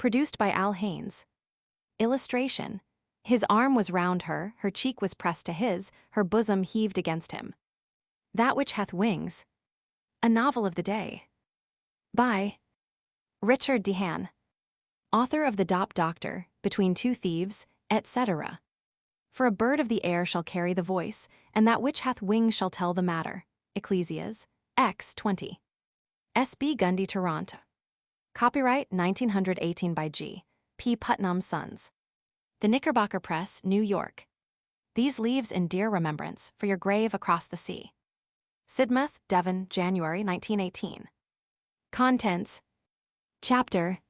Produced by Haines. Illustration. His arm was round her cheek was pressed to his, her bosom heaved against him. That Which Hath Wings. A novel of the day. By Richard Dehan. Author of The Doctor, Between Two Thieves, etc. For a bird of the air shall carry the voice, and that which hath wings shall tell the matter. Ecclesias, X 20. S.B. Gundy, Toronto. Copyright 1918 by G. P. Putnam Sons. The Knickerbocker Press, New York. These leaves in dear remembrance for your grave across the sea. Sidmouth, Devon, January 1918. Contents. Chapter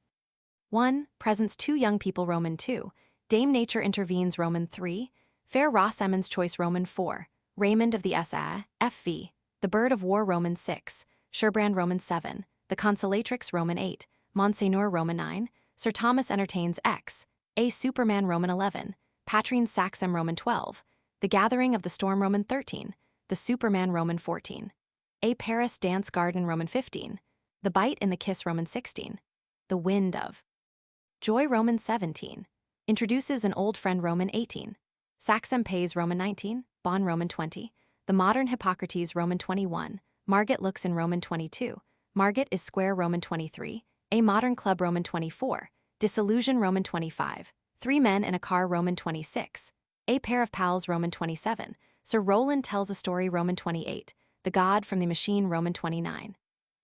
1. Presents two young people Roman 2. Dame Nature intervenes Roman 3. Fair Ross Emmons choice Roman 4. Raymond of the S.A. F.V. The Bird of War Roman 6. Sherbrand Roman 7. The Consolatrix Roman 8. Monseigneur Roman 9. Sir Thomas entertains X. A Superman Roman 11. Patrine Saxem Roman 12. The Gathering of the Storm Roman 13. The Superman Roman 14. A Paris Dance Garden Roman 15. The Bite and the Kiss Roman 16. The Wind of Joy Roman 17. Introduces an old friend Roman 18. Saxem pays Roman 19. Bon Roman 20. The Modern Hippocrates Roman 21. Margot looks in Roman 22. Margot is square Roman 23. A Modern Club Roman 24. Disillusion Roman 25. Three Men in a Car Roman 26. A Pair of Pals Roman 27. Sir Roland Tells a Story Roman 28. The God from the Machine Roman 29.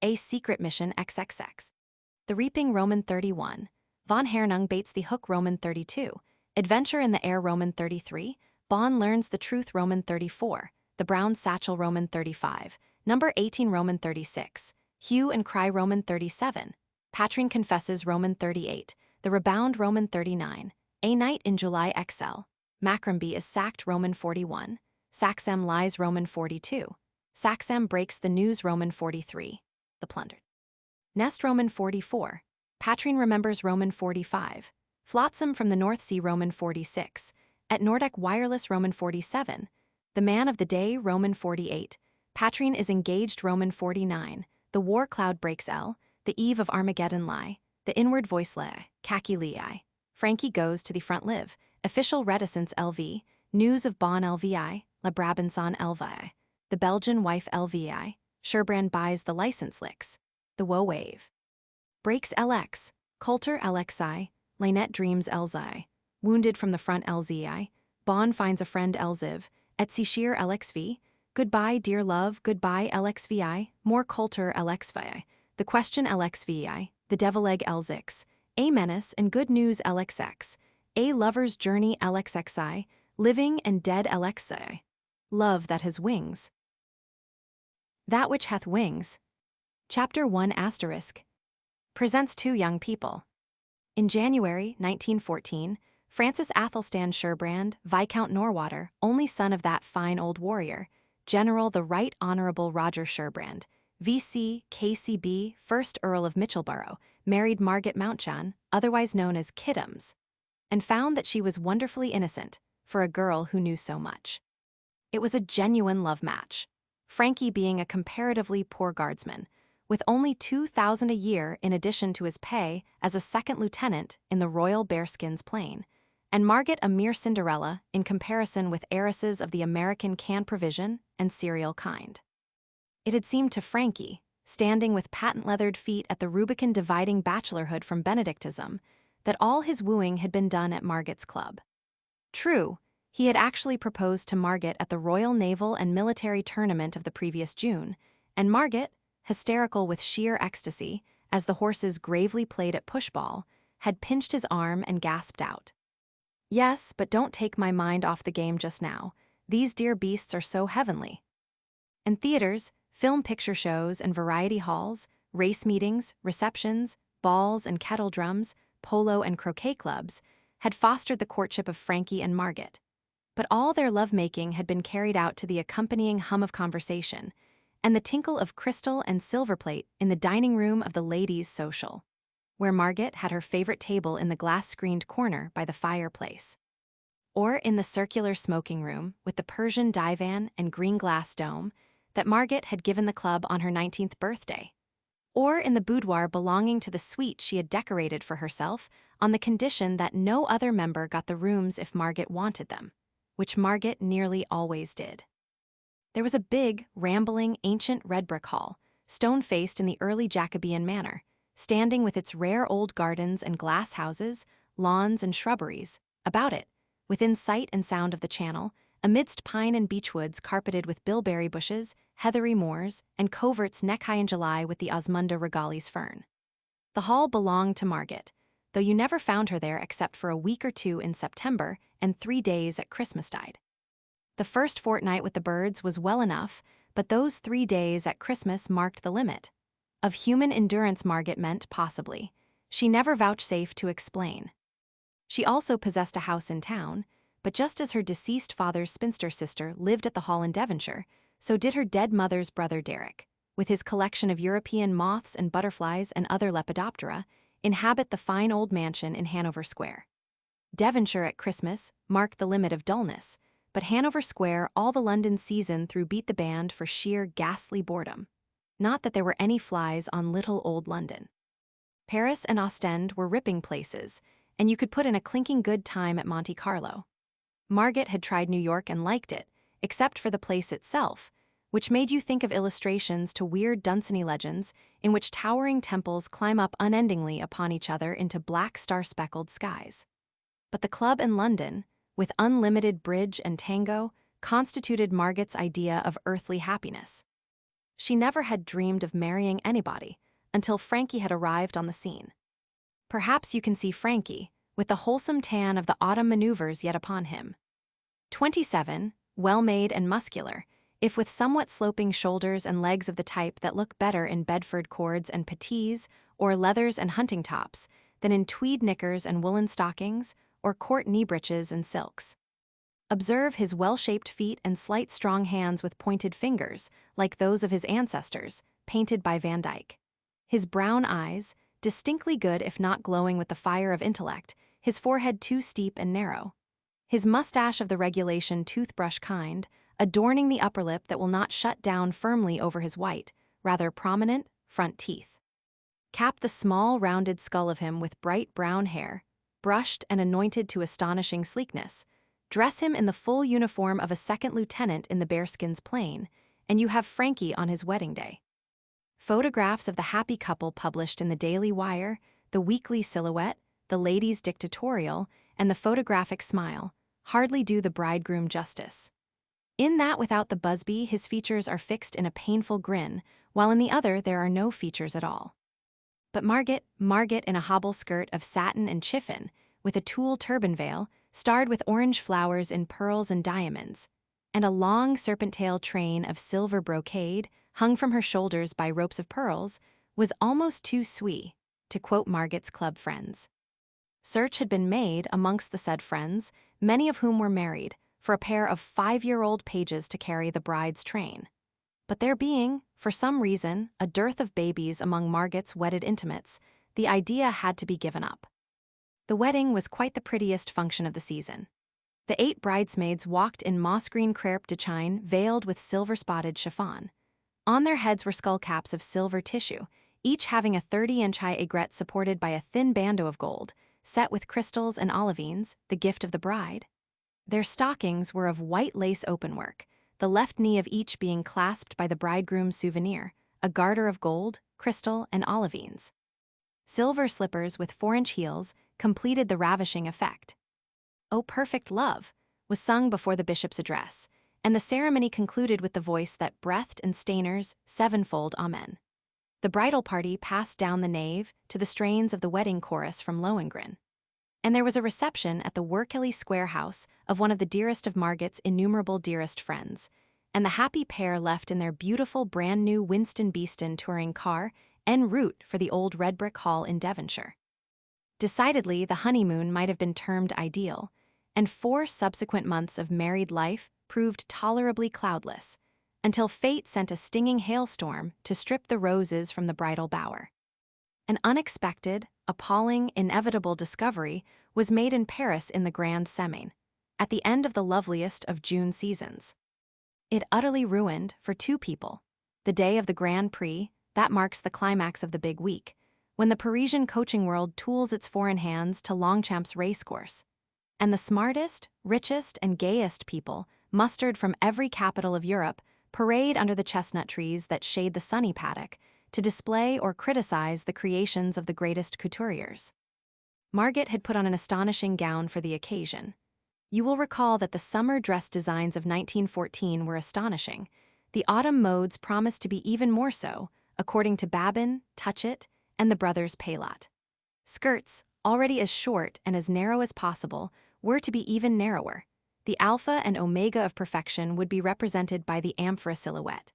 A Secret Mission XXX. The Reaping Roman 31. Von Hernung Baits the Hook Roman 32. Adventure in the Air Roman 33. Bon Learns the Truth Roman 34. The Brown Satchel Roman 35. Number 18 Roman 36. Hue and Cry Roman 37. Patrine Confesses Roman 38. The Rebound Roman 39. A Night in July XL. Macromby is Sacked Roman 41. Saxem Lies Roman 42. Saxem Breaks the News Roman 43. The Plundered Nest Roman 44. Patrine Remembers Roman 45. Flotsam from the North Sea Roman 46. At Nordeck Wireless Roman 47. The Man of the Day Roman 48. Patrine is Engaged Roman 49. The War Cloud Breaks L. The Eve of Armageddon Lie. The Inward Voice Le. Khaki Lei. Franky Goes to the Front Live. Official Reticence LV. News of Bon LVI. La Brabanson LVI. The Belgian Wife LVI. Sherbrand Buys the License Licks. The Woe Wave. Breaks LX. Coulter LXI. Lynette Dreams LZI. Wounded from the Front LZI. Bon Finds a Friend LZIV. Etsy Sheer LXV. Goodbye Dear Love Goodbye LXVI. More Coulter LXVI. The Question LXVI. The Devil Egg LZix. A Menace and Good News LXX. A Lover's Journey LXXI. Living and Dead LXI. Love That Has Wings. That Which Hath Wings. Chapter 1 asterisk. Presents two young people. In January 1914, Francis Athelstan Sherbrand, Viscount Norwater, only son of that fine old warrior, General the Right Honourable Roger Sherbrand, V.C. K.C.B., 1st Earl of Michelborough, married Margot Mountchan, otherwise known as Kiddums, and found that she was wonderfully innocent for a girl who knew so much. It was a genuine love match, Franky being a comparatively poor guardsman, with only $2,000 a year in addition to his pay as a second lieutenant in the Royal Bearskins Plane, and Margot a mere Cinderella in comparison with heiresses of the American canned provision and cereal kind. It had seemed to Franky, standing with patent-leathered feet at the Rubicon dividing bachelorhood from Benedictism, that all his wooing had been done at Margot's club. True, he had actually proposed to Margot at the Royal Naval and Military Tournament of the previous June, and Margot, hysterical with sheer ecstasy, as the horses gravely played at pushball, had pinched his arm and gasped out, "Yes, but don't take my mind off the game just now. These dear beasts are so heavenly." And theaters, film picture shows and variety halls, race meetings, receptions, balls and kettle drums, polo and croquet clubs, had fostered the courtship of Franky and Margot. But all their love-making had been carried out to the accompanying hum of conversation, and the tinkle of crystal and silver plate in the dining room of the ladies' social, where Margot had her favorite table in the glass-screened corner by the fireplace, or in the circular smoking room with the Persian divan and green glass dome that Margot had given the club on her 19th birthday, or in the boudoir belonging to the suite she had decorated for herself on the condition that no other member got the rooms if Margot wanted them, which Margot nearly always did. There was a big, rambling, ancient red brick hall, stone-faced in the early Jacobean manner, standing with its rare old gardens and glass houses, lawns and shrubberies, about it, within sight and sound of the channel, amidst pine and beech woods carpeted with bilberry bushes, heathery moors, and coverts neck-high in July with the Osmunda regalis fern. The hall belonged to Margot, though you never found her there except for a week or two in September and 3 days at Christmastide. The first fortnight with the birds was well enough, but those 3 days at Christmas marked the limit. Of human endurance Margot meant possibly. She never vouchsafed to explain. She also possessed a house in town, but just as her deceased father's spinster sister lived at the hall in Devonshire, so did her dead mother's brother Derek, with his collection of European moths and butterflies and other lepidoptera, inhabit the fine old mansion in Hanover Square. Devonshire at Christmas marked the limit of dullness, but Hanover Square all the London season through beat the band for sheer ghastly boredom. Not that there were any flies on little old London. Paris and Ostend were ripping places, and you could put in a clinking good time at Monte Carlo. Margot had tried New York and liked it, except for the place itself, which made you think of illustrations to weird Dunsany legends in which towering temples climb up unendingly upon each other into black star-speckled skies. But the club in London, with unlimited bridge and tango, constituted Margot's idea of earthly happiness. She never had dreamed of marrying anybody until Franky had arrived on the scene. Perhaps you can see Franky, with the wholesome tan of the autumn maneuvers yet upon him. 27, well-made and muscular, if with somewhat sloping shoulders and legs of the type that look better in Bedford cords and puttees or leathers and hunting tops than in tweed knickers and woolen stockings or court knee breeches and silks. Observe his well-shaped feet and slight strong hands with pointed fingers, like those of his ancestors, painted by Van Dyck. His brown eyes, distinctly good if not glowing with the fire of intellect, his forehead too steep and narrow. His mustache of the regulation toothbrush kind, adorning the upper lip that will not shut down firmly over his white, rather prominent, front teeth. Cap the small, rounded skull of him with bright brown hair, brushed and anointed to astonishing sleekness. Dress him in the full uniform of a second lieutenant in the bearskins plain, and you have Franky on his wedding day. Photographs of the happy couple published in the Daily Wire, the Weekly Silhouette, the Ladies' Dictatorial, and the Photographic Smile hardly do the bridegroom justice. In that without the Busby, his features are fixed in a painful grin, while in the other there are no features at all. But Margot in a hobble skirt of satin and chiffon, with a tulle turban veil, starred with orange flowers in pearls and diamonds, and a long serpent-tail train of silver brocade, hung from her shoulders by ropes of pearls, was almost too sweet, to quote Margot's club friends. Search had been made amongst the said friends, many of whom were married, for a pair of 5-year-old pages to carry the bride's train. But there being, for some reason, a dearth of babies among Margot's wedded intimates, the idea had to be given up. The wedding was quite the prettiest function of the season. The 8 bridesmaids walked in moss-green crêpe de chine veiled with silver-spotted chiffon. On their heads were skull caps of silver tissue, each having a 30-inch high aigrette supported by a thin bandeau of gold, set with crystals and olivines, the gift of the bride. Their stockings were of white lace openwork, the left knee of each being clasped by the bridegroom's souvenir, a garter of gold, crystal, and olivines. Silver slippers with 4-inch heels completed the ravishing effect. "O Perfect Love" was sung before the bishop's address, and the ceremony concluded with the voice that breathed and Stainer's sevenfold Amen. The bridal party passed down the nave to the strains of the wedding chorus from Lohengrin. And there was a reception at the Workely Square house of one of the dearest of Margot's innumerable dearest friends, and the happy pair left in their beautiful brand-new Winston Beeston touring car en route for the old red brick hall in Devonshire. Decidedly, the honeymoon might have been termed ideal, and 4 subsequent months of married life proved tolerably cloudless, until fate sent a stinging hailstorm to strip the roses from the bridal bower. An unexpected, appalling, inevitable discovery was made in Paris in the Grand Semaine, at the end of the loveliest of June seasons. It utterly ruined, for 2 people, the day of the Grand Prix, That marks the climax of the big week, when the Parisian coaching world tools its foreign hands to Longchamp's racecourse. And the smartest, richest, and gayest people, mustered from every capital of Europe, parade under the chestnut trees that shade the sunny paddock to display or criticize the creations of the greatest couturiers. Margot had put on an astonishing gown for the occasion. You will recall that the summer dress designs of 1914 were astonishing. The autumn modes promised to be even more so, according to Babin, Touchett, and the brothers Paylott. Skirts, already as short and as narrow as possible, were to be even narrower. The alpha and omega of perfection would be represented by the amphora silhouette.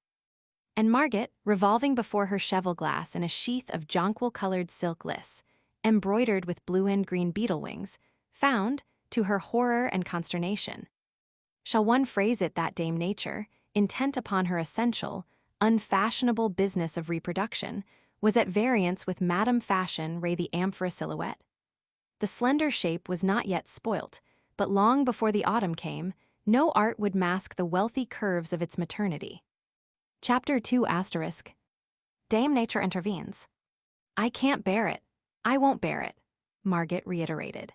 And Margot, revolving before her cheval glass in a sheath of jonquil-colored silk liss, embroidered with blue and green beetle wings, found, to her horror and consternation. Shall one phrase it that Dame Nature, intent upon her essential, unfashionable business of reproduction, was at variance with Madame Fashion re the amphora silhouette? The slender shape was not yet spoilt, but long before the autumn came, no art would mask the wealthy curves of its maternity. Chapter 2 *. Dame Nature intervenes. "I can't bear it. I won't bear it," Margot reiterated.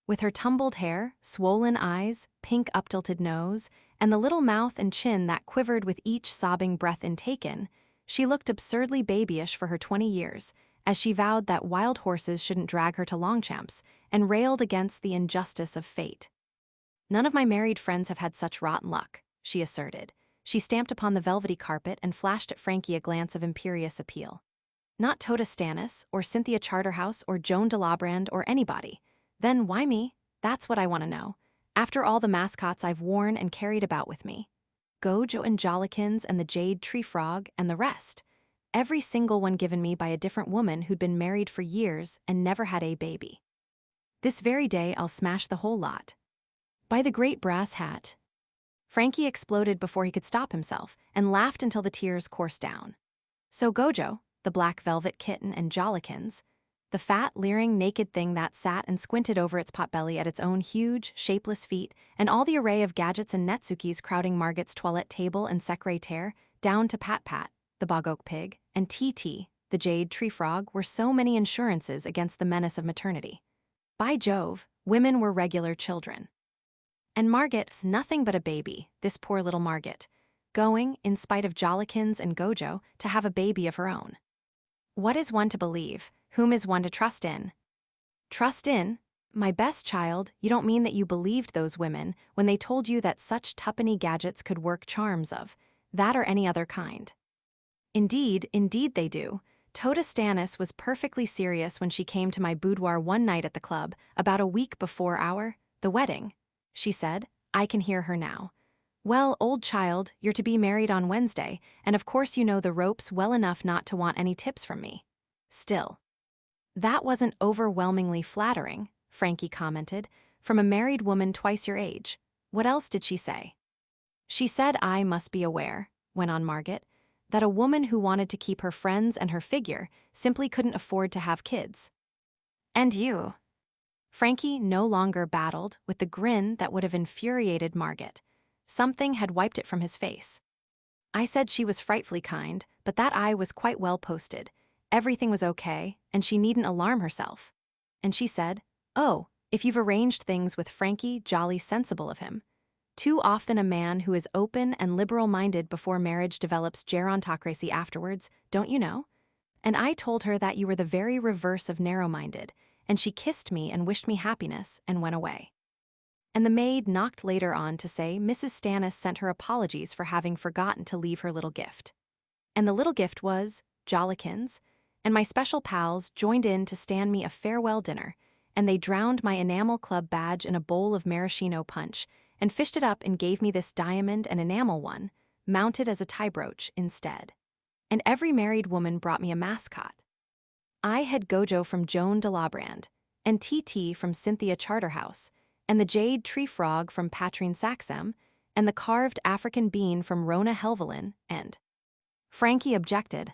With her tumbled hair, swollen eyes, pink up-tilted nose, and the little mouth and chin that quivered with each sobbing breath intaken, she looked absurdly babyish for her 20 years, as she vowed that wild horses shouldn't drag her to Longchamp's, and railed against the injustice of fate. "None of my married friends have had such rotten luck," she asserted. She stamped upon the velvety carpet and flashed at Franky a glance of imperious appeal. "Not Tota Stannis, or Cynthia Charterhouse, or Joan de Labrand, or anybody. Then why me? That's what I want to know. After all the mascots I've worn and carried about with me. Gojo and Jollikins and the Jade Tree Frog and the rest. Every single one given me by a different woman who'd been married for years and never had a baby. This very day I'll smash the whole lot. By the great brass hat." Franky exploded before he could stop himself and laughed until the tears coursed down. So Gojo, the black velvet kitten, and Jollikins, the fat, leering, naked thing that sat and squinted over its potbelly at its own huge, shapeless feet, and all the array of gadgets and Netsukis crowding Margot's toilette table and secrétaire, down to Pat-Pat, the bog oak pig, and T-T, the jade tree frog, were so many insurances against the menace of maternity. By Jove, women were regular children. And Margot's nothing but a baby, this poor little Margot, going, in spite of Jollikins and Gojo, to have a baby of her own. What is one to believe? Whom is one to trust in? Trust in? My best child, you don't mean that you believed those women when they told you that such tuppenny gadgets could work charms of, that or any other kind. Indeed they do. Tota Stannis was perfectly serious when she came to my boudoir one night at the club, about a week before the wedding. She said, I can hear her now. "Well, old child, you're to be married on Wednesday, and of course you know the ropes well enough not to want any tips from me." Still. "That wasn't overwhelmingly flattering," Franky commented, "from a married woman twice your age. What else did she say?" "She said I must be aware," went on Margot, "that a woman who wanted to keep her friends and her figure simply couldn't afford to have kids." "And you?" Franky no longer battled with the grin that would have infuriated Margot. Something had wiped it from his face. "I said she was frightfully kind, but that I was quite well posted. Everything was okay, and she needn't alarm herself. And she said, 'Oh, if you've arranged things with Franky, jolly sensible of him. Too often a man who is open and liberal-minded before marriage develops gerontocracy afterwards, don't you know?' And I told her that you were the very reverse of narrow-minded, and she kissed me and wished me happiness and went away." And the maid knocked later on to say Mrs. Stannis sent her apologies for having forgotten to leave her little gift. And the little gift was Jollikins, and my special pals joined in to stand me a farewell dinner, and they drowned my enamel club badge in a bowl of maraschino punch and fished it up and gave me this diamond and enamel one, mounted as a tie brooch instead. And every married woman brought me a mascot. I had Gojo from Joan de Labrand, and T.T. from Cynthia Charterhouse, and the jade tree frog from Patrine Saxem, and the carved African bean from Rona Helvelin, and Franky objected.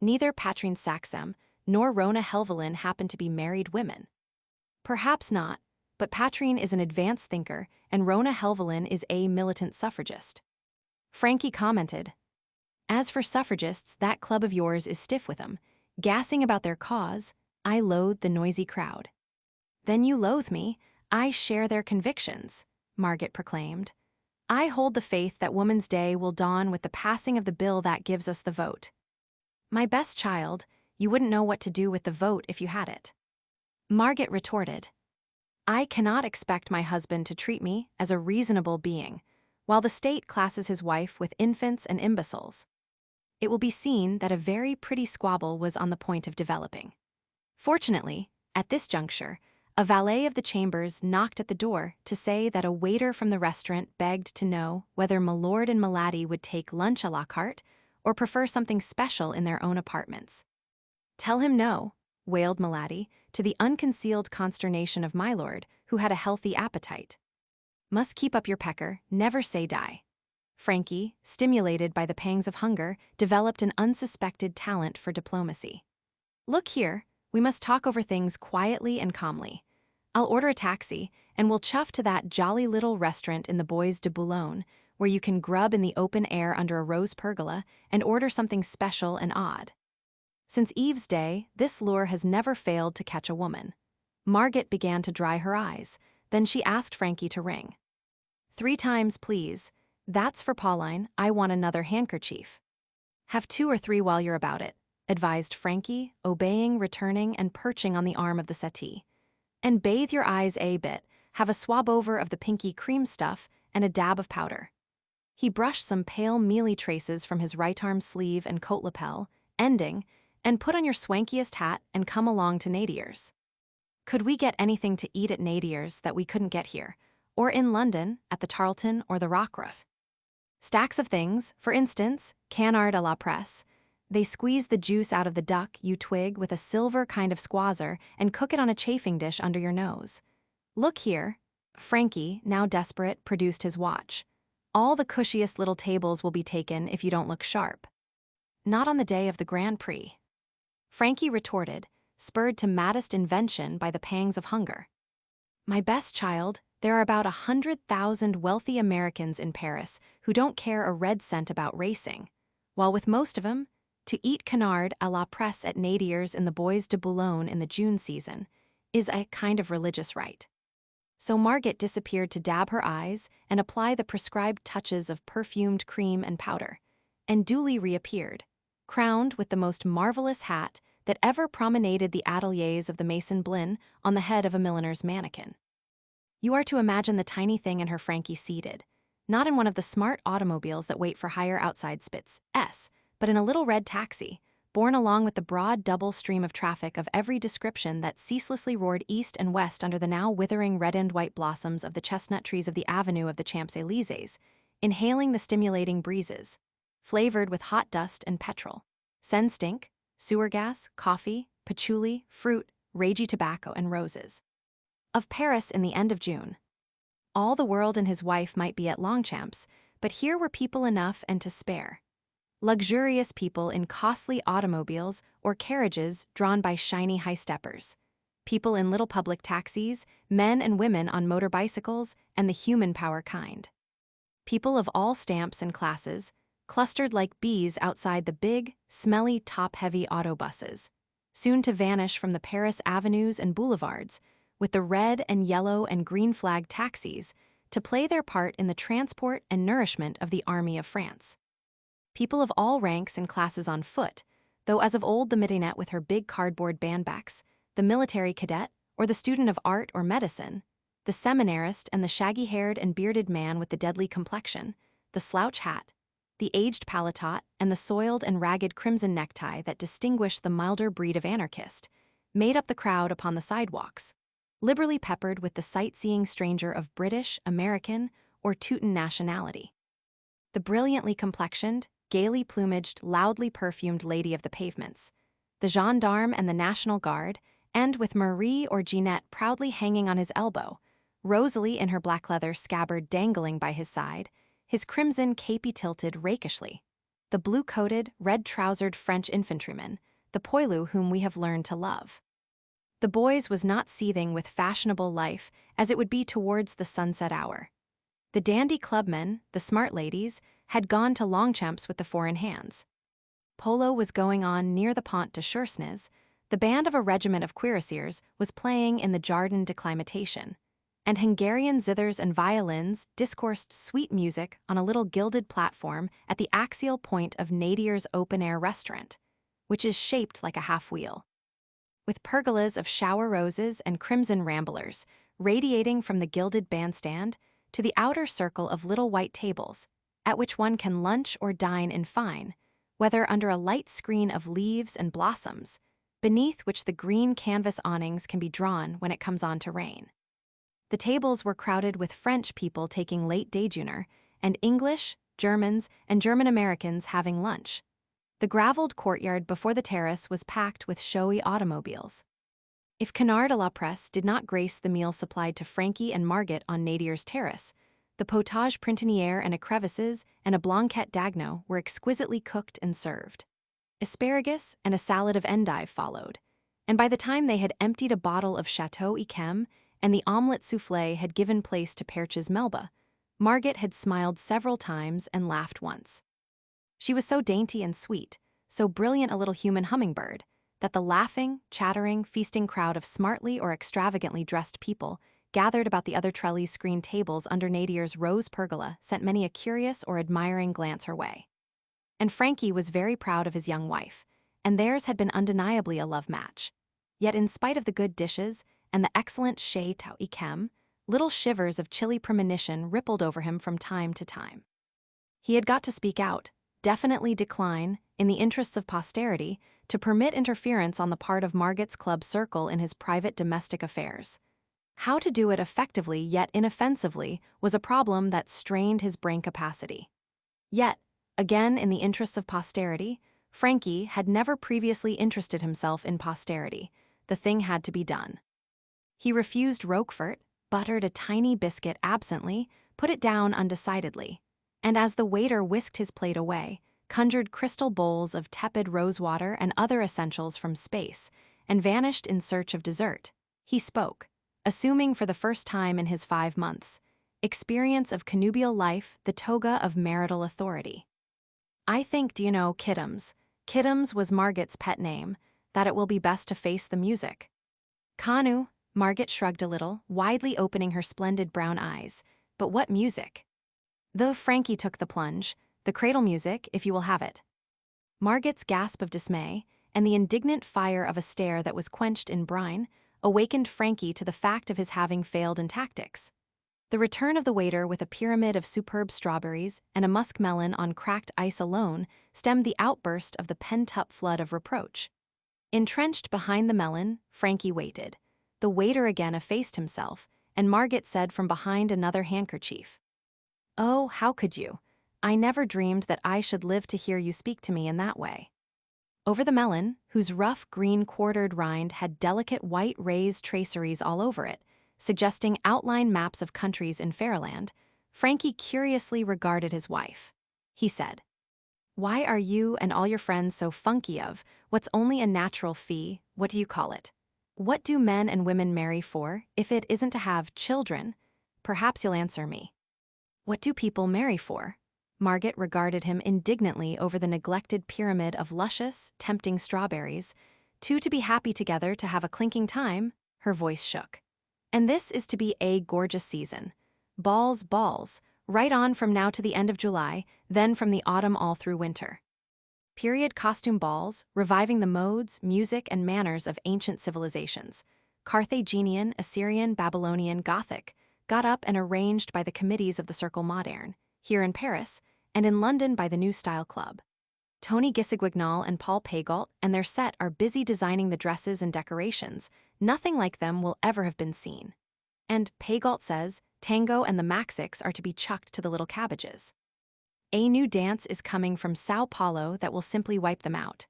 Neither Patrine Saxem nor Rona Helvelin happen to be married women. Perhaps not, but Patrine is an advanced thinker, and Rona Helvelin is a militant suffragist. Franky commented, As for suffragists, that club of yours is stiff with 'em, gassing about their cause. I loathe the noisy crowd. Then you loathe me. I share their convictions, Margot proclaimed. I hold the faith that Woman's Day will dawn with the passing of the bill that gives us the vote. My best child, you wouldn't know what to do with the vote if you had it. Margot retorted. I cannot expect my husband to treat me as a reasonable being, while the state classes his wife with infants and imbeciles. It will be seen that a very pretty squabble was on the point of developing. Fortunately, at this juncture, a valet of the chambers knocked at the door to say that a waiter from the restaurant begged to know whether Milord and Milady would take lunch à la carte or prefer something special in their own apartments. Tell him no, wailed Milady, to the unconcealed consternation of my lord, who had a healthy appetite. Must keep up your pecker, never say die. Franky, stimulated by the pangs of hunger, developed an unsuspected talent for diplomacy. Look here, we must talk over things quietly and calmly. I'll order a taxi, and we'll chuff to that jolly little restaurant in the Bois de Boulogne, where you can grub in the open air under a rose pergola and order something special and odd. Since Eve's day, this lure has never failed to catch a woman. Margot began to dry her eyes, then she asked Franky to ring. 3 times, please. That's for Pauline. I want another handkerchief. Have 2 or 3 while you're about it, advised Franky, obeying, returning, and perching on the arm of the settee. And bathe your eyes a bit, have a swab over of the pinky cream stuff, and a dab of powder. He brushed some pale mealy traces from his right arm sleeve and coat lapel, ending, and put on your swankiest hat and come along to Nadier's. Could we get anything to eat at Nadier's that we couldn't get here, or in London, at the Tarleton or the Rockruss? Stacks of things, for instance, canard à la presse. They squeeze the juice out of the duck, you twig, with a silver kind of squazzer and cook it on a chafing dish under your nose. Look here. Franky, now desperate, produced his watch. All the cushiest little tables will be taken if you don't look sharp. Not on the day of the Grand Prix. Franky retorted, spurred to maddest invention by the pangs of hunger. My best child, there are about 100,000 wealthy Americans in Paris who don't care a red cent about racing, while with most of them, to eat canard à la presse at Nadier's in the Bois de Boulogne in the June season is a kind of religious rite. So Margot disappeared to dab her eyes and apply the prescribed touches of perfumed cream and powder, and duly reappeared, crowned with the most marvelous hat that ever promenaded the ateliers of the Maison Blin on the head of a milliner's mannequin. You are to imagine the tiny thing and her Franky seated, not in one of the smart automobiles that wait for hire outside Spitz S, but in a little red taxi, borne along with the broad double stream of traffic of every description that ceaselessly roared east and west under the now withering red and white blossoms of the chestnut trees of the avenue of the Champs-Élysées, inhaling the stimulating breezes, flavored with hot dust and petrol, sen stink, sewer gas, coffee, patchouli, fruit, ragey tobacco, and roses. Of Paris in the end of June. All the world and his wife might be at Longchamps, but here were people enough and to spare. Luxurious people in costly automobiles or carriages drawn by shiny high-steppers. People in little public taxis, men and women on motor bicycles, and the human power kind. People of all stamps and classes, clustered like bees outside the big, smelly, top-heavy autobuses, soon to vanish from the Paris avenues and boulevards, with the red and yellow and green flag taxis to play their part in the transport and nourishment of the Army of France. People of all ranks and classes on foot, though as of old the midinette with her big cardboard bandbacks, the military cadet, or the student of art or medicine, the seminarist and the shaggy-haired and bearded man with the deadly complexion, the slouch hat, the aged paletot, and the soiled and ragged crimson necktie that distinguish the milder breed of anarchist, made up the crowd upon the sidewalks, liberally peppered with the sightseeing stranger of British, American, or Teuton nationality. The brilliantly complexioned, gaily plumaged, loudly perfumed lady of the pavements, the gendarme and the National Guard, and with Marie or Jeanette proudly hanging on his elbow, Rosalie in her black leather scabbard dangling by his side, his crimson capey tilted rakishly, the blue-coated, red-trousered French infantryman, the poilu whom we have learned to love. The Bois was not seething with fashionable life as it would be towards the sunset hour. The dandy clubmen, the smart ladies, had gone to Longchamps with the four in hands. Polo was going on near the Pont de Chourses. The band of a regiment of cuirassiers was playing in the Jardin d'Acclimatation, and Hungarian zithers and violins discoursed sweet music on a little gilded platform at the axial point of Nadier's open-air restaurant, which is shaped like a half-wheel, with pergolas of shower roses and crimson ramblers radiating from the gilded bandstand to the outer circle of little white tables, at which one can lunch or dine in fine, whether under a light screen of leaves and blossoms, beneath which the green canvas awnings can be drawn when it comes on to rain. The tables were crowded with French people taking late déjeuner, and English, Germans, and German-Americans having lunch. The gravelled courtyard before the terrace was packed with showy automobiles. If canard à la presse did not grace the meal supplied to Franky and Margot on Nadier's terrace, the potage printanière and écrevisses and a blanquette d'agneau were exquisitely cooked and served. Asparagus and a salad of endive followed, and by the time they had emptied a bottle of Chateau Yquem and the omelette soufflé had given place to Perches Melba, Margot had smiled several times and laughed once. She was so dainty and sweet, so brilliant a little human hummingbird, that the laughing, chattering, feasting crowd of smartly or extravagantly dressed people gathered about the other trellis-screened tables under Nadier's rose pergola sent many a curious or admiring glance her way. And Franky was very proud of his young wife, and theirs had been undeniably a love match. Yet in spite of the good dishes and the excellent Chateau Yquem, little shivers of chilly premonition rippled over him from time to time. He had got to speak out, definitely decline, in the interests of posterity, to permit interference on the part of Margot's club circle in his private domestic affairs. How to do it effectively yet inoffensively was a problem that strained his brain capacity. Yet, again in the interests of posterity, Franky had never previously interested himself in posterity. The thing had to be done. He refused Roquefort, buttered a tiny biscuit absently, put it down undecidedly, and as the waiter whisked his plate away, conjured crystal bowls of tepid rosewater and other essentials from space, and vanished in search of dessert, he spoke, assuming for the first time in his 5 months, experience of connubial life the toga of marital authority. I think, do you know, Kiddums? Kiddums was Margot's pet name, that it will be best to face the music. Kanu, Margot shrugged a little, widely opening her splendid brown eyes. But what music? Though Franky took the plunge, the cradle music, if you will have it. Margot's gasp of dismay, and the indignant fire of a stare that was quenched in brine, awakened Franky to the fact of his having failed in tactics. The return of the waiter with a pyramid of superb strawberries and a muskmelon on cracked ice alone stemmed the outburst of the pent-up flood of reproach. Entrenched behind the melon, Franky waited. The waiter again effaced himself, and Margot said from behind another handkerchief, "Oh, how could you? I never dreamed that I should live to hear you speak to me in that way." Over the melon, whose rough green quartered rind had delicate white raised traceries all over it, suggesting outline maps of countries in fairyland, Franky curiously regarded his wife. He said, "Why are you and all your friends so funky of what's only a natural fee, what do you call it? What do men and women marry for, if it isn't to have children? Perhaps you'll answer me. What do people marry for?" Margot regarded him indignantly over the neglected pyramid of luscious, tempting strawberries. "Two to be happy together, to have a clinking time," her voice shook. "And this is to be a gorgeous season. Balls, balls, right on from now to the end of July, then from the autumn all through winter. Period costume balls, reviving the modes, music, and manners of ancient civilizations, Carthaginian, Assyrian, Babylonian, Gothic, got up and arranged by the committees of the Cercle Moderne, here in Paris, and in London by the New Style Club. Tony Gisiguignol and Paul Pagault and their set are busy designing the dresses and decorations. Nothing like them will ever have been seen. And Pagault says tango and the maxics are to be chucked to the little cabbages. A new dance is coming from Sao Paulo that will simply wipe them out.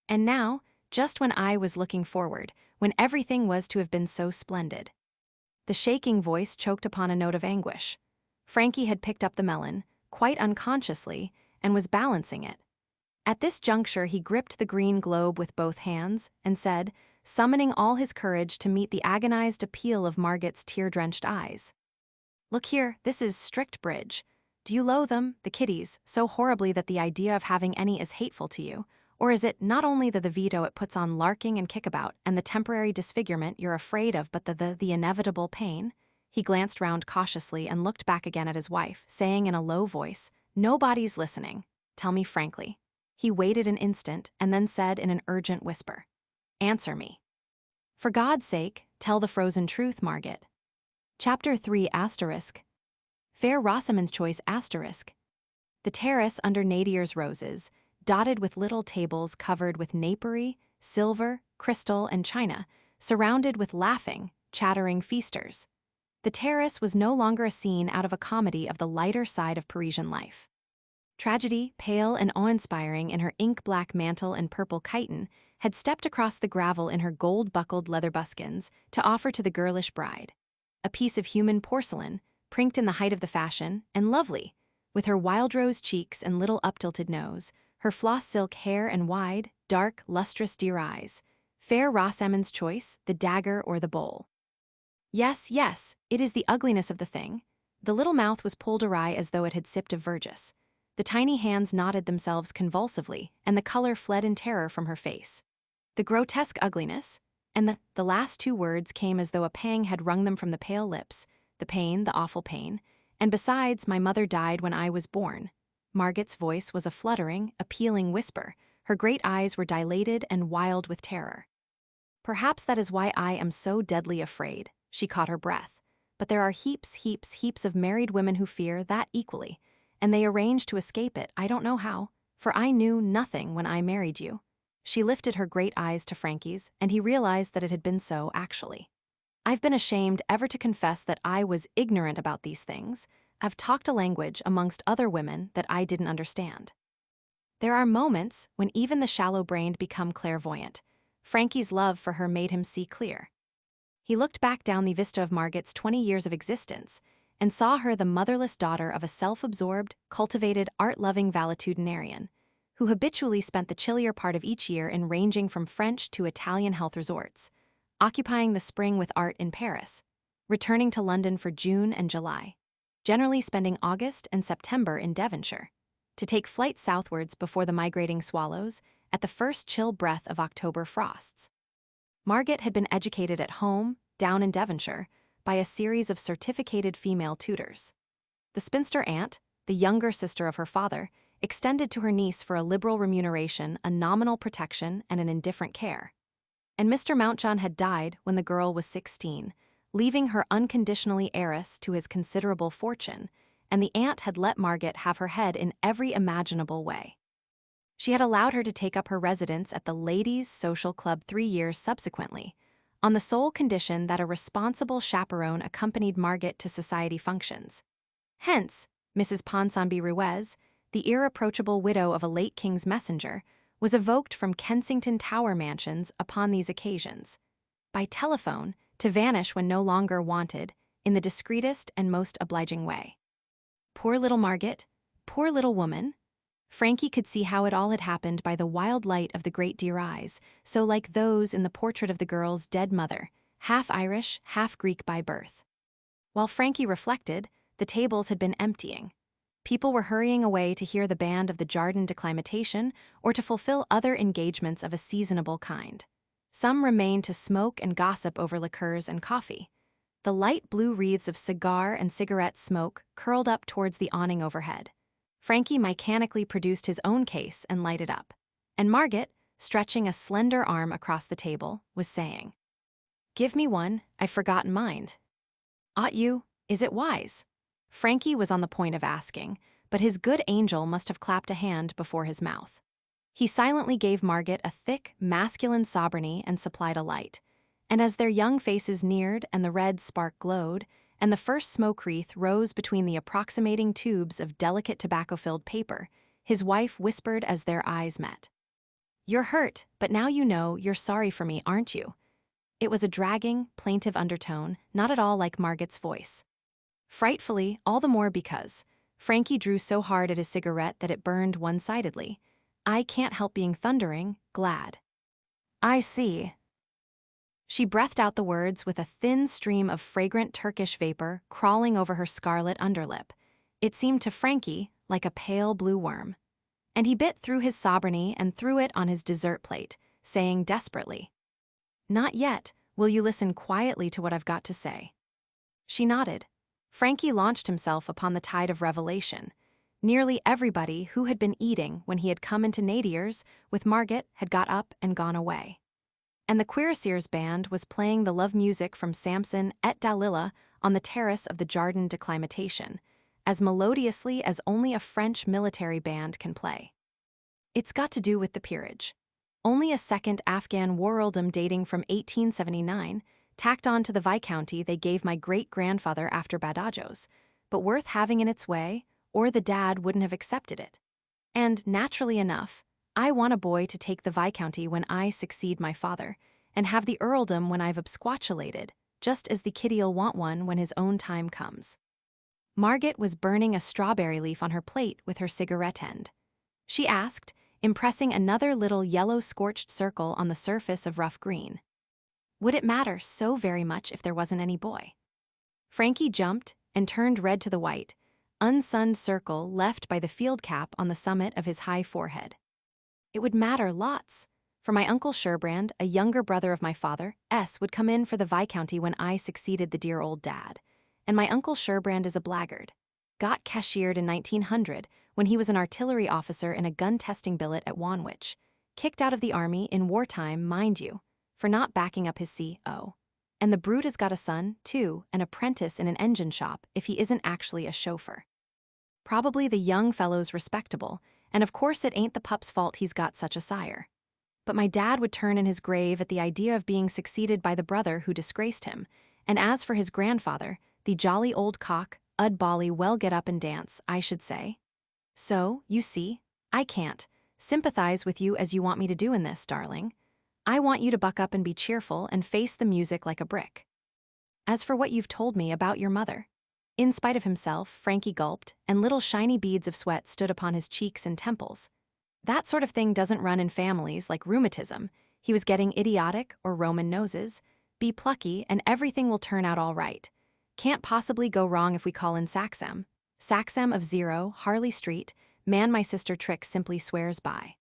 And now, just when I was looking forward, when everything was to have been so splendid." The shaking voice choked upon a note of anguish. Franky had picked up the melon, quite unconsciously, and was balancing it. At this juncture he gripped the green globe with both hands and said, summoning all his courage to meet the agonized appeal of Margot's tear-drenched eyes, "Look here, this is strict bridge. Do you loathe them, the kitties, so horribly that the idea of having any is hateful to you? Or is it not only the veto it puts on larking and kickabout and the temporary disfigurement you're afraid of, but the inevitable pain? He glanced round cautiously and looked back again at his wife, saying in a low voice, "Nobody's listening. Tell me frankly." He waited an instant and then said in an urgent whisper, "Answer me. For God's sake, tell the frozen truth, Margot." Chapter 3 ***** Fair Rosamond's Choice ****. The terrace under Nadier's roses, dotted with little tables covered with napery, silver, crystal, and china, surrounded with laughing, chattering feasters. The terrace was no longer a scene out of a comedy of the lighter side of Parisian life. Tragedy, pale and awe-inspiring in her ink-black mantle and purple chiton, had stepped across the gravel in her gold-buckled leather buskins to offer to the girlish bride. A piece of human porcelain, prinked in the height of the fashion, and lovely, with her wild rose cheeks and little up-tilted nose, her floss silk hair and wide, dark, lustrous dear eyes. Fair Rosamond's choice, the dagger or the bowl. Yes, yes, it is the ugliness of the thing. The little mouth was pulled awry as though it had sipped of verjuice. The tiny hands knotted themselves convulsively, and the color fled in terror from her face. The grotesque ugliness, and the last two words came as though a pang had wrung them from the pale lips, the pain, the awful pain, and besides, my mother died when I was born. Margot's voice was a fluttering, appealing whisper. Her great eyes were dilated and wild with terror. Perhaps that is why I am so deadly afraid. She caught her breath. But there are heaps of married women who fear that equally, and they arrange to escape it. I don't know how, for I knew nothing when I married you. She lifted her great eyes to Franky's, and he realized that it had been so actually. I've been ashamed ever to confess that I was ignorant about these things. I've talked a language amongst other women that I didn't understand. There are moments when even the shallow-brained become clairvoyant. Franky's love for her made him see clear. He looked back down the vista of Margot's 20 years of existence and saw her the motherless daughter of a self-absorbed, cultivated, art-loving valetudinarian, who habitually spent the chillier part of each year in ranging from French to Italian health resorts, occupying the spring with art in Paris, returning to London for June and July, generally spending August and September in Devonshire, to take flight southwards before the migrating swallows at the first chill breath of October frosts. Margot had been educated at home, down in Devonshire, by a series of certificated female tutors. The spinster aunt, the younger sister of her father, extended to her niece for a liberal remuneration, a nominal protection, and an indifferent care. And Mr. Mountjohn had died when the girl was 16, leaving her unconditionally heiress to his considerable fortune, and the aunt had let Margot have her head in every imaginable way. She had allowed her to take up her residence at the Ladies' Social Club 3 years subsequently, on the sole condition that a responsible chaperone accompanied Margot to society functions. Hence, Mrs. Ponsonby Ruiz, the irreproachable widow of a late king's messenger, was evoked from Kensington Tower mansions upon these occasions, by telephone, to vanish when no longer wanted, in the discreetest and most obliging way. Poor little Margot, poor little woman. Franky could see how it all had happened by the wild light of the great dear eyes, so like those in the portrait of the girl's dead mother, half Irish, half Greek by birth. While Franky reflected, the tables had been emptying. People were hurrying away to hear the band of the Jardin declimatation or to fulfill other engagements of a seasonable kind. Some remained to smoke and gossip over liqueurs and coffee. The light blue wreaths of cigar and cigarette smoke curled up towards the awning overhead. Franky mechanically produced his own case and lighted up, and Margot, stretching a slender arm across the table, was saying, "Give me one, I've forgotten mine." "Ought you? Is it wise?" Franky was on the point of asking, but his good angel must have clapped a hand before his mouth. He silently gave Margot a thick, masculine sobriety and supplied a light, and as their young faces neared and the red spark glowed, and the first smoke wreath rose between the approximating tubes of delicate tobacco-filled paper, his wife whispered as their eyes met, "You're hurt, but now you know you're sorry for me, aren't you?" It was a dragging, plaintive undertone, not at all like Margot's voice. Frightfully, all the more because Franky drew so hard at his cigarette that it burned one-sidedly. "I can't help being thundering, glad." "I see." She breathed out the words with a thin stream of fragrant Turkish vapor crawling over her scarlet underlip. It seemed to Franky like a pale blue worm. And he bit through his sovereignty and threw it on his dessert plate, saying desperately, "Not yet. Will you listen quietly to what I've got to say?" She nodded. Franky launched himself upon the tide of revelation. Nearly everybody who had been eating when he had come into Nadier's with Margot had got up and gone away. And the Cuirassiers band was playing the love music from Samson et Dalila on the terrace of the Jardin d'Acclimatation, as melodiously as only a French military band can play. It's got to do with the peerage. Only a second Afghan whirldom dating from 1879, tacked on to the viscounty they gave my great-grandfather after Badajos, but worth having in its way, or the dad wouldn't have accepted it. And, naturally enough, I want a boy to take the viscounty when I succeed my father, and have the earldom when I've absquatulated, just as the kiddy'll want one when his own time comes. Margot was burning a strawberry leaf on her plate with her cigarette end. She asked, impressing another little yellow scorched circle on the surface of rough green. Would it matter so very much if there wasn't any boy? Franky jumped and turned red to the white, unsunned circle left by the field cap on the summit of his high forehead. It would matter lots. For my Uncle Sherbrand, a younger brother of my father, would come in for the viscounty when I succeeded the dear old dad. And my Uncle Sherbrand is a blackguard. Got cashiered in 1900 when he was an artillery officer in a gun-testing billet at Wanwich. Kicked out of the army in wartime, mind you, for not backing up his C.O. And the brute has got a son, too, an apprentice in an engine shop if he isn't actually a chauffeur. Probably the young fellow's respectable, and of course it ain't the pup's fault he's got such a sire. But my dad would turn in his grave at the idea of being succeeded by the brother who disgraced him, and as for his grandfather, the jolly old cock, bally well get up and dance, I should say. So, you see, I can't sympathize with you as you want me to do in this, darling. I want you to buck up and be cheerful and face the music like a brick. As for what you've told me about your mother. In spite of himself, Franky gulped, and little shiny beads of sweat stood upon his cheeks and temples. That sort of thing doesn't run in families like rheumatism. He was getting idiotic or Roman noses. Be plucky and everything will turn out all right. Can't possibly go wrong if we call in Saxem. Saxem of 0, Harley Street, man my sister Trix simply swears by.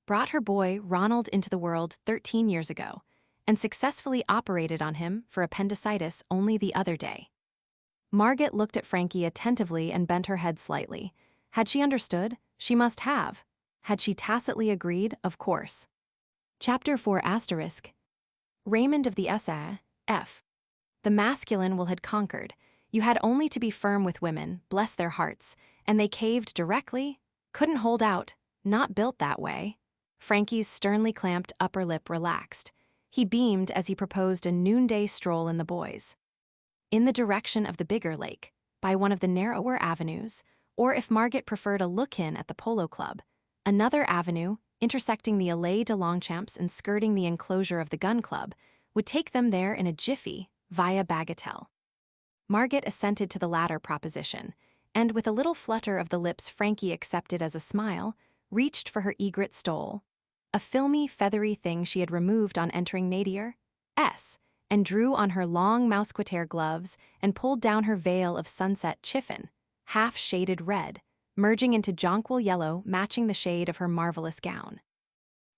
Brought her boy Ronald into the world 13 years ago, and successfully operated on him for appendicitis only the other day. Margot looked at Franky attentively and bent her head slightly. Had she understood? She must have. Had she tacitly agreed? Of course. Chapter 4 *. Raymond of the S.A.F. The masculine will had conquered. You had only to be firm with women, bless their hearts, and they caved directly. Couldn't hold out, not built that way. Franky's sternly clamped upper lip relaxed. He beamed as he proposed a noonday stroll in the boys. In the direction of the bigger lake, by one of the narrower avenues, or if Margot preferred a look-in at the Polo Club, another avenue, intersecting the Allée de Longchamps and skirting the enclosure of the Gun Club, would take them there in a jiffy, via Bagatelle. Margot assented to the latter proposition, and with a little flutter of the lips Franky accepted as a smile, reached for her egret stole, a filmy, feathery thing she had removed on entering Nadier's, and drew on her long mousquetaire gloves and pulled down her veil of sunset chiffon, half-shaded red, merging into jonquil yellow matching the shade of her marvelous gown.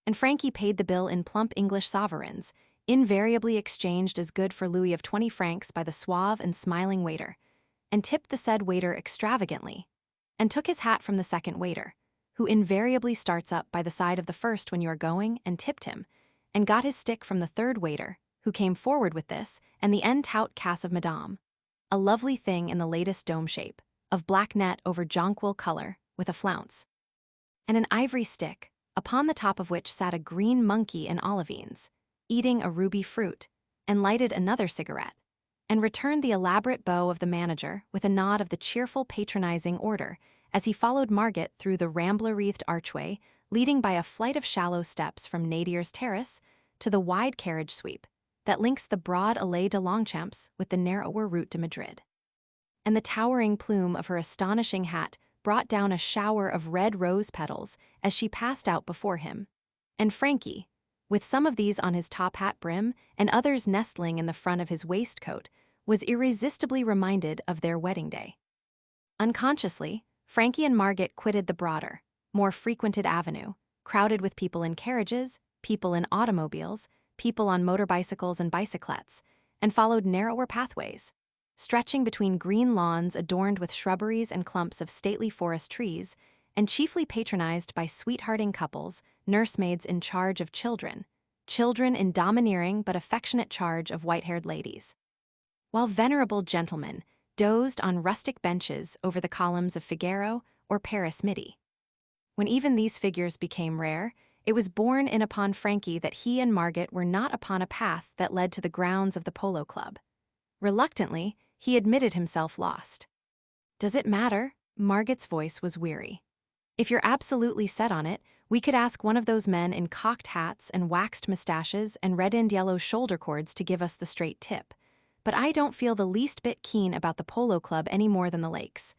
And Franky paid the bill in plump English sovereigns, invariably exchanged as good for Louis of 20 francs by the suave and smiling waiter, and tipped the said waiter extravagantly, and took his hat from the second waiter, who invariably starts up by the side of the first when you are going, and tipped him, and got his stick from the third waiter, who came forward with this, and the tout casse of Madame, a lovely thing in the latest dome shape, of black net over jonquil color, with a flounce, and an ivory stick, upon the top of which sat a green monkey in olivines, eating a ruby fruit, and lighted another cigarette, and returned the elaborate bow of the manager with a nod of the cheerful patronizing order as he followed Margot through the rambler-wreathed archway leading by a flight of shallow steps from Nadier's terrace to the wide carriage sweep that links the broad Allée de Longchamps with the narrower route to Madrid. And the towering plume of her astonishing hat brought down a shower of red rose petals as she passed out before him, and Franky, with some of these on his top hat brim and others nestling in the front of his waistcoat, was irresistibly reminded of their wedding day. Unconsciously, Franky and Margot quitted the broader, more frequented avenue, crowded with people in carriages, people in automobiles, people on motorbicycles and bicyclettes, and followed narrower pathways, stretching between green lawns adorned with shrubberies and clumps of stately forest trees, and chiefly patronized by sweethearting couples, nursemaids in charge of children in domineering but affectionate charge of white-haired ladies. While venerable gentlemen dozed on rustic benches over the columns of Figaro or Paris Midi. When even these figures became rare, it was borne in upon Franky that he and Margot were not upon a path that led to the grounds of the Polo Club. Reluctantly, he admitted himself lost. "Does it matter?" Margot's voice was weary. "If you're absolutely set on it, we could ask one of those men in cocked hats and waxed mustaches and red-and yellow shoulder cords to give us the straight tip. But I don't feel the least bit keen about the Polo Club any more than the lakes.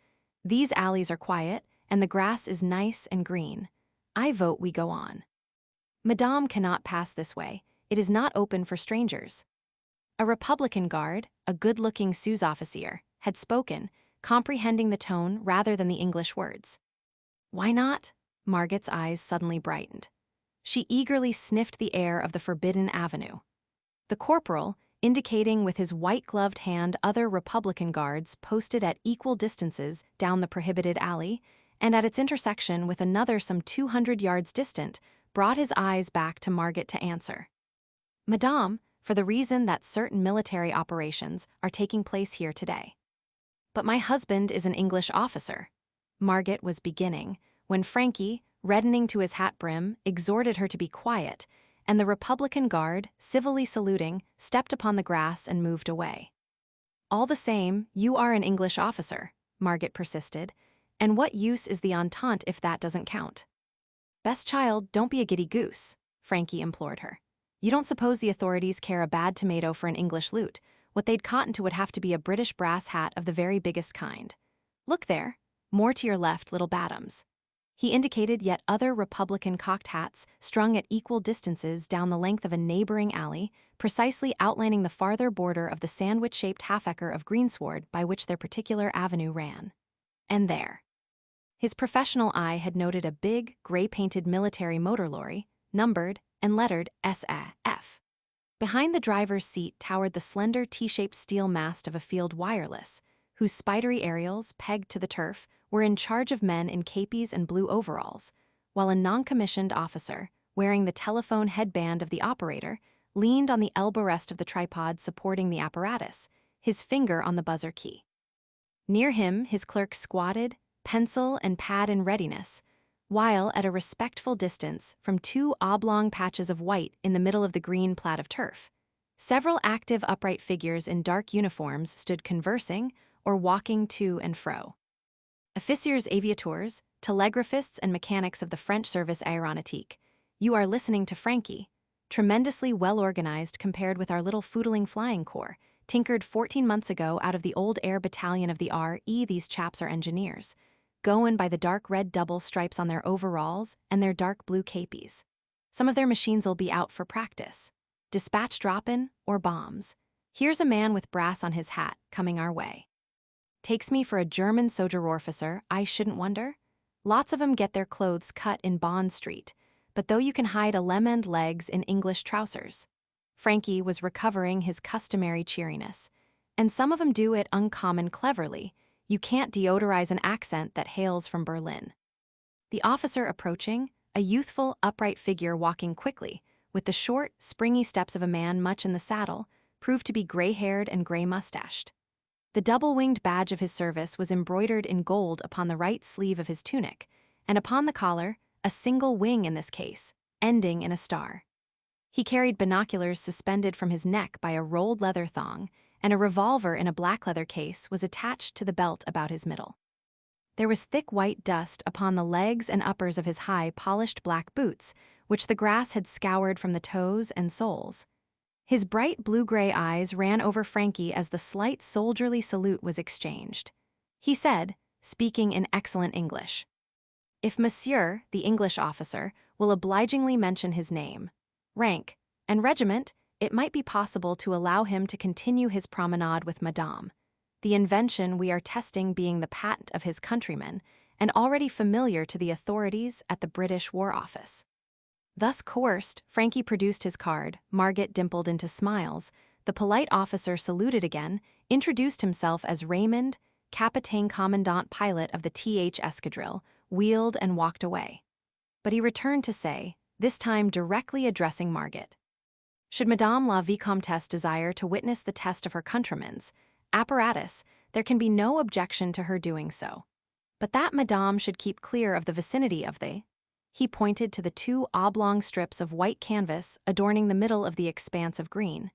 These alleys are quiet, and the grass is nice and green. I vote we go on. Madame cannot pass this way. It is not open for strangers." A Republican guard, a good-looking sous-officier, had spoken, comprehending the tone rather than the English words. "Why not?" Margot's eyes suddenly brightened. She eagerly sniffed the air of the forbidden avenue. The corporal, indicating with his white-gloved hand other Republican guards posted at equal distances down the prohibited alley, and at its intersection with another some 200 yards distant, brought his eyes back to Margot to answer. "Madame, for the reason that certain military operations are taking place here today." "But my husband is an English officer," Margot was beginning, when Franky, reddening to his hat brim, exhorted her to be quiet, and the Republican guard, civilly saluting, stepped upon the grass and moved away. "All the same, you are an English officer," Margot persisted, "and what use is the entente if that doesn't count?" "Best child, don't be a giddy goose," Franky implored her. "You don't suppose the authorities care a bad tomato for an English lute? What they'd cotton to would have to be a British brass hat of the very biggest kind. Look there, more to your left, little Badams." He indicated yet other Republican cocked hats strung at equal distances down the length of a neighboring alley, precisely outlining the farther border of the sandwich-shaped half-acre of greensward by which their particular avenue ran. And there. His professional eye had noted a big, gray-painted military motor lorry, numbered and lettered SAF. Behind the driver's seat towered the slender T-shaped steel mast of a field wireless, whose spidery aerials, pegged to the turf, were in charge of men in capes and blue overalls, while a non-commissioned officer, wearing the telephone headband of the operator, leaned on the elbow rest of the tripod supporting the apparatus, his finger on the buzzer key. Near him, his clerk squatted, pencil and pad in readiness, while at a respectful distance from two oblong patches of white in the middle of the green plat of turf, several active upright figures in dark uniforms stood conversing or walking to and fro. Officiers aviateurs, telegraphists and mechanics of the French service aéronautique, you are listening to Franky, tremendously well-organized compared with our little foodling flying corps, tinkered 14 months ago out of the old air battalion of the R.E. These chaps are engineers, goin' by the dark red double stripes on their overalls and their dark blue capes. Some of their machines'll be out for practice. Dispatch droppin' or bombs. Here's a man with brass on his hat coming our way. Takes me for a German soldier officer, I shouldn't wonder. Lots of 'em get their clothes cut in Bond Street, but though you can hide a lemon legs in English trousers. Franky was recovering his customary cheeriness, and some of 'em do it uncommon cleverly. You can't deodorize an accent that hails from Berlin. The officer approaching, a youthful, upright figure walking quickly, with the short, springy steps of a man much in the saddle, proved to be gray-haired and gray-mustached. The double-winged badge of his service was embroidered in gold upon the right sleeve of his tunic, and upon the collar, a single wing in this case, ending in a star. He carried binoculars suspended from his neck by a rolled leather thong, and a revolver in a black leather case was attached to the belt about his middle. There was thick white dust upon the legs and uppers of his high, polished black boots, which the grass had scoured from the toes and soles. His bright blue-gray eyes ran over Franky as the slight soldierly salute was exchanged. He said, speaking in excellent English, "If Monsieur, the English officer, will obligingly mention his name, rank, and regiment, it might be possible to allow him to continue his promenade with Madame. the invention we are testing being the patent of his countrymen and already familiar to the authorities at the British War Office. Thus coerced, Franky produced his card. Margot dimpled into smiles. The polite officer saluted again, introduced himself as Raymond, Capitaine Commandant Pilot of the TH Escadrille, wheeled and walked away. But he returned to say, this time directly addressing Margot, should Madame la Vicomtesse desire to witness the test of her countrymen's apparatus, there can be no objection to her doing so. But that Madame should keep clear of the vicinity of the— he pointed to the two oblong strips of white canvas adorning the middle of the expanse of green.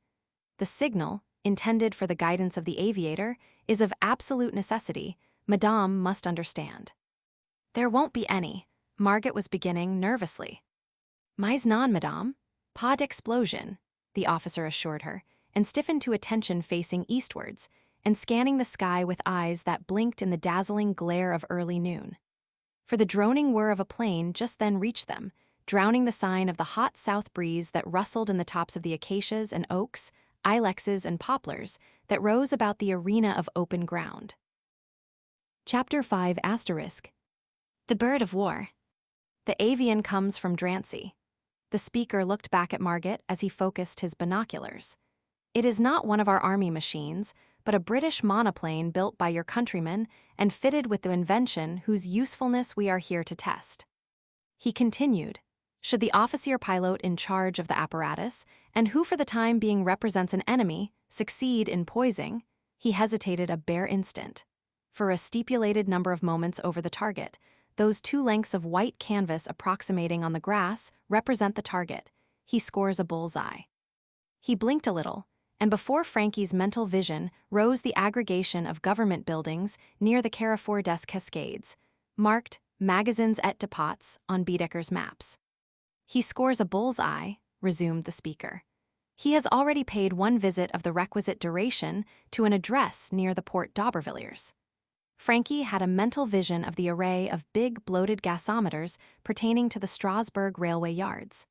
The signal, intended for the guidance of the aviator, is of absolute necessity. Madame must understand. There won't be any, Margot was beginning nervously. Mais non, Madame. Pas d'explosion, the officer assured her, and stiffened to attention facing eastwards, and scanning the sky with eyes that blinked in the dazzling glare of early noon. For the droning whir of a plane just then reached them, drowning the sign of the hot south breeze that rustled in the tops of the acacias and oaks, ilexes and poplars that rose about the arena of open ground. Chapter 5 *. The Bird of War. The avian comes from Drancy. The speaker looked back at Margot as he focused his binoculars. It is not one of our army machines, but a British monoplane built by your countrymen and fitted with the invention whose usefulness we are here to test. He continued, should the officer pilot in charge of the apparatus, and who for the time being represents an enemy, succeed in poising, he hesitated a bare instant. For a stipulated number of moments over the target, those two lengths of white canvas approximating on the grass represent the target. He scores a bullseye. He blinked a little, and before Franky's mental vision rose the aggregation of government buildings near the Carrefour des Cascades, marked Magasins et Depots on Baedeker's maps. He scores a bullseye, resumed the speaker. He has already paid one visit of the requisite duration to an address near the Port d'Aubervilliers. Franky had a mental vision of the array of big bloated gasometers pertaining to the Strasbourg railway yards.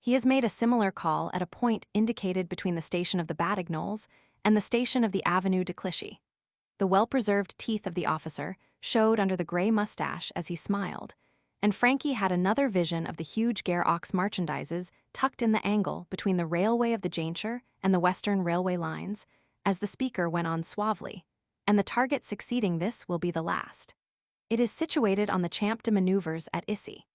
He has made a similar call at a point indicated between the station of the Batignolles and the station of the Avenue de Clichy. The well-preserved teeth of the officer showed under the grey mustache as he smiled, and Franky had another vision of the huge Gare Aux merchandises tucked in the angle between the railway of the Jainture and the Western Railway lines, as the speaker went on suavely, and the target succeeding this will be the last. It is situated on the Champ de Manoeuvres at Issy.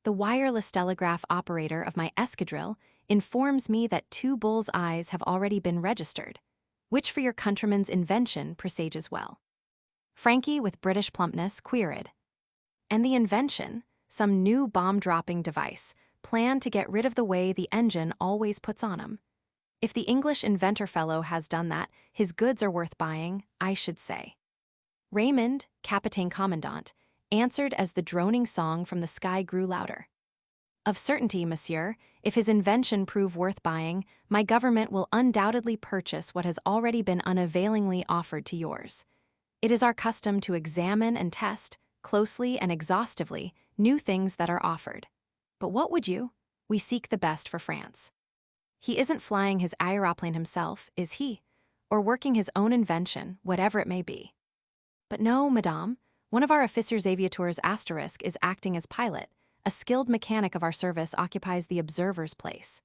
The wireless telegraph operator of my escadrille informs me that 2 bull's eyes have already been registered, which for your countryman's invention presages well. Franky, with British plumpness, queried. And the invention, some new bomb-dropping device, planned to get rid of the way the engine always puts on 'em. If the English inventor fellow has done that, his goods are worth buying, I should say. Raymond, Capitaine Commandant, answered as the droning song from the sky grew louder. Of certainty, monsieur, if his invention prove worth buying, my government will undoubtedly purchase what has already been unavailingly offered to yours. It is our custom to examine and test, closely and exhaustively, new things that are offered. But what would you? We seek the best for France. He isn't flying his aeroplane himself, is he? Or working his own invention, whatever it may be. But no, madame, one of our officiers aviateurs * is acting as pilot. A skilled mechanic of our service occupies the observer's place.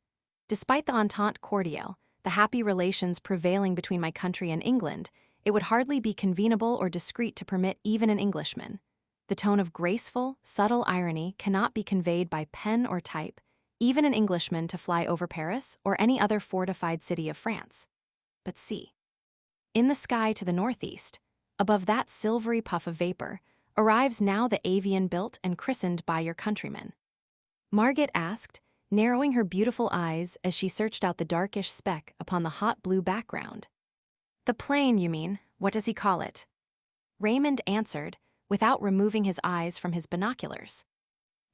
Despite the entente cordiale, the happy relations prevailing between my country and England, it would hardly be convenable or discreet to permit even an Englishman. The tone of graceful, subtle irony cannot be conveyed by pen or type, even an Englishman to fly over Paris or any other fortified city of France. But see. In the sky to the northeast, above that silvery puff of vapor, arrives now the avian built and christened by your countrymen. Margot asked, narrowing her beautiful eyes as she searched out the darkish speck upon the hot blue background. The plane, you mean? What does he call it? Raymond answered, without removing his eyes from his binoculars.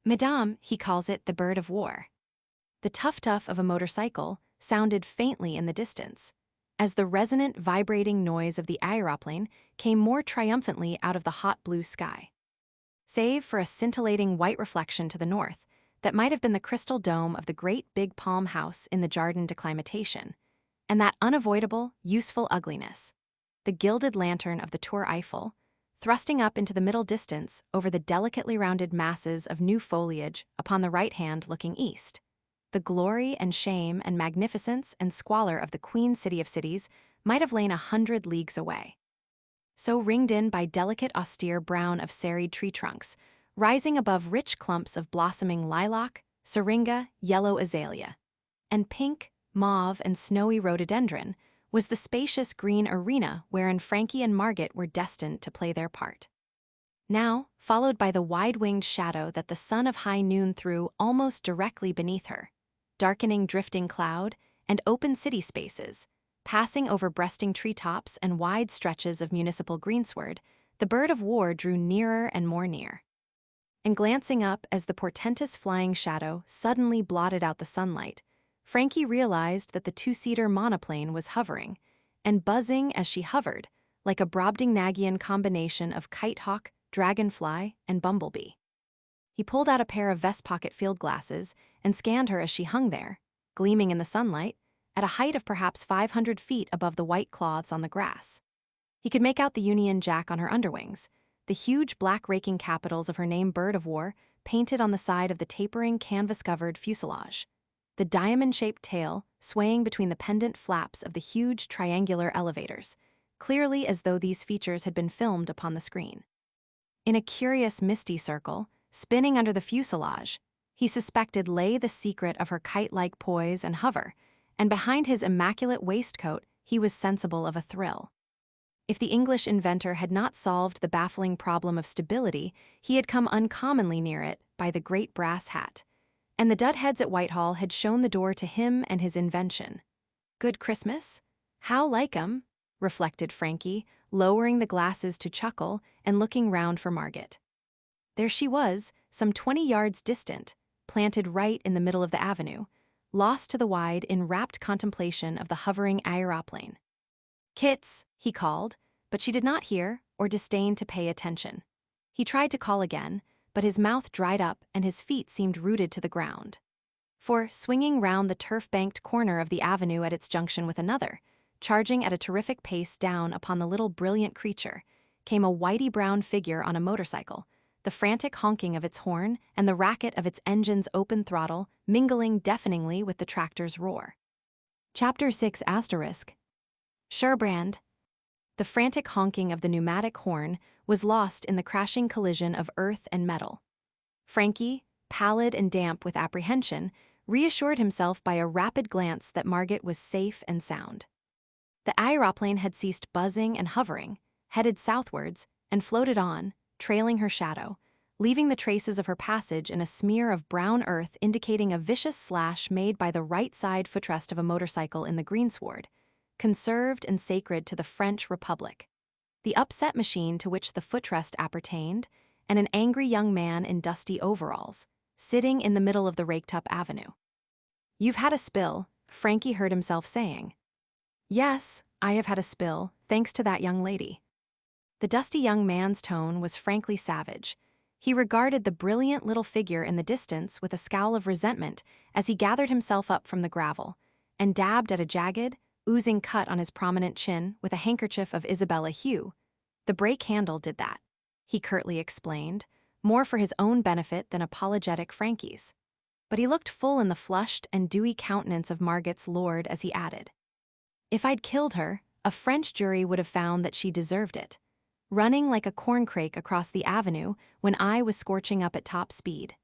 Madame, he calls it the Bird of War. The tuff-tuff of a motorcycle sounded faintly in the distance, as the resonant, vibrating noise of the aeroplane came more triumphantly out of the hot blue sky. Save for a scintillating white reflection to the north that might have been the crystal dome of the great big palm house in the Jardin d'Acclimatation, and that unavoidable, useful ugliness. the gilded lantern of the Tour Eiffel, thrusting up into the middle distance over the delicately rounded masses of new foliage upon the right hand looking east. The glory and shame and magnificence and squalor of the Queen City of Cities might have lain 100 leagues away. So ringed in by delicate austere brown of serried tree trunks, rising above rich clumps of blossoming lilac, syringa, yellow azalea, and pink, mauve, and snowy rhododendron, was the spacious green arena wherein Franky and Margot were destined to play their part. Now, followed by the wide-winged shadow that the sun of high noon threw almost directly beneath her, darkening drifting cloud and open city spaces, passing over breasting treetops and wide stretches of municipal greensward, the bird of war drew nearer and more near. And glancing up as the portentous flying shadow suddenly blotted out the sunlight, Franky realized that the two-seater monoplane was hovering, and buzzing as she hovered, like a Brobdingnagian combination of kitehawk, dragonfly, and bumblebee. He pulled out a pair of vest pocket field glasses and scanned her as she hung there, gleaming in the sunlight, at a height of perhaps 500 feet above the white cloths on the grass. He could make out the Union Jack on her underwings, the huge black raking capitals of her name Bird of War painted on the side of the tapering canvas-covered fuselage, the diamond-shaped tail swaying between the pendant flaps of the huge triangular elevators, clearly as though these features had been filmed upon the screen. In a curious misty circle, spinning under the fuselage, he suspected lay the secret of her kite-like poise and hover, and behind his immaculate waistcoat he was sensible of a thrill. If the English inventor had not solved the baffling problem of stability, he had come uncommonly near it by the great brass hat, and the dudheads at Whitehall had shown the door to him and his invention. Good Christmas? How like 'em, reflected Franky, lowering the glasses to chuckle and looking round for Margot. There she was, some 20 yards distant, planted right in the middle of the avenue, lost to the wide in rapt contemplation of the hovering aeroplane. "Kits," he called, but she did not hear or disdain to pay attention. He tried to call again, but his mouth dried up and his feet seemed rooted to the ground. For, swinging round the turf-banked corner of the avenue at its junction with another, charging at a terrific pace down upon the little brilliant creature, came a whitey-brown figure on a motorcycle, the frantic honking of its horn and the racket of its engine's open throttle mingling deafeningly with the tractor's roar. Chapter 6 *. Sherbrand. The frantic honking of the pneumatic horn was lost in the crashing collision of earth and metal. Franky, pallid and damp with apprehension, reassured himself by a rapid glance that Margot was safe and sound. The aeroplane had ceased buzzing and hovering, headed southwards, and floated on, trailing her shadow, leaving the traces of her passage in a smear of brown earth indicating a vicious slash made by the right side footrest of a motorcycle in the greensward, conserved and sacred to the French Republic, the upset machine to which the footrest appertained, and an angry young man in dusty overalls, sitting in the middle of the raked-up avenue. "You've had a spill," Franky heard himself saying. "Yes, I have had a spill, thanks to that young lady." The dusty young man's tone was frankly savage. He regarded the brilliant little figure in the distance with a scowl of resentment as he gathered himself up from the gravel, and dabbed at a jagged, oozing cut on his prominent chin with a handkerchief of Isabella hue. "The brake handle did that," he curtly explained, more for his own benefit than apologetic Franky's. But he looked full in the flushed and dewy countenance of Margot's lord as he added, "If I'd killed her, a French jury would have found that she deserved it, running like a corncrake across the avenue when I was scorching up at top speed."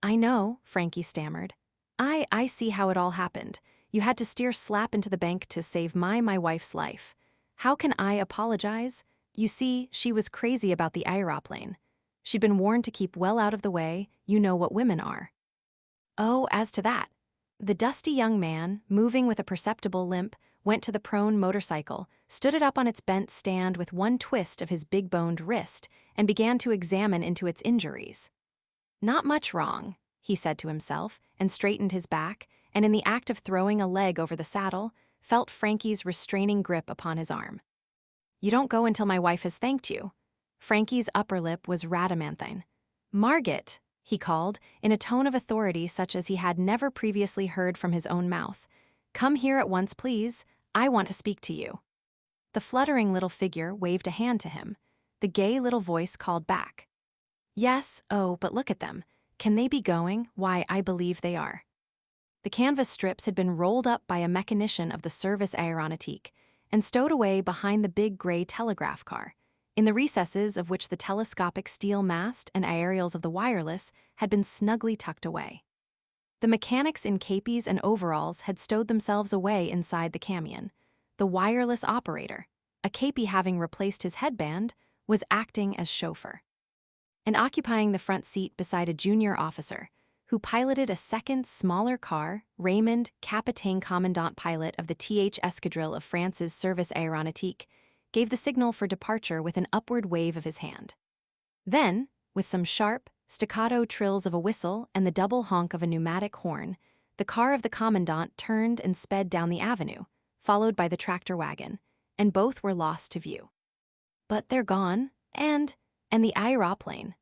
"I know," Franky stammered. I see how it all happened. You had to steer slap into the bank to save my wife's life. How can I apologize? You see, she was crazy about the aeroplane. She'd been warned to keep well out of the way, you know what women are." "Oh, as to that." The dusty young man, moving with a perceptible limp, went to the prone motorcycle, stood it up on its bent stand with one twist of his big-boned wrist, and began to examine into its injuries. "Not much wrong," he said to himself, and straightened his back, and in the act of throwing a leg over the saddle, felt Franky's restraining grip upon his arm. "You don't go until my wife has thanked you." Franky's upper lip was radamanthine. "Margot," he called, in a tone of authority such as he had never previously heard from his own mouth. "Come here at once, please. I want to speak to you." The fluttering little figure waved a hand to him. The gay little voice called back. Yes, oh, but look at them. Can they be going? Why, I believe they are. The canvas strips had been rolled up by a mechanician of the Service Aéronautique and stowed away behind the big gray telegraph car, in the recesses of which the telescopic steel mast and aerials of the wireless had been snugly tucked away. The mechanics in capes and overalls had stowed themselves away inside the camion. The wireless operator, a capie having replaced his headband, was acting as chauffeur. And occupying the front seat beside a junior officer, who piloted a second, smaller car, Raymond, Capitaine Commandant pilot of the TH Escadrille of France's Service Aéronautique, gave the signal for departure with an upward wave of his hand. Then, with some sharp, staccato trills of a whistle and the double honk of a pneumatic horn, the car of the commandant turned and sped down the avenue, followed by the tractor wagon, and both were lost to view. But they're gone, and the aeroplane.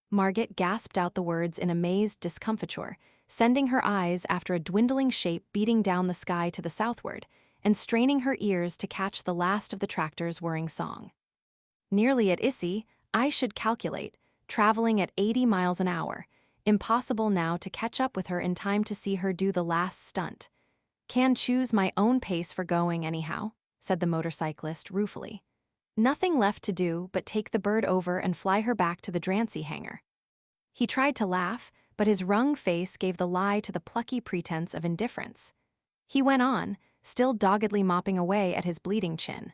Margot gasped out the words in amazed discomfiture, sending her eyes after a dwindling shape beating down the sky to the southward, and straining her ears to catch the last of the tractor's whirring song. Nearly at Issy, I should calculate, traveling at 80 miles an hour. Impossible now to catch up with her in time to see her do the last stunt. Can choose my own pace for going anyhow, said the motorcyclist ruefully. Nothing left to do but take the bird over and fly her back to the Drancy hangar. He tried to laugh, but his wrung face gave the lie to the plucky pretense of indifference. He went on, still doggedly mopping away at his bleeding chin.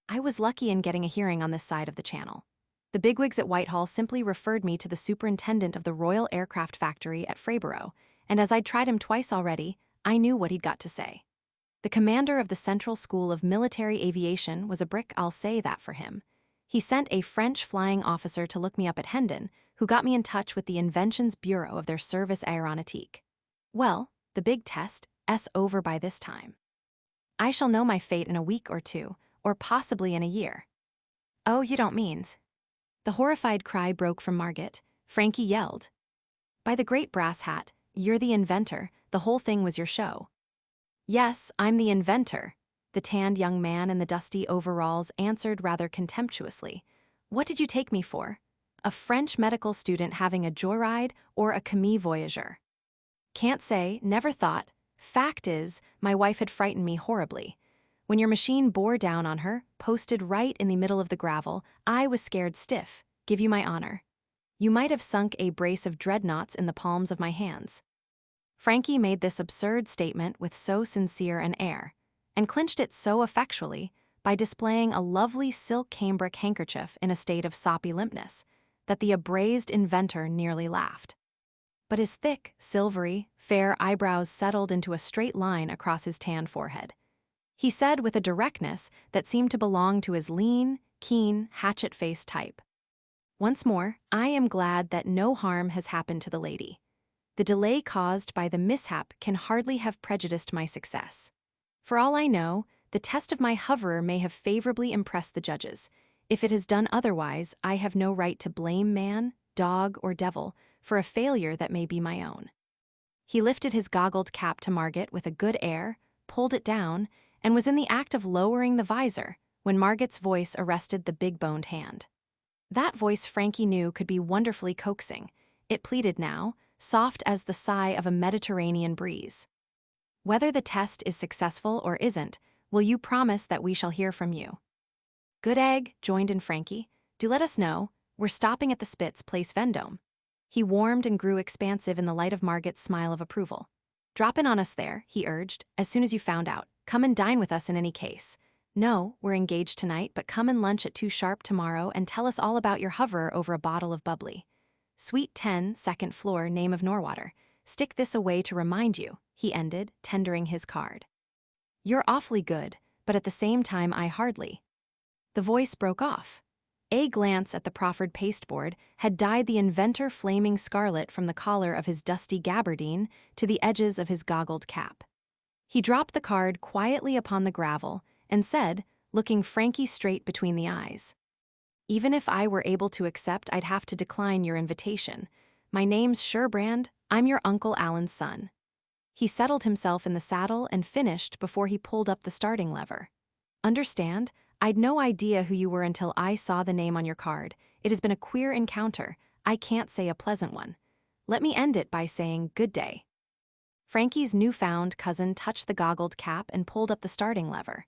I was lucky in getting a hearing on this side of the channel. The bigwigs at Whitehall simply referred me to the superintendent of the Royal Aircraft Factory at Frayborough, and as I'd tried him twice already, I knew what he'd got to say. The commander of the Central School of Military Aviation was a brick, I'll say that for him. He sent a French flying officer to look me up at Hendon, who got me in touch with the Inventions Bureau of their Service Aéronautique. Well, the big test is over by this time. I shall know my fate in a week or two, or possibly in a year. Oh, you don't mean? The horrified cry broke from Margot. Franky yelled. By the great brass hat, you're the inventor, the whole thing was your show. Yes, I'm the inventor, the tanned young man in the dusty overalls answered rather contemptuously. What did you take me for? A French medical student having a joyride or a commis voyageur? Can't say, never thought. Fact is, my wife had frightened me horribly. When your machine bore down on her, posted right in the middle of the gravel, I was scared stiff, give you my honor. You might have sunk a brace of dreadnoughts in the palms of my hands. Franky made this absurd statement with so sincere an air, and clinched it so effectually by displaying a lovely silk cambric handkerchief in a state of soppy limpness, that the abrased inventor nearly laughed. But his thick, silvery, fair eyebrows settled into a straight line across his tanned forehead. He said with a directness that seemed to belong to his lean, keen, hatchet-faced type. Once more, I am glad that no harm has happened to the lady. The delay caused by the mishap can hardly have prejudiced my success. For all I know, the test of my hoverer may have favorably impressed the judges. If it has done otherwise, I have no right to blame man, dog, or devil for a failure that may be my own. He lifted his goggled cap to Margot with a good air, pulled it down, and was in the act of lowering the visor when Margot's voice arrested the big-boned hand. That voice Franky knew could be wonderfully coaxing. It pleaded now, soft as the sigh of a Mediterranean breeze. Whether the test is successful or isn't, will you promise that we shall hear from you? Good egg, joined in Franky. Do let us know. We're stopping at the Spitz Place Vendome. He warmed and grew expansive in the light of Margot's smile of approval. Drop in on us there, he urged, as soon as you found out. Come and dine with us in any case. No, we're engaged tonight, but come and lunch at 2 sharp tomorrow and tell us all about your hoverer over a bottle of bubbly. Suite 10, 2nd floor, name of Norwater. Stick this away to remind you, he ended, tendering his card. You're awfully good, but at the same time I hardly. The voice broke off. A glance at the proffered pasteboard had dyed the inventor flaming scarlet from the collar of his dusty gabardine to the edges of his goggled cap. He dropped the card quietly upon the gravel and said, looking Franky straight between the eyes. Even if I were able to accept, I'd have to decline your invitation. My name's Sherbrand, I'm your Uncle Alan's son. He settled himself in the saddle and finished before he pulled up the starting lever. Understand, "I'd no idea who you were until I saw the name on your card. It has been a queer encounter. I can't say a pleasant one. Let me end it by saying good day." Franky's newfound cousin touched the goggled cap and pulled up the starting lever.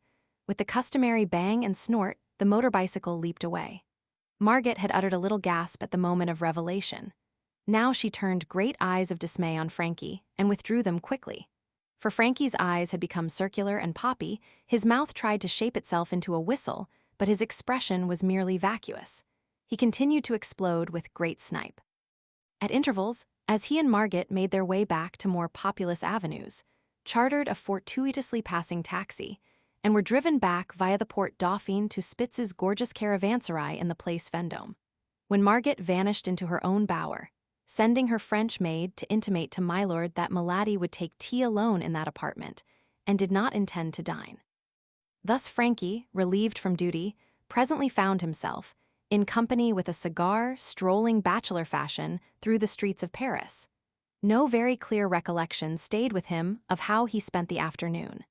With the customary bang and snort, the motorbicycle leaped away. Margot had uttered a little gasp at the moment of revelation. Now she turned great eyes of dismay on Franky and withdrew them quickly. For Franky's eyes had become circular and poppy, his mouth tried to shape itself into a whistle, but his expression was merely vacuous. He continued to explode with great snipe. At intervals, as he and Margot made their way back to more populous avenues, chartered a fortuitously passing taxi, and were driven back via the Port Dauphine to Spitz's gorgeous caravanserai in the Place Vendôme, when Margot vanished into her own bower, sending her French maid to intimate to my lord that Milady would take tea alone in that apartment, and did not intend to dine. Thus Franky, relieved from duty, presently found himself, in company with a cigar, strolling bachelor fashion through the streets of Paris. No very clear recollection stayed with him of how he spent the afternoon.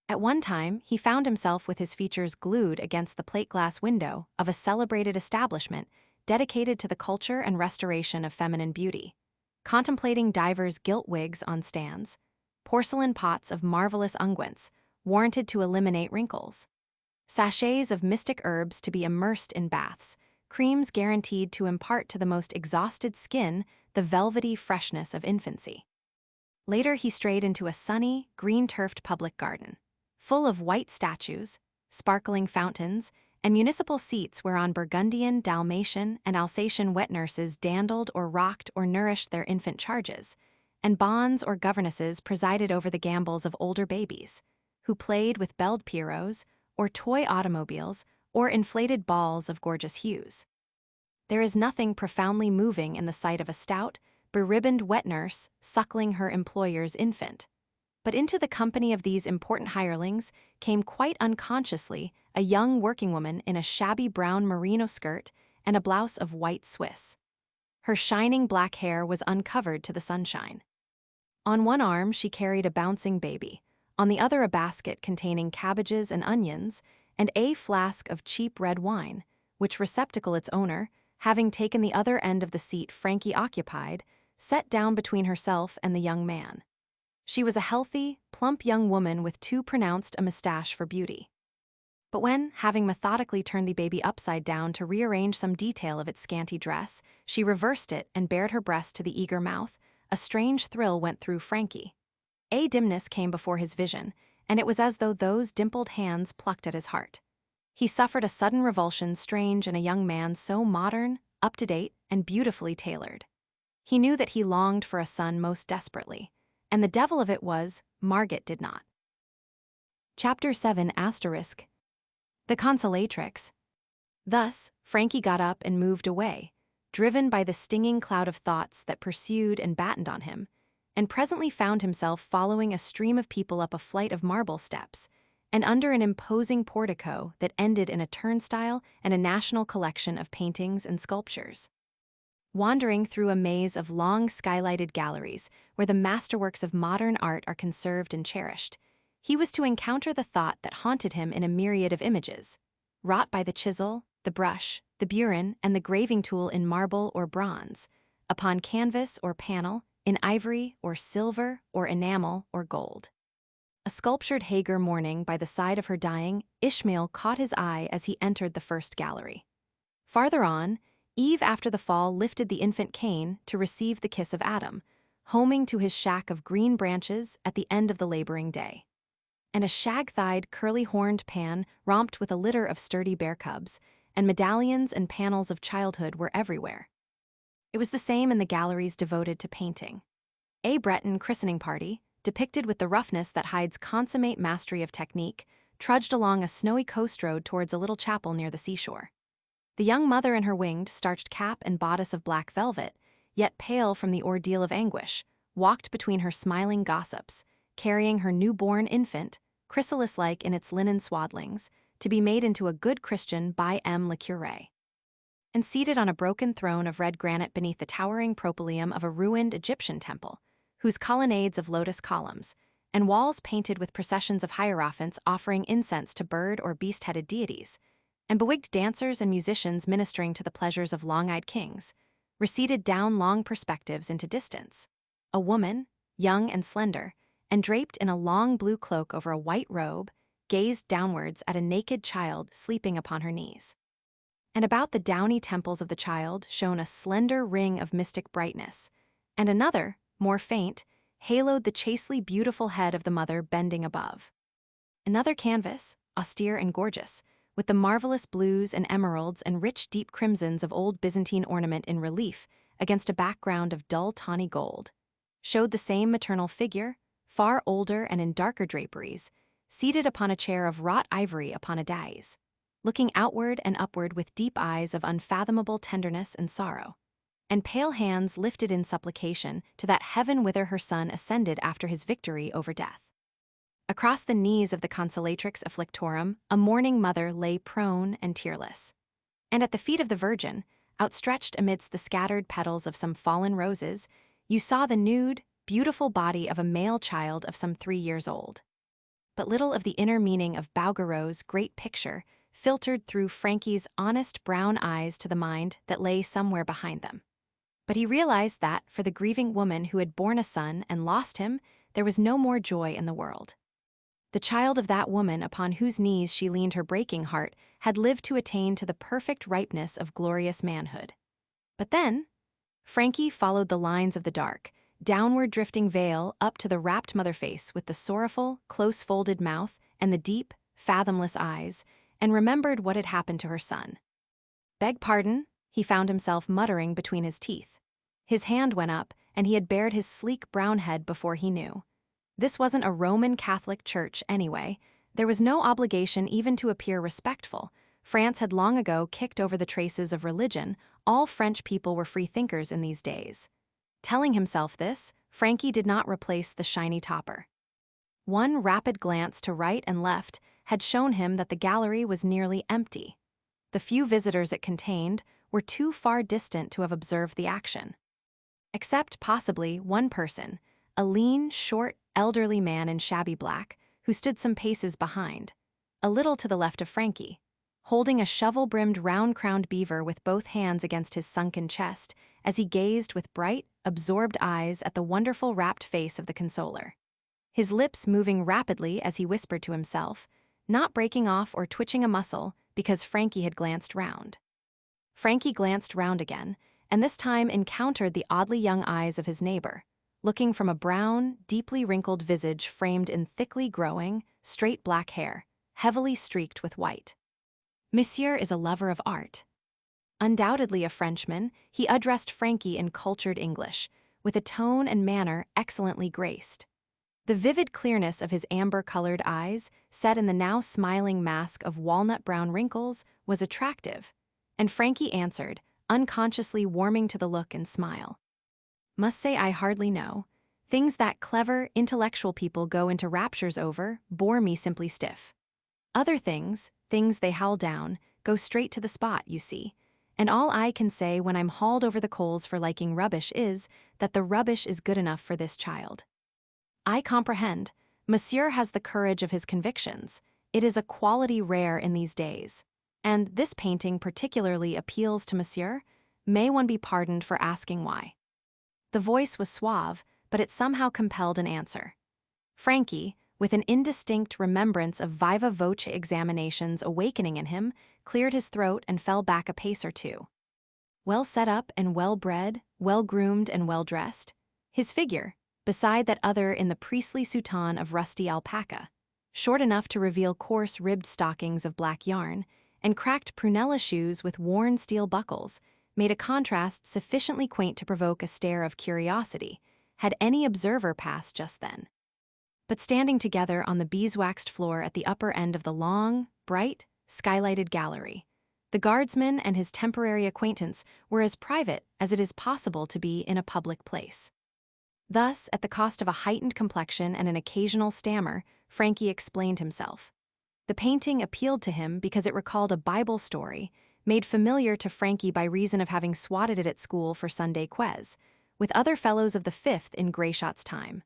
At one time, he found himself with his features glued against the plate-glass window of a celebrated establishment dedicated to the culture and restoration of feminine beauty, contemplating divers gilt wigs on stands, porcelain pots of marvelous unguents, warranted to eliminate wrinkles, sachets of mystic herbs to be immersed in baths, creams guaranteed to impart to the most exhausted skin the velvety freshness of infancy. Later he strayed into a sunny, green-turfed public garden, full of white statues, sparkling fountains, and municipal seats whereon Burgundian, Dalmatian, and Alsatian wet nurses dandled or rocked or nourished their infant charges, and bonnes or governesses presided over the gambols of older babies, who played with belled pierrots, or toy automobiles, or inflated balls of gorgeous hues. There is nothing profoundly moving in the sight of a stout, beribboned wet nurse suckling her employer's infant. But into the company of these important hirelings came quite unconsciously a young working woman in a shabby brown merino skirt and a blouse of white Swiss. Her shining black hair was uncovered to the sunshine. On one arm she carried a bouncing baby, on the other a basket containing cabbages and onions, and a flask of cheap red wine, which receptacle its owner, having taken the other end of the seat Franky occupied, set down between herself and the young man. She was a healthy, plump young woman with too pronounced a moustache for beauty. But when, having methodically turned the baby upside down to rearrange some detail of its scanty dress, she reversed it and bared her breast to the eager mouth, a strange thrill went through Franky. A dimness came before his vision, and it was as though those dimpled hands plucked at his heart. He suffered a sudden revulsion strange in a young man so modern, up-to-date, and beautifully tailored. He knew that he longed for a son most desperately, and the devil of it was, Margot did not. Chapter 7 *. The Consolatrix. Thus, Franky got up and moved away, driven by the stinging cloud of thoughts that pursued and battened on him, and presently found himself following a stream of people up a flight of marble steps, and under an imposing portico that ended in a turnstile and a national collection of paintings and sculptures. Wandering through a maze of long skylighted galleries where the masterworks of modern art are conserved and cherished, he was to encounter the thought that haunted him in a myriad of images, wrought by the chisel, the brush, the burin, and the graving tool in marble or bronze, upon canvas or panel, in ivory or silver or enamel or gold. A sculptured Hagar mourning by the side of her dying Ishmael caught his eye as he entered the first gallery. Farther on, Eve after the fall lifted the infant Cain to receive the kiss of Adam, homing to his shack of green branches at the end of the laboring day. And a shag-thighed, curly-horned Pan romped with a litter of sturdy bear cubs, and medallions and panels of childhood were everywhere. It was the same in the galleries devoted to painting. A Breton christening party, depicted with the roughness that hides consummate mastery of technique, trudged along a snowy coast road towards a little chapel near the seashore. The young mother in her winged, starched cap and bodice of black velvet, yet pale from the ordeal of anguish, walked between her smiling gossips, carrying her newborn infant, chrysalis-like in its linen swaddlings, to be made into a good Christian by le Curé. And seated on a broken throne of red granite beneath the towering propylaeum of a ruined Egyptian temple, whose colonnades of lotus columns, and walls painted with processions of hierophants offering incense to bird or beast-headed deities, and bewigged dancers and musicians ministering to the pleasures of long-eyed kings, receded down long perspectives into distance. A woman, young and slender, and draped in a long blue cloak over a white robe, gazed downwards at a naked child sleeping upon her knees. And about the downy temples of the child shone a slender ring of mystic brightness, and another, more faint, haloed the chastely beautiful head of the mother bending above. Another canvas, austere and gorgeous, with the marvelous blues and emeralds and rich deep crimsons of old Byzantine ornament in relief against a background of dull tawny gold, showed the same maternal figure, far older and in darker draperies, seated upon a chair of wrought ivory upon a dais, looking outward and upward with deep eyes of unfathomable tenderness and sorrow, and pale hands lifted in supplication to that heaven whither her son ascended after his victory over death. Across the knees of the consolatrix afflictorum, a mourning mother lay prone and tearless. And at the feet of the Virgin, outstretched amidst the scattered petals of some fallen roses, you saw the nude, beautiful body of a male child of some 3 years old. But little of the inner meaning of Bouguereau's great picture filtered through Franky's honest brown eyes to the mind that lay somewhere behind them. But he realized that, for the grieving woman who had borne a son and lost him, there was no more joy in the world. The child of that woman upon whose knees she leaned her breaking heart had lived to attain to the perfect ripeness of glorious manhood. But then, Franky followed the lines of the dark, downward drifting veil up to the rapt mother face with the sorrowful, close-folded mouth and the deep, fathomless eyes, and remembered what had happened to her son. "Beg pardon," he found himself muttering between his teeth. His hand went up, and he had bared his sleek brown head before he knew. This wasn't a Roman Catholic church anyway. There was no obligation even to appear respectful. France had long ago kicked over the traces of religion. All French people were free thinkers in these days. Telling himself this, Franky did not replace the shiny topper. One rapid glance to right and left had shown him that the gallery was nearly empty. The few visitors it contained were too far distant to have observed the action. Except possibly one person, a lean, short, elderly man in shabby black, who stood some paces behind, a little to the left of Franky, holding a shovel-brimmed round-crowned beaver with both hands against his sunken chest as he gazed with bright, absorbed eyes at the wonderful rapt face of the consoler. His lips moving rapidly as he whispered to himself, not breaking off or twitching a muscle because Franky had glanced round. Franky glanced round again, and this time encountered the oddly young eyes of his neighbor, looking from a brown, deeply wrinkled visage framed in thickly growing, straight black hair, heavily streaked with white. "Monsieur is a lover of art." Undoubtedly a Frenchman, he addressed Franky in cultured English, with a tone and manner excellently graced. The vivid clearness of his amber-colored eyes, set in the now smiling mask of walnut-brown wrinkles, was attractive, and Franky answered, unconsciously warming to the look and smile. "Must say I hardly know. Things that clever, intellectual people go into raptures over, bore me simply stiff. Other things they howl down, go straight to the spot, you see. And all I can say when I'm hauled over the coals for liking rubbish is that the rubbish is good enough for this child. I comprehend. Monsieur has the courage of his convictions. It is a quality rare in these days. And this painting particularly appeals to Monsieur. May one be pardoned for asking why?" The voice was suave, but it somehow compelled an answer. Franky, with an indistinct remembrance of viva voce examinations awakening in him, cleared his throat and fell back a pace or two. Well set up and well-bred, well-groomed and well-dressed, his figure, beside that other in the priestly soutane of rusty alpaca, short enough to reveal coarse ribbed stockings of black yarn, and cracked prunella shoes with worn steel buckles, made a contrast sufficiently quaint to provoke a stare of curiosity, had any observer passed just then. But standing together on the beeswaxed floor at the upper end of the long, bright, skylighted gallery, the guardsman and his temporary acquaintance were as private as it is possible to be in a public place. Thus, at the cost of a heightened complexion and an occasional stammer, Franky explained himself. The painting appealed to him because it recalled a Bible story, made familiar to Franky by reason of having swatted it at school for Sunday quiz, with other fellows of the 5th in Grayshot's time.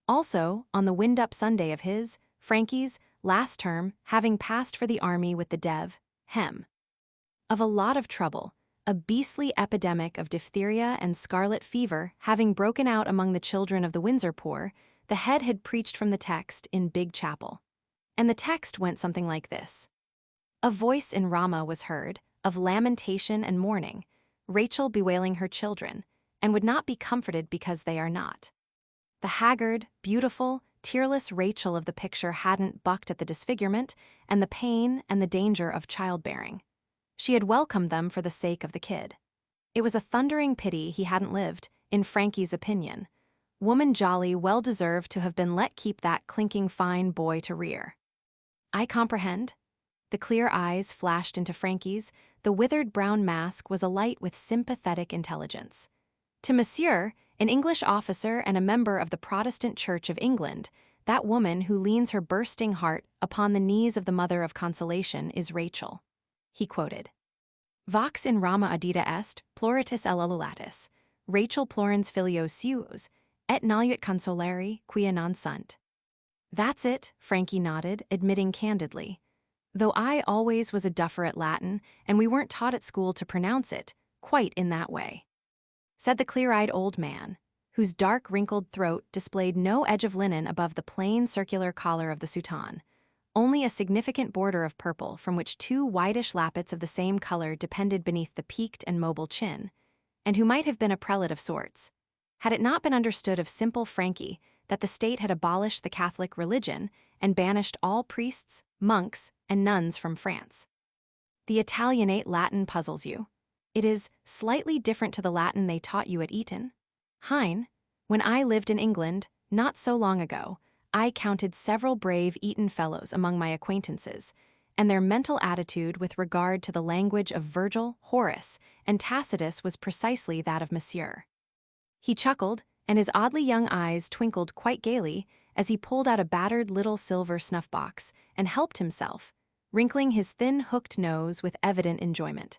Also, on the wind-up Sunday of his, Franky's, last term, having passed for the army with the Dev, Hem. Of a lot of trouble, a beastly epidemic of diphtheria and scarlet fever having broken out among the children of the Windsor poor, the head had preached from the text in Big Chapel. And the text went something like this. A voice in Ramah was heard, of lamentation and mourning, Rachel bewailing her children, and would not be comforted because they are not. The haggard, beautiful, tearless Rachel of the picture hadn't bucked at the disfigurement and the pain and the danger of childbearing. She had welcomed them for the sake of the kid. It was a thundering pity he hadn't lived, in Franky's opinion. Woman jolly well deserved to have been let keep that clinking fine boy to rear. I comprehend. The clear eyes flashed into Franky's, the withered brown mask was alight with sympathetic intelligence. To Monsieur, an English officer and a member of the Protestant Church of England, that woman who leans her bursting heart upon the knees of the Mother of Consolation is Rachel. He quoted. Vox in Rama addita est, ploritis elulatus, Rachel plorens filios suos, et noluit consolari, quia non sunt. That's it, Franky nodded, admitting candidly. Though I always was a duffer at Latin, and we weren't taught at school to pronounce it, quite in that way. Said the clear-eyed old man, whose dark wrinkled throat displayed no edge of linen above the plain circular collar of the soutane, only a significant border of purple from which two whitish lappets of the same color depended beneath the peaked and mobile chin, and who might have been a prelate of sorts, had it not been understood of simple Franky that the state had abolished the Catholic religion and banished all priests, monks, and nuns from France. The Italianate Latin puzzles you. It is slightly different to the Latin they taught you at Eton. Hein, when I lived in England, not so long ago, I counted several brave Eton fellows among my acquaintances, and their mental attitude with regard to the language of Virgil, Horace, and Tacitus was precisely that of Monsieur. He chuckled, and his oddly young eyes twinkled quite gaily as he pulled out a battered little silver snuff-box and helped himself, wrinkling his thin hooked nose with evident enjoyment.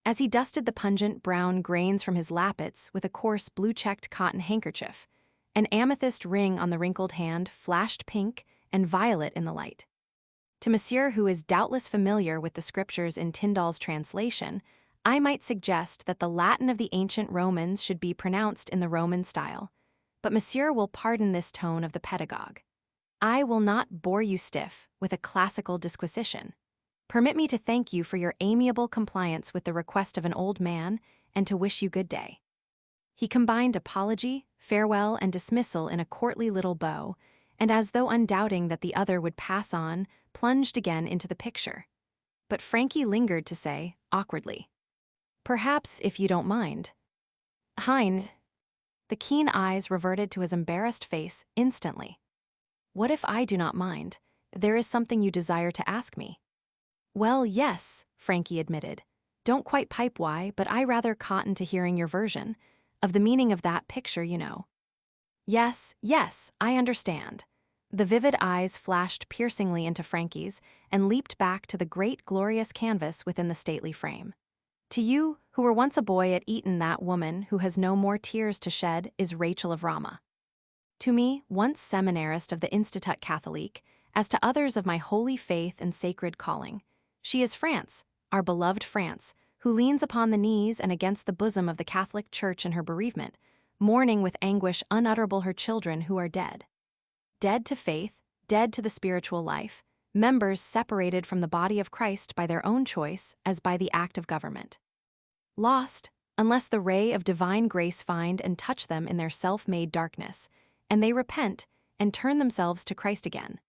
As he dusted the pungent brown grains from his lappets with a coarse blue-checked cotton handkerchief, an amethyst ring on the wrinkled hand flashed pink and violet in the light. To Monsieur, who is doubtless familiar with the scriptures in Tyndall's translation, I might suggest that the Latin of the ancient Romans should be pronounced in the Roman style, but Monsieur will pardon this tone of the pedagogue. I will not bore you stiff with a classical disquisition. Permit me to thank you for your amiable compliance with the request of an old man and to wish you good day. He combined apology, farewell, and dismissal in a courtly little bow, and as though undoubting that the other would pass on, plunged again into the picture. But Franky lingered to say, awkwardly, perhaps if you don't mind. Haines. The keen eyes reverted to his embarrassed face instantly. What if I do not mind? There is something you desire to ask me. Well, yes, Franky admitted. Don't quite pipe why, but I rather cotton to hearing your version of the meaning of that picture, you know. Yes, I understand. The vivid eyes flashed piercingly into Franky's and leaped back to the great glorious canvas within the stately frame. To you, who were once a boy at Eton, that woman who has no more tears to shed is Rachel of Ramah. To me, once seminarist of the Institut Catholique, as to others of my holy faith and sacred calling, she is France, our beloved France, who leans upon the knees and against the bosom of the Catholic Church in her bereavement, mourning with anguish unutterable her children who are dead. Dead to faith, dead to the spiritual life, members separated from the body of Christ by their own choice as by the act of government. Lost, unless the ray of divine grace find and touch them in their self-made darkness, and they repent and turn themselves to Christ again.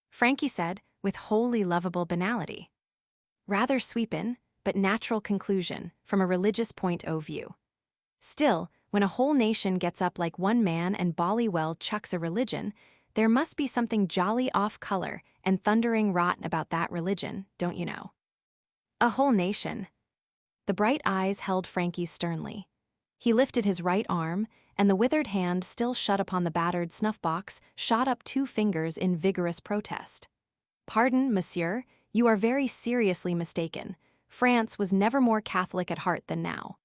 Franky said, with wholly lovable banality. Rather sweepin', but natural conclusion from a religious point of view. Still, when a whole nation gets up like one man and bally well chucks a religion, there must be something jolly off-color and thundering rotten about that religion, don't you know? A whole nation. The bright eyes held Franky sternly. He lifted his right arm, and the withered hand still shut upon the battered snuff-box shot up 2 fingers in vigorous protest. Pardon, monsieur, you are very seriously mistaken. France was never more Catholic at heart than now.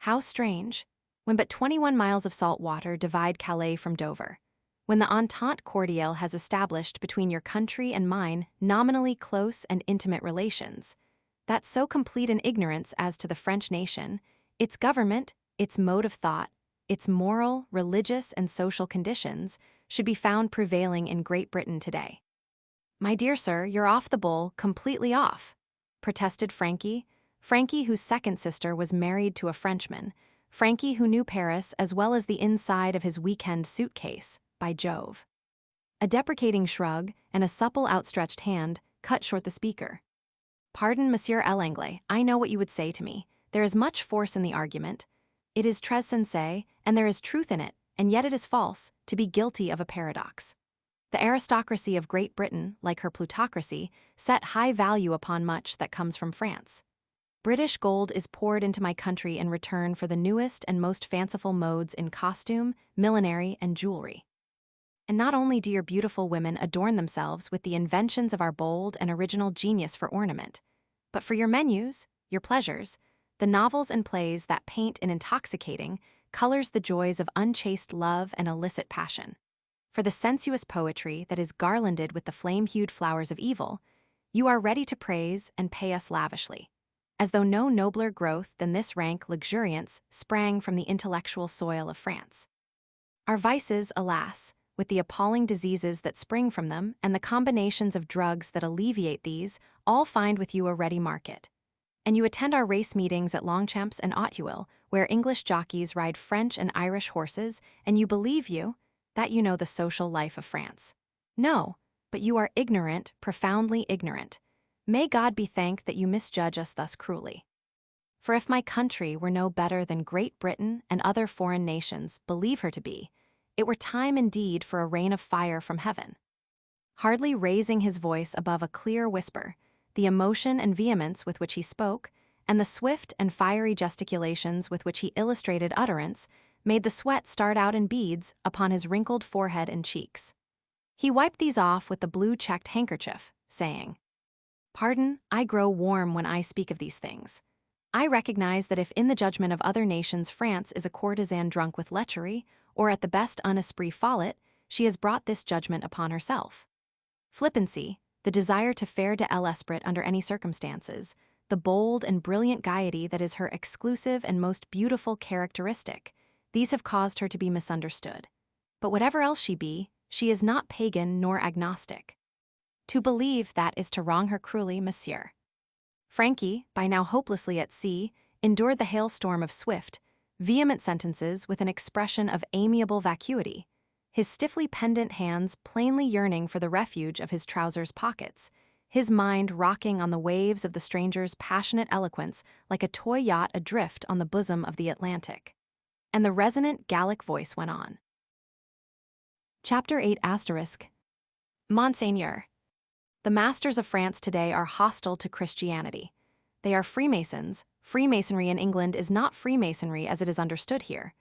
How strange, when but 21 miles of salt water divide Calais from Dover. When the entente cordiale has established between your country and mine nominally close and intimate relations, that's so complete an ignorance as to the French nation, its government, its mode of thought, its moral, religious, and social conditions should be found prevailing in Great Britain today. "My dear sir, you're off the bowl, completely off," protested Franky, whose second sister was married to a Frenchman, Franky who knew Paris as well as the inside of his weekend suitcase, by Jove. A deprecating shrug and a supple outstretched hand cut short the speaker. "Pardon, Monsieur l'Anglais, I know what you would say to me. There is much force in the argument. It is très sensé, and there is truth in it, and yet it is false, to be guilty of a paradox. The aristocracy of Great Britain, like her plutocracy, set high value upon much that comes from France. British gold is poured into my country in return for the newest and most fanciful modes in costume, millinery, and jewelry. And not only do your beautiful women adorn themselves with the inventions of our bold and original genius for ornament, but for your menus, your pleasures, the novels and plays that paint in intoxicating colors the joys of unchaste love and illicit passion. For the sensuous poetry that is garlanded with the flame-hued flowers of evil, you are ready to praise and pay us lavishly, as though no nobler growth than this rank luxuriance sprang from the intellectual soil of France. Our vices, alas, with the appalling diseases that spring from them and the combinations of drugs that alleviate these, all find with you a ready market. And you attend our race meetings at Longchamps and Audiobook, where English jockeys ride French and Irish horses, and you believe that you know the social life of France. No, but you are ignorant, profoundly ignorant. May God be thanked that you misjudge us thus cruelly. For if my country were no better than Great Britain and other foreign nations believe her to be, it were time indeed for a rain of fire from heaven." Hardly raising his voice above a clear whisper, the emotion and vehemence with which he spoke, and the swift and fiery gesticulations with which he illustrated utterance, made the sweat start out in beads upon his wrinkled forehead and cheeks. He wiped these off with the blue-checked handkerchief, saying, "Pardon, I grow warm when I speak of these things. I recognize that if in the judgment of other nations France is a courtesan drunk with lechery, or at the best un esprit follet, she has brought this judgment upon herself. Flippancy, the desire to fare de l'esprit under any circumstances, the bold and brilliant gaiety that is her exclusive and most beautiful characteristic, these have caused her to be misunderstood. But whatever else she be, she is not pagan nor agnostic. To believe that is to wrong her cruelly, monsieur." Franky, by now hopelessly at sea, endured the hailstorm of swift, vehement sentences with an expression of amiable vacuity, his stiffly pendant hands plainly yearning for the refuge of his trousers' pockets, his mind rocking on the waves of the stranger's passionate eloquence like a toy yacht adrift on the bosom of the Atlantic. And the resonant Gallic voice went on. Chapter 8 *. Monseigneur, the masters of France today are hostile to Christianity. They are Freemasons. Freemasonry in England is not Freemasonry as it is understood here.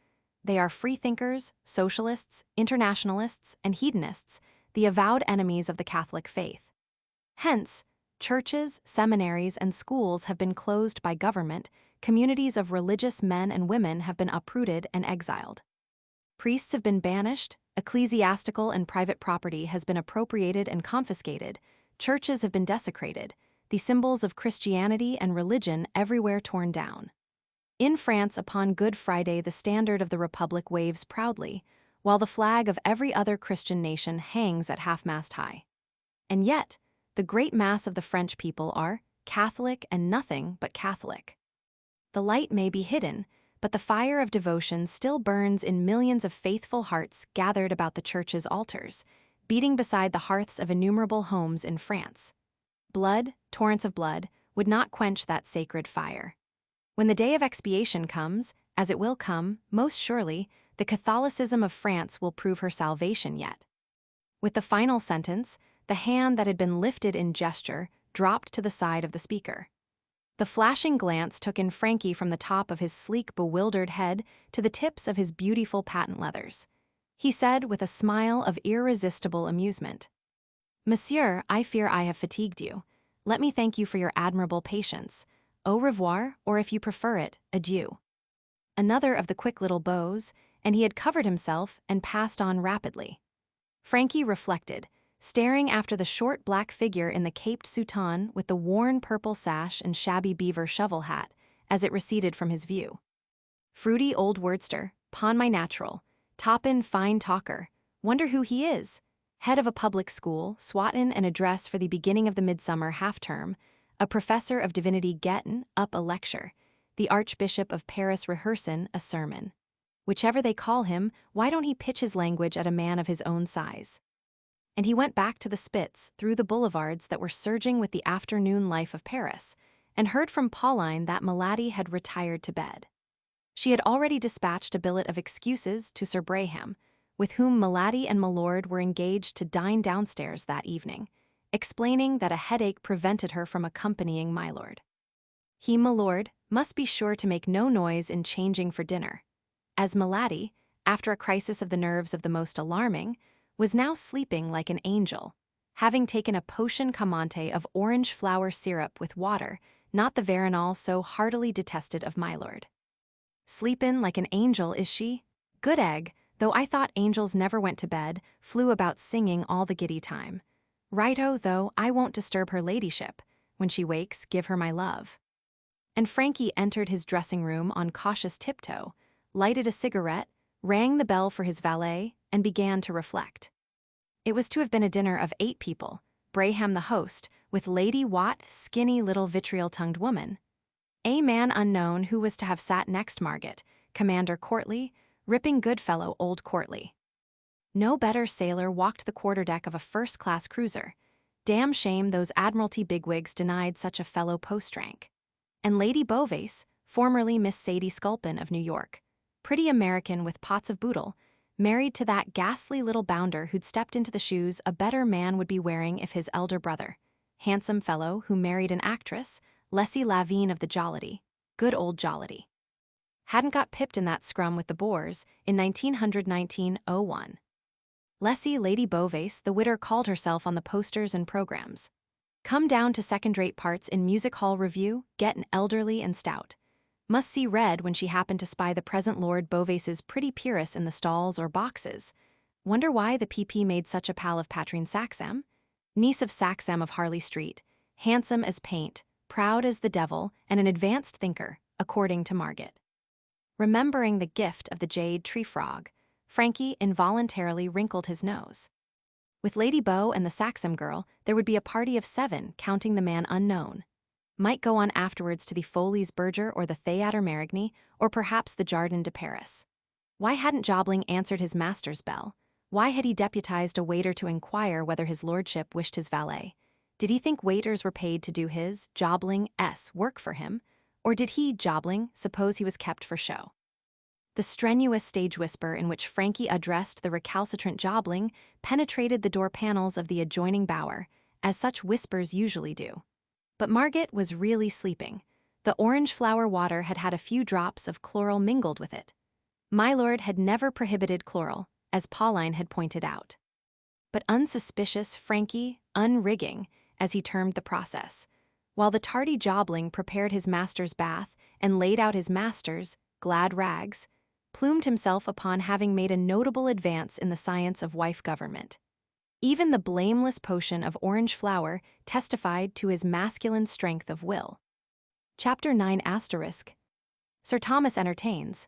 They are freethinkers, socialists, internationalists, and hedonists, the avowed enemies of the Catholic faith. Hence, churches, seminaries, and schools have been closed by government, communities of religious men and women have been uprooted and exiled. Priests have been banished, ecclesiastical and private property has been appropriated and confiscated, churches have been desecrated, the symbols of Christianity and religion everywhere torn down. In France, upon Good Friday, the standard of the Republic waves proudly, while the flag of every other Christian nation hangs at half-mast high. And yet, the great mass of the French people are Catholic and nothing but Catholic. The light may be hidden, but the fire of devotion still burns in millions of faithful hearts gathered about the church's altars, beating beside the hearths of innumerable homes in France. Blood, torrents of blood, would not quench that sacred fire. When the day of expiation comes, as it will come, most surely, the Catholicism of France will prove her salvation yet. With the final sentence, the hand that had been lifted in gesture dropped to the side of the speaker. The flashing glance took in Franky from the top of his sleek, bewildered head to the tips of his beautiful patent leathers. He said with a smile of irresistible amusement, "Monsieur, I fear I have fatigued you. Let me thank you for your admirable patience. Au revoir, or if you prefer it, adieu." Another of the quick little bows, and he had covered himself and passed on rapidly. Franky reflected, staring after the short black figure in the caped soutane with the worn purple sash and shabby beaver shovel hat as it receded from his view. Fruity old wordster, pon my natural, toppin' fine talker, wonder who he is. Head of a public school, swattin' an address for the beginning of the midsummer half-term, a professor of divinity gettin' up a lecture, the Archbishop of Paris rehearsin' a sermon. Whichever they call him, why don't he pitch his language at a man of his own size? And he went back to the Spitz through the boulevards that were surging with the afternoon life of Paris, and heard from Pauline that Milady had retired to bed. She had already dispatched a billet of excuses to Sir Braham, with whom Milady and Milord were engaged to dine downstairs that evening, explaining that a headache prevented her from accompanying Milord. He, Milord, must be sure to make no noise in changing for dinner, as Milady, after a crisis of the nerves of the most alarming, was now sleeping like an angel, having taken a potion calmante of orange flower syrup with water, not the veronal so heartily detested of Milord. Sleepin' like an angel, is she? Good egg, though I thought angels never went to bed, flew about singing all the giddy time. Righto, though, I won't disturb her ladyship. When she wakes, give her my love. And Franky entered his dressing room on cautious tiptoe, lighted a cigarette, rang the bell for his valet, and began to reflect. It was to have been a dinner of 8 people, Braham the host, with Lady Watt, skinny little vitriol-tongued woman, a man unknown who was to have sat next Margot, Commander Courtly, ripping good fellow old Courtly. No better sailor walked the quarterdeck of a first-class cruiser. Damn shame those Admiralty bigwigs denied such a fellow post-rank. And Lady Beauvais, formerly Miss Sadie Sculpin of New York, pretty American with pots of boodle, married to that ghastly little bounder who'd stepped into the shoes a better man would be wearing if his elder brother, handsome fellow who married an actress, Leslie Lavigne of the Jollity, good old Jollity, hadn't got pipped in that scrum with the Boers in 1901. Leslie Lady Beauvais, the widder, called herself on the posters and programs. Come down to second-rate parts in music hall review, gettin' elderly and stout. Must see red when she happened to spy the present Lord Beauvais's pretty peeress in the stalls or boxes. Wonder why the PP made such a pal of Patrine Saxham? Niece of Saxham of Harley Street, handsome as paint, proud as the devil, and an advanced thinker, according to Margot. Remembering the gift of the jade tree frog, Franky involuntarily wrinkled his nose. With Lady Beau and the Saxham girl, there would be a party of 7, counting the man unknown. Might go on afterwards to the Folies Berger or the Théâtre Marigny, or perhaps the Jardin de Paris. Why hadn't Jobling answered his master's bell? Why had he deputized a waiter to inquire whether his lordship wished his valet? Did he think waiters were paid to do his, Jobling's, work for him? Or did he, Jobling, suppose he was kept for show? The strenuous stage whisper in which Franky addressed the recalcitrant Jobling penetrated the door panels of the adjoining bower, as such whispers usually do. But Margot was really sleeping. The orange flower water had had a few drops of chloral mingled with it. My lord had never prohibited chloral, as Pauline had pointed out. But unsuspicious Franky, unrigging, as he termed the process, while the tardy Jobling prepared his master's bath and laid out his master's glad rags, plumed himself upon having made a notable advance in the science of wife government. Even the blameless potion of orange flower testified to his masculine strength of will. Chapter 9 *. Sir Thomas entertains.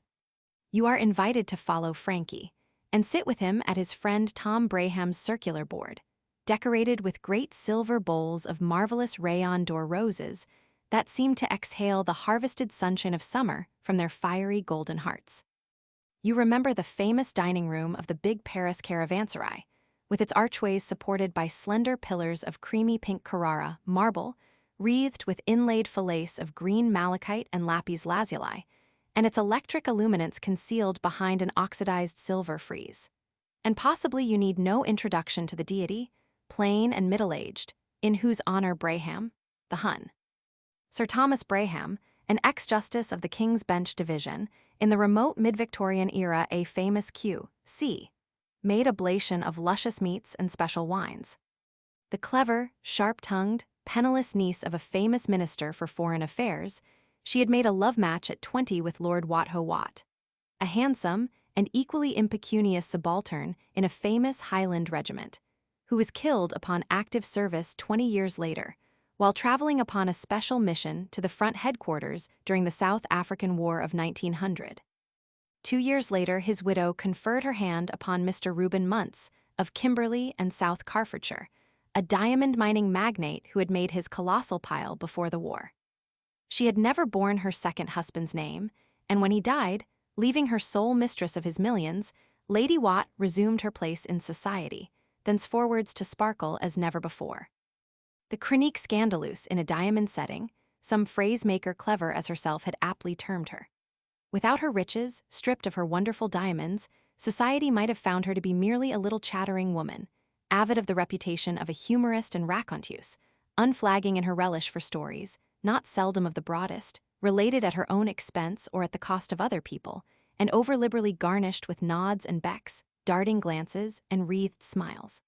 You are invited to follow Franky, and sit with him at his friend Tom Braham's circular board, decorated with great silver bowls of marvelous rayon d'or roses that seemed to exhale the harvested sunshine of summer from their fiery golden hearts. You remember the famous dining room of the big Paris caravanserai, with its archways supported by slender pillars of creamy pink Carrara marble, wreathed with inlaid falaise of green malachite and lapis lazuli, and its electric illuminance concealed behind an oxidized silver frieze. And possibly you need no introduction to the deity, plain and middle-aged, in whose honor Braham, the Hun. Sir Thomas Braham, an ex-justice of the King's Bench Division, in the remote mid-Victorian era a famous Q.C., made oblation of luscious meats and special wines. The clever, sharp-tongued, penniless niece of a famous minister for foreign affairs, she had made a love match at 20 with Lord Wat-ho-Wat, a handsome, and equally impecunious subaltern in a famous Highland regiment, who was killed upon active service 20 years later, while traveling upon a special mission to the front headquarters during the South African War of 1900. 2 years later, his widow conferred her hand upon Mr. Reuben Muntz of Kimberley and South Carfordshire, a diamond mining magnate who had made his colossal pile before the war. She had never borne her second husband's name, and when he died, leaving her sole mistress of his millions, Lady Watt resumed her place in society, thenceforwards to sparkle as never before. The chronique scandaleuse in a diamond setting, some phrase-maker clever as herself had aptly termed her. Without her riches, stripped of her wonderful diamonds, society might have found her to be merely a little chattering woman, avid of the reputation of a humorist and raconteuse, unflagging in her relish for stories, not seldom of the broadest, related at her own expense or at the cost of other people, and over-liberally garnished with nods and becks, darting glances, and wreathed smiles.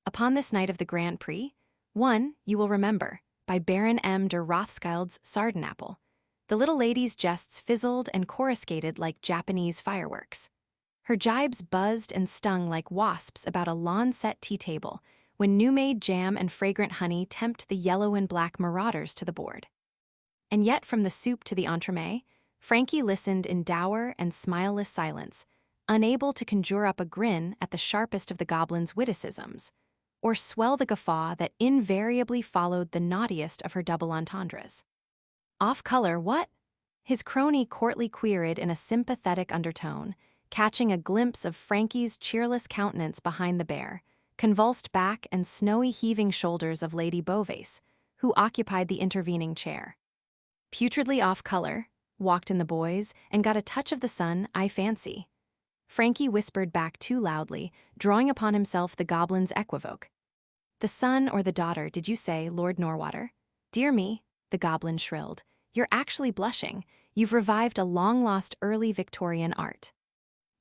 Upon this night of the Grand Prix, one, you will remember, by Baron M. de Rothschild's Sardenapple, the little lady's jests fizzled and coruscated like Japanese fireworks. Her jibes buzzed and stung like wasps about a lawn-set tea table when new-made jam and fragrant honey tempt the yellow and black marauders to the board. And yet from the soup to the entremet, Franky listened in dour and smileless silence, unable to conjure up a grin at the sharpest of the goblin's witticisms, or swell the guffaw that invariably followed the naughtiest of her double entendres. Off color, what? His crony courtly queried in a sympathetic undertone, catching a glimpse of Franky's cheerless countenance behind the bare, convulsed back and snowy heaving shoulders of Lady Beauvais, who occupied the intervening chair. Putridly off color, walked in the boys, and got a touch of the sun, I fancy. Franky whispered back too loudly, drawing upon himself the goblin's equivoque. The son or the daughter, did you say, Lord Norwater? Dear me, the goblin shrilled, you're actually blushing. You've revived a long-lost early Victorian art.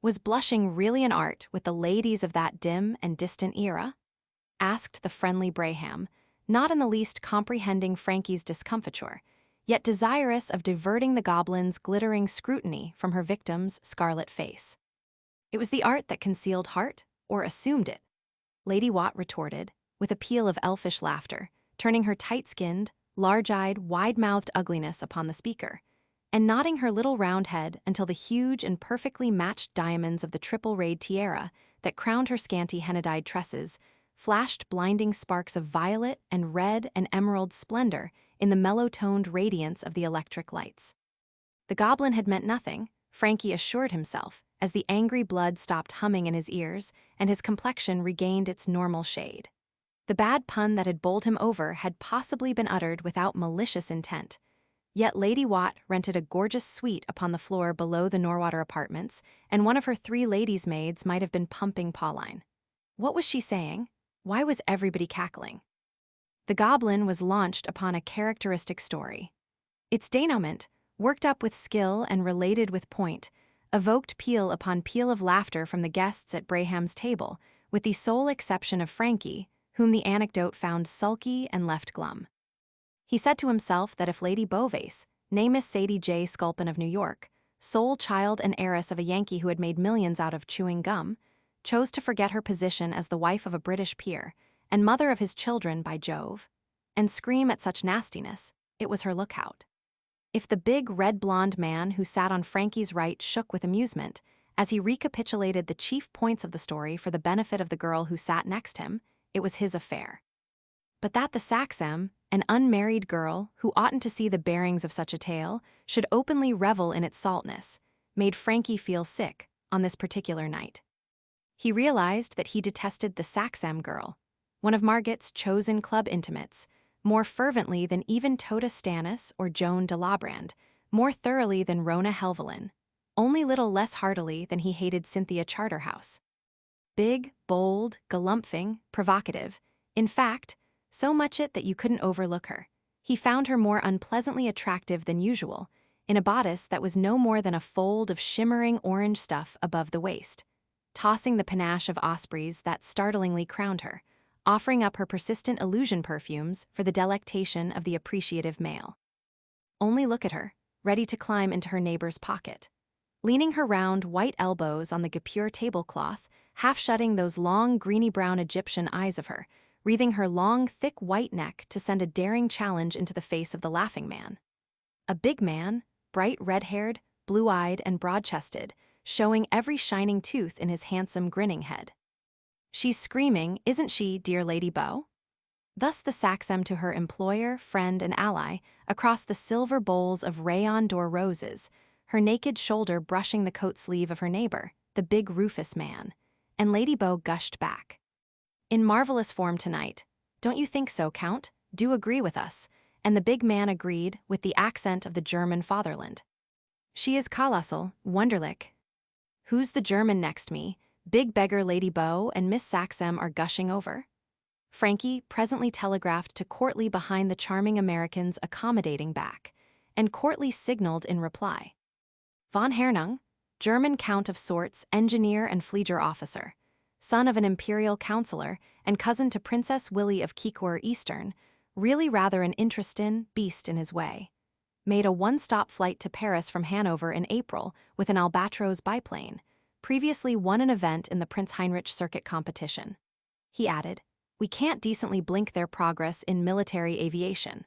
Was blushing really an art with the ladies of that dim and distant era? Asked the friendly Braham, not in the least comprehending Franky's discomfiture, yet desirous of diverting the goblin's glittering scrutiny from her victim's scarlet face. It was the art that concealed heart, or assumed it, Lady Watt retorted, with a peal of elfish laughter, turning her tight-skinned, large-eyed, wide-mouthed ugliness upon the speaker, and nodding her little round head until the huge and perfectly matched diamonds of the triple-rayed tiara that crowned her scanty henna-dyed tresses flashed blinding sparks of violet and red and emerald splendor in the mellow-toned radiance of the electric lights. The goblin had meant nothing, Franky assured himself, as the angry blood stopped humming in his ears and his complexion regained its normal shade. The bad pun that had bowled him over had possibly been uttered without malicious intent, yet Lady Watt rented a gorgeous suite upon the floor below the Norwater apartments, and one of her 3 ladies' maids might have been pumping Pauline. What was she saying? Why was everybody cackling? The goblin was launched upon a characteristic story. Its denouement, worked up with skill and related with point, evoked peal upon peal of laughter from the guests at Braham's table, with the sole exception of Franky, whom the anecdote found sulky and left glum. He said to himself that if Lady Beauvais, née Miss Sadie J. Sculpin of New York, sole child and heiress of a Yankee who had made millions out of chewing gum, chose to forget her position as the wife of a British peer, and mother of his children, by Jove, and scream at such nastiness, it was her lookout. If the big red-blonde man who sat on Franky's right shook with amusement, as he recapitulated the chief points of the story for the benefit of the girl who sat next him, it was his affair. But that the Saxem, an unmarried girl who oughtn't to see the bearings of such a tale, should openly revel in its saltness, made Franky feel sick on this particular night. He realized that he detested the Saxem girl, one of Margot's chosen club intimates, more fervently than even Tota Stannis or Joan de Labrand, more thoroughly than Rona Helvellyn, only little less heartily than he hated Cynthia Charterhouse. Big, bold, galumphing, provocative, in fact, so much it that you couldn't overlook her. He found her more unpleasantly attractive than usual, in a bodice that was no more than a fold of shimmering orange stuff above the waist, tossing the panache of ospreys that startlingly crowned her, offering up her persistent illusion perfumes for the delectation of the appreciative male. Only look at her, ready to climb into her neighbor's pocket. leaning her round white elbows on the guipure tablecloth, half shutting those long greeny-brown Egyptian eyes of her, wreathing her long, thick white neck to send a daring challenge into the face of the laughing man. A big man, bright red-haired, blue-eyed, and broad-chested, showing every shining tooth in his handsome grinning head. "She's screaming, isn't she, dear Lady Beau?" Thus the Saxem to her employer, friend, and ally, across the silver bowls of rayon d'or roses, her naked shoulder brushing the coat sleeve of her neighbor, the big Rufus man, and Lady Beau gushed back. "In marvelous form tonight. Don't you think so, Count? Do agree with us." And the big man agreed, with the accent of the German fatherland. "She is kolossal, wunderlich." "Who's the German next me?" Big beggar Lady Beau and Miss Saxem are gushing over. Franky presently telegraphed to Courtly behind the charming American's accommodating back, and Courtly signaled in reply. "Von Hernung, German count of sorts, engineer and Flieger officer, son of an imperial counselor and cousin to Princess Willie of Kikor Eastern, really rather an interestin' beast in his way. Made a one-stop flight to Paris from Hanover in April with an Albatros biplane, previously won an event in the Prince Heinrich Circuit competition." He added, "We can't decently blink their progress in military aviation.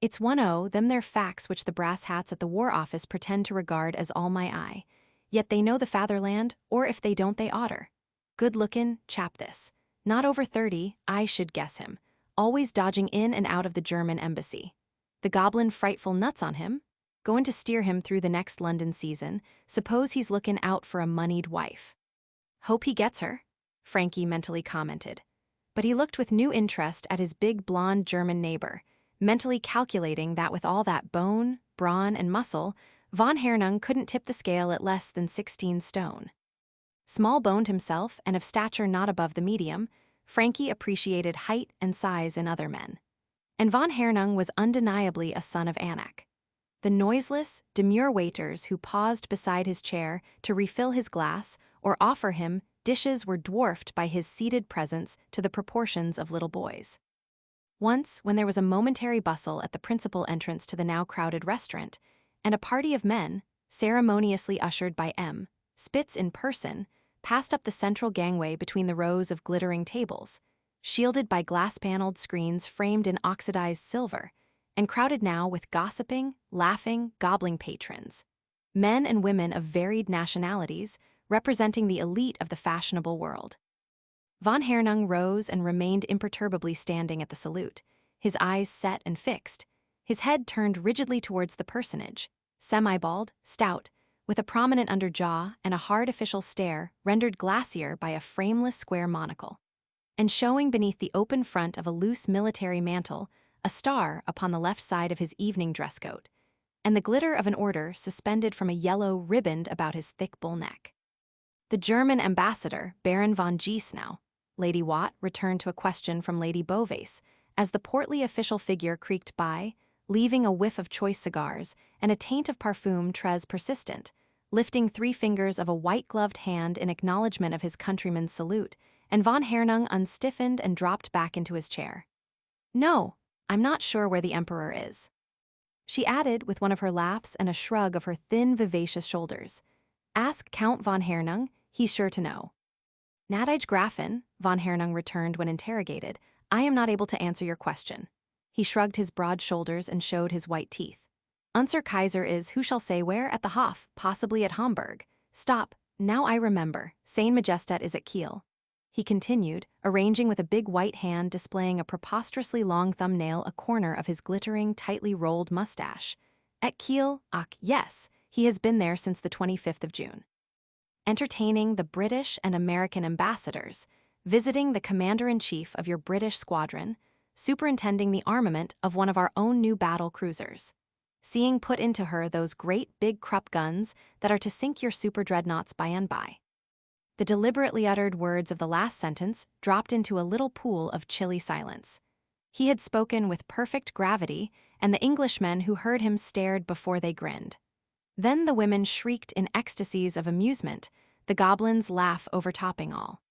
It's 1-0 them their facts which the brass hats at the War Office pretend to regard as all my eye, yet they know the fatherland, or if they don't they oughter. Good-lookin' chap this, not over 30, I should guess him, always dodging in and out of the German embassy. The goblin frightful nuts on him? Goin' to steer him through the next London season, suppose he's lookin' out for a moneyed wife. Hope he gets her," Franky mentally commented. But he looked with new interest at his big blonde German neighbor, mentally calculating that with all that bone, brawn, and muscle, von Hernung couldn't tip the scale at less than 16 stone. Small-boned himself and of stature not above the medium, Franky appreciated height and size in other men. And von Hernung was undeniably a son of Anak. The noiseless, demure waiters who paused beside his chair to refill his glass or offer him dishes were dwarfed by his seated presence to the proportions of little boys. Once, when there was a momentary bustle at the principal entrance to the now crowded restaurant, and a party of men, ceremoniously ushered by M. Spitz in person, passed up the central gangway between the rows of glittering tables, shielded by glass-paneled screens framed in oxidized silver, and crowded now with gossiping, laughing, gobbling patrons. Men and women of varied nationalities, representing the elite of the fashionable world. Von Hernung rose and remained imperturbably standing at the salute, his eyes set and fixed, his head turned rigidly towards the personage, semi-bald, stout, with a prominent underjaw and a hard official stare rendered glacier by a frameless square monocle, and showing beneath the open front of a loose military mantle a star upon the left side of his evening dress coat, and the glitter of an order suspended from a yellow riband about his thick bull neck. "The German ambassador, Baron von Giesnow," Lady Watt returned to a question from Lady Beauvais, as the portly official figure creaked by, leaving a whiff of choice cigars and a taint of parfum très persistent, lifting 3 fingers of a white-gloved hand in acknowledgement of his countryman's salute, and von Hernung unstiffened and dropped back into his chair. "No, I'm not sure where the Emperor is," she added with one of her laughs and a shrug of her thin, vivacious shoulders. "Ask Count von Hernung, he's sure to know." "Gnädige Gräfin," von Hernung returned when interrogated, "I am not able to answer your question." He shrugged his broad shoulders and showed his white teeth. "Unser Kaiser is who shall say where at the Hof, possibly at Hamburg. Stop, now I remember, Seine Majestat is at Kiel." He continued, arranging with a big white hand displaying a preposterously long thumbnail a corner of his glittering, tightly rolled mustache. "At Kiel, ach, yes, he has been there since the 25th of June. Entertaining the British and American ambassadors, visiting the commander-in-chief of your British squadron, superintending the armament of one of our own new battle cruisers, seeing put into her those great big Krupp guns that are to sink your super dreadnoughts by and by." The deliberately uttered words of the last sentence dropped into a little pool of chilly silence. He had spoken with perfect gravity, and the Englishmen who heard him stared before they grinned. Then the women shrieked in ecstasies of amusement, the goblin's laugh overtopping all.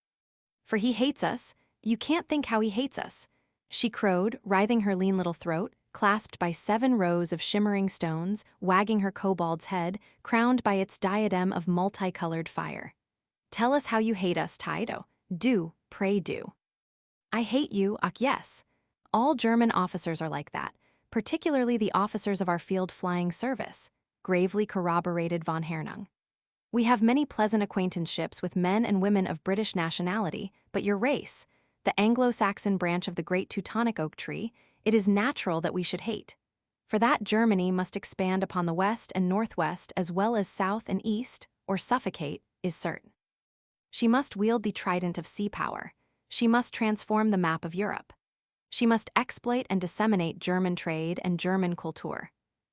"For he hates us, you can't think how he hates us," she crowed, writhing her lean little throat, clasped by 7 rows of shimmering stones, wagging her kobold's head, crowned by its diadem of multicolored fire. Tell us how you hate us, Taido. Do, pray do. I hate you, ach yes. All German officers are like that, particularly the officers of our field flying service, gravely corroborated von Hernung. We have many pleasant acquaintanceships with men and women of British nationality, but your race, the Anglo-Saxon branch of the great Teutonic oak tree, it is natural that we should hate. For that Germany must expand upon the west and northwest as well as south and east, or suffocate, is certain. She must wield the trident of sea power. She must transform the map of Europe. She must exploit and disseminate German trade and German Kultur.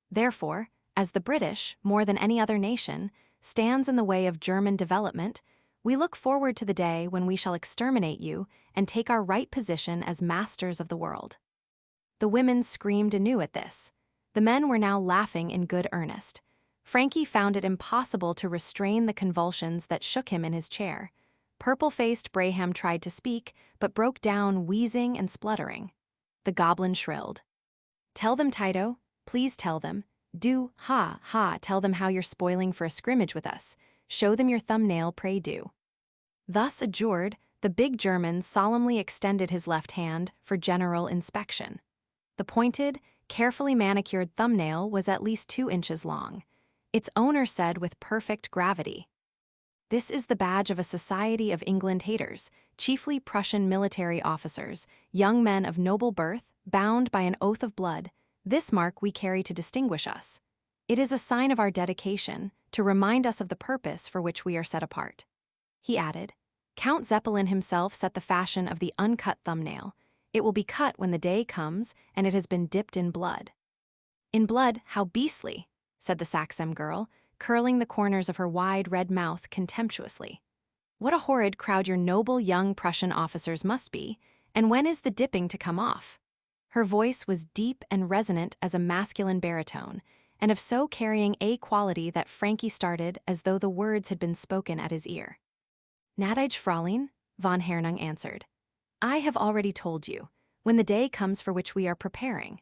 Therefore, as the British, more than any other nation, stands in the way of German development, we look forward to the day when we shall exterminate you and take our right position as masters of the world. The women screamed anew at this. The men were now laughing in good earnest. Franky found it impossible to restrain the convulsions that shook him in his chair. Purple-faced Braham tried to speak, but broke down wheezing and spluttering. The goblin shrilled. Tell them, Taido, please tell them. Do, ha, ha, tell them how you're spoiling for a scrimmage with us. Show them your thumbnail, pray do. Thus adjured, the big German solemnly extended his left hand for general inspection. The pointed, carefully manicured thumbnail was at least 2 inches long. Its owner said with perfect gravity, "This is the badge of a society of England haters, chiefly Prussian military officers, young men of noble birth, bound by an oath of blood. This mark we carry to distinguish us. It is a sign of our dedication, to remind us of the purpose for which we are set apart." He added, "Count Zeppelin himself set the fashion of the uncut thumbnail. It will be cut when the day comes, and it has been dipped in blood." "In blood, how beastly," said the Saxon girl, curling the corners of her wide red mouth contemptuously. "What a horrid crowd your noble young Prussian officers must be, and when is the dipping to come off?" Her voice was deep and resonant as a masculine baritone, and of so carrying a quality that Franky started as though the words had been spoken at his ear. "Gnädige Fräulein," von Hernung answered, "I have already told you, when the day comes for which we are preparing.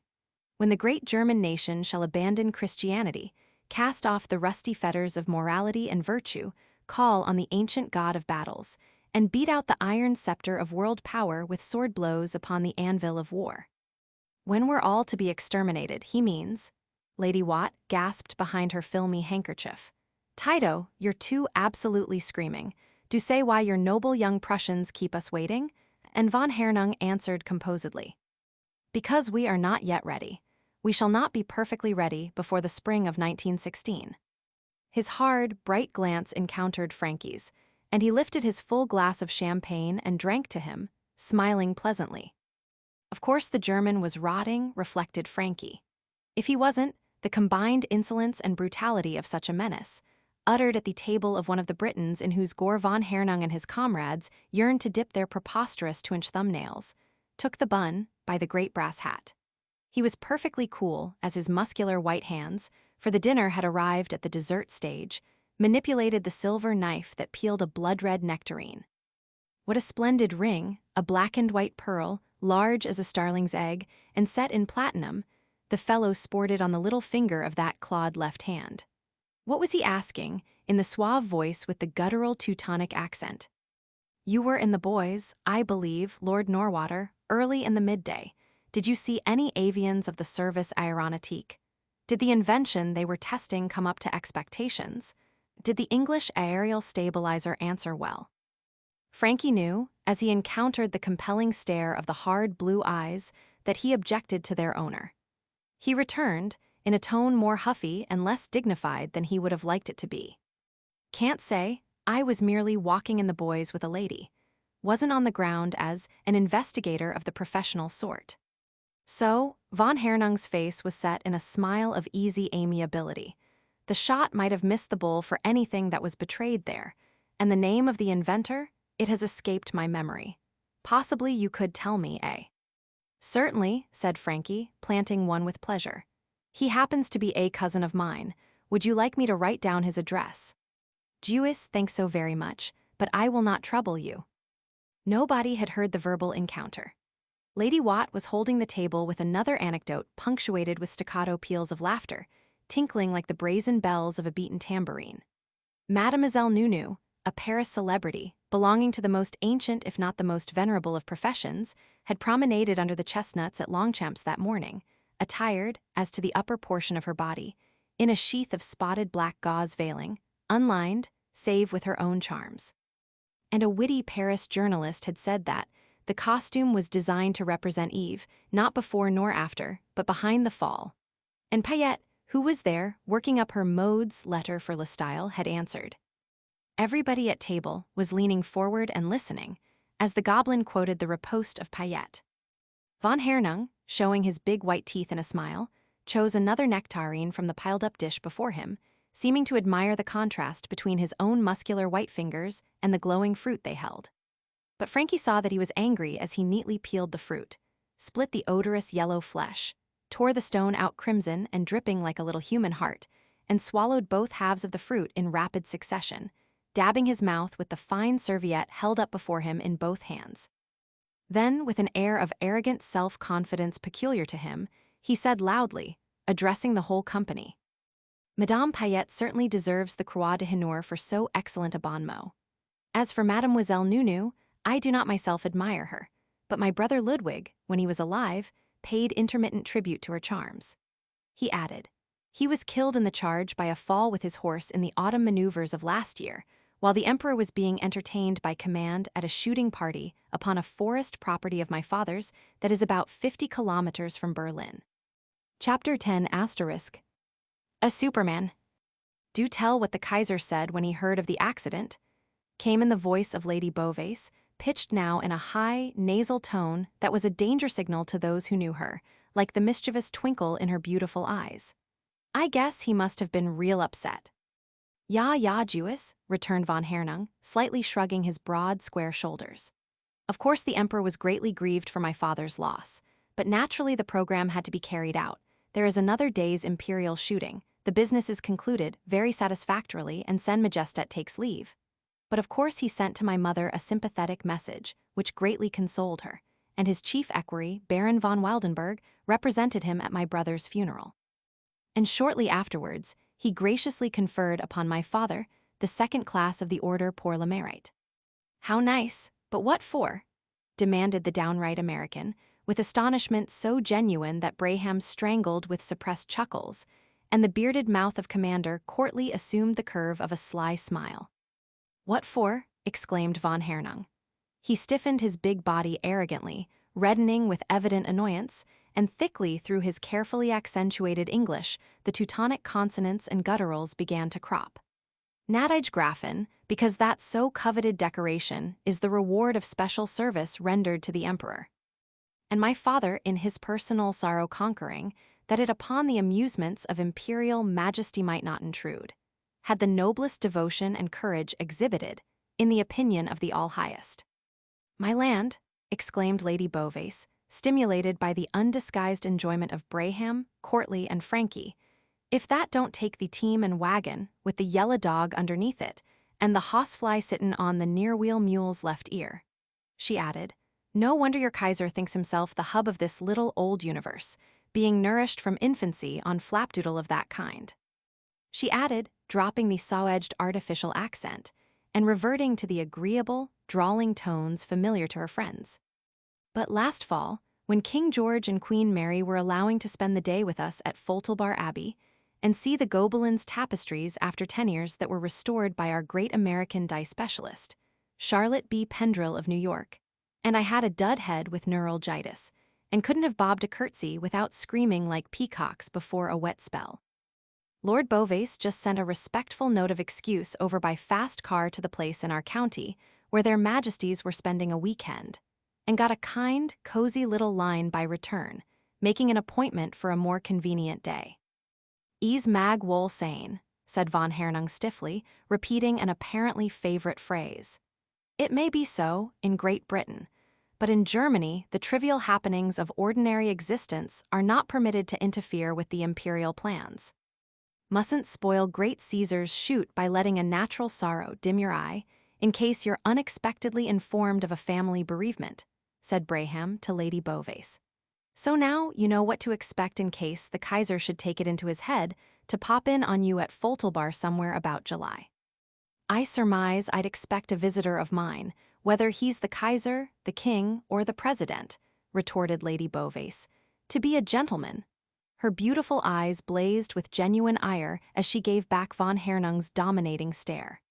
When the great German nation shall abandon Christianity, cast off the rusty fetters of morality and virtue, call on the ancient god of battles, and beat out the iron scepter of world power with sword blows upon the anvil of war. When we're all to be exterminated, he means." Lady Watt gasped behind her filmy handkerchief. "Taido, you're too absolutely screaming. Do say why your noble young Prussians keep us waiting?" And von Hernung answered composedly, "Because we are not yet ready. We shall not be perfectly ready before the spring of 1916. His hard, bright glance encountered Franky's, and he lifted his full glass of champagne and drank to him, smiling pleasantly. Of course the German was rotting, reflected Franky. If he wasn't, the combined insolence and brutality of such a menace, uttered at the table of one of the Britons in whose gore von Hernung and his comrades yearned to dip their preposterous 2-inch thumbnails, took the bun by the great brass hat. He was perfectly cool as his muscular white hands, for the dinner had arrived at the dessert stage, manipulated the silver knife that peeled a blood-red nectarine. What a splendid ring, a blackened white pearl, large as a starling's egg, and set in platinum, the fellow sported on the little finger of that clawed left hand. What was he asking, in the suave voice with the guttural Teutonic accent? "You were in the boys, I believe, Lord Norwater, early in the midday. Did you see any avians of the service aeronautique? Did the invention they were testing come up to expectations? Did the English aerial stabilizer answer well?" Franky knew, as he encountered the compelling stare of the hard blue eyes, that he objected to their owner. He returned, in a tone more huffy and less dignified than he would have liked it to be. "Can't say. I was merely walking in the boys with a lady. Wasn't on the ground as an investigator of the professional sort." So, von Hernung's face was set in a smile of easy amiability. The shot might have missed the bull for anything that was betrayed there, and the name of the inventor, it has escaped my memory. Possibly you could tell me, eh? "Certainly," said Franky, planting one with pleasure. "He happens to be a cousin of mine. Would you like me to write down his address?" "Jewess, thanks so very much, but I will not trouble you." Nobody had heard the verbal encounter. Lady Watt was holding the table with another anecdote punctuated with staccato peals of laughter, tinkling like the brazen bells of a beaten tambourine. Mademoiselle Nunu, a Paris celebrity, belonging to the most ancient if not the most venerable of professions, had promenaded under the chestnuts at Longchamps that morning, attired, as to the upper portion of her body, in a sheath of spotted black gauze veiling, unlined, save with her own charms. And a witty Paris journalist had said that the costume was designed to represent Eve, not before nor after, but behind the fall. And Payette, who was there, working up her modes letter for Le Style, had answered. Everybody at table was leaning forward and listening, as the goblin quoted the riposte of Payette. Von Hernung, showing his big white teeth in a smile, chose another nectarine from the piled-up dish before him, seeming to admire the contrast between his own muscular white fingers and the glowing fruit they held. But Franky saw that he was angry as he neatly peeled the fruit, split the odorous yellow flesh, tore the stone out crimson and dripping like a little human heart, and swallowed both halves of the fruit in rapid succession, dabbing his mouth with the fine serviette held up before him in both hands. Then, with an air of arrogant self-confidence peculiar to him, he said loudly, addressing the whole company, Madame Payette certainly deserves the Croix d'Honneur for so excellent a bon mot. As for Mademoiselle Nunu, I do not myself admire her, but my brother Ludwig, when he was alive, paid intermittent tribute to her charms. He added, he was killed in the charge by a fall with his horse in the autumn maneuvers of last year, while the Emperor was being entertained by command at a shooting party upon a forest property of my father's that is about 50 kilometers from Berlin. Chapter 10 *. A Superman. Do tell what the Kaiser said when he heard of the accident, came in the voice of Lady Beauvais, pitched now in a high, nasal tone that was a danger signal to those who knew her, like the mischievous twinkle in her beautiful eyes. I guess he must have been real upset. Ja, Jewess, returned von Hernung, slightly shrugging his broad, square shoulders. Of course the Emperor was greatly grieved for my father's loss, but naturally the program had to be carried out. There is another day's imperial shooting. The business is concluded very satisfactorily and Sen Majestat takes leave. But of course he sent to my mother a sympathetic message, which greatly consoled her, and his chief equerry, Baron von Wildenberg, represented him at my brother's funeral. And shortly afterwards, he graciously conferred upon my father the second class of the Order pour le Mérite. How nice, but what for? Demanded the downright American, with astonishment so genuine that Braham strangled with suppressed chuckles, and the bearded mouth of Commander courtly assumed the curve of a sly smile. What for? Exclaimed von Hernung. He stiffened his big body arrogantly, reddening with evident annoyance, and thickly through his carefully accentuated English, the Teutonic consonants and gutturals began to crop. Nadige Grafen, because that so coveted decoration is the reward of special service rendered to the Emperor. And my father, in his personal sorrow conquering, that it upon the amusements of imperial majesty might not intrude, had the noblest devotion and courage exhibited, in the opinion of the All-Highest. My land, exclaimed Lady Beauvais, stimulated by the undisguised enjoyment of Braham, Courtly, and Franky, if that don't take the team and wagon, with the yellow dog underneath it, and the horsefly sittin' on the near-wheel mule's left ear. She added, no wonder your Kaiser thinks himself the hub of this little old universe, being nourished from infancy on flapdoodle of that kind. She added, dropping the saw-edged artificial accent, and reverting to the agreeable, drawling tones familiar to her friends. But last fall, when King George and Queen Mary were allowing to spend the day with us at Foltelbar Abbey, and see the Gobelins tapestries after tenures that were restored by our great American dye specialist, Charlotte B. Pendrell of New York, and I had a dud head with neuralgitis, and couldn't have bobbed a curtsy without screaming like peacocks before a wet spell. Lord Beauvais just sent a respectful note of excuse over by fast car to the place in our county where their majesties were spending a weekend, and got a kind, cozy little line by return, making an appointment for a more convenient day. Is mag wohl sein, said von Hernung stiffly, repeating an apparently favorite phrase. It may be so in Great Britain, but in Germany the trivial happenings of ordinary existence are not permitted to interfere with the imperial plans. Mustn't spoil great Caesar's shoot by letting a natural sorrow dim your eye, in case you're unexpectedly informed of a family bereavement, said Braham to Lady Beauvais. "So now you know what to expect in case the Kaiser should take it into his head to pop in on you at Foltelbar somewhere about July." "I surmise I'd expect a visitor of mine, whether he's the Kaiser, the King, or the President," retorted Lady Beauvais, "to be a gentleman." Her beautiful eyes blazed with genuine ire as she gave back von Hernung's dominating stare.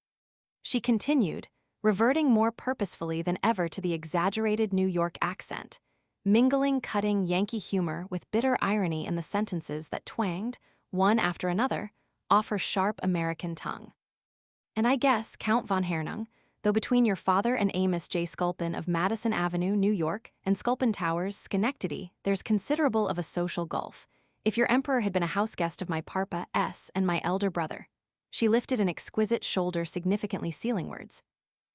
She continued, reverting more purposefully than ever to the exaggerated New York accent, mingling cutting Yankee humor with bitter irony in the sentences that twanged, one after another, off her sharp American tongue. "And I guess, Count von Hernung, though between your father and Amos J. Sculpin of Madison Avenue, New York, and Sculpin Towers, Schenectady, there's considerable of a social gulf. If your emperor had been a houseguest of my Parpa S. and my elder brother," she lifted an exquisite shoulder significantly ceilingwards,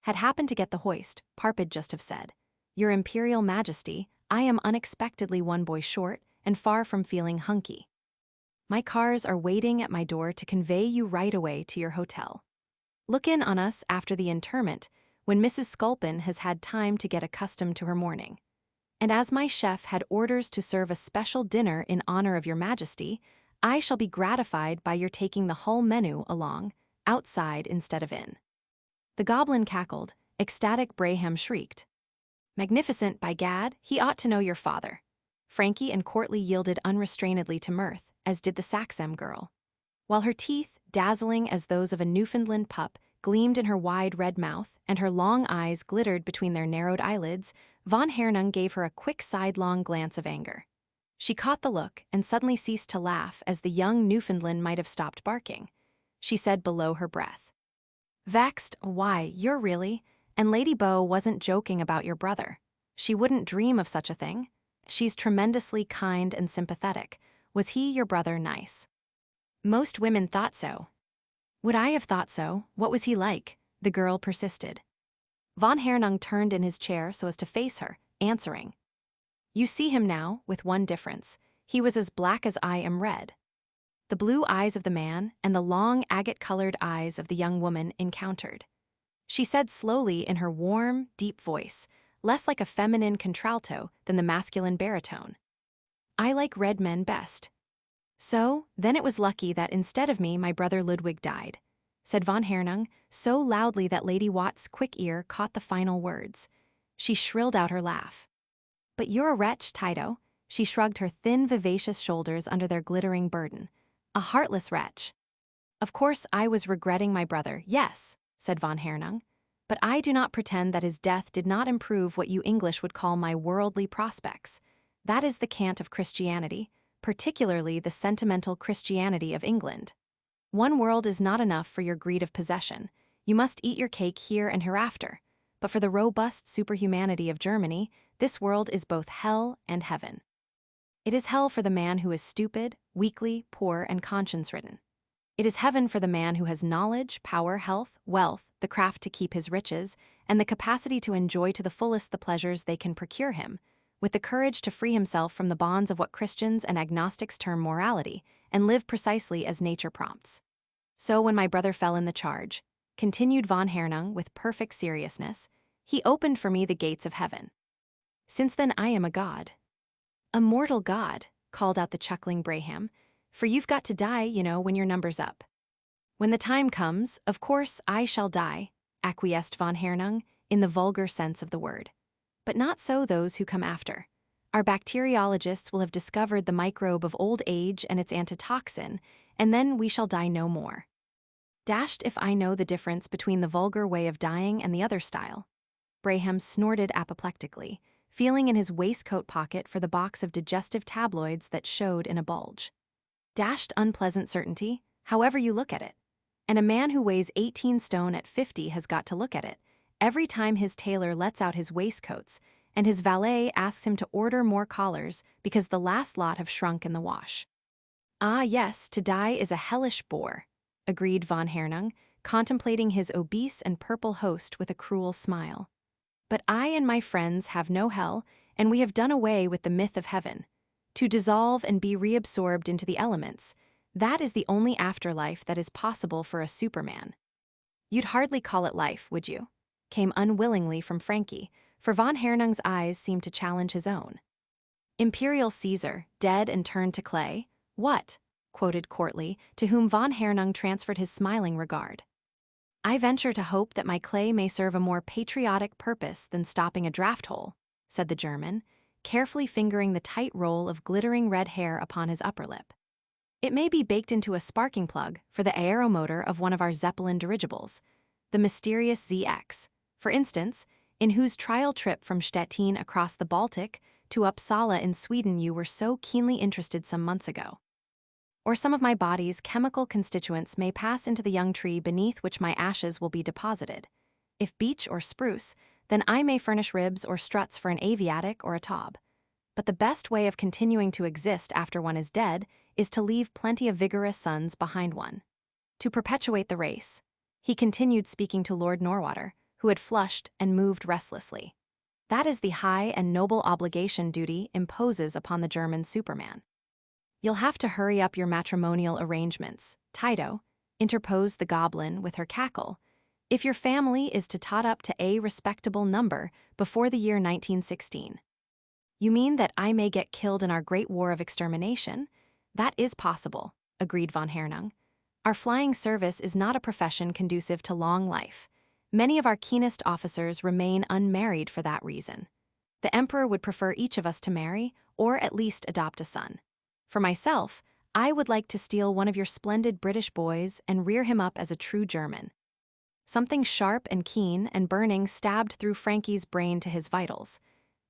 "had happened to get the hoist, Parpa'd just have said, 'Your Imperial Majesty, I am unexpectedly one boy short and far from feeling hunky. My cars are waiting at my door to convey you right away to your hotel. Look in on us after the interment, when Mrs. Sculpin has had time to get accustomed to her morning. And as my chef had orders to serve a special dinner in honor of your Majesty, I shall be gratified by your taking the whole menu along, outside instead of in." The goblin cackled, ecstatic Braham shrieked, "Magnificent, by gad, he ought to know your father." Franky and Courtly yielded unrestrainedly to mirth, as did the Saxem girl. While her teeth, dazzling as those of a Newfoundland pup, gleamed in her wide red mouth, and her long eyes glittered between their narrowed eyelids, von Hernung gave her a quick sidelong glance of anger. She caught the look and suddenly ceased to laugh as the young Newfoundland might have stopped barking. She said below her breath, "Vexed, why, you're really, and Lady Beau wasn't joking about your brother. She wouldn't dream of such a thing. She's tremendously kind and sympathetic. Was he, your brother, nice?" "Most women thought so." "Would I have thought so? What was he like?" the girl persisted. Von Hernung turned in his chair so as to face her, answering, "You see him now, with one difference. He was as black as I am red." The blue eyes of the man and the long agate-colored eyes of the young woman encountered. She said slowly in her warm, deep voice, less like a feminine contralto than the masculine baritone, "I like red men best." "So, then it was lucky that instead of me my brother Ludwig died," said von Hernung, so loudly that Lady Watt's quick ear caught the final words. She shrilled out her laugh. "But you're a wretch, Tito." She shrugged her thin, vivacious shoulders under their glittering burden. "A heartless wretch." "Of course I was regretting my brother, yes," said von Hernung, "but I do not pretend that his death did not improve what you English would call my worldly prospects. That is the cant of Christianity, particularly the sentimental Christianity of England. One world is not enough for your greed of possession. You must eat your cake here and hereafter. But for the robust superhumanity of Germany, this world is both hell and heaven. It is hell for the man who is stupid, weakly, poor, and conscience-ridden. It is heaven for the man who has knowledge, power, health, wealth, the craft to keep his riches, and the capacity to enjoy to the fullest the pleasures they can procure him, with the courage to free himself from the bonds of what Christians and agnostics term morality, and live precisely as nature prompts. So when my brother fell in the charge," continued von Hernung with perfect seriousness, "he opened for me the gates of heaven. Since then I am a god." "A mortal god," called out the chuckling Braham, "for you've got to die, you know, when your number's up." "When the time comes, of course I shall die," acquiesced von Hernung, in the vulgar sense of the word. "But not so those who come after. Our bacteriologists will have discovered the microbe of old age and its antitoxin, and then we shall die no more. Dashed if I know the difference between the vulgar way of dying and the other style." Braham snorted apoplectically, feeling in his waistcoat pocket for the box of digestive tabloids that showed in a bulge. "Dashed unpleasant certainty, however you look at it. And a man who weighs 18 stone at 50 has got to look at it every time his tailor lets out his waistcoats and his valet asks him to order more collars because the last lot have shrunk in the wash." "Ah, yes, to die is a hellish bore," agreed von Hernung, contemplating his obese and purple host with a cruel smile. "But I and my friends have no hell, and we have done away with the myth of heaven. To dissolve and be reabsorbed into the elements, that is the only afterlife that is possible for a superman." "You'd hardly call it life, would you?" came unwillingly from Franky, for von Hernung's eyes seemed to challenge his own. Imperial Caesar, dead and turned to clay? What? Quoted courtly, to whom von Hernung transferred his smiling regard. I venture to hope that my clay may serve a more patriotic purpose than stopping a draft hole, said the German, carefully fingering the tight roll of glittering red hair upon his upper lip. It may be baked into a sparking plug for the aeromotor of one of our Zeppelin dirigibles, the mysterious ZX, for instance, in whose trial trip from Stettin across the Baltic to Uppsala in Sweden you were so keenly interested some months ago. Or some of my body's chemical constituents may pass into the young tree beneath which my ashes will be deposited. If beech or spruce, then I may furnish ribs or struts for an aviatic or a taub. But the best way of continuing to exist after one is dead is to leave plenty of vigorous sons behind one. To perpetuate the race. He continued speaking to Lord Norwater, who had flushed and moved restlessly. That is the high and noble obligation duty imposes upon the German Superman. You'll have to hurry up your matrimonial arrangements, Tito, interposed the goblin with her cackle, if your family is to tot up to a respectable number before the year 1916. You mean that I may get killed in our great war of extermination? That is possible, agreed von Hernung. Our flying service is not a profession conducive to long life. Many of our keenest officers remain unmarried for that reason. The emperor would prefer each of us to marry, or at least adopt a son. For myself, I would like to steal one of your splendid British boys and rear him up as a true German. Something sharp and keen and burning stabbed through Franky's brain to his vitals.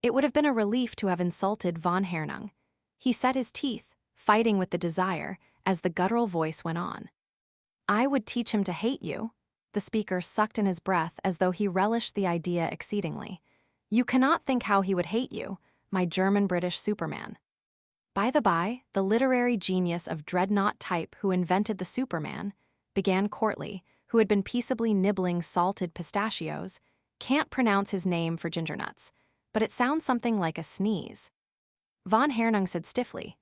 It would have been a relief to have insulted von Hernung. He set his teeth, fighting with the desire, as the guttural voice went on. I would teach him to hate you. The speaker sucked in his breath as though he relished the idea exceedingly. You cannot think how he would hate you, my German-British Superman. By the by, the literary genius of dreadnought type who invented the Superman, began courtly, who had been peaceably nibbling salted pistachios, can't pronounce his name for gingernuts, but it sounds something like a sneeze. Von Hernung said stiffly,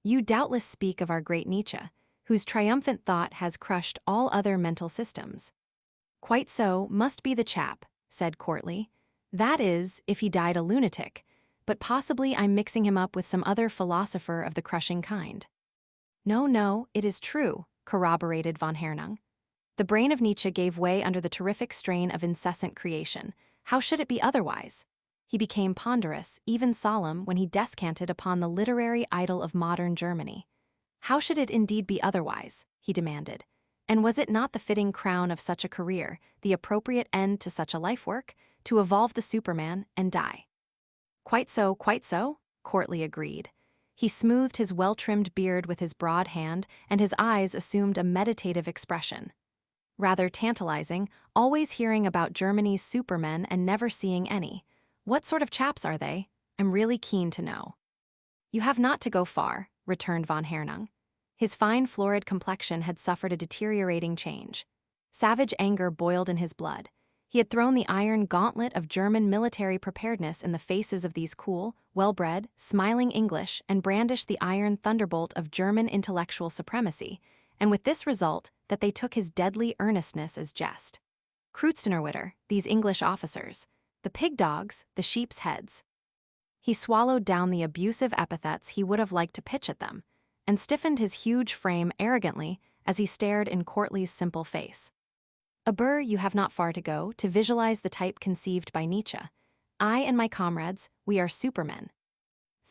You doubtless speak of our great Nietzsche, whose triumphant thought has crushed all other mental systems. Quite so must be the chap, said courtly. That is, if he died a lunatic, but possibly I'm mixing him up with some other philosopher of the crushing kind. No, it is true, corroborated von Hernung. The brain of Nietzsche gave way under the terrific strain of incessant creation. How should it be otherwise? He became ponderous, even solemn, when he descanted upon the literary idol of modern Germany. How should it indeed be otherwise? He demanded. And was it not the fitting crown of such a career, the appropriate end to such a life work, to evolve the Superman and die? Quite so, courtly agreed. He smoothed his well-trimmed beard with his broad hand, and his eyes assumed a meditative expression. Rather tantalizing, always hearing about Germany's supermen and never seeing any. What sort of chaps are they? I'm really keen to know. You have not to go far, returned von Hernung. His fine florid complexion had suffered a deteriorating change. Savage anger boiled in his blood. He had thrown the iron gauntlet of German military preparedness in the faces of these cool, well-bred, smiling English and brandished the iron thunderbolt of German intellectual supremacy, and with this result that they took his deadly earnestness as jest. Kreuzdennerwitter, these English officers, the pig dogs, the sheep's heads. He swallowed down the abusive epithets he would have liked to pitch at them, and stiffened his huge frame arrogantly as he stared in Courtly's simple face. You have not far to go to visualize the type conceived by Nietzsche. I and my comrades, we are supermen.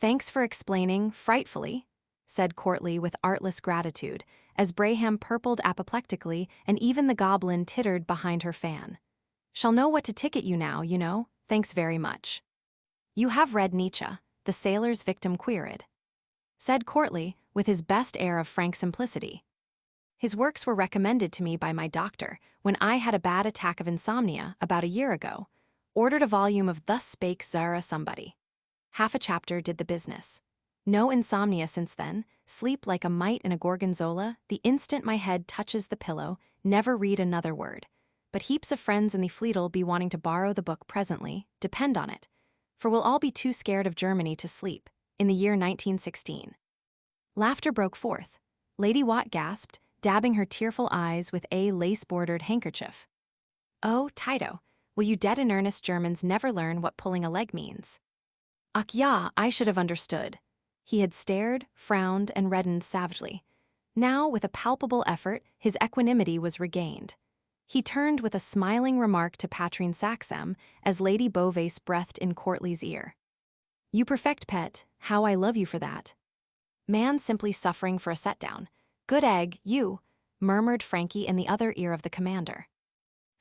Thanks for explaining, frightfully, said Courtly with artless gratitude, as Braham purpled apoplectically and even the goblin tittered behind her fan. Shall know what to ticket you now, you know, thanks very much. You have read Nietzsche, the sailor's victim queried, said Courtly with his best air of frank simplicity. His works were recommended to me by my doctor when I had a bad attack of insomnia about a year ago. Ordered a volume of Thus Spake Zara Somebody. Half a chapter did the business. No insomnia since then, sleep like a mite in a gorgonzola, the instant my head touches the pillow, never read another word. But heaps of friends in the fleet'll be wanting to borrow the book presently, depend on it. For we'll all be too scared of Germany to sleep, in the year 1916. Laughter broke forth. Lady Watt gasped, dabbing her tearful eyes with a lace-bordered handkerchief. Oh, Tito, Will you dead-in-earnest Germans never learn what pulling a leg means? Ach ja, I should have understood. He had stared, frowned, and reddened savagely. Now, with a palpable effort, his equanimity was regained. He turned with a smiling remark to Patrine Saxem as Lady Beauvais breathed in Courtly's ear. You perfect pet, how I love you for that. Man simply suffering for a set-down. Good egg, you, murmured Franky in the other ear of the commander.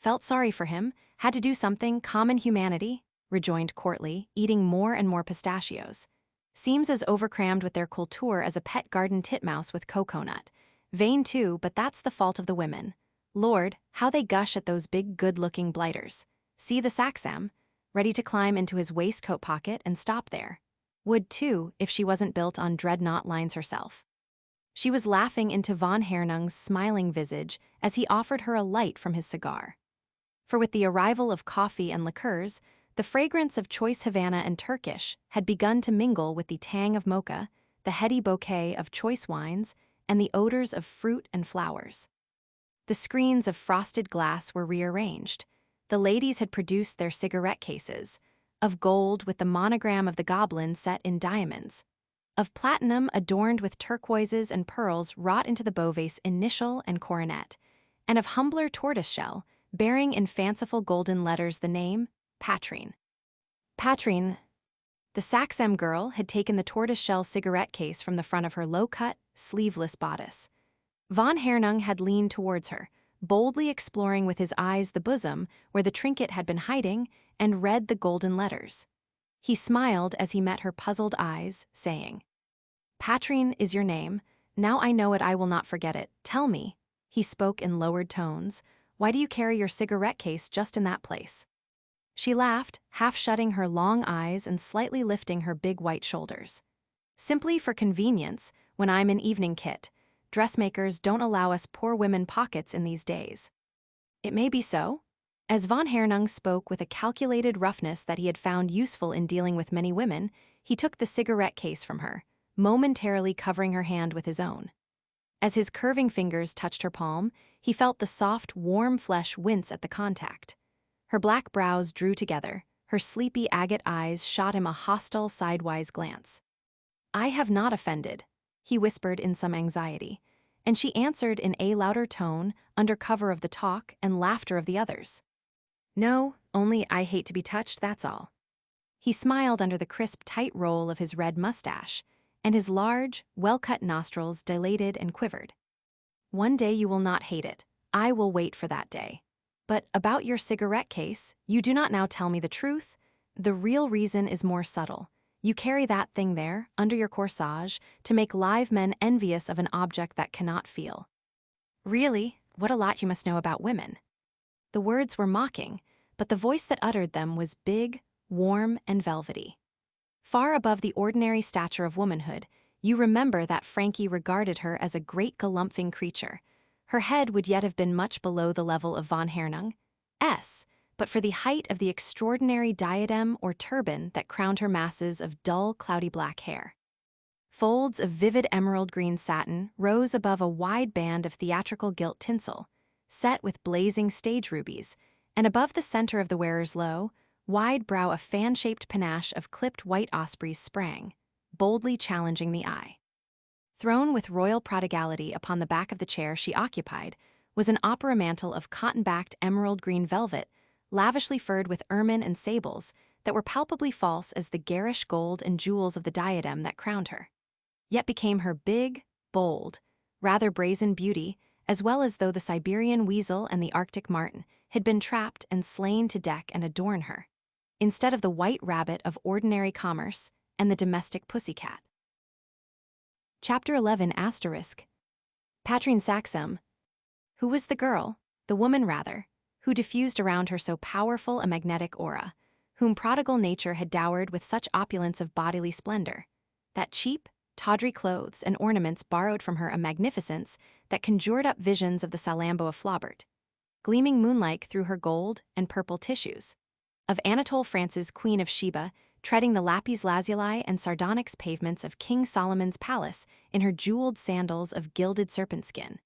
Felt sorry for him, had to do something, common humanity, rejoined Courtly, eating more and more pistachios. Seems as overcrammed with their culture as a pet garden titmouse with coconut. Vain too, but that's the fault of the women. Lord, how they gush at those big good-looking blighters. See the Saxam, ready to climb into his waistcoat pocket and stop there. Would too, if she wasn't built on dreadnought lines herself. She was laughing into von Hernung's smiling visage as he offered her a light from his cigar. For with the arrival of coffee and liqueurs, the fragrance of choice Havana and Turkish had begun to mingle with the tang of mocha, the heady bouquet of choice wines, and the odors of fruit and flowers. The screens of frosted glass were rearranged. The ladies had produced their cigarette cases, of gold with the monogram of the goblin set in diamonds, of platinum adorned with turquoises and pearls wrought into the Beauvais initial and coronet, and of humbler tortoiseshell, bearing in fanciful golden letters the name Patrine. Patrine. The Saxem girl had taken the tortoiseshell cigarette case from the front of her low-cut, sleeveless bodice. Von Hernung had leaned towards her, boldly exploring with his eyes the bosom where the trinket had been hiding, and read the golden letters. He smiled as he met her puzzled eyes, saying, Patrine is your name. Now I know it, I will not forget it. Tell me, he spoke in lowered tones, why do you carry your cigarette case just in that place? She laughed, half shutting her long eyes and slightly lifting her big white shoulders. Simply for convenience, when I'm in evening kit. Dressmakers don't allow us poor women pockets in these days. It may be so. As von Hernung spoke with a calculated roughness that he had found useful in dealing with many women, he took the cigarette case from her, momentarily covering her hand with his own. As his curving fingers touched her palm, he felt the soft, warm flesh wince at the contact. Her black brows drew together, her sleepy agate eyes shot him a hostile sidewise glance. I have not offended, he whispered in some anxiety, and she answered in a louder tone under cover of the talk and laughter of the others. No, only I hate to be touched, that's all. He smiled under the crisp, tight roll of his red mustache, and his large, well-cut nostrils dilated and quivered. One day you will not hate it. I will wait for that day. But about your cigarette case, you do not now tell me the truth. The real reason is more subtle. You carry that thing there, under your corsage, to make live men envious of an object that cannot feel. Really, what a lot you must know about women. The words were mocking, but the voice that uttered them was big, warm, and velvety. Far above the ordinary stature of womanhood, you remember that Franky regarded her as a great galumphing creature. Her head would yet have been much below the level of von Hernung, but for the height of the extraordinary diadem or turban that crowned her masses of dull, cloudy black hair. Folds of vivid emerald green satin rose above a wide band of theatrical gilt tinsel, set with blazing stage rubies, and above the center of the wearer's low, wide brow a fan-shaped panache of clipped white ospreys sprang, boldly challenging the eye. Thrown with royal prodigality upon the back of the chair she occupied was an opera mantle of cotton-backed emerald green velvet, lavishly furred with ermine and sables that were palpably false as the garish gold and jewels of the diadem that crowned her, yet became her big, bold, rather brazen beauty, as well as though the Siberian weasel and the Arctic marten had been trapped and slain to deck and adorn her, instead of the white rabbit of ordinary commerce and the domestic pussycat. Chapter 11 *. Patrine Saxem. Who was the girl, the woman rather, who diffused around her so powerful a magnetic aura, whom prodigal nature had dowered with such opulence of bodily splendor, that cheap, tawdry clothes and ornaments borrowed from her a magnificence that conjured up visions of the Salambo of Flaubert, gleaming moonlike through her gold and purple tissues, of Anatole France's Queen of Sheba, treading the lapis lazuli and sardonyx pavements of King Solomon's palace in her jeweled sandals of gilded serpent skin,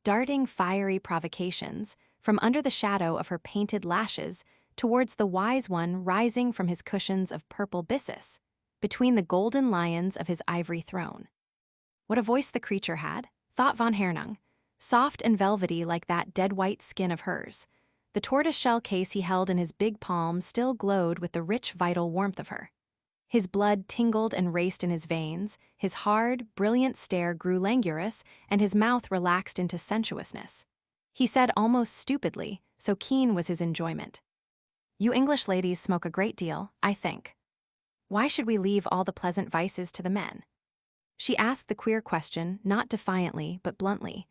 darting fiery provocations from under the shadow of her painted lashes towards the wise one rising from his cushions of purple byssus, between the golden lions of his ivory throne. What a voice the creature had, thought von Hernung, soft and velvety like that dead-white skin of hers. The tortoise-shell case he held in his big palm still glowed with the rich, vital warmth of her. His blood tingled and raced in his veins, his hard, brilliant stare grew languorous, and his mouth relaxed into sensuousness. He said almost stupidly, so keen was his enjoyment. "You English ladies smoke a great deal, I think. Why should we leave all the pleasant vices to the men?" She asked the queer question, not defiantly, but bluntly.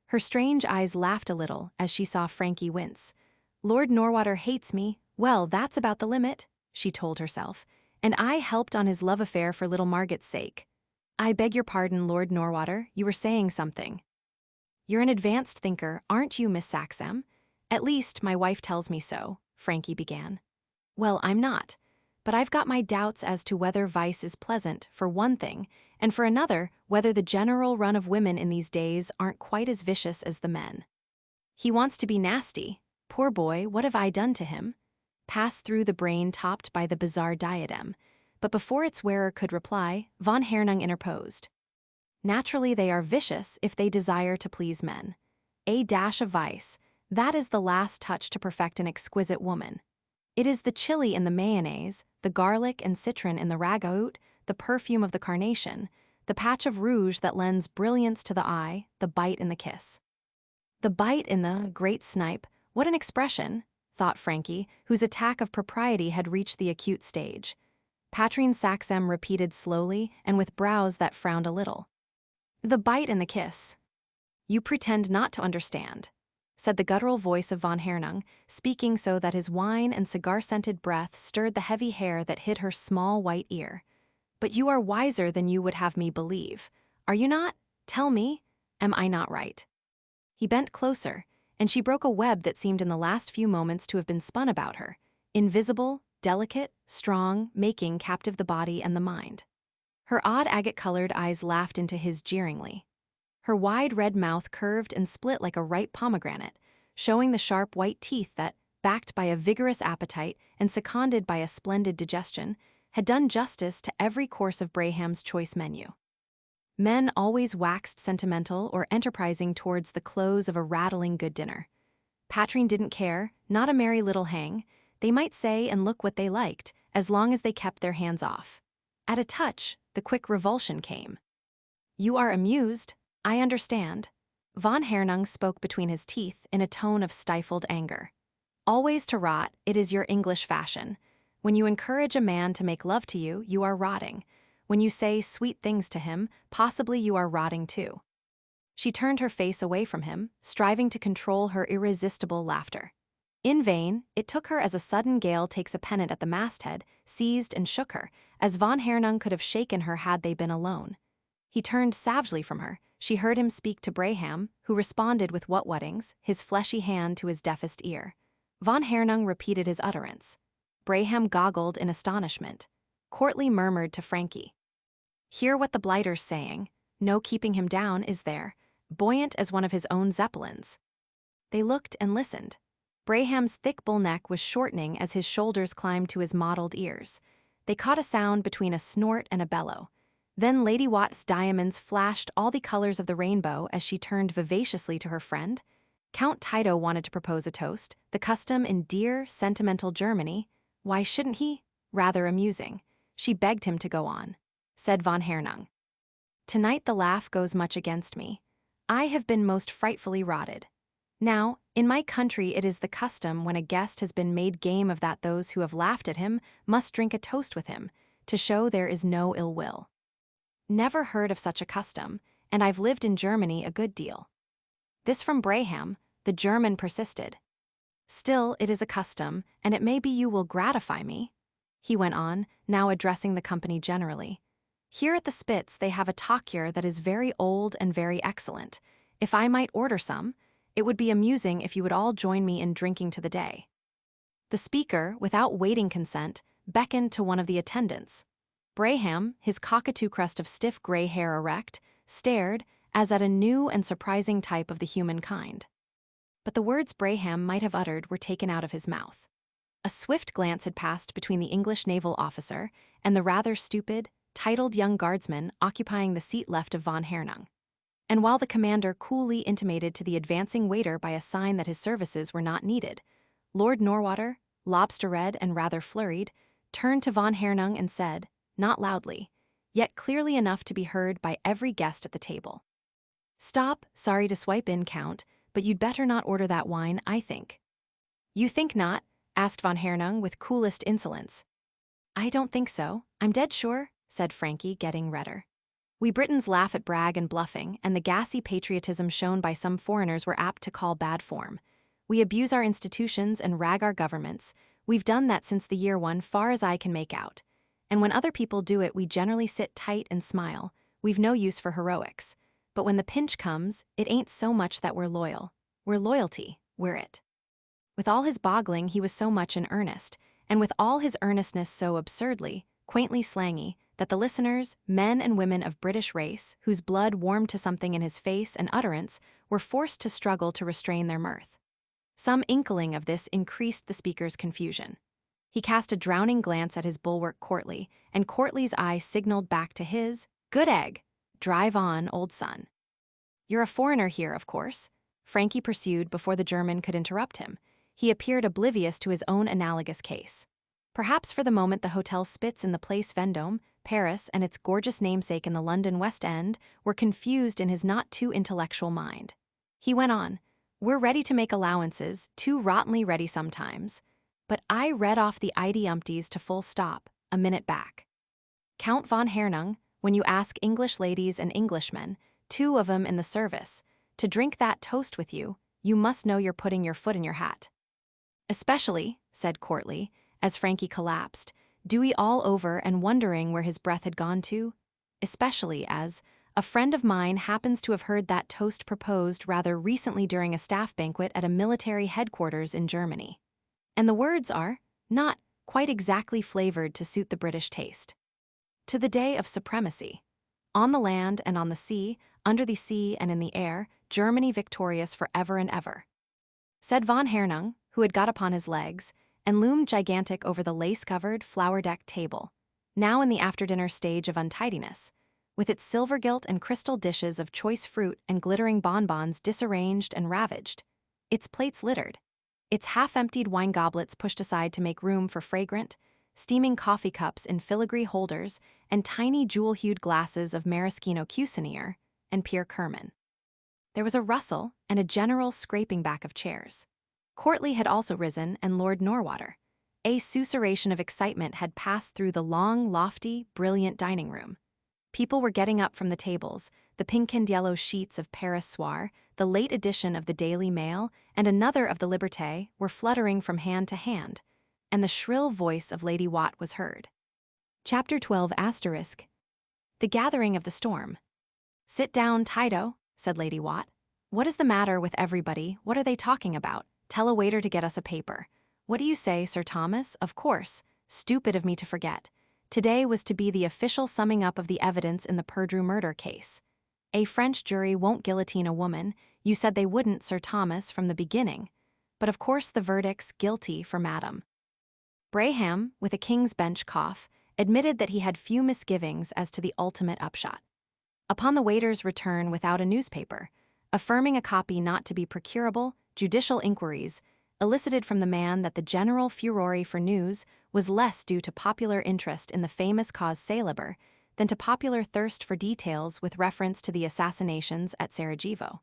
Her strange eyes laughed a little as she saw Franky wince. "Lord Norwater hates me. Well, that's about the limit," she told herself, "and I helped on his love affair for little Margot's sake. I beg your pardon, Lord Norwater, you were saying something." "You're an advanced thinker, aren't you, Miss Saxham? At least, my wife tells me so," Franky began. "Well, I'm not. But I've got my doubts as to whether vice is pleasant, for one thing, and for another, whether the general run of women in these days aren't quite as vicious as the men. He wants to be nasty. Poor boy, what have I done to him?" Passed through the brain topped by the bizarre diadem, but before its wearer could reply, von Hernung interposed. "Naturally they are vicious if they desire to please men. A dash of vice, that is the last touch to perfect an exquisite woman. It is the chili in the mayonnaise, the garlic and citron in the ragout, the perfume of the carnation, the patch of rouge that lends brilliance to the eye, the bite in the kiss." "The bite in the great snipe, what an expression," thought Franky, whose attack of propriety had reached the acute stage. Patrine Saxham repeated slowly and with brows that frowned a little. "The bite in the kiss. You pretend not to understand," said the guttural voice of von Hernung, speaking so that his wine and cigar-scented breath stirred the heavy hair that hid her small white ear. "But you are wiser than you would have me believe. Are you not? Tell me, am I not right?" He bent closer, and she broke a web that seemed in the last few moments to have been spun about her, invisible, delicate, strong, making captive the body and the mind. Her odd agate-colored eyes laughed into his jeeringly. Her wide red mouth curved and split like a ripe pomegranate, showing the sharp white teeth that, backed by a vigorous appetite and seconded by a splendid digestion, had done justice to every course of Braham's choice menu. Men always waxed sentimental or enterprising towards the close of a rattling good dinner. Patrine didn't care, not a merry little hang. They might say and look what they liked, as long as they kept their hands off. At a touch, the quick revulsion came. "You are amused, I understand." Von Hernung spoke between his teeth in a tone of stifled anger. "Always to rot, it is your English fashion. When you encourage a man to make love to you, you are rotting. When you say sweet things to him, possibly you are rotting too." She turned her face away from him, striving to control her irresistible laughter. In vain, it took her as a sudden gale takes a pennant at the masthead, seized and shook her, as von Hernung could have shaken her had they been alone. He turned savagely from her. She heard him speak to Braham, who responded with what-wuttings, his fleshy hand to his deafest ear. Von Hernung repeated his utterance. Braham goggled in astonishment. Courtly murmured to Franky, "Hear what the blighter's saying. No keeping him down, is there? Buoyant as one of his own zeppelins." They looked and listened. Braham's thick bull neck was shortening as his shoulders climbed to his mottled ears. They caught a sound between a snort and a bellow. Then Lady Watt's diamonds flashed all the colors of the rainbow as she turned vivaciously to her friend. Count Tito wanted to propose a toast, the custom in dear, sentimental Germany. Why shouldn't he? Rather amusing. She begged him to go on. Said von Hernung. "Tonight the laugh goes much against me. I have been most frightfully rotted. Now, in my country it is the custom when a guest has been made game of that those who have laughed at him must drink a toast with him, to show there is no ill will. Never heard of such a custom, and I've lived in Germany a good deal." This from Braham. The German persisted. "Still, it is a custom, and it may be you will gratify me," he went on, now addressing the company generally. "Here at the Spitz they have a tokyer that is very old and very excellent. If I might order some, it would be amusing if you would all join me in drinking to the day." The speaker, without waiting consent, beckoned to one of the attendants. Braham, his cockatoo crest of stiff gray hair erect, stared as at a new and surprising type of the human kind. But the words Braham might have uttered were taken out of his mouth. A swift glance had passed between the English naval officer and the rather stupid, titled young guardsman occupying the seat left of von Hernung. And while the commander coolly intimated to the advancing waiter by a sign that his services were not needed, Lord Norwater, lobster-red and rather flurried, turned to von Hernung and said, not loudly, yet clearly enough to be heard by every guest at the table. "Stop, sorry to swipe in, Count, but you'd better not order that wine, I think." "You think not?" asked von Hernung with coolest insolence. "I don't think so, I'm dead sure," said Franky, getting redder. "We Britons laugh at brag and bluffing, and the gassy patriotism shown by some foreigners we're apt to call bad form. We abuse our institutions and rag our governments. We've done that since the year one, far as I can make out. And when other people do it, we generally sit tight and smile. We've no use for heroics. But when the pinch comes, it ain't so much that we're loyal. We're loyalty, we're it." With all his boggling, he was so much in earnest, and with all his earnestness so absurdly, quaintly slangy, that the listeners, men and women of British race, whose blood warmed to something in his face and utterance, were forced to struggle to restrain their mirth. Some inkling of this increased the speaker's confusion. He cast a drowning glance at his bulwark Courtly, and Courtly's eye signaled back to his, "Good egg! Drive on, old son." "You're a foreigner here, of course," Franky pursued before the German could interrupt him. He appeared oblivious to his own analogous case. Perhaps for the moment the Hotel Spitz in the Place Vendôme, Paris, and its gorgeous namesake in the London West End were confused in his not too intellectual mind. He went on, "We're ready to make allowances, too rottenly ready sometimes. But I read off the idiumpties to full stop, a minute back. Count von Hernung, when you ask English ladies and Englishmen, 2 of 'em in the service, to drink that toast with you, you must know you're putting your foot in your hat." "Especially," said Courtly, as Franky collapsed, dewy all over and wondering where his breath had gone to, "especially as a friend of mine happens to have heard that toast proposed rather recently during a staff banquet at a military headquarters in Germany. And the words are not quite exactly flavored to suit the British taste. 'To the day of supremacy. On the land and on the sea, under the sea and in the air, Germany victorious for ever and ever," said von Hernung, who had got upon his legs, and loomed gigantic over the lace-covered, flower-decked table, now in the after-dinner stage of untidiness, with its silver gilt and crystal dishes of choice fruit and glittering bonbons disarranged and ravaged, its plates littered, its half-emptied wine goblets pushed aside to make room for fragrant, steaming coffee cups in filigree holders and tiny jewel-hued glasses of maraschino Cusinier and Pierre Kerman. There was a rustle and a general scraping back of chairs. Courtly had also risen, and Lord Norwater. A susurration of excitement had passed through the long, lofty, brilliant dining room. People were getting up from the tables, the pink and yellow sheets of Paris Soir, the late edition of the Daily Mail, and another of the Liberté were fluttering from hand to hand, and the shrill voice of Lady Watt was heard. Chapter 12 *. The gathering of the storm. "Sit down, Tydo," said Lady Watt. "What is the matter with everybody? What are they talking about? Tell a waiter to get us a paper. What do you say, Sir Thomas? Of course. Stupid of me to forget. Today was to be the official summing up of the evidence in the Perdrew murder case. A French jury won't guillotine a woman. You said they wouldn't, Sir Thomas, from the beginning. But of course the verdict's guilty for Madam." Braham, with a King's Bench cough, admitted that he had few misgivings as to the ultimate upshot. Upon the waiter's return without a newspaper, affirming a copy not to be procurable, judicial inquiries elicited from the man that the general furore for news was less due to popular interest in the famous cause célèbre than to popular thirst for details with reference to the assassinations at Sarajevo,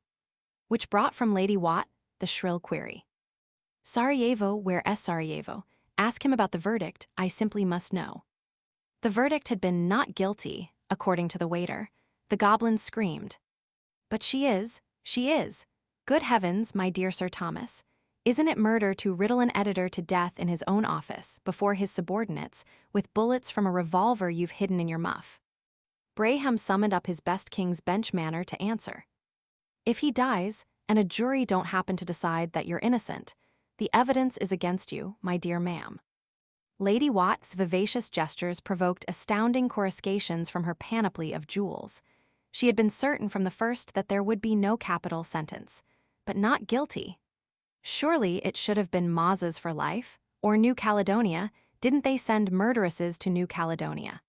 which brought from Lady Watt the shrill query, "Sarajevo, where is Sarajevo? Ask him about the verdict, I simply must know." The verdict had been not guilty, according to the waiter. The goblin screamed. "But she is. Good heavens, my dear Sir Thomas. Isn't it murder to riddle an editor to death in his own office, before his subordinates, with bullets from a revolver you've hidden in your muff?" Braham summoned up his best King's Bench manner to answer. "If he dies, and a jury don't happen to decide that you're innocent, the evidence is against you, my dear ma'am." Lady Watt's vivacious gestures provoked astounding coruscations from her panoply of jewels. She had been certain from the first that there would be no capital sentence, but not guilty. Surely it should have been Mazes for life, Or New Caledonia, didn't they send murderesses to New Caledonia?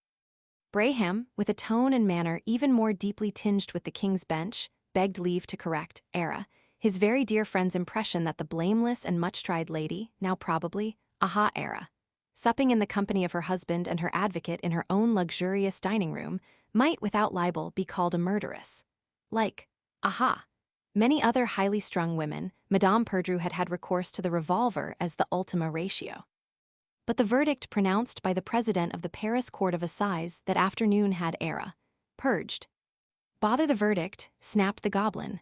Braham, with a tone and manner even more deeply tinged with the King's Bench, begged leave to correct, era, his very dear friend's impression that the blameless and much-tried lady, now probably, aha era, supping in the company of her husband and her advocate in her own luxurious dining room, might without libel be called a murderess. Like, aha, many other highly strung women, Madame Perdrew had had recourse to the revolver as the ultima ratio. But the verdict pronounced by the president of the Paris Court of Assize that afternoon had era purged. Bother the verdict, snapped the goblin.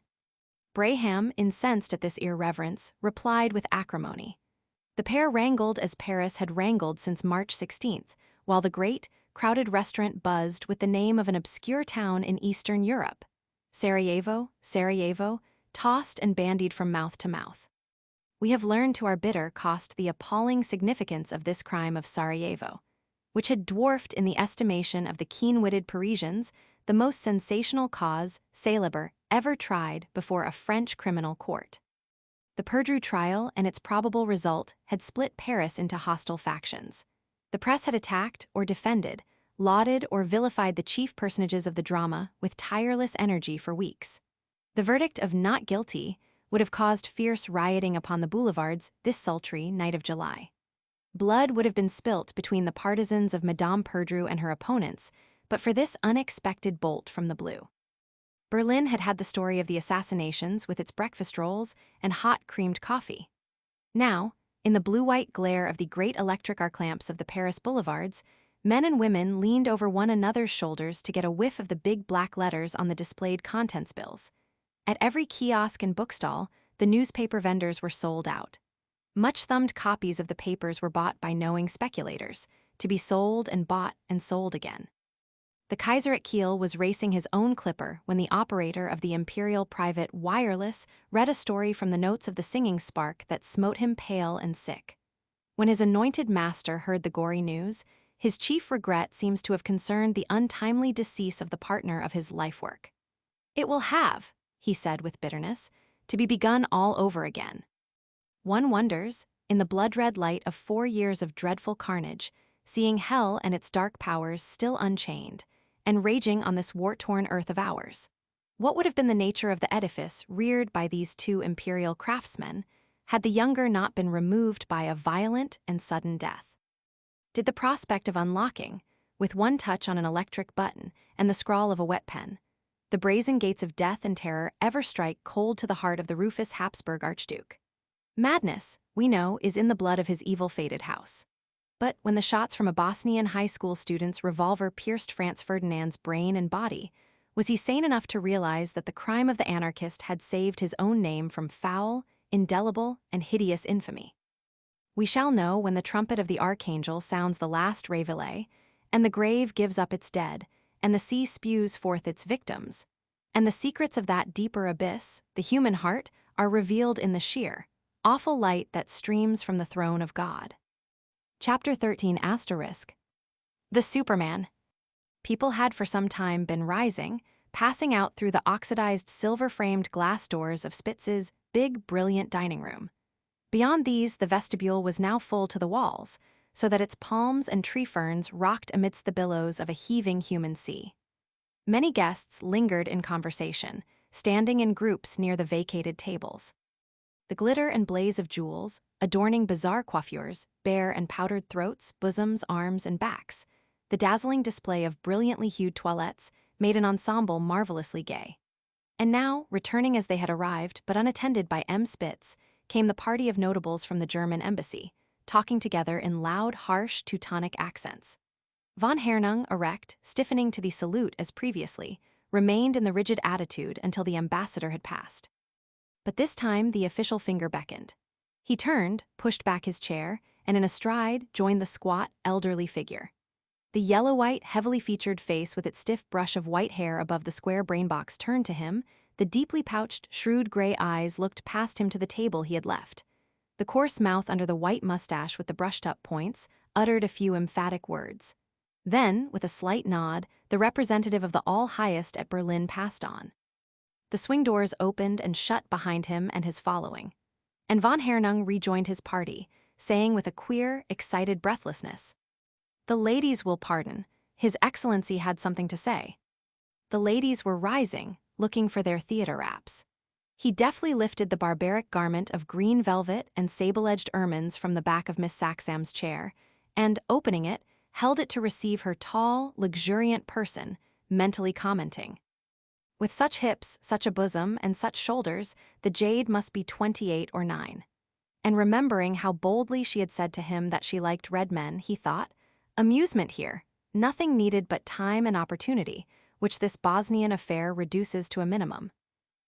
Braham, incensed at this irreverence, replied with acrimony. The pair wrangled as Paris had wrangled since March 16th, while the great, crowded restaurant buzzed with the name of an obscure town in Eastern Europe. Sarajevo, Sarajevo, tossed and bandied from mouth to mouth. We have learned to our bitter cost the appalling significance of this crime of Sarajevo, which had dwarfed in the estimation of the keen-witted Parisians the most sensational cause célèbre ever tried before a French criminal court. The Perdrew trial and its probable result had split Paris into hostile factions. The press had attacked or defended, lauded or vilified the chief personages of the drama with tireless energy for weeks. The verdict of not guilty would have caused fierce rioting upon the boulevards this sultry night of July. Blood would have been spilt between the partisans of Madame Perdrew and her opponents, but for this unexpected bolt from the blue. Berlin had had the story of the assassinations with its breakfast rolls and hot creamed coffee. Now, in the blue-white glare of the great electric arc lamps of the Paris boulevards, men and women leaned over one another's shoulders to get a whiff of the big black letters on the displayed contents bills. At every kiosk and bookstall, the newspaper vendors were sold out. Much-thumbed copies of the papers were bought by knowing speculators, to be sold and bought and sold again. The Kaiser at Kiel was racing his own clipper when the operator of the Imperial Private Wireless read a story from the notes of the singing spark that smote him pale and sick. When his anointed master heard the gory news, his chief regret seems to have concerned the untimely decease of the partner of his life work. It will have, he said with bitterness, to be begun all over again. One wonders, in the blood-red light of 4 years of dreadful carnage, seeing hell and its dark powers still unchained, and raging on this war-torn earth of ours, what would have been the nature of the edifice reared by these two imperial craftsmen, had the younger not been removed by a violent and sudden death? Did the prospect of unlocking, with one touch on an electric button and the scrawl of a wet pen, the brazen gates of death and terror ever strike cold to the heart of the Rufus Habsburg Archduke? Madness, we know, is in the blood of his evil-fated house. But when the shots from a Bosnian high school student's revolver pierced Franz Ferdinand's brain and body, was he sane enough to realize that the crime of the anarchist had saved his own name from foul, indelible, and hideous infamy? We shall know when the trumpet of the archangel sounds the last reveille, and the grave gives up its dead, and the sea spews forth its victims, and the secrets of that deeper abyss, the human heart, are revealed in the sheer, awful light that streams from the throne of God. Chapter 13 *. The Superman. People had for some time been rising, passing out through the oxidized silver-framed glass doors of Spitz's big, brilliant dining room. Beyond these, the vestibule was now full to the walls, so that its palms and tree ferns rocked amidst the billows of a heaving human sea. Many guests lingered in conversation, standing in groups near the vacated tables. The glitter and blaze of jewels, adorning bizarre coiffures, bare and powdered throats, bosoms, arms, and backs, the dazzling display of brilliantly hued toilettes made an ensemble marvelously gay. And now, returning as they had arrived, but unattended by M. Spitz, came the party of notables from the German embassy, talking together in loud, harsh Teutonic accents. Von Hernung, erect, stiffening to the salute as previously, remained in the rigid attitude until the ambassador had passed. But this time the official finger beckoned. He turned, pushed back his chair, and in a stride joined the squat, elderly figure. The yellow-white, heavily featured face with its stiff brush of white hair above the square brainbox turned to him, the deeply pouched, shrewd gray eyes looked past him to the table he had left. The coarse mouth under the white mustache with the brushed-up points uttered a few emphatic words. Then, with a slight nod, the representative of the all-highest at Berlin passed on. The swing doors opened and shut behind him and his following, and von Hernung rejoined his party, saying with a queer, excited breathlessness, "The ladies will pardon. His Excellency had something to say." The ladies were rising, looking for their theater wraps. He deftly lifted the barbaric garment of green velvet and sable-edged ermines from the back of Miss Saxam's chair, and, opening it, held it to receive her tall, luxuriant person, mentally commenting, "With such hips, such a bosom, and such shoulders, the jade must be 28 or 9. And remembering how boldly she had said to him that she liked red men, he thought, "Amusement here, nothing needed but time and opportunity, which this Bosnian affair reduces to a minimum.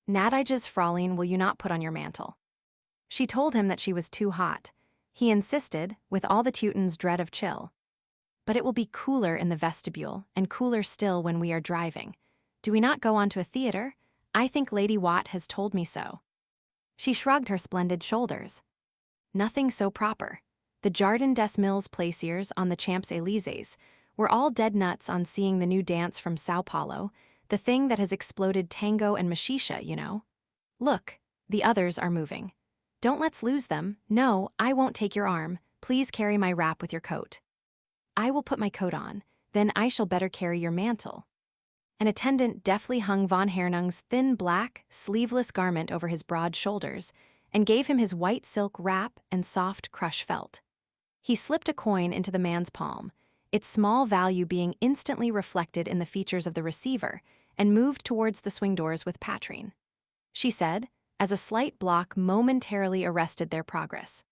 Nadige's Fraulein will you not put on your mantle?" She told him that she was too hot. He insisted, with all the Teuton's dread of chill, "But it will be cooler in the vestibule, and cooler still when we are driving. Do we not go on to a theater? I think Lady Watt has told me so." She shrugged her splendid shoulders. Nothing so proper. The Jardin des Milles plaisirs on the Champs-Élysées were all dead nuts on seeing the new dance from Sao Paulo, the thing that has exploded tango and machicha, you know. "Look, the others are moving. Don't let's lose them. No, I won't take your arm. Please carry my wrap with your coat." "I will put my coat on, then I shall better carry your mantle." An attendant deftly hung von Hernung's thin black, sleeveless garment over his broad shoulders and gave him his white silk wrap and soft crush felt. He slipped a coin into the man's palm, its small value being instantly reflected in the features of the receiver, and moved towards the swing doors with Patrine. She said, as a slight block momentarily arrested their progress,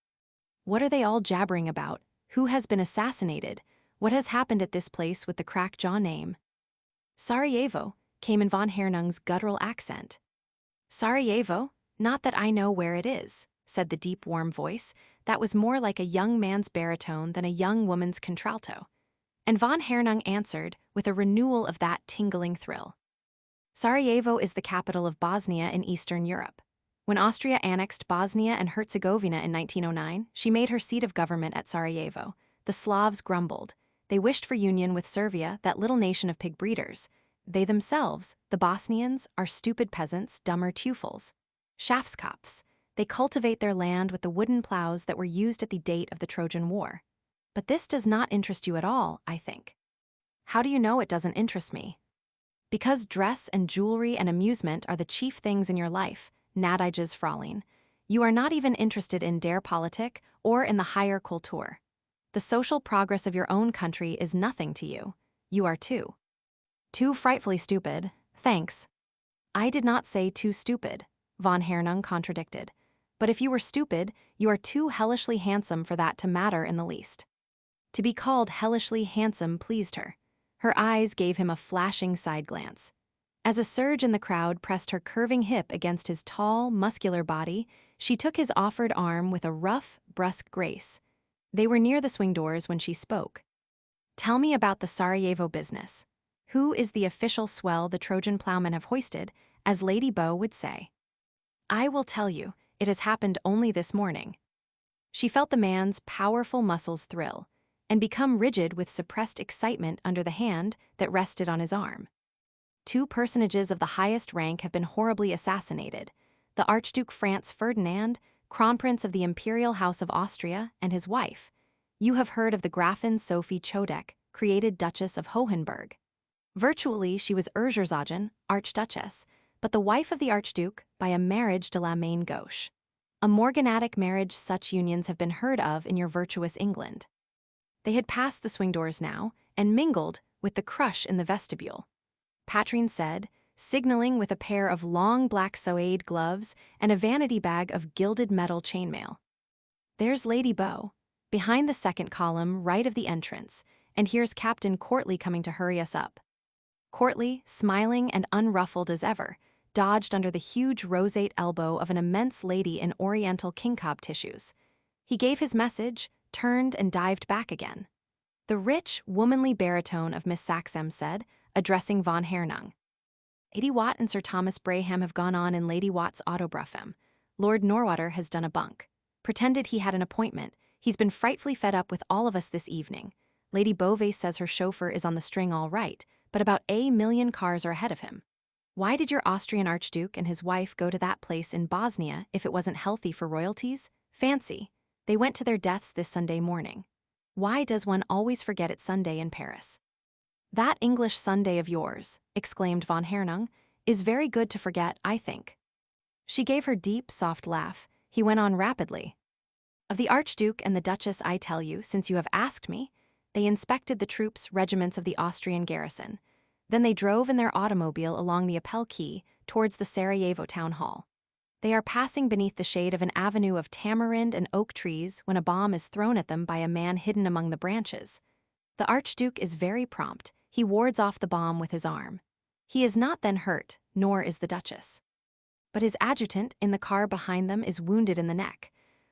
"What are they all jabbering about? Who has been assassinated? What has happened at this place with the crack-jaw name?" "Sarajevo," came in von Hernung's guttural accent. "Sarajevo? Not that I know where it is," said the deep, warm voice, that was more like a young man's baritone than a young woman's contralto. And von Hernung answered with a renewal of that tingling thrill. "Sarajevo is the capital of Bosnia in Eastern Europe. When Austria annexed Bosnia and Herzegovina in 1909, she made her seat of government at Sarajevo. The Slavs grumbled. They wished for union with Serbia, that little nation of pig breeders. They themselves, the Bosnians, are stupid peasants, dumber teufels. Schafskopfs. They cultivate their land with the wooden plows that were used at the date of the Trojan War. But this does not interest you at all, I think." "How do you know it doesn't interest me?" "Because dress and jewelry and amusement are the chief things in your life, Nadige's Fraulein. You are not even interested in der Politik or in the higher Kultur. The social progress of your own country is nothing to you. You are too frightfully stupid, thanks." "I did not say too stupid," von Hernung contradicted. "But if you were stupid, you are too hellishly handsome for that to matter in the least." To be called hellishly handsome pleased her. Her eyes gave him a flashing side glance. As a surge in the crowd pressed her curving hip against his tall, muscular body, she took his offered arm with a rough, brusque grace. They were near the swing doors when she spoke. "Tell me about the Sarajevo business. Who is the official swell the Trojan plowmen have hoisted, as Lady Beau would say?" "I will tell you, it has happened only this morning." She felt the man's powerful muscles thrill, and become rigid with suppressed excitement under the hand that rested on his arm. "Two personages of the highest rank have been horribly assassinated. The Archduke Franz Ferdinand, Crown Prince of the Imperial House of Austria, and his wife. You have heard of the Gräfin Sophie Chodeck, created Duchess of Hohenberg. Virtually, she was Erzherzogin, Archduchess, but the wife of the Archduke by a marriage de la main gauche. A morganatic marriage such unions have been heard of in your virtuous England." They had passed the swing doors now, and mingled with the crush in the vestibule. Patrine said, signaling with a pair of long black suede gloves and a vanity bag of gilded metal chainmail, "There's Lady Beau, behind the second column right of the entrance, and here's Captain Courtly coming to hurry us up." Courtly, smiling and unruffled as ever, dodged under the huge roseate elbow of an immense lady in oriental kincob tissues. He gave his message, turned and dived back again. The rich, womanly baritone of Miss Saxam said, addressing von Hernung, "Lady Watt and Sir Thomas Braham have gone on in Lady Watt's autobrougham. Lord Norwater has done a bunk. Pretended he had an appointment. He's been frightfully fed up with all of us this evening. Lady Beauvais says her chauffeur is on the string all right, but about a million cars are ahead of him. Why did your Austrian Archduke and his wife go to that place in Bosnia if it wasn't healthy for royalties? Fancy. They went to their deaths this Sunday morning. Why does one always forget it's Sunday in Paris? That English Sunday of yours, exclaimed von Hernung, is very good to forget, I think. She gave her deep, soft laugh. He went on rapidly. Of the Archduke and the Duchess I tell you, since you have asked me, they inspected the troops, regiments of the Austrian garrison. Then they drove in their automobile along the Appel Quay towards the Sarajevo town hall. They are passing beneath the shade of an avenue of tamarind and oak trees when a bomb is thrown at them by a man hidden among the branches. The Archduke is very prompt. He wards off the bomb with his arm. He is not then hurt, nor is the Duchess. But his adjutant in the car behind them is wounded in the neck.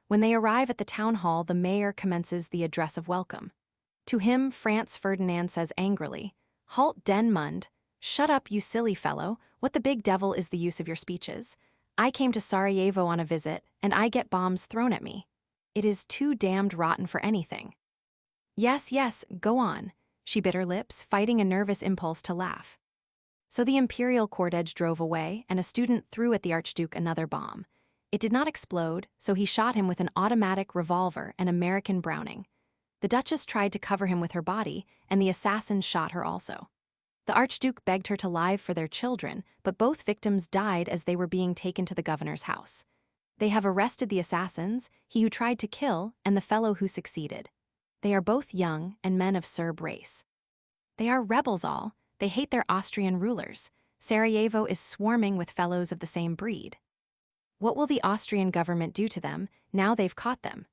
When they arrive at the town hall, the mayor commences the address of welcome. To him, Franz Ferdinand says angrily, "Halt, den Mund. Shut up, you silly fellow. What the big devil is the use of your speeches? I came to Sarajevo on a visit, and I get bombs thrown at me. It is too damned rotten for anything." Yes, yes, go on, she bit her lips, fighting a nervous impulse to laugh. So the imperial cortege drove away, and a student threw at the Archduke another bomb. It did not explode, so he shot him with an automatic revolver and American Browning. The Duchess tried to cover him with her body, and the assassin shot her also. The Archduke begged her to lie for their children, but both victims died as they were being taken to the governor's house. They have arrested the assassins, he who tried to kill, and the fellow who succeeded. They are both young and men of Serb race. They are rebels all, they hate their Austrian rulers. Sarajevo is swarming with fellows of the same breed. What will the Austrian government do to them, now they've caught them?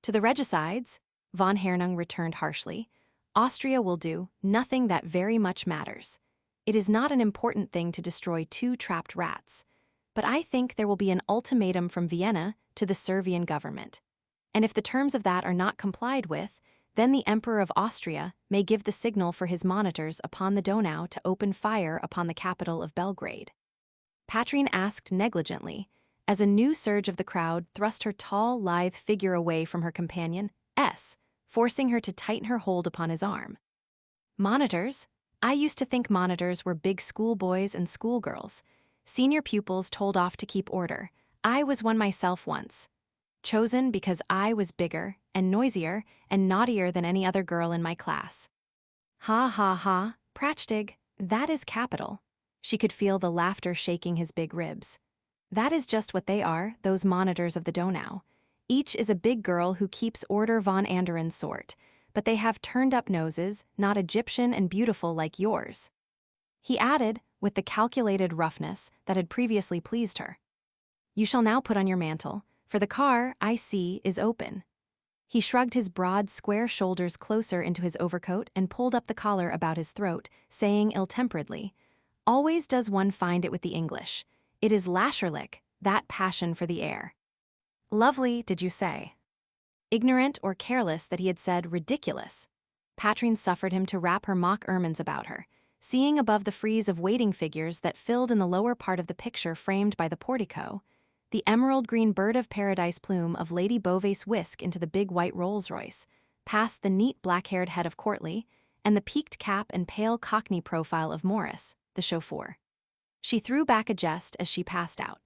To the regicides, von Hernung returned harshly, Austria will do nothing that very much matters. It is not an important thing to destroy two trapped rats, but I think there will be an ultimatum from Vienna to the Servian government. And if the terms of that are not complied with, then the Emperor of Austria may give the signal for his monitors upon the Donau to open fire upon the capital of Belgrade. Patrine asked negligently, as a new surge of the crowd thrust her tall, lithe figure away from her companion, forcing her to tighten her hold upon his arm. Monitors? I used to think monitors were big schoolboys and schoolgirls. Senior pupils told off to keep order. I was one myself once. Chosen because I was bigger and noisier and naughtier than any other girl in my class. Ha ha ha, Prachtig, that is capital. She could feel the laughter shaking his big ribs. That is just what they are, those monitors of the Donau. Each is a big girl who keeps order von Anderen's sort, but they have turned-up noses, not Egyptian and beautiful like yours. He added, with the calculated roughness that had previously pleased her. You shall now put on your mantle, for the car, I see, is open. He shrugged his broad, square shoulders closer into his overcoat and pulled up the collar about his throat, saying ill-temperedly, Always does one find it with the English. It is lächerlich, that passion for the air. Lovely, did you say? Ignorant or careless that he had said ridiculous. Patrine suffered him to wrap her mock ermines about her, seeing above the frieze of waiting figures that filled in the lower part of the picture framed by the portico, the emerald-green bird of paradise plume of Lady Beauvais whisk into the big white Rolls-Royce, past the neat black-haired head of Courtly, and the peaked cap and pale cockney profile of Morris, the chauffeur. She threw back a jest as she passed out.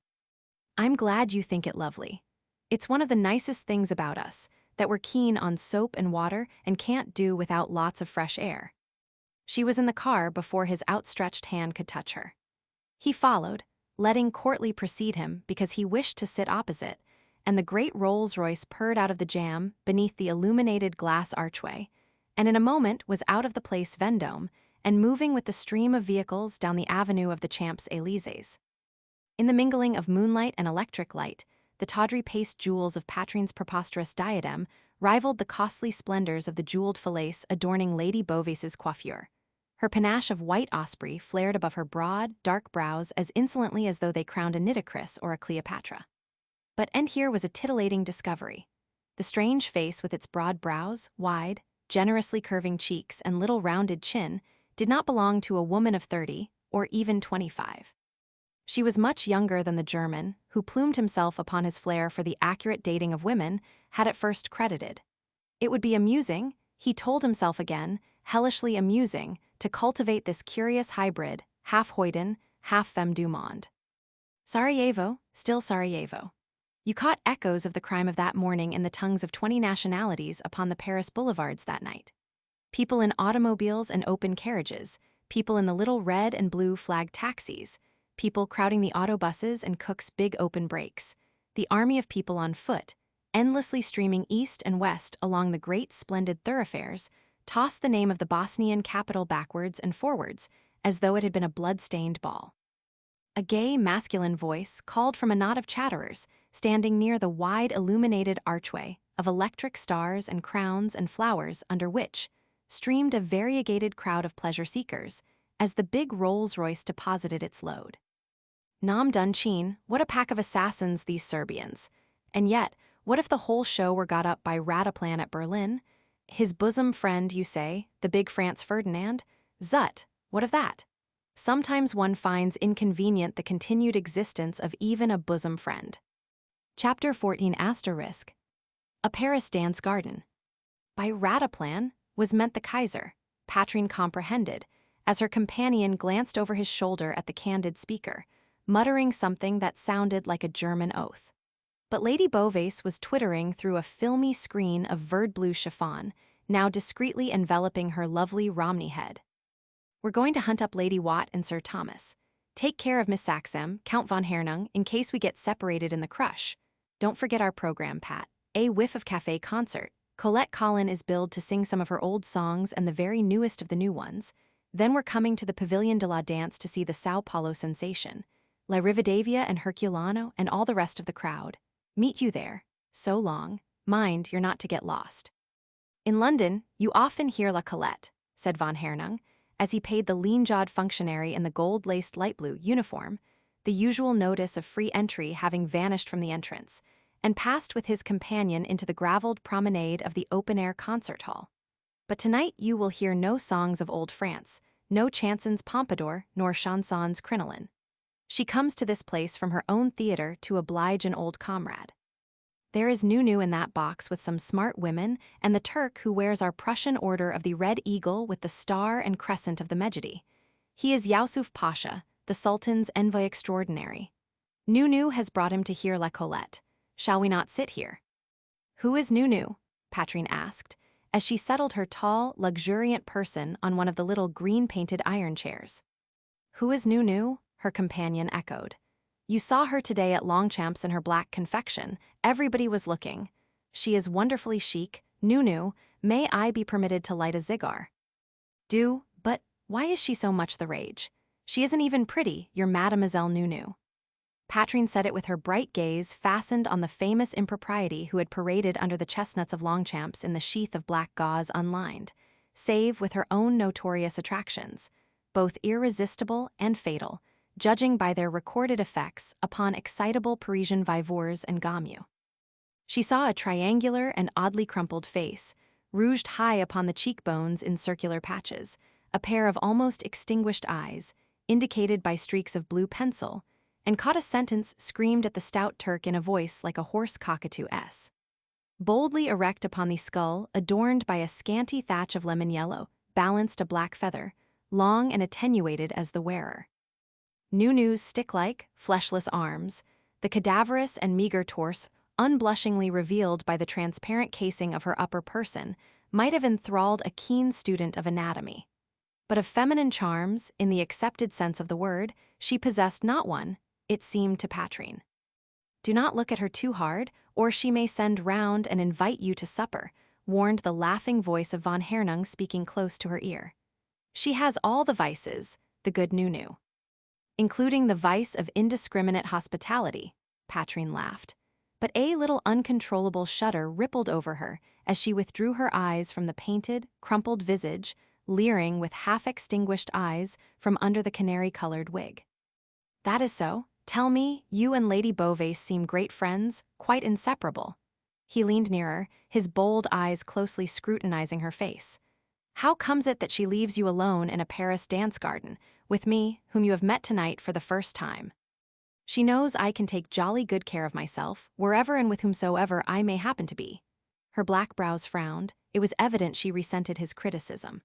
I'm glad you think it lovely. It's one of the nicest things about us, that we're keen on soap and water and can't do without lots of fresh air. She was in the car before his outstretched hand could touch her. He followed, letting Courtly precede him because he wished to sit opposite, and the great Rolls-Royce purred out of the jam beneath the illuminated glass archway, and in a moment was out of the Place Vendôme and moving with the stream of vehicles down the avenue of the Champs-Élysées. In the mingling of moonlight and electric light, the tawdry paste jewels of Patrine's preposterous diadem rivaled the costly splendors of the jeweled falaise adorning Lady Beauvais's coiffure. Her panache of white osprey flared above her broad, dark brows as insolently as though they crowned a Nitocris or a Cleopatra. And here was a titillating discovery. The strange face with its broad brows, wide, generously curving cheeks, and little rounded chin did not belong to a woman of 30 or even 25. She was much younger than the German, who plumed himself upon his flair for the accurate dating of women, had at first credited. It would be amusing, he told himself again, hellishly amusing, to cultivate this curious hybrid, half hoyden, half femme du monde. Sarajevo, still Sarajevo. You caught echoes of the crime of that morning in the tongues of 20 nationalities upon the Paris boulevards that night. People in automobiles and open carriages, people in the little red and blue flagged taxis, people crowding the autobuses and Cook's big open brakes, the army of people on foot, endlessly streaming east and west along the great splendid thoroughfares, tossed the name of the Bosnian capital backwards and forwards, as though it had been a blood-stained ball. A gay, masculine voice called from a knot of chatterers, standing near the wide illuminated archway of electric stars and crowns and flowers under which streamed a variegated crowd of pleasure-seekers as the big Rolls-Royce deposited its load. Nam dun chin, what a pack of assassins these Serbians. And yet, what if the whole show were got up by Rataplan at Berlin? His bosom friend, you say, the big Franz Ferdinand? Zut, what of that? Sometimes one finds inconvenient the continued existence of even a bosom friend. Chapter 14 *. A Paris dance garden. By Rataplan was meant the Kaiser, Patrine comprehended, as her companion glanced over his shoulder at the candid speaker, muttering something that sounded like a German oath. But Lady Beauvais was twittering through a filmy screen of verd blue chiffon, now discreetly enveloping her lovely Romney head. We're going to hunt up Lady Watt and Sir Thomas. Take care of Miss Saxham, Count von Hernung, in case we get separated in the crush. Don't forget our program, Pat. A whiff of café concert. Colette Collin is billed to sing some of her old songs and the very newest of the new ones. Then we're coming to the Pavilion de la Dance to see the Sao Paulo sensation. La Rivadavia and Herculano and all the rest of the crowd. Meet you there. So long. Mind, you're not to get lost. In London, you often hear La Colette, said von Hernung, as he paid the lean-jawed functionary in the gold-laced light blue uniform, the usual notice of free entry having vanished from the entrance, and passed with his companion into the gravelled promenade of the open-air concert hall. But tonight you will hear no songs of old France, no chansons pompadour, nor chansons crinoline. She comes to this place from her own theatre to oblige an old comrade. There is Nunu in that box with some smart women, and the Turk who wears our Prussian order of the Red Eagle with the star and crescent of the Medjidi. He is Yusuf Pasha, the Sultan's envoy extraordinary. Nunu has brought him to hear La Colette. Shall we not sit here? Who is Nunu? Patrine asked, as she settled her tall, luxuriant person on one of the little green-painted iron chairs. Who is Nunu? Her companion echoed. You saw her today at Longchamp's in her black confection. Everybody was looking. She is wonderfully chic. Nunu, may I be permitted to light a cigar? Do, but why is she so much the rage? She isn't even pretty, your Mademoiselle Nunu. Patrine said it with her bright gaze fastened on the famous impropriety who had paraded under the chestnuts of Longchamps in the sheath of black gauze unlined, save with her own notorious attractions, both irresistible and fatal, judging by their recorded effects upon excitable Parisian viveurs and gamu. She saw a triangular and oddly crumpled face, rouged high upon the cheekbones in circular patches, a pair of almost extinguished eyes, indicated by streaks of blue pencil, and caught a sentence screamed at the stout Turk in a voice like a hoarse cockatoo S. Boldly erect upon the skull, adorned by a scanty thatch of lemon yellow, balanced a black feather, long and attenuated as the wearer. Nunu's stick-like, fleshless arms, the cadaverous and meager torso, unblushingly revealed by the transparent casing of her upper person, might have enthralled a keen student of anatomy. But of feminine charms, in the accepted sense of the word, she possessed not one, it seemed to Patrine. Do not look at her too hard, or she may send round and invite you to supper, warned the laughing voice of von Hernung speaking close to her ear. She has all the vices, the good Nunu. Including the vice of indiscriminate hospitality, Patrine laughed. But a little uncontrollable shudder rippled over her as she withdrew her eyes from the painted, crumpled visage, leering with half-extinguished eyes from under the canary-colored wig. That is so. Tell me, you and Lady Beauvais seem great friends, quite inseparable. He leaned nearer, his bold eyes closely scrutinizing her face. How comes it that she leaves you alone in a Paris dance garden, with me, whom you have met tonight for the first time? She knows I can take jolly good care of myself, wherever and with whomsoever I may happen to be. Her black brows frowned. It was evident she resented his criticism.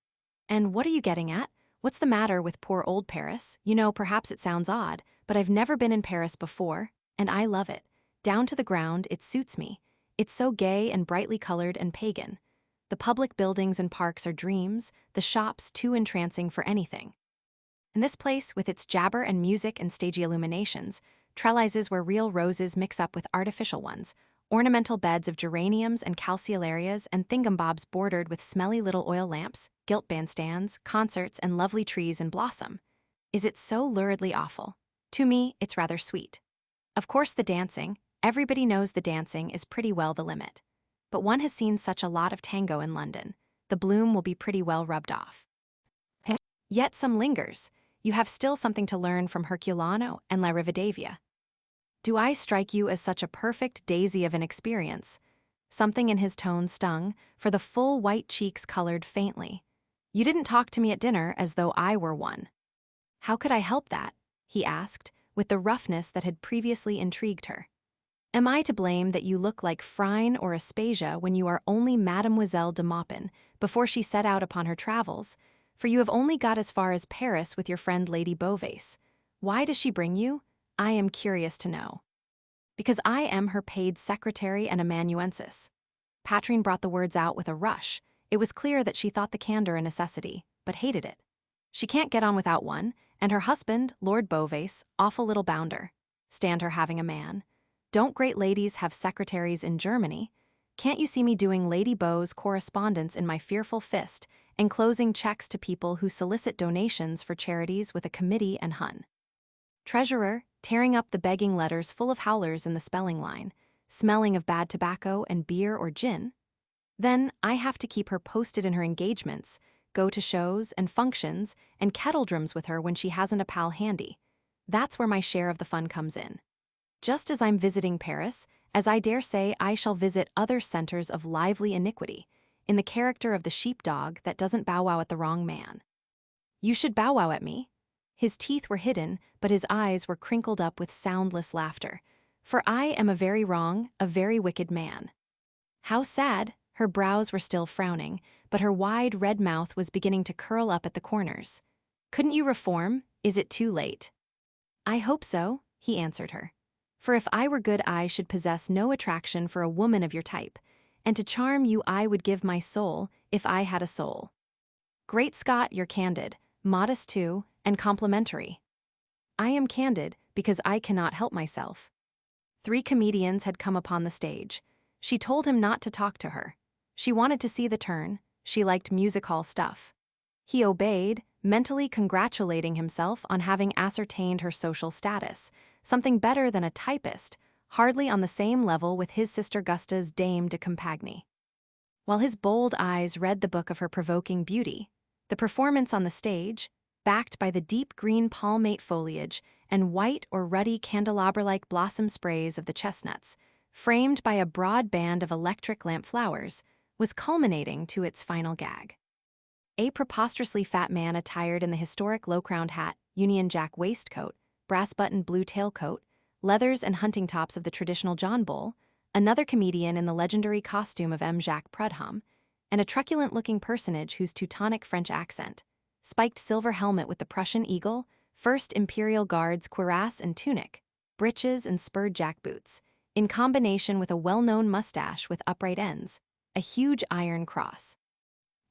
And what are you getting at? What's the matter with poor old Paris? You know, perhaps it sounds odd, but I've never been in Paris before, and I love it. Down to the ground, it suits me. It's so gay and brightly colored and pagan. The public buildings and parks are dreams, the shops too entrancing for anything. And this place, with its jabber and music and stagey illuminations, trellises where real roses mix up with artificial ones, ornamental beds of geraniums and calceolarias and thingamabobs bordered with smelly little oil lamps, gilt bandstands, concerts, and lovely trees in blossom. Is it so luridly awful? To me, it's rather sweet. Of course, the dancing, everybody knows the dancing is pretty well the limit. But one has seen such a lot of tango in London. The bloom will be pretty well rubbed off. Yet some lingers. You have still something to learn from Herculano and La Rivadavia. Do I strike you as such a perfect daisy of an experience? Something in his tone stung, for the full white cheeks colored faintly. You didn't talk to me at dinner as though I were one. How could I help that? He asked, with the roughness that had previously intrigued her. Am I to blame that you look like Phryne or Aspasia when you are only Mademoiselle de Maupin before she set out upon her travels? For you have only got as far as Paris with your friend Lady Beauvais. Why does she bring you? I am curious to know. Because I am her paid secretary and amanuensis. Patrine brought the words out with a rush. It was clear that she thought the candor a necessity, but hated it. She can't get on without one, and her husband, Lord Beauvais, awful little bounder. Stand her having a man. Don't great ladies have secretaries in Germany? Can't you see me doing Lady Beau's correspondence in my fearful fist, enclosing checks to people who solicit donations for charities with a committee and Hun? Treasurer, tearing up the begging letters full of howlers in the spelling line, smelling of bad tobacco and beer or gin? Then I have to keep her posted in her engagements, go to shows and functions, and kettledrums with her when she hasn't a pal handy. That's where my share of the fun comes in. Just as I'm visiting Paris, as I dare say I shall visit other centers of lively iniquity, in the character of the sheepdog that doesn't bow wow at the wrong man. You should bow wow at me. His teeth were hidden, but his eyes were crinkled up with soundless laughter. For I am a very wrong, a very wicked man. How sad! Her brows were still frowning, but her wide red mouth was beginning to curl up at the corners. Couldn't you reform? Is it too late? I hope so, he answered her. For if I were good I should possess no attraction for a woman of your type, and to charm you I would give my soul, if I had a soul. Great Scott, you're candid, modest too, and complimentary. I am candid because I cannot help myself. 3 comedians had come upon the stage. She told him not to talk to her. She wanted to see the turn. She liked music hall stuff. He obeyed, mentally congratulating himself on having ascertained her social status, something better than a typist, hardly on the same level with his sister Gusta's Dame de Compagnie. While his bold eyes read the book of her provoking beauty, the performance on the stage, backed by the deep green palmate foliage and white or ruddy candelabra-like blossom sprays of the chestnuts, framed by a broad band of electric lamp flowers, was culminating to its final gag. A preposterously fat man attired in the historic low-crowned hat, Union Jack waistcoat, brass-buttoned blue tailcoat, leathers and hunting tops of the traditional John Bull, another comedian in the legendary costume of M. Jacques Prudhomme, and a truculent-looking personage whose Teutonic French accent, spiked silver helmet with the Prussian eagle, First Imperial Guards cuirass and tunic, breeches and spurred jackboots, in combination with a well-known mustache with upright ends, a huge iron cross,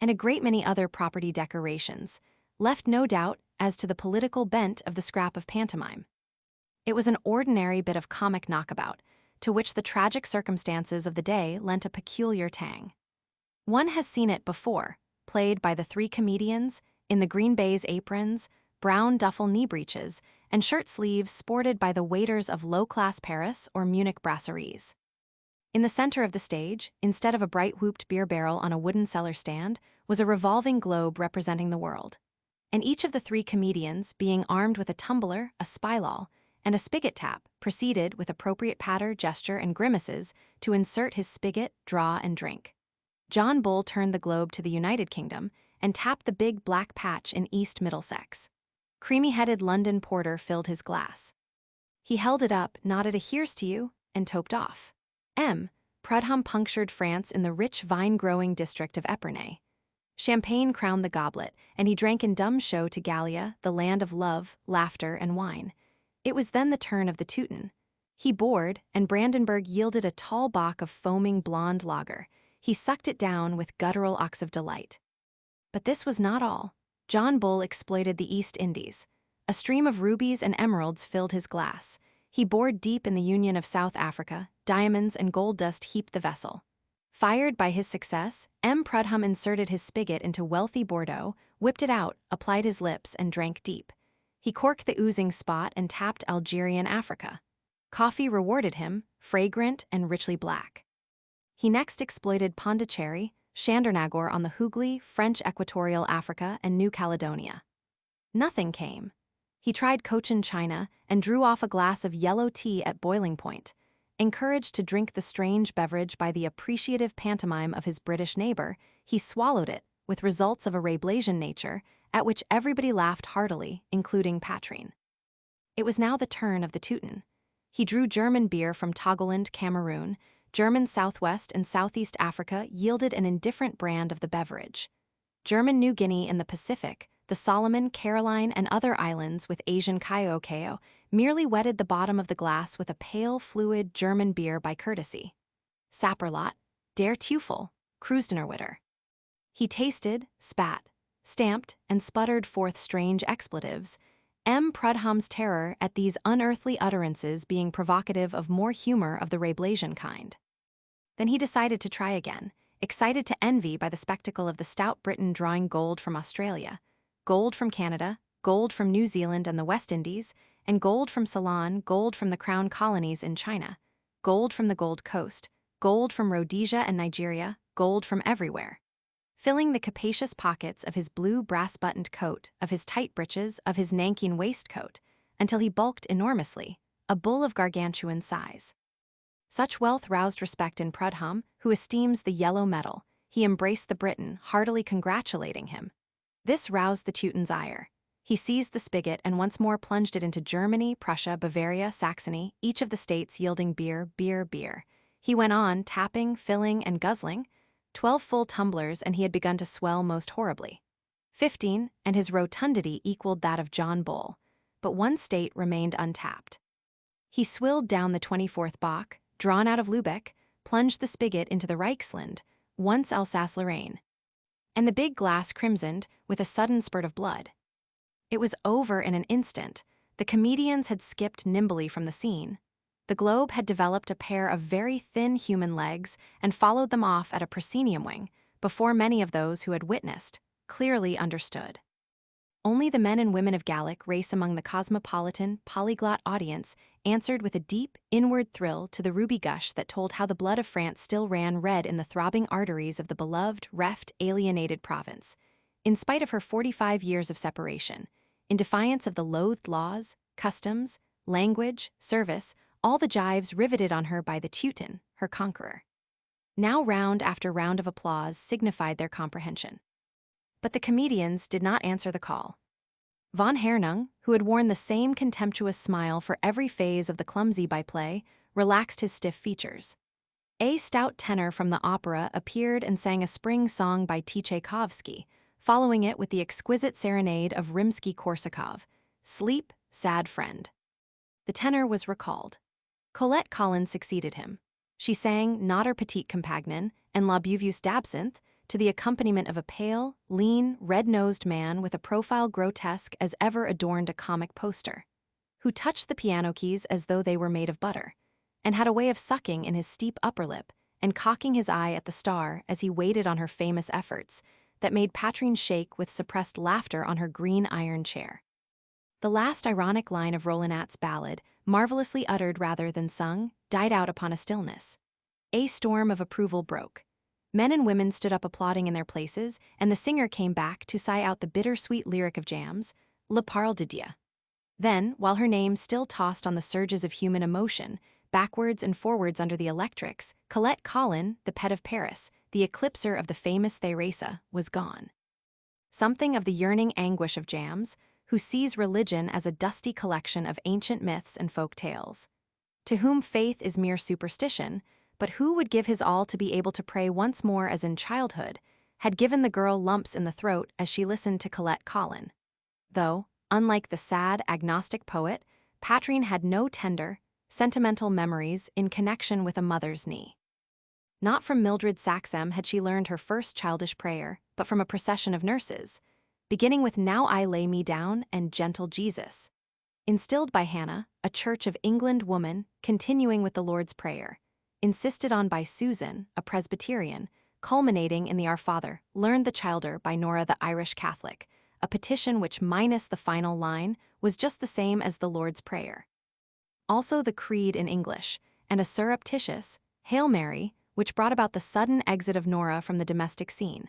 and a great many other property decorations, left no doubt as to the political bent of the scrap of pantomime. It was an ordinary bit of comic knockabout, to which the tragic circumstances of the day lent a peculiar tang. One has seen it before, played by the 3 comedians, in the green baize aprons, brown duffel knee breeches, and shirt sleeves sported by the waiters of low-class Paris or Munich brasseries. In the center of the stage, instead of a bright-whooped beer barrel on a wooden cellar stand, was a revolving globe representing the world. And each of the 3 comedians, being armed with a tumbler, a spilal, and a spigot tap, proceeded, with appropriate patter, gesture, and grimaces, to insert his spigot, draw, and drink. John Bull turned the globe to the United Kingdom and tapped the big black patch in East Middlesex. Creamy-headed London porter filled his glass. He held it up, nodded a "here's to you," and toped off. Prudhomme punctured France in the rich vine-growing district of Epernay. Champagne crowned the goblet, and he drank in dumb show to Gallia, the land of love, laughter, and wine. It was then the turn of the Teuton. He bored, and Brandenburg yielded a tall bock of foaming blonde lager. He sucked it down with guttural ocks of delight. But this was not all. John Bull exploited the East Indies. A stream of rubies and emeralds filled his glass. He bored deep in the Union of South Africa. Diamonds and gold dust heaped the vessel. Fired by his success, M. Prudhomme inserted his spigot into wealthy Bordeaux, whipped it out, applied his lips, and drank deep. He corked the oozing spot and tapped Algerian Africa. Coffee rewarded him, fragrant and richly black. He next exploited Pondicherry, Chandernagor on the Hooghly, French Equatorial Africa, and New Caledonia. Nothing came. He tried Cochin China and drew off a glass of yellow tea at boiling point. Encouraged to drink the strange beverage by the appreciative pantomime of his British neighbor, he swallowed it, with results of a Rabelasian nature, at which everybody laughed heartily, including Patrine. It was now the turn of the Teuton. He drew German beer from Togoland, Cameroon. German Southwest and Southeast Africa yielded an indifferent brand of the beverage. German New Guinea in the Pacific, the Solomon, Caroline, and other islands with Asian Kayokeo merely wetted the bottom of the glass with a pale, fluid German beer by courtesy. Sapperlot, der Teufel, Kreuznarwitter. He tasted, spat, stamped, and sputtered forth strange expletives, M. Prudhomme's terror at these unearthly utterances being provocative of more humor of the Rabelasian kind. Then he decided to try again, excited to envy by the spectacle of the stout Briton drawing gold from Australia, gold from Canada, gold from New Zealand and the West Indies, and gold from Ceylon, gold from the Crown Colonies in China, gold from the Gold Coast, gold from Rhodesia and Nigeria, gold from everywhere. Filling the capacious pockets of his blue brass-buttoned coat, of his tight breeches, of his Nanking waistcoat, until he bulked enormously, a bull of gargantuan size. Such wealth roused respect in Prudhomme, who esteems the yellow metal. He embraced the Briton, heartily congratulating him. This roused the Teuton's ire. He seized the spigot and once more plunged it into Germany, Prussia, Bavaria, Saxony, each of the states yielding beer, beer, beer. He went on, tapping, filling, and guzzling. 12 full tumblers, and he had begun to swell most horribly. 15, and his rotundity equaled that of John Bull, but one state remained untapped. He swilled down the 24th Bock, drawn out of Lübeck, plunged the spigot into the Reichsland, once Alsace-Lorraine. And the big glass crimsoned with a sudden spurt of blood. It was over in an instant. The comedians had skipped nimbly from the scene. The globe had developed a pair of very thin human legs and followed them off at a proscenium wing, before many of those who had witnessed clearly understood. Only the men and women of Gallic race among the cosmopolitan, polyglot audience answered with a deep, inward thrill to the ruby gush that told how the blood of France still ran red in the throbbing arteries of the beloved, reft, alienated province, in spite of her 45 years of separation, in defiance of the loathed laws, customs, language, service, all the gyves riveted on her by the Teuton, her conqueror. Now round after round of applause signified their comprehension. But the comedians did not answer the call. Von Hernung, who had worn the same contemptuous smile for every phase of the clumsy byplay, relaxed his stiff features. A stout tenor from the opera appeared and sang a spring song by Tchaikovsky, following it with the exquisite serenade of Rimsky-Korsakov, Sleep, Sad Friend. The tenor was recalled. Colette Collins succeeded him. She sang Notre Petite Compagnon and La Beauveuse d'Absinthe to the accompaniment of a pale, lean, red-nosed man with a profile grotesque as ever adorned a comic poster, who touched the piano keys as though they were made of butter, and had a way of sucking in his steep upper lip and cocking his eye at the star as he waited on her famous efforts that made Patrine shake with suppressed laughter on her green iron chair. The last ironic line of Rollinat's ballad, marvelously uttered rather than sung, died out upon a stillness. A storm of approval broke. Men and women stood up applauding in their places, and the singer came back to sigh out the bittersweet lyric of jams, Le Parle de Dieu. Then, while her name still tossed on the surges of human emotion, backwards and forwards under the electrics, Colette Collin, the pet of Paris, the eclipser of the famous Theresa, was gone. Something of the yearning anguish of jams, who sees religion as a dusty collection of ancient myths and folk tales. To whom faith is mere superstition, but who would give his all to be able to pray once more as in childhood, had given the girl lumps in the throat as she listened to Colette Collin. Though, unlike the sad, agnostic poet, Patrine had no tender, sentimental memories in connection with a mother's knee. Not from Mildred Saxham had she learned her first childish prayer, but from a procession of nurses, beginning with Now I Lay Me Down and Gentle Jesus. Instilled by Hannah, a Church of England woman, continuing with the Lord's Prayer, insisted on by Susan, a Presbyterian, culminating in the Our Father, Learned the Childer by Nora the Irish Catholic, a petition which, minus the final line, was just the same as the Lord's Prayer. Also the Creed in English, and a surreptitious Hail Mary, which brought about the sudden exit of Nora from the domestic scene.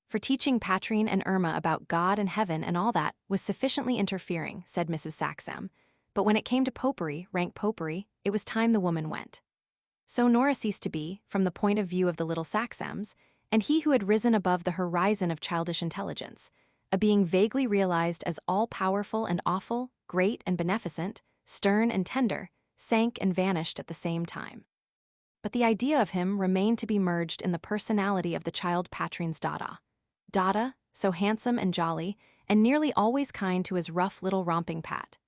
For teaching Patrine and Irma about God and heaven and all that was sufficiently interfering, said Mrs. Saxham, but when it came to popery, rank popery, it was time the woman went. So Nora ceased to be, from the point of view of the little Saxhams, and he who had risen above the horizon of childish intelligence, a being vaguely realized as all-powerful and awful, great and beneficent, stern and tender, sank and vanished at the same time. But the idea of him remained to be merged in the personality of the child Patrine's Dada. Dada, so handsome and jolly, and nearly always kind to his rough little romping Pat.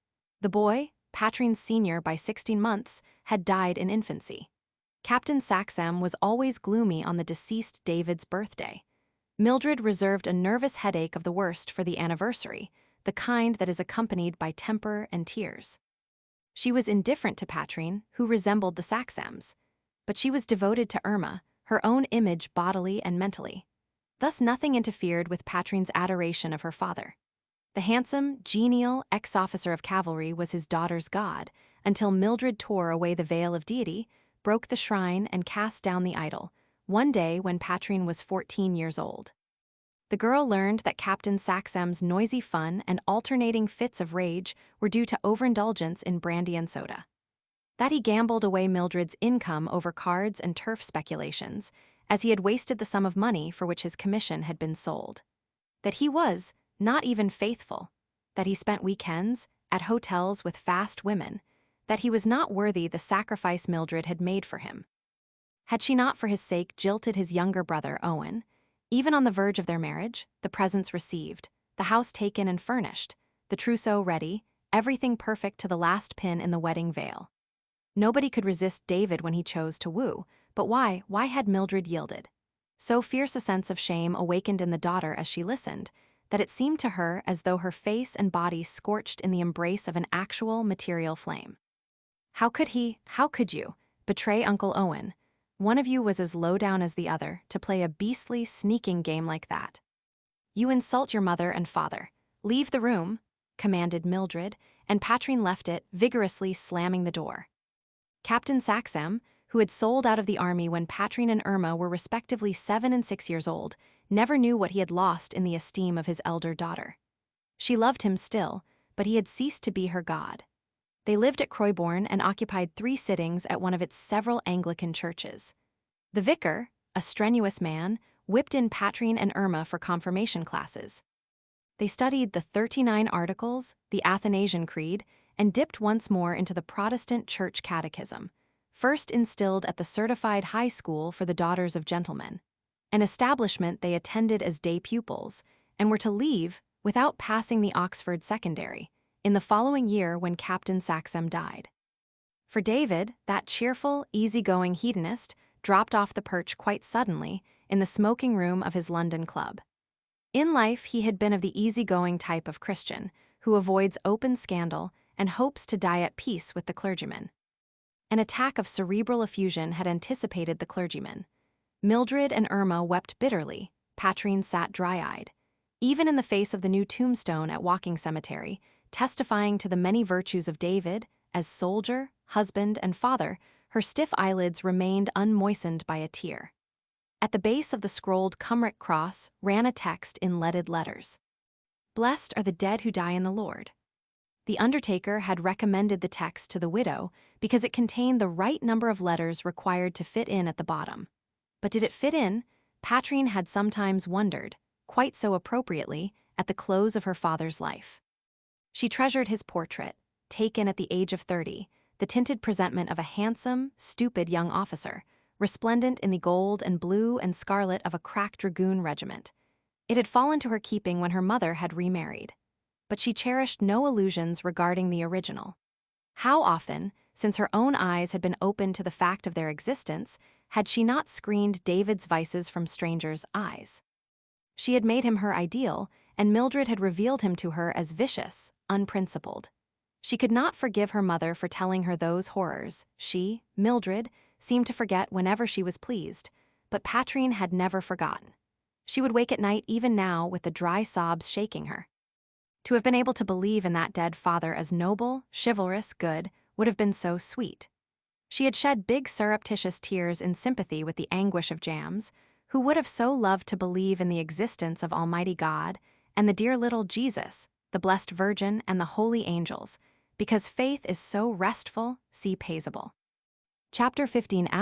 The boy, Patrine's senior by 16 months, had died in infancy. Captain Saxham was always gloomy on the deceased David's birthday. Mildred reserved a nervous headache of the worst for the anniversary, the kind that is accompanied by temper and tears. She was indifferent to Patrine, who resembled the Saxhams, but she was devoted to Irma, her own image bodily and mentally. Thus nothing interfered with Patrine's adoration of her father. The handsome, genial ex-officer of cavalry was his daughter's god, until Mildred tore away the veil of deity, broke the shrine, and cast down the idol, one day when Patrine was 14 years old. The girl learned that Captain Saxham's noisy fun and alternating fits of rage were due to overindulgence in brandy and soda. That he gambled away Mildred's income over cards and turf speculations, as he had wasted the sum of money for which his commission had been sold. That he was not even faithful, that he spent weekends at hotels with fast women, that he was not worthy the sacrifice Mildred had made for him. Had she not for his sake jilted his younger brother, Owen? Even on the verge of their marriage, the presents received, the house taken and furnished, the trousseau ready, everything perfect to the last pin in the wedding veil. Nobody could resist David when he chose to woo, but why had Mildred yielded? So fierce a sense of shame awakened in the daughter as she listened, that it seemed to her as though her face and body scorched in the embrace of an actual material flame. How could you, betray Uncle Owen? One of you was as low down as the other, to play a beastly, sneaking game like that. You insult your mother and father. Leave the room, commanded Mildred, and Patrine left it, vigorously slamming the door. Captain Saxham, who had sold out of the army when Patrine and Irma were respectively 7 and 6 years old, never knew what he had lost in the esteem of his elder daughter. She loved him still, but he had ceased to be her god. They lived at Croyborn and occupied 3 sittings at one of its several Anglican churches. The vicar, a strenuous man, whipped in Patrine and Irma for confirmation classes. They studied the 39 Articles, the Athanasian Creed, and dipped once more into the Protestant Church Catechism, first instilled at the certified high school for the daughters of gentlemen, an establishment they attended as day pupils, and were to leave without passing the Oxford Secondary, in the following year when Captain Saxham died. For David, that cheerful, easygoing hedonist, dropped off the perch quite suddenly in the smoking room of his London club. In life he had been of the easygoing type of Christian, who avoids open scandal and hopes to die at peace with the clergyman. An attack of cerebral effusion had anticipated the clergyman. Mildred and Irma wept bitterly, Patrine sat dry-eyed. Even in the face of the new tombstone at Walking Cemetery, testifying to the many virtues of David, as soldier, husband, and father, her stiff eyelids remained unmoistened by a tear. At the base of the scrolled Cumric cross ran a text in leaded letters. "Blessed are the dead who die in the Lord." The undertaker had recommended the text to the widow because it contained the right number of letters required to fit in at the bottom. But did it fit in? Patrine had sometimes wondered, quite so appropriately, at the close of her father's life. She treasured his portrait, taken at the age of 30, the tinted presentment of a handsome, stupid young officer, resplendent in the gold and blue and scarlet of a crack dragoon regiment. It had fallen to her keeping when her mother had remarried. But she cherished no illusions regarding the original. How often, since her own eyes had been opened to the fact of their existence, had she not screened David's vices from strangers' eyes. She had made him her ideal, and Mildred had revealed him to her as vicious, unprincipled. She could not forgive her mother for telling her those horrors. She, Mildred, seemed to forget whenever she was pleased, but Patrine had never forgotten. She would wake at night even now with the dry sobs shaking her. To have been able to believe in that dead father as noble, chivalrous, good, would have been so sweet. She had shed big surreptitious tears in sympathy with the anguish of Jams, who would have so loved to believe in the existence of Almighty God and the dear little Jesus, the Blessed Virgin, and the holy angels, because faith is so restful, see Paisible. Chapter 15 *.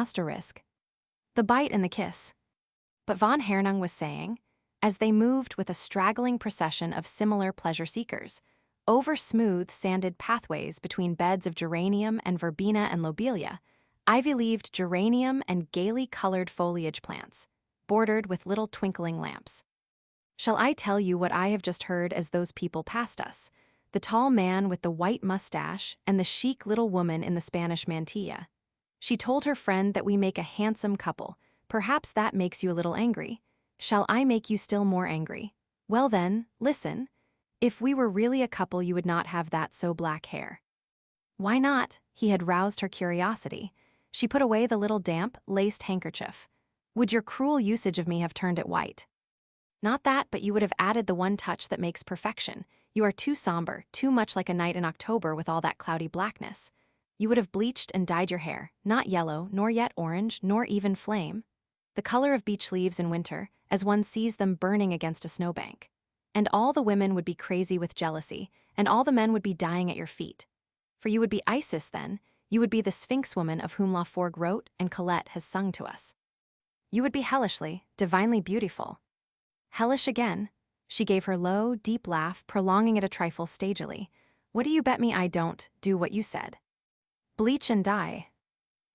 The bite and the kiss. But von Hernung was saying, as they moved with a straggling procession of similar pleasure-seekers, over smooth, sanded pathways between beds of geranium and verbena and lobelia, ivy-leaved geranium and gaily colored foliage plants, bordered with little twinkling lamps. Shall I tell you what I have just heard as those people passed us? The tall man with the white mustache and the chic little woman in the Spanish mantilla. She told her friend that we make a handsome couple. Perhaps that makes you a little angry. Shall I make you still more angry? Well then, listen. If we were really a couple, you would not have that so black hair. Why not? He had roused her curiosity. She put away the little damp, laced handkerchief. Would your cruel usage of me have turned it white? Not that, but you would have added the one touch that makes perfection. You are too somber, too much like a night in October with all that cloudy blackness. You would have bleached and dyed your hair, not yellow, nor yet orange, nor even flame. The color of beech leaves in winter, as one sees them burning against a snowbank. And all the women would be crazy with jealousy, and all the men would be dying at your feet. For you would be Isis then, you would be the Sphinx woman of whom Laforgue wrote and Colette has sung to us. You would be hellishly, divinely beautiful. Hellish again. She gave her low, deep laugh, prolonging it a trifle stagily. What do you bet me I don't do what you said? Bleach and dye.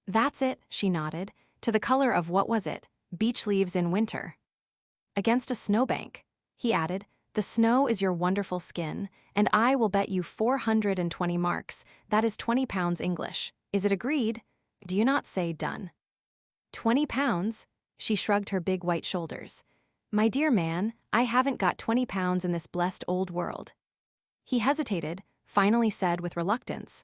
That's it, she nodded, to the color of what was it? Beech leaves in winter. Against a snowbank, he added. The snow is your wonderful skin, and I will bet you 420 marks, that is 20 pounds English. Is it agreed? Do you not say done? 20 pounds? She shrugged her big white shoulders. My dear man, I haven't got 20 pounds in this blessed old world. He hesitated, finally said with reluctance,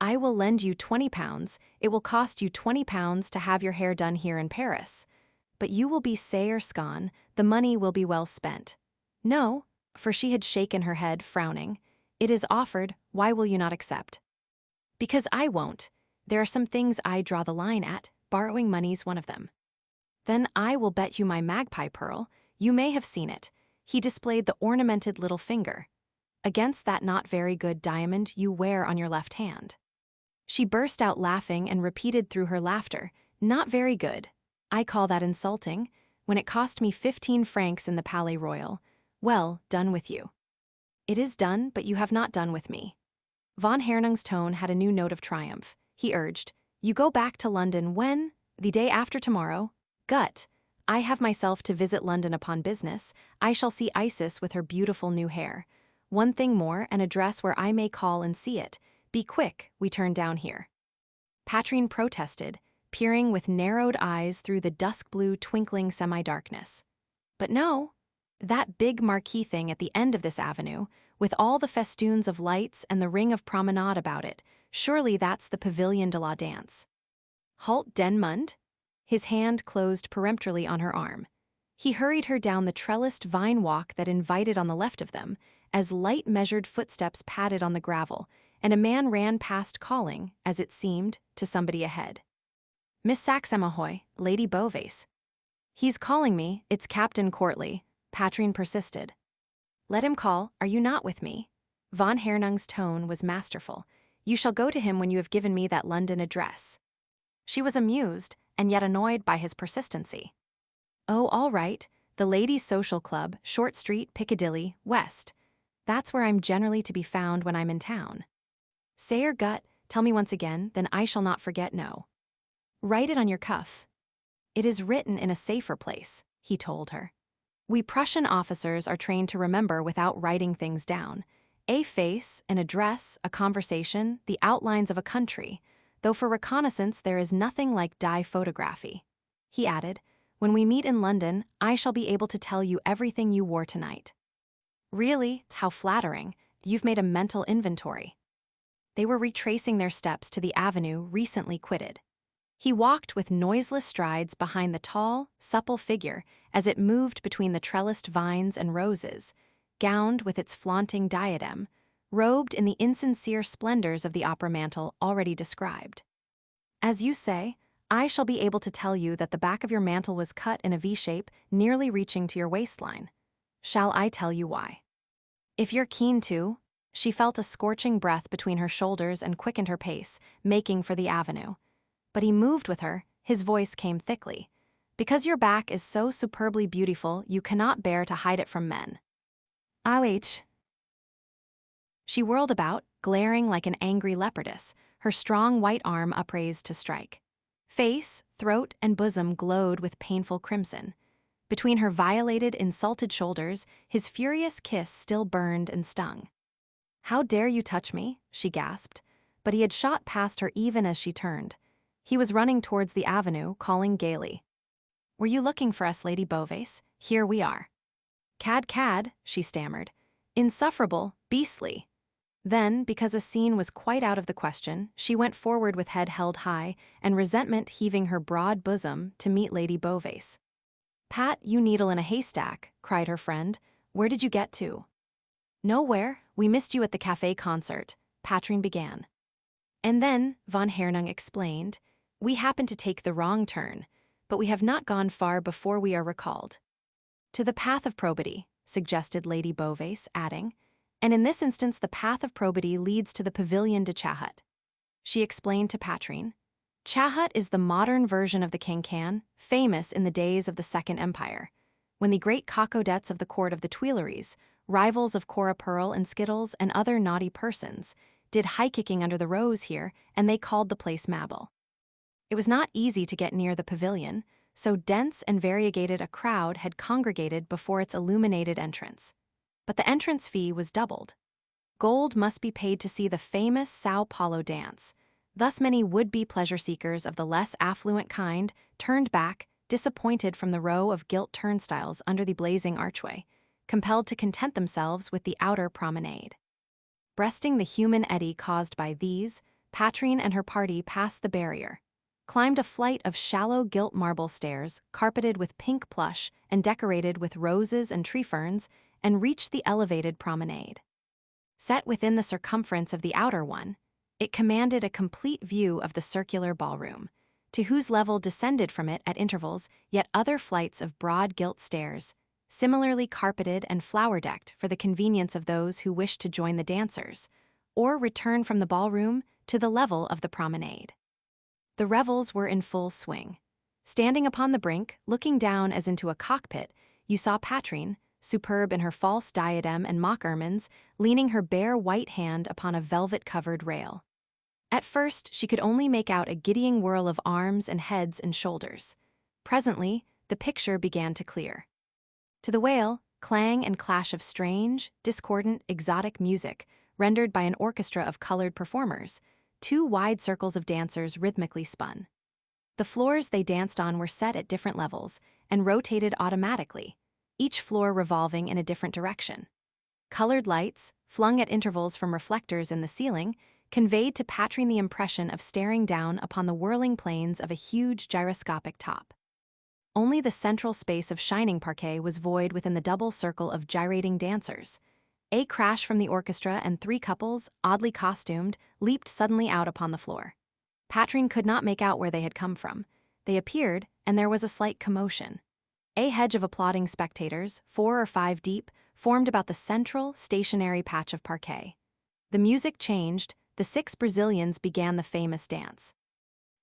I will lend you 20 pounds, it will cost you 20 pounds to have your hair done here in Paris. But you will be sair scone, the money will be well spent. No, for she had shaken her head, frowning. It is offered, why will you not accept? Because I won't. There are some things I draw the line at, borrowing money's one of them. Then I will bet you my magpie pearl, you may have seen it. He displayed the ornamented little finger. Against that not very good diamond you wear on your left hand. She burst out laughing and repeated through her laughter, not very good. I call that insulting, when it cost me 15 francs in the Palais Royal. Well, done with you. It is done, but you have not done with me. Von Hernung's tone had a new note of triumph. He urged, you go back to London when? The day after tomorrow? Gut. I have myself to visit London upon business. I shall see Isis with her beautiful new hair. One thing more, an address where I may call and see it. Be quick, we turn down here. Patrine protested, peering with narrowed eyes through the dusk-blue twinkling semi-darkness. But no, that big marquee thing at the end of this avenue, with all the festoons of lights and the ring of promenade about it, surely that's the Pavilion de la Danse. Halt den Mund? His hand closed peremptorily on her arm. He hurried her down the trellised vine walk that invited on the left of them, as light measured footsteps padded on the gravel, and a man ran past calling, as it seemed, to somebody ahead. Miss Saxemahoy, Lady Beauvais. He's calling me, it's Captain Courtley, Patrine persisted. Let him call, are you not with me? Von Hernung's tone was masterful. You shall go to him when you have given me that London address. She was amused, and yet annoyed by his persistency. Oh, all right, the Ladies' Social Club, Short Street, Piccadilly, West. That's where I'm generally to be found when I'm in town. Say your gut, tell me once again, then I shall not forget no. Write it on your cuff. It is written in a safer place, he told her. We Prussian officers are trained to remember without writing things down. A face, an address, a conversation, the outlines of a country. though for reconnaissance there is nothing like dye photography. He added, "When we meet in London, I shall be able to tell you everything you wore tonight." "Really? How flattering. You've made a mental inventory." They were retracing their steps to the avenue recently quitted. He walked with noiseless strides behind the tall, supple figure as it moved between the trellised vines and roses, gowned with its flaunting diadem, robed in the insincere splendors of the opera mantle already described. "As you say, I shall be able to tell you that the back of your mantle was cut in a V shape nearly reaching to your waistline. Shall I tell you why?" "If you're keen to." She felt a scorching breath between her shoulders and quickened her pace, making for the avenue. But he moved with her, his voice came thickly. "Because your back is so superbly beautiful, you cannot bear to hide it from men." "Ouch." She whirled about, glaring like an angry leopardess, her strong white arm upraised to strike. Face, throat, and bosom glowed with painful crimson. Between her violated, insulted shoulders, his furious kiss still burned and stung. "How dare you touch me?" she gasped, but he had shot past her even as she turned. He was running towards the avenue, calling gaily. "Were you looking for us, Lady Beauvais? Here we are." Cad," she stammered. "Insufferable, beastly." Then, because a scene was quite out of the question, she went forward with head held high and resentment heaving her broad bosom to meet Lady Beauvais. "Pat, you needle in a haystack," cried her friend. "Where did you get to?" "Nowhere. We missed you at the café concert," Patrine began. "And then," von Hernung explained, "we happened to take the wrong turn, but we have not gone far before we are recalled." "To the path of probity," suggested Lady Beauvais, adding, "and in this instance the path of probity leads to the Pavilion de Chahut." She explained to Patrine, "Chahut is the modern version of the Cancan, famous in the days of the Second Empire, when the great cocodettes of the court of the Tuileries, rivals of Cora Pearl and Skittles and other naughty persons, did high-kicking under the rose here, and they called the place Mabel. It was not easy to get near the pavilion, so dense and variegated a crowd had congregated before its illuminated entrance. But the entrance fee was doubled. Gold must be paid to see the famous Sao Paulo dance. Thus many would-be pleasure-seekers of the less affluent kind turned back, disappointed from the row of gilt turnstiles under the blazing archway, compelled to content themselves with the outer promenade. Breasting the human eddy caused by these, Patrine and her party passed the barrier, climbed a flight of shallow gilt marble stairs carpeted with pink plush and decorated with roses and tree ferns, and reached the elevated promenade. Set within the circumference of the outer one, it commanded a complete view of the circular ballroom, to whose level descended from it at intervals yet other flights of broad gilt stairs, similarly carpeted and flower-decked for the convenience of those who wished to join the dancers, or return from the ballroom to the level of the promenade. The revels were in full swing. Standing upon the brink, looking down as into a cockpit, you saw Patrine, superb in her false diadem and mock ermines, leaning her bare white hand upon a velvet-covered rail. At first, she could only make out a giddying whirl of arms and heads and shoulders. Presently, the picture began to clear. To the wail, clang and clash of strange, discordant, exotic music, rendered by an orchestra of colored performers, two wide circles of dancers rhythmically spun. The floors they danced on were set at different levels and rotated automatically, each floor revolving in a different direction. Colored lights, flung at intervals from reflectors in the ceiling, conveyed to Patrine the impression of staring down upon the whirling planes of a huge gyroscopic top. Only the central space of shining parquet was void within the double circle of gyrating dancers. A crash from the orchestra and three couples, oddly costumed, leaped suddenly out upon the floor. Patrine could not make out where they had come from. They appeared, and there was a slight commotion. A hedge of applauding spectators, 4 or 5 deep, formed about the central, stationary patch of parquet. The music changed, the 6 Brazilians began the famous dance.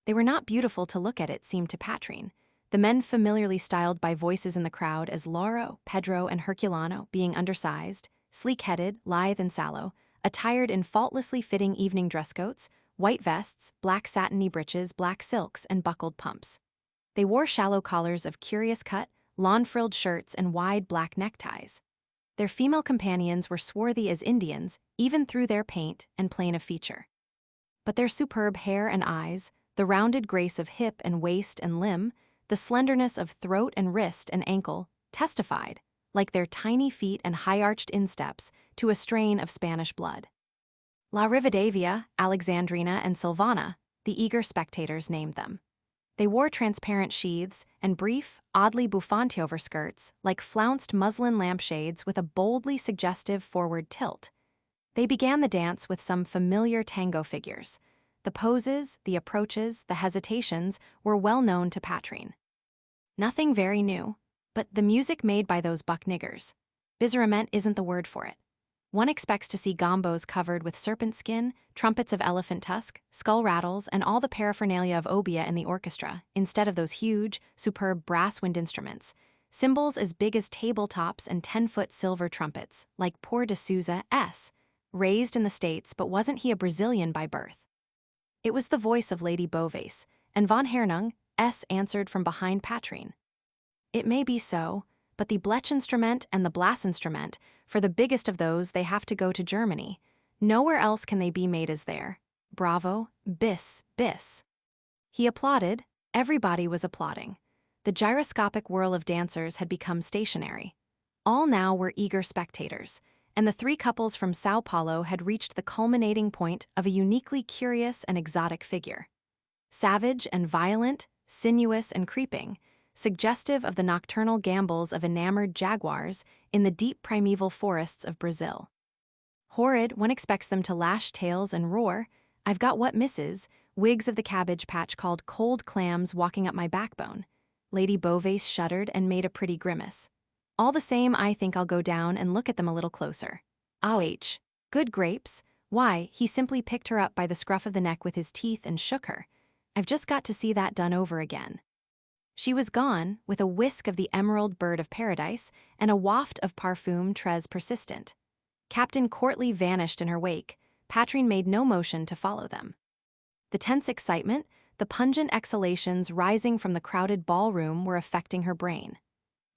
They were not beautiful to look at, it seemed to Patrine, the men familiarly styled by voices in the crowd as Lauro, Pedro, and Herculano being undersized, sleek-headed, lithe and sallow, attired in faultlessly fitting evening dress coats, white vests, black satiny breeches, black silks, and buckled pumps. They wore shallow collars of curious cut, lawn-frilled shirts, and wide black neckties. Their female companions were swarthy as Indians, even through their paint and plain of feature. But their superb hair and eyes, the rounded grace of hip and waist and limb, the slenderness of throat and wrist and ankle, testified, like their tiny feet and high-arched insteps, to a strain of Spanish blood. La Rivadavia, Alexandrina, and Silvana, the eager spectators named them. They wore transparent sheaths and brief, oddly bouffant overskirts, like flounced muslin lampshades with a boldly suggestive forward tilt. They began the dance with some familiar tango figures. The poses, the approaches, the hesitations were well known to Patrine. Nothing very new, but the music made by those buck niggers. Bizarrement isn't the word for it. One expects to see gombos covered with serpent skin, trumpets of elephant tusk, skull rattles, and all the paraphernalia of obeah in the orchestra, instead of those huge, superb brass wind instruments, cymbals as big as tabletops and 10-foot silver trumpets, like poor de Souza S., raised in the States, but wasn't he a Brazilian by birth? It was the voice of Lady Beauvais, and von Hernung S. answered from behind Patrine. It may be so, but the Blechinstrument and the Blasinstrument, for the biggest of those they have to go to Germany. Nowhere else can they be made as there. Bravo, bis, bis. He applauded. Everybody was applauding. The gyroscopic whirl of dancers had become stationary. All now were eager spectators, and the three couples from Sao Paulo had reached the culminating point of a uniquely curious and exotic figure. Savage and violent, sinuous and creeping, suggestive of the nocturnal gambols of enamored jaguars in the deep primeval forests of Brazil. Horrid, one expects them to lash tails and roar. I've got what misses, wigs of the cabbage patch called cold clams walking up my backbone. Lady Beauvais shuddered and made a pretty grimace. All the same, I think I'll go down and look at them a little closer. Ouch. Good grapes. Why, he simply picked her up by the scruff of the neck with his teeth and shook her. I've just got to see that done over again. She was gone, with a whisk of the emerald bird of paradise and a waft of parfum très persistent. Captain Courtly vanished in her wake. Patrine made no motion to follow them. The tense excitement, the pungent exhalations rising from the crowded ballroom were affecting her brain.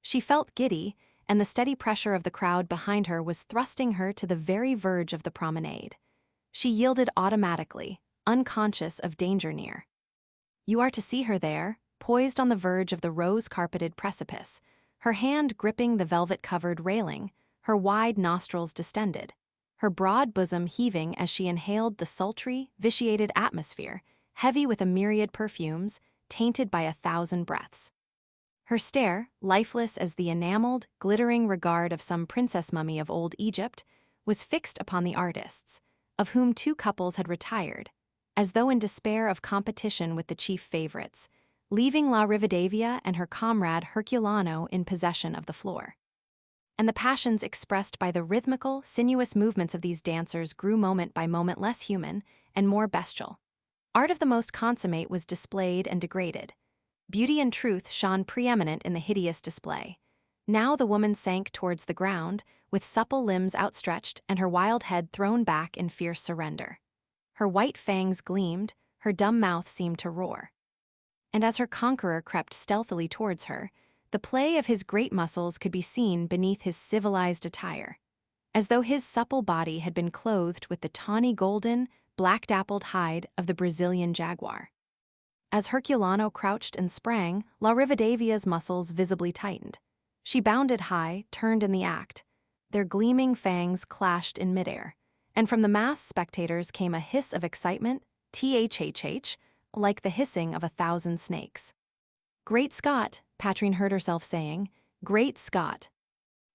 She felt giddy, and the steady pressure of the crowd behind her was thrusting her to the very verge of the promenade. She yielded automatically, unconscious of danger near. You are to see her there, poised on the verge of the rose-carpeted precipice, her hand gripping the velvet-covered railing, her wide nostrils distended, her broad bosom heaving as she inhaled the sultry, vitiated atmosphere, heavy with a myriad perfumes, tainted by 1,000 breaths. Her stare, lifeless as the enameled, glittering regard of some princess mummy of old Egypt, was fixed upon the artists, of whom 2 couples had retired, as though in despair of competition with the chief favorites, leaving La Rivadavia and her comrade Herculano in possession of the floor. And the passions expressed by the rhythmical, sinuous movements of these dancers grew moment by moment less human and more bestial. Art of the most consummate was displayed and degraded. Beauty and truth shone preeminent in the hideous display. Now the woman sank towards the ground, with supple limbs outstretched and her wild head thrown back in fierce surrender. Her white fangs gleamed, her dumb mouth seemed to roar. And as her conqueror crept stealthily towards her, the play of his great muscles could be seen beneath his civilized attire, as though his supple body had been clothed with the tawny golden, black-dappled hide of the Brazilian jaguar. As Herculano crouched and sprang, La Rivadavia's muscles visibly tightened. She bounded high, turned in the act. Their gleaming fangs clashed in midair, and from the massed spectators came a hiss of excitement, thhh, like the hissing of 1,000 snakes. Great Scott, Patrine heard herself saying, Great Scott.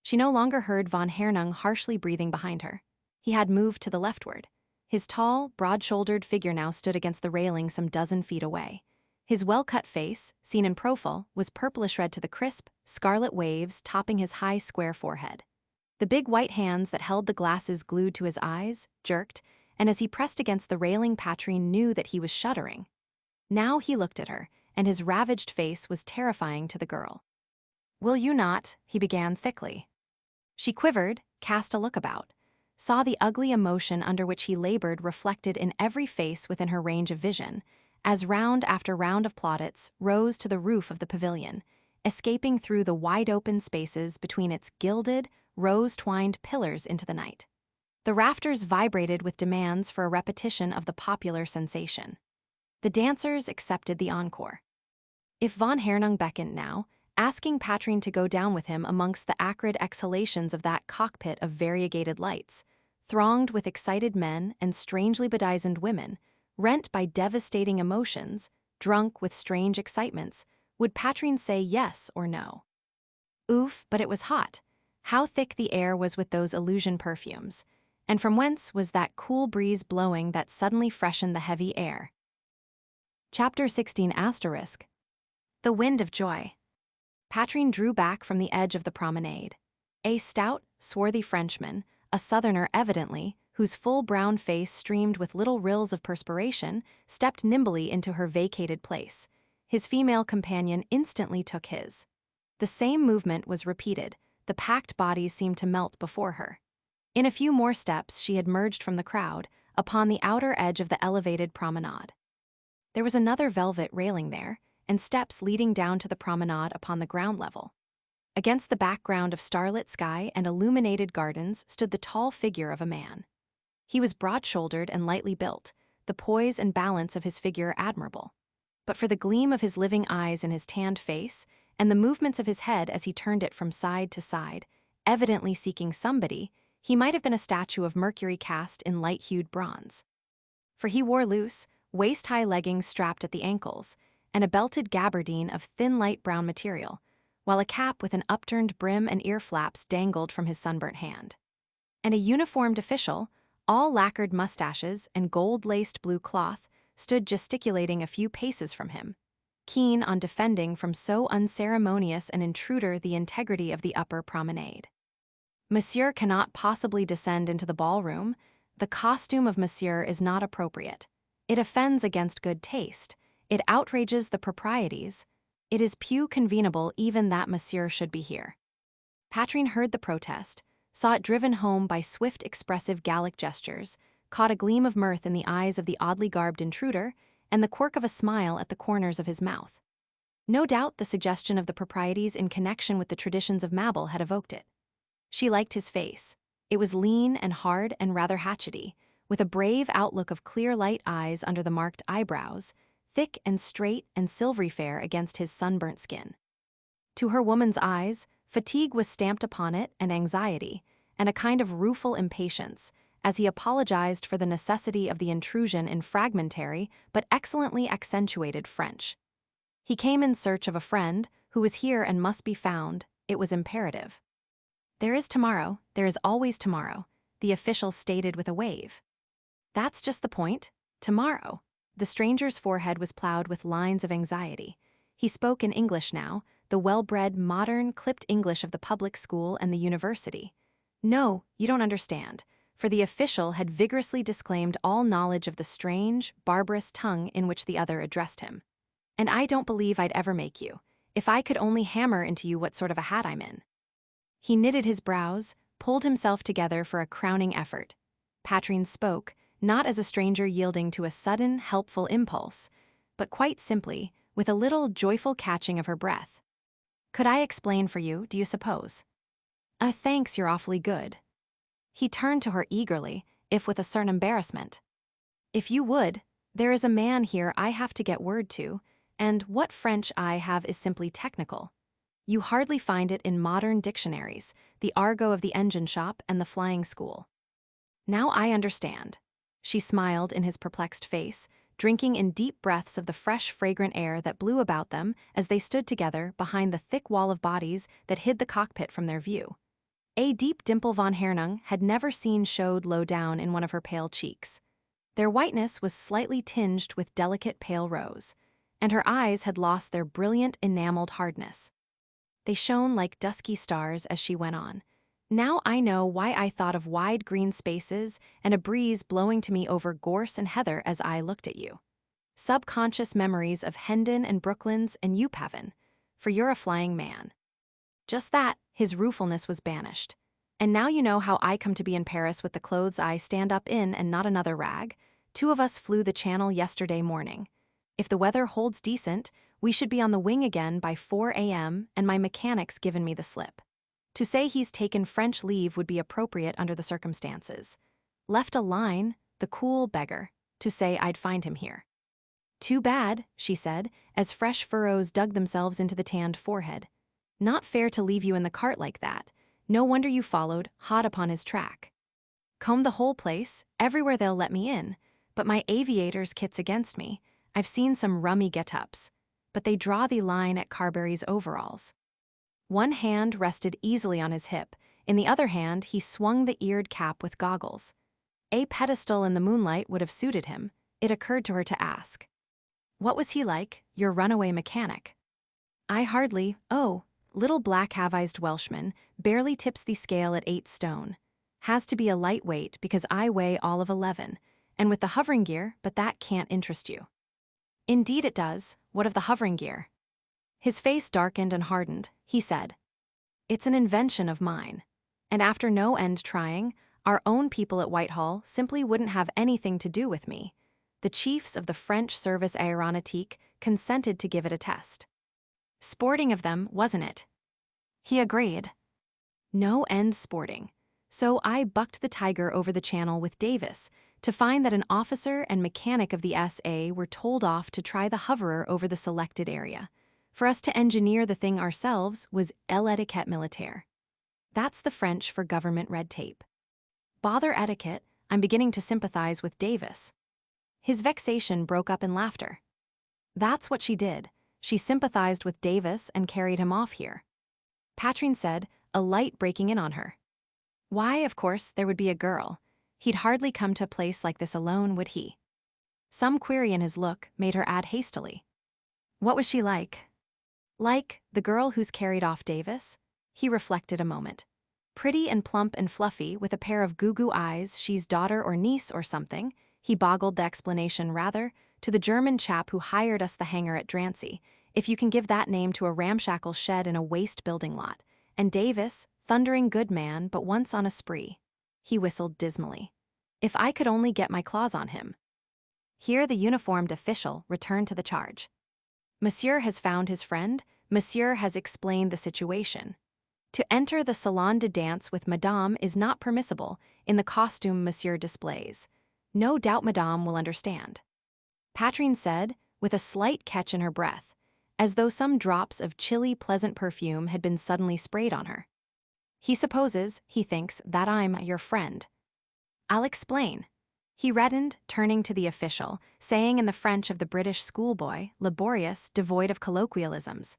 She no longer heard von Hernung harshly breathing behind her. He had moved to the leftward. His tall, broad-shouldered figure now stood against the railing some dozen feet away. His well-cut face, seen in profile, was purplish red to the crisp, scarlet waves topping his high, square forehead. The big white hands that held the glasses glued to his eyes jerked, and as he pressed against the railing, Patrine knew that he was shuddering. Now he looked at her, and his ravaged face was terrifying to the girl. "Will you not?" he began thickly. She quivered, cast a look about, saw the ugly emotion under which he labored reflected in every face within her range of vision, as round after round of plaudits rose to the roof of the pavilion, escaping through the wide-open spaces between its gilded, rose-twined pillars into the night. The rafters vibrated with demands for a repetition of the popular sensation. The dancers accepted the encore. If von Hernung beckoned now, asking Patrine to go down with him amongst the acrid exhalations of that cockpit of variegated lights, thronged with excited men and strangely bedizened women, rent by devastating emotions, drunk with strange excitements, would Patrine say yes or no? Oof, but it was hot. How thick the air was with those illusion perfumes, and from whence was that cool breeze blowing that suddenly freshened the heavy air? Chapter 16 *. The Wind of Joy. Patrine drew back from the edge of the promenade. A stout, swarthy Frenchman, a southerner evidently, whose full brown face streamed with little rills of perspiration, stepped nimbly into her vacated place. His female companion instantly took his. The same movement was repeated. The packed bodies seemed to melt before her. In a few more steps she had merged from the crowd, upon the outer edge of the elevated promenade. There was another velvet railing there, and steps leading down to the promenade upon the ground level. Against the background of starlit sky and illuminated gardens stood the tall figure of a man. He was broad-shouldered and lightly built, the poise and balance of his figure admirable. But for the gleam of his living eyes in his tanned face, and the movements of his head as he turned it from side to side, evidently seeking somebody, he might have been a statue of Mercury cast in light-hued bronze. For he wore loose, waist-high leggings strapped at the ankles, and a belted gabardine of thin light brown material, while a cap with an upturned brim and ear flaps dangled from his sunburnt hand. And a uniformed official, all lacquered mustaches and gold-laced blue cloth, stood gesticulating a few paces from him, keen on defending from so unceremonious an intruder the integrity of the upper promenade. Monsieur cannot possibly descend into the ballroom. The costume of Monsieur is not appropriate. It offends against good taste. It outrages the proprieties. It is peu convenable even that Monsieur should be here. Patrine heard the protest, saw it driven home by swift expressive Gallic gestures, caught a gleam of mirth in the eyes of the oddly garbed intruder, and the quirk of a smile at the corners of his mouth. No doubt the suggestion of the proprieties in connection with the traditions of Mabel had evoked it. She liked his face. It was lean and hard and rather hatchety, with a brave outlook of clear light eyes under the marked eyebrows, thick and straight and silvery fair against his sunburnt skin. To her woman's eyes, fatigue was stamped upon it and anxiety, and a kind of rueful impatience, as he apologized for the necessity of the intrusion in fragmentary but excellently accentuated French. He came in search of a friend who was here and must be found. It was imperative. There is tomorrow, there is always tomorrow, the official stated with a wave. That's just the point. Tomorrow. The stranger's forehead was plowed with lines of anxiety. He spoke in English now, the well-bred, modern, clipped English of the public school and the university. No, you don't understand, for the official had vigorously disclaimed all knowledge of the strange, barbarous tongue in which the other addressed him. And I don't believe I'd ever make you, if I could only hammer into you what sort of a hat I'm in. He knitted his brows, pulled himself together for a crowning effort. Patrine spoke, not as a stranger yielding to a sudden, helpful impulse, but quite simply, with a little joyful catching of her breath. Could I explain for you, do you suppose? Thanks, you're awfully good. He turned to her eagerly, if with a certain embarrassment. If you would, there is a man here I have to get word to, and what French I have is simply technical. You hardly find it in modern dictionaries, the argot of the engine shop and the flying school. Now I understand. She smiled in his perplexed face, drinking in deep breaths of the fresh, fragrant air that blew about them as they stood together behind the thick wall of bodies that hid the cockpit from their view. A deep dimple von Hernung had never seen showed low down in one of her pale cheeks. Their whiteness was slightly tinged with delicate pale rose, and her eyes had lost their brilliant enameled hardness. They shone like dusky stars as she went on. Now I know why I thought of wide green spaces and a breeze blowing to me over gorse and heather as I looked at you. Subconscious memories of Hendon and Brooklands and Upavon, for you're a flying man. Just that, his ruefulness was banished. And now you know how I come to be in Paris with the clothes I stand up in and not another rag. 2 of us flew the Channel yesterday morning. If the weather holds decent, we should be on the wing again by 4 a.m. and my mechanic's given me the slip. To say he's taken French leave would be appropriate under the circumstances. Left a line, the cool beggar, to say I'd find him here. Too bad, she said, as fresh furrows dug themselves into the tanned forehead. Not fair to leave you in the cart like that. No wonder you followed, hot upon his track. Comb the whole place, everywhere they'll let me in, but my aviator's kit's against me. I've seen some rummy get-ups, but they draw the line at Carberry's overalls. One hand rested easily on his hip, in the other hand he swung the eared cap with goggles. A pedestal in the moonlight would have suited him, it occurred to her to ask. What was he like, your runaway mechanic? Little black-havised Welshman, barely tips the scale at 8 stone. Has to be a lightweight because I weigh all of 11, and with the hovering gear, but that can't interest you. Indeed it does, what of the hovering gear? His face darkened and hardened, he said. It's an invention of mine. And after no end trying, our own people at Whitehall simply wouldn't have anything to do with me. The chiefs of the French Service Aéronautique consented to give it a test. Sporting of them, wasn't it? He agreed. No end sporting. So I bucked the Tiger over the channel with Davis to find that an officer and mechanic of the SA were told off to try the hoverer over the selected area. For us to engineer the thing ourselves was l'etiquette militaire. That's the French for government red tape. Bother etiquette, I'm beginning to sympathize with Davis. His vexation broke up in laughter. That's what she did. She sympathized with Davis and carried him off here. Patrine said, a light breaking in on her. Why, of course, there would be a girl. He'd hardly come to a place like this alone, would he? Some query in his look made her add hastily. What was she like? Like the girl who's carried off Davis? He reflected a moment. Pretty and plump and fluffy, with a pair of goo-goo eyes, she's daughter or niece or something. He boggled the explanation rather, to the German chap who hired us the hangar at Drancy, if you can give that name to a ramshackle shed in a waste building lot. And Davis, thundering good man, but once on a spree. He whistled dismally. If I could only get my claws on him. Here the uniformed official returned to the charge. Monsieur has found his friend. Monsieur has explained the situation. To enter the salon de dance with Madame is not permissible in the costume Monsieur displays. No doubt Madame will understand. Patrine said, with a slight catch in her breath, as though some drops of chilly, pleasant perfume had been suddenly sprayed on her. He supposes, he thinks, that I'm your friend. I'll explain. He reddened, turning to the official, saying in the French of the British schoolboy, laborious, devoid of colloquialisms.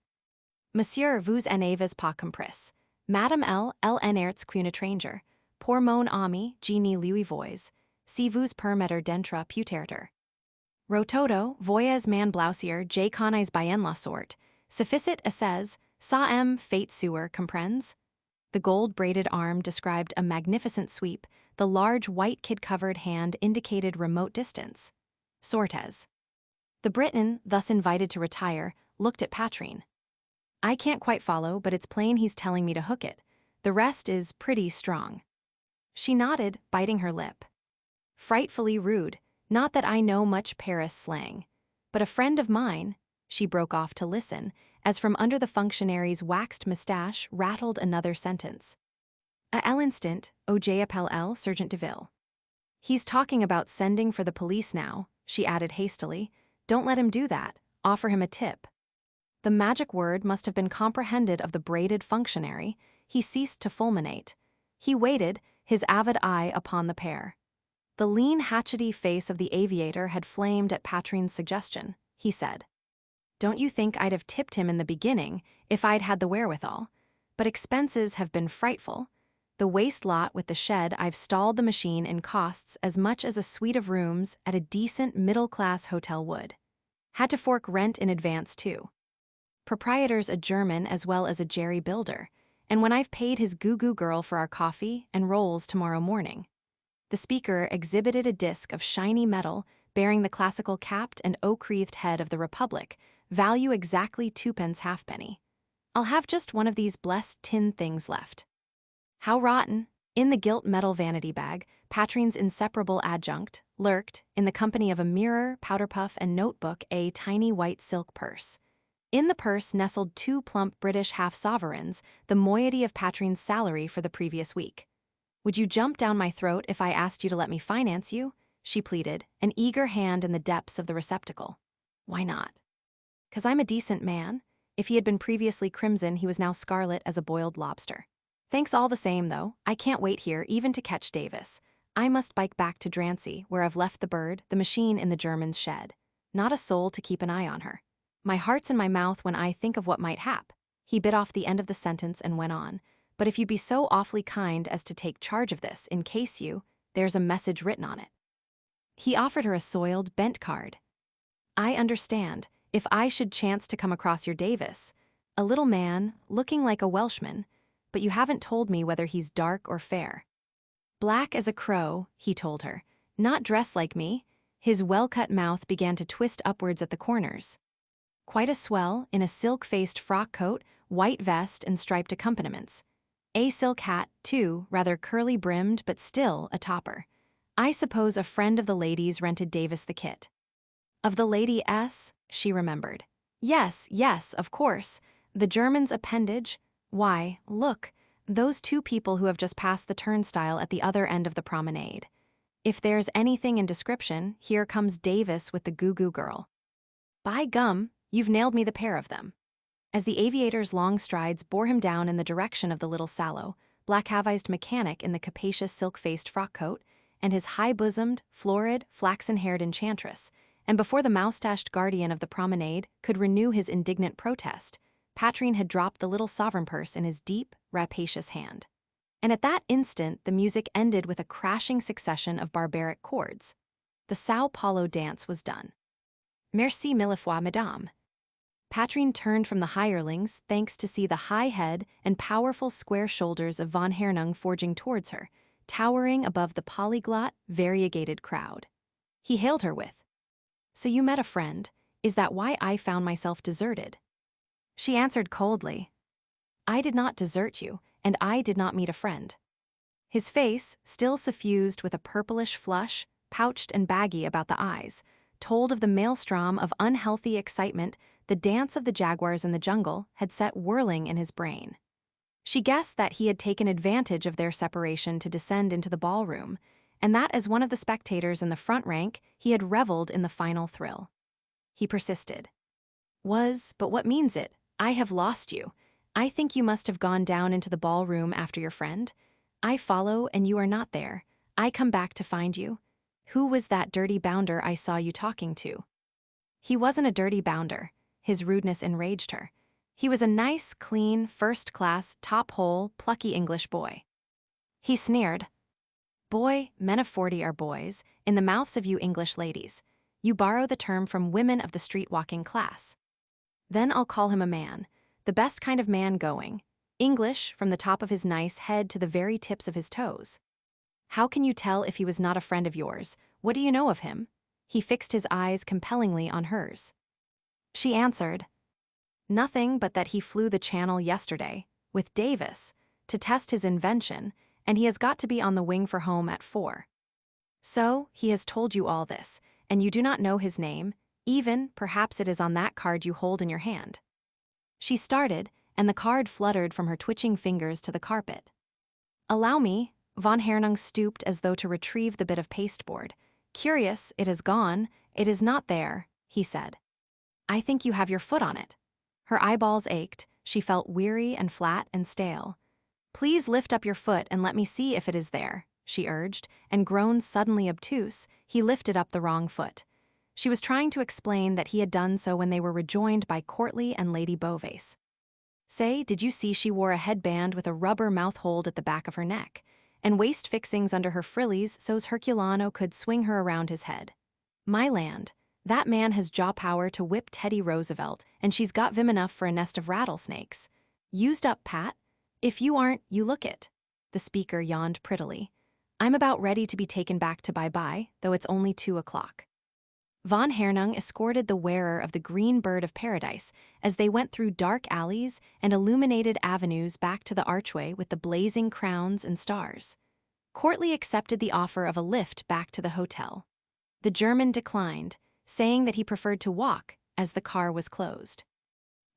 Monsieur vous en avez pas compris. Madame en erts qu'une étranger. Pour mon ami, genie lui voix. Si vous permettez d'entre peut-être. Rototo, voyez man blausier, j connais bien la sorte. Sufficit assays, sa m fate sewer comprends? The gold-braided arm described a magnificent sweep, the large white kid-covered hand indicated remote distance. Sortes. The Briton, thus invited to retire, looked at Patrine. I can't quite follow, but it's plain he's telling me to hook it. The rest is pretty strong. She nodded, biting her lip. Frightfully rude, not that I know much Paris slang. But a friend of mine, she broke off to listen, as from under the functionary's waxed moustache rattled another sentence. À l'instant, au j'appelle Sergeant Deville. He's talking about sending for the police now, she added hastily. Don't let him do that, offer him a tip. The magic word must have been comprehended of the braided functionary. He ceased to fulminate. He waited, his avid eye upon the pair. The lean, hatchety face of the aviator had flamed at Patrine's suggestion. He said, Don't you think I'd have tipped him in the beginning if I'd had the wherewithal? But expenses have been frightful. The waste lot with the shed, I've stalled the machine in costs as much as a suite of rooms at a decent middle-class hotel would. Had to fork rent in advance, too. Proprietor's a German as well as a jerry builder, and when I've paid his goo-goo girl for our coffee and rolls tomorrow morning. The speaker exhibited a disc of shiny metal bearing the classical capped and oak-wreathed head of the Republic, value exactly 2 halfpenny. I'll have just one of these blessed tin things left. How rotten! In the gilt metal vanity bag, Patrine's inseparable adjunct, lurked, in the company of a mirror, powder puff, and notebook, a tiny white silk purse. In the purse nestled 2 plump British half-sovereigns, the moiety of Patrine's salary for the previous week. Would you jump down my throat if I asked you to let me finance you? She pleaded, an eager hand in the depths of the receptacle. Why not? 'Cause I'm a decent man. If he had been previously crimson, he was now scarlet as a boiled lobster. Thanks all the same, though. I can't wait here even to catch Davis. I must bike back to Drancy, where I've left the bird, the machine in the German's shed. Not a soul to keep an eye on her. My heart's in my mouth when I think of what might hap. He bit off the end of the sentence and went on. But if you'd be so awfully kind as to take charge of this, in case there's a message written on it. He offered her a soiled, bent card. I understand. If I should chance to come across your Davis, a little man, looking like a Welshman, but you haven't told me whether he's dark or fair. Black as a crow, he told her, not dressed like me. His well-cut mouth began to twist upwards at the corners. Quite a swell, in a silk-faced frock coat, white vest, and striped accompaniments. A silk hat, too, rather curly-brimmed, but still a topper. I suppose a friend of the ladies rented Davis the kit. Of the Lady S., she remembered. Yes, of course. The German's appendage. Why, look, those two people who have just passed the turnstile at the other end of the promenade. If there's anything in description, here comes Davis with the goo-goo girl. By gum, you've nailed me the pair of them. As the aviator's long strides bore him down in the direction of the little sallow, black-havized mechanic in the capacious silk-faced frock coat, and his high-bosomed, florid, flaxen-haired enchantress, and before the moustached guardian of the promenade could renew his indignant protest, Patrine had dropped the little sovereign purse in his deep, rapacious hand. And at that instant the music ended with a crashing succession of barbaric chords. The Sao Paulo dance was done. Merci mille fois, madame. Patrine turned from the hirelings, thanks to see the high head and powerful square shoulders of von Hernung forging towards her, towering above the polyglot, variegated crowd. He hailed her with, "So you met a friend. Is that why I found myself deserted?" She answered coldly, "I did not desert you, and I did not meet a friend." His face, still suffused with a purplish flush, pouched and baggy about the eyes, told of the maelstrom of unhealthy excitement the dance of the jaguars in the jungle had set whirling in his brain. She guessed that he had taken advantage of their separation to descend into the ballroom, and that as one of the spectators in the front rank, he had reveled in the final thrill. He persisted. But what means it? I have lost you. I think you must have gone down into the ballroom after your friend. I follow, and you are not there. I come back to find you. Who was that dirty bounder I saw you talking to?" He wasn't a dirty bounder. His rudeness enraged her. He was a nice, clean, first-class, top-hole, plucky English boy. He sneered. "Boy, men of 40 are boys, in the mouths of you English ladies. You borrow the term from women of the street-walking class. Then I'll call him a man, the best kind of man going, English from the top of his nice head to the very tips of his toes. How can you tell if he was not a friend of yours? What do you know of him?" He fixed his eyes compellingly on hers. She answered, "Nothing but that he flew the channel yesterday, with Davis, to test his invention, and he has got to be on the wing for home at 4. So, he has told you all this, and you do not know his name, even, perhaps it is on that card you hold in your hand." She started, and the card fluttered from her twitching fingers to the carpet. "Allow me." Von Hernung stooped as though to retrieve the bit of pasteboard. "Curious, it has gone. It is not there," he said. "I think you have your foot on it." Her eyeballs ached, she felt weary and flat and stale. "Please lift up your foot and let me see if it is there," she urged, and grown suddenly obtuse, he lifted up the wrong foot. She was trying to explain that he had done so when they were rejoined by Courtly and Lady Beauvais. "Say, did you see she wore a headband with a rubber mouth-hold at the back of her neck, and waist fixings under her frillies so's Herculano could swing her around his head? My land, that man has jaw power to whip Teddy Roosevelt, and she's got vim enough for a nest of rattlesnakes. Used up, Pat? If you aren't, you look it." The speaker yawned prettily. "I'm about ready to be taken back to bye-bye, though it's only 2 o'clock." Von Hernung escorted the wearer of the green bird of paradise as they went through dark alleys and illuminated avenues back to the archway with the blazing crowns and stars. Courtly accepted the offer of a lift back to the hotel. The German declined, saying that he preferred to walk as the car was closed.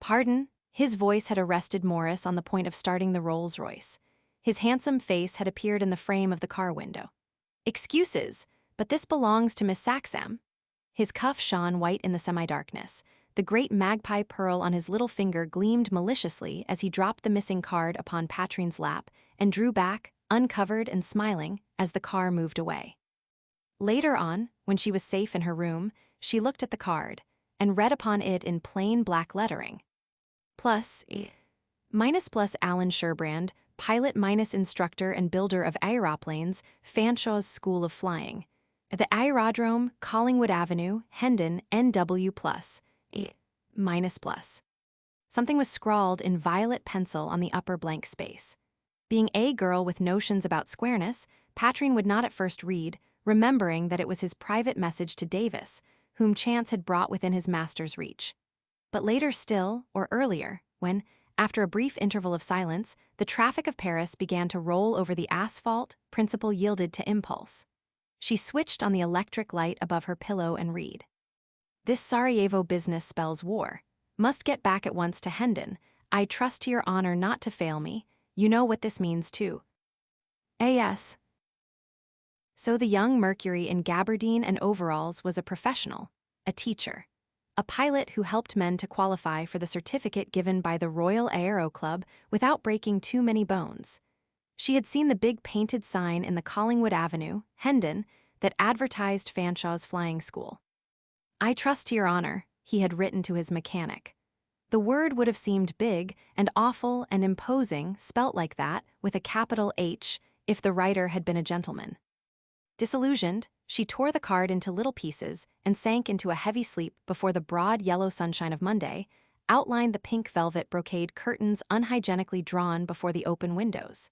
"Pardon?" His voice had arrested Morris on the point of starting the Rolls-Royce. His handsome face had appeared in the frame of the car window. "Excuses, but this belongs to Miss Saxam." His cuff shone white in the semi-darkness. The great magpie pearl on his little finger gleamed maliciously as he dropped the missing card upon Patrine's lap and drew back, uncovered and smiling, as the car moved away. Later on, when she was safe in her room, she looked at the card and read upon it in plain black lettering. Plus, plus Alan Sherbrand, pilot minus instructor and builder of aeroplanes, Fanshaw's School of Flying. The Aerodrome, Collingwood Avenue, Hendon, NW+. Plus. Something was scrawled in violet pencil on the upper blank space. Being a girl with notions about squareness, Patrine would not at first read, remembering that it was his private message to Davis, whom chance had brought within his master's reach. But later still, or earlier, when, after a brief interval of silence, the traffic of Paris began to roll over the asphalt, principle yielded to impulse. She switched on the electric light above her pillow and read. "This Sarajevo business spells war. Must get back at once to Hendon. I trust to your honor not to fail me. You know what this means too. A.S." So the young Mercury in gabardine and overalls was a professional, a teacher, a pilot who helped men to qualify for the certificate given by the Royal Aero Club without breaking too many bones. She had seen the big painted sign in the Collingwood Avenue, Hendon, that advertised Fanshaw's flying school. "I trust to your honor," he had written to his mechanic. The word would have seemed big and awful and imposing, spelt like that, with a capital H, if the writer had been a gentleman. Disillusioned, she tore the card into little pieces and sank into a heavy sleep before the broad yellow sunshine of Monday outlined the pink velvet brocade curtains unhygienically drawn before the open windows.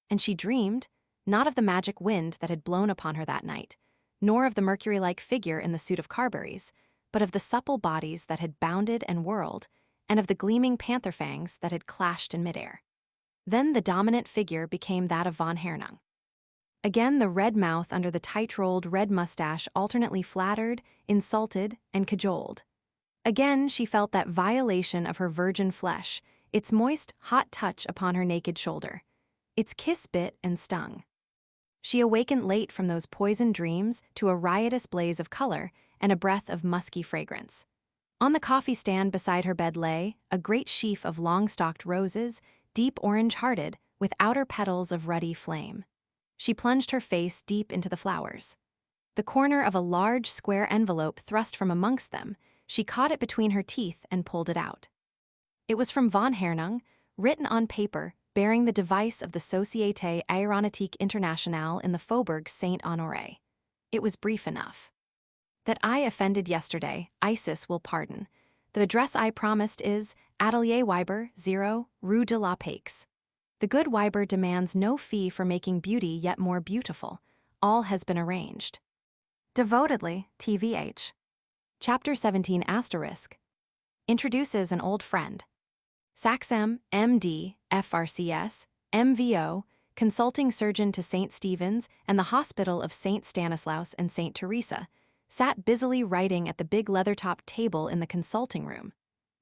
And she dreamed, not of the magic wind that had blown upon her that night, nor of the Mercury-like figure in the suit of Carberry's, but of the supple bodies that had bounded and whirled, and of the gleaming panther fangs that had clashed in midair. Then the dominant figure became that of von Hernung. Again the red mouth under the tight-rolled red mustache alternately flattered, insulted, and cajoled. Again she felt that violation of her virgin flesh, its moist, hot touch upon her naked shoulder. Its kiss bit and stung. She awakened late from those poisoned dreams to a riotous blaze of color and a breath of musky fragrance. On the coffee stand beside her bed lay a great sheaf of long-stalked roses, deep orange-hearted, with outer petals of ruddy flame. She plunged her face deep into the flowers. The corner of a large square envelope thrust from amongst them, she caught it between her teeth and pulled it out. It was from von Hernung, written on paper, bearing the device of the Société Aéronautique Internationale in the Faubourg Saint-Honoré. It was brief enough. "That I offended yesterday, Isis will pardon. The address I promised is Atelier Weiber, 0, Rue de la Paix. The good Weiber demands no fee for making beauty yet more beautiful. All has been arranged. Devotedly, TVH." Chapter 17 ** Introduces an old friend. Saxam, M.D., FRCS, MVO, consulting surgeon to St. Stephen's and the Hospital of St. Stanislaus and St. Teresa, sat busily writing at the big leather-topped table in the consulting room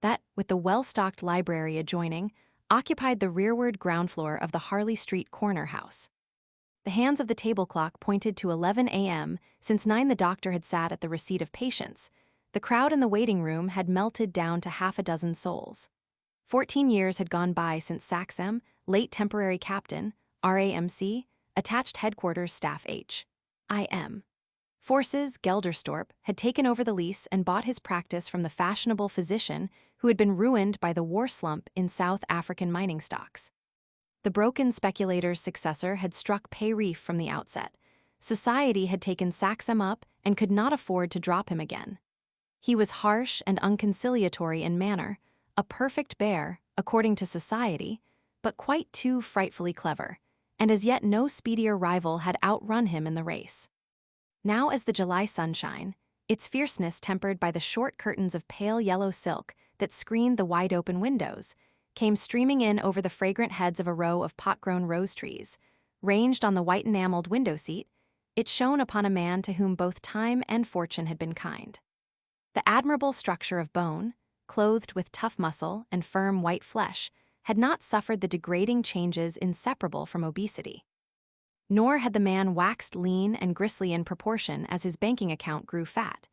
that, with the well-stocked library adjoining, occupied the rearward ground floor of the Harley Street corner house. The hands of the table clock pointed to 11 a.m. Since 9 the doctor had sat at the receipt of patients. The crowd in the waiting room had melted down to half a dozen souls. 14 years had gone by since Saxam, late temporary captain, RAMC, attached headquarters staff H.I.M. Forces, Gelderstorp, had taken over the lease and bought his practice from the fashionable physician who had been ruined by the war slump in South African mining stocks. The broken speculator's successor had struck pay reef from the outset. Society had taken Saxam up and could not afford to drop him again. He was harsh and unconciliatory in manner, a perfect bear, according to society, but quite too frightfully clever, and as yet no speedier rival had outrun him in the race. Now as the July sunshine, its fierceness tempered by the short curtains of pale yellow silk that screened the wide-open windows, came streaming in over the fragrant heads of a row of pot-grown rose trees. Ranged on the white enameled window seat, it shone upon a man to whom both time and fortune had been kind. The admirable structure of bone, clothed with tough muscle and firm white flesh, had not suffered the degrading changes inseparable from obesity. Nor had the man waxed lean and gristly in proportion as his banking account grew fat.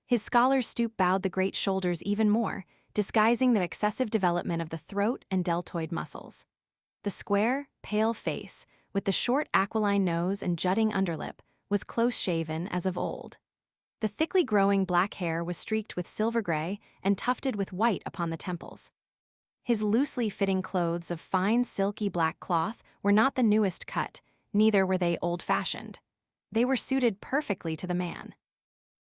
His scholar's stoop bowed the great shoulders even more, disguising the excessive development of the throat and deltoid muscles. The square, pale face, with the short aquiline nose and jutting underlip, was close-shaven as of old. The thickly growing black hair was streaked with silver gray and tufted with white upon the temples. His loosely fitting clothes of fine silky black cloth were not the newest cut, neither were they old-fashioned. They were suited perfectly to the man.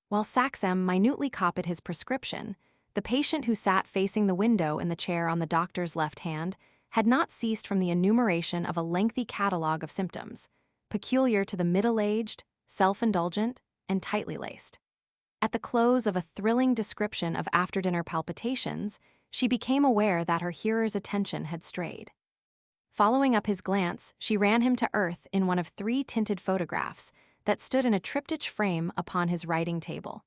While Saxem minutely copied his prescription, the patient who sat facing the window in the chair on the doctor's left hand had not ceased from the enumeration of a lengthy catalogue of symptoms, peculiar to the middle-aged, self-indulgent, and tightly laced. At the close of a thrilling description of after-dinner palpitations, she became aware that her hearer's attention had strayed. Following up his glance, she ran him to earth in one of 3 tinted photographs that stood in a triptych frame upon his writing table,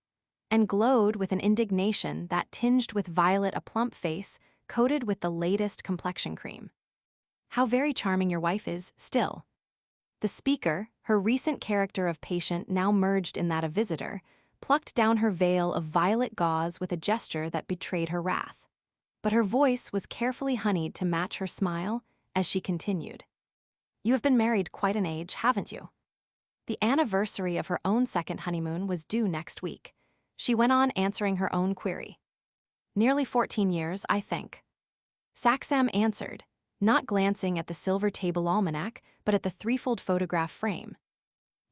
and glowed with an indignation that tinged with violet a plump face coated with the latest complexion cream. "How very charming your wife is, still." The speaker, her recent character of patient now merged in that of visitor, plucked down her veil of violet gauze with a gesture that betrayed her wrath. But her voice was carefully honeyed to match her smile as she continued. "You have been married quite an age, haven't you?" The anniversary of her own second honeymoon was due next week. She went on answering her own query. "Nearly 14 years, I think." Saxem answered, not glancing at the silver table almanac, but at the threefold photograph frame.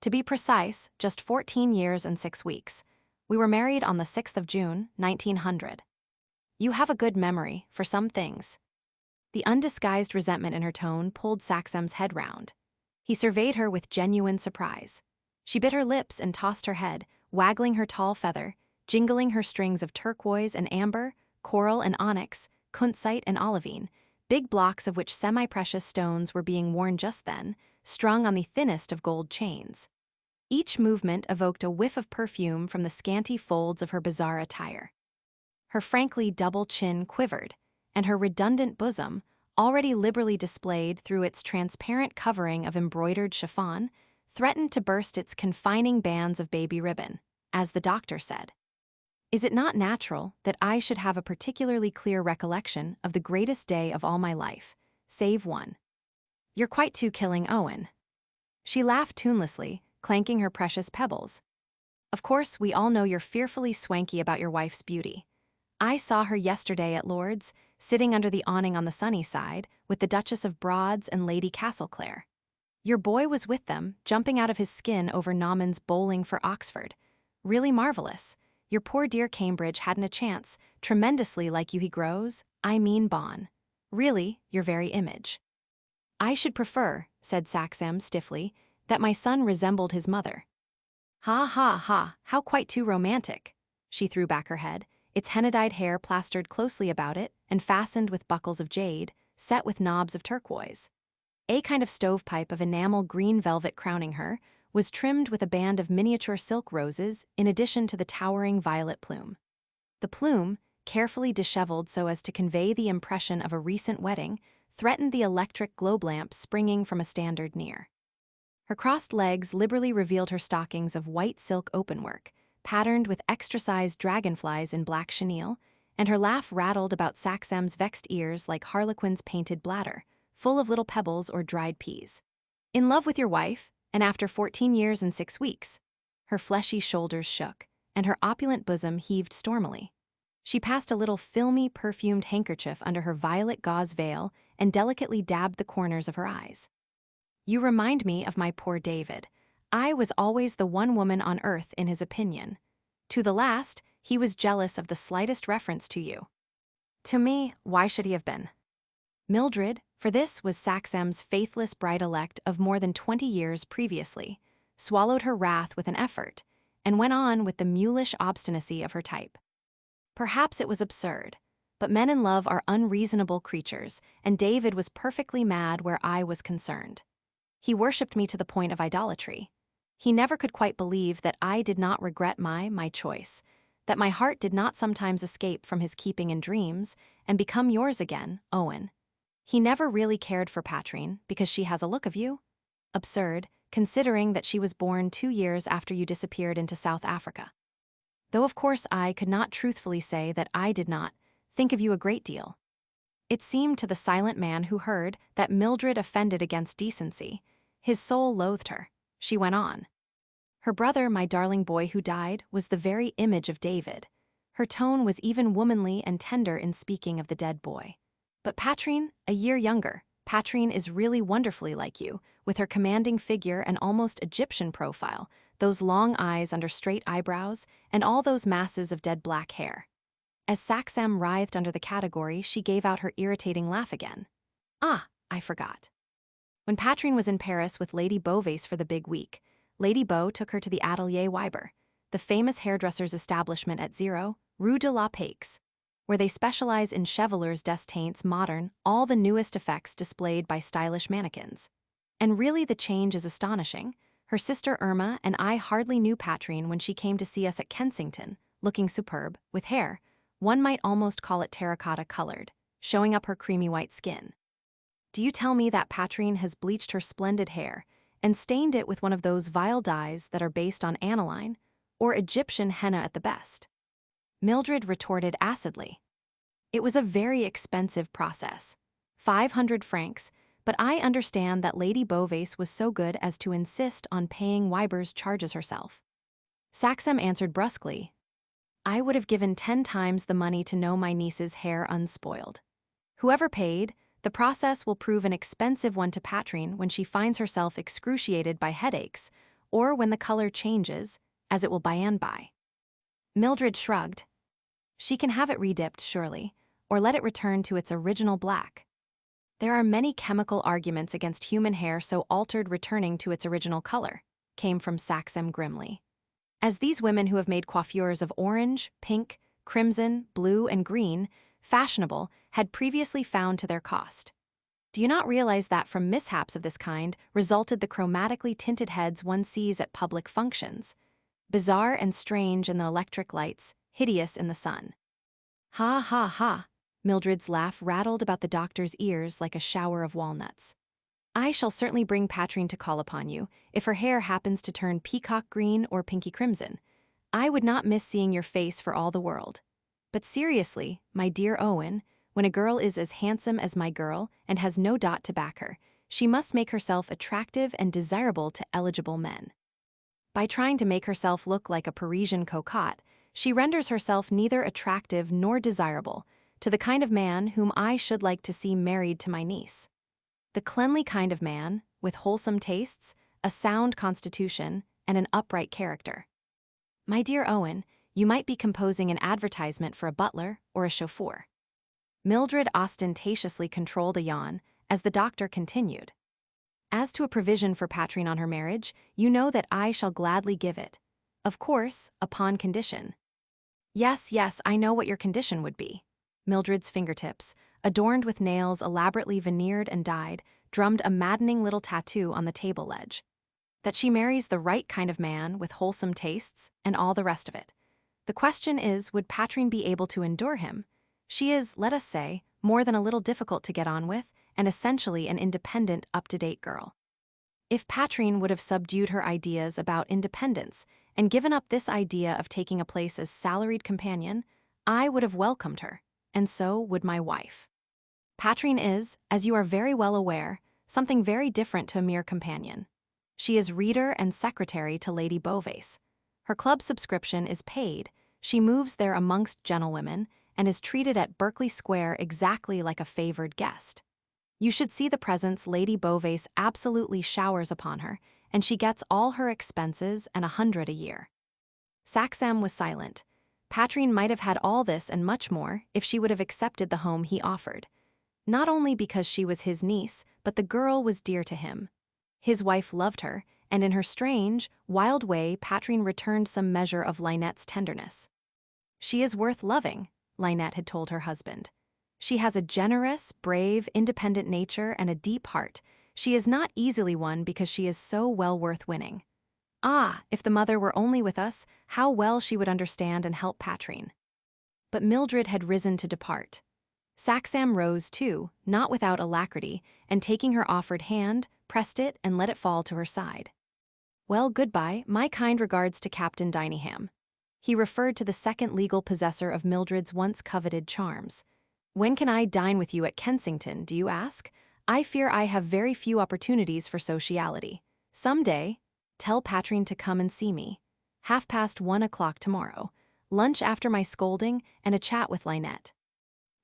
"To be precise, just 14 years and 6 weeks. We were married on the 6th of June, 1900. You have a good memory, for some things." The undisguised resentment in her tone pulled Saxem's head round. He surveyed her with genuine surprise. She bit her lips and tossed her head, waggling her tall feather, jingling her strings of turquoise and amber, coral and onyx, kunzite and olivine, big blocks of which semi-precious stones were being worn just then, strung on the thinnest of gold chains. Each movement evoked a whiff of perfume from the scanty folds of her bizarre attire. Her frankly double chin quivered, and her redundant bosom, already liberally displayed through its transparent covering of embroidered chiffon, threatened to burst its confining bands of baby ribbon, as the doctor said. "Is it not natural that I should have a particularly clear recollection of the greatest day of all my life, save one? You're quite too killing, Owen." She laughed tunelessly, clanking her precious pebbles. "Of course, we all know you're fearfully swanky about your wife's beauty. I saw her yesterday at Lord's, sitting under the awning on the sunny side, with the Duchess of Broads and Lady Castleclare. Your boy was with them, jumping out of his skin over Nauman's bowling for Oxford. Really marvelous. Your poor dear Cambridge hadn't a chance, tremendously like you he grows, I mean Bon. Really, your very image." "I should prefer," said Saxem stiffly, "that my son resembled his mother." "Ha ha ha, how quite too romantic." She threw back her head, its henna-dyed hair plastered closely about it and fastened with buckles of jade, set with knobs of turquoise. A kind of stovepipe of enamel green velvet crowning her was trimmed with a band of miniature silk roses in addition to the towering violet plume. The plume, carefully disheveled so as to convey the impression of a recent wedding, threatened the electric globe lamp springing from a standard near. Her crossed legs liberally revealed her stockings of white silk openwork, patterned with extra-sized dragonflies in black chenille, and her laugh rattled about Saxem's vexed ears like Harlequin's painted bladder, full of little pebbles or dried peas. "In love with your wife, and after 14 years and 6 weeks. Her fleshy shoulders shook, and her opulent bosom heaved stormily. She passed a little filmy, perfumed handkerchief under her violet gauze veil and delicately dabbed the corners of her eyes. "You remind me of my poor David. I was always the one woman on earth in his opinion. To the last, he was jealous of the slightest reference to you. To me, why should he have been?" Mildred, for this was Saxem's faithless bride-elect of more than 20 years previously, swallowed her wrath with an effort, and went on with the mulish obstinacy of her type. Perhaps it was absurd, but men in love are unreasonable creatures, and David was perfectly mad where I was concerned. He worshipped me to the point of idolatry. He never could quite believe that I did not regret my choice, that my heart did not sometimes escape from his keeping in dreams and become yours again, Owen. He never really cared for Patrine because she has a look of you? Absurd, considering that she was born 2 years after you disappeared into South Africa. Though of course I could not truthfully say that I did not think of you a great deal. It seemed to the silent man who heard that Mildred offended against decency. His soul loathed her. She went on. Her brother, my darling boy who died, was the very image of David. Her tone was even womanly and tender in speaking of the dead boy. But Patrine, a year younger, Patrine is really wonderfully like you, with her commanding figure and almost Egyptian profile, those long eyes under straight eyebrows, and all those masses of dead black hair. As Saxem writhed under the category, she gave out her irritating laugh again. Ah, I forgot. When Patrine was in Paris with Lady Beauvais for the big week, Lady Beau took her to the Atelier Weiber, the famous hairdresser's establishment at 0, Rue de la Paix, where they specialize in chevelures d'estaintes modern, all the newest effects displayed by stylish mannequins. And really the change is astonishing. Her sister Irma and I hardly knew Patrine when she came to see us at Kensington, looking superb, with hair, one might almost call it terracotta colored, showing up her creamy white skin. Do you tell me that Patrine has bleached her splendid hair and stained it with one of those vile dyes that are based on aniline, or Egyptian henna at the best? Mildred retorted acidly. It was a very expensive process. 500 francs, but I understand that Lady Beauvais was so good as to insist on paying Weiber's charges herself. Saxem answered brusquely, I would have given 10 times the money to know my niece's hair unspoiled. Whoever paid, the process will prove an expensive one to Patrine when she finds herself excruciated by headaches, or when the color changes, as it will by and by. Mildred shrugged. She can have it redipped, surely, or let it return to its original black. There are many chemical arguments against human hair so altered returning to its original color, came from Saxem grimly. As these women who have made coiffures of orange, pink, crimson, blue, and green fashionable had previously found to their cost. Do you not realize that from mishaps of this kind resulted the chromatically tinted heads one sees at public functions? Bizarre and strange in the electric lights, hideous in the sun. Ha ha ha, Mildred's laugh rattled about the doctor's ears like a shower of walnuts. I shall certainly bring Patrine to call upon you, if her hair happens to turn peacock green or pinky crimson. I would not miss seeing your face for all the world. But seriously, my dear Owen, when a girl is as handsome as my girl and has no dot to back her, she must make herself attractive and desirable to eligible men. By trying to make herself look like a Parisian cocotte, she renders herself neither attractive nor desirable to the kind of man whom I should like to see married to my niece. The cleanly kind of man, with wholesome tastes, a sound constitution, and an upright character. My dear Owen, you might be composing an advertisement for a butler or a chauffeur. Mildred ostentatiously controlled a yawn as the doctor continued. As to a provision for Patrine on her marriage, you know that I shall gladly give it. Of course, upon condition. Yes, I know what your condition would be. Mildred's fingertips, adorned with nails elaborately veneered and dyed, drummed a maddening little tattoo on the table ledge. That she marries the right kind of man with wholesome tastes and all the rest of it. The question is, would Patrine be able to endure him? She is, let us say, more than a little difficult to get on with, and essentially an independent, up-to-date girl. If Patrine would have subdued her ideas about independence and given up this idea of taking a place as salaried companion, I would have welcomed her, and so would my wife. Patrine is, as you are very well aware, something very different to a mere companion. She is reader and secretary to Lady Beauvais. Her club subscription is paid, she moves there amongst gentlewomen, and is treated at Berkeley Square exactly like a favored guest. You should see the presents Lady Beauvais absolutely showers upon her, and she gets all her expenses and 100 a year. Saxem was silent. Patrine might have had all this and much more if she would have accepted the home he offered. Not only because she was his niece, but the girl was dear to him. His wife loved her, and in her strange, wild way Patrine returned some measure of Lynette's tenderness. She is worth loving, Lynette had told her husband. She has a generous, brave, independent nature and a deep heart. She is not easily won because she is so well worth winning. Ah, if the mother were only with us, how well she would understand and help Patrine. But Mildred had risen to depart. Saxam rose too, not without alacrity, and taking her offered hand, pressed it and let it fall to her side. Well, goodbye, my kind regards to Captain Diningham. He referred to the second legal possessor of Mildred's once coveted charms. When can I dine with you at Kensington, do you ask? I fear I have very few opportunities for sociality. Some day, tell Patrine to come and see me. 1:30 tomorrow. Lunch after my scolding and a chat with Lynette.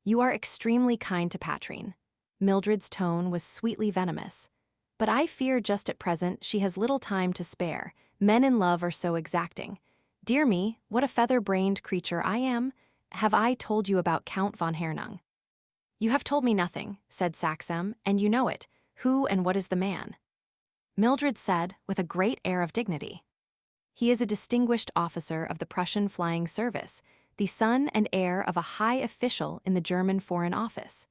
You are extremely kind to Patrine. Mildred's tone was sweetly venomous. But I fear just at present she has little time to spare. Men in love are so exacting. Dear me, what a feather-brained creature I am. Have I told you about Count von Hernung? You have told me nothing, said Saxam, and you know it. Who and what is the man? Mildred said, with a great air of dignity. He is a distinguished officer of the Prussian flying service, the son and heir of a high official in the German Foreign Office.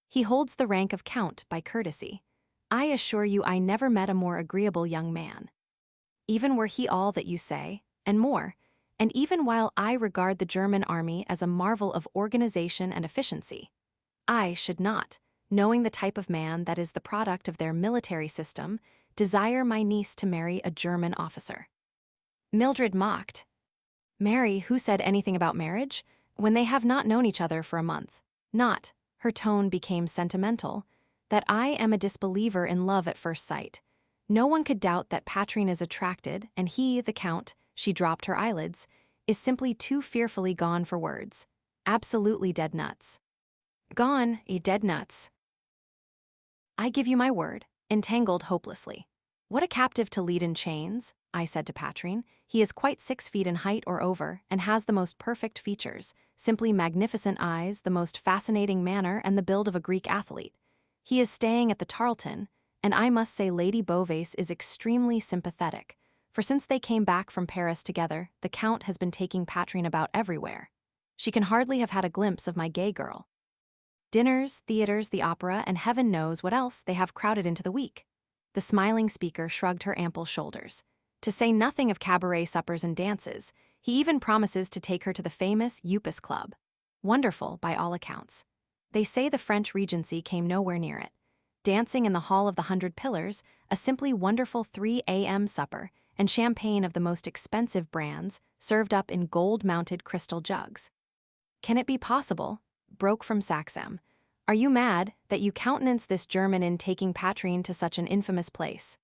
He holds the rank of count by courtesy. I assure you I never met a more agreeable young man. Even were he all that you say, and more, and even while I regard the German army as a marvel of organization and efficiency, I should not, knowing the type of man that is the product of their military system, desire my niece to marry a German officer. Mildred mocked. Marry, who said anything about marriage? When they have not known each other for a month. Not, her tone became sentimental, that I am a disbeliever in love at first sight. No one could doubt that Patrine is attracted, and he, the Count, she dropped her eyelids, is simply too fearfully gone for words. Absolutely dead nuts. Gone, dead nuts. I give you my word, entangled hopelessly. What a captive to lead in chains, I said to Patrine. He is quite 6 feet in height or over, and has the most perfect features, simply magnificent eyes, the most fascinating manner, and the build of a Greek athlete. He is staying at the Tarleton, and I must say Lady Beauvais is extremely sympathetic, for since they came back from Paris together, the Count has been taking Patrine about everywhere. She can hardly have had a glimpse of my gay girl. Dinners, theaters, the opera, and heaven knows what else they have crowded into the week. The smiling speaker shrugged her ample shoulders. To say nothing of cabaret suppers and dances, he even promises to take her to the famous Upas Club. Wonderful, by all accounts. They say the French Regency came nowhere near it. Dancing in the Hall of the 100 Pillars, a simply wonderful 3 a.m. supper, and champagne of the most expensive brands, served up in gold-mounted crystal jugs. Can it be possible? Broke from Saxam. Are you mad that you countenance this German in taking Patrine to such an infamous place?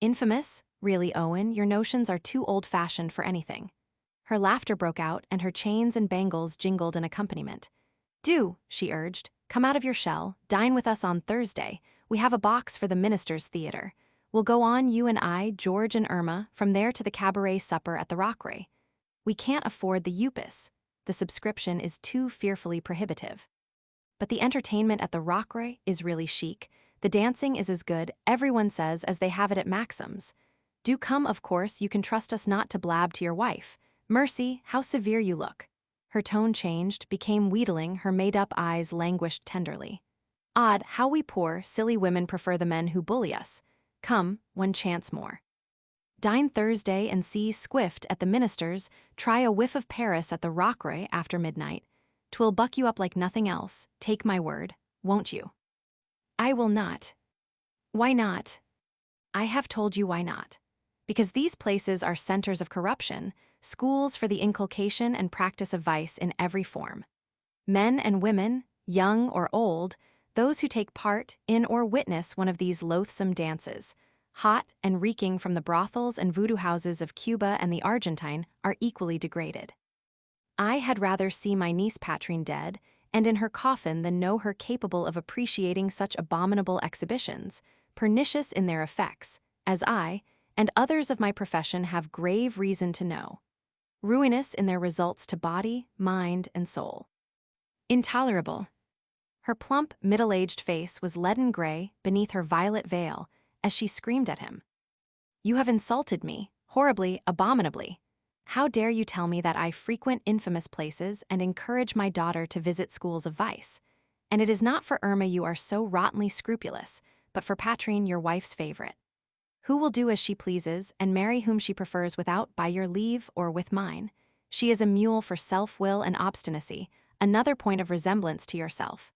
Infamous? Really, Owen, your notions are too old-fashioned for anything. Her laughter broke out, and her chains and bangles jingled in accompaniment. Do, she urged, come out of your shell, dine with us on Thursday. We have a box for the Minister's Theatre. We'll go on, you and I, George and Irma, from there to the cabaret supper at the Rockery. We can't afford the Upas. The subscription is too fearfully prohibitive. But the entertainment at the Rockery is really chic. The dancing is as good, everyone says, as they have it at Maxim's. Do come, of course, you can trust us not to blab to your wife. Mercy, how severe you look. Her tone changed, became wheedling, her made-up eyes languished tenderly. Odd how we poor, silly women prefer the men who bully us. Come, one chance more. Dine Thursday and see Squift at the Minister's, try a whiff of Paris at the Rockery after midnight. 'Twill buck you up like nothing else, take my word, won't you? I will not. Why not? I have told you why not. Because these places are centers of corruption, schools for the inculcation and practice of vice in every form. Men and women, young or old, those who take part in or witness one of these loathsome dances, hot and reeking from the brothels and voodoo houses of Cuba and the Argentine, are equally degraded. I had rather see my niece Patrine dead, and in her coffin, than know her capable of appreciating such abominable exhibitions, pernicious in their effects, as I, and others of my profession have grave reason to know. Ruinous in their results to body, mind, and soul. Intolerable. Her plump, middle-aged face was leaden gray beneath her violet veil as she screamed at him. You have insulted me, horribly, abominably. How dare you tell me that I frequent infamous places and encourage my daughter to visit schools of vice? And it is not for Irma you are so rottenly scrupulous, but for Patrine, your wife's favorite. Who will do as she pleases and marry whom she prefers without, by your leave or with mine. She is a mule for self-will and obstinacy, another point of resemblance to yourself.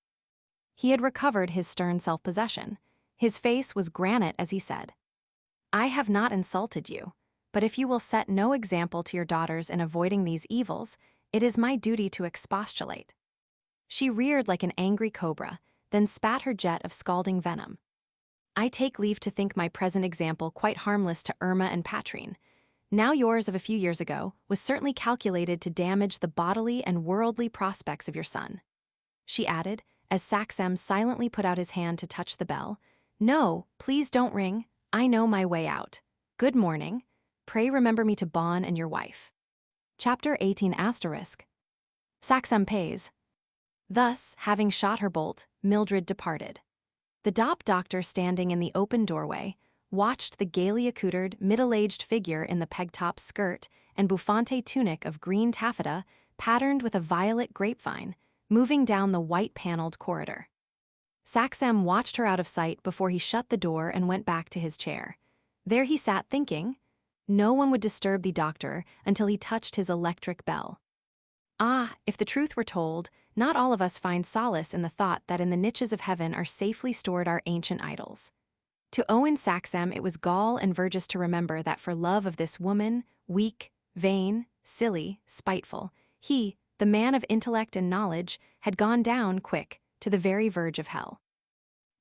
He had recovered his stern self-possession. His face was granite as he said, "I have not insulted you, but if you will set no example to your daughters in avoiding these evils, it is my duty to expostulate." She reared like an angry cobra, then spat her jet of scalding venom. "I take leave to think my present example quite harmless to Irma and Patrine. Now yours of a few years ago was certainly calculated to damage the bodily and worldly prospects of your son," she added, as Saxem silently put out his hand to touch the bell. "No, please don't ring. I know my way out. Good morning. Pray remember me to Bon and your wife." Chapter 18 asterisk. Saxem pays. Thus, having shot her bolt, Mildred departed. The doctor, standing in the open doorway, watched the gaily accoutred, middle-aged figure in the peg-top skirt and bouffante tunic of green taffeta patterned with a violet grapevine, moving down the white-paneled corridor. Saxem watched her out of sight before he shut the door and went back to his chair. There he sat thinking. No one would disturb the doctor until he touched his electric bell. Ah, if the truth were told, not all of us find solace in the thought that in the niches of heaven are safely stored our ancient idols. To Owen Saxem it was gall and verges to remember that for love of this woman, weak, vain, silly, spiteful, he, the man of intellect and knowledge, had gone down, quick, to the very verge of hell.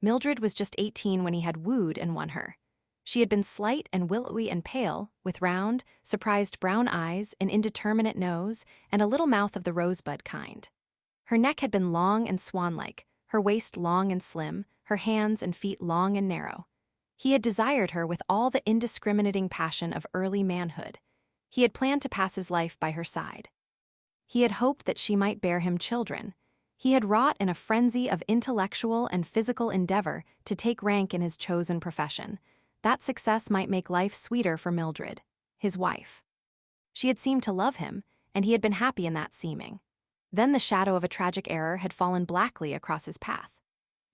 Mildred was just 18 when he had wooed and won her. She had been slight and willowy and pale, with round, surprised brown eyes, an indeterminate nose, and a little mouth of the rosebud kind. Her neck had been long and swan-like, her waist long and slim, her hands and feet long and narrow. He had desired her with all the indiscriminating passion of early manhood. He had planned to pass his life by her side. He had hoped that she might bear him children. He had wrought in a frenzy of intellectual and physical endeavor to take rank in his chosen profession. That success might make life sweeter for Mildred, his wife. She had seemed to love him, and he had been happy in that seeming. Then the shadow of a tragic error had fallen blackly across his path.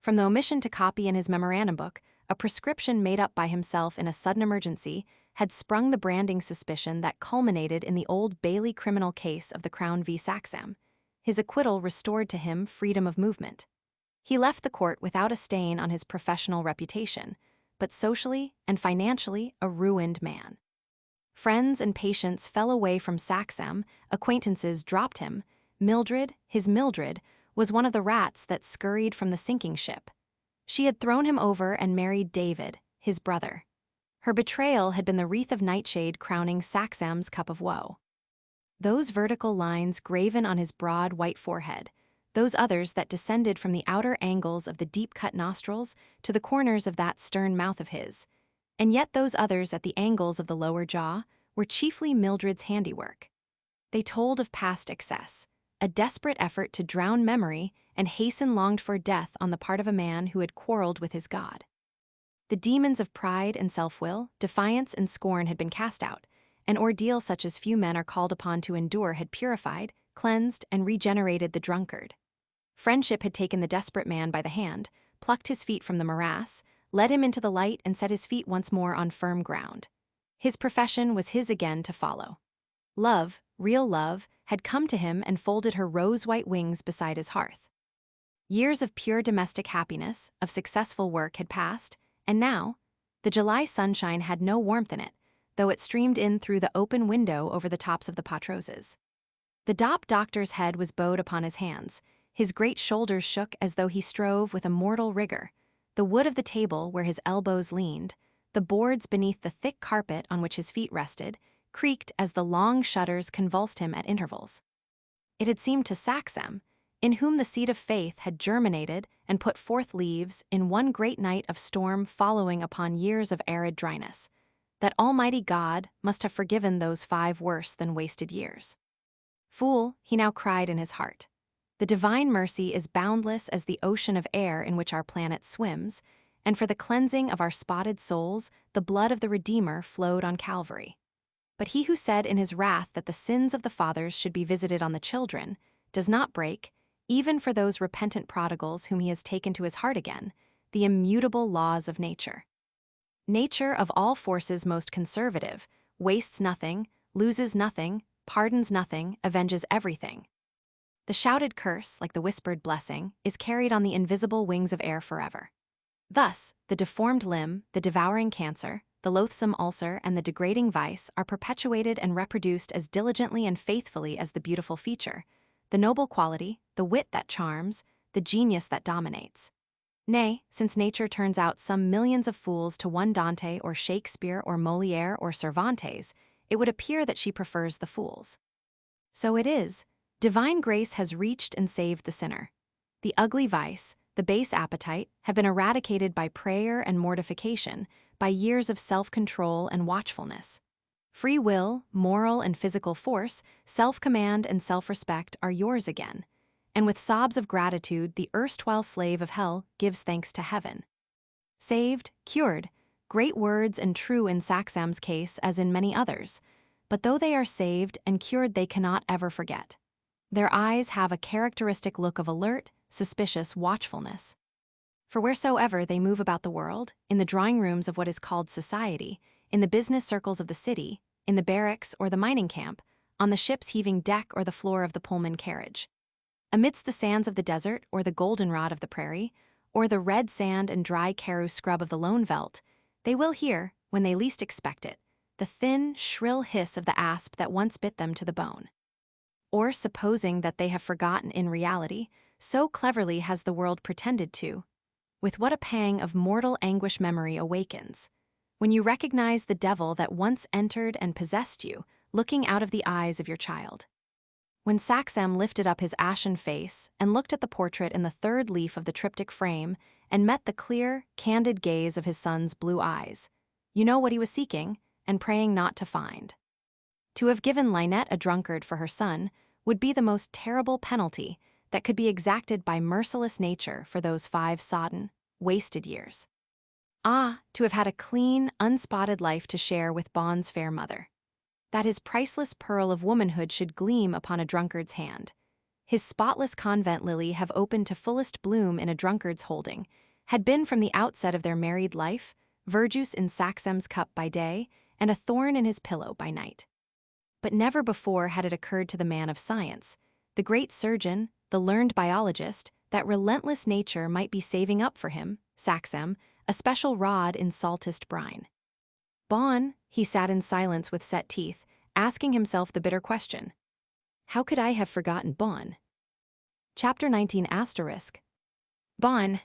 From the omission to copy in his memorandum book, a prescription made up by himself in a sudden emergency had sprung the branding suspicion that culminated in the Old Bailey criminal case of the Crown v. Saxem. His acquittal restored to him freedom of movement. He left the court without a stain on his professional reputation, but socially and financially a ruined man. Friends and patients fell away from Saxem, acquaintances dropped him. Mildred, his Mildred, was one of the rats that scurried from the sinking ship. She had thrown him over and married David, his brother. Her betrayal had been the wreath of nightshade crowning Saxem's cup of woe. Those vertical lines graven on his broad white forehead, those others that descended from the outer angles of the deep-cut nostrils to the corners of that stern mouth of his, and yet those others at the angles of the lower jaw, were chiefly Mildred's handiwork. They told of past excess, a desperate effort to drown memory and hasten longed-for death on the part of a man who had quarreled with his God. The demons of pride and self-will, defiance and scorn had been cast out. An ordeal such as few men are called upon to endure had purified, cleansed, and regenerated the drunkard. Friendship had taken the desperate man by the hand, plucked his feet from the morass, led him into the light, and set his feet once more on firm ground. His profession was his again to follow. Love, real love, had come to him and folded her rose-white wings beside his hearth. Years of pure domestic happiness, of successful work had passed, and now, the July sunshine had no warmth in it, though it streamed in through the open window over the tops of the Patroses. The doctor's head was bowed upon his hands. His great shoulders shook as though he strove with a mortal rigor. The wood of the table where his elbows leaned, the boards beneath the thick carpet on which his feet rested, creaked as the long shutters convulsed him at intervals. It had seemed to Saxem, in whom the seed of faith had germinated and put forth leaves in one great night of storm following upon years of arid dryness, that Almighty God must have forgiven those 5 worse than wasted years. Fool, he now cried in his heart. The divine mercy is boundless as the ocean of air in which our planet swims, and for the cleansing of our spotted souls, the blood of the Redeemer flowed on Calvary. But he who said in his wrath that the sins of the fathers should be visited on the children, does not break, even for those repentant prodigals whom he has taken to his heart again, the immutable laws of nature. Nature, of all forces most conservative, wastes nothing, loses nothing, pardons nothing, avenges everything. The shouted curse, like the whispered blessing, is carried on the invisible wings of air forever. Thus, the deformed limb, the devouring cancer, the loathsome ulcer, and the degrading vice are perpetuated and reproduced as diligently and faithfully as the beautiful feature, the noble quality, the wit that charms, the genius that dominates. Nay, since nature turns out some millions of fools to one Dante or Shakespeare or Molière or Cervantes, it would appear that she prefers the fools. So it is. Divine grace has reached and saved the sinner. The ugly vice, the base appetite, have been eradicated by prayer and mortification, by years of self-control and watchfulness. Free will, moral and physical force, self-command and self-respect are yours again. And with sobs of gratitude, the erstwhile slave of hell gives thanks to heaven. Saved, cured, great words and true in Saxam's case as in many others. But though they are saved and cured, they cannot ever forget. Their eyes have a characteristic look of alert, suspicious watchfulness. For wheresoever they move about the world, in the drawing rooms of what is called society, in the business circles of the city, in the barracks or the mining camp, on the ship's heaving deck or the floor of the Pullman carriage, amidst the sands of the desert or the goldenrod of the prairie, or the red sand and dry Karoo scrub of the lone veldt, they will hear, when they least expect it, the thin, shrill hiss of the asp that once bit them to the bone. Or supposing that they have forgotten in reality, so cleverly has the world pretended to, with what a pang of mortal anguish memory awakens, when you recognize the devil that once entered and possessed you, looking out of the eyes of your child. When Saxam lifted up his ashen face and looked at the portrait in the third leaf of the triptych frame and met the clear, candid gaze of his son's blue eyes, you know what he was seeking and praying not to find. To have given Lynette a drunkard for her son would be the most terrible penalty that could be exacted by merciless nature for those 5 sodden, wasted years. Ah, to have had a clean, unspotted life to share with Bond's fair mother. That his priceless pearl of womanhood should gleam upon a drunkard's hand. His spotless convent lily have opened to fullest bloom in a drunkard's holding, had been from the outset of their married life, verjuice in Saxam's cup by day, and a thorn in his pillow by night. But never before had it occurred to the man of science, the great surgeon, the learned biologist, that relentless nature might be saving up for him, Saxam, a special rod in saltest brine. Bon, he sat in silence with set teeth, asking himself the bitter question. How could I have forgotten Bon? Chapter 19 *. Bon.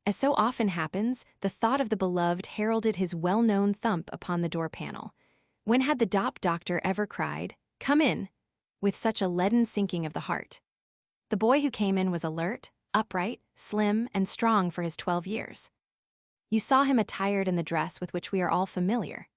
As so often happens, the thought of the beloved heralded his well-known thump upon the door panel. When had the doctor ever cried, "Come in," with such a leaden sinking of the heart? The boy who came in was alert, upright, slim, and strong for his 12 years. You saw him attired in the dress with which we are all familiar.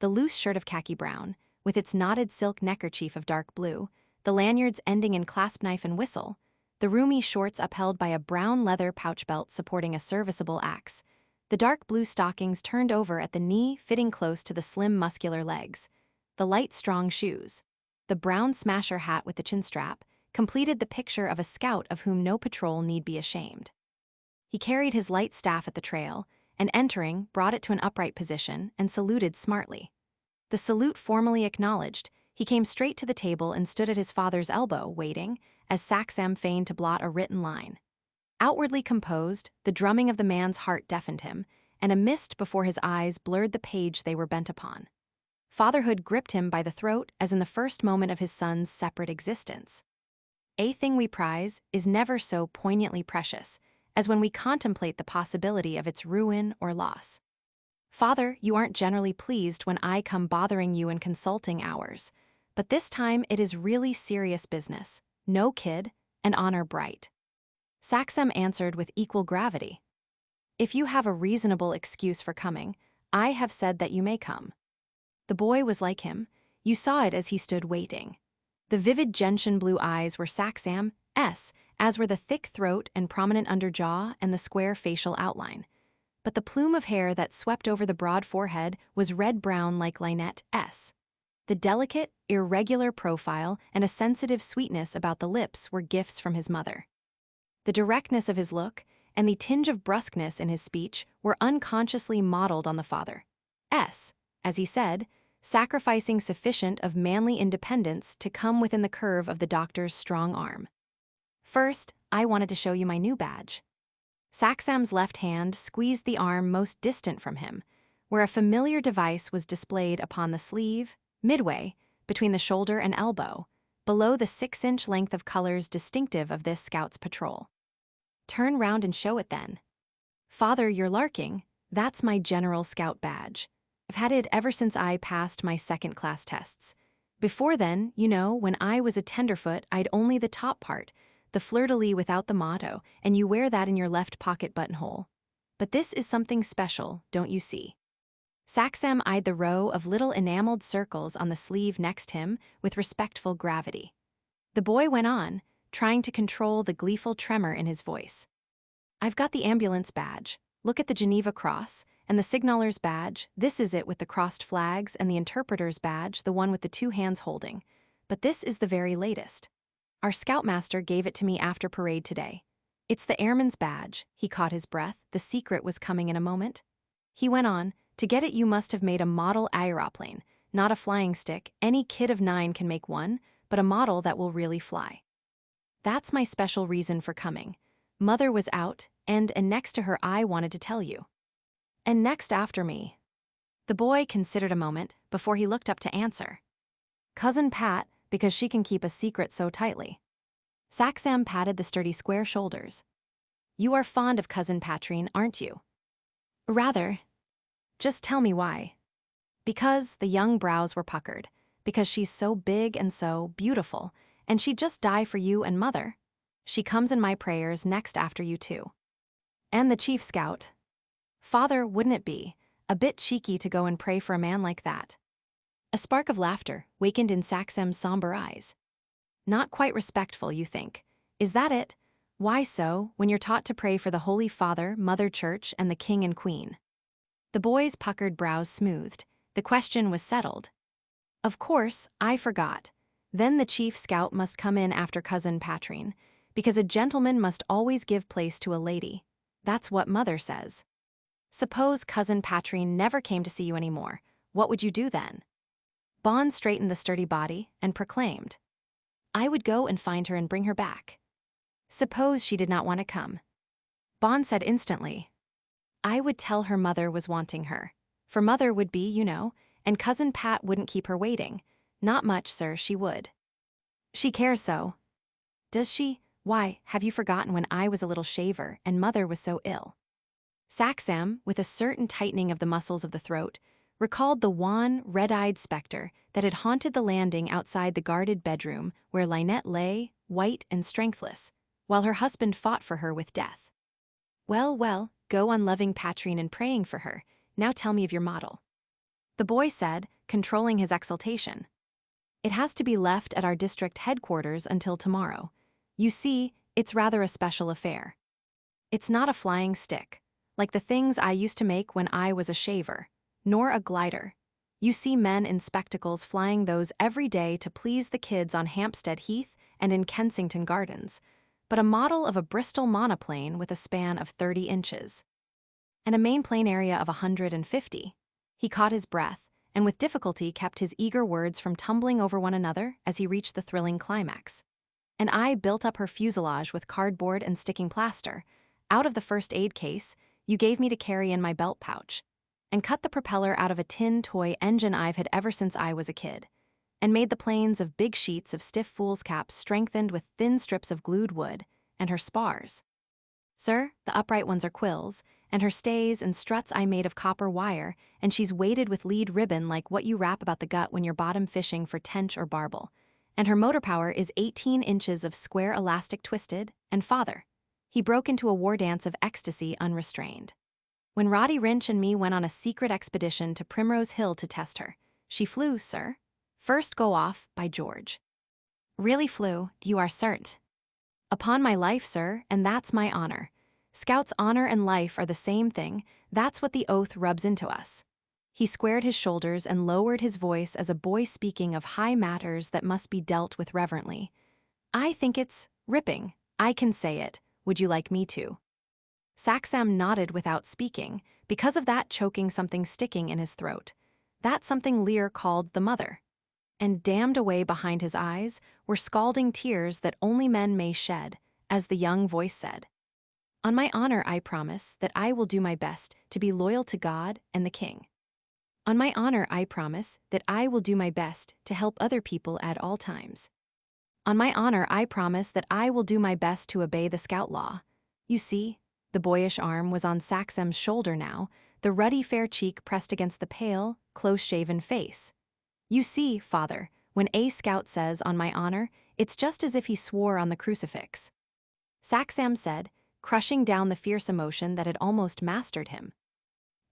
The loose shirt of khaki brown, with its knotted silk neckerchief of dark blue, the lanyards ending in clasp knife and whistle, the roomy shorts upheld by a brown leather pouch belt supporting a serviceable axe, the dark blue stockings turned over at the knee fitting close to the slim muscular legs, the light strong shoes, the brown smasher hat with the chin strap, completed the picture of a scout of whom no patrol need be ashamed. He carried his light staff at the trail, and entering, brought it to an upright position and saluted smartly. The salute formally acknowledged, he came straight to the table and stood at his father's elbow, waiting, as Saxam feigned to blot a written line. Outwardly composed, the drumming of the man's heart deafened him, and a mist before his eyes blurred the page they were bent upon. Fatherhood gripped him by the throat as in the first moment of his son's separate existence. A thing we prize is never so poignantly precious as when we contemplate the possibility of its ruin or loss. Father, you aren't generally pleased when I come bothering you in consulting hours, but this time it is really serious business, no kid, and honor bright. Saxam answered with equal gravity. If you have a reasonable excuse for coming, I have said that you may come. The boy was like him. You saw it as he stood waiting. The vivid gentian blue eyes were Saxam's, as were the thick throat and prominent underjaw and the square facial outline. But the plume of hair that swept over the broad forehead was red-brown like Lynette's. The delicate, irregular profile and a sensitive sweetness about the lips were gifts from his mother. The directness of his look and the tinge of brusqueness in his speech were unconsciously modeled on the father's, as he said, sacrificing sufficient of manly independence to come within the curve of the doctor's strong arm. First, I wanted to show you my new badge. Saxam's left hand squeezed the arm most distant from him, where a familiar device was displayed upon the sleeve, midway, between the shoulder and elbow, below the 6-inch length of colors distinctive of this scout's patrol. Turn round and show it then. Father, you're larking. That's my General Scout badge. I've had it ever since I passed my second-class tests. Before then, you know, when I was a tenderfoot, I'd only the top part, the fleur-de-lis without the motto, and you wear that in your left pocket buttonhole. But this is something special, don't you see? Saxam eyed the row of little enameled circles on the sleeve next him with respectful gravity. The boy went on, trying to control the gleeful tremor in his voice. I've got the ambulance badge. Look at the Geneva Cross, and the signaler's badge. This is it with the crossed flags, and the interpreter's badge, the one with the 2 hands holding. But this is the very latest. Our scoutmaster gave it to me after parade today. It's the airman's badge. He caught his breath. The secret was coming in a moment. He went on, to get it you must have made a model aeroplane, not a flying stick. Any kid of 9 can make one, but a model that will really fly. That's my special reason for coming. Mother was out, and next to her I wanted to tell you. And next after me. The boy considered a moment before he looked up to answer. Cousin Pat, because she can keep a secret so tightly. Saxam patted the sturdy square shoulders. You are fond of Cousin Patrine, aren't you? Rather. Just tell me why. Because the young brows were puckered, because she's so big and so beautiful, and she'd just die for you and Mother. She comes in my prayers next after you too. And the chief scout. Father, wouldn't it be a bit cheeky to go and pray for a man like that? A spark of laughter wakened in Saxam's somber eyes. Not quite respectful, you think. Is that it? Why so, when you're taught to pray for the Holy Father, Mother Church, and the King and Queen? The boy's puckered brows smoothed. The question was settled. Of course, I forgot. Then the chief scout must come in after Cousin Patrine, because a gentleman must always give place to a lady. That's what Mother says. Suppose Cousin Patrine never came to see you anymore. What would you do then? Bond straightened the sturdy body and proclaimed, I would go and find her and bring her back. Suppose she did not want to come. Bond said instantly, I would tell her Mother was wanting her. For Mother would be, you know, and Cousin Pat wouldn't keep her waiting. Not much, sir, she would. She cares so. Does she? Why, have you forgotten when I was a little shaver and Mother was so ill? Saxam, with a certain tightening of the muscles of the throat, recalled the wan, red-eyed specter that had haunted the landing outside the guarded bedroom where Lynette lay, white and strengthless, while her husband fought for her with death. Well, well, go on loving Patrine and praying for her. Now tell me of your model. The boy said, controlling his exultation. It has to be left at our district headquarters until tomorrow. You see, it's rather a special affair. It's not a flying stick, like the things I used to make when I was a shaver, nor a glider. You see men in spectacles flying those every day to please the kids on Hampstead Heath and in Kensington Gardens, but a model of a Bristol monoplane with a span of 30 inches. And a main plane area of 150. He caught his breath, and with difficulty kept his eager words from tumbling over one another as he reached the thrilling climax. And I built up her fuselage with cardboard and sticking plaster, out of the first aid case you gave me to carry in my belt pouch, and cut the propeller out of a tin toy engine I've had ever since I was a kid, and made the planes of big sheets of stiff foolscap strengthened with thin strips of glued wood, and her spars. Sir, the upright ones are quills, and her stays and struts I made of copper wire, and she's weighted with lead ribbon like what you wrap about the gut when you're bottom fishing for tench or barbel. And her motor power is 18 inches of square elastic twisted, and father. He broke into a war dance of ecstasy unrestrained. When Roddy Wrench and me went on a secret expedition to Primrose Hill to test her, she flew, sir. First go off, by George. Really flew, you are certain. Upon my life, sir, and that's my honor. Scout's honor and life are the same thing, that's what the oath rubs into us. He squared his shoulders and lowered his voice as a boy speaking of high matters that must be dealt with reverently. I think it's ripping. I can say it. Would you like me to? Saxam nodded without speaking, because of that choking something sticking in his throat. That something Lear called the mother. And dammed away behind his eyes were scalding tears that only men may shed, as the young voice said. On my honor, I promise that I will do my best to be loyal to God and the king. On my honor, I promise that I will do my best to help other people at all times. On my honor, I promise that I will do my best to obey the scout law. You see, the boyish arm was on Saxem's shoulder now, the ruddy fair cheek pressed against the pale, close-shaven face. You see, father, when a scout says, on my honor, it's just as if he swore on the crucifix. Saxem said, crushing down the fierce emotion that had almost mastered him.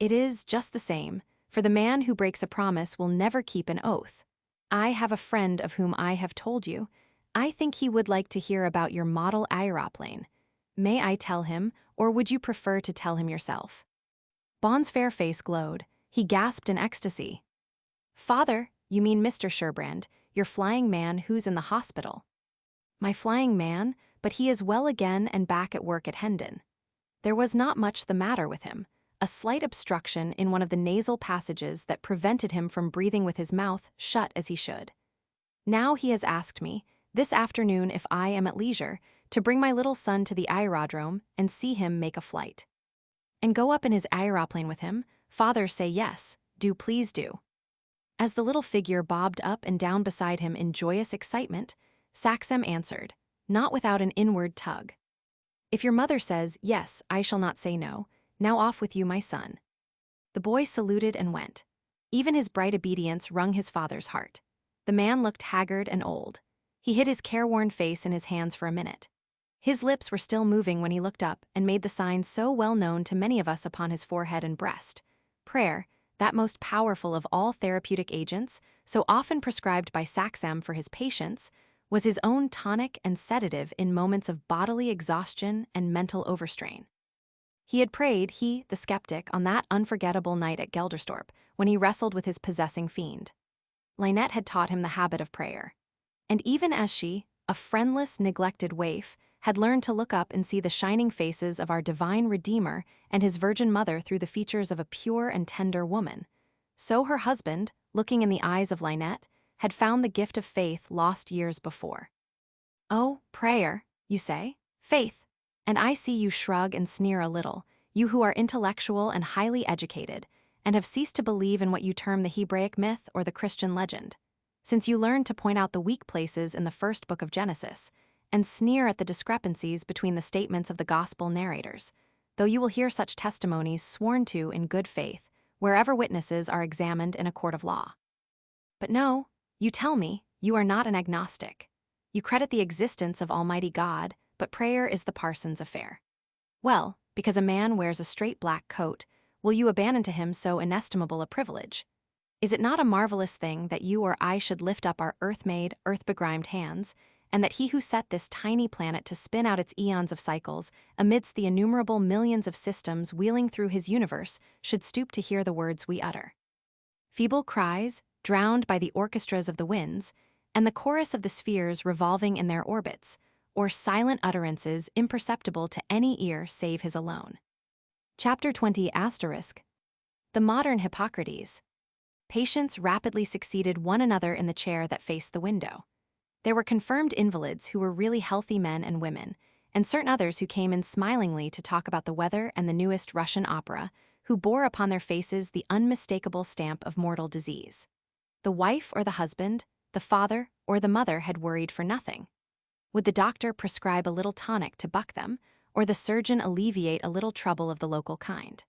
It is just the same, for the man who breaks a promise will never keep an oath. I have a friend of whom I have told you. I think he would like to hear about your model aeroplane. May I tell him, or would you prefer to tell him yourself? Bond's fair face glowed. He gasped in ecstasy. Father, you mean Mr. Sherbrand, your flying man who's in the hospital. My flying man, but he is well again and back at work at Hendon. There was not much the matter with him, a slight obstruction in one of the nasal passages that prevented him from breathing with his mouth shut as he should. Now he has asked me, this afternoon if I am at leisure, to bring my little son to the aerodrome and see him make a flight. And go up in his aeroplane with him. Father, say yes, do please do. As the little figure bobbed up and down beside him in joyous excitement, Saxem answered, not without an inward tug. If your mother says, yes, I shall not say no. Now off with you, my son. The boy saluted and went. Even his bright obedience wrung his father's heart. The man looked haggard and old. He hid his careworn face in his hands for a minute. His lips were still moving when he looked up and made the sign so well known to many of us upon his forehead and breast. Prayer, that most powerful of all therapeutic agents, so often prescribed by Saxem for his patients, was his own tonic and sedative in moments of bodily exhaustion and mental overstrain. He had prayed, the skeptic, on that unforgettable night at Gelderstorp, when he wrestled with his possessing fiend. Lynette had taught him the habit of prayer. And even as she, a friendless, neglected waif, had learned to look up and see the shining faces of our divine Redeemer and his Virgin Mother through the features of a pure and tender woman, so her husband, looking in the eyes of Lynette, had found the gift of faith lost years before. Oh, prayer, you say? Faith. And I see you shrug and sneer a little, you who are intellectual and highly educated, and have ceased to believe in what you term the Hebraic myth or the Christian legend, since you learned to point out the weak places in the first book of Genesis, and sneer at the discrepancies between the statements of the gospel narrators, though you will hear such testimonies sworn to in good faith, wherever witnesses are examined in a court of law. But no, you tell me, you are not an agnostic. You credit the existence of Almighty God, but prayer is the parson's affair. Well, because a man wears a straight black coat, will you abandon to him so inestimable a privilege? Is it not a marvelous thing that you or I should lift up our earth-made, earth-begrimed hands, and that he who set this tiny planet to spin out its eons of cycles amidst the innumerable millions of systems wheeling through his universe should stoop to hear the words we utter? Feeble cries, drowned by the orchestras of the winds, and the chorus of the spheres revolving in their orbits, or silent utterances imperceptible to any ear save his alone. Chapter 20 *. The modern Hippocrates. Patients rapidly succeeded one another in the chair that faced the window. There were confirmed invalids who were really healthy men and women, and certain others who came in smilingly to talk about the weather and the newest Russian opera, who bore upon their faces the unmistakable stamp of mortal disease. The wife or the husband, the father or the mother had worried for nothing. Would the doctor prescribe a little tonic to buck them, or the surgeon alleviate a little trouble of the local kind?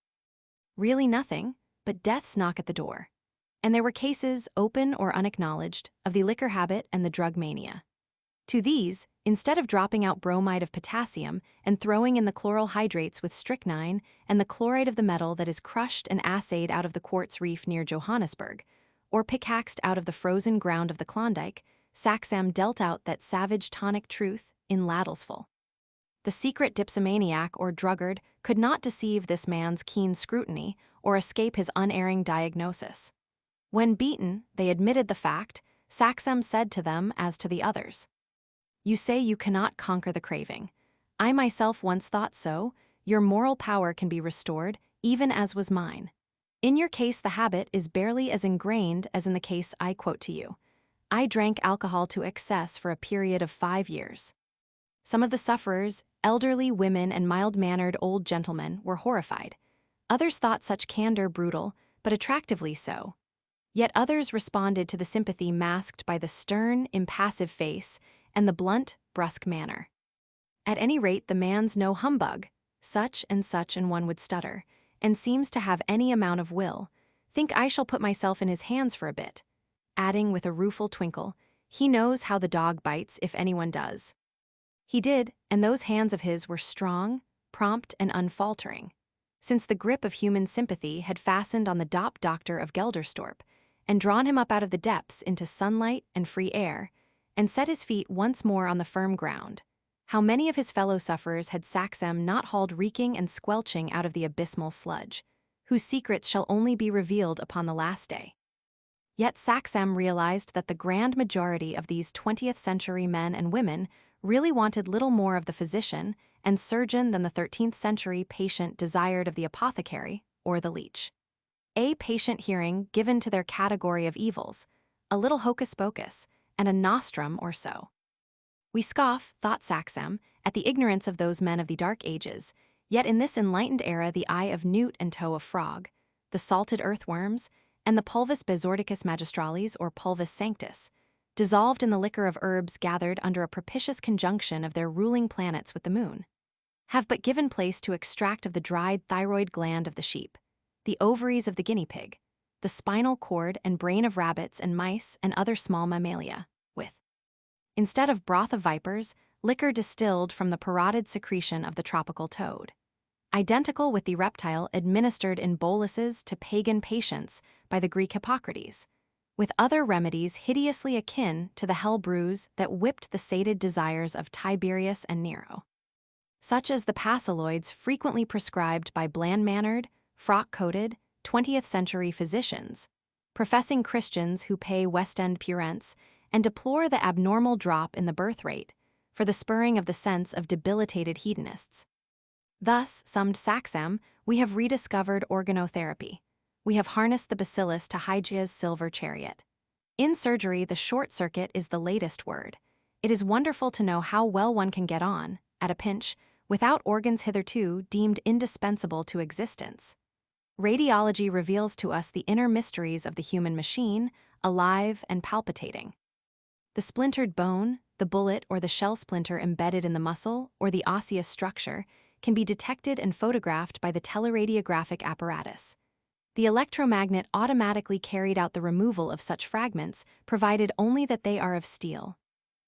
Really nothing, but death's knock at the door. And there were cases, open or unacknowledged, of the liquor habit and the drug mania. To these, instead of dropping out bromide of potassium and throwing in the chloral hydrates with strychnine and the chloride of the metal that is crushed and assayed out of the quartz reef near Johannesburg, or pickaxed out of the frozen ground of the Klondike, Saxem dealt out that savage tonic truth in ladlesful. The secret dipsomaniac or druggard could not deceive this man's keen scrutiny or escape his unerring diagnosis. When beaten, they admitted the fact. Saxem said to them as to the others, "You say you cannot conquer the craving. I myself once thought so. Your moral power can be restored, even as was mine. In your case, the habit is barely as ingrained as in the case I quote to you. I drank alcohol to excess for a period of 5 years." Some of the sufferers, elderly women and mild-mannered old gentlemen, were horrified. Others thought such candor brutal, but attractively so. Yet others responded to the sympathy masked by the stern, impassive face and the blunt, brusque manner. At any rate, the man's no humbug, such and one would stutter, and seems to have any amount of will. Think I shall put myself in his hands for a bit. Adding with a rueful twinkle, he knows how the dog bites if anyone does. He did, and those hands of his were strong, prompt, and unfaltering. Since the grip of human sympathy had fastened on the doctor of Gelderstorp, and drawn him up out of the depths into sunlight and free air, and set his feet once more on the firm ground, how many of his fellow sufferers had Saxem not hauled reeking and squelching out of the abysmal sludge, whose secrets shall only be revealed upon the last day. Yet Saxem realized that the grand majority of these 20th century men and women really wanted little more of the physician and surgeon than the 13th century patient desired of the apothecary or the leech. A patient hearing given to their category of evils, a little hocus-pocus, and a nostrum or so. We scoff, thought Saxem, at the ignorance of those men of the Dark Ages, yet in this enlightened era the eye of newt and toe of frog, the salted earthworms, and the pulvis besorticus magistralis or pulvis sanctus, dissolved in the liquor of herbs gathered under a propitious conjunction of their ruling planets with the moon, have but given place to extract of the dried thyroid gland of the sheep, the ovaries of the guinea pig, the spinal cord and brain of rabbits and mice and other small mammalia, with, instead of broth of vipers, liquor distilled from the parotid secretion of the tropical toad, identical with the reptile administered in boluses to pagan patients by the Greek Hippocrates, with other remedies hideously akin to the hell brews that whipped the sated desires of Tiberius and Nero, such as the pacilloids frequently prescribed by bland-mannered, frock-coated, 20th century physicians, professing Christians who pay West End purents and deplore the abnormal drop in the birth rate for the spurring of the sense of debilitated hedonists. Thus, summed Saxem, we have rediscovered organotherapy. We have harnessed the bacillus to Hygeia's silver chariot. In surgery, the short circuit is the latest word. It is wonderful to know how well one can get on, at a pinch, without organs hitherto deemed indispensable to existence. Radiology reveals to us the inner mysteries of the human machine, alive and palpitating. The splintered bone, the bullet or the shell splinter embedded in the muscle or the osseous structure can be detected and photographed by the teleradiographic apparatus. The electromagnet automatically carried out the removal of such fragments, provided only that they are of steel.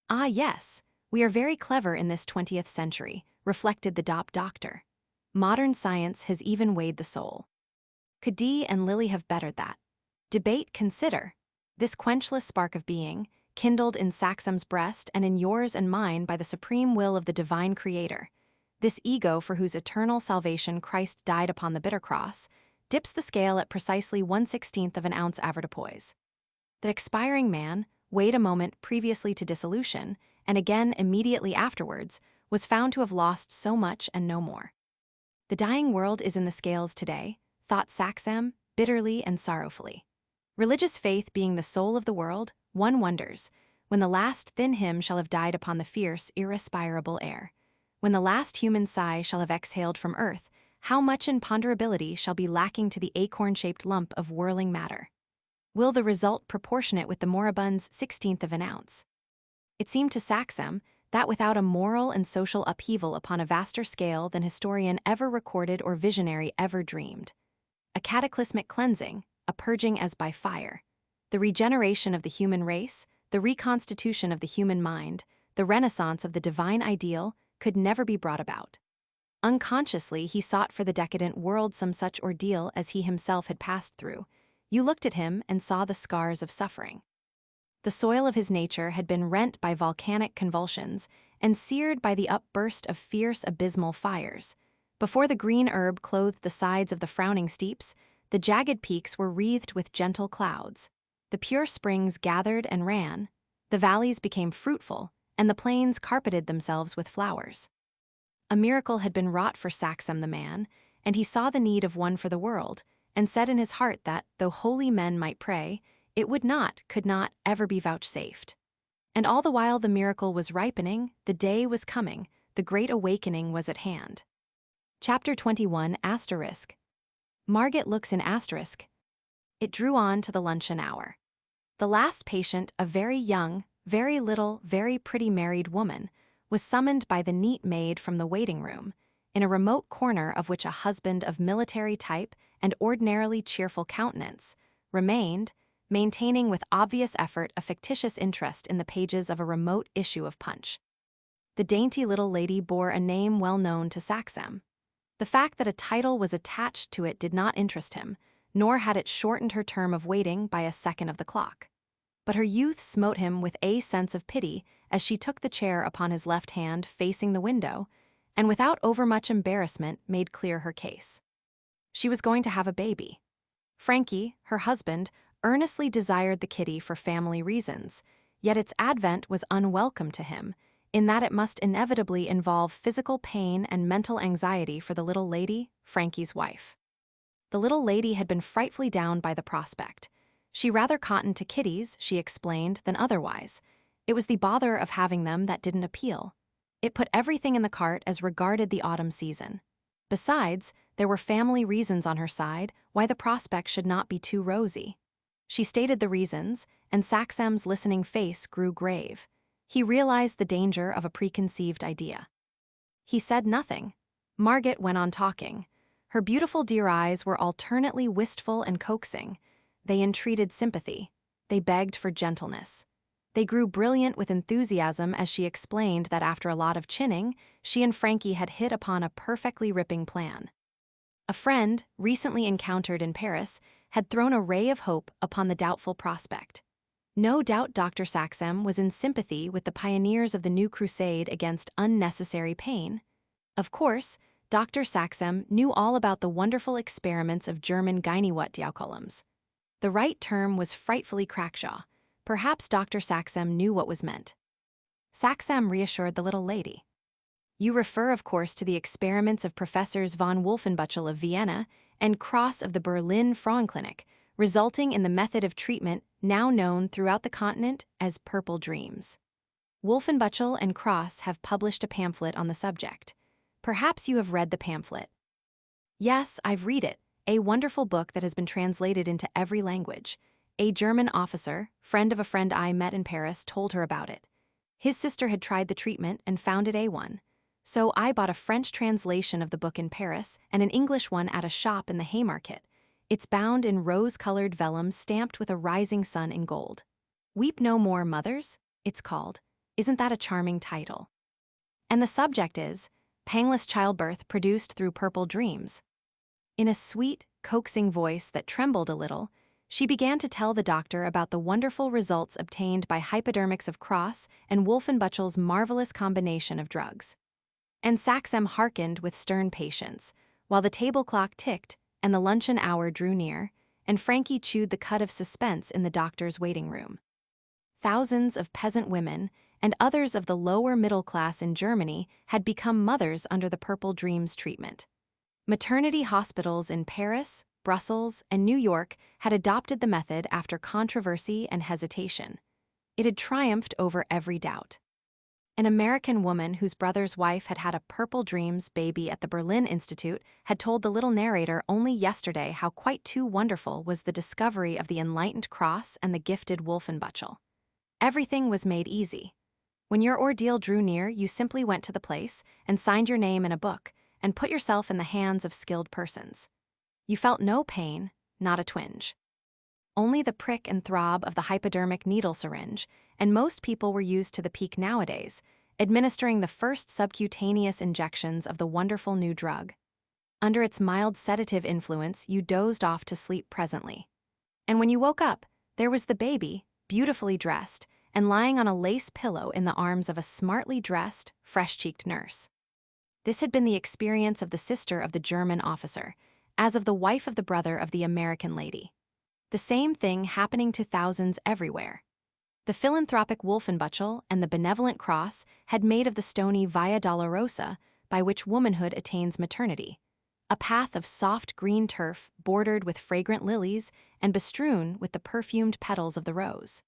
Ah yes, we are very clever in this 20th century, reflected the doctor. Modern science has even weighed the soul. Could Dee and Lily have bettered that? Debate, consider. This quenchless spark of being, kindled in Saxem's breast and in yours and mine by the supreme will of the divine Creator, this ego for whose eternal salvation Christ died upon the bitter cross, dips the scale at precisely 1/16 of an ounce avoirdupois. The expiring man, weighed a moment previously to dissolution, and again immediately afterwards, was found to have lost so much and no more. The dying world is in the scales today, thought Saxem, bitterly and sorrowfully. Religious faith being the soul of the world, one wonders, when the last thin hymn shall have died upon the fierce, irrespirable air, when the last human sigh shall have exhaled from earth, how much in ponderability shall be lacking to the acorn-shaped lump of whirling matter? Will the result proportionate with the moribund's 16th of an ounce? It seemed to Saxem that without a moral and social upheaval upon a vaster scale than historian ever recorded or visionary ever dreamed, a cataclysmic cleansing, a purging as by fire, the regeneration of the human race, the reconstitution of the human mind, the renaissance of the divine ideal, could never be brought about. Unconsciously, he sought for the decadent world some such ordeal as he himself had passed through. You looked at him and saw the scars of suffering. The soil of his nature had been rent by volcanic convulsions and seared by the upburst of fierce abysmal fires. Before the green herb clothed the sides of the frowning steeps, the jagged peaks were wreathed with gentle clouds. The pure springs gathered and ran, the valleys became fruitful, and the plains carpeted themselves with flowers. A miracle had been wrought for Saxem the man, and he saw the need of one for the world, and said in his heart that, though holy men might pray, it would not, could not, ever be vouchsafed. And all the while the miracle was ripening, the day was coming, the great awakening was at hand. Chapter 21 Asterisk. Margot looks in asterisk. It drew on to the luncheon hour. The last patient, a very young, very little, very pretty married woman, was summoned by the neat maid from the waiting room, in a remote corner of which a husband of military type and ordinarily cheerful countenance remained, maintaining with obvious effort a fictitious interest in the pages of a remote issue of Punch. The dainty little lady bore a name well known to Saxham. The fact that a title was attached to it did not interest him, nor had it shortened her term of waiting by a second of the clock. But her youth smote him with a sense of pity as she took the chair upon his left hand facing the window, and without overmuch embarrassment made clear her case. She was going to have a baby. Franky, her husband, earnestly desired the kitty for family reasons, yet its advent was unwelcome to him, in that it must inevitably involve physical pain and mental anxiety for the little lady, Franky's wife. The little lady had been frightfully down by the prospect. She rather cottoned to kitties, she explained, than otherwise. It was the bother of having them that didn't appeal. It put everything in the cart as regarded the autumn season. Besides, there were family reasons on her side why the prospect should not be too rosy. She stated the reasons, and Saxham's listening face grew grave. He realized the danger of a preconceived idea. He said nothing. Margot went on talking. Her beautiful dear eyes were alternately wistful and coaxing. They entreated sympathy. They begged for gentleness. They grew brilliant with enthusiasm as she explained that after a lot of chinning, she and Franky had hit upon a perfectly ripping plan. A friend, recently encountered in Paris, had thrown a ray of hope upon the doubtful prospect. No doubt Dr. Saxham was in sympathy with the pioneers of the new crusade against unnecessary pain. Of course, Dr. Saxham knew all about the wonderful experiments of German Gynaecologists. The right term was frightfully crackshaw. Perhaps Dr. Saxham knew what was meant. Saxham reassured the little lady. You refer, of course, to the experiments of Professors von Wolfenbüttel of Vienna and Cross of the Berlin Frauenklinik, resulting in the method of treatment now known throughout the continent as purple dreams. Wolfenbüttel and Cross have published a pamphlet on the subject. Perhaps you have read the pamphlet. Yes, I've read it, a wonderful book that has been translated into every language. A German officer, friend of a friend I met in Paris, told her about it. His sister had tried the treatment and found it A1. So I bought a French translation of the book in Paris and an English one at a shop in the Haymarket. It's bound in rose-colored vellum stamped with a rising sun in gold. Weep No More, Mothers, it's called. Isn't that a charming title? And the subject is Pangless Childbirth Produced Through Purple Dreams. In a sweet, coaxing voice that trembled a little, she began to tell the doctor about the wonderful results obtained by hypodermics of Cross and Wolfenbüttel's marvelous combination of drugs. And Saxham hearkened with stern patience, while the table clock ticked and the luncheon hour drew near, and Franky chewed the cud of suspense in the doctor's waiting room. Thousands of peasant women and others of the lower middle class in Germany had become mothers under the Purple Dreams treatment. Maternity hospitals in Paris, Brussels, and New York had adopted the method after controversy and hesitation. It had triumphed over every doubt. An American woman whose brother's wife had had a Purple Dreams baby at the Berlin Institute had told the little narrator only yesterday how quite too wonderful was the discovery of the enlightened Cross and the gifted Wolfenbüttel. Everything was made easy. When your ordeal drew near, you simply went to the place and signed your name in a book and put yourself in the hands of skilled persons. You felt no pain, not a twinge. Only the prick and throb of the hypodermic needle syringe, and most people were used to the peak nowadays, administering the first subcutaneous injections of the wonderful new drug. Under its mild sedative influence, you dozed off to sleep presently. And when you woke up, there was the baby, beautifully dressed, and lying on a lace pillow in the arms of a smartly dressed, fresh-cheeked nurse. This had been the experience of the sister of the German officer, as of the wife of the brother of the American lady. The same thing happening to thousands everywhere. The philanthropic Wolfenbüttel and the benevolent Cross had made of the stony Via Dolorosa by which womanhood attains maternity, a path of soft green turf bordered with fragrant lilies and bestrewn with the perfumed petals of the rose.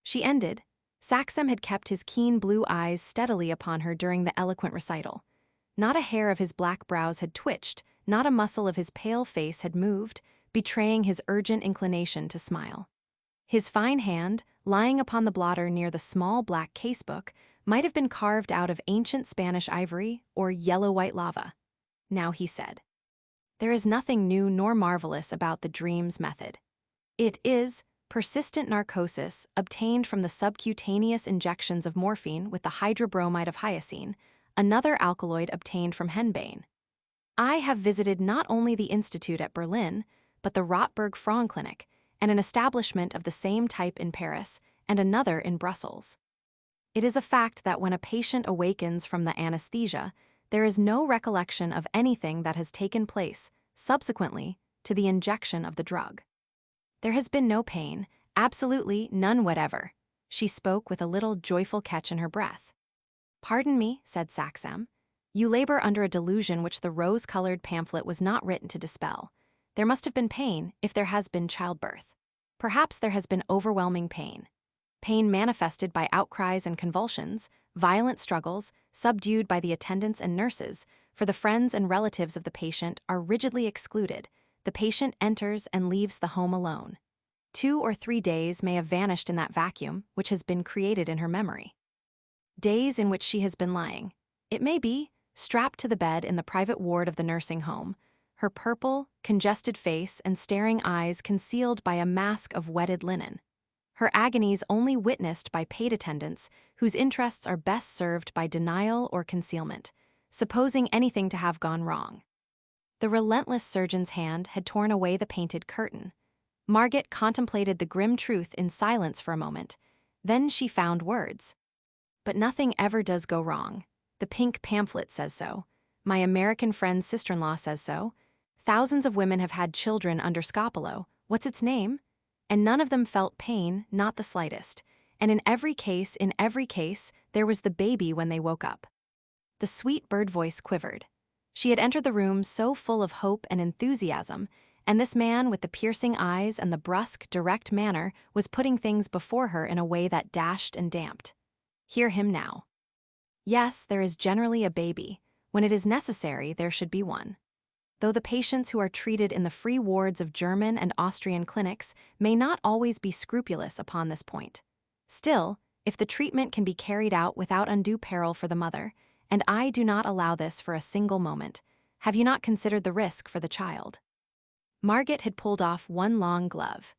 She ended, Saxem had kept his keen blue eyes steadily upon her during the eloquent recital. Not a hair of his black brows had twitched, not a muscle of his pale face had moved, betraying his urgent inclination to smile. His fine hand, lying upon the blotter near the small black casebook, might have been carved out of ancient Spanish ivory or yellow-white lava. Now he said, "There is nothing new nor marvelous about the dreams method. It is persistent narcosis obtained from the subcutaneous injections of morphine with the hydrobromide of hyoscine, another alkaloid obtained from henbane. I have visited not only the institute at Berlin, but the Rotberg Frauenklinik, and an establishment of the same type in Paris, and another in Brussels. It is a fact that when a patient awakens from the anesthesia, there is no recollection of anything that has taken place subsequently to the injection of the drug. There has been no pain, absolutely none whatever." She spoke with a little joyful catch in her breath. "Pardon me," said Saxem. "You labor under a delusion which the rose-colored pamphlet was not written to dispel. There must have been pain if there has been childbirth. Perhaps there has been overwhelming pain. Pain manifested by outcries and convulsions, violent struggles, subdued by the attendants and nurses, for the friends and relatives of the patient are rigidly excluded. The patient enters and leaves the home alone. 2 or 3 days may have vanished in that vacuum which has been created in her memory. Days in which she has been lying, it may be, strapped to the bed in the private ward of the nursing home, her purple, congested face and staring eyes concealed by a mask of wetted linen. Her agonies only witnessed by paid attendants whose interests are best served by denial or concealment, supposing anything to have gone wrong." The relentless surgeon's hand had torn away the painted curtain. Margot contemplated the grim truth in silence for a moment. Then she found words. "But nothing ever does go wrong. The pink pamphlet says so. My American friend's sister-in-law says so. Thousands of women have had children under scopolo. What's its name? And none of them felt pain, not the slightest. And in every case, there was the baby when they woke up." The sweet bird voice quivered. She had entered the room so full of hope and enthusiasm, and this man with the piercing eyes and the brusque, direct manner was putting things before her in a way that dashed and damped. Hear him now. "Yes, there is generally a baby. When it is necessary, there should be one. Though the patients who are treated in the free wards of German and Austrian clinics may not always be scrupulous upon this point. Still, if the treatment can be carried out without undue peril for the mother, and I do not allow this for a single moment, have you not considered the risk for the child?" Margot had pulled off one long glove.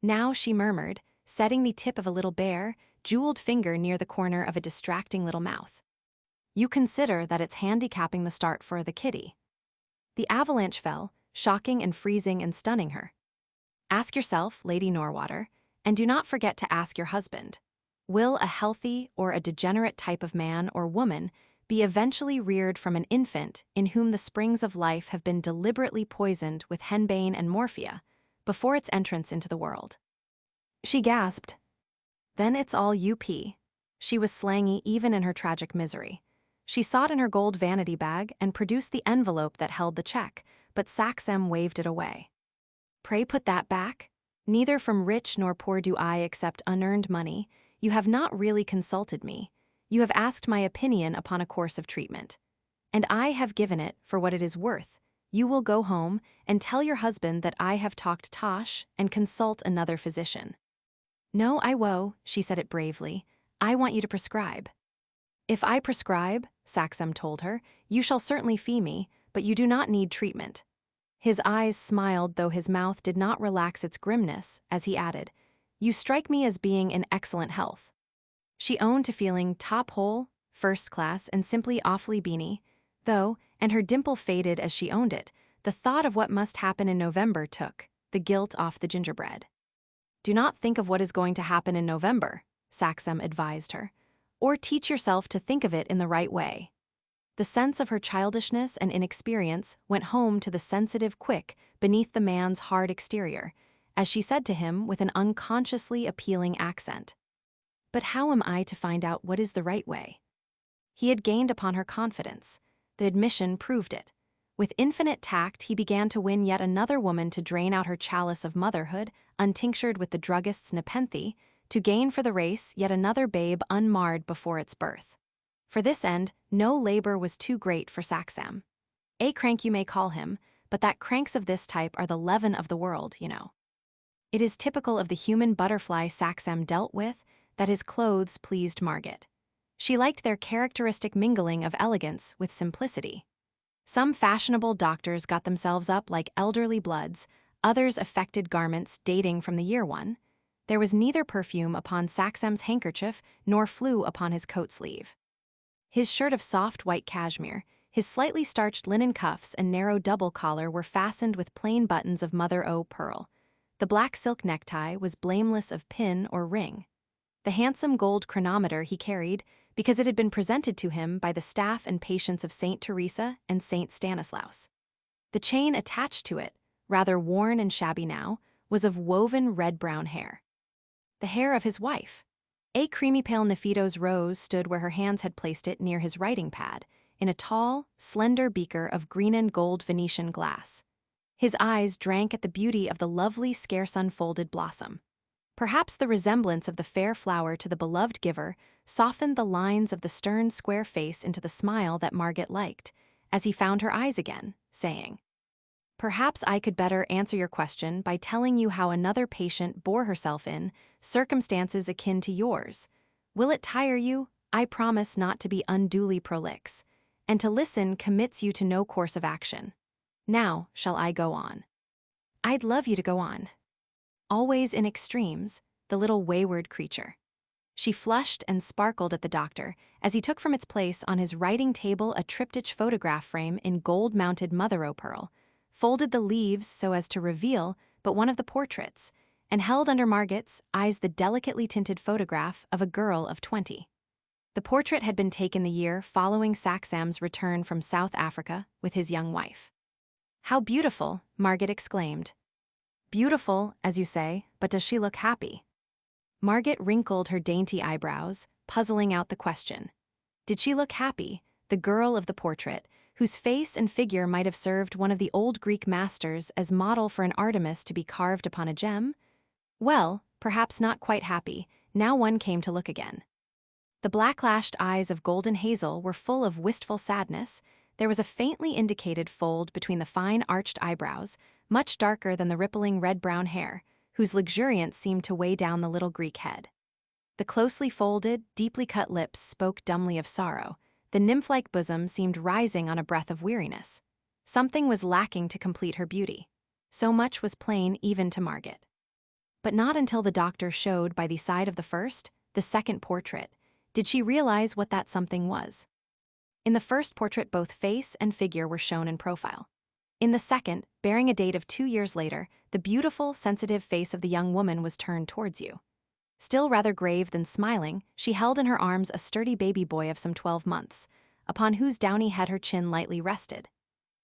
Now she murmured, setting the tip of a little bare, jeweled finger near the corner of a distracting little mouth. "You consider that it's handicapping the start for the kitty." The avalanche fell, shocking and freezing and stunning her. "Ask yourself, Lady Norwater, and do not forget to ask your husband, will a healthy or a degenerate type of man or woman be eventually reared from an infant in whom the springs of life have been deliberately poisoned with henbane and morphia before its entrance into the world?" She gasped. "Then it's all UP." She was slangy even in her tragic misery. She sought in her gold vanity bag and produced the envelope that held the check, but Saxem waved it away. "Pray put that back. Neither from rich nor poor do I accept unearned money. You have not really consulted me. You have asked my opinion upon a course of treatment. And I have given it for what it is worth. You will go home and tell your husband that I have talked tosh and consult another physician." "No, I woe," she said it bravely. "I want you to prescribe." "If I prescribe," Saxem told her, "you shall certainly fee me, but you do not need treatment." His eyes smiled, though his mouth did not relax its grimness, as he added, "You strike me as being in excellent health." She owned to feeling top hole, first class, and simply awfully beany, though, and her dimple faded as she owned it, the thought of what must happen in November took the gilt off the gingerbread. "Do not think of what is going to happen in November," Saxem advised her, "or teach yourself to think of it in the right way." The sense of her childishness and inexperience went home to the sensitive quick beneath the man's hard exterior, as she said to him with an unconsciously appealing accent, "But how am I to find out what is the right way?" He had gained upon her confidence. The admission proved it. With infinite tact, he began to win yet another woman to drain out her chalice of motherhood, untinctured with the druggist's nepenthe, to gain for the race yet another babe unmarred before its birth. For this end, no labor was too great for Saxam. A crank you may call him, but that cranks of this type are the leaven of the world, you know. It is typical of the human butterfly Saxam dealt with that his clothes pleased Margot. She liked their characteristic mingling of elegance with simplicity. Some fashionable doctors got themselves up like elderly bloods, others affected garments dating from the year one. There was neither perfume upon Saxam's handkerchief nor flue upon his coat sleeve. His shirt of soft white cashmere, his slightly starched linen cuffs and narrow double collar were fastened with plain buttons of mother-o' pearl. The black silk necktie was blameless of pin or ring. The handsome gold chronometer he carried because it had been presented to him by the staff and patients of Saint Teresa and Saint Stanislaus. The chain attached to it, rather worn and shabby now, was of woven red-brown hair. The hair of his wife. A creamy pale Nefido's rose stood where her hands had placed it near his writing pad, in a tall, slender beaker of green and gold Venetian glass. His eyes drank at the beauty of the lovely scarce unfolded blossom. Perhaps the resemblance of the fair flower to the beloved giver softened the lines of the stern square face into the smile that Margot liked, as he found her eyes again, saying, "Perhaps I could better answer your question by telling you how another patient bore herself in circumstances akin to yours. Will it tire you? I promise not to be unduly prolix, and to listen commits you to no course of action. Now, shall I go on?" "I'd love you to go on." Always in extremes, the little wayward creature. She flushed and sparkled at the doctor as he took from its place on his writing table a triptych photograph frame in gold-mounted mother-o'-pearl, folded the leaves so as to reveal but one of the portraits, and held under Margot's eyes the delicately tinted photograph of a girl of 20. The portrait had been taken the year following Saxam's return from South Africa with his young wife. "How beautiful," Margot exclaimed. "Beautiful, as you say, but does she look happy?" Margot wrinkled her dainty eyebrows, puzzling out the question. Did she look happy, the girl of the portrait, whose face and figure might have served one of the old Greek masters as model for an Artemis to be carved upon a gem? Well, perhaps not quite happy, now one came to look again. The black-lashed eyes of golden hazel were full of wistful sadness. There was a faintly indicated fold between the fine arched eyebrows, much darker than the rippling red-brown hair, whose luxuriance seemed to weigh down the little Greek head. The closely folded, deeply cut lips spoke dumbly of sorrow. The nymph-like bosom seemed rising on a breath of weariness. Something was lacking to complete her beauty. So much was plain even to Margot. But not until the doctor showed by the side of the first, the second portrait, did she realize what that something was. In the first portrait both face and figure were shown in profile. In the second, bearing a date of 2 years later, the beautiful, sensitive face of the young woman was turned towards you. Still rather grave than smiling, she held in her arms a sturdy baby boy of some 12 months, upon whose downy head her chin lightly rested.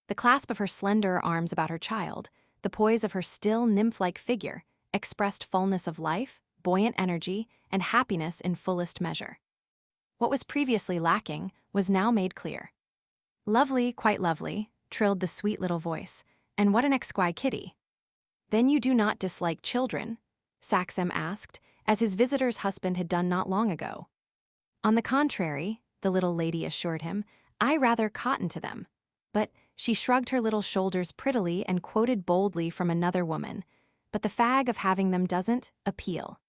The clasp of her slender arms about her child, the poise of her still nymph-like figure, expressed fullness of life, buoyant energy, and happiness in fullest measure. What was previously lacking was now made clear. "Lovely, quite lovely," trilled the sweet little voice, "and what an exquisite kitty." "Then you do not dislike children?" Saxam asked, as his visitor's husband had done not long ago. "On the contrary," the little lady assured him, "I rather cotton to them." But she shrugged her little shoulders prettily and quoted boldly from another woman, "But the fag of having them doesn't appeal."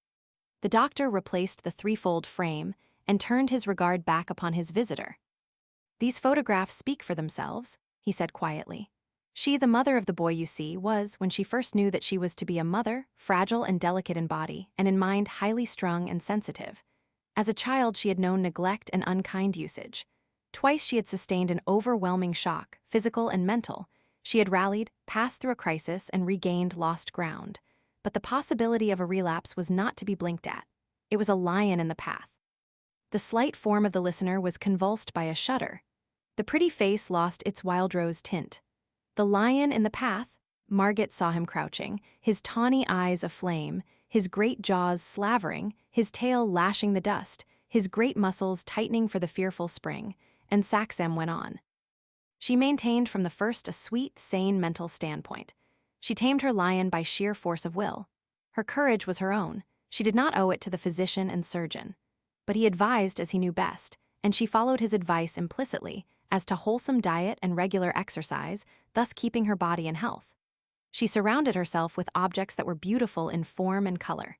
The doctor replaced the threefold frame and turned his regard back upon his visitor. "These photographs speak for themselves," he said quietly. "She, the mother of the boy you see, was, when she first knew that she was to be a mother, fragile and delicate in body, and in mind highly strung and sensitive. As a child she had known neglect and unkind usage. Twice she had sustained an overwhelming shock, physical and mental. She had rallied, passed through a crisis, and regained lost ground. But the possibility of a relapse was not to be blinked at. It was a lion in the path. The slight form of the listener was convulsed by a shudder. The pretty face lost its wild rose tint. The lion in the path? Margot saw him crouching, his tawny eyes aflame, his great jaws slavering, his tail lashing the dust, his great muscles tightening for the fearful spring, and Saxam went on. She maintained from the first a sweet, sane mental standpoint. She tamed her lion by sheer force of will. Her courage was her own. She did not owe it to the physician and surgeon. But he advised as he knew best, and she followed his advice implicitly as to wholesome diet and regular exercise, thus keeping her body in health. She surrounded herself with objects that were beautiful in form and color.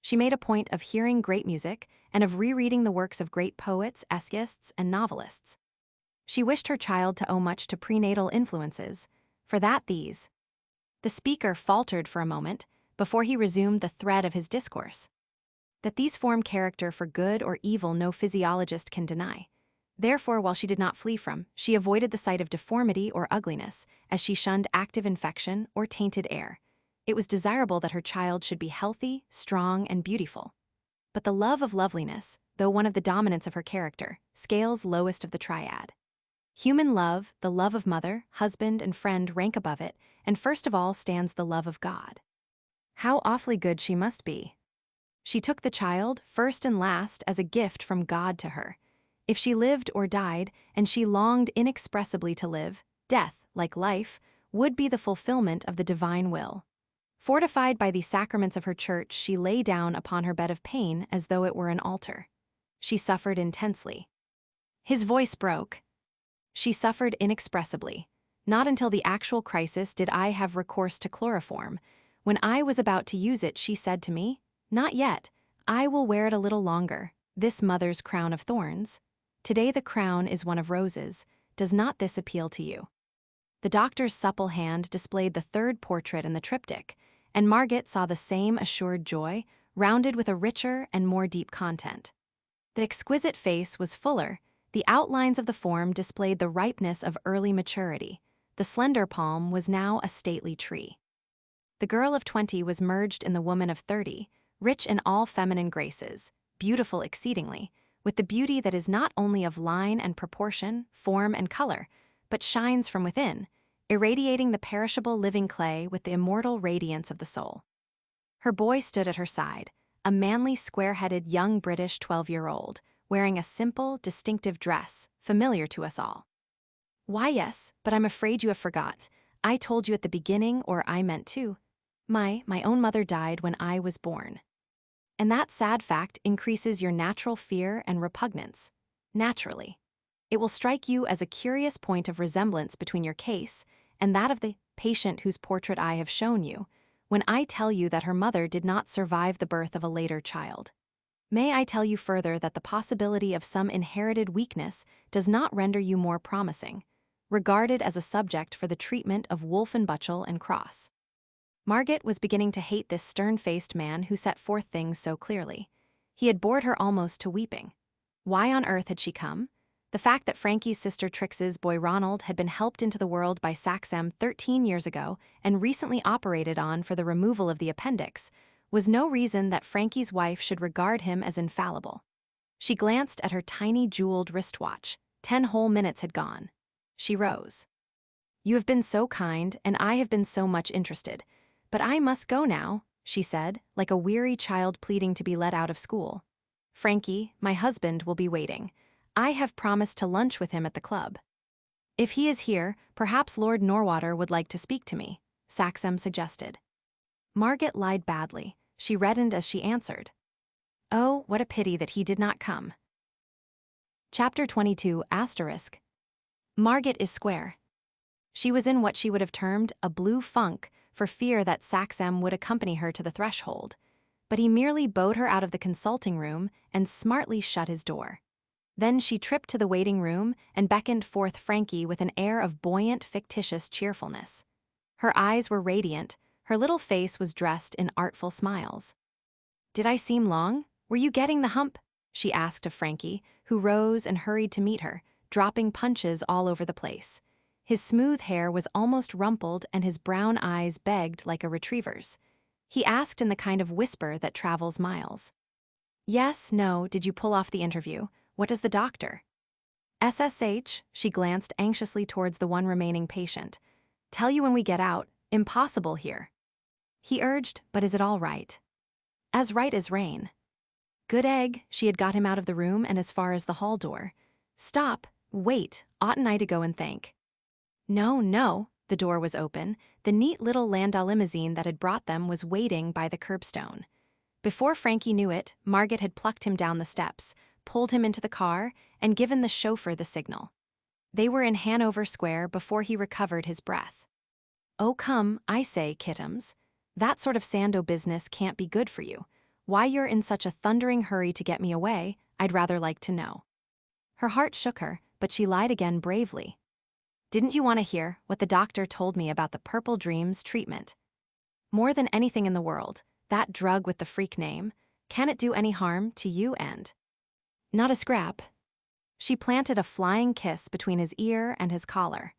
She made a point of hearing great music and of rereading the works of great poets, essayists, and novelists. She wished her child to owe much to prenatal influences, for that these. The speaker faltered for a moment before he resumed the thread of his discourse. That these form character for good or evil no physiologist can deny. Therefore, while she did not flee from, she avoided the sight of deformity or ugliness, as she shunned active infection or tainted air. It was desirable that her child should be healthy, strong, and beautiful. But the love of loveliness, though one of the dominants of her character, scales lowest of the triad. Human love, the love of mother, husband, and friend rank above it, and first of all stands the love of God. How awfully good she must be. She took the child, first and last, as a gift from God to her. If she lived or died, and she longed inexpressibly to live, death, like life, would be the fulfillment of the divine will. Fortified by the sacraments of her church, she lay down upon her bed of pain as though it were an altar. She suffered intensely. His voice broke. She suffered inexpressibly. Not until the actual crisis did I have recourse to chloroform. When I was about to use it, she said to me, "Not yet. I will wear it a little longer, this mother's crown of thorns. Today the crown is one of roses. Does not this appeal to you?" The doctor's supple hand displayed the third portrait in the triptych, and Margot saw the same assured joy, rounded with a richer and more deep content. The exquisite face was fuller, the outlines of the form displayed the ripeness of early maturity. The slender palm was now a stately tree. The girl of 20 was merged in the woman of 30, rich in all feminine graces, beautiful exceedingly, with the beauty that is not only of line and proportion, form and color, but shines from within, irradiating the perishable living clay with the immortal radiance of the soul. Her boy stood at her side, a manly, square-headed young British 12-year-old, wearing a simple, distinctive dress, familiar to us all. "Why, yes, but I'm afraid you have forgot. I told you at the beginning, or I meant to. My own mother died when I was born. And that sad fact increases your natural fear and repugnance. Naturally. It will strike you as a curious point of resemblance between your case and that of the patient whose portrait I have shown you, when I tell you that her mother did not survive the birth of a later child. May I tell you further that the possibility of some inherited weakness does not render you more promising, regarded as a subject for the treatment of Wolfenbüttel and Cross." Margot was beginning to hate this stern-faced man who set forth things so clearly. He had bored her almost to weeping. Why on earth had she come? The fact that Franky's sister Trix's boy Ronald had been helped into the world by Saxem 13 years ago and recently operated on for the removal of the appendix was no reason that Franky's wife should regard him as infallible. She glanced at her tiny jeweled wristwatch. 10 whole minutes had gone. She rose. "You have been so kind, and I have been so much interested. But I must go now," she said, like a weary child pleading to be let out of school. "Franky, my husband, will be waiting. I have promised to lunch with him at the club. If he is here, perhaps Lord Norwater would like to speak to me," Saxem suggested. Margot lied badly. She reddened as she answered, "Oh, what a pity that he did not come." Chapter 22 *. Margot is square. She was in what she would have termed a blue funk for fear that Saxem would accompany her to the threshold, but he merely bowed her out of the consulting room and smartly shut his door. Then she tripped to the waiting room and beckoned forth Franky with an air of buoyant, fictitious cheerfulness. Her eyes were radiant, her little face was dressed in artful smiles. "Did I seem long? Were you getting the hump?" she asked of Franky, who rose and hurried to meet her, dropping punches all over the place. His smooth hair was almost rumpled and his brown eyes begged like a retriever's. He asked in the kind of whisper that travels miles. "Yes, no, did you pull off the interview? What does the doctor?" "SSH," she glanced anxiously towards the one remaining patient. "Tell you when we get out, impossible here." He urged, "But is it all right?" "As right as rain." "Good egg," she had got him out of the room and as far as the hall door. "Stop, wait, oughtn't I to go and thank?" "No, no," the door was open. The neat little landau limousine that had brought them was waiting by the curbstone. Before Franky knew it, Margot had plucked him down the steps, pulled him into the car, and given the chauffeur the signal. They were in Hanover Square before he recovered his breath. "Oh come, I say, Kittums. That sort of Sando business can't be good for you. Why you're in such a thundering hurry to get me away, I'd rather like to know." Her heart shook her, but she lied again bravely. "Didn't you want to hear what the doctor told me about the purple dreams treatment? More than anything in the world, that drug with the freak name, can it do any harm to you and—" "Not a scrap." She planted a flying kiss between his ear and his collar.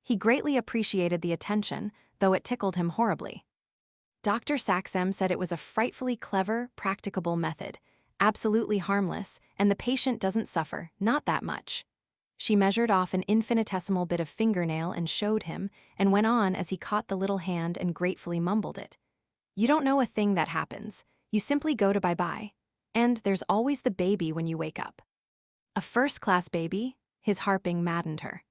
He greatly appreciated the attention, though it tickled him horribly. Dr. Saxem said it was a frightfully clever, practicable method, absolutely harmless, and the patient doesn't suffer, not that much. She measured off an infinitesimal bit of fingernail and showed him, and went on as he caught the little hand and gratefully mumbled it. "You don't know a thing that happens. You simply go to bye-bye. And there's always the baby when you wake up." A first-class baby? His harping maddened her.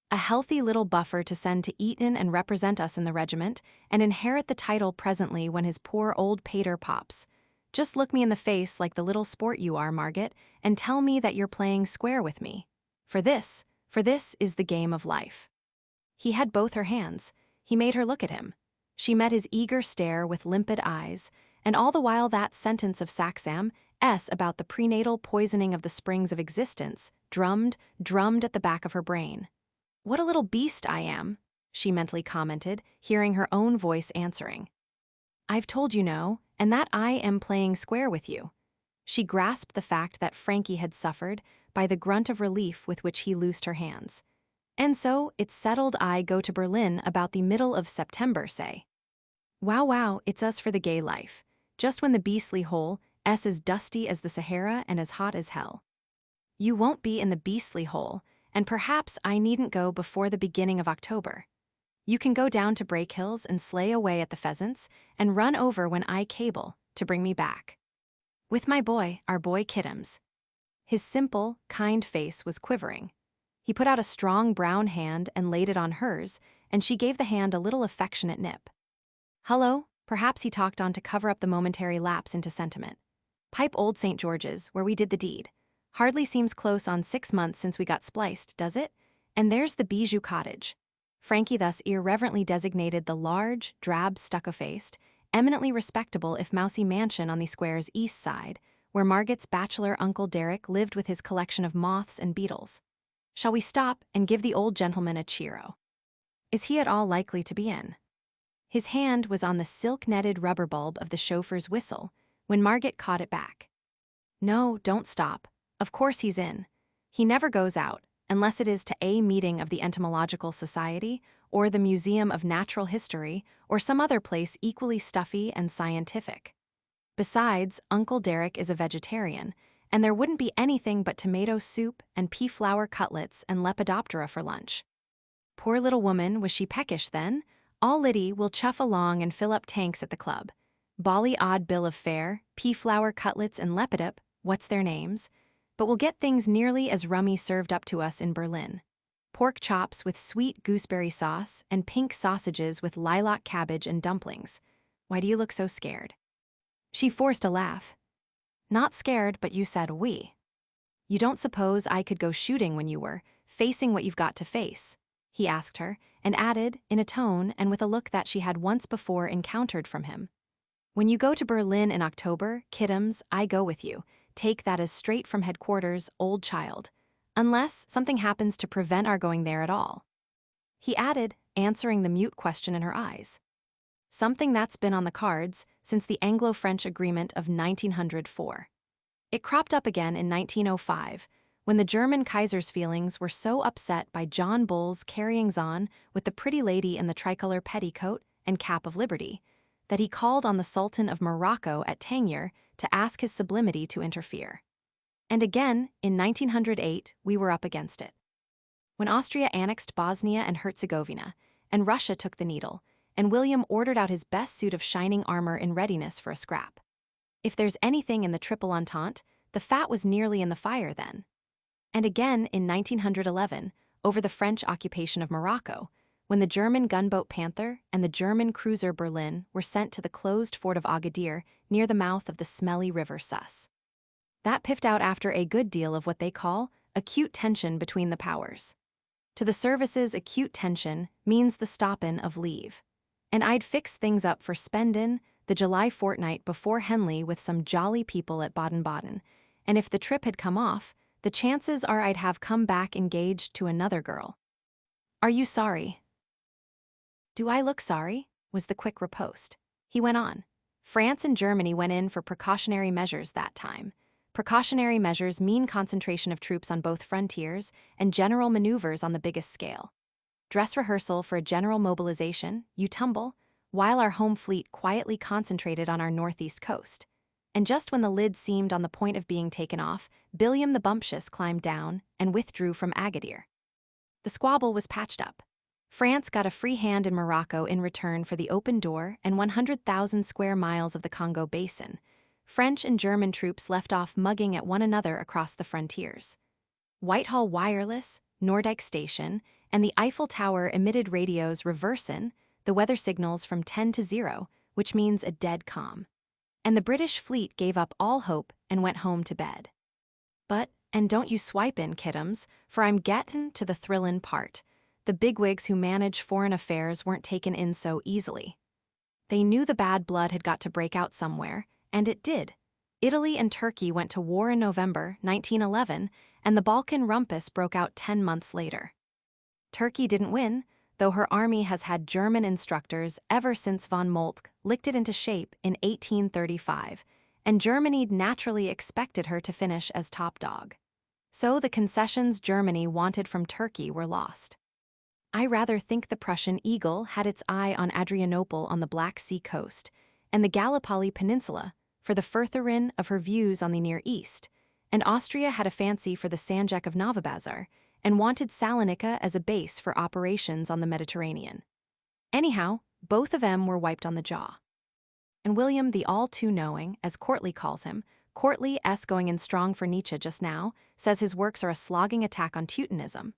A healthy little buffer to send to Eton and represent us in the regiment, and inherit the title presently when his poor old pater pops. Just look me in the face like the little sport you are, Margot, and tell me that you're playing square with me. For this is the game of life. He had both her hands. He made her look at him. She met his eager stare with limpid eyes, and all the while that sentence of Saxam's about the prenatal poisoning of the springs of existence drummed at the back of her brain. "What a little beast I am," she mentally commented, hearing her own voice answering. "I've told you no, and that I am playing square with you." She grasped the fact that Franky had suffered by the grunt of relief with which he loosed her hands. "And so, it's settled I go to Berlin about the middle of September, say. Wow, it's us for the gay life. Just when the beastly hole is as dusty as the Sahara and as hot as hell. You won't be in the beastly hole, and perhaps I needn't go before the beginning of October. You can go down to Brake Hills and slay away at the pheasants, and run over when I cable to bring me back. With my boy, our boy Kittums." His simple, kind face was quivering. He put out a strong brown hand and laid it on hers, and she gave the hand a little affectionate nip. "Hullo," perhaps he talked on to cover up the momentary lapse into sentiment. "Pipe old St. George's, where we did the deed. Hardly seems close on 6 months since we got spliced, does it? And there's the Bijou Cottage." Franky thus irreverently designated the large, drab, stucco-faced, eminently respectable if mousy mansion on the square's east side, where Margot's bachelor Uncle Derek lived with his collection of moths and beetles. "Shall we stop and give the old gentleman a cheero? Is he at all likely to be in?" His hand was on the silk-netted rubber bulb of the chauffeur's whistle, when Margot caught it back. "No, don't stop. Of course he's in. He never goes out, unless it is to a meeting of the Entomological Society, or the Museum of Natural History, or some other place equally stuffy and scientific. Besides, Uncle Derek is a vegetarian, and there wouldn't be anything but tomato soup and pea-flower cutlets and lepidoptera for lunch." Poor little woman, was she peckish then? "All Liddy will chuff along and fill up tanks at the club. Bally odd bill of fare, pea-flower cutlets and lepidop, what's their names? But we'll get things nearly as rummy served up to us in Berlin. Pork chops with sweet gooseberry sauce and pink sausages with lilac cabbage and dumplings. Why do you look so scared?" She forced a laugh. "Not scared, but you said we. You don't suppose I could go shooting when you were facing what you've got to face?" he asked her, and added, in a tone and with a look that she had once before encountered from him. "When you go to Berlin in October, Kittums, I go with you. Take that as straight from headquarters, old child. Unless something happens to prevent our going there at all," he added, answering the mute question in her eyes. "Something that's been on the cards since the Anglo-French Agreement of 1904. It cropped up again in 1905, when the German Kaiser's feelings were so upset by John Bull's carryings-on with the pretty lady in the tricolor petticoat and cap of liberty, that he called on the Sultan of Morocco at Tangier to ask his sublimity to interfere. And again, in 1908, we were up against it. When Austria annexed Bosnia and Herzegovina, and Russia took the needle, and William ordered out his best suit of shining armor in readiness for a scrap. If there's anything in the Triple Entente, the fat was nearly in the fire then. And again in 1911, over the French occupation of Morocco, when the German gunboat Panther and the German cruiser Berlin were sent to the closed fort of Agadir near the mouth of the smelly river Sus. That piffed out after a good deal of what they call acute tension between the powers. To the services, acute tension means the stop-in of leave. And I'd fix things up for spendin' the July fortnight before Henley with some jolly people at Baden-Baden, and if the trip had come off, the chances are I'd have come back engaged to another girl. Are you sorry? Do I look sorry? Was the quick riposte. He went on. France and Germany went in for precautionary measures that time. Precautionary measures mean concentration of troops on both frontiers and general maneuvers on the biggest scale. Dress rehearsal for a general mobilization, you tumble, while our home fleet quietly concentrated on our northeast coast. And just when the lid seemed on the point of being taken off, Billiam the Bumptious climbed down and withdrew from Agadir. The squabble was patched up. France got a free hand in Morocco in return for the open door and 100,000 square miles of the Congo Basin. French and German troops left off mugging at one another across the frontiers. Whitehall Wireless, Nordyke Station, and the Eiffel Tower emitted radios reversin, the weather signals from 10 to 0, which means a dead calm. And the British fleet gave up all hope and went home to bed. But, and don't you swipe in, kiddoms, for I'm gettin' to the thrillin' part. The bigwigs who manage foreign affairs weren't taken in so easily. They knew the bad blood had got to break out somewhere, and it did. Italy and Turkey went to war in November 1911, and the Balkan rumpus broke out 10 months later. Turkey didn't win, though her army has had German instructors ever since von Moltke licked it into shape in 1835, and Germany naturally expected her to finish as top dog. So the concessions Germany wanted from Turkey were lost. I rather think the Prussian eagle had its eye on Adrianople on the Black Sea coast, and the Gallipoli Peninsula, for the furtherin of her views on the Near East, and Austria had a fancy for the Sanjak of Novibazar, and wanted Salonika as a base for operations on the Mediterranean. Anyhow, both of them were wiped on the jaw. And William the all-too-knowing, as Courtly calls him, Courtly going in strong for Nietzsche just now, says his works are a slogging attack on Teutonism.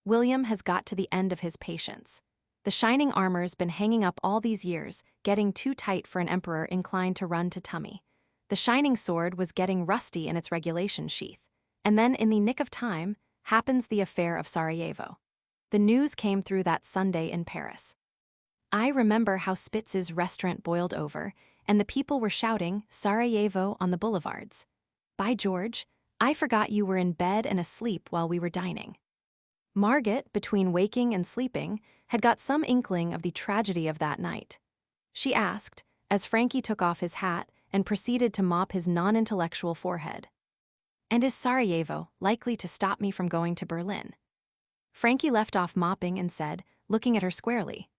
William has got to the end of his patience. The shining armor's been hanging up all these years, getting too tight for an emperor inclined to run to tummy. The shining sword was getting rusty in its regulation sheath. And then, in the nick of time, happens the affair of Sarajevo. The news came through that Sunday in Paris. I remember how Spitz's restaurant boiled over, and the people were shouting Sarajevo on the boulevards. By George, I forgot you were in bed and asleep while we were dining. Margot, between waking and sleeping, had got some inkling of the tragedy of that night. She asked, as Franky took off his hat and proceeded to mop his non-intellectual forehead, "And is Sarajevo likely to stop me from going to Berlin?" Franky left off mopping and said, looking at her squarely,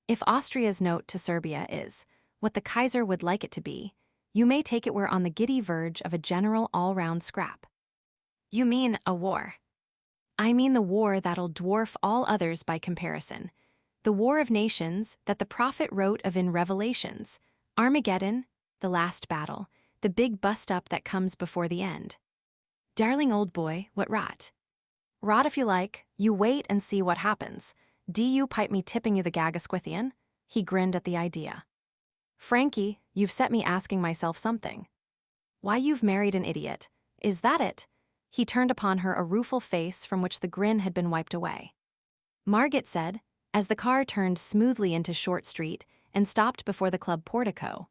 "If Austria's note to Serbia is what the Kaiser would like it to be, you may take it we're on the giddy verge of a general all-round scrap." "You mean a war?" "I mean the war that'll dwarf all others by comparison. The war of nations that the prophet wrote of in Revelations. Armageddon, the last battle, the big bust-up that comes before the end." "Darling old boy, what rot?" "Rot if you like, you wait and see what happens. Do you pipe me tipping you the Gagasquithian?" He grinned at the idea. "Franky, you've set me asking myself something. Why you've married an idiot. Is that it?" He turned upon her a rueful face from which the grin had been wiped away. Margot said, as the car turned smoothly into Short Street and stopped before the club portico.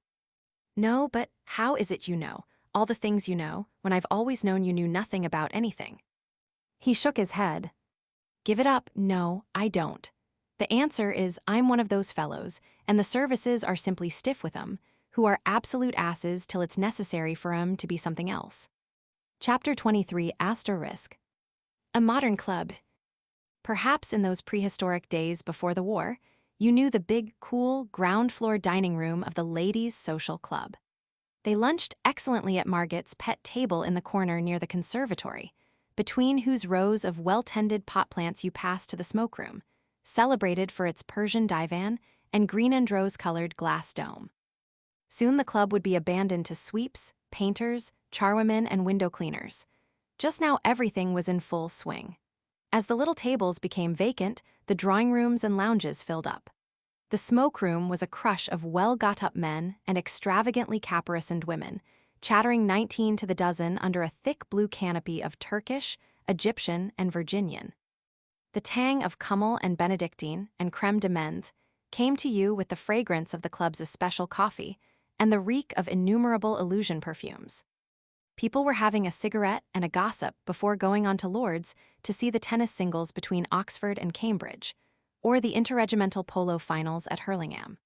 "No, but how is it you know all the things you know, when I've always known you knew nothing about anything?" He shook his head. "Give it up, no, I don't. The answer is I'm one of those fellows, and the services are simply stiff with 'em, who are absolute asses till it's necessary for 'em to be something else." Chapter 23 ***. A modern club. Perhaps in those prehistoric days before the war, you knew the big, cool, ground-floor dining room of the Ladies' Social Club. They lunched excellently at Margot's pet table in the corner near the conservatory, between whose rows of well-tended pot plants you passed to the smoke-room, celebrated for its Persian divan and green and rose-colored glass dome. Soon the club would be abandoned to sweeps, painters, charwomen, and window cleaners. Just now everything was in full swing. As the little tables became vacant, the drawing rooms and lounges filled up. The smoke room was a crush of well-got-up men and extravagantly caparisoned women, chattering 19 to the dozen under a thick blue canopy of Turkish, Egyptian, and Virginian. The tang of Kümmel and Benedictine and crème de menthe came to you with the fragrance of the club's special coffee and the reek of innumerable illusion perfumes. People were having a cigarette and a gossip before going on to Lord's to see the tennis singles between Oxford and Cambridge, or the interregimental polo finals at Hurlingham.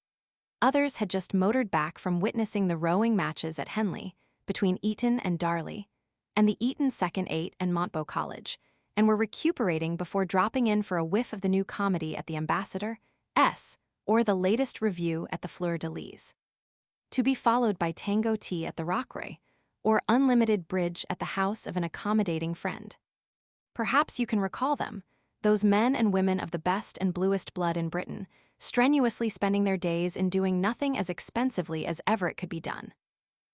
Others had just motored back from witnessing the rowing matches at Henley, between Eton and Darley, and the Eton Second Eight and Montbeau College, and were recuperating before dropping in for a whiff of the new comedy at the Ambassador, or the latest review at the Fleur de Lis. To be followed by tango tea at the Rockeray, or unlimited bridge at the house of an accommodating friend. Perhaps you can recall them, those men and women of the best and bluest blood in Britain, strenuously spending their days in doing nothing as expensively as ever it could be done.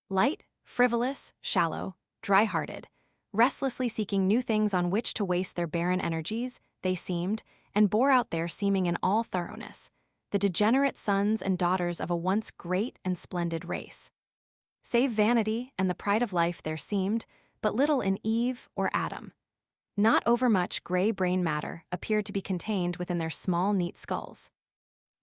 Light, frivolous, shallow, dry-hearted, restlessly seeking new things on which to waste their barren energies, they seemed, and bore out their seeming in all thoroughness, the degenerate sons and daughters of a once great and splendid race. Save vanity and the pride of life there seemed but little in Eve or Adam. Not overmuch gray brain matter appeared to be contained within their small, neat skulls.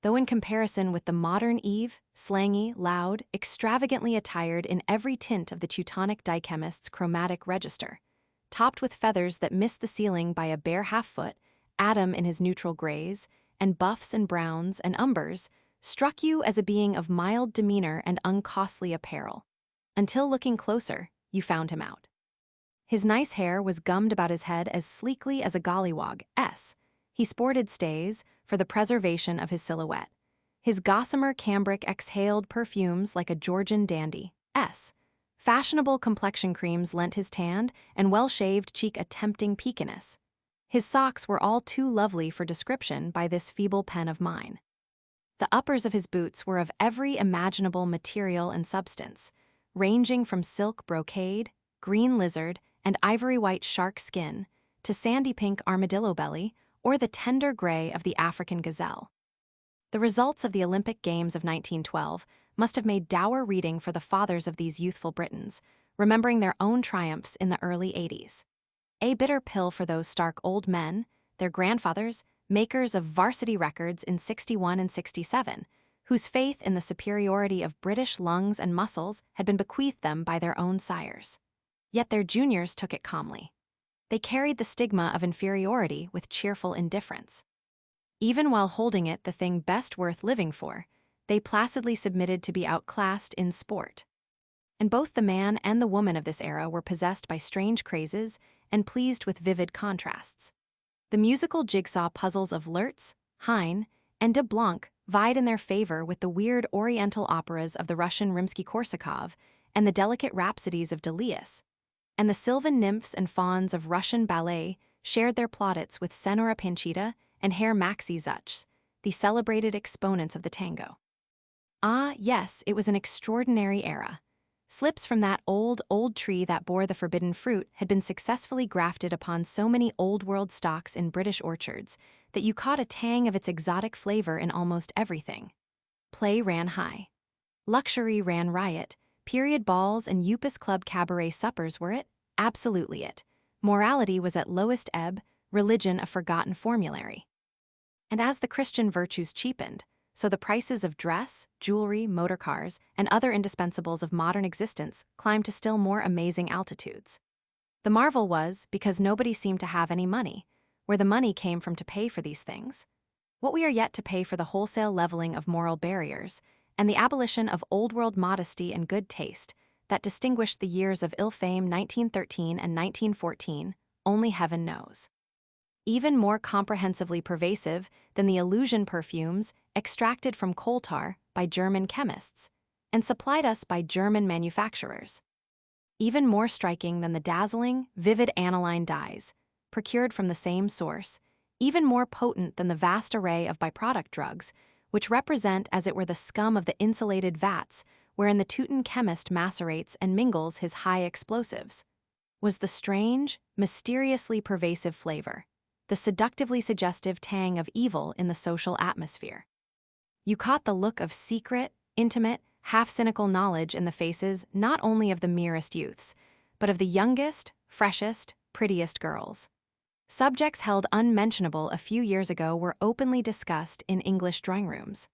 Though in comparison with the modern Eve, slangy, loud, extravagantly attired in every tint of the Teutonic dye-chemist's chromatic register, topped with feathers that missed the ceiling by a bare half-foot, Adam in his neutral grays, and buffs and browns and umbers, struck you as a being of mild demeanor and uncostly apparel. Until looking closer, you found him out. His nice hair was gummed about his head as sleekly as a gollywog's. He sported stays for the preservation of his silhouette. His gossamer cambric exhaled perfumes like a Georgian dandy's. Fashionable complexion creams lent his tanned and well-shaved cheek a tempting peakiness. His socks were all too lovely for description by this feeble pen of mine. The uppers of his boots were of every imaginable material and substance, ranging from silk brocade, green lizard, and ivory-white shark skin, to sandy-pink armadillo belly, or the tender gray of the African gazelle. The results of the Olympic Games of 1912 must have made dour reading for the fathers of these youthful Britons, remembering their own triumphs in the early 80s. A bitter pill for those stark old men, their grandfathers, makers of varsity records in 61 and 67, whose faith in the superiority of British lungs and muscles had been bequeathed them by their own sires. Yet their juniors took it calmly. They carried the stigma of inferiority with cheerful indifference. Even while holding it the thing best worth living for, they placidly submitted to be outclassed in sport. And both the man and the woman of this era were possessed by strange crazes and pleased with vivid contrasts. The musical jigsaw puzzles of Lertz, Haines, and de Blanc vied in their favor with the weird oriental operas of the Russian Rimsky-Korsakov and the delicate rhapsodies of Deleuze, and the sylvan nymphs and fauns of Russian ballet shared their plaudits with Senora Panchita and Herr Maxi Zutsch, the celebrated exponents of the tango. Ah, yes, it was an extraordinary era. Slips from that old tree that bore the forbidden fruit had been successfully grafted upon so many old-world stocks in British orchards that you caught a tang of its exotic flavor in almost everything. Play ran high. Luxury ran riot. Period balls and Upas Club cabaret suppers were it? Absolutely it. Morality was at lowest ebb, religion a forgotten formulary. And as the Christian virtues cheapened, so the prices of dress, jewelry, motor cars, and other indispensables of modern existence climbed to still more amazing altitudes. The marvel was because nobody seemed to have any money, where the money came from to pay for these things. What we are yet to pay for the wholesale leveling of moral barriers, and the abolition of old-world modesty and good taste that distinguished the years of ill-fame 1913 and 1914, only heaven knows. Even more comprehensively pervasive than the illusion perfumes extracted from coal tar by German chemists and supplied us by German manufacturers. Even more striking than the dazzling, vivid aniline dyes, procured from the same source, even more potent than the vast array of byproduct drugs, which represent as it were the scum of the insulated vats wherein the Teuton chemist macerates and mingles his high explosives, was the strange, mysteriously pervasive flavor, the seductively suggestive tang of evil in the social atmosphere. You caught the look of secret, intimate, half-cynical knowledge in the faces not only of the merest youths, but of the youngest, freshest, prettiest girls. Subjects held unmentionable a few years ago were openly discussed in English drawing rooms.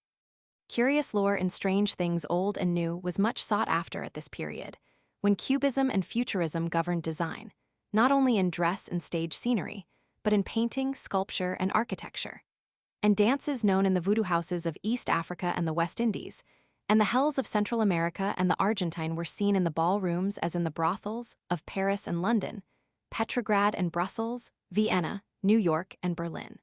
Curious lore in strange things old and new was much sought after at this period, when Cubism and Futurism governed design, not only in dress and stage scenery, but in painting, sculpture, and architecture. And dances known in the voodoo houses of East Africa and the West Indies, and the hells of Central America and the Argentine were seen in the ballrooms as in the brothels of Paris and London, Petrograd and Brussels, Vienna, New York, and Berlin.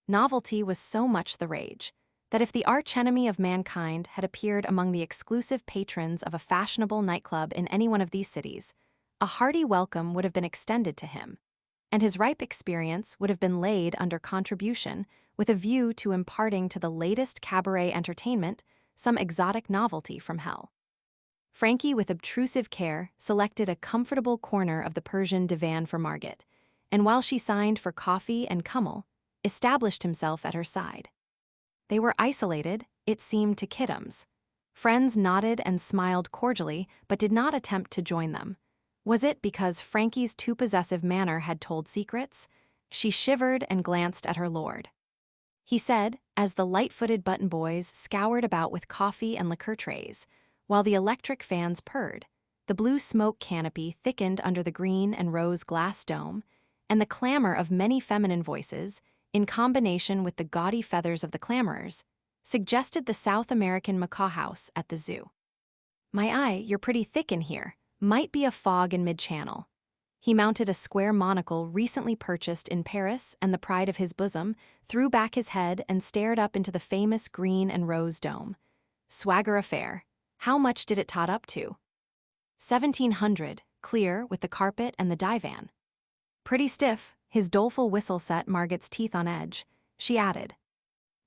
Novelty was so much the rage that if the archenemy of mankind had appeared among the exclusive patrons of a fashionable nightclub in any one of these cities, a hearty welcome would have been extended to him, and his ripe experience would have been laid under contribution with a view to imparting to the latest cabaret entertainment some exotic novelty from hell. Franky, with obtrusive care, selected a comfortable corner of the Persian divan for Margot, and while she signed for coffee and kummel, established himself at her side. They were isolated, it seemed to Kiddums. Friends nodded and smiled cordially, but did not attempt to join them. Was it because Franky's too possessive manner had told secrets? She shivered and glanced at her lord. He said, as the light-footed button boys scoured about with coffee and liqueur trays, while the electric fans purred, the blue smoke canopy thickened under the green and rose glass dome, and the clamor of many feminine voices, in combination with the gaudy feathers of the clamorers, suggested the South American macaw house at the zoo. "My eye, you're pretty thick in here. Might be a fog in mid-channel." He mounted a square monocle recently purchased in Paris, and the pride of his bosom, threw back his head and stared up into the famous green and rose dome. Swagger affair. How much did it tot up to? 1,700, clear, with the carpet and the divan. Pretty stiff. His doleful whistle set Margot's teeth on edge. She added,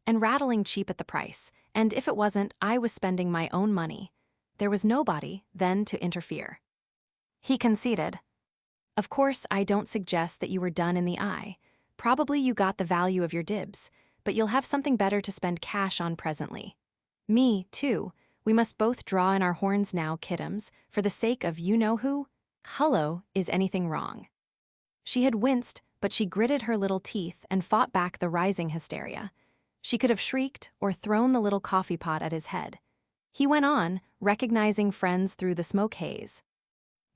"And rattling cheap at the price, and if it wasn't, I was spending my own money." There was nobody, then, to interfere. He conceded, "Of course, I don't suggest that you were done in the eye. Probably you got the value of your dibs, but you'll have something better to spend cash on presently. Me, too. We must both draw in our horns now, Kiddums, for the sake of you-know-who. Hullo, is anything wrong?" She had winced, but she gritted her little teeth and fought back the rising hysteria. She could have shrieked or thrown the little coffee pot at his head. He went on, recognizing friends through the smoke haze.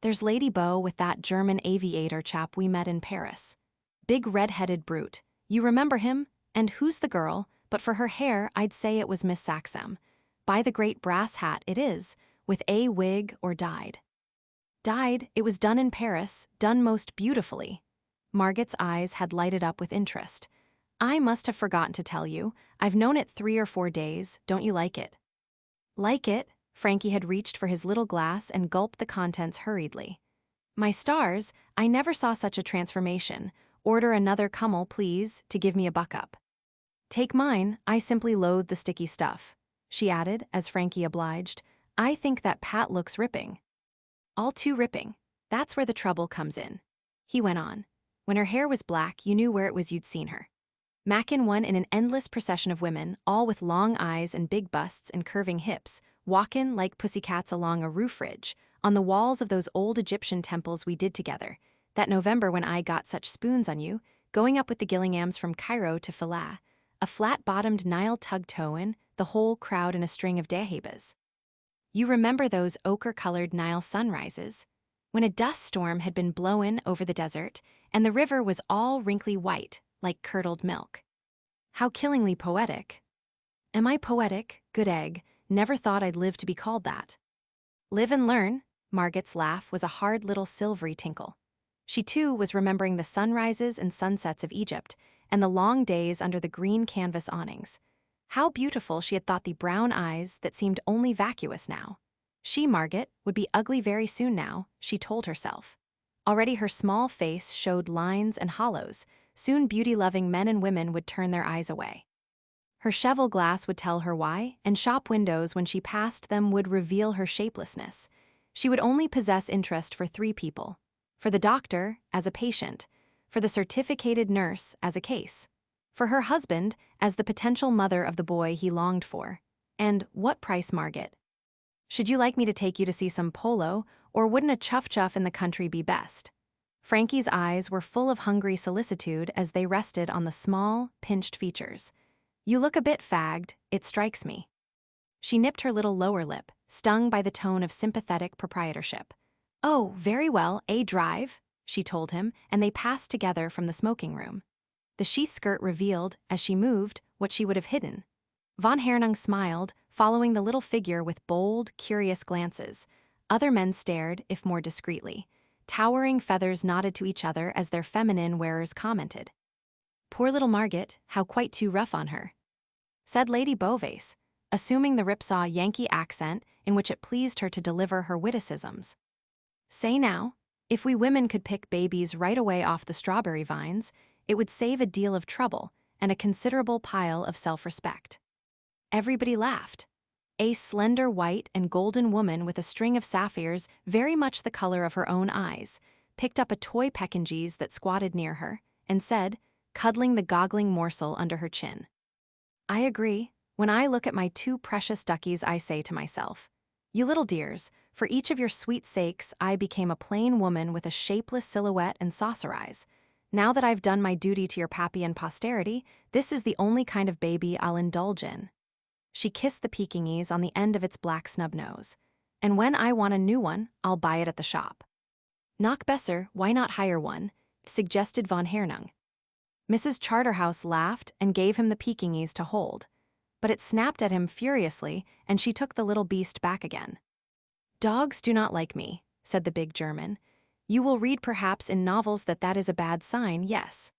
"There's Lady Beau with that German aviator chap we met in Paris. Big red-headed brute. You remember him? And who's the girl? But for her hair, I'd say it was Miss Saxham. By the great brass hat, it is, with a wig or dyed." "Dyed, it was done in Paris, done most beautifully." Margot's eyes had lighted up with interest. "I must have forgotten to tell you. I've known it 3 or 4 days. Don't you like it?" "Like it?" Franky had reached for his little glass and gulped the contents hurriedly. "My stars, I never saw such a transformation. Order another kummel, please, to give me a buck-up." "Take mine, I simply loathe the sticky stuff," she added, as Franky obliged. "I think that Pat looks ripping." "All too ripping. That's where the trouble comes in," he went on. "When her hair was black, you knew where it was you'd seen her. Mackin one in an endless procession of women, all with long eyes and big busts and curving hips, walkin' like pussycats along a roof ridge, on the walls of those old Egyptian temples we did together, that November when I got such spoons on you, going up with the Gillinghams from Cairo to Falah, a flat-bottomed Nile tug towin', the whole crowd in a string of dahabas. You remember those ochre-colored Nile sunrises, when a dust storm had been blowin' over the desert, and the river was all wrinkly white, like curdled milk. How killingly poetic." "Am I poetic? Good egg. Never thought I'd live to be called that." "Live and learn." Margot's laugh was a hard little silvery tinkle. She too was remembering the sunrises and sunsets of Egypt, and the long days under the green canvas awnings. How beautiful she had thought the brown eyes that seemed only vacuous now. She, Margot, would be ugly very soon now, she told herself. Already her small face showed lines and hollows. Soon beauty-loving men and women would turn their eyes away. Her cheval glass would tell her why, and shop windows when she passed them would reveal her shapelessness. She would only possess interest for 3 people. For the doctor, as a patient. for the certificated nurse as a case, for her husband as the potential mother of the boy he longed for, and what price, Margot? Should you like me to take you to see some polo, or wouldn't a chuff-chuff in the country be best? Franky's eyes were full of hungry solicitude as they rested on the small, pinched features. You look a bit fagged, it strikes me. She nipped her little lower lip, stung by the tone of sympathetic proprietorship. Oh, very well, a drive, she told him, and they passed together from the smoking room. The sheath skirt revealed, as she moved, what she would have hidden. Von Hernung smiled, following the little figure with bold, curious glances. Other men stared, if more discreetly. Towering feathers nodded to each other as their feminine wearers commented. Poor little Margot, how quite too rough on her, said Lady Beauvais, assuming the ripsaw Yankee accent in which it pleased her to deliver her witticisms. Say now, if we women could pick babies right away off the strawberry vines, it would save a deal of trouble and a considerable pile of self-respect. Everybody laughed. A slender white and golden woman with a string of sapphires very much the color of her own eyes picked up a toy Pekingese that squatted near her and said, cuddling the goggling morsel under her chin, I agree. When I look at my two precious duckies, I say to myself, you little dears, for each of your sweet sakes I became a plain woman with a shapeless silhouette and saucer eyes. Now that I've done my duty to your pappy and posterity, this is the only kind of baby I'll indulge in. She kissed the Pekingese on the end of its black snub nose. And when I want a new one, I'll buy it at the shop. Noch besser, why not hire one? Suggested von Hernung. Mrs. Charterhouse laughed and gave him the Pekingese to hold. But it snapped at him furiously, and she took the little beast back again. Dogs do not like me, said the big German. You will read perhaps in novels that is a bad sign, yes.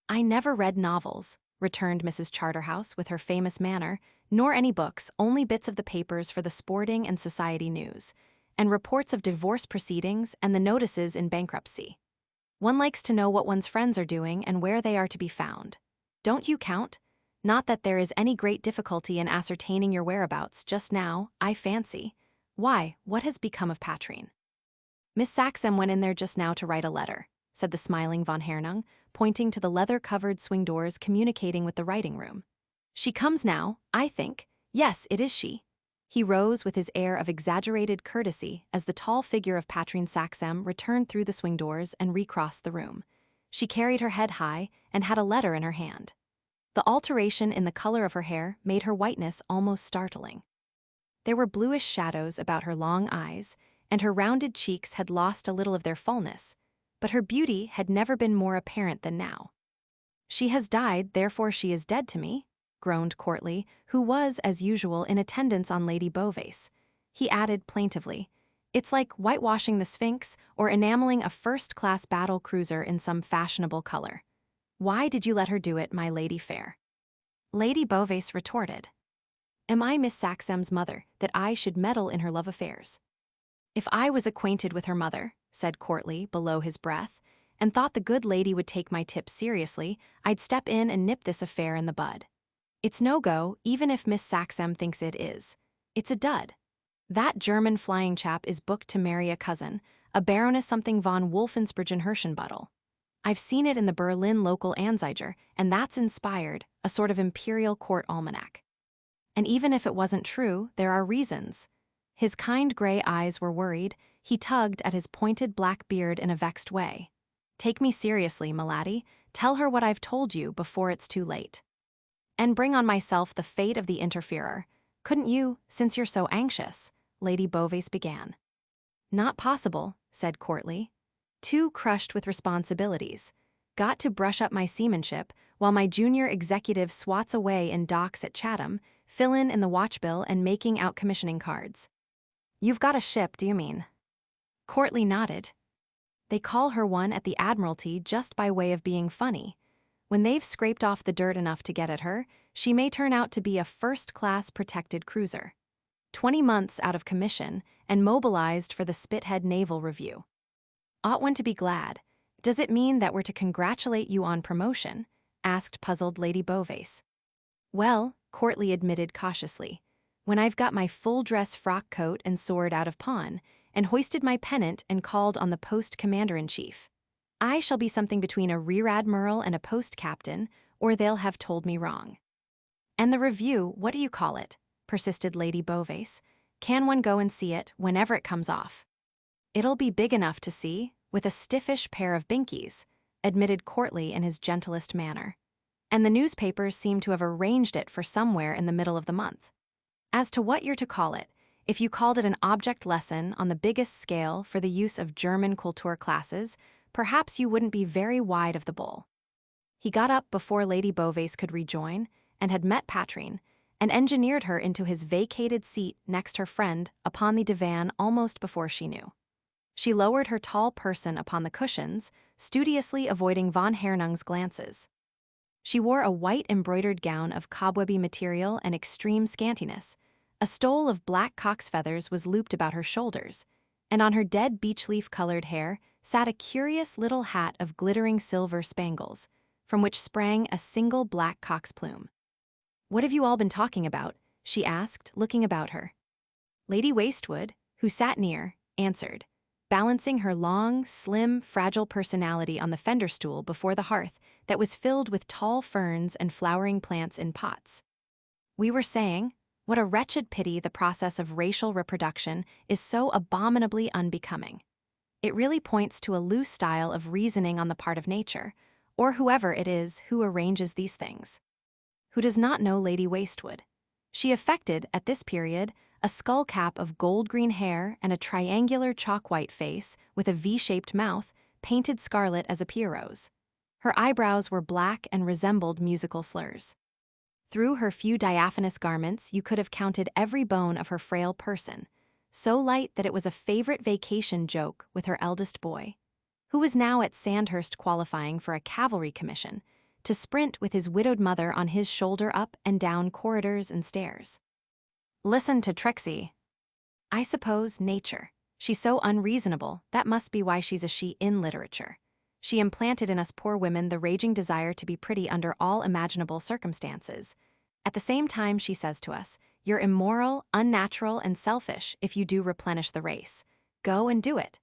I never read novels, returned Mrs. Charterhouse with her famous manner, nor any books, only bits of the papers for the sporting and society news, and reports of divorce proceedings and the notices in bankruptcy. One likes to know what one's friends are doing and where they are to be found. Don't you count? Not that there is any great difficulty in ascertaining your whereabouts just now, I fancy. Why, what has become of Patrine? Miss Saxham went in there just now to write a letter, said the smiling von Hernung, pointing to the leather-covered swing doors communicating with the writing room. She comes now, I think. Yes, it is she. He rose with his air of exaggerated courtesy as the tall figure of Patrine Saxham returned through the swing doors and recrossed the room. She carried her head high and had a letter in her hand. The alteration in the color of her hair made her whiteness almost startling. There were bluish shadows about her long eyes, and her rounded cheeks had lost a little of their fullness, but her beauty had never been more apparent than now. She has died, therefore she is dead to me, groaned Courtly, who was, as usual, in attendance on Lady Beauvais. He added plaintively, it's like whitewashing the Sphinx or enameling a first-class battle cruiser in some fashionable color. Why did you let her do it, my lady fair? Lady Beauvais retorted, am I Miss Saxham's mother, that I should meddle in her love affairs? If I was acquainted with her mother, said Courtly below his breath, and thought the good lady would take my tip seriously, I'd step in and nip this affair in the bud. It's no go, even if Miss Saxham thinks it is. It's a dud. That German flying chap is booked to marry a cousin, a Baroness something von Wolfensbergen-Hirschenbuttel. I've seen it in the Berlin local Anzeiger, and that's inspired, a sort of imperial court almanac. And even if it wasn't true, there are reasons. His kind gray eyes were worried. He tugged at his pointed black beard in a vexed way. Take me seriously, m'laddie. Tell her what I've told you before it's too late. And bring on myself the fate of the interferer. Couldn't you, since you're so anxious? Lady Beauvais began. Not possible, said Courtly. Too crushed with responsibilities. Got to brush up my seamanship while my junior executive swats away in docks at Chatham, fill-in the watch bill and making out commissioning cards. You've got a ship, do you mean? Courtly nodded. They call her one at the Admiralty just by way of being funny. When they've scraped off the dirt enough to get at her, she may turn out to be a first-class protected cruiser. 20 months out of commission and mobilized for the Spithead Naval Review. Ought one to be glad? Does it mean that we're to congratulate you on promotion? Asked puzzled Lady Beauvais. Well, Courtly admitted cautiously, when I've got my full-dress frock coat and sword out of pawn, and hoisted my pennant and called on the post commander-in-chief. I shall be something between a rear admiral and a post captain, or they'll have told me wrong. And the review, what do you call it? Persisted Lady Beauvais. Can one go and see it whenever it comes off? It'll be big enough to see, with a stiffish pair of binkies, admitted Courtly in his gentlest manner. And the newspapers seem to have arranged it for somewhere in the middle of the month. As to what you're to call it, if you called it an object lesson on the biggest scale for the use of German Kultur classes, perhaps you wouldn't be very wide of the bowl. He got up before Lady Beauvais could rejoin, and had met Patrine, and engineered her into his vacated seat next her friend upon the divan almost before she knew. She lowered her tall person upon the cushions, studiously avoiding von Hernung's glances. She wore a white embroidered gown of cobwebby material and extreme scantiness. A stole of black cock's feathers was looped about her shoulders, and on her dead beech-leaf-colored hair sat a curious little hat of glittering silver spangles, from which sprang a single black cock's plume. "What have you all been talking about?" she asked, looking about her. Lady Wastwood, who sat near, answered, balancing her long, slim, fragile personality on the fender stool before the hearth that was filled with tall ferns and flowering plants in pots. "We were saying, what a wretched pity the process of racial reproduction is so abominably unbecoming. It really points to a loose style of reasoning on the part of nature, or whoever it is who arranges these things." Who does not know Lady Wastwood? She affected, at this period, a skull cap of gold-green hair and a triangular chalk-white face with a V-shaped mouth, painted scarlet as a pierrot's. Her eyebrows were black and resembled musical slurs. Through her few diaphanous garments you could have counted every bone of her frail person, so light that it was a favorite vacation joke with her eldest boy, who was now at Sandhurst qualifying for a cavalry commission, to sprint with his widowed mother on his shoulder up and down corridors and stairs. Listen to Trixie. I suppose nature. She's so unreasonable, that must be why she's a she in literature. She implanted in us poor women the raging desire to be pretty under all imaginable circumstances. At the same time she says to us, you're immoral, unnatural, and selfish if you do replenish the race. Go and do it.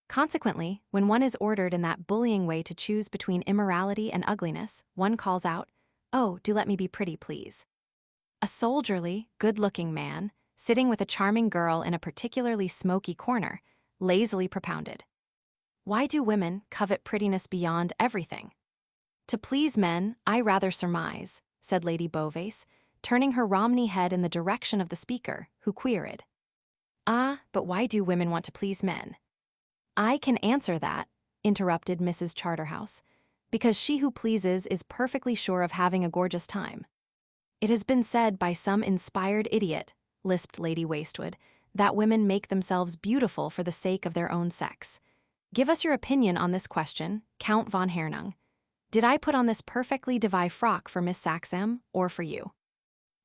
Consequently, when one is ordered in that bullying way to choose between immorality and ugliness, one calls out, "Oh, do let me be pretty, please." A soldierly, good-looking man, sitting with a charming girl in a particularly smoky corner, lazily propounded, "Why do women covet prettiness beyond everything?" "To please men, I rather surmise," said Lady Beauvais, turning her Romney head in the direction of the speaker, who queried, "Ah, but why do women want to please men?" "I can answer that," interrupted Mrs. Charterhouse, "because she who pleases is perfectly sure of having a gorgeous time." "It has been said by some inspired idiot," lisped Lady Wastwood, "that women make themselves beautiful for the sake of their own sex. Give us your opinion on this question, Count von Hernung. Did I put on this perfectly divine frock for Miss Saxham, or for you?"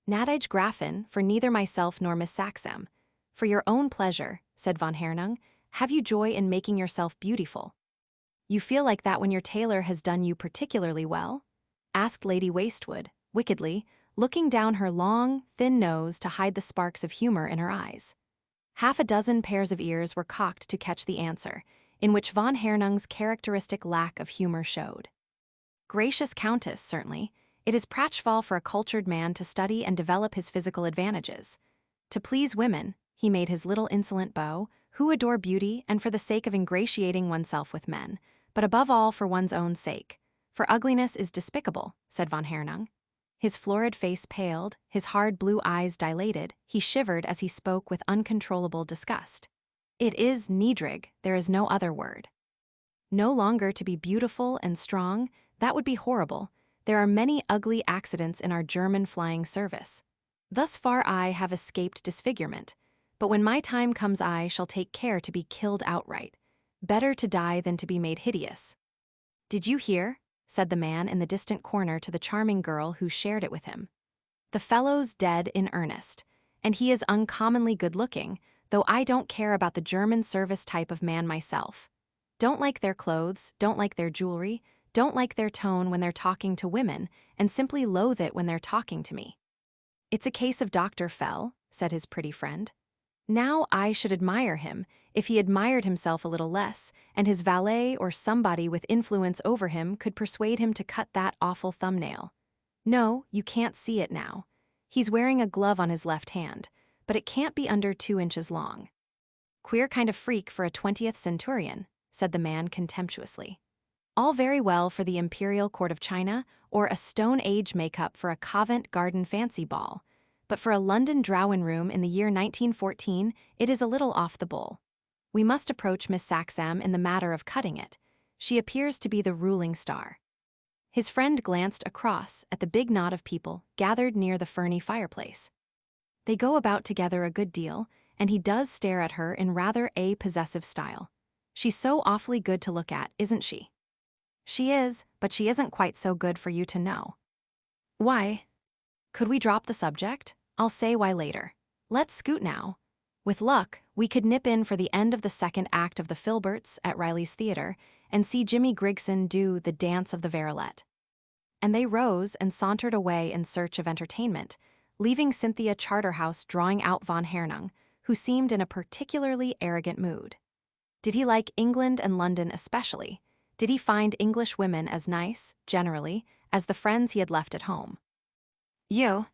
"Nadige Graffin, for neither myself nor Miss Saxham. For your own pleasure," said von Hernung. "Have you joy in making yourself beautiful?" "You feel like that when your tailor has done you particularly well?" asked Lady Wastwood, wickedly, looking down her long, thin nose to hide the sparks of humor in her eyes. Half a dozen pairs of ears were cocked to catch the answer, in which von Hernung's characteristic lack of humor showed. "Gracious Countess, certainly. It is pratchfall for a cultured man to study and develop his physical advantages. To please women," he made his little insolent bow, "who adore beauty and for the sake of ingratiating oneself with men, but above all for one's own sake. For ugliness is despicable," said von Hernung. His florid face paled, his hard blue eyes dilated, he shivered as he spoke with uncontrollable disgust. "It is niedrig, there is no other word. No longer to be beautiful and strong, that would be horrible. There are many ugly accidents in our German flying service. Thus far I have escaped disfigurement, but when my time comes I shall take care to be killed outright. Better to die than to be made hideous." "Did you hear?" said the man in the distant corner to the charming girl who shared it with him. "The fellow's dead in earnest, and he is uncommonly good-looking, though I don't care about the German service type of man myself. Don't like their clothes, don't like their jewelry, don't like their tone when they're talking to women, and simply loathe it when they're talking to me." "It's a case of Dr. Fell," said his pretty friend. Now I should admire him, if he admired himself a little less, and his valet or somebody with influence over him could persuade him to cut that awful thumbnail. No, you can't see it now. He's wearing a glove on his left hand, but it can't be under 2 inches long. Queer kind of freak for a 20th centurion, said the man contemptuously. All very well for the Imperial Court of China or a Stone Age makeup for a Covent Garden fancy ball, but for a London drawing room in the year 1914, it is a little off the bowl. We must approach Miss Saxam in the matter of cutting it. She appears to be the ruling star. His friend glanced across at the big knot of people gathered near the ferny fireplace. They go about together a good deal, and he does stare at her in rather a possessive style. She's so awfully good to look at, isn't she? She is, but she isn't quite so good for you to know. Why? Could we drop the subject? I'll say why later. Let's scoot now. With luck, we could nip in for the end of the second act of the Filberts at Riley's Theatre and see Jimmy Grigson do the Dance of the Verolette. And they rose and sauntered away in search of entertainment, leaving Cynthia Charterhouse drawing out von Hernung, who seemed in a particularly arrogant mood. Did he like England and London especially? Did he find English women as nice, generally, as the friends he had left at home? You.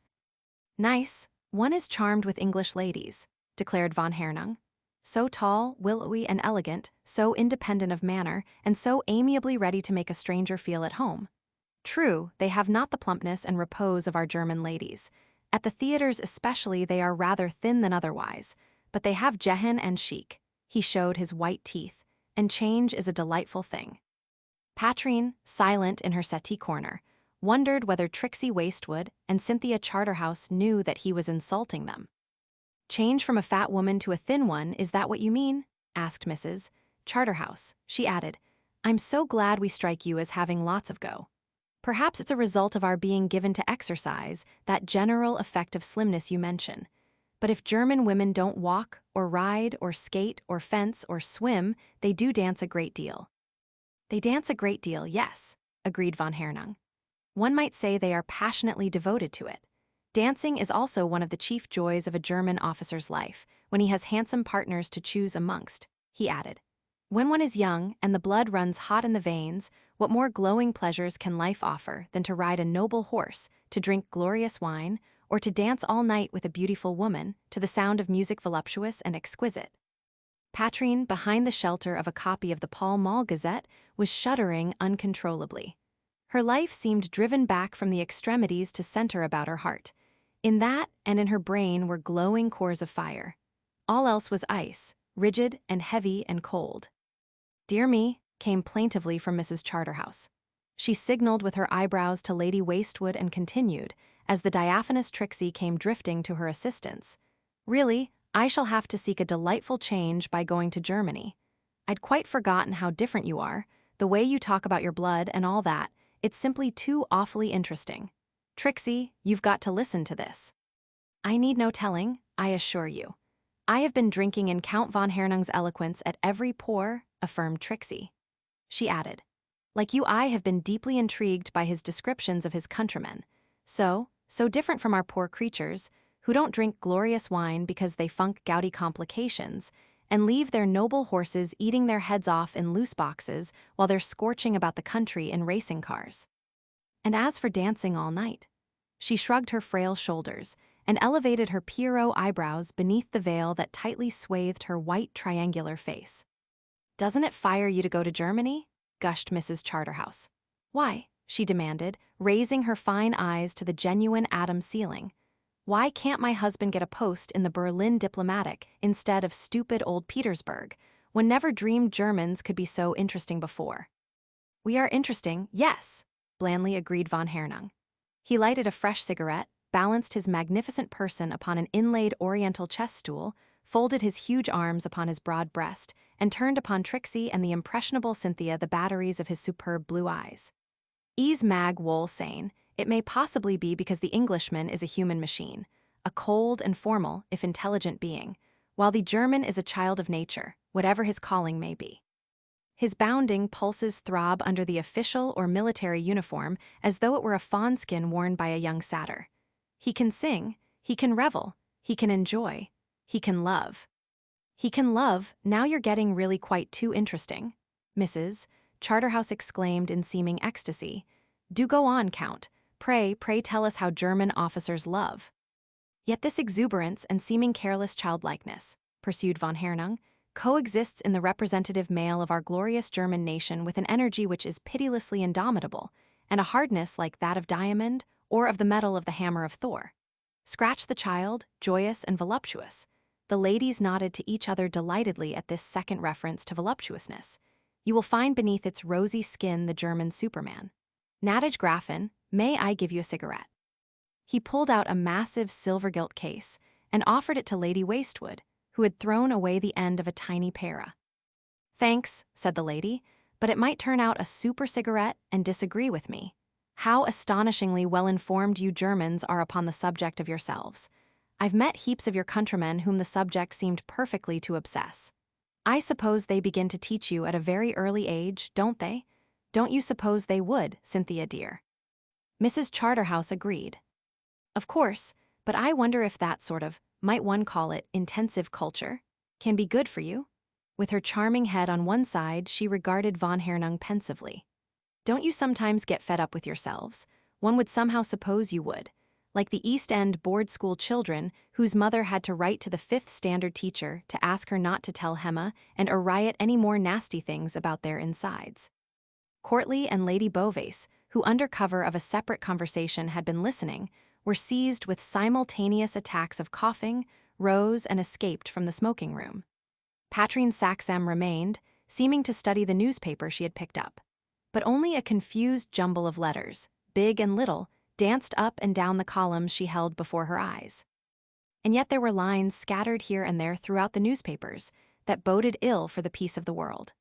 Nice. One is charmed with English ladies, declared von Hernung. So tall, willowy, and elegant, so independent of manner, and so amiably ready to make a stranger feel at home. True, they have not the plumpness and repose of our German ladies. At the theaters especially they are rather thin than otherwise, but they have Dehan and chic. He showed his white teeth, and change is a delightful thing. Patrine, silent in her settee corner, wondered whether Trixie Wastewood and Cynthia Charterhouse knew that he was insulting them. Change from a fat woman to a thin one, is that what you mean? Asked Mrs. Charterhouse. She added, I'm so glad we strike you as having lots of go. Perhaps it's a result of our being given to exercise, that general effect of slimness you mention. But if German women don't walk, or ride, or skate, or fence, or swim, they do dance a great deal. They dance a great deal, yes, agreed von Hernung. One might say they are passionately devoted to it. Dancing is also one of the chief joys of a German officer's life, when he has handsome partners to choose amongst, he added. When one is young and the blood runs hot in the veins, what more glowing pleasures can life offer than to ride a noble horse, to drink glorious wine, or to dance all night with a beautiful woman, to the sound of music voluptuous and exquisite? Patrine, behind the shelter of a copy of the Pall Mall Gazette, was shuddering uncontrollably. Her life seemed driven back from the extremities to center about her heart. In that and in her brain were glowing cores of fire. All else was ice, rigid and heavy and cold. Dear me, came plaintively from Mrs. Charterhouse. She signaled with her eyebrows to Lady Wastewood and continued, as the diaphanous Trixie came drifting to her assistance. Really, I shall have to seek a delightful change by going to Germany. I'd quite forgotten how different you are, the way you talk about your blood and all that. It's simply too awfully interesting. Trixie, you've got to listen to this. I need no telling, I assure you. I have been drinking in Count von Hernung's eloquence at every pore, affirmed Trixie. She added, like you, I have been deeply intrigued by his descriptions of his countrymen. So different from our poor creatures, who don't drink glorious wine because they funk gouty complications, and leave their noble horses eating their heads off in loose boxes while they're scorching about the country in racing cars. And as for dancing all night, she shrugged her frail shoulders and elevated her Pierrot eyebrows beneath the veil that tightly swathed her white triangular face. Doesn't it fire you to go to Germany? Gushed Mrs. Charterhouse. Why? She demanded, raising her fine eyes to the genuine atom ceiling. Why can't my husband get a post in the Berlin Diplomatic instead of stupid old Petersburg? One never dreamed Germans could be so interesting before. We are interesting, yes, blandly agreed von Hernung. He lighted a fresh cigarette, balanced his magnificent person upon an inlaid oriental chess stool, folded his huge arms upon his broad breast, and turned upon Trixie and the impressionable Cynthia the batteries of his superb blue eyes. Ease mag wohl sein, it may possibly be because the Englishman is a human machine, a cold and formal, if intelligent being, while the German is a child of nature, whatever his calling may be. His bounding pulses throb under the official or military uniform as though it were a fawnskin worn by a young satyr. He can sing, he can revel, he can enjoy. He can love. He can love, now you're getting really quite too interesting. Mrs. Charterhouse exclaimed in seeming ecstasy. Do go on, Count. Pray tell us how German officers love. Yet this exuberance and seeming careless childlikeness, pursued von Hernung, coexists in the representative male of our glorious German nation with an energy which is pitilessly indomitable, and a hardness like that of diamond or of the metal of the hammer of Thor. Scratch the child, joyous and voluptuous. The ladies nodded to each other delightedly at this second reference to voluptuousness. You will find beneath its rosy skin the German Superman. Gnädige Gräfin, may I give you a cigarette? He pulled out a massive silver-gilt case and offered it to Lady Wastewood, who had thrown away the end of a tiny para. Thanks, said the lady, but it might turn out a super cigarette and disagree with me. How astonishingly well-informed you Germans are upon the subject of yourselves. I've met heaps of your countrymen whom the subject seemed perfectly to obsess. I suppose they begin to teach you at a very early age, don't they? Don't you suppose they would, Cynthia dear? Mrs. Charterhouse agreed. Of course, but I wonder if that sort of, might one call it, intensive culture, can be good for you? With her charming head on one side, she regarded von Hernung pensively. Don't you sometimes get fed up with yourselves? One would somehow suppose you would. Like the East End board school children whose mother had to write to the 5th standard teacher to ask her not to tell Hemma and or riot any more nasty things about their insides. Courtly and Lady Beauvais, who under cover of a separate conversation had been listening, were seized with simultaneous attacks of coughing, rose and escaped from the smoking room. Patrine Saxem remained, seeming to study the newspaper she had picked up. But only a confused jumble of letters, big and little, danced up and down the columns she held before her eyes. And yet there were lines scattered here and there throughout the newspapers that boded ill for the peace of the world.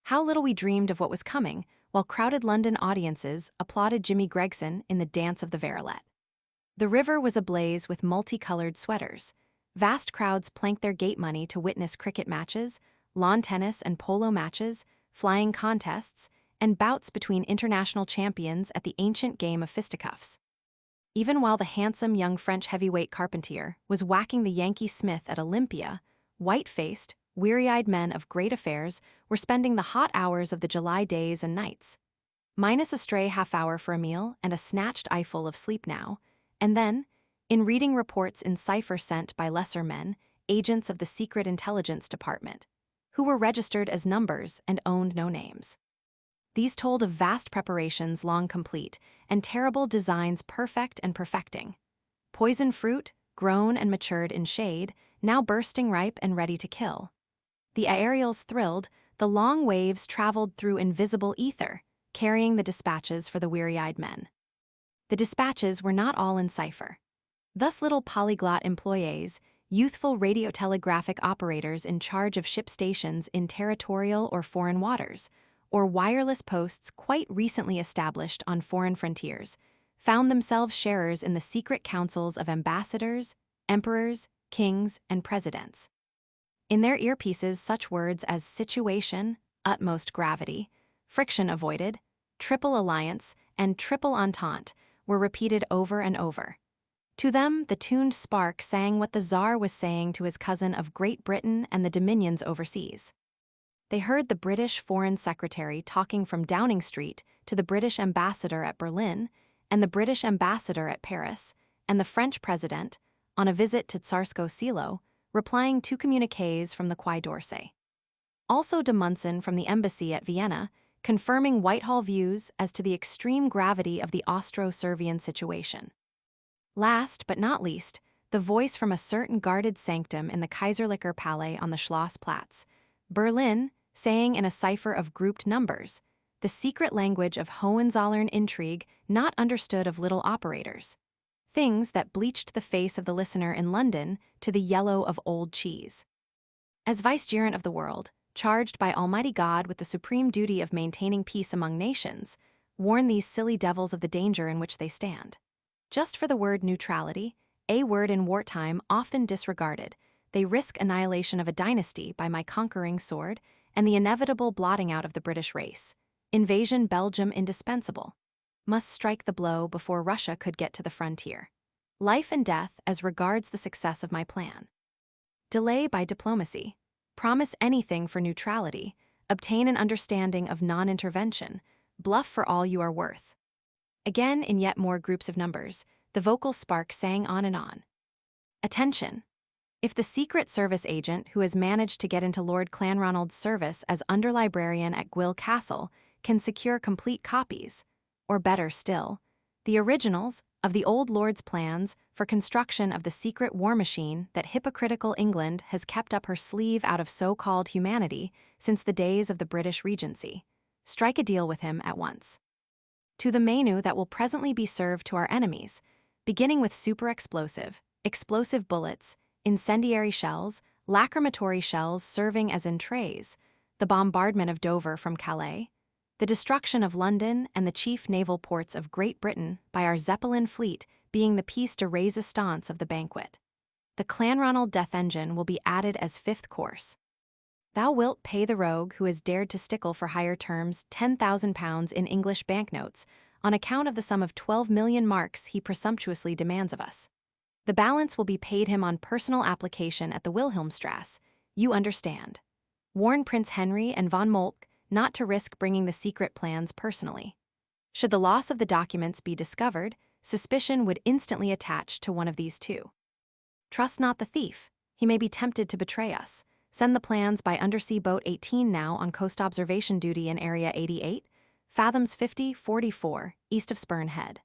How little we dreamed of what was coming, while crowded London audiences applauded Jimmy Gregson in the Dance of the Verlet. The river was ablaze with multicolored sweaters. Vast crowds planked their gate money to witness cricket matches, lawn tennis and polo matches, flying contests, and bouts between international champions at the ancient game of fisticuffs. Even while the handsome young French heavyweight Carpentier was whacking the Yankee Smith at Olympia, white-faced, weary-eyed men of great affairs were spending the hot hours of the July days and nights. Minus a stray half-hour for a meal and a snatched eyeful of sleep now, and then, in reading reports in cipher sent by lesser men, agents of the Secret Intelligence Department, who were registered as numbers and owned no names. These told of vast preparations long complete and terrible designs perfect and perfecting. Poison fruit, grown and matured in shade, now bursting ripe and ready to kill. The aerials thrilled, the long waves traveled through invisible ether, carrying the dispatches for the weary-eyed men. The dispatches were not all in cipher. Thus little polyglot employees, youthful radiotelegraphic operators in charge of ship stations in territorial or foreign waters, or wireless posts quite recently established on foreign frontiers, found themselves sharers in the secret councils of ambassadors, emperors, kings, and presidents. In their earpieces such words as situation, utmost gravity, friction avoided, triple alliance, and triple entente were repeated over and over. To them, the tuned spark sang what the Tsar was saying to his cousin of Great Britain and the dominions overseas. They heard the British Foreign Secretary talking from Downing Street to the British ambassador at Berlin and the British ambassador at Paris, and the French president, on a visit to Tsarskoe Selo, replying to communiques from the Quai d'Orsay. Also de Munson from the embassy at Vienna, confirming Whitehall views as to the extreme gravity of the Austro-Servian situation. Last but not least, the voice from a certain guarded sanctum in the Kaiserlicher Palais on the Schlossplatz, Berlin, saying in a cipher of grouped numbers, the secret language of Hohenzollern intrigue not understood of little operators. Things that bleached the face of the listener in London to the yellow of old cheese. As vicegerent of the world, charged by Almighty God with the supreme duty of maintaining peace among nations, warn these silly devils of the danger in which they stand. Just for the word neutrality, a word in wartime often disregarded, they risk annihilation of a dynasty by my conquering sword and the inevitable blotting out of the British race. Invasion Belgium indispensable. Must strike the blow before Russia could get to the frontier. Life and death as regards the success of my plan. Delay by diplomacy. Promise anything for neutrality. Obtain an understanding of non-intervention. Bluff for all you are worth. Again, in yet more groups of numbers, the vocal spark sang on and on. Attention! If the Secret Service agent who has managed to get into Lord Clanronald's service as underlibrarian at Gwyll Castle can secure complete copies, or better still, the originals of the old Lord's plans for construction of the secret war machine that hypocritical England has kept up her sleeve out of so-called humanity since the days of the British Regency, strike a deal with him at once. To the menu that will presently be served to our enemies, beginning with super explosive bullets, incendiary shells, lacrimatory shells serving as in trays, the bombardment of Dover from Calais, the destruction of London and the chief naval ports of Great Britain by our Zeppelin fleet being the piece de resistance of the banquet. The Clanronald death engine will be added as fifth course. Thou wilt pay the rogue who has dared to stickle for higher terms £10,000 in English banknotes on account of the sum of 12 million marks he presumptuously demands of us. The balance will be paid him on personal application at the Wilhelmstrasse, you understand. Warn Prince Henry and von Moltke not to risk bringing the secret plans personally. Should the loss of the documents be discovered, suspicion would instantly attach to one of these two. Trust not the thief. He may be tempted to betray us. Send the plans by Undersea Boat 18 now on coast observation duty in Area 88, fathoms 50-44, east of Spurn Head.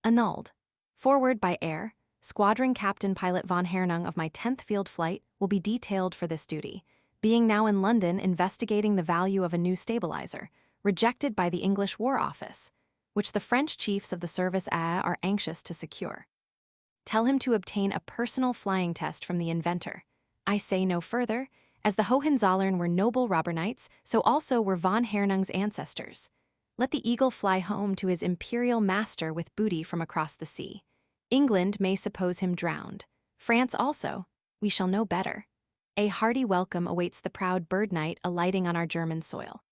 Annulled. Forward by air, Squadron Captain Pilot von Hernung of my 10th Field Flight will be detailed for this duty, being now in London investigating the value of a new stabilizer, rejected by the English War Office, which the French chiefs of the service A are anxious to secure. Tell him to obtain a personal flying test from the inventor. I say no further, as the Hohenzollern were noble robber knights, so also were von Hernung's ancestors. Let the eagle fly home to his imperial master with booty from across the sea. England may suppose him drowned. France also. We shall know better. A hearty welcome awaits the proud bird knight alighting on our German soil.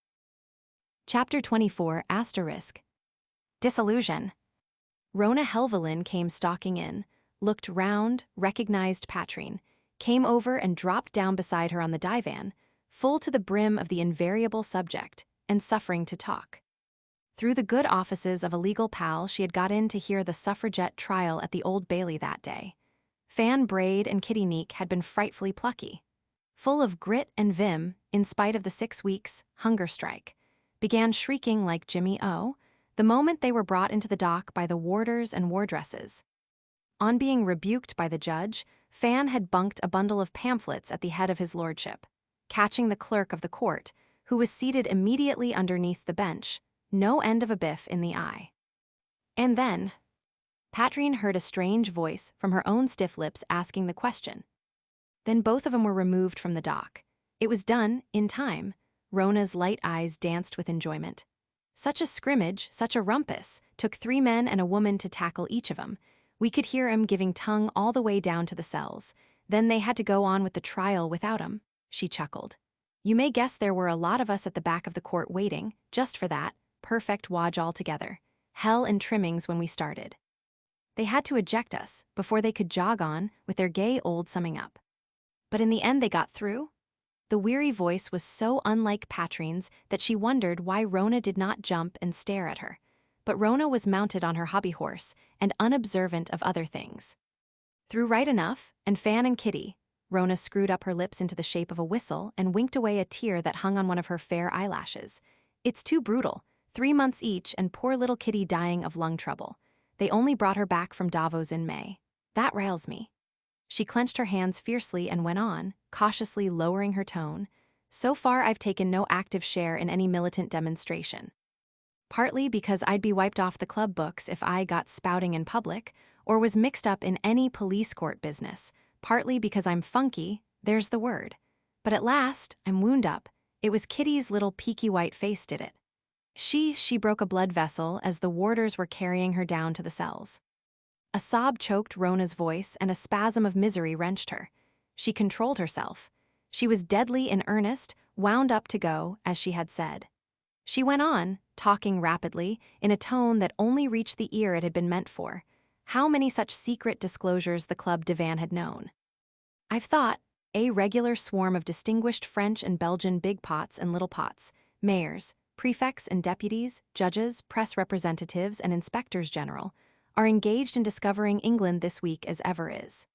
Chapter 24 *. Disillusion. Rona Helvellyn came stalking in, looked round, recognized Patrine, came over and dropped down beside her on the divan, full to the brim of the invariable subject, and suffering to talk. Through the good offices of a legal pal she had got in to hear the suffragette trial at the Old Bailey that day. Fan Braid and Kitty Neek had been frightfully plucky. Full of grit and vim, in spite of the 6 weeks' hunger strike, began shrieking like Jimmy O, the moment they were brought into the dock by the warders and wardresses. On being rebuked by the judge, Fan had bunked a bundle of pamphlets at the head of his lordship, catching the clerk of the court, who was seated immediately underneath the bench, no end of a biff in the eye. And then, Patrine heard a strange voice from her own stiff lips asking the question. Then both of them were removed from the dock. It was done, in time. Rona's light eyes danced with enjoyment. Such a scrimmage, such a rumpus, took 3 men and a woman to tackle each of 'em. We could hear 'em giving tongue all the way down to the cells. Then they had to go on with the trial without 'em, she chuckled. You may guess there were a lot of us at the back of the court waiting, just for that, perfect wodge altogether. Hell and trimmings when we started. They had to eject us before they could jog on with their gay old summing up. But in the end they got through? The weary voice was so unlike Patrine's that she wondered why Rona did not jump and stare at her. But Rona was mounted on her hobby horse and unobservant of other things. Through right enough, and Fan and Kitty, Rona screwed up her lips into the shape of a whistle and winked away a tear that hung on one of her fair eyelashes. It's too brutal, 3 months each and poor little Kitty dying of lung trouble. They only brought her back from Davos in May. That riles me. She clenched her hands fiercely and went on, cautiously lowering her tone. So far I've taken no active share in any militant demonstration. Partly because I'd be wiped off the club books if I got spouting in public, or was mixed up in any police court business. Partly because I'm funky, there's the word. But at last, I'm wound up. It was Kitty's little peaky white face did it. She broke a blood vessel as the warders were carrying her down to the cells. A sob choked Rona's voice and a spasm of misery wrenched her. She controlled herself. She was deadly in earnest, wound up to go, as she had said. She went on, talking rapidly, in a tone that only reached the ear it had been meant for. How many such secret disclosures the Club divan had known. I've thought, A regular swarm of distinguished French and Belgian big pots and little pots, mayors, prefects and deputies, judges, press representatives, and inspectors general, are engaged in discovering England this week as ever is.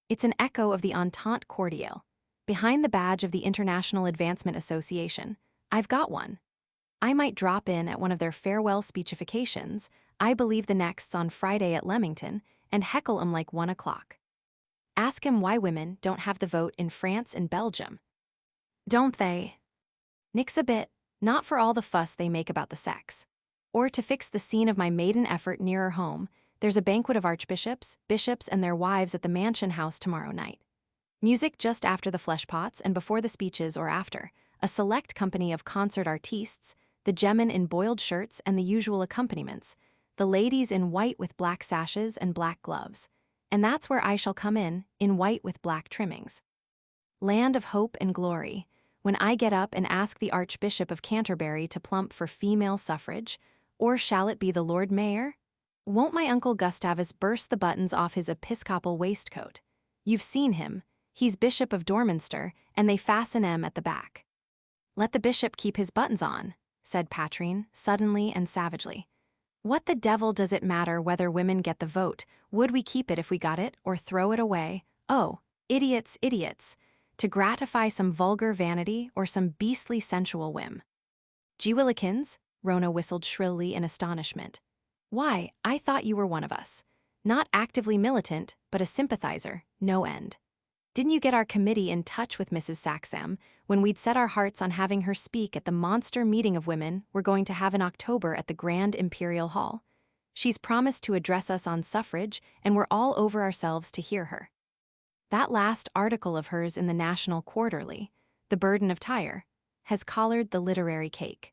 It's an echo of the Entente cordiale. Behind the badge of the International Advancement Association, I've got one. I might drop in at one of their farewell speechifications, I believe the next's on Friday at Leamington, and heckle 'em like 1 o'clock. Ask him why women don't have the vote in France and Belgium. Don't they? Nix a bit, not for all the fuss they make about the sex. Or to fix the scene of my maiden effort nearer home, there's a banquet of archbishops, bishops, and their wives at the Mansion House tomorrow night. Music just after the fleshpots and before the speeches or after, a select company of concert artistes, the gemmen in boiled shirts and the usual accompaniments, the ladies in white with black sashes and black gloves. And that's where I shall come in white with black trimmings. Land of hope and glory, when I get up and ask the Archbishop of Canterbury to plump for female suffrage, or shall it be the Lord Mayor? Won't my Uncle Gustavus burst the buttons off his episcopal waistcoat? You've seen him, he's Bishop of Dorminster, and they fasten 'em at the back. Let the bishop keep his buttons on, said Patrine, suddenly and savagely. What the devil does it matter whether women get the vote? Would we keep it if we got it, or throw it away? Oh, idiots, idiots, to gratify some vulgar vanity or some beastly sensual whim. Gee Willikins, Rona whistled shrilly in astonishment. Why, I thought you were one of us. Not actively militant, but a sympathizer, no end. Didn't you get our committee in touch with Mrs. Saxham when we'd set our hearts on having her speak at the monster meeting of women we're going to have in October at the Grand Imperial Hall? She's promised to address us on suffrage, and we're all over ourselves to hear her. That last article of hers in the National Quarterly, The Burden of Tyre, has collared the literary cake.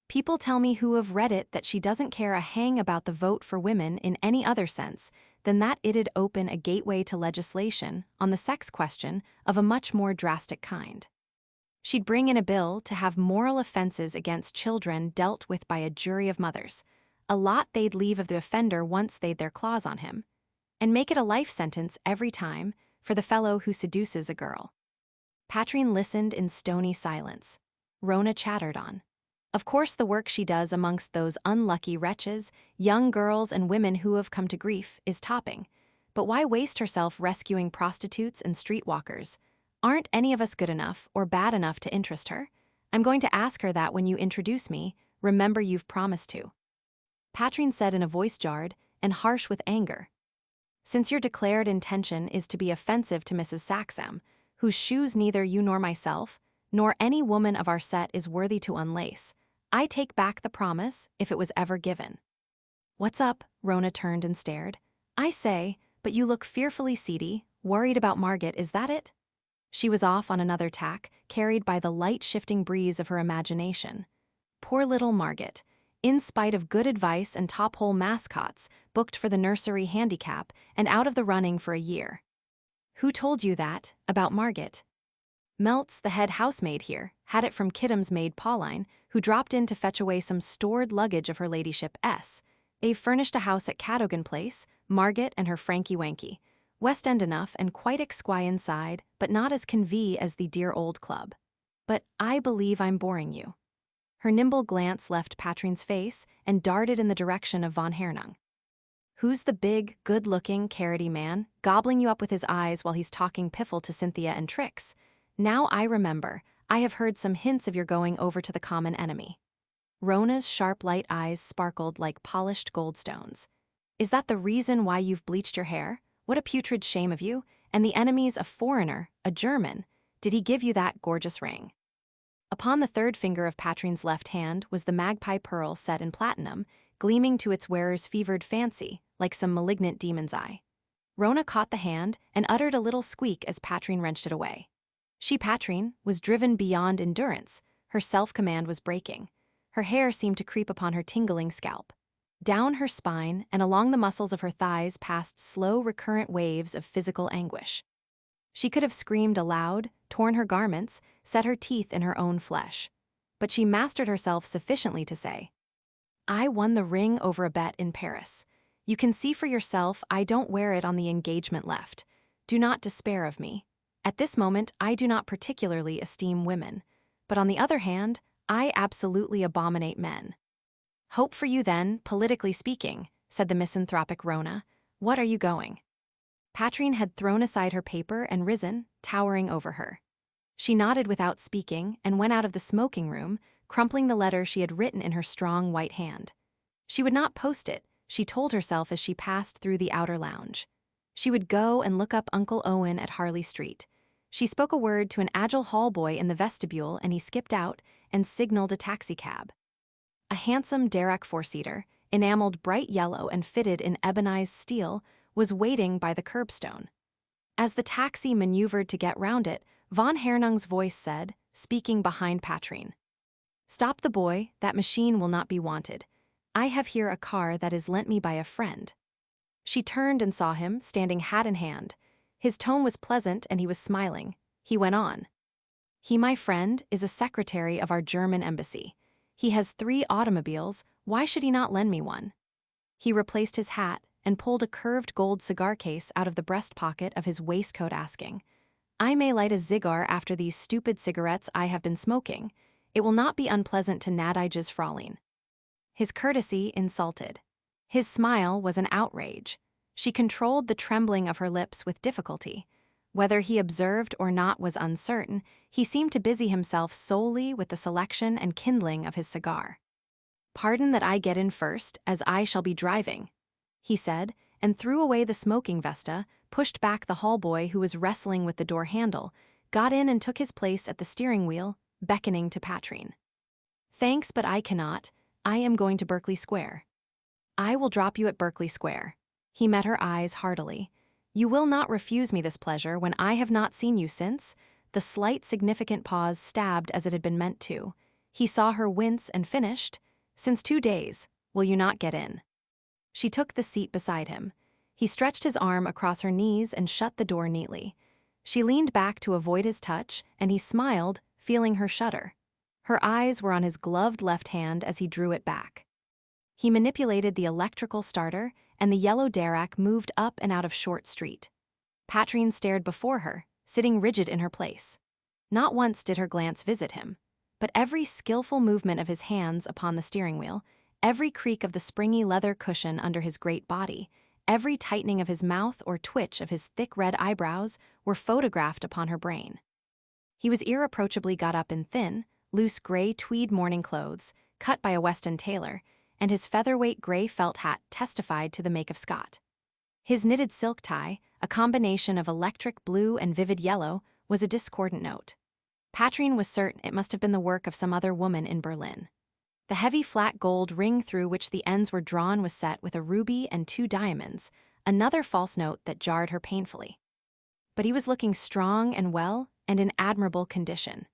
People tell me who have read it that she doesn't care a hang about the vote for women in any other sense than that it'd open a gateway to legislation on the sex question of a much more drastic kind. She'd bring in a bill to have moral offenses against children dealt with by a jury of mothers, a lot they'd leave of the offender once they'd their claws on him, and make it a life sentence every time for the fellow who seduces a girl. Patrine listened in stony silence. Rona chattered on. Of course the work she does amongst those unlucky wretches, young girls and women who have come to grief, is topping. But why waste herself rescuing prostitutes and streetwalkers? Aren't any of us good enough or bad enough to interest her? I'm going to ask her that when you introduce me. Remember you've promised to. Patrine said in a voice jarred and harsh with anger. Since your declared intention is to be offensive to Mrs. Saxham, whose shoes neither you nor myself, nor any woman of our set is worthy to unlace, I take back the promise if it was ever given. What's up? Rona turned and stared. I say, but you look fearfully seedy, worried about Margot, is that it? She was off on another tack, carried by the light shifting breeze of her imagination. Poor little Margot, in spite of good advice and top-hole mascots, booked for the nursery handicap and out of the running for a year. Who told you that, about Margot? Meltz, the head housemaid here, had it from Kiddam's maid Pauline, who dropped in to fetch away some stored luggage of her ladyship S. They've furnished a house at Cadogan Place, Margot and her Franky Wanky. West End enough and quite exquis inside, but not as convey as the dear old club. But I believe I'm boring you. Her nimble glance left Patrine's face and darted in the direction of von Hernung. Who's the big, good-looking, carroty man, gobbling you up with his eyes while he's talking piffle to Cynthia and Trix? Now I remember, I have heard some hints of your going over to the common enemy. Rona's sharp light eyes sparkled like polished goldstones. Is that the reason why you've bleached your hair? What a putrid shame of you, and the enemy's a foreigner, a German. Did he give you that gorgeous ring? Upon the third finger of Patrine's left hand was the magpie pearl set in platinum, gleaming to its wearer's fevered fancy, like some malignant demon's eye. Rona caught the hand and uttered a little squeak as Patrine wrenched it away. She, Patrine, was driven beyond endurance. Her self-command was breaking. Her hair seemed to creep upon her tingling scalp. Down her spine and along the muscles of her thighs passed slow, recurrent waves of physical anguish. She could have screamed aloud, torn her garments, set her teeth in her own flesh. But she mastered herself sufficiently to say, I won the ring over a bet in Paris. You can see for yourself I don't wear it on the engagement left. Do not despair of me. At this moment, I do not particularly esteem women, but on the other hand, I absolutely abominate men. Hope for you then, politically speaking, said the misanthropic Rona. What are you going? Patrine had thrown aside her paper and risen, towering over her. She nodded without speaking and went out of the smoking room, crumpling the letter she had written in her strong white hand. She would not post it, she told herself as she passed through the outer lounge. She would go and look up Uncle Owen at Harley Street. She spoke a word to an agile hall boy in the vestibule and he skipped out and signaled a taxicab. A handsome derrick four-seater, enameled bright yellow and fitted in ebonized steel, was waiting by the curbstone. As the taxi maneuvered to get round it, von Hernung's voice said, speaking behind Patrine, "Stop the boy, that machine will not be wanted. I have here a car that is lent me by a friend." She turned and saw him, standing hat in hand. His tone was pleasant and he was smiling. He went on. "He, my friend, is a secretary of our German embassy. He has 3 automobiles, why should he not lend me one?" He replaced his hat and pulled a curved gold cigar case out of the breast pocket of his waistcoat, asking, "I may light a cigar after these stupid cigarettes I have been smoking. It will not be unpleasant to gnädiges Fräulein." His courtesy insulted. His smile was an outrage. She controlled the trembling of her lips with difficulty. Whether he observed or not was uncertain, he seemed to busy himself solely with the selection and kindling of his cigar. "Pardon that I get in first, as I shall be driving," he said, and threw away the smoking vesta, pushed back the hall boy who was wrestling with the door handle, got in and took his place at the steering wheel, beckoning to Patrine. "Thanks, but I cannot. I am going to Berkeley Square." "I will drop you at Berkeley Square." He met her eyes heartily. "You will not refuse me this pleasure when I have not seen you since?" The slight significant pause stabbed as it had been meant to. He saw her wince and finished, "Since 2 days. Will you not get in?" She took the seat beside him. He stretched his arm across her knees and shut the door neatly. She leaned back to avoid his touch, and he smiled, feeling her shudder. Her eyes were on his gloved left hand as he drew it back. He manipulated the electrical starter, and the yellow derrick moved up and out of Short Street. Patrine stared before her, sitting rigid in her place. Not once did her glance visit him, but every skillful movement of his hands upon the steering wheel, every creak of the springy leather cushion under his great body, every tightening of his mouth or twitch of his thick red eyebrows were photographed upon her brain. He was irreproachably got up in thin, loose gray tweed morning clothes, cut by a Weston tailor, and his featherweight gray felt hat testified to the make of Scott. His knitted silk tie, a combination of electric blue and vivid yellow, was a discordant note. Patrine was certain it must have been the work of some other woman in Berlin. The heavy flat gold ring through which the ends were drawn was set with a ruby and 2 diamonds, another false note that jarred her painfully. But he was looking strong and well and in admirable condition.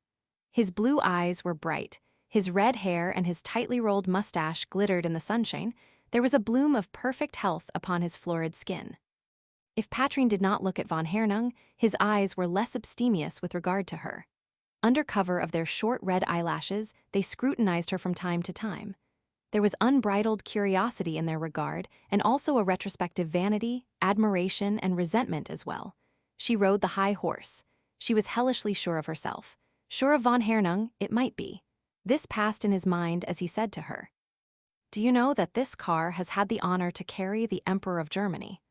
His blue eyes were bright, his red hair and his tightly rolled mustache glittered in the sunshine. There was a bloom of perfect health upon his florid skin. If Patrine did not look at von Hernung, his eyes were less abstemious with regard to her. Under cover of their short red eyelashes, they scrutinized her from time to time. There was unbridled curiosity in their regard, and also a retrospective vanity, admiration, and resentment as well. She rode the high horse. She was hellishly sure of herself. Sure of von Hernung, it might be. This passed in his mind as he said to her, "Do you know that this car has had the honor to carry the Emperor of Germany?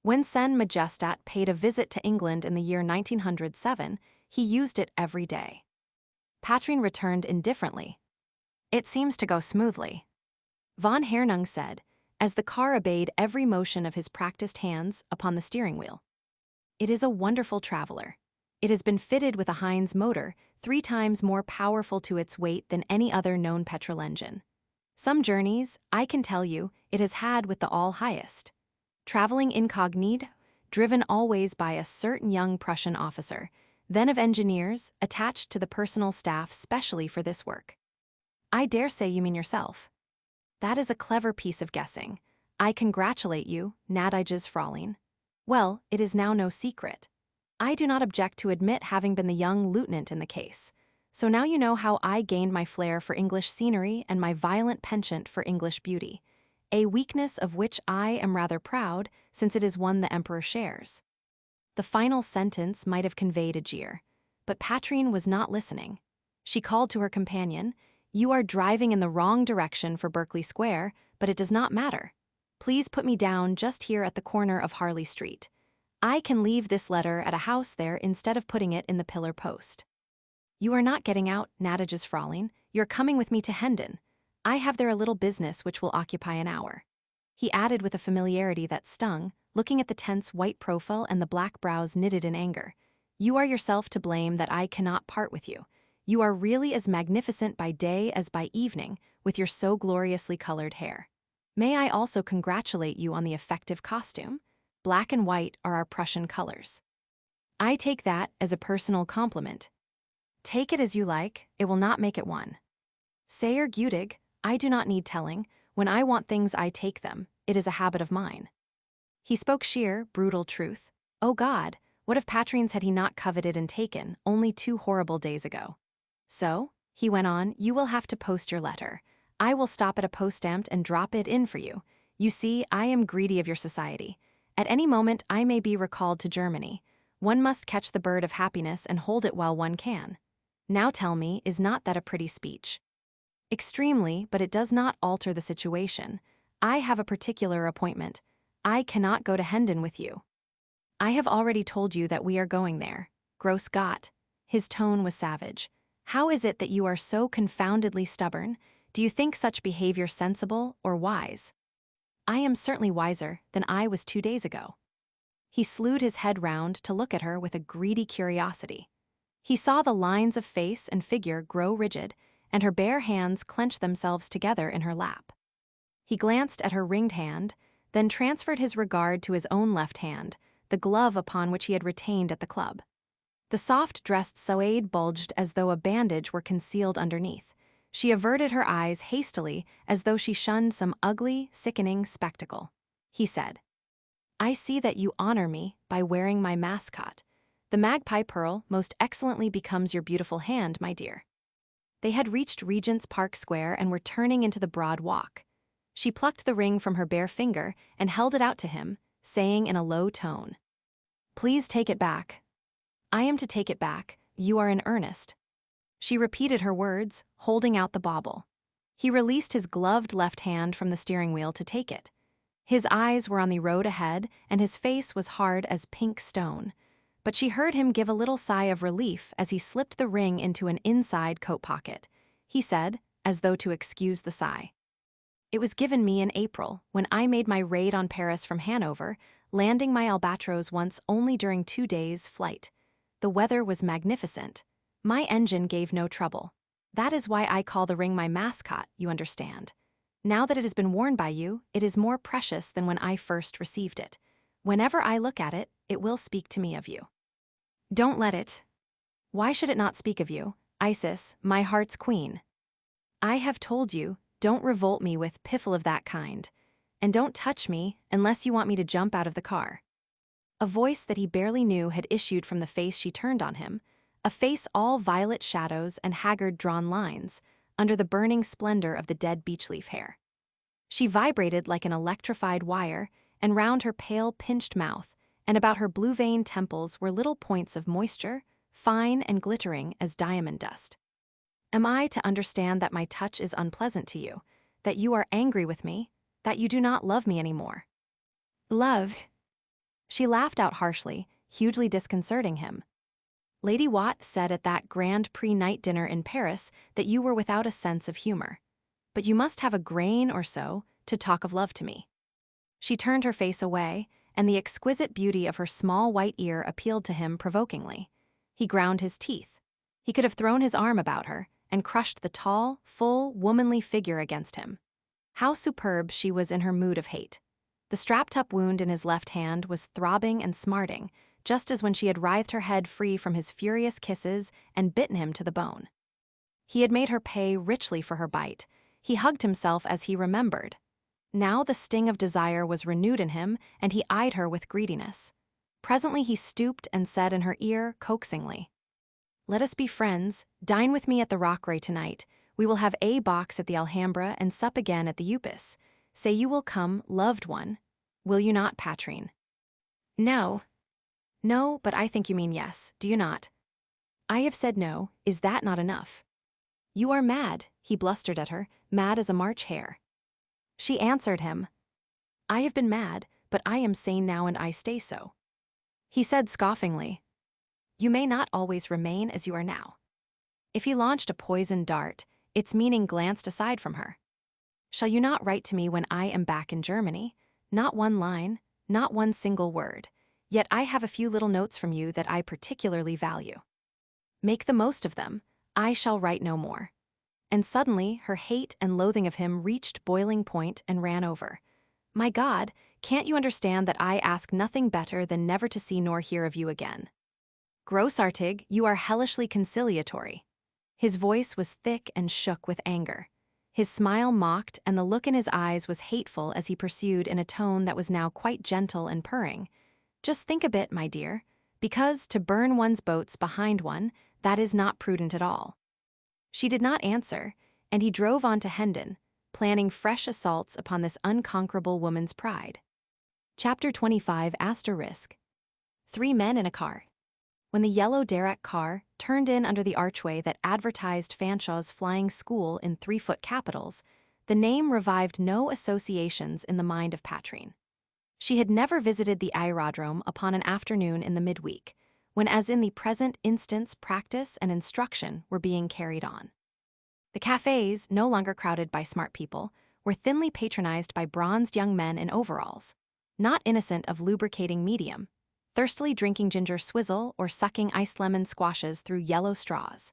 When Sen Majestat paid a visit to England in the year 1907, he used it every day." Patrine returned indifferently. "It seems to go smoothly." Von Hernung said, as the car obeyed every motion of his practiced hands upon the steering wheel. "It is a wonderful traveler. It has been fitted with a Haines motor, 3 times more powerful to its weight than any other known petrol engine. Some journeys, I can tell you, it has had with the all-highest. Traveling incognito, driven always by a certain young Prussian officer, then of engineers, attached to the personal staff specially for this work. I dare say you mean yourself. That is a clever piece of guessing. I congratulate you, gnädiges Fräulein. Well, it is now no secret. I do not object to admit having been the young lieutenant in the case. So now you know how I gained my flair for English scenery and my violent penchant for English beauty, a weakness of which I am rather proud, since it is one the Emperor shares." The final sentence might have conveyed a jeer. But Patrine was not listening. She called to her companion, "You are driving in the wrong direction for Berkeley Square, but it does not matter. Please put me down just here at the corner of Harley Street. I can leave this letter at a house there instead of putting it in the pillar post." "You are not getting out, Natage's Fraulein. You're coming with me to Hendon. I have there a little business which will occupy an hour." He added with a familiarity that stung, looking at the tense white profile and the black brows knitted in anger. "You are yourself to blame that I cannot part with you. You are really as magnificent by day as by evening, with your so gloriously colored hair. May I also congratulate you on the effective costume? Black and white are our Prussian colors. I take that as a personal compliment. Take it as you like, it will not make it one. Sayer Gudig, I do not need telling. When I want things I take them, it is a habit of mine." He spoke sheer, brutal truth. Oh God, what if Patrines had he not coveted and taken, only 2 horrible days ago? "So," he went on, "you will have to post your letter. I will stop at a post-stamped and drop it in for you. You see, I am greedy of your society. At any moment I may be recalled to Germany. One must catch the bird of happiness and hold it while one can. Now tell me, is not that a pretty speech?" "Extremely, but it does not alter the situation. I have a particular appointment. I cannot go to Hendon with you." "I have already told you that we are going there. Gross Gott." His tone was savage. "How is it that you are so confoundedly stubborn? Do you think such behavior sensible or wise?" "I am certainly wiser than I was 2 days ago." He slewed his head round to look at her with a greedy curiosity. He saw the lines of face and figure grow rigid, and her bare hands clench themselves together in her lap. He glanced at her ringed hand, then transferred his regard to his own left hand, the glove upon which he had retained at the club. The soft-dressed Suede bulged as though a bandage were concealed underneath. She averted her eyes hastily as though she shunned some ugly, sickening spectacle. He said, "I see that you honor me by wearing my mascot. The magpie pearl most excellently becomes your beautiful hand, my dear." They had reached Regent's Park Square and were turning into the broad walk. She plucked the ring from her bare finger and held it out to him, saying in a low tone, "Please take it back." "I am to take it back. You are in earnest." She repeated her words, holding out the bauble. He released his gloved left hand from the steering wheel to take it. His eyes were on the road ahead, and his face was hard as pink stone. But she heard him give a little sigh of relief as he slipped the ring into an inside coat pocket. He said, as though to excuse the sigh, "It was given me in April, when I made my raid on Paris from Hanover, landing my albatros once only during 2 days' flight. The weather was magnificent. My engine gave no trouble. That is why I call the ring my mascot, you understand. Now that it has been worn by you, it is more precious than when I first received it. Whenever I look at it, it will speak to me of you. Don't let it. Why should it not speak of you, Isis, my heart's queen? I have told you, don't revolt me with piffle of that kind, and don't touch me unless you want me to jump out of the car." A voice that he barely knew had issued from the face she turned on him, a face all violet shadows and haggard drawn lines, under the burning splendor of the dead beechleaf hair. She vibrated like an electrified wire, and round her pale, pinched mouth, and about her blue-veined temples were little points of moisture, fine and glittering as diamond dust. "Am I to understand that my touch is unpleasant to you, that you are angry with me, that you do not love me anymore?" "Loved?" She laughed out harshly, hugely disconcerting him. "Lady Watt said at that grand pre-night dinner in Paris that you were without a sense of humor. But you must have a grain or so to talk of love to me." She turned her face away, and the exquisite beauty of her small white ear appealed to him provokingly. He ground his teeth. He could have thrown his arm about her and crushed the tall, full, womanly figure against him. How superb she was in her mood of hate. The strapped-up wound in his left hand was throbbing and smarting, just as when she had writhed her head free from his furious kisses and bitten him to the bone. He had made her pay richly for her bite. He hugged himself as he remembered. Now the sting of desire was renewed in him, and he eyed her with greediness. Presently he stooped and said in her ear coaxingly, "Let us be friends. Dine with me at the Rockeray tonight. We will have a box at the Alhambra and sup again at the Upas. Say you will come, loved one. Will you not, Patrine?" "No." No, but I think you mean yes, do you not? I have said no, is that not enough? You are mad, he blustered at her, mad as a March hare. She answered him, I have been mad, but I am sane now and I stay so. He said scoffingly, you may not always remain as you are now. If he launched a poisoned dart, its meaning glanced aside from her. Shall you not write to me when I am back in Germany? Not one line, not one single word. Yet I have a few little notes from you that I particularly value. Make the most of them. I shall write no more. And suddenly her hate and loathing of him reached boiling point and ran over. My God, can't you understand that I ask nothing better than never to see nor hear of you again? Grossartig, you are hellishly conciliatory. His voice was thick and shook with anger. His smile mocked, and the look in his eyes was hateful as he pursued in a tone that was now quite gentle and purring. Just think a bit, my dear, because to burn one's boats behind one, that is not prudent at all. She did not answer, and he drove on to Hendon, planning fresh assaults upon this unconquerable woman's pride. Chapter 25 Asterisk. 3 men in a car. When the yellow derrick car turned in under the archway that advertised Fanshaw's flying school in 3-foot capitals, the name revived no associations in the mind of Patrine. She had never visited the aerodrome upon an afternoon in the midweek, when as in the present instance practice and instruction were being carried on. The cafes, no longer crowded by smart people, were thinly patronized by bronzed young men in overalls, not innocent of lubricating medium, thirstily drinking ginger swizzle or sucking iced lemon squashes through yellow straws.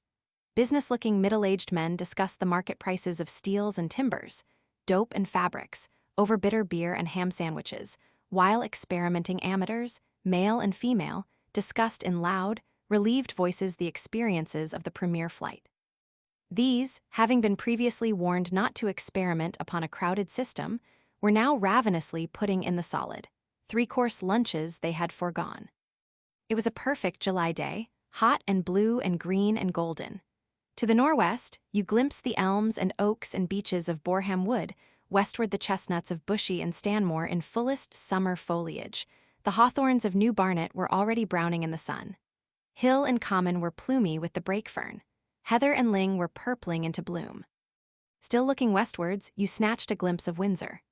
Business-looking middle-aged men discussed the market prices of steels and timbers, dope and fabrics, over bitter beer and ham sandwiches, while experimenting amateurs, male and female, discussed in loud, relieved voices the experiences of the premier flight. These, having been previously warned not to experiment upon a crowded system, were now ravenously putting in the solid. 3-course lunches they had foregone. It was a perfect July day, hot and blue and green and golden. To the northwest, you glimpsed the elms and oaks and beeches of Boreham Wood, westward the chestnuts of Bushy and Stanmore in fullest summer foliage. The hawthorns of New Barnet were already browning in the sun. Hill and common were plumy with the brake fern. Heather and ling were purpling into bloom. Still looking westwards, you snatched a glimpse of Windsor.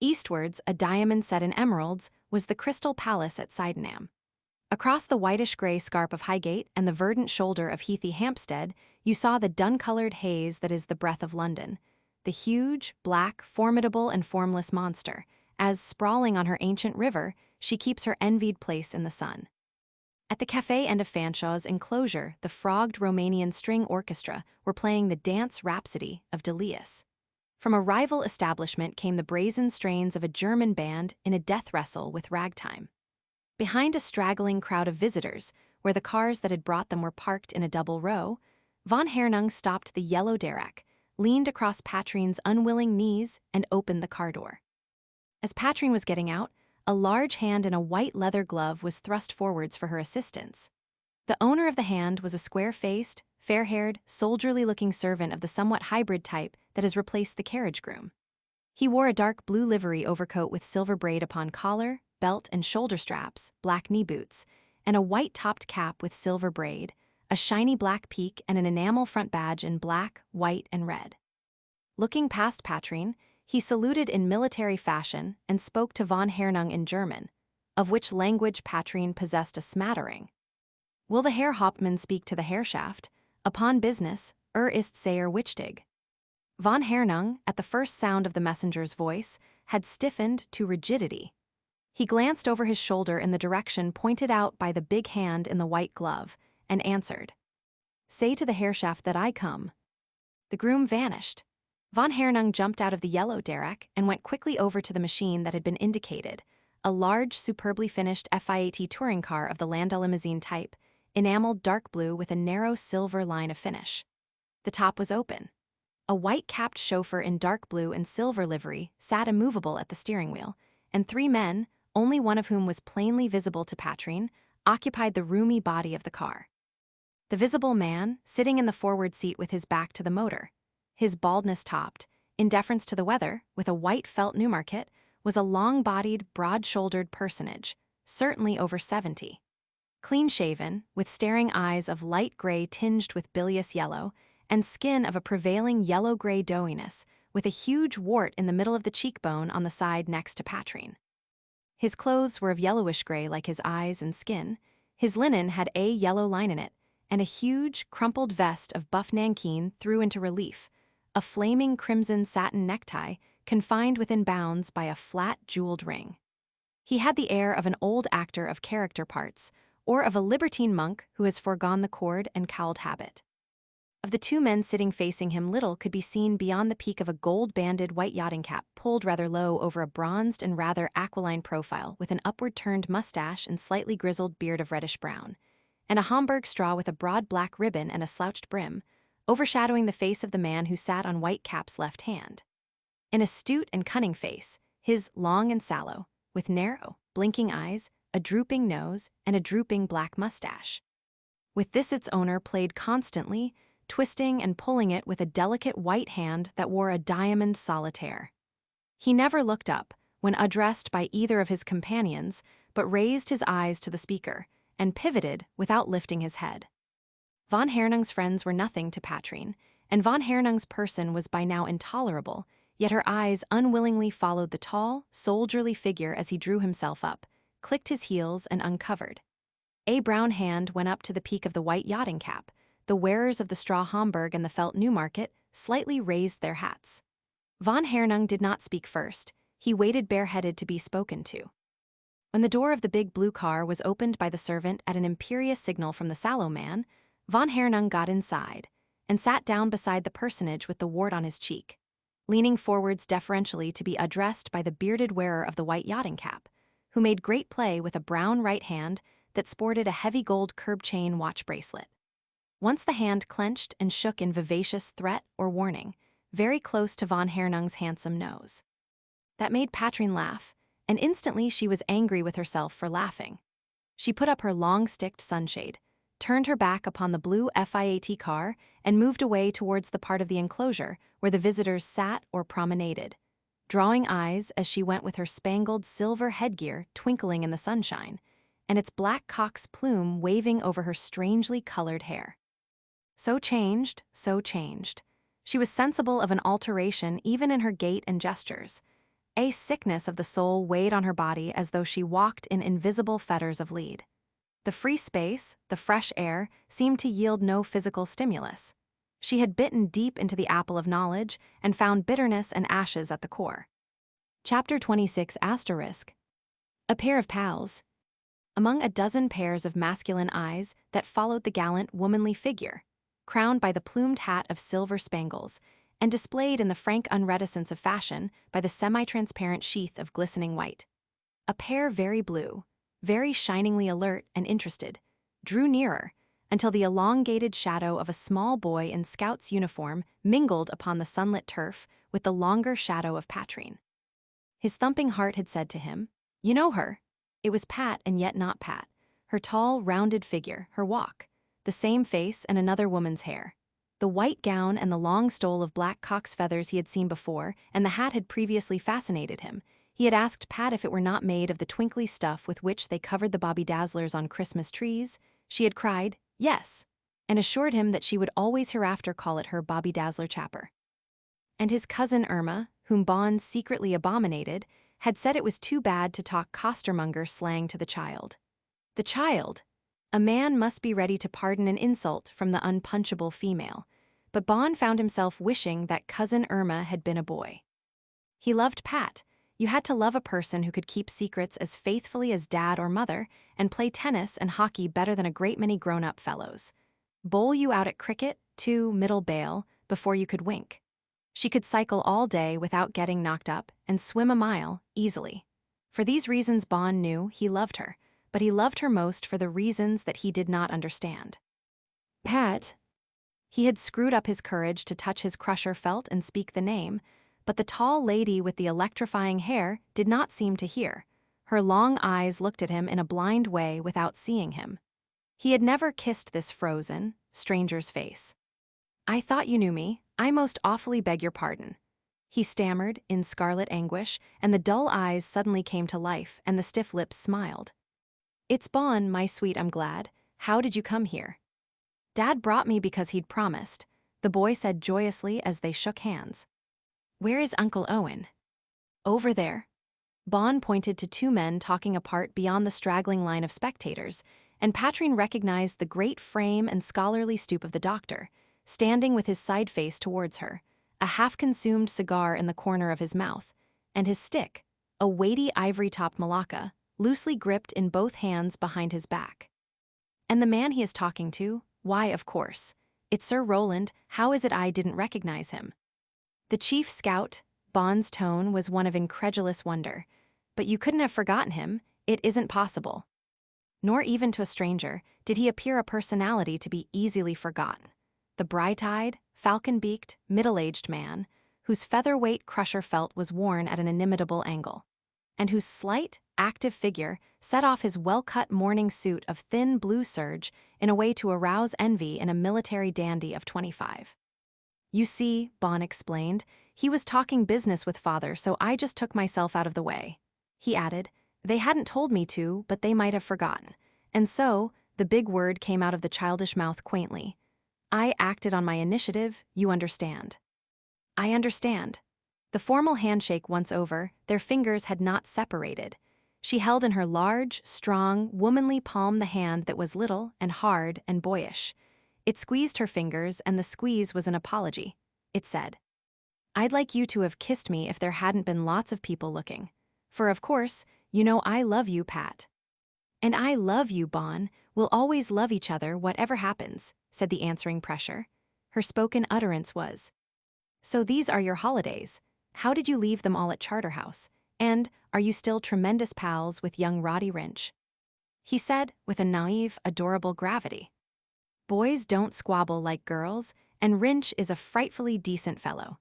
Eastwards, a diamond set in emeralds, was the Crystal Palace at Sydenham. Across the whitish-gray scarp of Highgate and the verdant shoulder of heathy Hampstead, you saw the dun-colored haze that is the breath of London, the huge, black, formidable and formless monster, as, sprawling on her ancient river, she keeps her envied place in the sun. At the cafe end of Fanshaw's enclosure, the frogged Romanian string orchestra were playing the dance rhapsody of Delius. From a rival establishment came the brazen strains of a German band in a death wrestle with ragtime. Behind a straggling crowd of visitors, where the cars that had brought them were parked in a double row, von Hernung stopped the yellow derrick, leaned across Patrine's unwilling knees, and opened the car door. As Patrine was getting out, a large hand in a white leather glove was thrust forwards for her assistance. The owner of the hand was a square-faced, fair-haired, soldierly-looking servant of the somewhat hybrid type that has replaced the carriage groom. He wore a dark blue livery overcoat with silver braid upon collar, belt and shoulder straps, black knee boots, and a white-topped cap with silver braid, a shiny black peak and an enamel front badge in black, white, and red. Looking past Patrine, he saluted in military fashion and spoke to von Hernung in German, of which language Patrine possessed a smattering. Will the Herr Hauptmann speak to the Herrschaft? Upon business, ist sehr wichtig. Von Hernung, at the first sound of the messenger's voice, had stiffened to rigidity. He glanced over his shoulder in the direction pointed out by the big hand in the white glove, and answered, Say to the Herrschaft that I come. The groom vanished. Von Hernung jumped out of the yellow derrick and went quickly over to the machine that had been indicated, a large, superbly finished FIAT touring car of the Landau limousine type, enameled dark blue with a narrow silver line of finish. The top was open. A white-capped chauffeur in dark blue and silver livery sat immovable at the steering wheel, and 3 men, only one of whom was plainly visible to Patrine, occupied the roomy body of the car. The visible man, sitting in the forward seat with his back to the motor, his baldness topped, in deference to the weather, with a white felt Newmarket, was a long-bodied, broad-shouldered personage, certainly over 70. Clean-shaven, with staring eyes of light gray tinged with bilious yellow, and skin of a prevailing yellow-gray dowiness, with a huge wart in the middle of the cheekbone on the side next to Patrine. His clothes were of yellowish-gray like his eyes and skin. His linen had a yellow line in it, and a huge, crumpled vest of buff nankeen threw into relief, a flaming crimson satin necktie confined within bounds by a flat, jeweled ring. He had the air of an old actor of character parts, or of a libertine monk who has foregone the cord and cowled habit. Of the two men sitting facing him, little could be seen beyond the peak of a gold-banded white yachting cap pulled rather low over a bronzed and rather aquiline profile with an upward-turned mustache and slightly grizzled beard of reddish-brown, and a Homburg straw with a broad black ribbon and a slouched brim, overshadowing the face of the man who sat on White Cap's left hand. An astute and cunning face, his long and sallow, with narrow, blinking eyes, a drooping nose, and a drooping black mustache. With this its owner played constantly, twisting and pulling it with a delicate white hand that wore a diamond solitaire. He never looked up when addressed by either of his companions, but raised his eyes to the speaker, and pivoted without lifting his head. Von Hernung's friends were nothing to Patrine, and von Hernung's person was by now intolerable, yet her eyes unwillingly followed the tall, soldierly figure as he drew himself up, clicked his heels, and uncovered. A brown hand went up to the peak of the white yachting cap. The wearers of the straw Homburg and the felt Newmarket slightly raised their hats. Von Hernung did not speak first. He waited bareheaded to be spoken to. When the door of the big blue car was opened by the servant at an imperious signal from the sallow man, von Hernung got inside and sat down beside the personage with the wart on his cheek, leaning forwards deferentially to be addressed by the bearded wearer of the white yachting cap, who made great play with a brown right hand that sported a heavy gold curb chain watch bracelet. Once the hand clenched and shook in vivacious threat or warning, very close to von Hernung's handsome nose. That made Patrine laugh, and instantly she was angry with herself for laughing. She put up her long-sticked sunshade, turned her back upon the blue Fiat car, and moved away towards the part of the enclosure where the visitors sat or promenaded, drawing eyes as she went with her spangled silver headgear twinkling in the sunshine, and its black cock's plume waving over her strangely colored hair. So changed, so changed. She was sensible of an alteration even in her gait and gestures. A sickness of the soul weighed on her body as though she walked in invisible fetters of lead. The free space, the fresh air, seemed to yield no physical stimulus. She had bitten deep into the apple of knowledge and found bitterness and ashes at the core. Chapter 26 *. A pair of pals. Among a dozen pairs of masculine eyes that followed the gallant, womanly figure, crowned by the plumed hat of silver spangles, and displayed in the frank unreticence of fashion by the semi-transparent sheath of glistening white. A pair very blue, very shiningly alert and interested, drew nearer, until the elongated shadow of a small boy in scout's uniform mingled upon the sunlit turf with the longer shadow of Patrine. His thumping heart had said to him, "You know her." It was Pat and yet not Pat, her tall, rounded figure, her walk, the same face and another woman's hair. The white gown and the long stole of black cock's feathers he had seen before, and the hat had previously fascinated him. He had asked Pat if it were not made of the twinkly stuff with which they covered the bobby dazzlers on Christmas trees. She had cried, yes, and assured him that she would always hereafter call it her bobby dazzler chapper. And his cousin Irma, whom Bond secretly abominated, had said it was too bad to talk costermonger slang to the child. The child! A man must be ready to pardon an insult from the unpunchable female, but Bond found himself wishing that cousin Irma had been a boy. He loved Pat. You had to love a person who could keep secrets as faithfully as dad or mother and play tennis and hockey better than a great many grown-up fellows. Bowl you out at cricket, middle bail, before you could wink. She could cycle all day without getting knocked up and swim a mile, easily. For these reasons Bond knew he loved her, but he loved her most for the reasons that he did not understand. Pat. He had screwed up his courage to touch his crusher felt and speak the name, but the tall lady with the electrifying hair did not seem to hear. Her long eyes looked at him in a blind way without seeing him. He had never kissed this frozen, stranger's face. "I thought you knew me. I most awfully beg your pardon," he stammered in scarlet anguish, and the dull eyes suddenly came to life and the stiff lips smiled. "It's Bon, my sweet, I'm glad. How did you come here?" "Dad brought me because he'd promised," the boy said joyously as they shook hands. "Where is Uncle Owen?" "Over there." Bon pointed to two men talking apart beyond the straggling line of spectators, and Patrine recognized the great frame and scholarly stoop of the doctor, standing with his side face towards her, a half-consumed cigar in the corner of his mouth, and his stick, a weighty ivory-topped malacca, loosely gripped in both hands behind his back. "And the man he is talking to? Why, of course. It's Sir Roland. How is it I didn't recognize him?" The chief scout, Bon's tone was one of incredulous wonder. "But you couldn't have forgotten him. It isn't possible." Nor even to a stranger did he appear a personality to be easily forgotten. The bright-eyed, falcon-beaked, middle-aged man, whose featherweight crusher felt was worn at an inimitable angle, and whose slight, active figure set off his well-cut morning suit of thin blue serge in a way to arouse envy in a military dandy of 25. "You see," Bon explained, "he was talking business with Father, so I just took myself out of the way." He added, "They hadn't told me to, but they might have forgotten. And so," the big word came out of the childish mouth quaintly, "I acted on my initiative, you understand." "I understand." The formal handshake once over, their fingers had not separated. She held in her large, strong, womanly palm the hand that was little and hard and boyish. It squeezed her fingers, and the squeeze was an apology. It said, "I'd like you to have kissed me if there hadn't been lots of people looking. For of course, you know I love you, Pat." "And I love you, Bon. We'll always love each other, whatever happens," said the answering pressure. Her spoken utterance was, "So these are your holidays. How did you leave them all at Charterhouse? And are you still tremendous pals with young Roddy Wrench?" He said, with a naive, adorable gravity, "Boys don't squabble like girls, and Wrench is a frightfully decent fellow.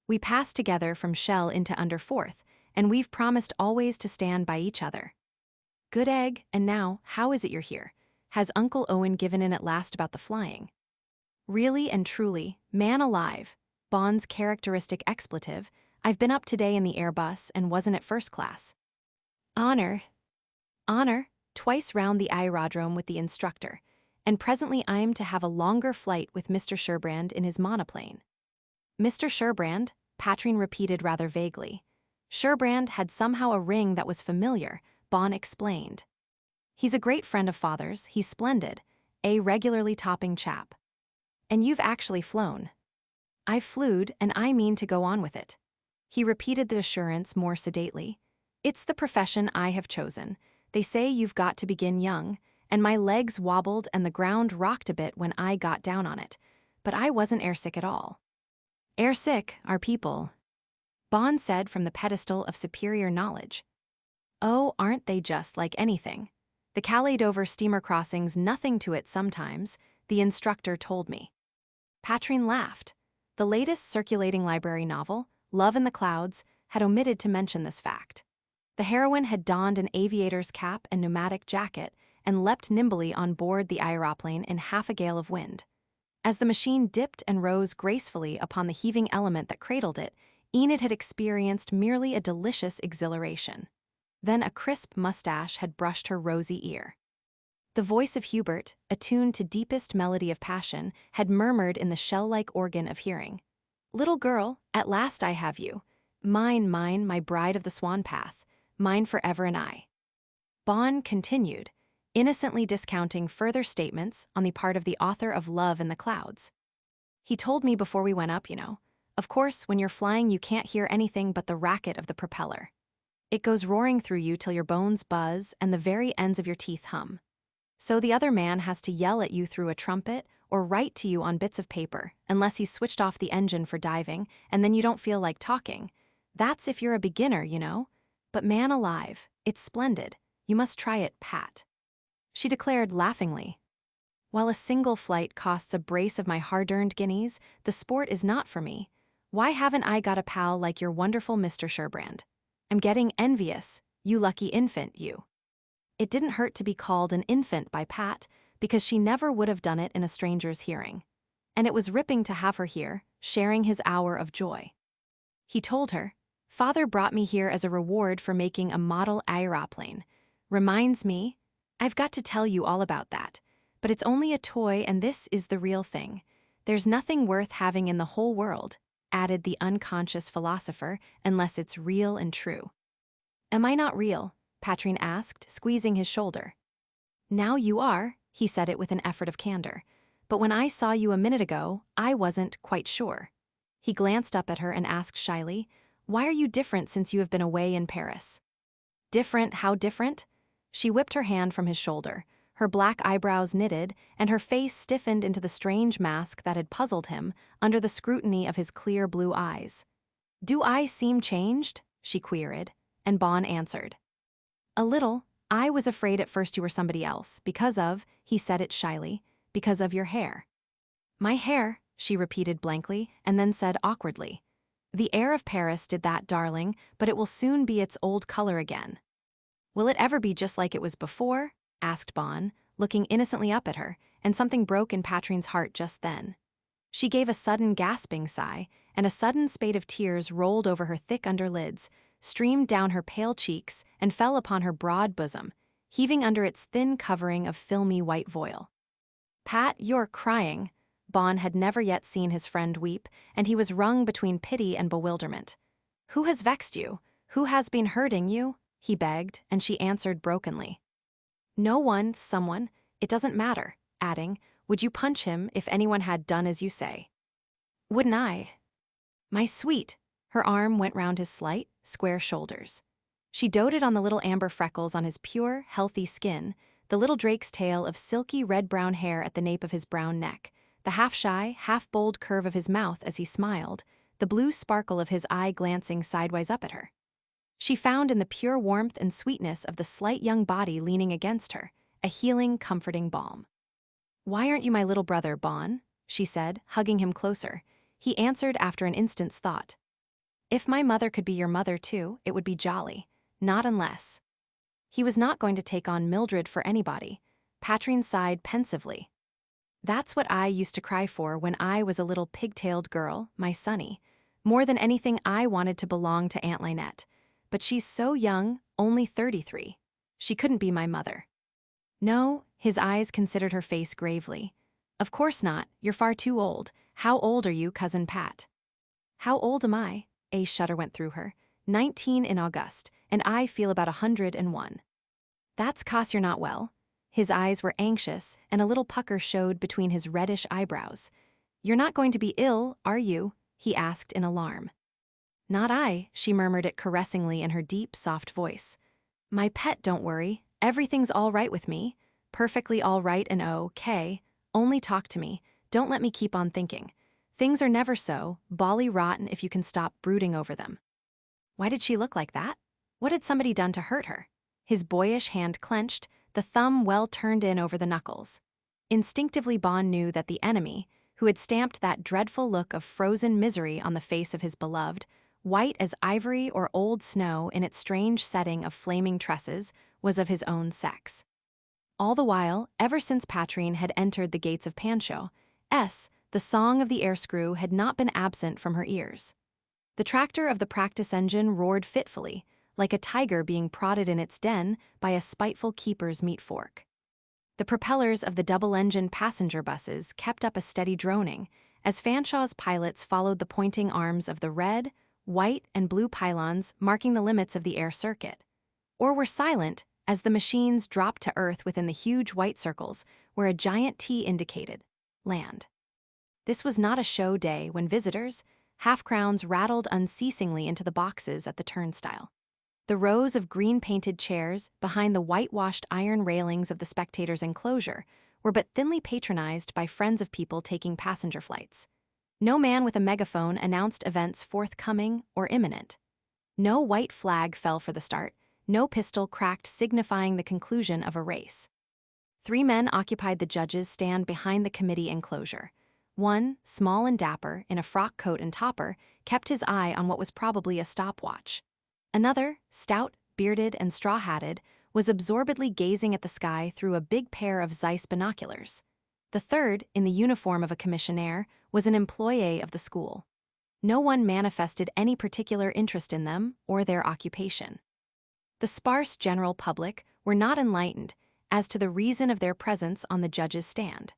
We passed together from Shell into under Fourth, and we've promised always to stand by each other." "Good egg, and now, how is it you're here? Has Uncle Owen given in at last about the flying?" "Really and truly, man alive," Bon's characteristic expletive, "I've been up today in the Airbus and wasn't at first class. Honor. Honor, twice round the aerodrome with the instructor, and presently I'm to have a longer flight with Mr. Sherbrand in his monoplane." "Mr. Sherbrand," Patrine repeated rather vaguely. Sherbrand had somehow a ring that was familiar, Bon explained. "He's a great friend of Father's, he's splendid, a regularly topping chap." "And you've actually flown." "I've flewed, and I mean to go on with it." He repeated the assurance more sedately. "It's the profession I have chosen. They say you've got to begin young, and my legs wobbled and the ground rocked a bit when I got down on it. But I wasn't airsick at all." "Airsick are people," Bon said from the pedestal of superior knowledge. "Oh, aren't they just like anything? The Calais-Dover steamer crossing's nothing to it sometimes, the instructor told me." Patrine laughed. The latest circulating library novel, Love in the Clouds, had omitted to mention this fact. The heroine had donned an aviator's cap and pneumatic jacket and leapt nimbly on board the aeroplane in half a gale of wind. As the machine dipped and rose gracefully upon the heaving element that cradled it, Enid had experienced merely a delicious exhilaration. Then a crisp mustache had brushed her rosy ear. The voice of Hubert, attuned to deepest melody of passion, had murmured in the shell-like organ of hearing, "Little girl, at last I have you. Mine, mine, my bride of the swan path. Mine forever and I." Bon continued, innocently discounting further statements on the part of the author of Love in the Clouds. "He told me before we went up, you know. Of course, when you're flying you can't hear anything but the racket of the propeller. It goes roaring through you till your bones buzz and the very ends of your teeth hum. So the other man has to yell at you through a trumpet or write to you on bits of paper, unless he's switched off the engine for diving, and then you don't feel like talking. That's if you're a beginner, you know. But man alive, it's splendid. You must try it, Pat." She declared laughingly, "While a single flight costs a brace of my hard-earned guineas, the sport is not for me. Why haven't I got a pal like your wonderful Mr. Sherbrand? I'm getting envious, you lucky infant, you." It didn't hurt to be called an infant by Pat, because she never would have done it in a stranger's hearing. And it was ripping to have her here, sharing his hour of joy. He told her, "Father brought me here as a reward for making a model aeroplane. Reminds me," I've got to tell you all about that. But it's only a toy and this is the real thing. There's nothing worth having in the whole world, added the unconscious philosopher, unless it's real and true. Am I not real? Patrine asked, squeezing his shoulder. Now you are, he said it with an effort of candor. But when I saw you a minute ago, I wasn't quite sure. He glanced up at her and asked shyly, Why are you different since you have been away in Paris? Different? How different? She whipped her hand from his shoulder, her black eyebrows knitted, and her face stiffened into the strange mask that had puzzled him under the scrutiny of his clear blue eyes. Do I seem changed? She queried, and Bon answered. A little. I was afraid at first you were somebody else, because of, he said it shyly, because of your hair. My hair, she repeated blankly, and then said awkwardly. The air of Paris did that, darling, but it will soon be its old color again. Will it ever be just like it was before? Asked Bon, looking innocently up at her, and something broke in Patrine's heart just then. She gave a sudden gasping sigh, and a sudden spate of tears rolled over her thick underlids, streamed down her pale cheeks, and fell upon her broad bosom, heaving under its thin covering of filmy white voile. Pat, you're crying. Bon had never yet seen his friend weep, and he was wrung between pity and bewilderment. Who has vexed you? Who has been hurting you? He begged, and she answered brokenly. No one, someone, it doesn't matter, adding, Would you punch him if anyone had done as you say? Wouldn't I? My sweet. Her arm went round his slight, square shoulders. She doted on the little amber freckles on his pure, healthy skin, the little drake's tail of silky red-brown hair at the nape of his brown neck, the half-shy, half-bold curve of his mouth as he smiled, the blue sparkle of his eye glancing sidewise up at her. She found in the pure warmth and sweetness of the slight young body leaning against her a healing, comforting balm. Why aren't you my little brother, Bon? She said, hugging him closer. He answered after an instant's thought. If my mother could be your mother too, it would be jolly. Not unless. He was not going to take on Mildred for anybody. Patrine sighed pensively. That's what I used to cry for when I was a little pigtailed girl, my Sonny. More than anything, I wanted to belong to Aunt Lynette. But she's so young, only 33. She couldn't be my mother. No, his eyes considered her face gravely. Of course not, you're far too old. How old are you, Cousin Pat? How old am I? A shudder went through her. 19 in August, and I feel about 101. That's 'cause you're not well. His eyes were anxious, and a little pucker showed between his reddish eyebrows. You're not going to be ill, are you? He asked in alarm. Not I, she murmured it caressingly in her deep, soft voice. My pet, don't worry. Everything's all right with me. Perfectly all right and okay. Only talk to me. Don't let me keep on thinking. Things are never so, bally rotten if you can stop brooding over them. Why did she look like that? What had somebody done to hurt her? His boyish hand clenched, the thumb well turned in over the knuckles. Instinctively Bon knew that the enemy, who had stamped that dreadful look of frozen misery on the face of his beloved, white as ivory or old snow in its strange setting of flaming tresses, was of his own sex. All the while, ever since Patrine had entered the gates of Pancho, the song of the air screw had not been absent from her ears. The tractor of the practice engine roared fitfully, like a tiger being prodded in its den by a spiteful keeper's meat fork. The propellers of the double-engined passenger buses kept up a steady droning, as Fanshaw's pilots followed the pointing arms of the red, white, and blue pylons marking the limits of the air circuit, or were silent as the machines dropped to earth within the huge white circles where a giant T indicated land. This was not a show day when visitors, half-crowns rattled unceasingly into the boxes at the turnstile. The rows of green-painted chairs behind the whitewashed iron railings of the spectators' enclosure were but thinly patronized by friends of people taking passenger flights. No man with a megaphone announced events forthcoming or imminent. No white flag fell for the start, no pistol cracked signifying the conclusion of a race. 3 men occupied the judges' stand behind the committee enclosure. One, small and dapper, in a frock coat and topper, kept his eye on what was probably a stopwatch. Another, stout, bearded, and straw-hatted, was absorbedly gazing at the sky through a big pair of Zeiss binoculars. The third, in the uniform of a commissionaire, was an employee of the school. No one manifested any particular interest in them or their occupation. The sparse general public were not enlightened, as to the reason of their presence on the judge's stand.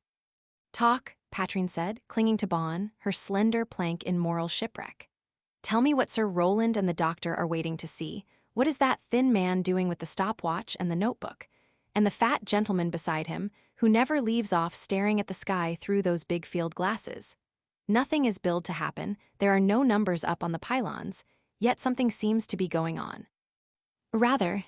"Talk," Patrine said, clinging to Bon, her slender plank in moral shipwreck. "Tell me what Sir Roland and the doctor are waiting to see. What is that thin man doing with the stopwatch and the notebook? And the fat gentleman beside him, who never leaves off staring at the sky through those big field glasses? Nothing is billed to happen, there are no numbers up on the pylons, yet something seems to be going on." "Rather."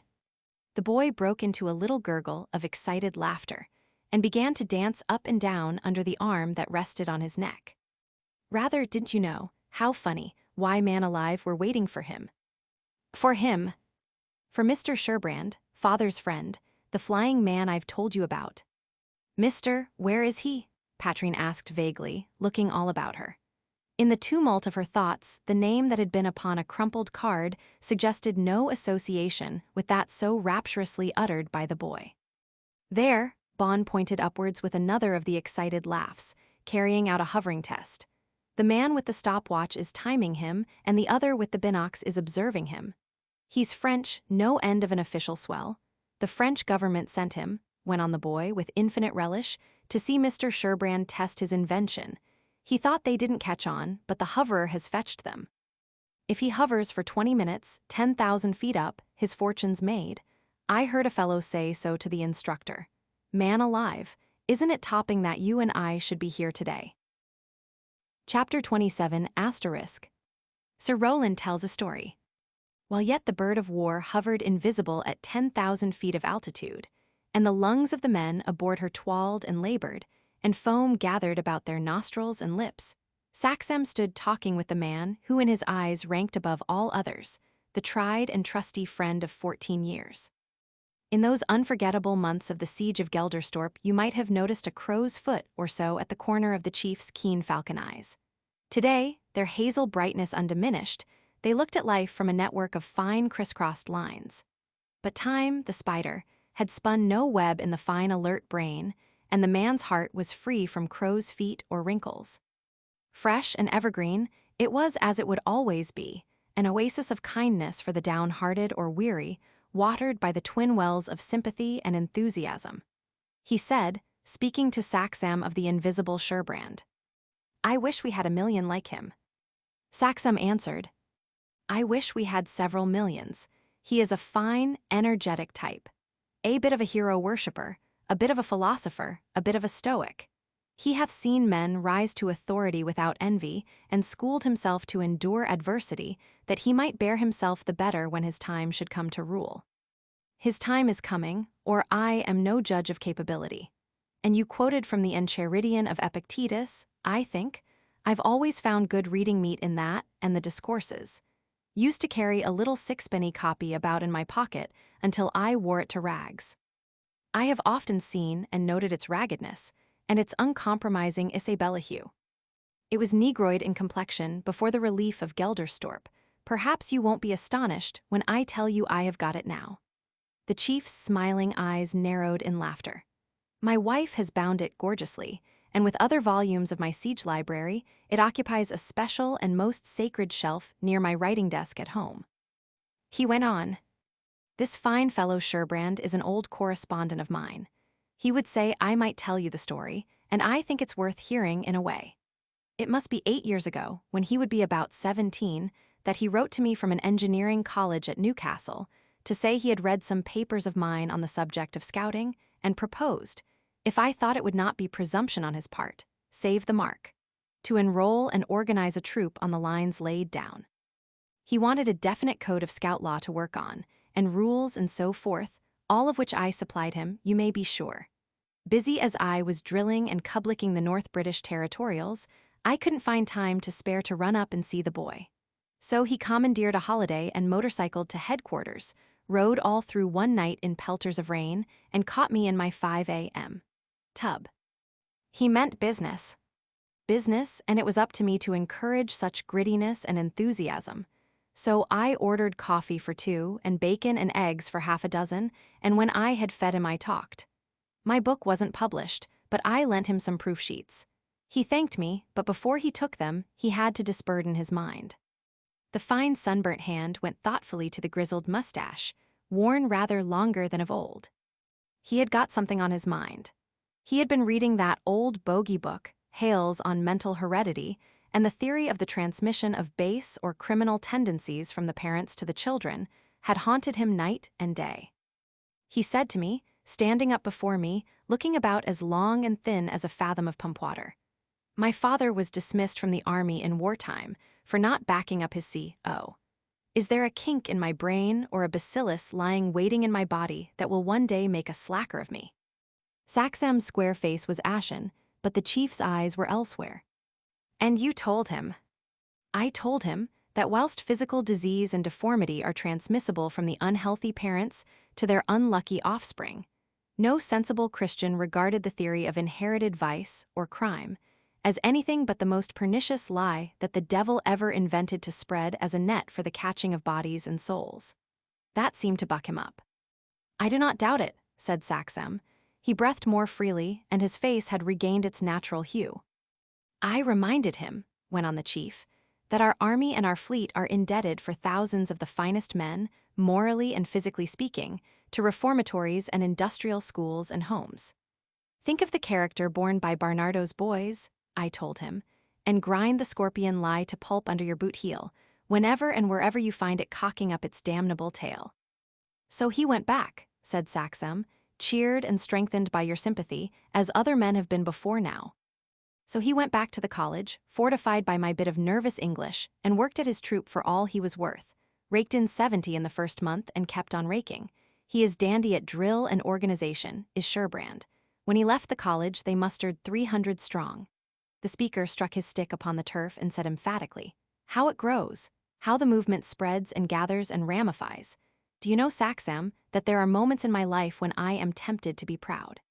The boy broke into a little gurgle of excited laughter and began to dance up and down under the arm that rested on his neck. "Rather, didn't you know? How funny. Why, man alive, we're waiting for him." "For him?" "For Mr. Sherbrand, father's friend, the flying man I've told you about." "Mr. Where is he?" Patrine asked vaguely, looking all about her. In the tumult of her thoughts, the name that had been upon a crumpled card suggested no association with that so rapturously uttered by the boy. "There," Bon pointed upwards with another of the excited laughs, carrying out a hovering test. "The man with the stopwatch is timing him, and the other with the binocs is observing him. He's French, no end of an official swell. The French government sent him," went on the boy with infinite relish, "to see Mr. Sherbrand test his invention. He thought they didn't catch on, but the hoverer has fetched them. If he hovers for 20 minutes, 10,000 feet up, his fortune's made. I heard a fellow say so to the instructor. Man alive, isn't it topping that you and I should be here today?" Chapter 27 *. Sir Roland tells a story. While yet the bird of war hovered invisible at 10,000 feet of altitude, and the lungs of the men aboard her twalled and labored, and foam gathered about their nostrils and lips, Saxem stood talking with the man who in his eyes ranked above all others, the tried and trusty friend of 14 years. In those unforgettable months of the siege of Gelderstorp, you might have noticed a crow's foot or so at the corner of the chief's keen falcon eyes. Today, their hazel brightness undiminished, they looked at life from a network of fine crisscrossed lines. But time, the spider, had spun no web in the fine alert brain, and the man's heart was free from crow's feet or wrinkles. Fresh and evergreen, it was as it would always be, an oasis of kindness for the downhearted or weary, watered by the twin wells of sympathy and enthusiasm. He said, speaking to Saxam of the invisible Sherbrand, "I wish we had 1,000,000 like him." Saxam answered, "I wish we had several millions. He is a fine, energetic type. A bit of a hero worshipper, a bit of a philosopher, a bit of a stoic. He hath seen men rise to authority without envy, and schooled himself to endure adversity, that he might bear himself the better when his time should come to rule. His time is coming, or I am no judge of capability. And you quoted from the Enchiridion of Epictetus, I think. I've always found good reading meat in that and the Discourses. Used to carry a little sixpenny copy about in my pocket until I wore it to rags. I have often seen and noted its raggedness, and its uncompromising Isabellahue. It was negroid in complexion before the relief of Gelderstorp. Perhaps you won't be astonished when I tell you I have got it now." The chief's smiling eyes narrowed in laughter. "My wife has bound it gorgeously, and with other volumes of my siege library, it occupies a special and most sacred shelf near my writing desk at home." He went on, "This fine fellow Sherbrand is an old correspondent of mine. He would say I might tell you the story, and I think it's worth hearing in a way. It must be 8 years ago, when he would be about 17, that he wrote to me from an engineering college at Newcastle to say he had read some papers of mine on the subject of scouting, and proposed, if I thought it would not be presumption on his part, save the mark, to enroll and organize a troop on the lines laid down. He wanted a definite code of scout law to work on, and rules and so forth, all of which I supplied him, you may be sure. Busy as I was drilling and cublicking the North British territorials, I couldn't find time to spare to run up and see the boy. So he commandeered a holiday and motorcycled to headquarters, rode all through one night in pelters of rain, and caught me in my 5 a.m. tub. He meant business. Business, and it was up to me to encourage such grittiness and enthusiasm. So I ordered coffee for 2 and bacon and eggs for half a dozen, and when I had fed him I talked. My book wasn't published, but I lent him some proof sheets. He thanked me, but before he took them, he had to disburden his mind." The fine sunburnt hand went thoughtfully to the grizzled mustache, worn rather longer than of old. He had got something on his mind. He had been reading that old bogey book, Hales on Mental Heredity, and the theory of the transmission of base or criminal tendencies from the parents to the children had haunted him night and day. He said to me, standing up before me, looking about as long and thin as a fathom of pump water. My father was dismissed from the army in wartime for not backing up his C.O. Is there a kink in my brain or a bacillus lying waiting in my body that will one day make a slacker of me? Saxam's square face was ashen, but the chief's eyes were elsewhere. And you told him. I told him that whilst physical disease and deformity are transmissible from the unhealthy parents to their unlucky offspring, no sensible Christian regarded the theory of inherited vice or crime as anything but the most pernicious lie that the devil ever invented to spread as a net for the catching of bodies and souls. That seemed to buck him up. I do not doubt it, said Saxam. He breathed more freely, and his face had regained its natural hue. I reminded him, went on the chief, that our army and our fleet are indebted for thousands of the finest men, morally and physically speaking, to reformatories and industrial schools and homes. Think of the character borne by Barnardo's boys, I told him, and grind the scorpion lie to pulp under your boot heel, whenever and wherever you find it cocking up its damnable tail. So he went back, said Saxam, cheered and strengthened by your sympathy, as other men have been before now. So he went back to the college, fortified by my bit of nervous English, and worked at his troop for all he was worth, raked in 70 in the first month and kept on raking. He is dandy at drill and organization, is Sherbrand. When he left the college, they mustered 300 strong. The speaker struck his stick upon the turf and said emphatically, how it grows, how the movement spreads and gathers and ramifies. Do you know, Saxam, that there are moments in my life when I am tempted to be proud?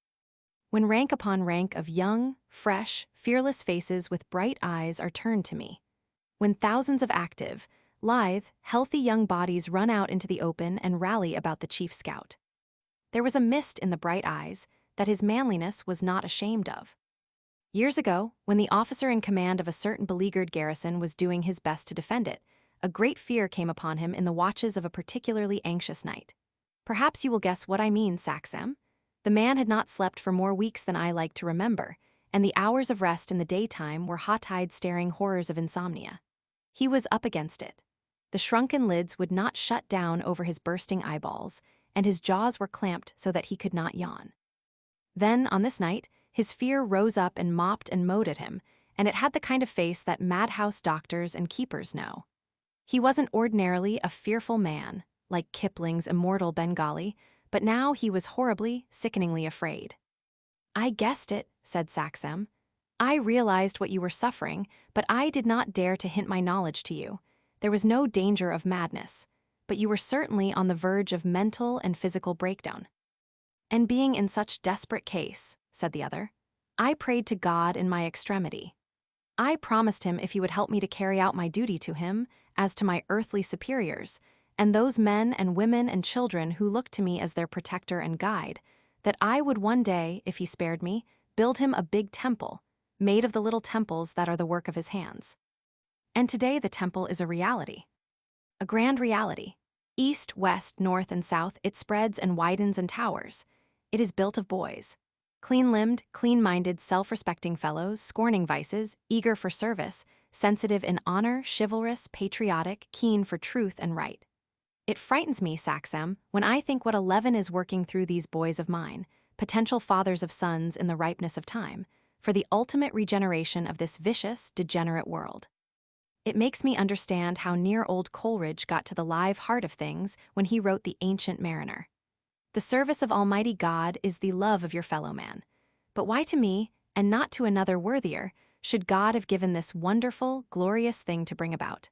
When rank upon rank of young, fresh, fearless faces with bright eyes are turned to me. When thousands of active, lithe, healthy young bodies run out into the open and rally about the chief scout. There was a mist in the bright eyes that his manliness was not ashamed of. Years ago, when the officer in command of a certain beleaguered garrison was doing his best to defend it, a great fear came upon him in the watches of a particularly anxious night. Perhaps you will guess what I mean, Saxam. The man had not slept for more weeks than I like to remember, and the hours of rest in the daytime were hot-eyed staring horrors of insomnia. He was up against it. The shrunken lids would not shut down over his bursting eyeballs, and his jaws were clamped so that he could not yawn. Then, on this night, his fear rose up and mopped and mowed at him, and it had the kind of face that madhouse doctors and keepers know. He wasn't ordinarily a fearful man, like Kipling's immortal Bengali, but now he was horribly, sickeningly afraid. I guessed it, said Saxam. I realized what you were suffering, but I did not dare to hint my knowledge to you. There was no danger of madness, but you were certainly on the verge of mental and physical breakdown. And being in such desperate case, said the other, I prayed to God in my extremity. I promised him if he would help me to carry out my duty to him, as to my earthly superiors, and those men and women and children who looked to me as their protector and guide, that I would one day, if he spared me, build him a big temple, made of the little temples that are the work of his hands. And today the temple is a reality. A grand reality. East, west, north, and south, it spreads and widens and towers. It is built of boys. Clean-limbed, clean-minded, self-respecting fellows, scorning vices, eager for service, sensitive in honor, chivalrous, patriotic, keen for truth and right. It frightens me, Saxam, when I think what a leaven is working through these boys of mine, potential fathers of sons in the ripeness of time, for the ultimate regeneration of this vicious, degenerate world. It makes me understand how near old Coleridge got to the live heart of things when he wrote The Ancient Mariner. The service of Almighty God is the love of your fellow man. But why to me, and not to another worthier, should God have given this wonderful, glorious thing to bring about?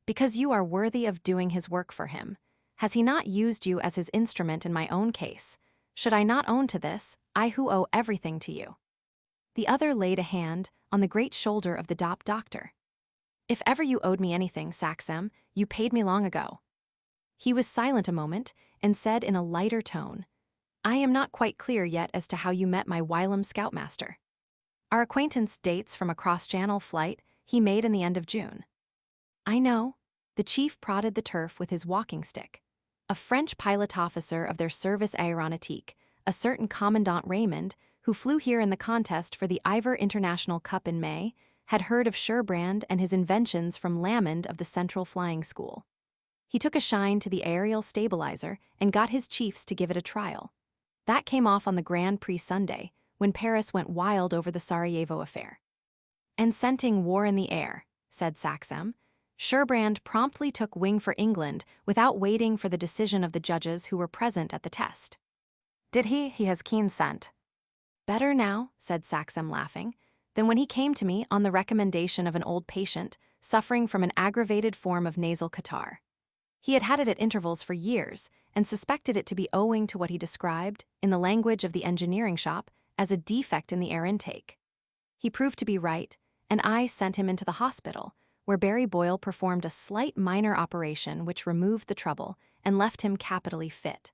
Because you are worthy of doing his work for him. Has he not used you as his instrument in my own case? Should I not own to this, I who owe everything to you? The other laid a hand on the great shoulder of the doctor. If ever you owed me anything, Saxam, you paid me long ago. He was silent a moment, and said in a lighter tone, I am not quite clear yet as to how you met my whilom scoutmaster. Our acquaintance dates from a cross-channel flight he made in the end of June. I know. The chief prodded the turf with his walking stick. A French pilot officer of their service aéronautique, a certain Commandant Raymond, who flew here in the contest for the Ivor International Cup in May, had heard of Sherbrand and his inventions from Lamond of the Central Flying School. He took a shine to the aerial stabilizer and got his chiefs to give it a trial. That came off on the Grand Prix Sunday, when Paris went wild over the Sarajevo affair. "And scenting war in the air," said Saxem. Sherbrand promptly took wing for England without waiting for the decision of the judges who were present at the test. "Did he? He has keen scent." "Better now," said Saxem, laughing, "than when he came to me on the recommendation of an old patient suffering from an aggravated form of nasal catarrh. He had had it at intervals for years and suspected it to be owing to what he described, in the language of the engineering shop, as a defect in the air intake. He proved to be right, and I sent him into the hospital, where Barry Boyle performed a slight minor operation which removed the trouble and left him capitally fit.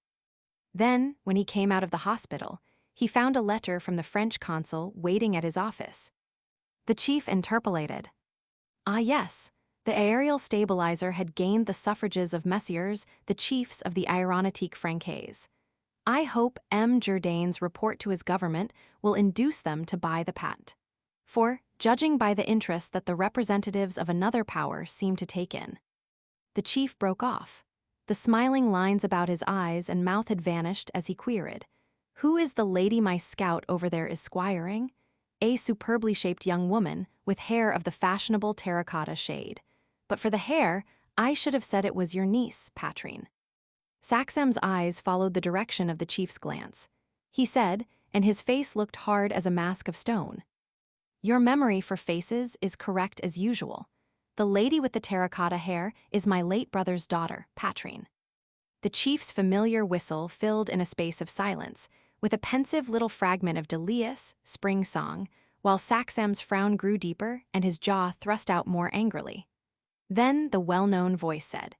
Then, when he came out of the hospital, he found a letter from the French consul waiting at his office." The chief interpolated. "Ah yes, the aerial stabilizer had gained the suffrages of messieurs, the chiefs of the aéronautique française. I hope M. Jourdain's report to his government will induce them to buy the patent. For, judging by the interest that the representatives of another power seem to take in." The chief broke off. The smiling lines about his eyes and mouth had vanished as he queried, "Who is the lady my scout over there is squiring?" "A superbly shaped young woman, with hair of the fashionable terracotta shade. But for the hair, I should have said it was your niece, Patrine." Saxem's eyes followed the direction of the chief's glance. He said, and his face looked hard as a mask of stone, "Your memory for faces is correct as usual. The lady with the terracotta hair is my late brother's daughter, Patrine." The chief's familiar whistle filled in a space of silence, with a pensive little fragment of Delius, spring song, while Saxem's frown grew deeper and his jaw thrust out more angrily. Then the well-known voice said,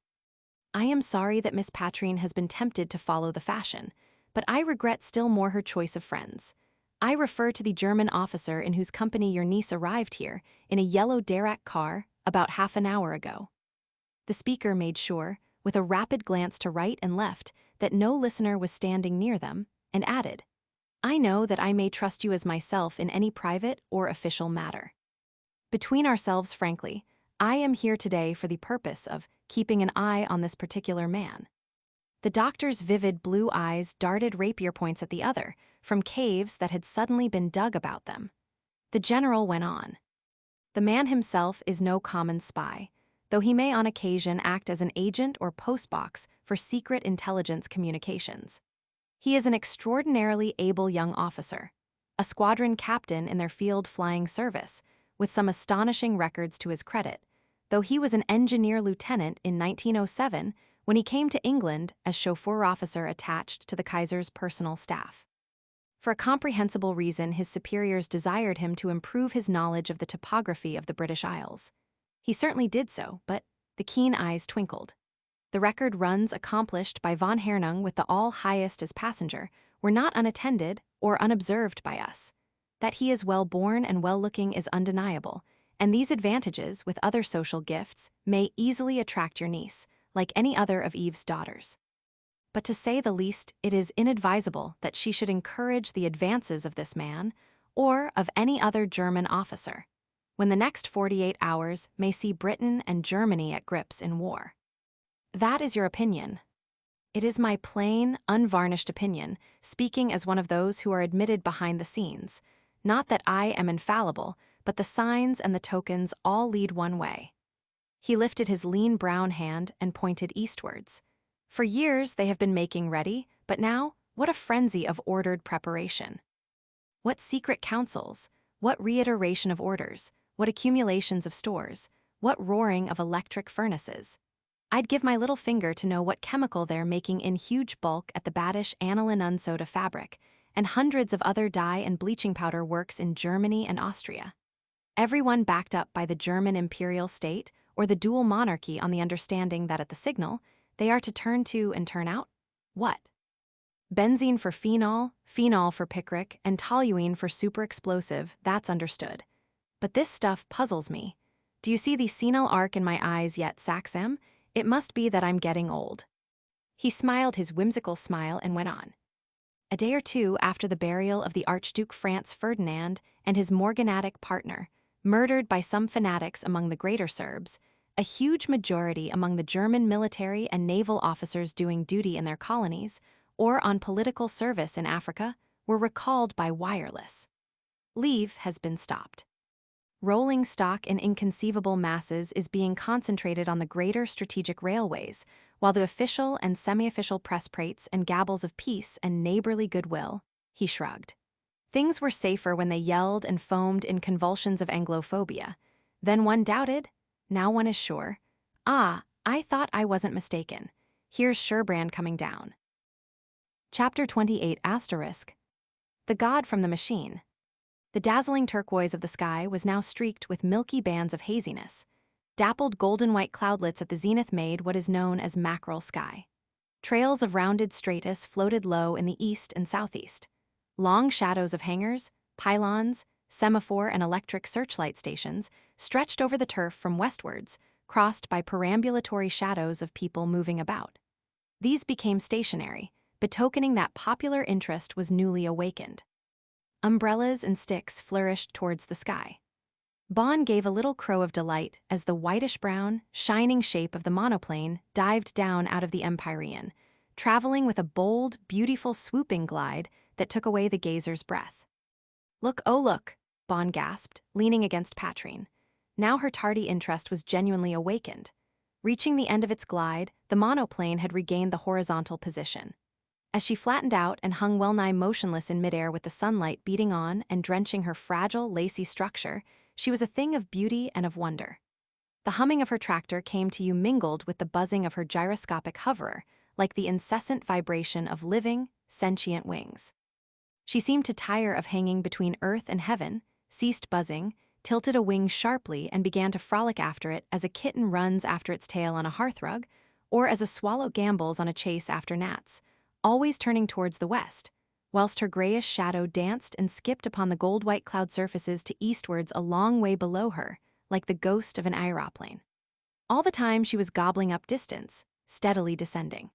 "I am sorry that Miss Patrine has been tempted to follow the fashion, but I regret still more her choice of friends. I refer to the German officer in whose company your niece arrived here in a yellow derrick car about half an hour ago." The speaker made sure, with a rapid glance to right and left, that no listener was standing near them, and added, "I know that I may trust you as myself in any private or official matter. Between ourselves, frankly, I am here today for the purpose of keeping an eye on this particular man." The doctor's vivid blue eyes darted rapier points at the other, from caves that had suddenly been dug about them. The general went on. "The man himself is no common spy, though he may on occasion act as an agent or postbox for secret intelligence communications. He is an extraordinarily able young officer, a squadron captain in their field flying service, with some astonishing records to his credit, though he was an engineer lieutenant in 1907 when he came to England as chauffeur officer attached to the Kaiser's personal staff. For a comprehensible reason, his superiors desired him to improve his knowledge of the topography of the British Isles. He certainly did so, but the keen eyes twinkled. The record runs accomplished by von Hernung with the all-highest as passenger were not unattended or unobserved by us. That he is well-born and well-looking is undeniable, and these advantages, with other social gifts, may easily attract your niece, like any other of Eve's daughters. But to say the least, it is inadvisable that she should encourage the advances of this man, or of any other German officer, when the next 48 hours may see Britain and Germany at grips in war. That is your opinion. It is my plain, unvarnished opinion, speaking as one of those who are admitted behind the scenes. Not that I am infallible, but the signs and the tokens all lead one way." He lifted his lean brown hand and pointed eastwards. "For years they have been making ready, but now, what a frenzy of ordered preparation. What secret councils, what reiteration of orders, what accumulations of stores, what roaring of electric furnaces. I'd give my little finger to know what chemical they're making in huge bulk at the Badisch aniline unsoda fabric, and hundreds of other dye and bleaching powder works in Germany and Austria. Everyone backed up by the German imperial state or the dual monarchy on the understanding that at the signal, they are to turn to and turn out what? Benzene for phenol, phenol for picric, and toluene for super explosive, that's understood. But this stuff puzzles me. Do you see the senile arc in my eyes yet, Saxem? It must be that I'm getting old." He smiled his whimsical smile and went on. A day or two after the burial of the Archduke Franz Ferdinand and his morganatic partner, murdered by some fanatics among the Greater Serbs, a huge majority among the German military and naval officers doing duty in their colonies or on political service in Africa were recalled by wireless. Leave has been stopped. Rolling stock in inconceivable masses is being concentrated on the greater strategic railways, while the official and semi-official press prates and gabbles of peace and neighborly goodwill, he shrugged. Things were safer when they yelled and foamed in convulsions of Anglophobia. Then one doubted, now one is sure. Ah, I thought I wasn't mistaken. Here's Sherbrand coming down. Chapter 28 *. The God from the Machine. The dazzling turquoise of the sky was now streaked with milky bands of haziness. Dappled golden-white cloudlets at the zenith made what is known as mackerel sky. Trails of rounded stratus floated low in the east and southeast. Long shadows of hangars, pylons, semaphore and electric searchlight stations stretched over the turf from westwards, crossed by perambulatory shadows of people moving about. These became stationary, betokening that popular interest was newly awakened. Umbrellas and sticks flourished towards the sky. Bon gave a little crow of delight as the whitish-brown, shining shape of the monoplane dived down out of the Empyrean, traveling with a bold, beautiful swooping glide that took away the gazer's breath. "Look, oh look," Bon gasped, leaning against Patrine. Now her tardy interest was genuinely awakened. Reaching the end of its glide, the monoplane had regained the horizontal position. As she flattened out and hung well-nigh motionless in midair with the sunlight beating on and drenching her fragile, lacy structure, she was a thing of beauty and of wonder. The humming of her tractor came to you mingled with the buzzing of her gyroscopic hoverer, like the incessant vibration of living, sentient wings. She seemed to tire of hanging between earth and heaven, ceased buzzing, tilted a wing sharply and began to frolic after it as a kitten runs after its tail on a hearthrug, or as a swallow gambols on a chase after gnats, always turning towards the west, whilst her grayish shadow danced and skipped upon the gold-white cloud surfaces to eastwards a long way below her, like the ghost of an aeroplane. All the time she was gobbling up distance, steadily descending.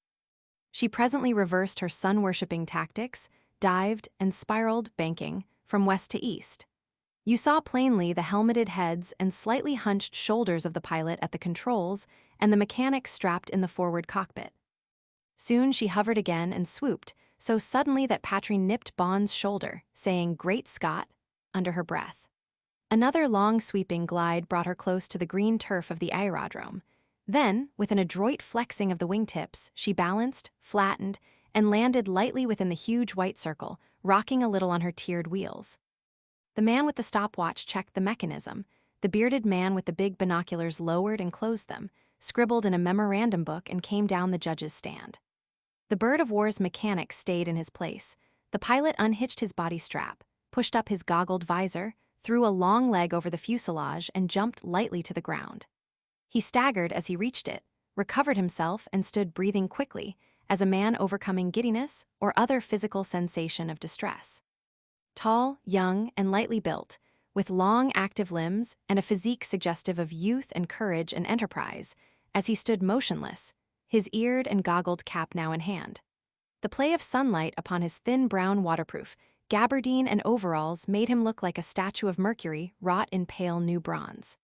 She presently reversed her sun-worshipping tactics, dived and spiraled, banking, from west to east. You saw plainly the helmeted heads and slightly hunched shoulders of the pilot at the controls and the mechanic strapped in the forward cockpit. Soon she hovered again and swooped, so suddenly that Patrine nipped Bon's shoulder, saying, "Great Scott," under her breath. Another long sweeping glide brought her close to the green turf of the aerodrome. Then, with an adroit flexing of the wingtips, she balanced, flattened, and landed lightly within the huge white circle, rocking a little on her tiered wheels. The man with the stopwatch checked the mechanism. The bearded man with the big binoculars lowered and closed them, scribbled in a memorandum book, and came down the judge's stand. The bird of war's mechanic stayed in his place. The pilot unhitched his body strap, pushed up his goggled visor, threw a long leg over the fuselage, and jumped lightly to the ground. He staggered as he reached it, recovered himself, and stood breathing quickly, as a man overcoming giddiness or other physical sensation of distress. Tall, young, and lightly built, with long, active limbs and a physique suggestive of youth and courage and enterprise, as he stood motionless, his eared and goggled cap now in hand. The play of sunlight upon his thin brown waterproof gabardine and overalls made him look like a statue of Mercury wrought in pale new bronze.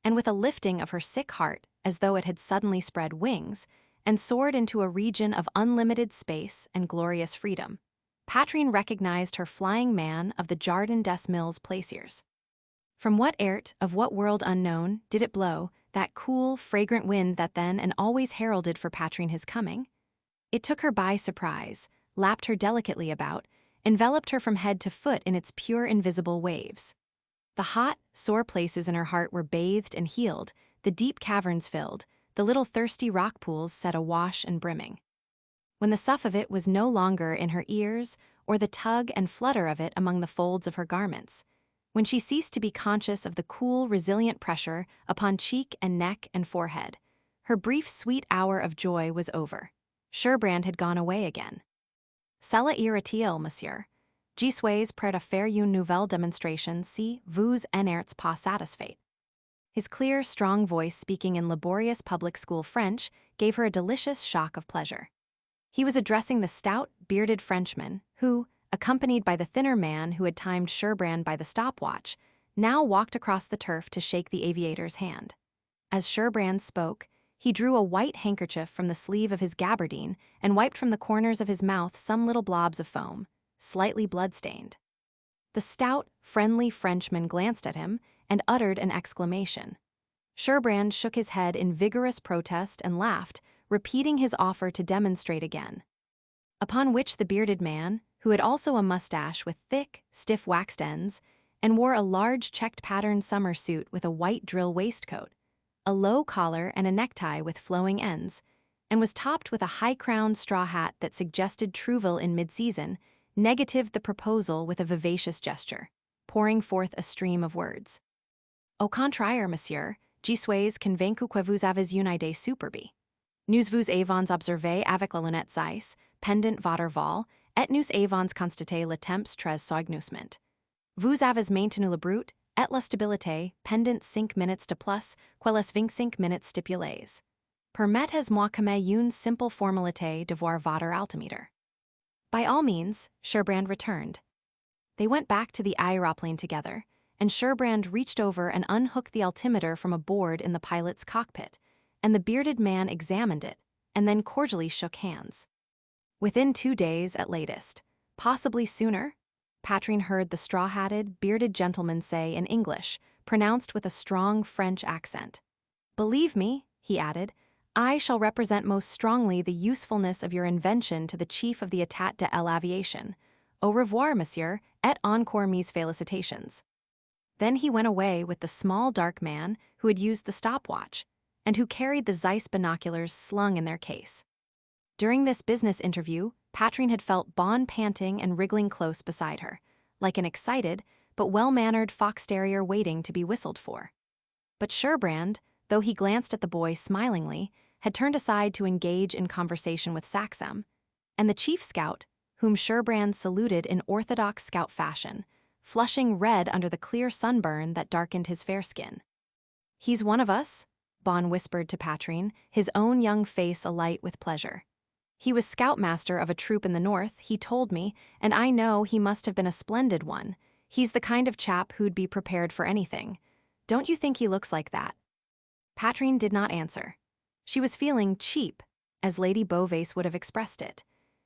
And with a lifting of her sick heart, as though it had suddenly spread wings, and soared into a region of unlimited space and glorious freedom, Patrine recognized her flying man of the Jardin des Milles plaisirs. From what airt of what world unknown did it blow, that cool, fragrant wind that then and always heralded for Patrine his coming? It took her by surprise, lapped her delicately about, enveloped her from head to foot in its pure invisible waves. The hot, sore places in her heart were bathed and healed, the deep caverns filled, the little thirsty rock pools set awash and brimming. When the sough of it was no longer in her ears, or the tug and flutter of it among the folds of her garments, when she ceased to be conscious of the cool, resilient pressure upon cheek and neck and forehead, her brief, sweet hour of joy was over. Sherbrand had gone away again. Cela irrite-il, monsieur. Je suis prêt à faire une nouvelle démonstration si vous n'êtes pas satisfait. His clear, strong voice speaking in laborious public school French gave her a delicious shock of pleasure. He was addressing the stout, bearded Frenchman who, accompanied by the thinner man who had timed Sherbrand by the stopwatch, now walked across the turf to shake the aviator's hand. As Sherbrand spoke, he drew a white handkerchief from the sleeve of his gabardine and wiped from the corners of his mouth some little blobs of foam, slightly blood-stained. The stout, friendly Frenchman glanced at him and uttered an exclamation. Sherbrand shook his head in vigorous protest and laughed, repeating his offer to demonstrate again. Upon which the bearded man, who had also a mustache with thick, stiff waxed ends, and wore a large checked-patterned summer suit with a white drill waistcoat, a low collar and a necktie with flowing ends, and was topped with a high-crowned straw hat that suggested Trouville in mid-season, negatived the proposal with a vivacious gesture, pouring forth a stream of words. Au contraire, monsieur, je suis convaincu que vous avez une idée superbe. Nous vous avons observé avec la lunette zeiss, pendant votre vol, et nous avons constaté le temps très sognousement. Vous avez maintenu le brut, et la stabilité, pendant 5 minutes de plus, que les 25 minutes stipulées. Permettez-moi comme une simple formalité de voir votre altimeter. By all means, Sherbrand returned. They went back to the aeroplane together, and Sherbrand reached over and unhooked the altimeter from a board in the pilot's cockpit, and the bearded man examined it, and then cordially shook hands. Within 2 days at latest, possibly sooner, Patrine heard the straw-hatted, bearded gentleman say in English, pronounced with a strong French accent. Believe me, he added, I shall represent most strongly the usefulness of your invention to the chief of the État de l'Aviation. Au revoir, monsieur, et encore mes félicitations. Then he went away with the small dark man who had used the stopwatch, and who carried the Zeiss binoculars slung in their case. During this business interview, Patrine had felt Bon panting and wriggling close beside her, like an excited but well-mannered fox terrier waiting to be whistled for. But Sherbrand, though he glanced at the boy smilingly, had turned aside to engage in conversation with Saxem, and the chief scout, whom Sherbrand saluted in orthodox scout fashion, flushing red under the clear sunburn that darkened his fair skin. He's one of us, Bon whispered to Patrine, his own young face alight with pleasure. He was scoutmaster of a troop in the north, he told me, and I know he must have been a splendid one. He's the kind of chap who'd be prepared for anything. Don't you think he looks like that? Patrine did not answer. She was feeling cheap, as Lady Beauvais would have expressed it.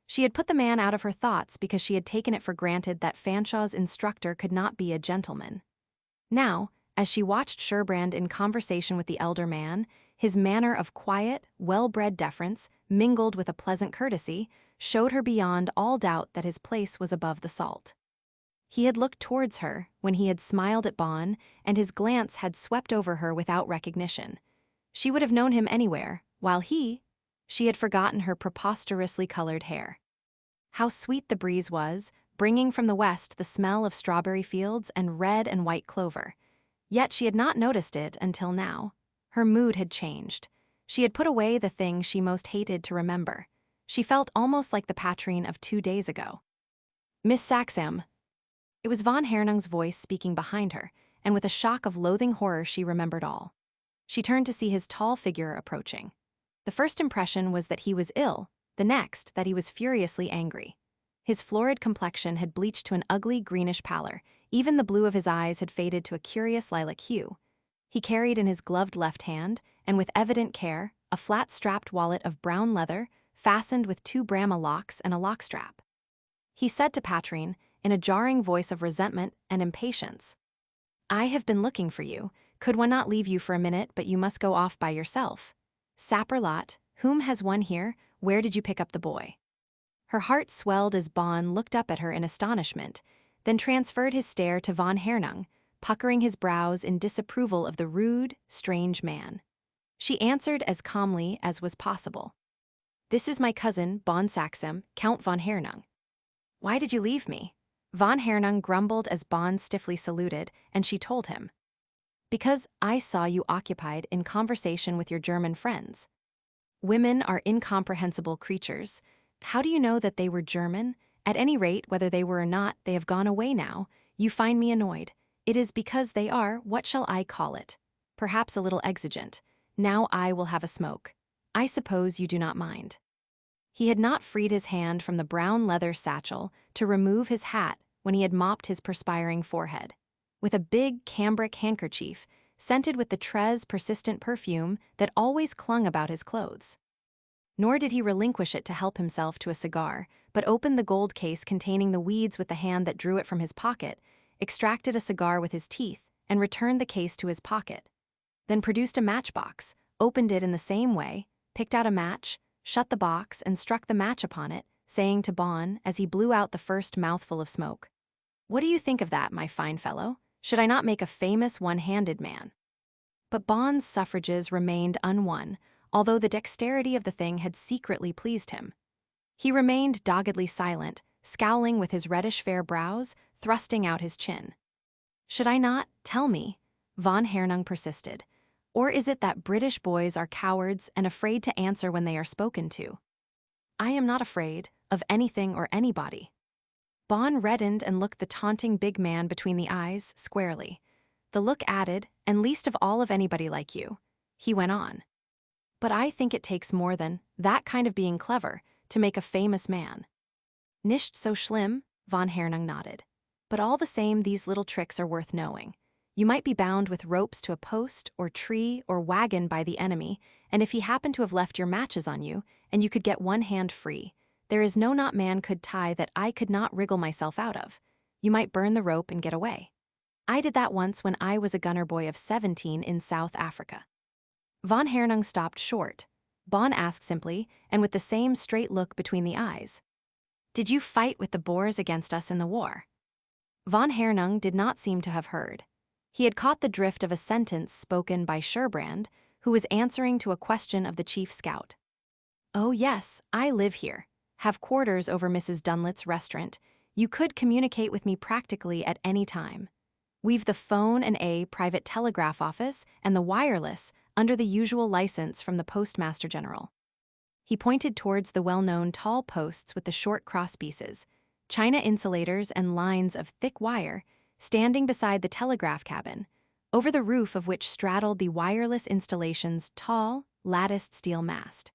She had put the man out of her thoughts because she had taken it for granted that Fanshaw's instructor could not be a gentleman. Now, as she watched Sherbrand in conversation with the elder man, his manner of quiet, well-bred deference, mingled with a pleasant courtesy, showed her beyond all doubt that his place was above the salt. He had looked towards her when he had smiled at Bon, and his glance had swept over her without recognition. She would have known him anywhere, while she had forgotten her preposterously colored hair. How sweet the breeze was, bringing from the west the smell of strawberry fields and red and white clover. Yet she had not noticed it until now. Her mood had changed. She had put away the thing she most hated to remember. She felt almost like the Patrine of 2 days ago. Miss Saxem. It was von Hernung's voice speaking behind her, and with a shock of loathing horror she remembered all. She turned to see his tall figure approaching. The first impression was that he was ill, the next that he was furiously angry. His florid complexion had bleached to an ugly greenish pallor, even the blue of his eyes had faded to a curious lilac hue. He carried in his gloved left hand, and with evident care, a flat-strapped wallet of brown leather, fastened with 2 Brahma locks and a lockstrap. He said to Patrine, in a jarring voice of resentment and impatience, I have been looking for you. Could one not leave you for a minute, but you must go off by yourself? Saperlot, whom has one here? Where did you pick up the boy? Her heart swelled as Bon looked up at her in astonishment, then transferred his stare to von Hernung, puckering his brows in disapproval of the rude, strange man. She answered as calmly as was possible. This is my cousin, Bon Saxem, Count von Hernung. Why did you leave me? Von Hernung grumbled as Bon stiffly saluted, and she told him. Because I saw you occupied in conversation with your German friends. Women are incomprehensible creatures. How do you know that they were German? At any rate, whether they were or not, they have gone away now. You find me annoyed. It is because they are, what shall I call it? Perhaps a little exigent. Now I will have a smoke. I suppose you do not mind. He had not freed his hand from the brown leather satchel to remove his hat when he had mopped his perspiring forehead. With a big cambric handkerchief, scented with the Trez persistent perfume that always clung about his clothes. Nor did he relinquish it to help himself to a cigar, but opened the gold case containing the weeds with the hand that drew it from his pocket, extracted a cigar with his teeth, and returned the case to his pocket. Then produced a matchbox, opened it in the same way, picked out a match, shut the box, and struck the match upon it, saying to Bon as he blew out the first mouthful of smoke, "What do you think of that, my fine fellow? Should I not make a famous one-handed man?" But Bon's suffrages remained unwon, although the dexterity of the thing had secretly pleased him. He remained doggedly silent, scowling with his reddish-fair brows, thrusting out his chin. "Should I not? Tell me," von Hernung persisted. "Or is it that British boys are cowards and afraid to answer when they are spoken to?" "I am not afraid of anything or anybody." Bon reddened and looked the taunting big man between the eyes squarely. The look added, "And least of all of anybody like you." He went on. "But I think it takes more than that kind of being clever to make a famous man." "Nicht so schlimm," von Hernung nodded. "But all the same, these little tricks are worth knowing. You might be bound with ropes to a post or tree or wagon by the enemy, and if he happened to have left your matches on you, and you could get one hand free, there is no knot man could tie that I could not wriggle myself out of. You might burn the rope and get away. I did that once when I was a gunner boy of 17 in South Africa." Von Hernung stopped short. Bon asked simply, and with the same straight look between the eyes, "Did you fight with the Boers against us in the war?" Von Hernung did not seem to have heard. He had caught the drift of a sentence spoken by Sherbrand, who was answering to a question of the chief scout. "Oh yes, I live here. Have quarters over Mrs. Dunlit's restaurant. You could communicate with me practically at any time. We've the phone and a private telegraph office and the wireless under the usual license from the Postmaster General." He pointed towards the well-known tall posts with the short crosspieces, china insulators and lines of thick wire, standing beside the telegraph cabin, over the roof of which straddled the wireless installation's tall, latticed steel mast.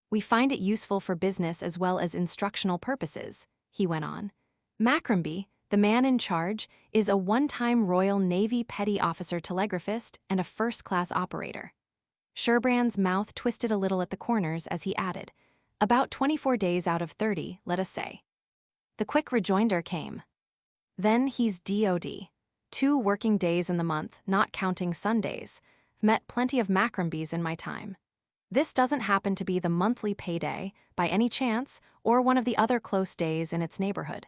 "We find it useful for business as well as instructional purposes," he went on. "Macromby, the man in charge, is a one-time Royal Navy petty officer telegraphist and a first-class operator." Sherbrand's mouth twisted a little at the corners as he added, "About 24 days out of 30, let us say." The quick rejoinder came. "Then he's DOD. 2 working days in the month, not counting Sundays. Met plenty of Macrombys in my time. This doesn't happen to be the monthly payday, by any chance, or one of the other close days in its neighborhood."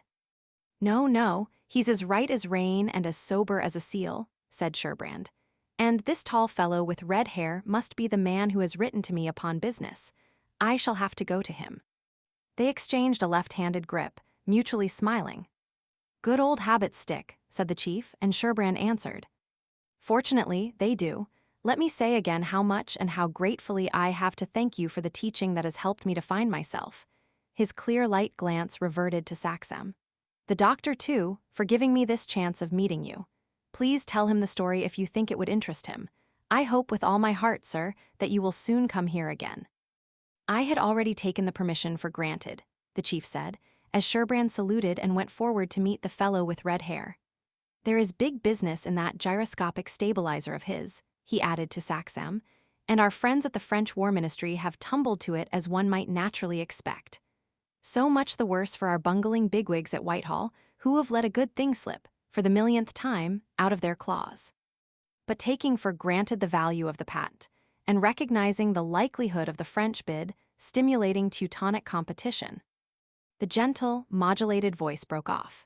No, he's as right as rain and as sober as a seal," said Sherbrand. "And this tall fellow with red hair must be the man who has written to me upon business. I shall have to go to him." They exchanged a left-handed grip, mutually smiling. "Good old habits stick," said the chief, and Sherbrand answered, "Fortunately, they do. Let me say again how much and how gratefully I have to thank you for the teaching that has helped me to find myself." His clear light glance reverted to Saxham. "The doctor, too, for giving me this chance of meeting you. Please tell him the story if you think it would interest him. I hope with all my heart, sir, that you will soon come here again." "I had already taken the permission for granted," the chief said, as Sherbrand saluted and went forward to meet the fellow with red hair. "There is big business in that gyroscopic stabilizer of his," he added to Saxham, "and our friends at the French War Ministry have tumbled to it as one might naturally expect. So much the worse for our bungling bigwigs at Whitehall, who have let a good thing slip, for the millionth time, out of their claws." But taking for granted the value of the patent, and recognizing the likelihood of the French bid stimulating Teutonic competition, the gentle, modulated voice broke off.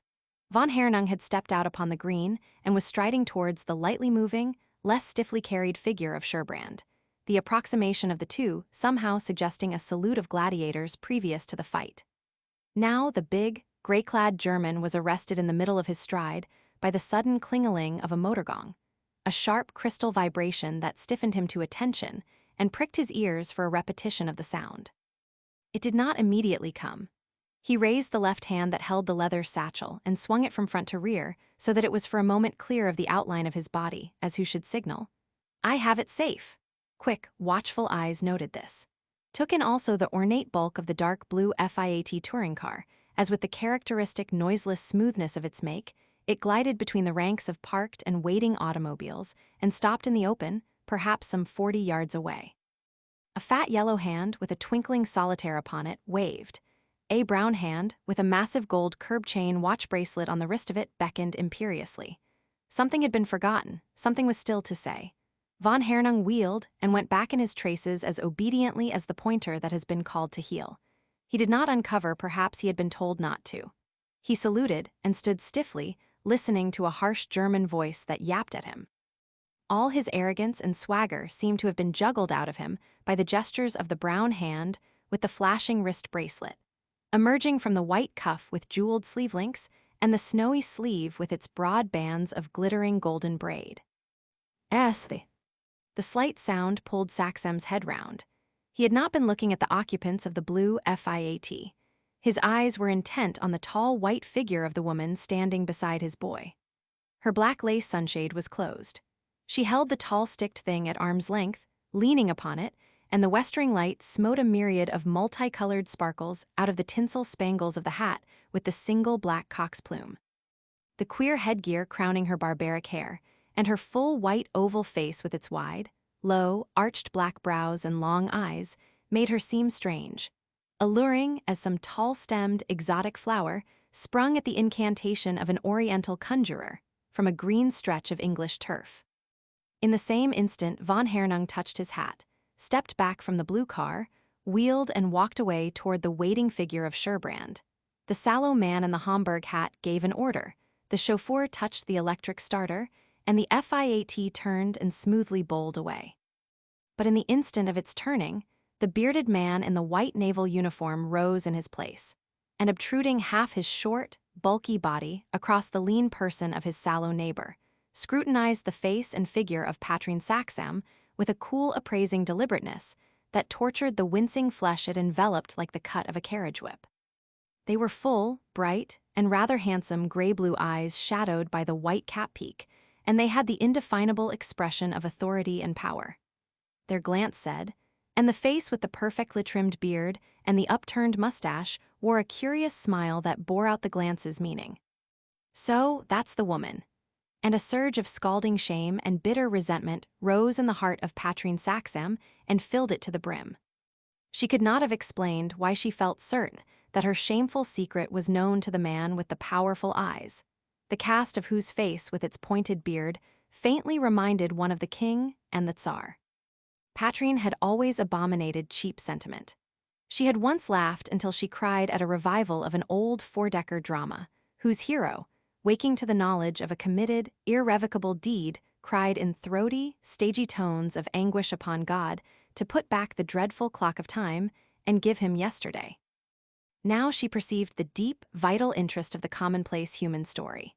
Von Hernung had stepped out upon the green and was striding towards the lightly moving, less stiffly carried figure of Sherbrand, the approximation of the two somehow suggesting a salute of gladiators previous to the fight. Now the big, gray-clad German was arrested in the middle of his stride by the sudden clingeling of a motor gong, a sharp crystal vibration that stiffened him to attention and pricked his ears for a repetition of the sound. It did not immediately come. He raised the left hand that held the leather satchel and swung it from front to rear so that it was for a moment clear of the outline of his body, as who should signal, "I have it safe." Quick, watchful eyes noted this. Took in also the ornate bulk of the dark blue Fiat touring car, as with the characteristic noiseless smoothness of its make, it glided between the ranks of parked and waiting automobiles and stopped in the open, perhaps some 40 yards away. A fat yellow hand with a twinkling solitaire upon it waved. A brown hand, with a massive gold curb chain watch bracelet on the wrist of it, beckoned imperiously. Something had been forgotten, something was still to say. Von Hernung wheeled and went back in his traces as obediently as the pointer that has been called to heel. He did not uncover, perhaps he had been told not to. He saluted and stood stiffly, listening to a harsh German voice that yapped at him. All his arrogance and swagger seemed to have been juggled out of him by the gestures of the brown hand with the flashing wrist bracelet, emerging from the white cuff with jeweled sleeve links and the snowy sleeve with its broad bands of glittering golden braid. The slight sound pulled Saxem's head round. He had not been looking at the occupants of the blue Fiat. His eyes were intent on the tall white figure of the woman standing beside his boy. Her black lace sunshade was closed. She held the tall sticked thing at arm's length, leaning upon it, and the westering light smote a myriad of multicolored sparkles out of the tinsel spangles of the hat with the single black cock's plume. The queer headgear crowning her barbaric hair, and her full white oval face with its wide, low, arched black brows and long eyes made her seem strange, alluring as some tall-stemmed, exotic flower sprung at the incantation of an oriental conjurer from a green stretch of English turf. In the same instant, von Hernung touched his hat, stepped back from the blue car, wheeled and walked away toward the waiting figure of Sherbrand. The sallow man in the Homburg hat gave an order, the chauffeur touched the electric starter, and the Fiat turned and smoothly bowled away. But in the instant of its turning, the bearded man in the white naval uniform rose in his place, and obtruding half his short, bulky body across the lean person of his sallow neighbor, scrutinized the face and figure of Patrine Saxem with a cool appraising deliberateness that tortured the wincing flesh it enveloped like the cut of a carriage whip. They were full, bright, and rather handsome gray-blue eyes shadowed by the white cap peak, and they had the indefinable expression of authority and power. Their glance said, and the face with the perfectly trimmed beard and the upturned mustache wore a curious smile that bore out the glance's meaning. So, that's the woman. And a surge of scalding shame and bitter resentment rose in the heart of Patrine Saxem and filled it to the brim. She could not have explained why she felt certain that her shameful secret was known to the man with the powerful eyes, the cast of whose face with its pointed beard faintly reminded one of the king and the Tsar. Patrine had always abominated cheap sentiment. She had once laughed until she cried at a revival of an old four-decker drama, whose hero, waking to the knowledge of a committed, irrevocable deed, cried in throaty, stagey tones of anguish upon God to put back the dreadful clock of time and give him yesterday. Now she perceived the deep, vital interest of the commonplace human story.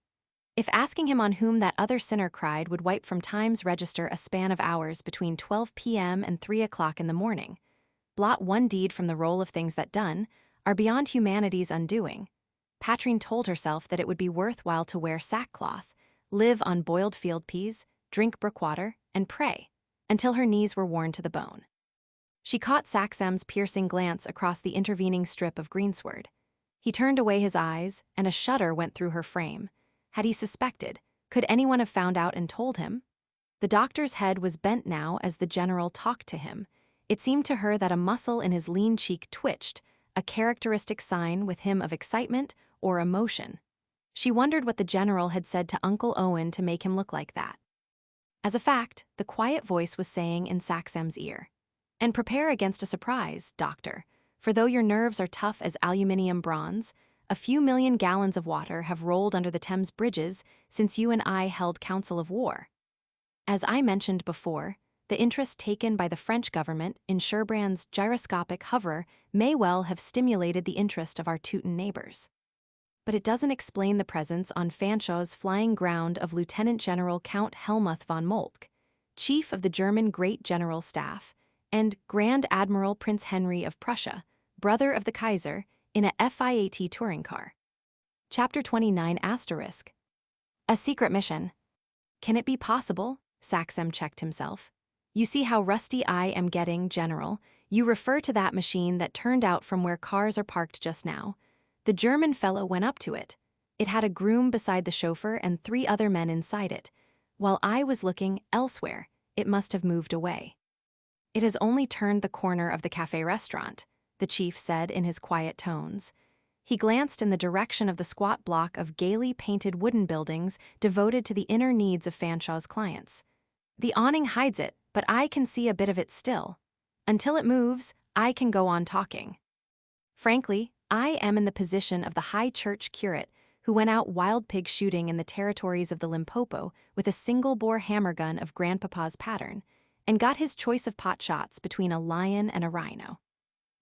If asking him on whom that other sinner cried would wipe from time's register a span of hours between 12 p.m. and 3 o'clock in the morning, blot one deed from the roll of things that done, are beyond humanity's undoing, Patrine told herself that it would be worthwhile to wear sackcloth, live on boiled field peas, drink brook water, and pray, until her knees were worn to the bone. She caught Saxem's piercing glance across the intervening strip of greensward. He turned away his eyes, and a shudder went through her frame. Had he suspected? Could anyone have found out and told him? The doctor's head was bent now as the general talked to him. It seemed to her that a muscle in his lean cheek twitched, a characteristic sign with him of excitement or emotion. She wondered what the general had said to Uncle Owen to make him look like that. As a fact, the quiet voice was saying in Saxem's ear, "And prepare against a surprise, doctor, for though your nerves are tough as aluminium bronze, a few million gallons of water have rolled under the Thames bridges since you and I held council of war. As I mentioned before, the interest taken by the French government in Sherbrand's gyroscopic hoverer may well have stimulated the interest of our Teuton neighbors. But it doesn't explain the presence on Fanchau's flying ground of Lieutenant General Count Helmuth von Moltke, chief of the German Great General Staff, and Grand Admiral Prince Henry of Prussia, brother of the Kaiser, in a Fiat touring car." Chapter 29 *. A secret mission. Can it be possible? Saxem checked himself. You see how rusty I am getting, General. You refer to that machine that turned out from where cars are parked just now. The German fellow went up to it. It had a groom beside the chauffeur and 3 other men inside it. While I was looking elsewhere, it must have moved away. It has only turned the corner of the cafe restaurant, the chief said in his quiet tones. He glanced in the direction of the squat block of gaily painted wooden buildings devoted to the inner needs of Fanshaw's clients. The awning hides it, but I can see a bit of it still. Until it moves, I can go on talking. Frankly, I am in the position of the high church curate who went out wild pig shooting in the territories of the Limpopo with a single-bore hammer gun of grandpapa's pattern, and got his choice of pot shots between a lion and a rhino.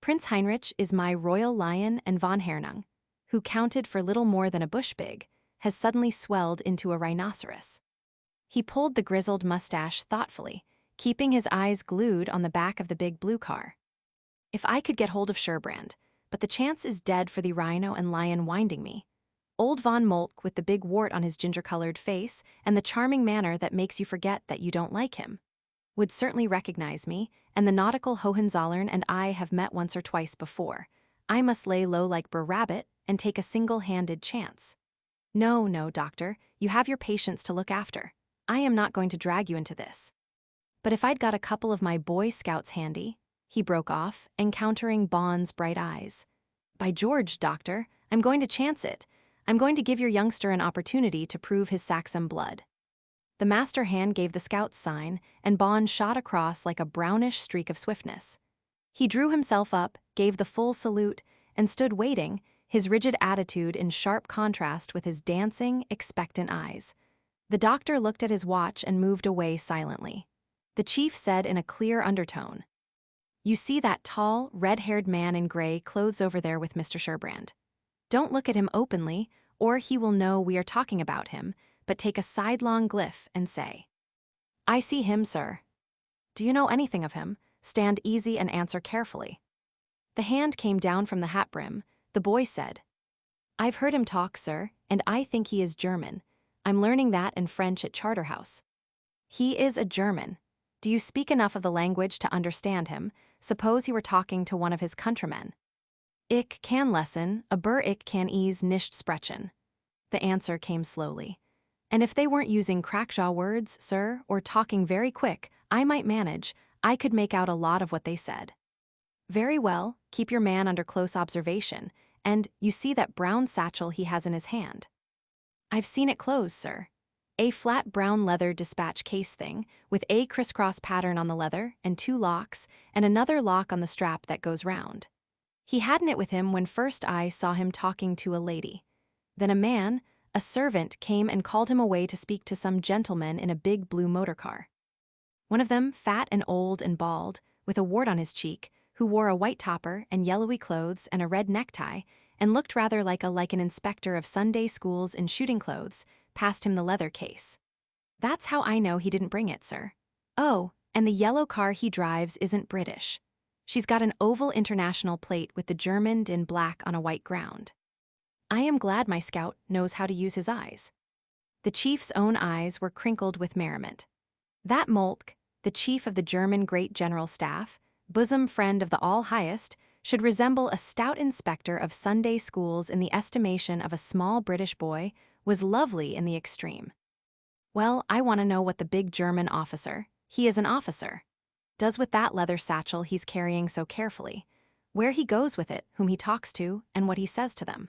Prince Heinrich is my royal lion, and von Hernung, who counted for little more than a bush big, has suddenly swelled into a rhinoceros. He pulled the grizzled mustache thoughtfully, keeping his eyes glued on the back of the big blue car. If I could get hold of Sherbrand, but the chance is dead for the rhino and lion winding me. Old von Moltke with the big wart on his ginger-colored face and the charming manner that makes you forget that you don't like him would certainly recognize me, and the nautical Hohenzollern and I have met once or twice before. I must lay low like Brer Rabbit and take a single-handed chance. No, doctor, you have your patients to look after. I am not going to drag you into this. But if I'd got a couple of my Boy Scouts handy, he broke off, encountering Bond's bright eyes. By George, doctor, I'm going to chance it. I'm going to give your youngster an opportunity to prove his Saxon blood. The master hand gave the scout's sign, and Bond shot across like a brownish streak of swiftness. He drew himself up, gave the full salute, and stood waiting, his rigid attitude in sharp contrast with his dancing, expectant eyes. The doctor looked at his watch and moved away silently. The chief said in a clear undertone, "You see that tall, red-haired man in gray clothes over there with Mr. Sherbrand. Don't look at him openly, or he will know we are talking about him, but take a sidelong glyph and say, 'I see him, sir.' Do you know anything of him? Stand easy and answer carefully." The hand came down from the hat brim. The boy said, "I've heard him talk, sir, and I think he is German. I'm learning that in French at Charterhouse." "He is a German. Do you speak enough of the language to understand him? Suppose he were talking to one of his countrymen." "Ich kann lesen, aber ich kann es nicht sprechen." The answer came slowly. "And if they weren't using crackjaw words, sir, or talking very quick, I might manage. I could make out a lot of what they said." "Very well, keep your man under close observation, and you see that brown satchel he has in his hand." "I've seen it close, sir. A flat brown leather dispatch case thing, with a crisscross pattern on the leather, and 2 locks, and another lock on the strap that goes round. He hadn't it with him when first I saw him talking to a lady. Then a man, a servant, came and called him away to speak to some gentleman in a big blue motor car. One of them, fat and old and bald, with a wart on his cheek, who wore a white topper and yellowy clothes and a red necktie, and looked rather like an inspector of Sunday schools in shooting clothes, passed him the leather case. That's how I know he didn't bring it, sir. Oh, and the yellow car he drives isn't British. She's got an oval international plate with the German in black on a white ground. I am glad my scout knows how to use his eyes." The chief's own eyes were crinkled with merriment. That Moltke, the chief of the German Great General Staff, bosom friend of the All-Highest, should resemble a stout inspector of Sunday schools in the estimation of a small British boy, was lovely in the extreme. "Well, I want to know what the big German officer, he is an officer, does with that leather satchel he's carrying so carefully, where he goes with it, whom he talks to, and what he says to them.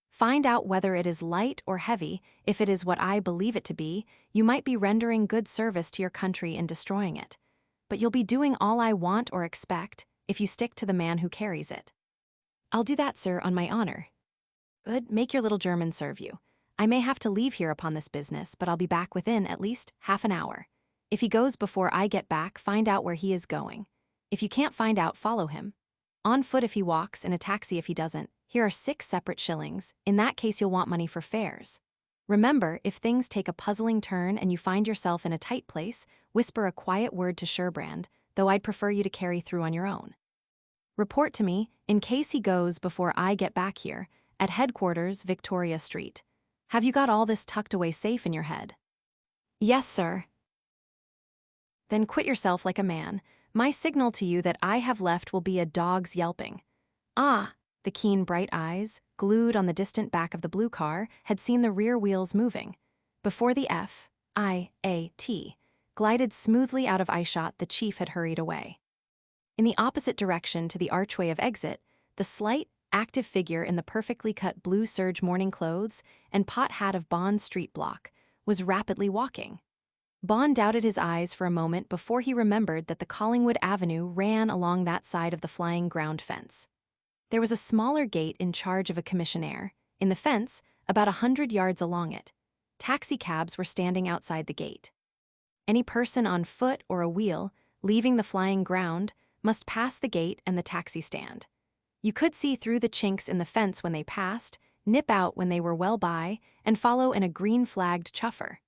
Find out whether it is light or heavy. If it is what I believe it to be, you might be rendering good service to your country in destroying it. But you'll be doing all I want or expect if you stick to the man who carries it." "I'll do that, sir, on my honor." "Good, make your little German serve you. I may have to leave here upon this business, but I'll be back within, at least, half an hour. If he goes before I get back, find out where he is going. If you can't find out, follow him. On foot if he walks, in a taxi if he doesn't. Here are 6 separate shillings. In that case you'll want money for fares. Remember, if things take a puzzling turn and you find yourself in a tight place, whisper a quiet word to Sherbrand, though I'd prefer you to carry through on your own. Report to me, in case he goes before I get back here, at headquarters, Victoria Street. Have you got all this tucked away safe in your head?" "Yes, sir." "Then quit yourself like a man. My signal to you that I have left will be a dog's yelping. Ah, the keen bright eyes, glued on the distant back of the blue car, had seen the rear wheels moving. Before the F.I.A.T. glided smoothly out of eyeshot, the chief had hurried away. In the opposite direction to the archway of exit, the slight, active figure in the perfectly cut blue serge morning clothes and pot hat of Bond street block was rapidly walking. Bond doubted his eyes for a moment before he remembered that the Collingwood Avenue ran along that side of the flying ground fence. There was a smaller gate in charge of a commissionaire. In the fence, about 100 yards along it, taxicabs were standing outside the gate. Any person on foot or a wheel, leaving the flying ground, must pass the gate and the taxi stand. You could see through the chinks in the fence when they passed, nip out when they were well by, and follow in a green-flagged chuffer.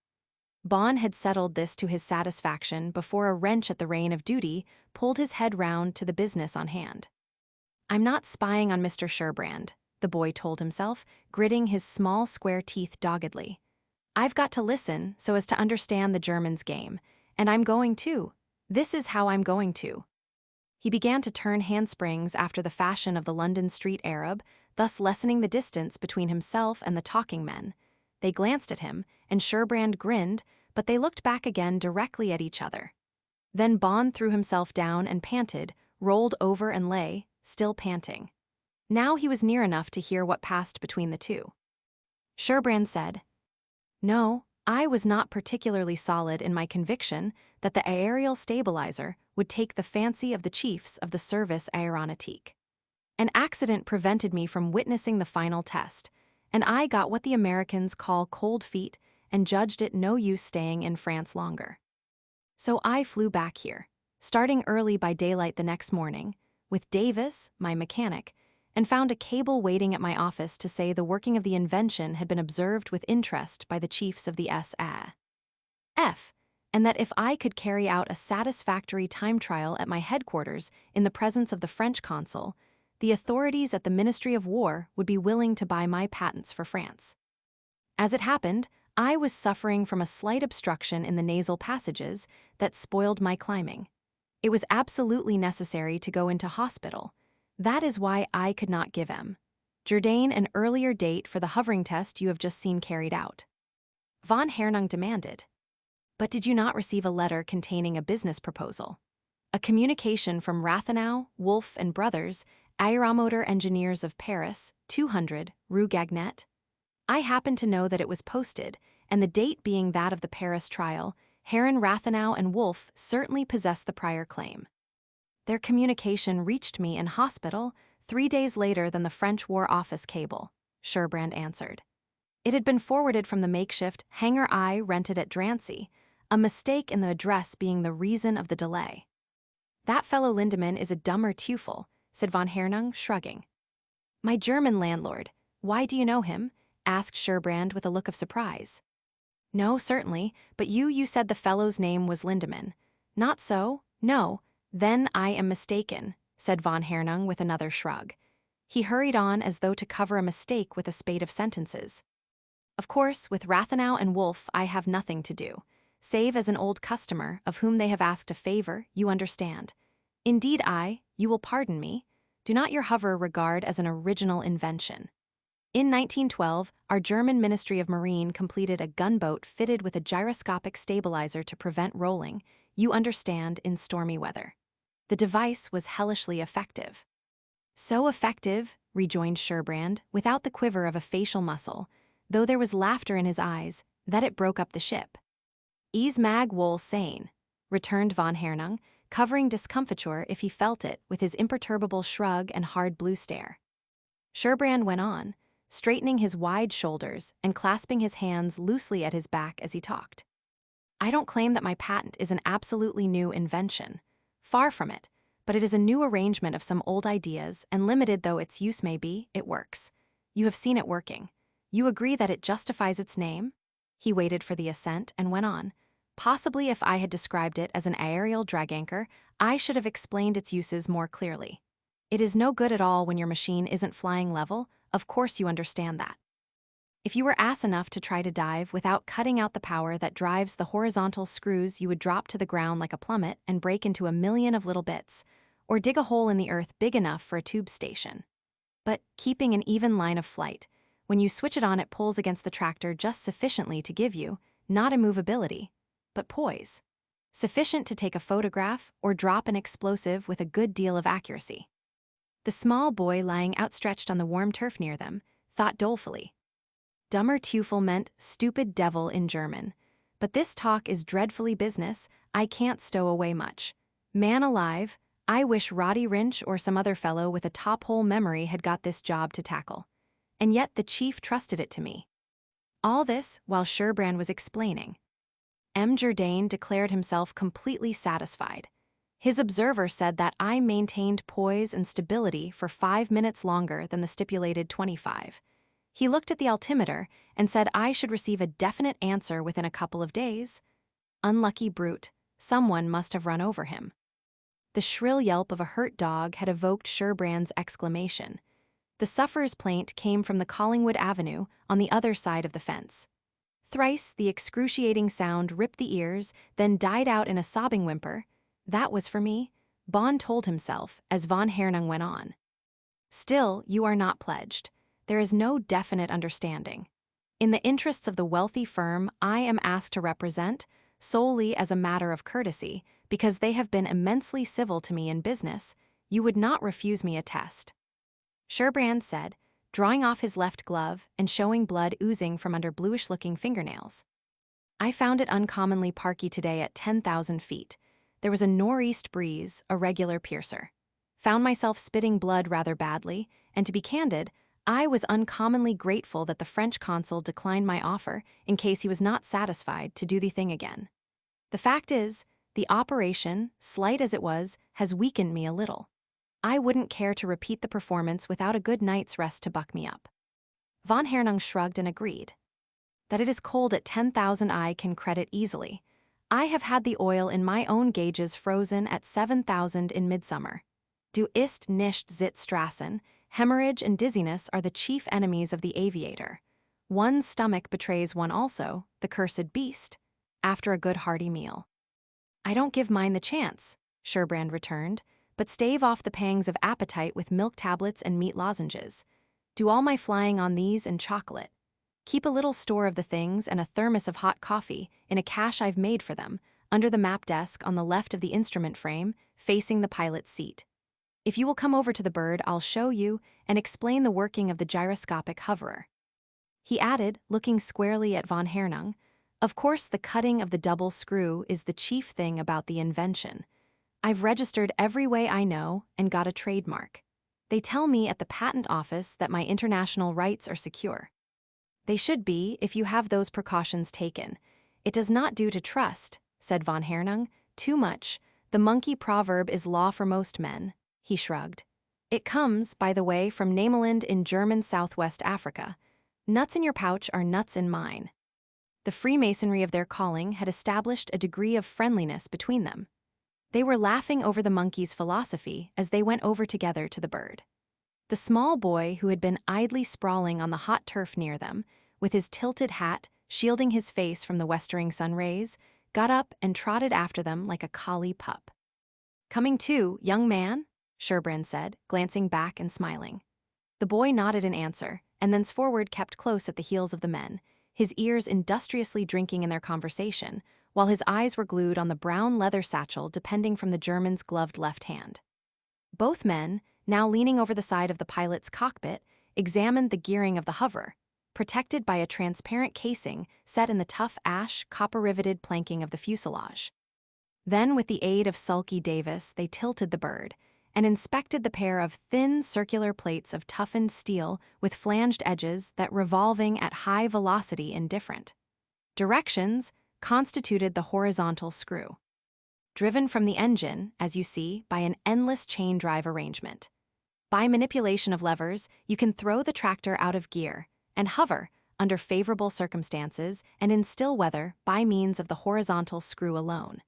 Bond had settled this to his satisfaction before a wrench at the rein of duty pulled his head round to the business on hand. "I'm not spying on Mr. Sherbrand," the boy told himself, gritting his small square teeth doggedly. "I've got to listen so as to understand the German's game, and I'm going to. This is how I'm going to." He began to turn handsprings after the fashion of the London street Arab, thus lessening the distance between himself and the talking men. They glanced at him, and Sherbrand grinned, but they looked back again directly at each other. Then Bond threw himself down and panted, rolled over and lay, still panting. Now he was near enough to hear what passed between the two. Sherbrand said, "No, I was not particularly solid in my conviction that the aerial stabilizer would take the fancy of the chiefs of the Service Aéronautique. An accident prevented me from witnessing the final test, and I got what the Americans call cold feet and judged it no use staying in France longer. So I flew back here, starting early by daylight the next morning, with Davis, my mechanic, and found a cable waiting at my office to say the working of the invention had been observed with interest by the chiefs of the S.A.F., and that if I could carry out a satisfactory time trial at my headquarters in the presence of the French consul, the authorities at the Ministry of War would be willing to buy my patents for France. As it happened, I was suffering from a slight obstruction in the nasal passages that spoiled my climbing. It was absolutely necessary to go into hospital. That is why I could not give Jourdain an earlier date for the hovering test you have just seen carried out." Von Hernung demanded, "But did you not receive a letter containing a business proposal? A communication from Rathenau, Wolff and Brothers, aeromotor engineers of Paris, 200, Rue Gagnet? I happen to know that it was posted, and the date being that of the Paris trial, Herren Rathenau and Wolff certainly possess the prior claim. Their communication reached me in hospital 3 days later than the French War Office cable," Sherbrand answered. "It had been forwarded from the makeshift Hangar I rented at Drancy, a mistake in the address being the reason of the delay." "That fellow Lindemann is a dumber Teufel," said von Hernung, shrugging. "My German landlord. Why do you know him?" asked Sherbrand with a look of surprise. "No, certainly, but you said the fellow's name was Lindemann. Not so? No. Then I am mistaken," said von Hernung with another shrug. He hurried on as though to cover a mistake with a spate of sentences. "Of course, with Rathenau and Wolff I have nothing to do, save as an old customer of whom they have asked a favor, you understand. Indeed you will pardon me, do not your hover regard as an original invention. In 1912, our German Ministry of Marine completed a gunboat fitted with a gyroscopic stabilizer to prevent rolling, you understand, in stormy weather. The device was hellishly effective." "So effective," rejoined Sherbrand, without the quiver of a facial muscle, though there was laughter in his eyes, that it broke up the ship. "Is mag wohl sein," returned von Hernung, covering discomfiture if he felt it with his imperturbable shrug and hard blue stare. Sherbrand went on, straightening his wide shoulders and clasping his hands loosely at his back as he talked. "I don't claim that my patent is an absolutely new invention. Far from it, but it is a new arrangement of some old ideas, and limited though its use may be, it works. You have seen it working. You agree that it justifies its name?" He waited for the assent and went on. "Possibly if I had described it as an aerial drag anchor, I should have explained its uses more clearly. It is no good at all when your machine isn't flying level, of course you understand that." If you were ass enough to try to dive without cutting out the power that drives the horizontal screws, you would drop to the ground like a plummet and break into a million of little bits, or dig a hole in the earth big enough for a tube station. But keeping an even line of flight, when you switch it on, it pulls against the tractor just sufficiently to give you, not immovability, but poise. Sufficient to take a photograph or drop an explosive with a good deal of accuracy. The small boy lying outstretched on the warm turf near them thought dolefully. Dummer Teufel meant stupid devil in German. But this talk is dreadfully business, I can't stow away much. Man alive, I wish Roddy Rinch or some other fellow with a top-hole memory had got this job to tackle. And yet the chief trusted it to me. All this while Sherbrand was explaining. M. Jourdain declared himself completely satisfied. His observer said that I maintained poise and stability for 5 minutes longer than the stipulated 25. He looked at the altimeter and said I should receive a definite answer within a couple of days. Unlucky brute, someone must have run over him. The shrill yelp of a hurt dog had evoked Sherbrand's exclamation. The sufferer's plaint came from the Collingwood Avenue on the other side of the fence. Thrice the excruciating sound ripped the ears, then died out in a sobbing whimper. That was for me, Bond told himself as von Hernung went on. Still, you are not pledged. There is no definite understanding. In the interests of the wealthy firm I am asked to represent, solely as a matter of courtesy, because they have been immensely civil to me in business, you would not refuse me a test. Sherbrand said, drawing off his left glove and showing blood oozing from under bluish-looking fingernails. I found it uncommonly parky today at 10,000 feet. There was a northeast breeze, a regular piercer. Found myself spitting blood rather badly, and to be candid, I was uncommonly grateful that the French consul declined my offer in case he was not satisfied to do the thing again. The fact is, the operation, slight as it was, has weakened me a little. I wouldn't care to repeat the performance without a good night's rest to buck me up. Von Hernung shrugged and agreed. That it is cold at 10,000 I can credit easily. I have had the oil in my own gauges frozen at 7,000 in midsummer. Du ist nicht Strassen. Hemorrhage and dizziness are the chief enemies of the aviator. One's stomach betrays one also, the cursed beast, after a good hearty meal. I don't give mine the chance, Sherbrand returned, but stave off the pangs of appetite with milk tablets and meat lozenges. Do all my flying on these and chocolate. Keep a little store of the things and a thermos of hot coffee in a cache I've made for them, under the map desk on the left of the instrument frame, facing the pilot's seat. If you will come over to the bird, I'll show you and explain the working of the gyroscopic hoverer. He added, looking squarely at von Hernung, of course the cutting of the double screw is the chief thing about the invention. I've registered every way I know and got a trademark. They tell me at the patent office that my international rights are secure. They should be if you have those precautions taken. It does not do to trust, said von Hernung, too much. The monkey proverb is law for most men. He shrugged. It comes, by the way, from Nameland in German Southwest Africa. Nuts in your pouch are nuts in mine. The Freemasonry of their calling had established a degree of friendliness between them. They were laughing over the monkey's philosophy as they went over together to the bird. The small boy who had been idly sprawling on the hot turf near them, with his tilted hat shielding his face from the westering sun rays, got up and trotted after them like a collie pup. Coming to, young man? Sherbrand said, glancing back and smiling. The boy nodded in answer, and thenceforward kept close at the heels of the men, his ears industriously drinking in their conversation, while his eyes were glued on the brown leather satchel depending from the German's gloved left hand. Both men, now leaning over the side of the pilot's cockpit, examined the gearing of the hover, protected by a transparent casing set in the tough ash, copper-riveted planking of the fuselage. Then, with the aid of sulky Davis, they tilted the bird, and inspected the pair of thin circular plates of toughened steel with flanged edges that revolving at high velocity in different directions constituted the horizontal screw. Driven from the engine, as you see, by an endless chain drive arrangement. By manipulation of levers, you can throw the tractor out of gear and hover, under favorable circumstances and in still weather, by means of the horizontal screw alone.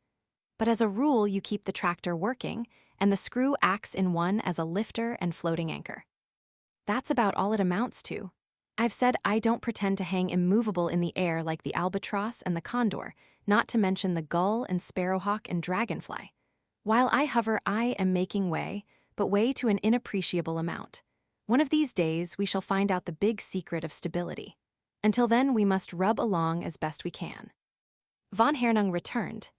But as a rule, you keep the tractor working, and the screw acts in one as a lifter and floating anchor. That's about all it amounts to. I've said I don't pretend to hang immovable in the air like the albatross and the condor, not to mention the gull and sparrowhawk and dragonfly. While I hover, I am making way, but way to an inappreciable amount. One of these days, we shall find out the big secret of stability. Until then, we must rub along as best we can. Von Hernung returned.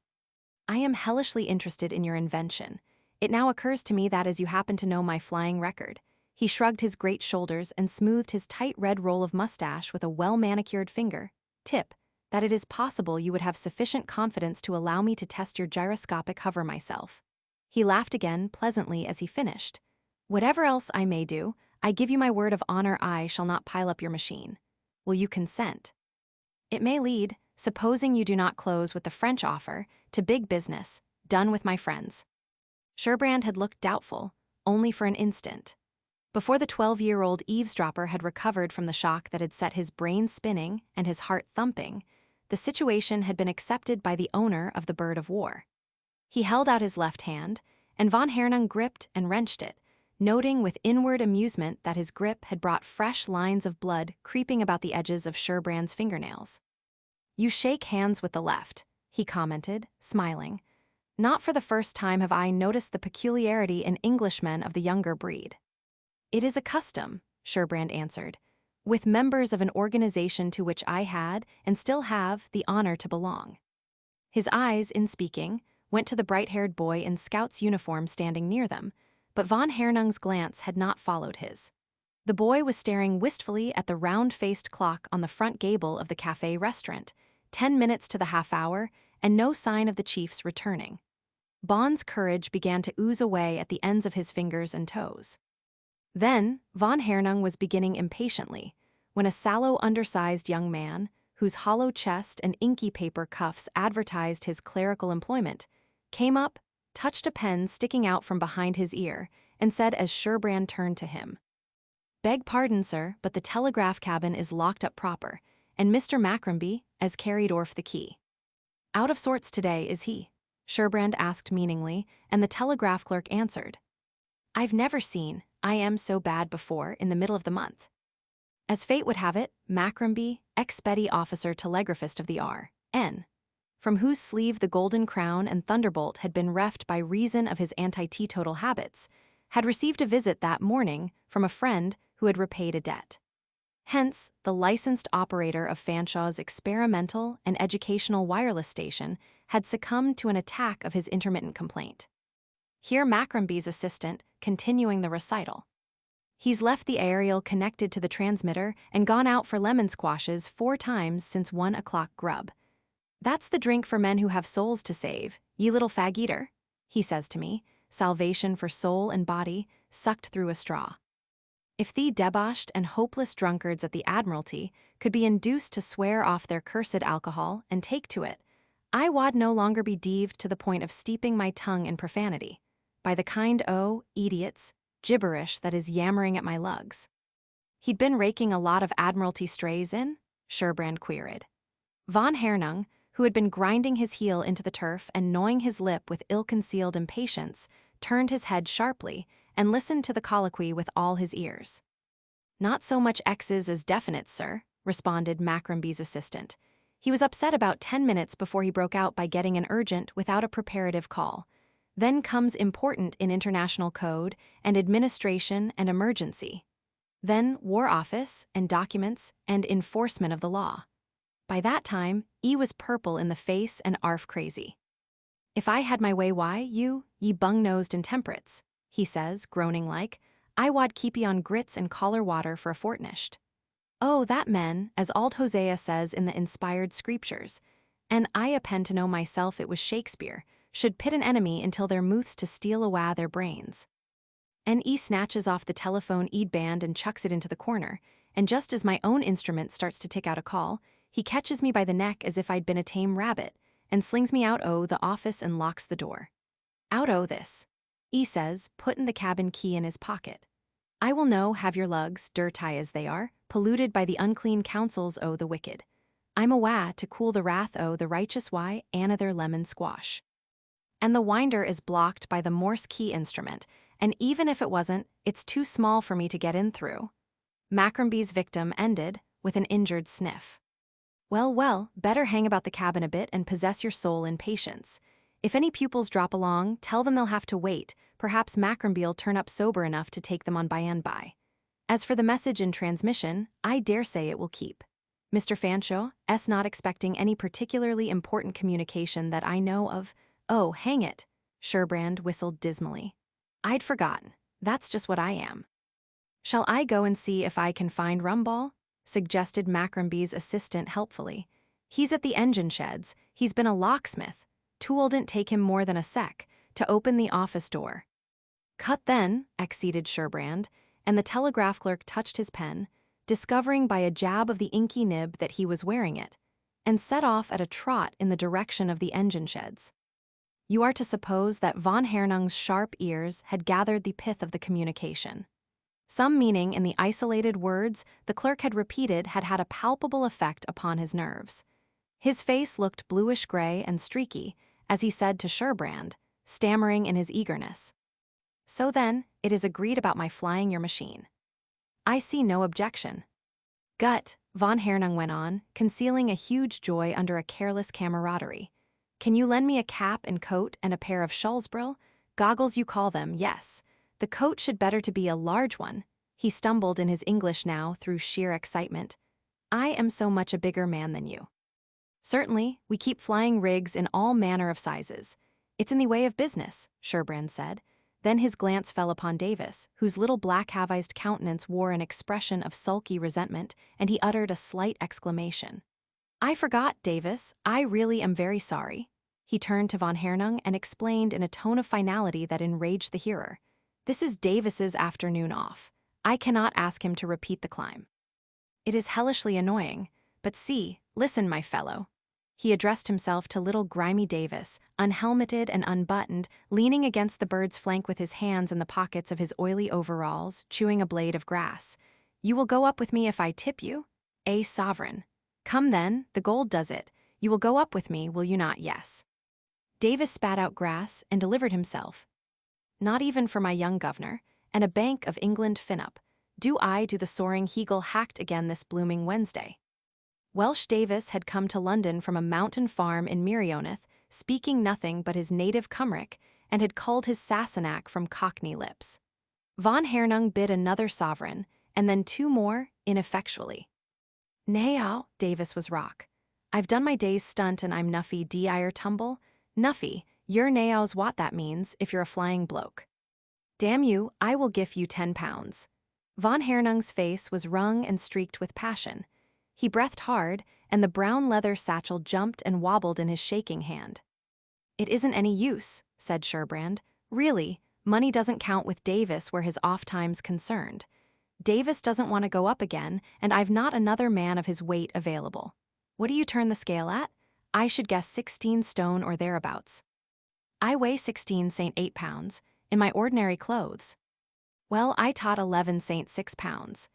I am hellishly interested in your invention. It now occurs to me that as you happen to know my flying record. He shrugged his great shoulders and smoothed his tight red roll of mustache with a well-manicured finger tip, that it is possible you would have sufficient confidence to allow me to test your gyroscopic hover myself. He laughed again pleasantly as he finished. Whatever else I may do, I give you my word of honor I shall not pile up your machine. Will you consent? It may lead, supposing you do not close with the French offer, to big business, done with my friends. Sherbrand had looked doubtful, only for an instant. Before the 12-year-old eavesdropper had recovered from the shock that had set his brain spinning and his heart thumping, the situation had been accepted by the owner of the bird of war. He held out his left hand, and von Hernung gripped and wrenched it, noting with inward amusement that his grip had brought fresh lines of blood creeping about the edges of Sherbrand's fingernails. You shake hands with the left, he commented, smiling. Not for the first time have I noticed the peculiarity in Englishmen of the younger breed. It is a custom, Sherbrand answered, with members of an organization to which I had, and still have, the honor to belong. His eyes, in speaking, went to the bright-haired boy in scout's uniform standing near them, but von Hernung's glance had not followed his. The boy was staring wistfully at the round-faced clock on the front gable of the cafe restaurant, 10 minutes to the half-hour, and no sign of the chief's returning. Bond's courage began to ooze away at the ends of his fingers and toes. Then, von Hernung was beginning impatiently, when a sallow, undersized young man, whose hollow chest and inky paper cuffs advertised his clerical employment, came up, touched a pen sticking out from behind his ear, and said as Sherbrand turned to him, "Beg pardon, sir, but the telegraph cabin is locked up proper, and Mr. Macromby has carried orf the key." "Out of sorts today, is he?" Sherbrand asked meaningly, and the telegraph clerk answered, "I've never seen I am so bad before in the middle of the month." As fate would have it, Macromby, ex-petty officer telegraphist of the R.N., from whose sleeve the golden crown and thunderbolt had been reft by reason of his anti-teetotal habits, had received a visit that morning from a friend who had repaid a debt. Hence, the licensed operator of Fanshaw's experimental and educational wireless station had succumbed to an attack of his intermittent complaint. Here Macromby's assistant, continuing the recital. He's left the aerial connected to the transmitter and gone out for lemon squashes 4 times since 1 o'clock grub. "That's the drink for men who have souls to save, ye little fag-eater," he says to me, salvation for soul and body, sucked through a straw. If the debauched and hopeless drunkards at the Admiralty could be induced to swear off their cursed alcohol and take to it, I wad no longer be deaved to the point of steeping my tongue in profanity, by the kind idiots, gibberish that is yammering at my lugs. He'd been raking a lot of Admiralty strays in? Sherbrand queried. Von Hernung, who had been grinding his heel into the turf and gnawing his lip with ill-concealed impatience, turned his head sharply and listened to the colloquy with all his ears. "Not so much X's as definites, sir," responded Macromby's assistant. He was upset about 10 minutes before he broke out by getting an urgent without a preparative call. Then comes important in international code and administration and emergency. Then War Office and documents and enforcement of the law. By that time, E was purple in the face and arf crazy. "If I had my way, why, you, ye bung-nosed intemperates," he says, groaning like, "I wad keep ye on grits and collar water for a fortnicht. Oh, that men, as Auld Hosea says in the inspired scriptures, and I append to know myself it was Shakespeare, should pit an enemy until their mouths to steal awa their brains." And E snatches off the telephone band and chucks it into the corner, and just as my own instrument starts to tick out a call, he catches me by the neck as if I'd been a tame rabbit, and slings me out o' the office and locks the door. "Out o' this," E says, putting the cabin key in his pocket. "I will no have your lugs, dirty as they are, polluted by the unclean counsels o' the wicked. I'm awa to cool the wrath o' the righteous why another lemon squash." And the winder is blocked by the Morse key instrument, and even if it wasn't, it's too small for me to get in through. Macrombie's victim ended with an injured sniff. Well, well, better hang about the cabin a bit and possess your soul in patience. If any pupils drop along, tell them they'll have to wait. Perhaps Macrombe'll turn up sober enough to take them on by and by. As for the message in transmission, I dare say it will keep. Mr. Fanshawe, not expecting any particularly important communication that I know of. Oh, hang it, Sherbrand whistled dismally. I'd forgotten. That's just what I am. Shall I go and see if I can find Rumball? Suggested Macrombie's assistant helpfully. He's at the engine sheds. He's been a locksmith. Tool didn't take him more than a sec to open the office door. Cut then, acceded Sherbrand, and the telegraph clerk touched his pen, discovering by a jab of the inky nib that he was wearing it, and set off at a trot in the direction of the engine sheds. You are to suppose that von Hernung's sharp ears had gathered the pith of the communication. Some meaning in the isolated words the clerk had repeated had had a palpable effect upon his nerves. His face looked bluish-gray and streaky as he said to Sherbrand, stammering in his eagerness. So then, it is agreed about my flying your machine. I see no objection. Gut, von Hernung went on, concealing a huge joy under a careless camaraderie. Can you lend me a cap and coat and a pair of Schulzbrill? Goggles you call them, yes. The coat should better to be a large one. He stumbled in his English now through sheer excitement. I am so much a bigger man than you. Certainly, we keep flying rigs in all manner of sizes. It's in the way of business, Sherbrand said. Then his glance fell upon Davis, whose little black-avised countenance wore an expression of sulky resentment, and he uttered a slight exclamation. I forgot, Davis. I really am very sorry. He turned to von Hernung and explained in a tone of finality that enraged the hearer. This is Davis's afternoon off. I cannot ask him to repeat the climb. It is hellishly annoying, but see, listen, my fellow. He addressed himself to little grimy Davis, unhelmeted and unbuttoned, leaning against the bird's flank with his hands in the pockets of his oily overalls, chewing a blade of grass. You will go up with me if I tip you? A sovereign. Come then, the gold does it. You will go up with me, will you not? Yes. Davis spat out grass and delivered himself. Not even for my young governor, and a Bank of England fin-up. Do the soaring Hegel hacked again this blooming Wednesday. Welsh Davis had come to London from a mountain farm in Merioneth, speaking nothing but his native Cymric, and had culled his Sassenach from Cockney lips. Von Hernung bid another sovereign, and then two more, ineffectually. Now, Davis was rock. I've done my day's stunt and I'm nuffy d-ire tumble. Nuffy, you're naows what that means if you're a flying bloke. Damn you, I will give you £10. Von Hernung's face was wrung and streaked with passion. He breathed hard, and the brown leather satchel jumped and wobbled in his shaking hand. It isn't any use, said Sherbrand. Really, money doesn't count with Davis where his off time's concerned. Davis doesn't want to go up again, and I've not another man of his weight available. What do you turn the scale at? I should guess 16 stone or thereabouts. I weigh 16 St. 8 pounds, in my ordinary clothes. Well, I taught 11 St. 6 pounds.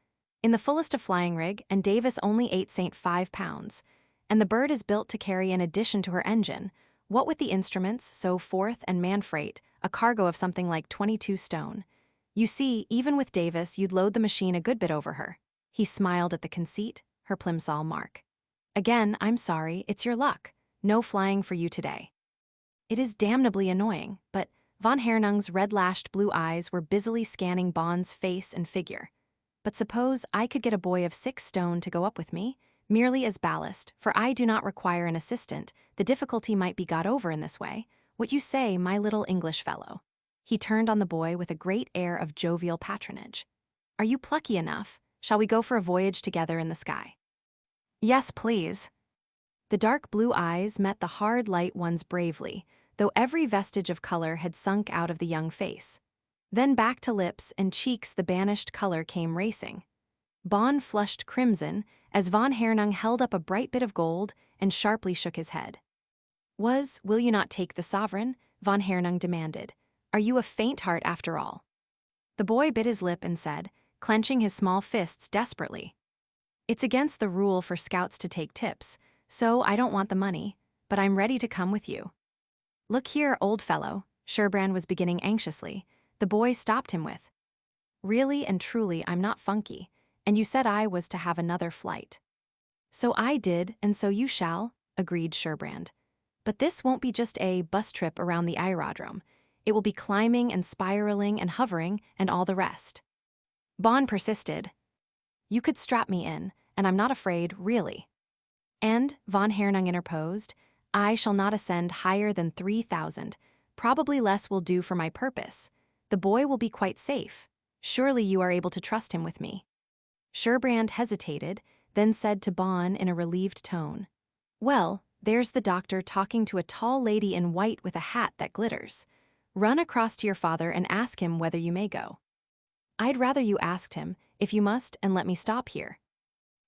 In the fullest of flying rig, and Davis only 8 St. 5 pounds. And the bird is built to carry in addition to her engine, what with the instruments, so forth, and man freight, a cargo of something like 22 stone. You see, even with Davis, you'd load the machine a good bit over her. He smiled at the conceit, her plimsoll mark. Again, I'm sorry, it's your luck. No flying for you today. It is damnably annoying, but von Hernung's red-lashed blue eyes were busily scanning Bond's face and figure. But suppose I could get a boy of 6 stone to go up with me, merely as ballast, for I do not require an assistant. The difficulty might be got over in this way. What you say, my little English fellow? He turned on the boy with a great air of jovial patronage. Are you plucky enough? Shall we go for a voyage together in the sky? Yes, please. The dark blue eyes met the hard light ones bravely, though every vestige of color had sunk out of the young face. Then back to lips and cheeks the banished color came racing. Bond flushed crimson as von Hernung held up a bright bit of gold and sharply shook his head. Will you not take the sovereign? Von Hernung demanded. Are you a faint heart after all? The boy bit his lip and said, clenching his small fists desperately. It's against the rule for scouts to take tips, so I don't want the money, but I'm ready to come with you. Look here, old fellow, Sherbrand was beginning anxiously. The boy stopped him with, really and truly, I'm not funky, and you said I was to have another flight." "So I did, and so you shall," agreed Sherbrand. "But this won't be just a bus trip around the aerodrome. It will be climbing and spiraling and hovering and all the rest." Bond persisted. "You could strap me in, and I'm not afraid, really." "And," von Hernung interposed, "I shall not ascend higher than 3,000. Probably less will do for my purpose. The boy will be quite safe. Surely you are able to trust him with me." Sherbrand hesitated, then said to Bond in a relieved tone, "Well, there's the doctor talking to a tall lady in white with a hat that glitters. Run across to your father and ask him whether you may go." "I'd rather you asked him, if you must, and let me stop here."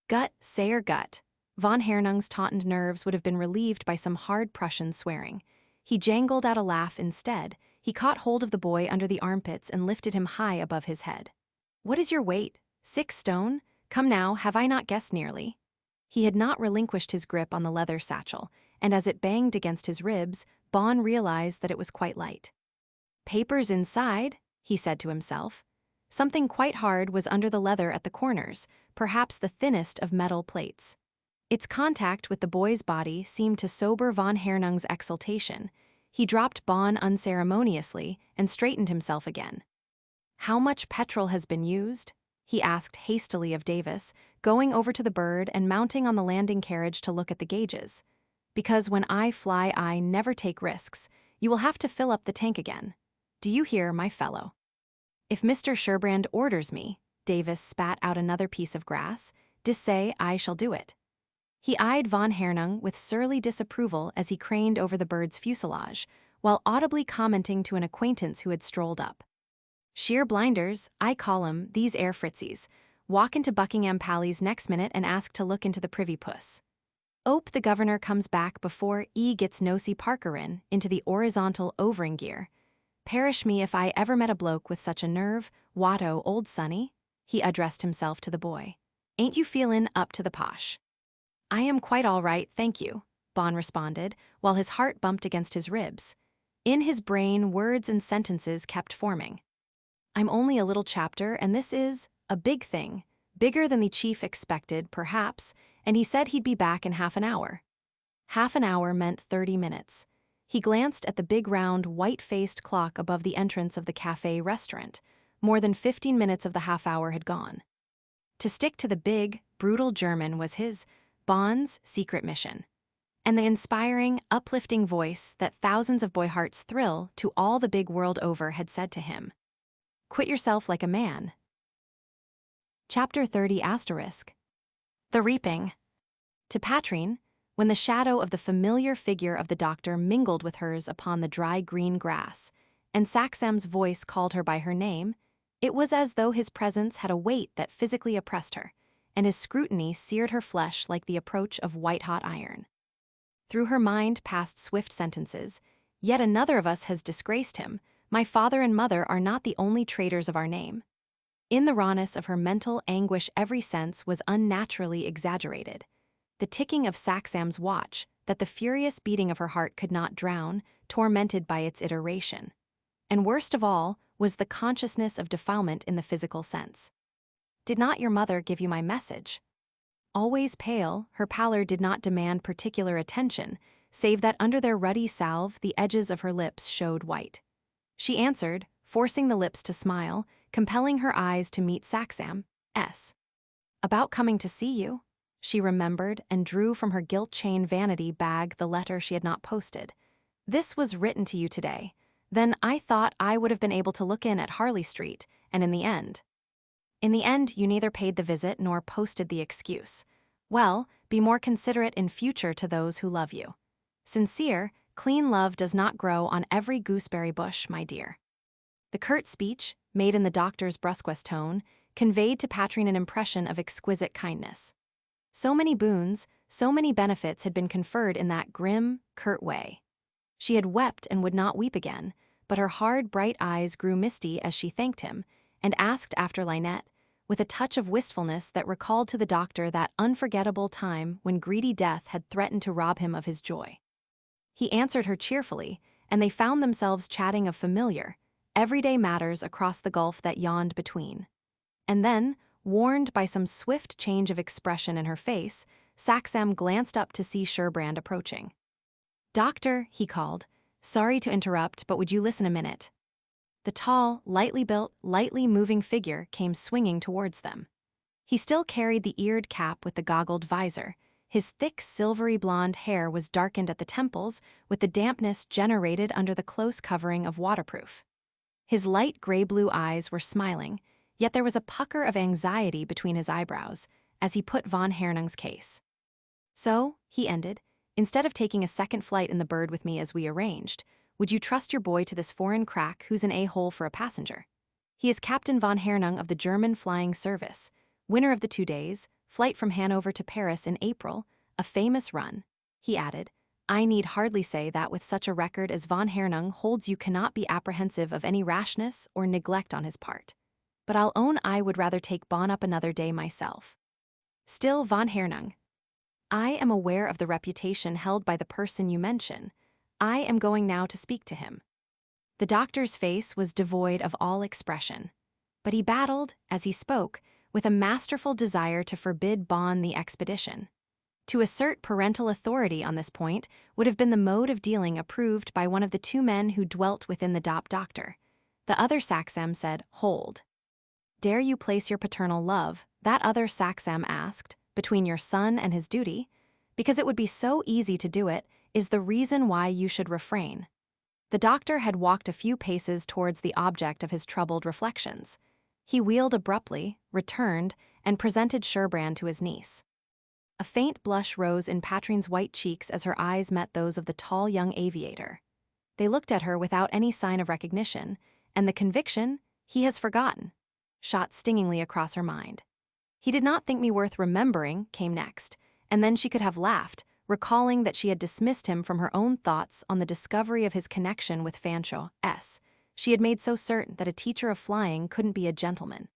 "Gut, sayer gut." Von Hernung's tautened nerves would have been relieved by some hard Prussian swearing. He jangled out a laugh instead. He caught hold of the boy under the armpits and lifted him high above his head. "What is your weight? 6 stone? Come now, have I not guessed nearly?" He had not relinquished his grip on the leather satchel, and as it banged against his ribs, Bond realized that it was quite light. "Papers inside," he said to himself. Something quite hard was under the leather at the corners, perhaps the thinnest of metal plates. Its contact with the boy's body seemed to sober von Hernung's exultation. He dropped Bond unceremoniously and straightened himself again. "How much petrol has been used?" he asked hastily of Davis, going over to the bird and mounting on the landing carriage to look at the gauges. "Because when I fly I never take risks. You will have to fill up the tank again. Do you hear, my fellow?" "If Mr. Sherbrand orders me," Davis spat out another piece of grass, "say I shall do it." He eyed von Hernung with surly disapproval as he craned over the bird's fuselage, while audibly commenting to an acquaintance who had strolled up. "Sheer blinders, I call 'em, these air fritzies. Walk into Buckingham Palace next minute and ask to look into the privy puss. Ope the governor comes back before gets Nosey Parker into the horizontal overing gear. Perish me if I ever met a bloke with such a nerve. Watto, old sonny," he addressed himself to the boy. "Ain't you feelin' up to the posh?" "I am quite all right, thank you," Bond responded, while his heart bumped against his ribs. In his brain, words and sentences kept forming. "I'm only a little chapter, and this is a big thing, bigger than the chief expected, perhaps, and he said he'd be back in half an hour." Half an hour meant 30 minutes. He glanced at the big round, white-faced clock above the entrance of the cafe restaurant. More than 15 minutes of the half hour had gone. To stick to the big, brutal German was his, Bond's, secret mission. And the inspiring, uplifting voice that thousands of boy hearts thrill to all the big world over had said to him, "Quit yourself like a man." Chapter 30 *. The Reaping. To Patrine, when the shadow of the familiar figure of the doctor mingled with hers upon the dry green grass, and Saxam's voice called her by her name, it was as though his presence had a weight that physically oppressed her, and his scrutiny seared her flesh like the approach of white-hot iron. Through her mind passed swift sentences. "Yet another of us has disgraced him. My father and mother are not the only traitors of our name." In the rawness of her mental anguish every sense was unnaturally exaggerated. The ticking of Saxam's watch, that the furious beating of her heart could not drown, tormented by its iteration. And worst of all was the consciousness of defilement in the physical sense. "Did not your mother give you my message?" Always pale, her pallor did not demand particular attention, save that under their ruddy salve the edges of her lips showed white. She answered, forcing the lips to smile, compelling her eyes to meet Saxam's. "About coming to see you." She remembered and drew from her gilt-chain vanity bag the letter she had not posted. "This was written to you today. Then I thought I would have been able to look in at Harley Street, and in the end, you neither paid the visit nor posted the excuse. Well, be more considerate in future to those who love you. Sincere, clean love does not grow on every gooseberry bush, my dear." The curt speech, made in the doctor's brusquest tone, conveyed to Patrine an impression of exquisite kindness. So many boons, so many benefits had been conferred in that grim, curt way. She had wept and would not weep again, but her hard, bright eyes grew misty as she thanked him, and asked after Lynette, with a touch of wistfulness that recalled to the doctor that unforgettable time when greedy death had threatened to rob him of his joy. He answered her cheerfully, and they found themselves chatting of familiar, everyday matters across the gulf that yawned between. And then, Warned by some swift change of expression in her face, Saxam glanced up to see Sherbrand approaching. "Doctor," he called, "sorry to interrupt, but would you listen a minute?" The tall, lightly built, lightly moving figure came swinging towards them. He still carried the eared cap with the goggled visor. His thick, silvery blonde hair was darkened at the temples with the dampness generated under the close covering of waterproof. His light gray-blue eyes were smiling, yet there was a pucker of anxiety between his eyebrows as he put von Hernung's case. "So," he ended, "instead of taking a second flight in the bird with me as we arranged, would you trust your boy to this foreign crack who's an a-hole for a passenger? He is Captain von Hernung of the German Flying Service, winner of the 2 days, flight from Hanover to Paris in April, a famous run," he added. "I need hardly say that with such a record as von Hernung holds you cannot be apprehensive of any rashness or neglect on his part. But I'll own I would rather take Bon up another day myself. Still, von Hernung, I am aware of the reputation held by the person you mention. I am going now to speak to him." The doctor's face was devoid of all expression, but he battled, as he spoke, with a masterful desire to forbid Bon the expedition. To assert parental authority on this point would have been the mode of dealing approved by one of the 2 men who dwelt within the doctor. The other Saxam said, "Hold. Dare you place your paternal love," that other Saxam asked, "between your son and his duty? Because it would be so easy to do it, is the reason why you should refrain." The doctor had walked a few paces towards the object of his troubled reflections. He wheeled abruptly, returned, and presented Sherbrand to his niece. A faint blush rose in Patrine's white cheeks as her eyes met those of the tall young aviator. They looked at her without any sign of recognition, and the conviction, "He has forgotten," shot stingingly across her mind. "He did not think me worth remembering," came next, and then she could have laughed, recalling that she had dismissed him from her own thoughts on the discovery of his connection with Fanshawe S. She had made so certain that a teacher of flying couldn't be a gentleman.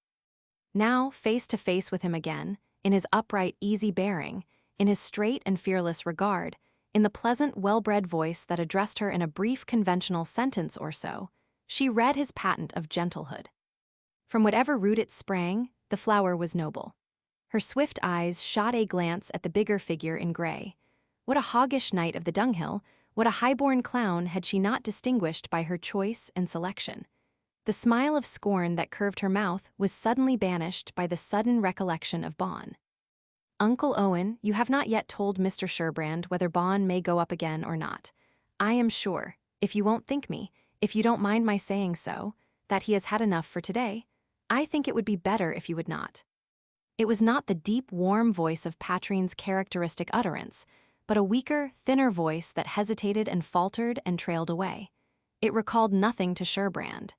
Now, face to face with him again, in his upright, easy bearing, in his straight and fearless regard, in the pleasant, well-bred voice that addressed her in a brief conventional sentence or so, she read his patent of gentlehood. From whatever root it sprang, the flower was noble. Her swift eyes shot a glance at the bigger figure in gray. What a hoggish knight of the dunghill, what a high-born clown had she not distinguished by her choice and selection. The smile of scorn that curved her mouth was suddenly banished by the sudden recollection of Bon. "Uncle Owen, you have not yet told Mr. Sherbrand whether Bon may go up again or not. I am sure, if you won't think me, if you don't mind my saying so, that he has had enough for today. I think it would be better if you would not." It was not the deep, warm voice of Patrine's characteristic utterance, but a weaker, thinner voice that hesitated and faltered and trailed away. It recalled nothing to Sherbrand.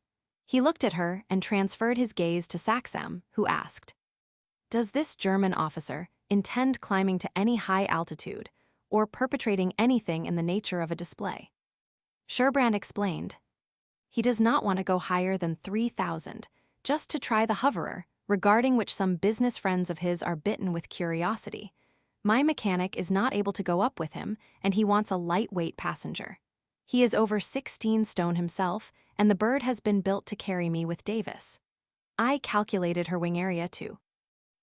He looked at her and transferred his gaze to Saxam, who asked, "Does this German officer intend climbing to any high altitude, or perpetrating anything in the nature of a display?" Sherbrand explained, "He does not want to go higher than 3,000, just to try the hoverer, regarding which some business friends of his are bitten with curiosity. My mechanic is not able to go up with him, and he wants a lightweight passenger. He is over 16 stone himself, and the bird has been built to carry me with Davis." I calculated her wing area too.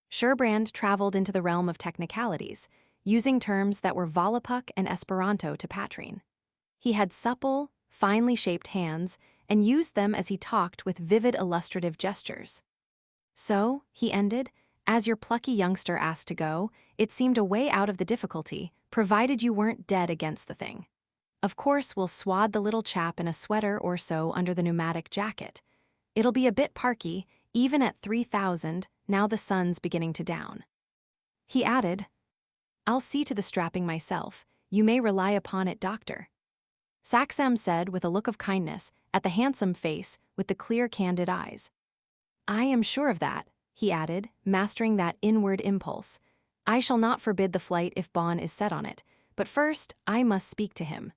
Sherbrand traveled into the realm of technicalities, using terms that were Volapük and Esperanto to Patrine. He had supple, finely shaped hands, and used them as he talked with vivid illustrative gestures. "So," he ended, "as your plucky youngster asked to go, it seemed a way out of the difficulty, provided you weren't dead against the thing. Of course, we'll swathe the little chap in a sweater or so under the pneumatic jacket. It'll be a bit parky, even at 3,000, now the sun's beginning to down." He added, "I'll see to the strapping myself. You may rely upon it, doctor." Saxam said with a look of kindness at the handsome face with the clear, candid eyes. "I am sure of that," he added, mastering that inward impulse. "I shall not forbid the flight if Bon is set on it, but first I must speak to him."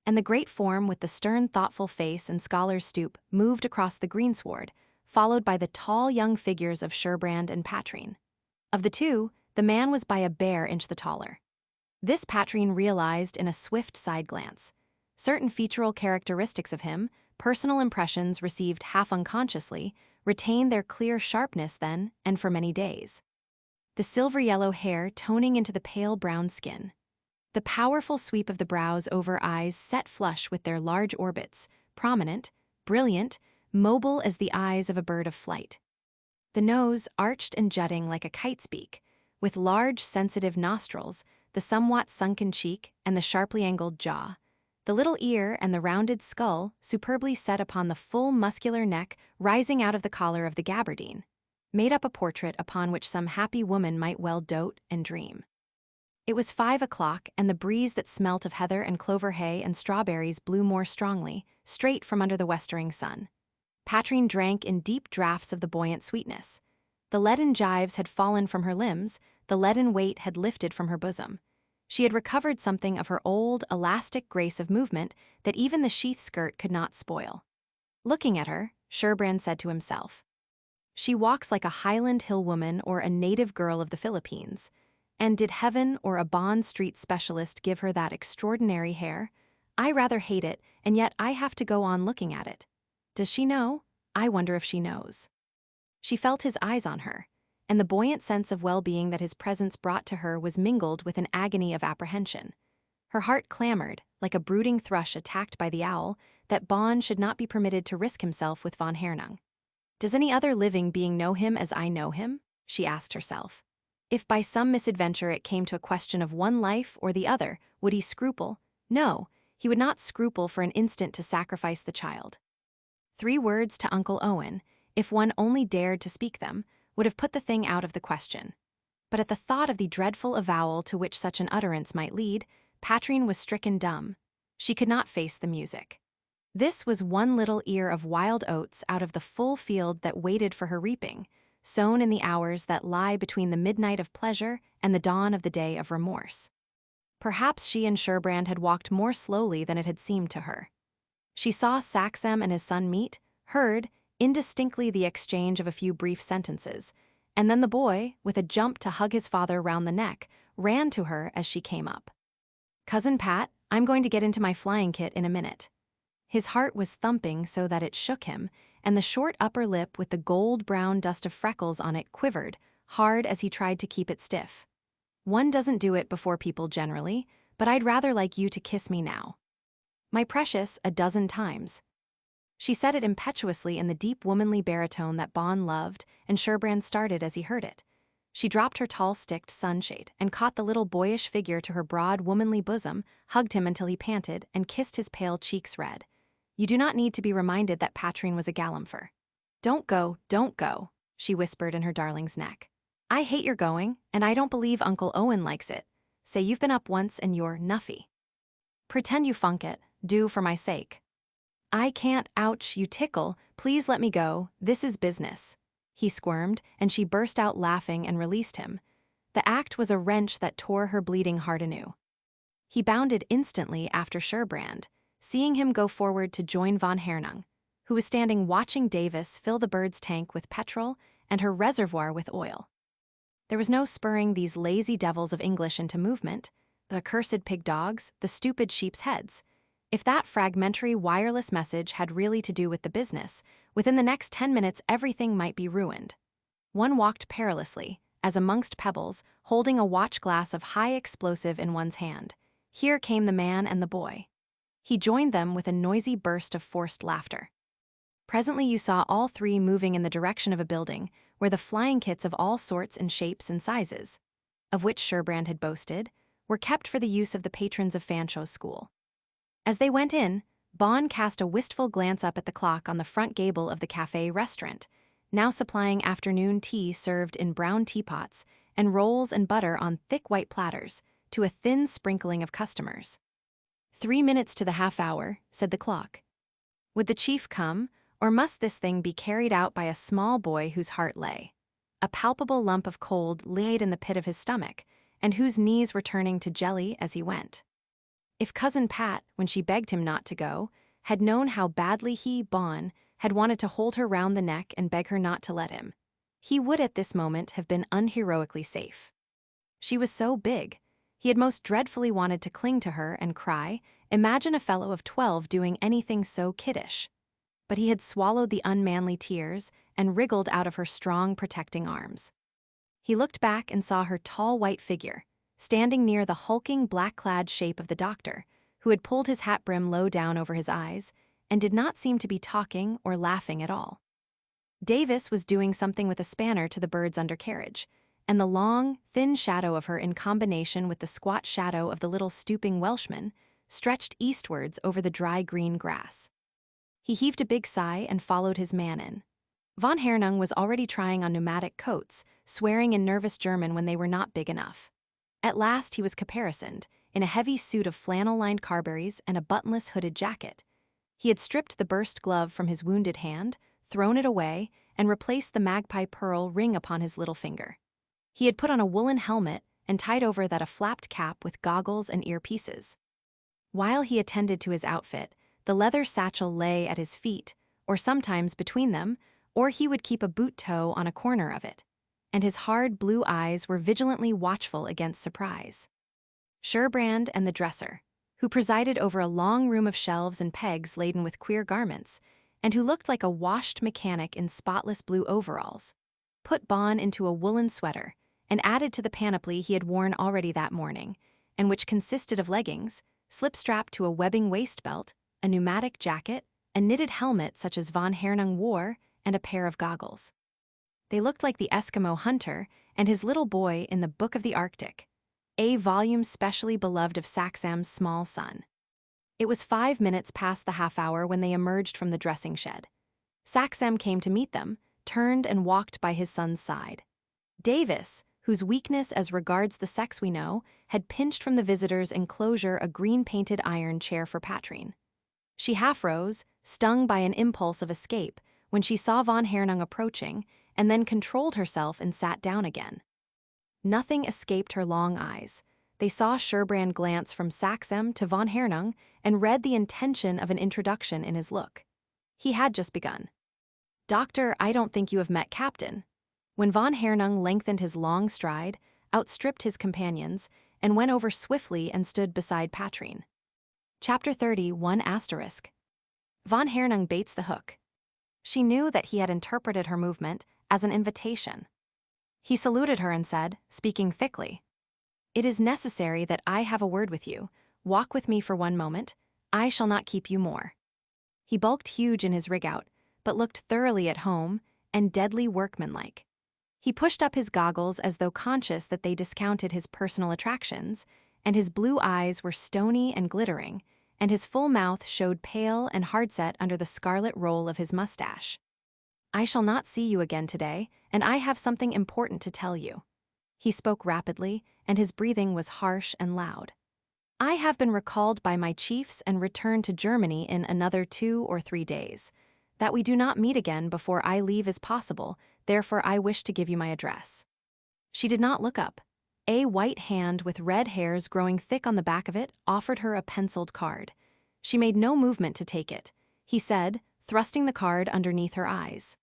And the great form with the stern, thoughtful face and scholar's stoop moved across the greensward, followed by the tall young figures of Sherbrand and Patrine. Of the two, the man was by a bare inch the taller. This Patrine realized in a swift side glance. Certain featural characteristics of him, personal impressions received half unconsciously, retain their clear sharpness then and for many days. The silver-yellow hair toning into the pale brown skin. The powerful sweep of the brows over eyes set flush with their large orbits, prominent, brilliant, mobile as the eyes of a bird of flight. The nose arched and jutting like a kite's beak, with large, sensitive nostrils, the somewhat sunken cheek, and the sharply angled jaw. The little ear and the rounded skull superbly set upon the full muscular neck rising out of the collar of the gabardine, made up a portrait upon which some happy woman might well dote and dream. It was 5 o'clock, and the breeze that smelt of heather and clover hay and strawberries blew more strongly, straight from under the westering sun. Patrine drank in deep draughts of the buoyant sweetness. The leaden gyves had fallen from her limbs, the leaden weight had lifted from her bosom. She had recovered something of her old, elastic grace of movement that even the sheath skirt could not spoil. Looking at her, Sherbrand said to himself, "She walks like a Highland Hill woman or a native girl of the Philippines. And did heaven or a Bond Street specialist give her that extraordinary hair? I rather hate it, and yet I have to go on looking at it. Does she know? I wonder if she knows." She felt his eyes on her, and the buoyant sense of well-being that his presence brought to her was mingled with an agony of apprehension. Her heart clamored, like a brooding thrush attacked by the owl, that Bond should not be permitted to risk himself with von Hernung. "Does any other living being know him as I know him?" she asked herself. If by some misadventure it came to a question of one life or the other, would he scruple? No, he would not scruple for an instant to sacrifice the child. 3 words to Uncle Owen, if one only dared to speak them, would have put the thing out of the question. But at the thought of the dreadful avowal to which such an utterance might lead, Patrine was stricken dumb. She could not face the music. This was one little ear of wild oats out of the full field that waited for her reaping, sown in the hours that lie between the midnight of pleasure and the dawn of the day of remorse. Perhaps she and Sherbrand had walked more slowly than it had seemed to her. She saw Saxham and his son meet, heard, indistinctly the exchange of a few brief sentences, and then the boy, with a jump to hug his father round the neck, ran to her as she came up. "Cousin Pat, I'm going to get into my flying kit in a minute." His heart was thumping so that it shook him, and the short upper lip with the gold-brown dust of freckles on it quivered, hard as he tried to keep it stiff. "One doesn't do it before people generally, but I'd rather like you to kiss me now." "My precious, a dozen times." She said it impetuously in the deep womanly baritone that Bond loved, and Sherbrand started as he heard it. She dropped her tall sticked sunshade and caught the little boyish figure to her broad womanly bosom, hugged him until he panted, and kissed his pale cheeks red. You do not need to be reminded that Patrine was a galumphar. Don't go," she whispered in her darling's neck. "I hate your going, and I don't believe Uncle Owen likes it. Say you've been up once and you're nuffy. Pretend you funk it, do for my sake." "I can't, ouch, you tickle, please let me go, this is business." He squirmed, and she burst out laughing and released him. The act was a wrench that tore her bleeding heart anew. He bounded instantly after Sherbrand, seeing him go forward to join von Hernung, who was standing watching Davis fill the bird's tank with petrol and her reservoir with oil. There was no spurring these lazy devils of English into movement, the accursed pig dogs, the stupid sheep's heads. If that fragmentary wireless message had really to do with the business, within the next 10 minutes everything might be ruined. One walked perilously, as amongst pebbles, holding a watch glass of high explosive in one's hand. Here came the man and the boy. He joined them with a noisy burst of forced laughter. Presently you saw all 3 moving in the direction of a building where the flying kits of all sorts and shapes and sizes, of which Sherbrand had boasted, were kept for the use of the patrons of Fancho's school. As they went in, Bond cast a wistful glance up at the clock on the front gable of the café restaurant, now supplying afternoon tea served in brown teapots and rolls and butter on thick white platters to a thin sprinkling of customers. 3 minutes to the half-hour, said the clock. Would the chief come, or must this thing be carried out by a small boy whose heart lay? A palpable lump of cold laid in the pit of his stomach, and whose knees were turning to jelly as he went. If Cousin Pat, when she begged him not to go, had known how badly he, Bond, had wanted to hold her round the neck and beg her not to let him, he would at this moment have been unheroically safe. She was so big. He had most dreadfully wanted to cling to her and cry, imagine a fellow of 12 doing anything so kiddish. but he had swallowed the unmanly tears and wriggled out of her strong, protecting arms. He looked back and saw her tall white figure, standing near the hulking, black-clad shape of the doctor, who had pulled his hat brim low down over his eyes and did not seem to be talking or laughing at all. Davis was doing something with a spanner to the bird's undercarriage, and the long, thin shadow of her in combination with the squat shadow of the little stooping Welshman stretched eastwards over the dry green grass. He heaved a big sigh and followed his man in. Von Hernung was already trying on pneumatic coats, swearing in nervous German when they were not big enough. At last he was caparisoned, in a heavy suit of flannel-lined Carberries and a buttonless hooded jacket. He had stripped the burst glove from his wounded hand, thrown it away, and replaced the magpie pearl ring upon his little finger. He had put on a woolen helmet and tied over that a flapped cap with goggles and earpieces. While he attended to his outfit, the leather satchel lay at his feet, or sometimes between them, or he would keep a boot toe on a corner of it, and his hard blue eyes were vigilantly watchful against surprise. Sherbrand and the dresser, who presided over a long room of shelves and pegs laden with queer garments, and who looked like a washed mechanic in spotless blue overalls, put Bon into a woolen sweater and added to the panoply he had worn already that morning, and which consisted of leggings, slip-strapped to a webbing waist belt, a pneumatic jacket, a knitted helmet such as von Hernung wore, and a pair of goggles. They looked like the Eskimo hunter and his little boy in the Book of the Arctic, a volume specially beloved of Saxam's small son. It was 5 minutes past the half hour when they emerged from the dressing shed. Saxam came to meet them, turned and walked by his son's side. Davis, whose weakness as regards the sex we know, had pinched from the visitor's enclosure a green-painted iron chair for Patrine. She half rose, stung by an impulse of escape, when she saw von Hernung approaching, and then controlled herself and sat down again. Nothing escaped her long eyes. They saw Sherbrand glance from Saxam to von Hernung and read the intention of an introduction in his look. He had just begun. "Doctor, I don't think you have met Captain," when von Hernung lengthened his long stride, outstripped his companions, and went over swiftly and stood beside Patrine. Chapter 31 *. Von Hernung baits the hook. She knew that he had interpreted her movement as an invitation. He saluted her and said, speaking thickly, "It is necessary that I have a word with you. Walk with me for 1 moment. I shall not keep you more." He bulked huge in his rig-out, but looked thoroughly at home and deadly workmanlike. He pushed up his goggles as though conscious that they discounted his personal attractions, and his blue eyes were stony and glittering, and his full mouth showed pale and hard-set under the scarlet roll of his mustache. "I shall not see you again today, and I have something important to tell you." He spoke rapidly, and his breathing was harsh and loud. "I have been recalled by my chiefs and returned to Germany in another 2 or 3 days. That we do not meet again before I leave is possible, therefore I wish to give you my address." She did not look up. A white hand with red hairs growing thick on the back of it offered her a penciled card. She made no movement to take it. He said, thrusting the card underneath her eyes,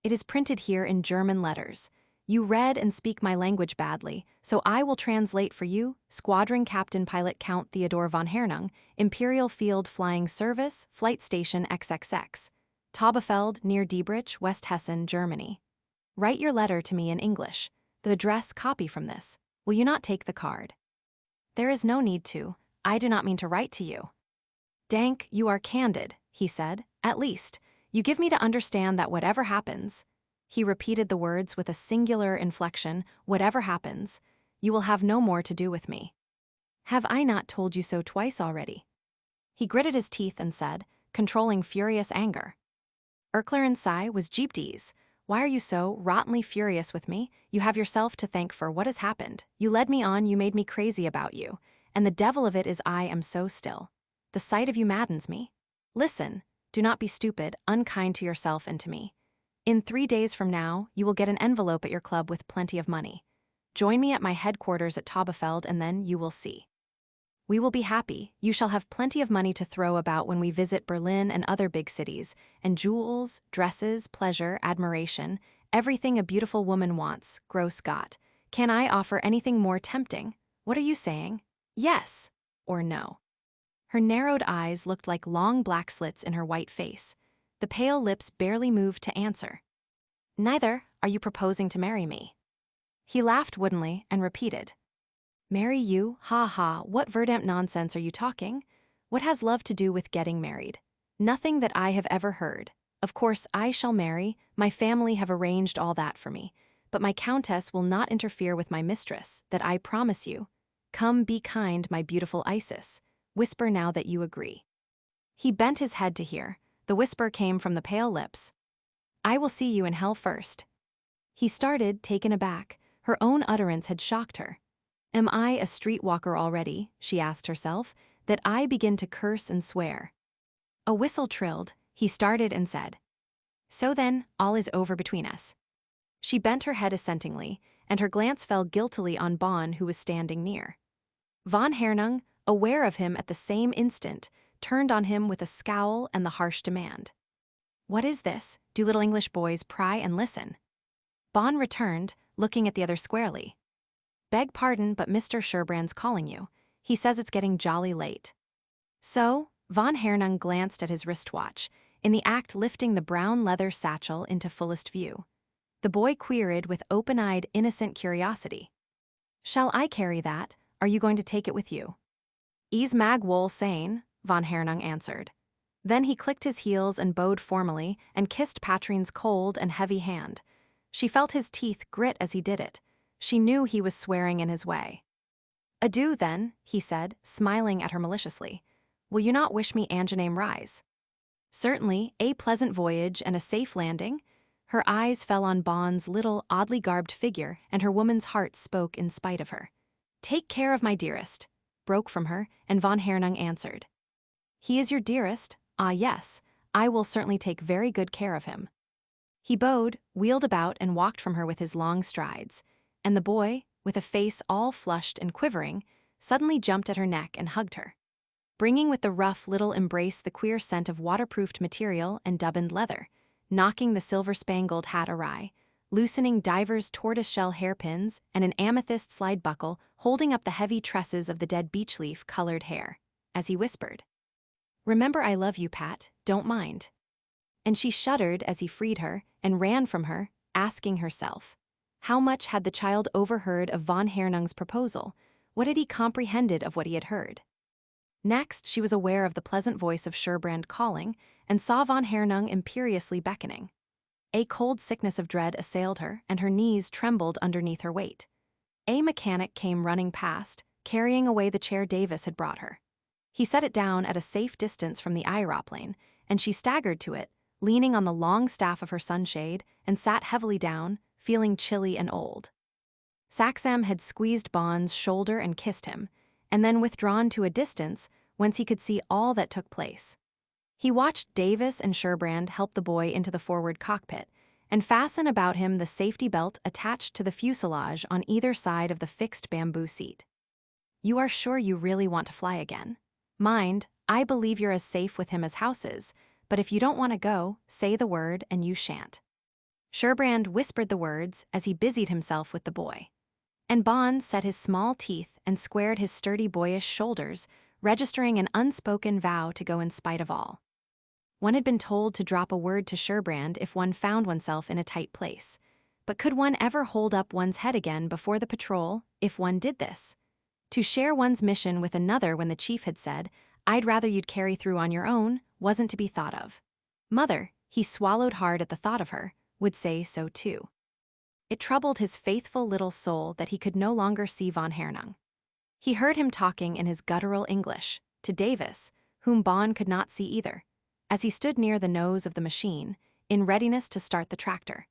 "It is printed here in German letters. You read and speak my language badly, so I will translate for you. Squadron Captain Pilot Count Theodor von Hernung, Imperial Field Flying Service, Flight Station XXX, Taubefeld near Diebrich, West Hessen, Germany. Write your letter to me in English. The address copy from this. Will you not take the card?" "There is no need to. I do not mean to write to you." "Dank, you are candid," he said. "At least, you give me to understand that whatever happens," he repeated the words with a singular inflection, "whatever happens, you will have no more to do with me." "Have I not told you so twice already?" He gritted his teeth and said, controlling furious anger. "Erklären Sie, was Jeepdies. Why are you so rottenly furious with me? You have yourself to thank for what has happened. You led me on, you made me crazy about you, and the devil of it is I am so still. The sight of you maddens me. Listen, do not be stupid, unkind to yourself and to me. In 3 days from now, you will get an envelope at your club with plenty of money. Join me at my headquarters at Taubefeld and then you will see. We will be happy. You shall have plenty of money to throw about when we visit Berlin and other big cities, and jewels, dresses, pleasure, admiration, everything a beautiful woman wants, gross Gott. Can I offer anything more tempting? What are you saying? Yes or no?" Her narrowed eyes looked like long black slits in her white face. The pale lips barely moved to answer. Neither. Are you proposing to marry me? He laughed woodenly and repeated. Marry you? Ha ha, what verdammt nonsense are you talking? What has love to do with getting married? Nothing that I have ever heard. Of course I shall marry, my family have arranged all that for me, but my countess will not interfere with my mistress, that I promise you. Come, be kind, my beautiful Isis. Whisper now that you agree. He bent his head to hear. The whisper came from the pale lips. I will see you in hell first. He started, taken aback. Her own utterance had shocked her. Am I a streetwalker already, she asked herself, that I begin to curse and swear? A whistle trilled. He started and said, So then, all is over between us. She bent her head assentingly, and her glance fell guiltily on Bon, who was standing near. Von Hernung, aware of him at the same instant, turned on him with a scowl and the harsh demand. What is this? Do little English boys pry and listen? Bon returned, looking at the other squarely. Beg pardon, but Mr. Sherbrand's calling you. He says it's getting jolly late. So, Von Hernung glanced at his wristwatch, in the act lifting the brown leather satchel into fullest view. The boy queried with open-eyed, innocent curiosity. Shall I carry that? Are you going to take it with you? Is mag wohl sein, Von Hernung answered. Then he clicked his heels and bowed formally and kissed Patrine's cold and heavy hand. She felt his teeth grit as he did it. She knew he was swearing in his way. Adieu, then, he said, smiling at her maliciously. Will you not wish me Angename rise? Certainly, a pleasant voyage and a safe landing. Her eyes fell on Bon's little, oddly garbed figure, and her woman's heart spoke in spite of her. Take care of my dearest, broke from her, and Von Hernung answered. He is your dearest? Ah, yes, I will certainly take very good care of him. He bowed, wheeled about, and walked from her with his long strides, and the boy, with a face all flushed and quivering, suddenly jumped at her neck and hugged her, bringing with the rough little embrace the queer scent of waterproofed material and dubbined leather, knocking the silver-spangled hat awry, loosening divers tortoise-shell hairpins and an amethyst slide buckle holding up the heavy tresses of the dead beech-leaf-colored hair, as he whispered, Remember I love you, Pat, don't mind. And she shuddered as he freed her and ran from her, asking herself, how much had the child overheard of Von Hernung's proposal? What had he comprehended of what he had heard? Next, she was aware of the pleasant voice of Sherbrand calling, and saw Von Hernung imperiously beckoning. A cold sickness of dread assailed her, and her knees trembled underneath her weight. A mechanic came running past, carrying away the chair Davis had brought her. He set it down at a safe distance from the aeroplane, and she staggered to it, leaning on the long staff of her sunshade, and sat heavily down, feeling chilly and old. Saxam had squeezed Bon's shoulder and kissed him, and then withdrawn to a distance whence he could see all that took place. He watched Davis and Sherbrand help the boy into the forward cockpit, and fasten about him the safety belt attached to the fuselage on either side of the fixed bamboo seat. You are sure you really want to fly again? Mind, I believe you're as safe with him as House is, but if you don't want to go, say the word and you shan't. Sherbrand whispered the words as he busied himself with the boy. And Bon set his small teeth and squared his sturdy boyish shoulders, registering an unspoken vow to go in spite of all. One had been told to drop a word to Sherbrand if one found oneself in a tight place. But could one ever hold up one's head again before the patrol if one did this? To share one's mission with another when the chief had said, I'd rather you'd carry through on your own, wasn't to be thought of. Mother, he swallowed hard at the thought of her, would say so too. It troubled his faithful little soul that he could no longer see Von Hernung. He heard him talking in his guttural English, to Davis, whom Bon could not see either, as he stood near the nose of the machine, in readiness to start the tractor,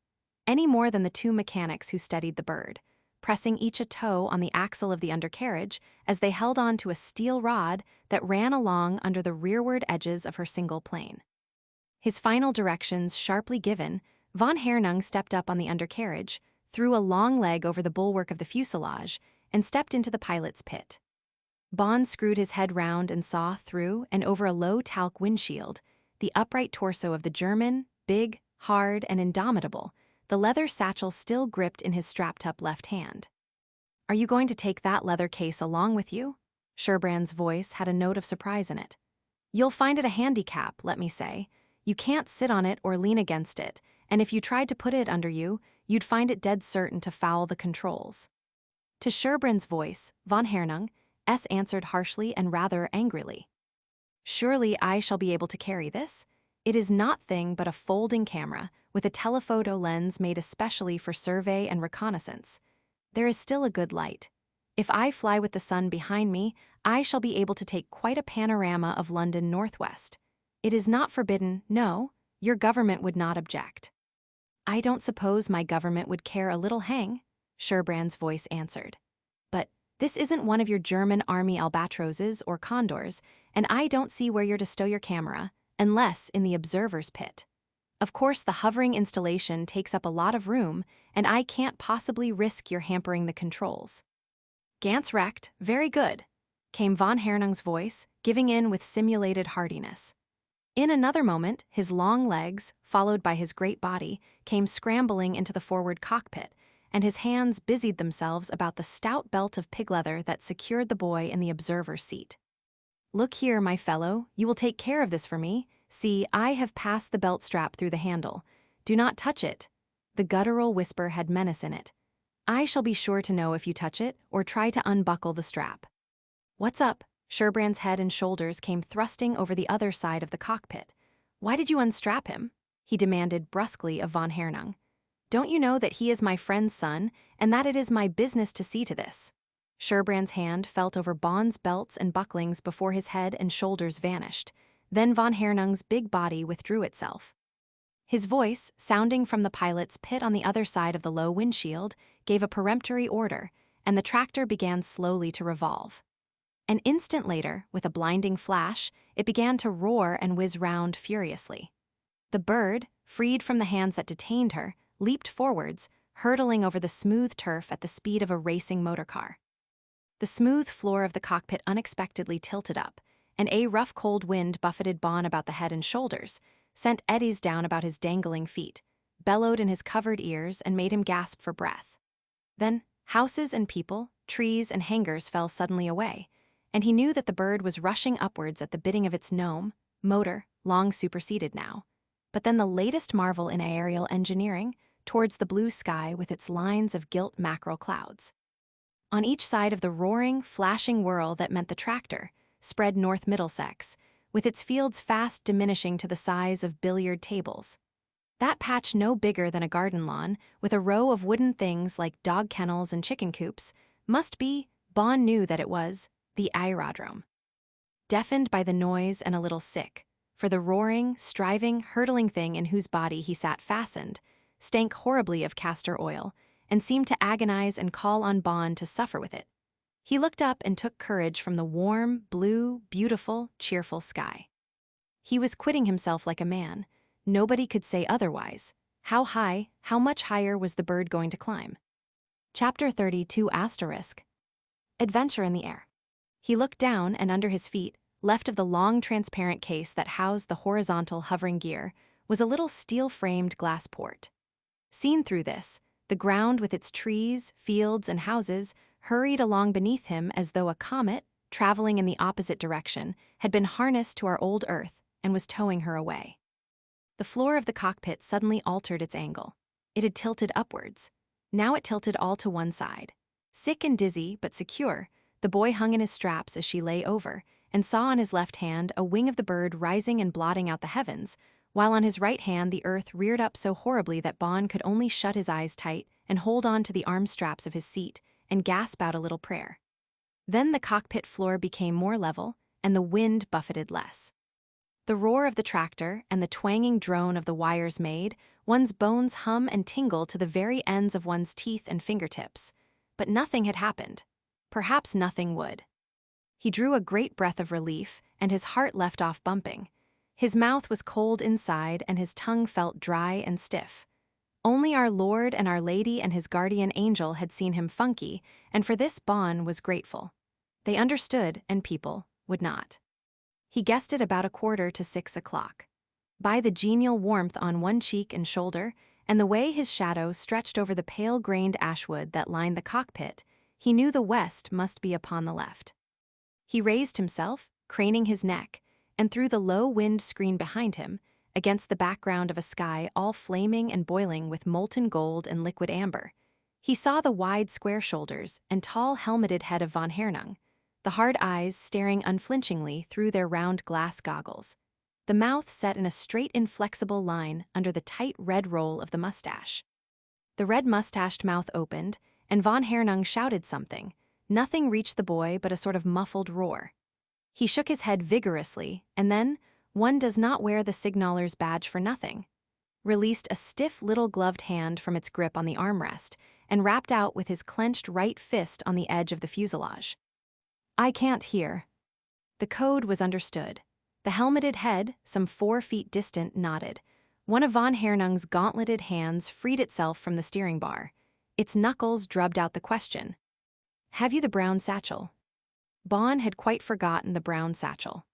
any more than the two mechanics who steadied the bird, pressing each a toe on the axle of the undercarriage as they held on to a steel rod that ran along under the rearward edges of her single plane. His final directions sharply given, Von Hernung stepped up on the undercarriage, threw a long leg over the bulwark of the fuselage, and stepped into the pilot's pit. Bon screwed his head round and saw through and over a low talc windshield the upright torso of the German, big, hard, and indomitable, the leather satchel still gripped in his strapped-up left hand. Are you going to take that leather case along with you? Sherbrand's voice had a note of surprise in it. You'll find it a handicap, let me say. You can't sit on it or lean against it, and if you tried to put it under you, you'd find it dead certain to foul the controls. To Sherbrand's voice, von Hernung, S answered harshly and rather angrily. Surely I shall be able to carry this? It is naught thing but a folding camera, with a telephoto lens made especially for survey and reconnaissance. There is still a good light. If I fly with the sun behind me, I shall be able to take quite a panorama of London northwest. It is not forbidden, no, your government would not object. I don't suppose my government would care a little hang, Sherbrand's voice answered. But this isn't one of your German army albatrosses or condors, and I don't see where you're to stow your camera, unless in the observer's pit. Of course, the hovering installation takes up a lot of room, and I can't possibly risk your hampering the controls. Ganz recht, very good, came von Hernung's voice, giving in with simulated heartiness. In another moment, his long legs, followed by his great body, came scrambling into the forward cockpit, and his hands busied themselves about the stout belt of pig leather that secured the boy in the observer's seat. Look here, my fellow, you will take care of this for me. See, I have passed the belt strap through the handle. Do not touch it. The guttural whisper had menace in it. I shall be sure to know if you touch it or try to unbuckle the strap. What's up? Sherbrand's head and shoulders came thrusting over the other side of the cockpit. Why did you unstrap him? He demanded brusquely of von Hernung. Don't you know that he is my friend's son, and that it is my business to see to this? Sherbrand's hand felt over Bond's belts and bucklings before his head and shoulders vanished. Then von Hernung's big body withdrew itself. His voice, sounding from the pilot's pit on the other side of the low windshield, gave a peremptory order, and the tractor began slowly to revolve. An instant later, with a blinding flash, it began to roar and whiz round furiously. The bird, freed from the hands that detained her, leaped forwards, hurtling over the smooth turf at the speed of a racing motorcar. The smooth floor of the cockpit unexpectedly tilted up, and a rough cold wind buffeted Bond about the head and shoulders, sent eddies down about his dangling feet, bellowed in his covered ears, and made him gasp for breath. Then, houses and people, trees and hangars fell suddenly away, and he knew that the bird was rushing upwards at the bidding of its gnome, motor, long superseded now. But then the latest marvel in aerial engineering, towards the blue sky with its lines of gilt mackerel clouds. On each side of the roaring, flashing whirl that meant the tractor, spread North Middlesex, with its fields fast diminishing to the size of billiard tables. That patch no bigger than a garden lawn, with a row of wooden things like dog kennels and chicken coops, must be, Bond knew that it was, the aerodrome. Deafened by the noise and a little sick, for the roaring, striving, hurtling thing in whose body he sat fastened, stank horribly of castor oil, and seemed to agonize and call on Bond to suffer with it. He looked up and took courage from the warm, blue, beautiful, cheerful sky. He was quitting himself like a man. Nobody could say otherwise. How high, how much higher was the bird going to climb? Chapter 32 *. Adventure in the air. He looked down, and under his feet, left of the long transparent case that housed the horizontal hovering gear, was a little steel-framed glass port. Seen through this, the ground with its trees, fields, and houses hurried along beneath him as though a comet, traveling in the opposite direction, had been harnessed to our old Earth and was towing her away. The floor of the cockpit suddenly altered its angle. It had tilted upwards. Now it tilted all to one side. Sick and dizzy, but secure, the boy hung in his straps as she lay over, and saw on his left hand a wing of the bird rising and blotting out the heavens, while on his right hand the earth reared up so horribly that Bond could only shut his eyes tight and hold on to the arm straps of his seat and gasp out a little prayer. Then the cockpit floor became more level, and the wind buffeted less. The roar of the tractor and the twanging drone of the wires made one's bones hum and tingle to the very ends of one's teeth and fingertips. But nothing had happened. Perhaps nothing would. He drew a great breath of relief, and his heart left off bumping. His mouth was cold inside, and his tongue felt dry and stiff. Only our Lord and Our Lady and his guardian angel had seen him funky, and for this Bond was grateful. They understood, and people would not. He guessed it about 5:45. By the genial warmth on one cheek and shoulder, and the way his shadow stretched over the pale-grained ashwood that lined the cockpit, he knew the west must be upon the left. He raised himself, craning his neck, and through the low wind screen behind him, against the background of a sky all flaming and boiling with molten gold and liquid amber. He saw the wide, square shoulders and tall, helmeted head of von Hernung, the hard eyes staring unflinchingly through their round glass goggles, the mouth set in a straight, inflexible line under the tight red roll of the mustache. The red mustached mouth opened, and von Hernung shouted something. Nothing reached the boy but a sort of muffled roar. He shook his head vigorously, and then, one does not wear the signaler's badge for nothing, released a stiff little gloved hand from its grip on the armrest and rapped out with his clenched right fist on the edge of the fuselage. "I can't hear." The code was understood. The helmeted head, some 4 feet distant, nodded. One of von Hernung's gauntleted hands freed itself from the steering bar. Its knuckles drubbed out the question. "Have you the brown satchel?" Bon had quite forgotten the brown satchel.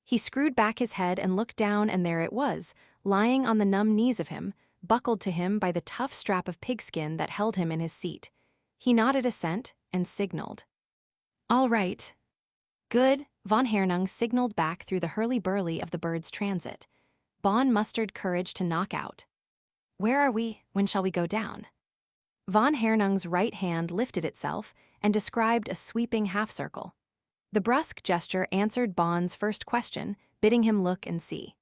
He screwed back his head and looked down, and there it was, lying on the numb knees of him, buckled to him by the tough strap of pigskin that held him in his seat. He nodded assent and signaled. "All right." "Good," von Hernung signaled back through the hurly-burly of the bird's transit. Bon mustered courage to knock out. "Where are we? When shall we go down?" Von Hernung's right hand lifted itself and described a sweeping half-circle. The brusque gesture answered Bon's first question, bidding him look and see.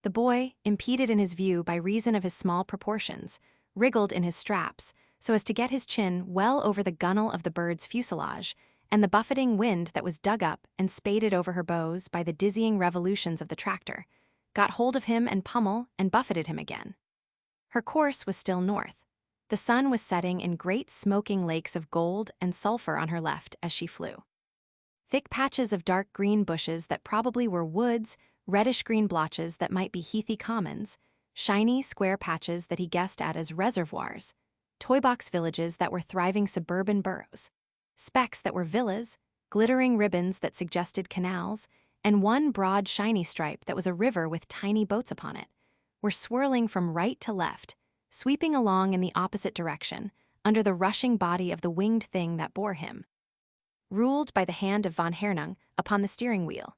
The boy, impeded in his view by reason of his small proportions, wriggled in his straps so as to get his chin well over the gunwale of the bird's fuselage, and the buffeting wind that was dug up and spaded over her bows by the dizzying revolutions of the tractor got hold of him and buffeted him again. Her course was still north. The sun was setting in great smoking lakes of gold and sulfur on her left as she flew. Thick patches of dark green bushes that probably were woods, reddish-green blotches that might be heathy commons, shiny, square patches that he guessed at as reservoirs, toy-box villages that were thriving suburban boroughs, specks that were villas, glittering ribbons that suggested canals, and one broad, shiny stripe that was a river with tiny boats upon it, were swirling from right to left, sweeping along in the opposite direction, under the rushing body of the winged thing that bore him, ruled by the hand of von Hernung upon the steering wheel.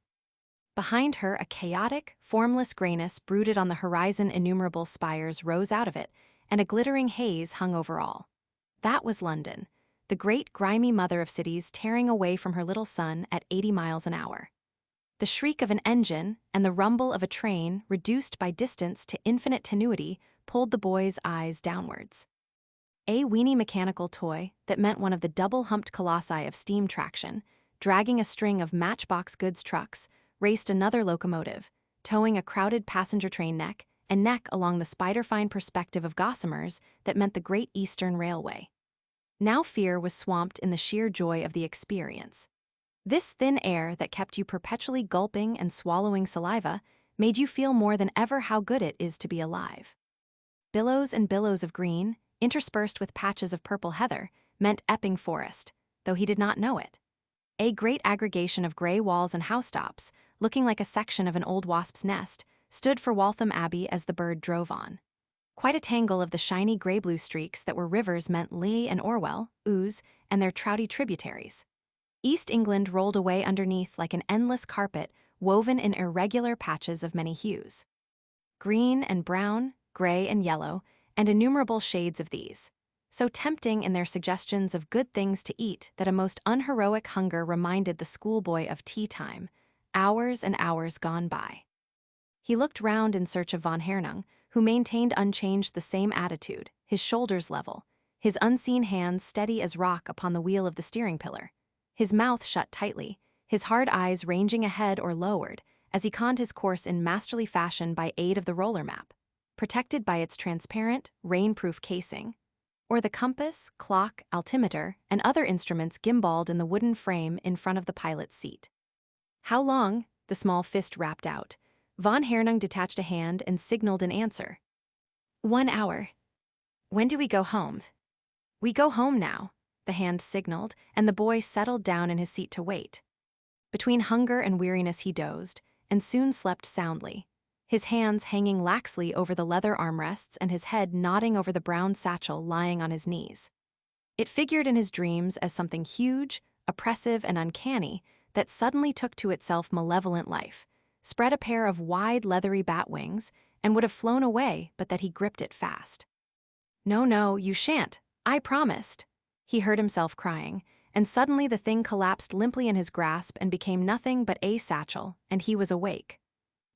Behind her, a chaotic, formless grayness brooded on the horizon. Innumerable spires rose out of it, and a glittering haze hung over all. That was London, the great grimy mother of cities, tearing away from her little son at 80 miles an hour. The shriek of an engine and the rumble of a train, reduced by distance to infinite tenuity, pulled the boy's eyes downwards. A weeny mechanical toy that meant one of the double-humped colossi of steam traction, dragging a string of matchbox goods trucks, raced another locomotive, towing a crowded passenger train neck and neck along the spider-fine perspective of gossamers that meant the Great Eastern Railway. Now fear was swamped in the sheer joy of the experience. This thin air that kept you perpetually gulping and swallowing saliva made you feel more than ever how good it is to be alive. Billows and billows of green, interspersed with patches of purple heather, meant Epping Forest, though he did not know it. A great aggregation of gray walls and housetops, looking like a section of an old wasp's nest, stood for Waltham Abbey as the bird drove on. Quite a tangle of the shiny gray-blue streaks that were rivers meant Lee and Orwell, Ouse, and their trouty tributaries. East England rolled away underneath like an endless carpet woven in irregular patches of many hues. Green and brown, gray and yellow, and innumerable shades of these, so tempting in their suggestions of good things to eat that a most unheroic hunger reminded the schoolboy of tea time, hours and hours gone by. He looked round in search of von Hernung, who maintained unchanged the same attitude, his shoulders level, his unseen hands steady as rock upon the wheel of the steering pillar, his mouth shut tightly, his hard eyes ranging ahead or lowered as he conned his course in masterly fashion by aid of the roller map, protected by its transparent, rain-proof casing, or the compass, clock, altimeter, and other instruments gimbaled in the wooden frame in front of the pilot's seat. "How long?" the small fist rapped out. Von Hernung detached a hand and signaled in answer. 1 hour. "When do we go home?" "We go home now," the hand signaled, and the boy settled down in his seat to wait. Between hunger and weariness he dozed, and soon slept soundly, his hands hanging laxly over the leather armrests and his head nodding over the brown satchel lying on his knees. It figured in his dreams as something huge, oppressive, and uncanny that suddenly took to itself malevolent life, spread a pair of wide leathery bat wings, and would have flown away but that he gripped it fast. "No, no, you shan't. I promised," he heard himself crying, and suddenly the thing collapsed limply in his grasp and became nothing but a satchel, and he was awake.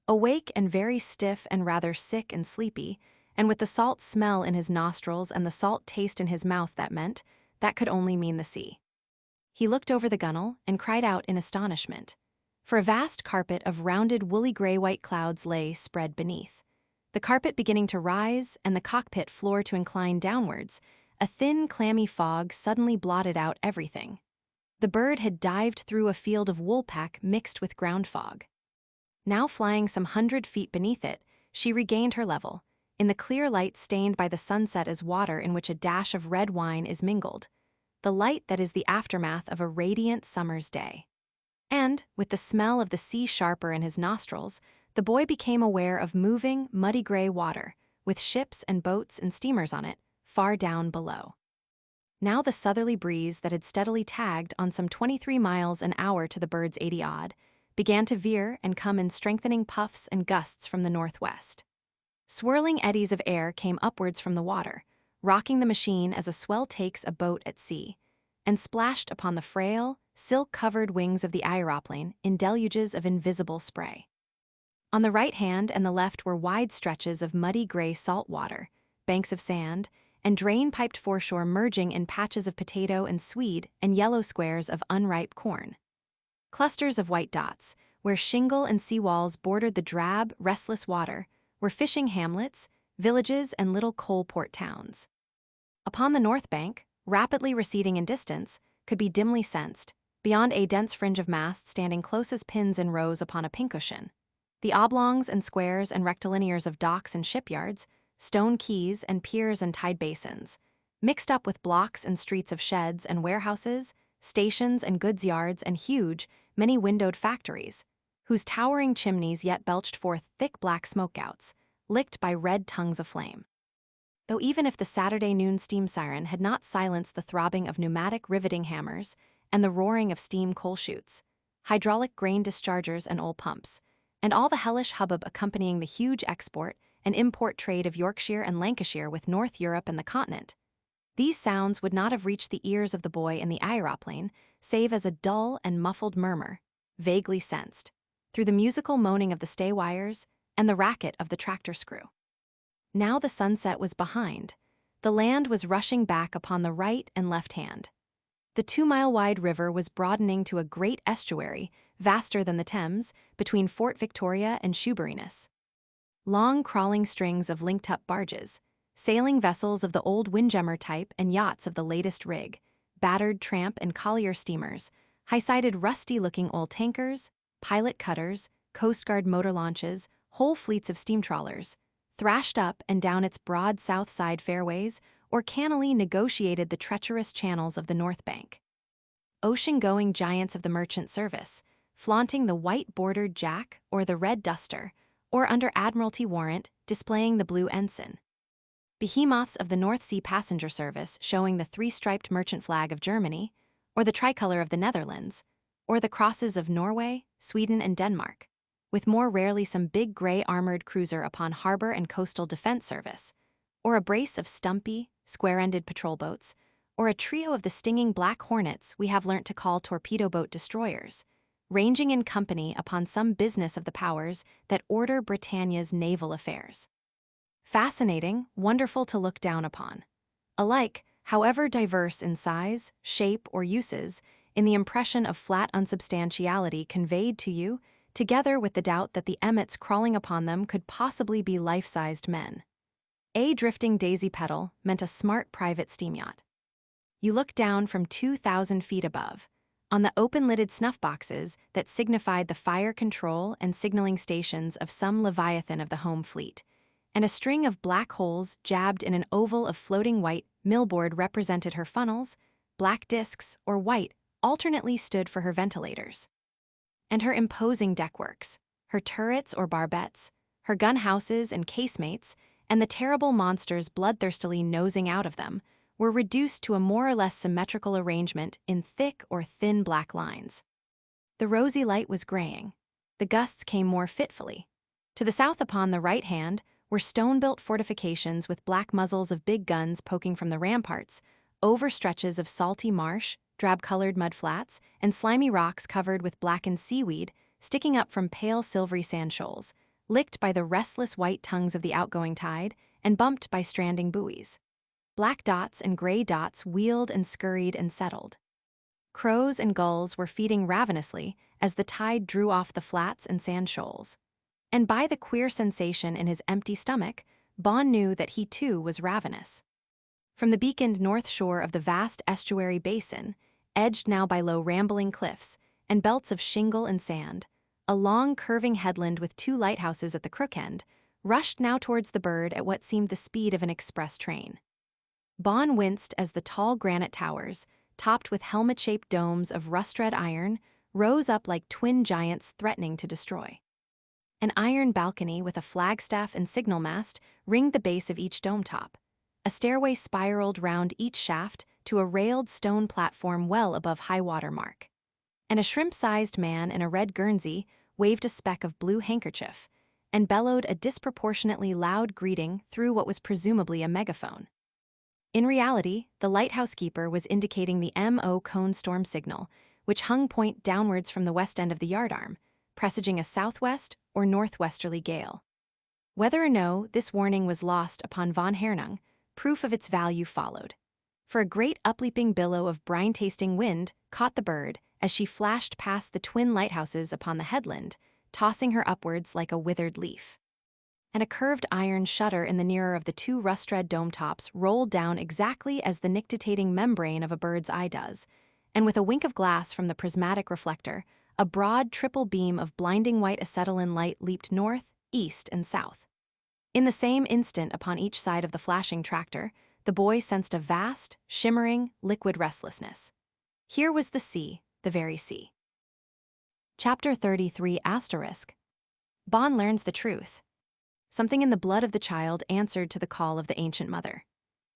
Awake and very stiff and rather sick and sleepy, and with the salt smell in his nostrils and the salt taste in his mouth that could only mean the sea. He looked over the gunwale and cried out in astonishment, for a vast carpet of rounded woolly gray-white clouds lay spread beneath. The carpet beginning to rise and the cockpit floor to incline downwards, a thin, clammy fog suddenly blotted out everything. The bird had dived through a field of woolpack mixed with ground fog. Now flying some 100 feet beneath it, she regained her level, in the clear light stained by the sunset as water in which a dash of red wine is mingled, the light that is the aftermath of a radiant summer's day. And, with the smell of the sea sharper in his nostrils, the boy became aware of moving, muddy gray water, with ships and boats and steamers on it, far down below. Now the southerly breeze that had steadily tagged on some 23 miles an hour to the bird's 80-odd, began to veer and come in strengthening puffs and gusts from the northwest. Swirling eddies of air came upwards from the water, rocking the machine as a swell takes a boat at sea, and splashed upon the frail, silk-covered wings of the aeroplane in deluges of invisible spray. On the right hand and the left were wide stretches of muddy gray salt water, banks of sand, and drain-piped foreshore merging in patches of potato and swede and yellow squares of unripe corn. Clusters of white dots, where shingle and seawalls bordered the drab, restless water, were fishing hamlets, villages, and little coal port towns. Upon the north bank, rapidly receding in distance, could be dimly sensed, beyond a dense fringe of masts standing close as pins in rows upon a pincushion, the oblongs and squares and rectilinears of docks and shipyards, stone quays and piers and tide basins, mixed up with blocks and streets of sheds and warehouses, stations and goods yards and huge, many-windowed factories, whose towering chimneys yet belched forth thick black smoke-gouts, licked by red tongues of flame. Though even if the Saturday noon steam siren had not silenced the throbbing of pneumatic riveting hammers and the roaring of steam coal chutes, hydraulic grain dischargers and oil pumps, and all the hellish hubbub accompanying the huge export and import trade of Yorkshire and Lancashire with North Europe and the continent, these sounds would not have reached the ears of the boy in the aeroplane save as a dull and muffled murmur, vaguely sensed, through the musical moaning of the stay wires and the racket of the tractor screw. Now the sunset was behind. The land was rushing back upon the right and left hand. The 2-mile-wide river was broadening to a great estuary, vaster than the Thames, between Fort Victoria and Shoeburyness. Long crawling strings of linked-up barges, sailing vessels of the old windjammer type and yachts of the latest rig, battered tramp and collier steamers, high-sided rusty-looking old tankers, pilot cutters, Coast Guard motor launches, whole fleets of steam trawlers, thrashed up and down its broad south side fairways or cannily negotiated the treacherous channels of the North Bank. Ocean-going giants of the merchant service, flaunting the white-bordered jack or the red duster, or under Admiralty warrant, displaying the blue ensign. Behemoths of the North Sea passenger service showing the 3-striped merchant flag of Germany, or the tricolor of the Netherlands, or the crosses of Norway, Sweden, and Denmark, with more rarely some big gray armored cruiser upon harbor and coastal defense service, or a brace of stumpy, square-ended patrol boats, or a trio of the stinging black hornets we have learnt to call torpedo boat destroyers, ranging in company upon some business of the powers that order Britannia's naval affairs. Fascinating, wonderful to look down upon. Alike, however diverse in size, shape, or uses, in the impression of flat unsubstantiality conveyed to you, together with the doubt that the emmets crawling upon them could possibly be life-sized men. A drifting daisy petal meant a smart private steam yacht. You look down from 2,000 feet above, on the open-lidded snuff boxes that signified the fire control and signaling stations of some leviathan of the home fleet, and a string of black holes jabbed in an oval of floating white millboard represented her funnels, black discs, or white alternately stood for her ventilators. And her imposing deckworks, her turrets or barbettes, her gun houses and casemates, and the terrible monsters bloodthirstily nosing out of them, were reduced to a more or less symmetrical arrangement in thick or thin black lines. The rosy light was graying. The gusts came more fitfully. To the south upon the right hand, were stone-built fortifications with black muzzles of big guns poking from the ramparts, over stretches of salty marsh, drab-colored mud flats, and slimy rocks covered with blackened seaweed sticking up from pale silvery sand shoals, licked by the restless white tongues of the outgoing tide and bumped by stranding buoys. Black dots and gray dots wheeled and scurried and settled. Crows and gulls were feeding ravenously as the tide drew off the flats and sand shoals. And by the queer sensation in his empty stomach, Bon knew that he too was ravenous. From the beaconed north shore of the vast estuary basin, edged now by low rambling cliffs and belts of shingle and sand, a long curving headland with 2 lighthouses at the crook end, rushed now towards the bird at what seemed the speed of an express train. Bon winced as the tall granite towers, topped with helmet-shaped domes of rust-red iron, rose up like twin giants threatening to destroy. An iron balcony with a flagstaff and signal mast ringed the base of each dome top. A stairway spiraled round each shaft to a railed stone platform well above high-water mark. And a shrimp-sized man in a red guernsey waved a speck of blue handkerchief and bellowed a disproportionately loud greeting through what was presumably a megaphone. In reality, the lighthouse keeper was indicating the MO cone storm signal, which hung point downwards from the west end of the yardarm, presaging a southwest or northwesterly gale. Whether or no this warning was lost upon von Hernung, proof of its value followed. For a great upleaping billow of brine-tasting wind caught the bird as she flashed past the twin lighthouses upon the headland, tossing her upwards like a withered leaf. And a curved iron shutter in the nearer of the 2 rust-red dome tops rolled down exactly as the nictitating membrane of a bird's eye does, and with a wink of glass from the prismatic reflector, a broad triple beam of blinding white acetylene light leaped north, east, and south. In the same instant upon each side of the flashing tractor, the boy sensed a vast, shimmering, liquid restlessness. Here was the sea, the very sea. Chapter 33 *. Bon learns the truth. Something in the blood of the child answered to the call of the ancient mother.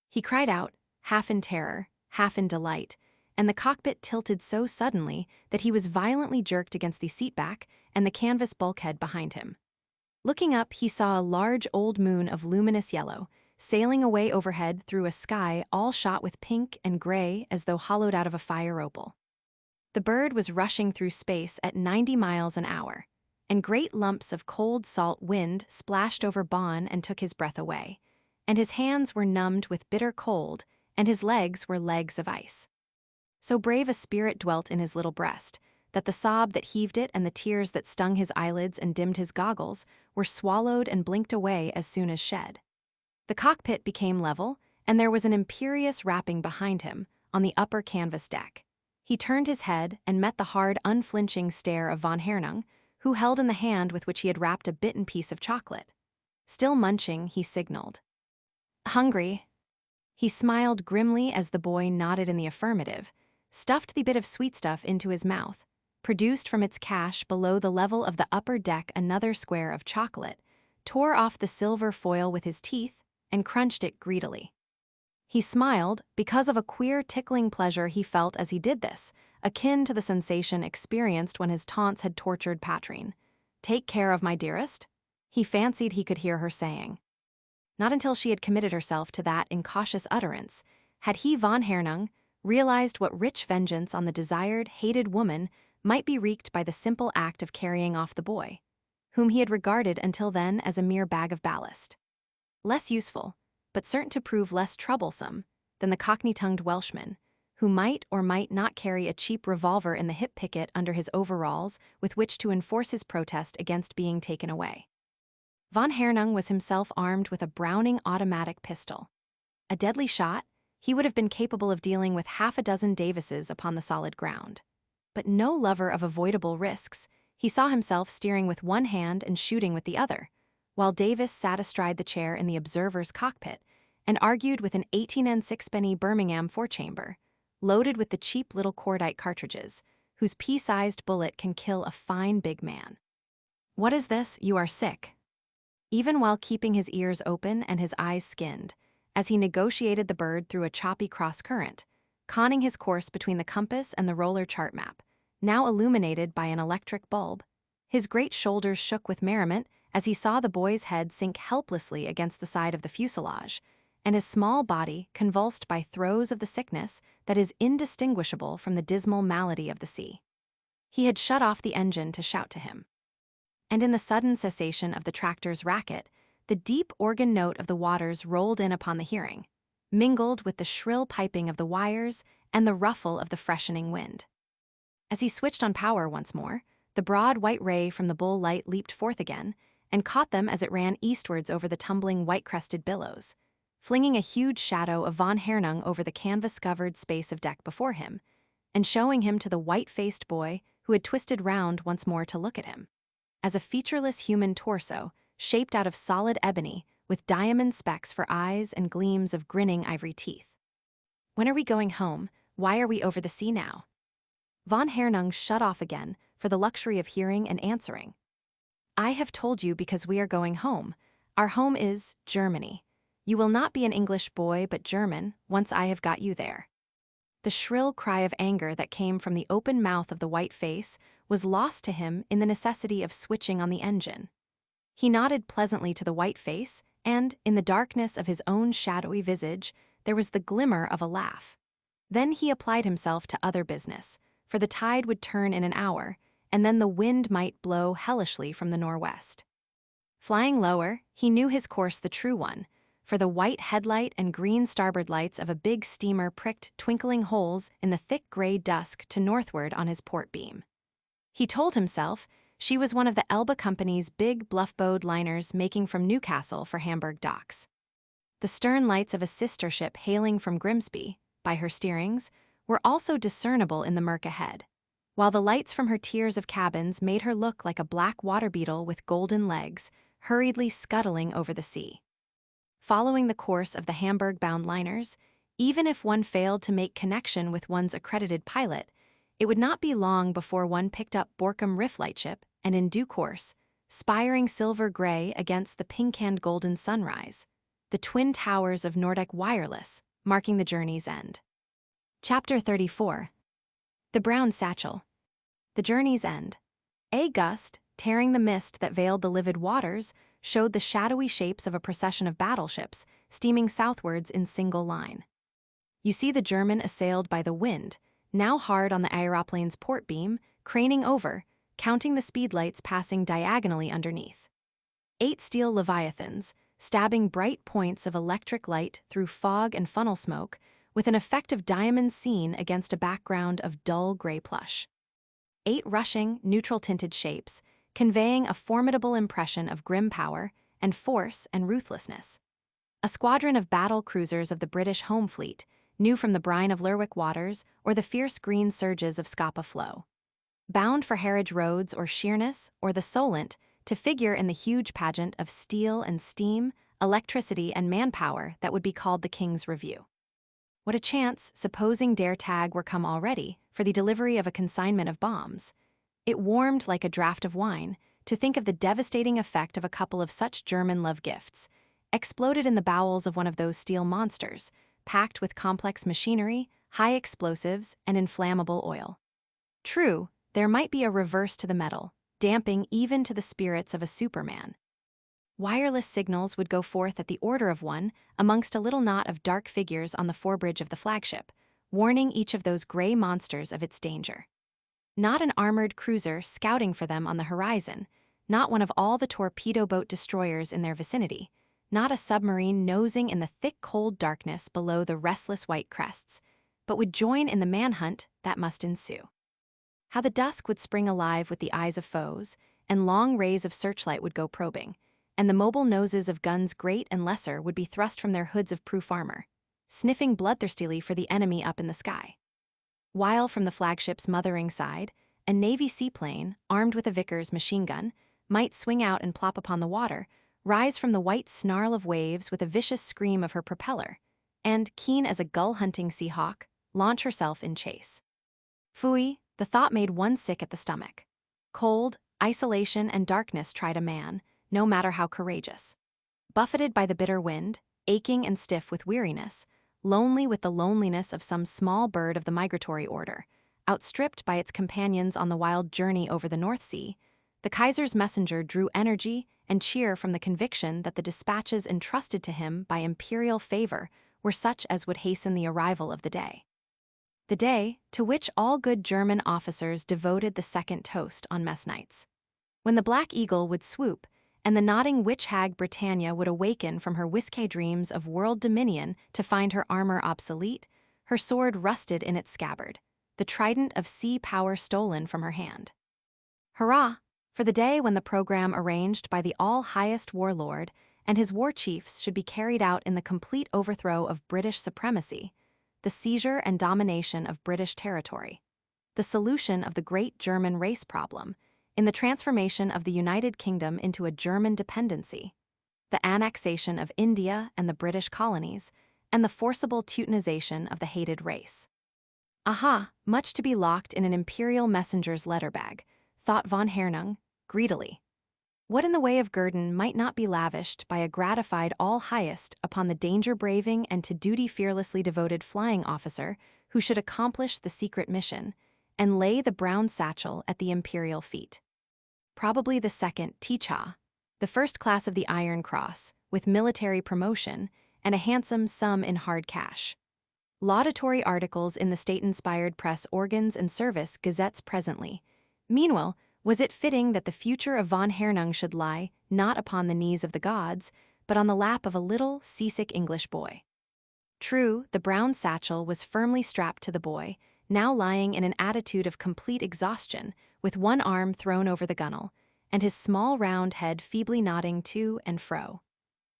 He cried out, half in terror, half in delight, and the cockpit tilted so suddenly that he was violently jerked against the seat back and the canvas bulkhead behind him. Looking up, he saw a large old moon of luminous yellow, sailing away overhead through a sky all shot with pink and gray as though hollowed out of a fire opal. The bird was rushing through space at 90 miles an hour, and great lumps of cold salt wind splashed over Bon and took his breath away, and his hands were numbed with bitter cold, and his legs were legs of ice. So brave a spirit dwelt in his little breast, that the sob that heaved it and the tears that stung his eyelids and dimmed his goggles were swallowed and blinked away as soon as shed. The cockpit became level, and there was an imperious rapping behind him, on the upper canvas deck. He turned his head and met the hard, unflinching stare of von Hernung, who held in the hand with which he had wrapped a bitten piece of chocolate. Still munching, he signaled. "Hungry." He smiled grimly as the boy nodded in the affirmative, stuffed the bit of sweetstuff into his mouth, produced from its cache below the level of the upper deck another square of chocolate, tore off the silver foil with his teeth, and crunched it greedily. He smiled because of a queer tickling pleasure he felt as he did this, akin to the sensation experienced when his taunts had tortured Patrine. "Take care of my dearest?" he fancied he could hear her saying. Not until she had committed herself to that incautious utterance had he, von Hernung, realized what rich vengeance on the desired, hated woman might be wreaked by the simple act of carrying off the boy, whom he had regarded until then as a mere bag of ballast. Less useful, but certain to prove less troublesome, than the cockney-tongued Welshman, who might or might not carry a cheap revolver in the hip picket under his overalls with which to enforce his protest against being taken away. Von Hernung was himself armed with a Browning automatic pistol. A deadly shot, he would have been capable of dealing with 6 Davises upon the solid ground. But no lover of avoidable risks, he saw himself steering with one hand and shooting with the other, while Davis sat astride the chair in the observer's cockpit and argued with an 18 and 6 Birmingham four-chamber, loaded with the cheap little cordite cartridges, whose pea-sized bullet can kill a fine big man. "What is this? You are sick." Even while keeping his ears open and his eyes skinned, as he negotiated the bird through a choppy cross-current, conning his course between the compass and the roller chart map, now illuminated by an electric bulb, his great shoulders shook with merriment as he saw the boy's head sink helplessly against the side of the fuselage, and his small body convulsed by throes of the sickness that is indistinguishable from the dismal malady of the sea. He had shut off the engine to shout to him. And in the sudden cessation of the tractor's racket, the deep organ note of the waters rolled in upon the hearing, mingled with the shrill piping of the wires and the ruffle of the freshening wind. As he switched on power once more, the broad white ray from the bull light leaped forth again and caught them as it ran eastwards over the tumbling white-crested billows, flinging a huge shadow of von Hernung over the canvas-covered space of deck before him, and showing him to the white-faced boy who had twisted round once more to look at him, as a featureless human torso shaped out of solid ebony with diamond specks for eyes and gleams of grinning ivory teeth. "When are we going home? Why are we over the sea now?" Von Hernung shut off again for the luxury of hearing and answering. "I have told you because we are going home. Our home is Germany. You will not be an English boy but German once I have got you there." The shrill cry of anger that came from the open mouth of the white face was lost to him in the necessity of switching on the engine. He nodded pleasantly to the white face, and, in the darkness of his own shadowy visage, there was the glimmer of a laugh. Then he applied himself to other business, for the tide would turn in an hour, and then the wind might blow hellishly from the northwest. Flying lower, he knew his course the true one, for the white headlight and green starboard lights of a big steamer pricked twinkling holes in the thick gray dusk to northward on his port beam. He told himself she was one of the Elba Company's big bluff-bowed liners making from Newcastle for Hamburg docks. The stern lights of a sister ship hailing from Grimsby, by her steerings, were also discernible in the murk ahead, while the lights from her tiers of cabins made her look like a black water beetle with golden legs, hurriedly scuttling over the sea. Following the course of the Hamburg-bound liners, even if one failed to make connection with one's accredited pilot, it would not be long before one picked up Borkum Riff lightship, and in due course, spiring silver-gray against the pink and golden sunrise, the twin towers of Nordic Wireless, marking the journey's end. Chapter 34. The Brown Satchel. The journey's end. A gust, tearing the mist that veiled the livid waters, showed the shadowy shapes of a procession of battleships steaming southwards in single line. You see the German assailed by the wind, now hard on the aeroplane's port beam, craning over, counting the speed lights passing diagonally underneath. 8 steel leviathans, stabbing bright points of electric light through fog and funnel smoke, with an effect of diamonds seen against a background of dull gray plush. 8 rushing, neutral-tinted shapes, conveying a formidable impression of grim power and force and ruthlessness. A squadron of battle cruisers of the British home fleet, new from the brine of Lerwick waters or the fierce green surges of Scapa Flow. Bound for Harwich Roads or Sheerness or the Solent to figure in the huge pageant of steel and steam, electricity and manpower that would be called the King's Review. What a chance, supposing Der Tag were come already, for the delivery of a consignment of bombs. It warmed like a draught of wine to think of the devastating effect of a couple of such German love gifts, exploded in the bowels of one of those steel monsters, packed with complex machinery, high explosives, and inflammable oil. True, there might be a reverse to the metal, damping even to the spirits of a Superman. Wireless signals would go forth at the order of one amongst a little knot of dark figures on the forebridge of the flagship, warning each of those gray monsters of its danger. Not an armored cruiser scouting for them on the horizon, not one of all the torpedo boat destroyers in their vicinity, not a submarine nosing in the thick cold darkness below the restless white crests, but would join in the manhunt that must ensue. How the dusk would spring alive with the eyes of foes, and long rays of searchlight would go probing, and the mobile noses of guns great and lesser would be thrust from their hoods of proof armor, sniffing bloodthirstily for the enemy up in the sky. While from the flagship's mothering side, a Navy seaplane, armed with a Vickers machine gun, might swing out and plop upon the water, rise from the white snarl of waves with a vicious scream of her propeller, and, keen as a gull-hunting sea-hawk, launch herself in chase. Phooey, the thought made one sick at the stomach. Cold, isolation, and darkness tried a man, no matter how courageous. Buffeted by the bitter wind, aching and stiff with weariness, lonely with the loneliness of some small bird of the migratory order, outstripped by its companions on the wild journey over the North Sea, the Kaiser's messenger drew energy and cheer from the conviction that the dispatches entrusted to him by imperial favor were such as would hasten the arrival of the day. The day to which all good German officers devoted the second toast on mess nights. When the Black Eagle would swoop, and the nodding witch-hag Britannia would awaken from her whiskey dreams of world dominion to find her armor obsolete, her sword rusted in its scabbard, the trident of sea power stolen from her hand. Hurrah! For the day when the program arranged by the all-highest warlord and his war chiefs should be carried out in the complete overthrow of British supremacy, the seizure and domination of British territory, the solution of the great German race problem, in the transformation of the United Kingdom into a German dependency, the annexation of India and the British colonies, and the forcible Teutonization of the hated race. Aha, much to be locked in an imperial messenger's letter bag, thought von Hernung, greedily. What in the way of guerdon might not be lavished by a gratified all-highest upon the danger-braving and to duty fearlessly devoted flying officer who should accomplish the secret mission and lay the brown satchel at the imperial feet? Probably the second Ticha, the first class of the Iron Cross, with military promotion and a handsome sum in hard cash. Laudatory articles in the state-inspired press organs and service gazettes presently. Meanwhile, was it fitting that the future of von Hernung should lie not upon the knees of the gods, but on the lap of a little, seasick English boy? True, the brown satchel was firmly strapped to the boy, now lying in an attitude of complete exhaustion, with one arm thrown over the gunwale, and his small round head feebly nodding to and fro.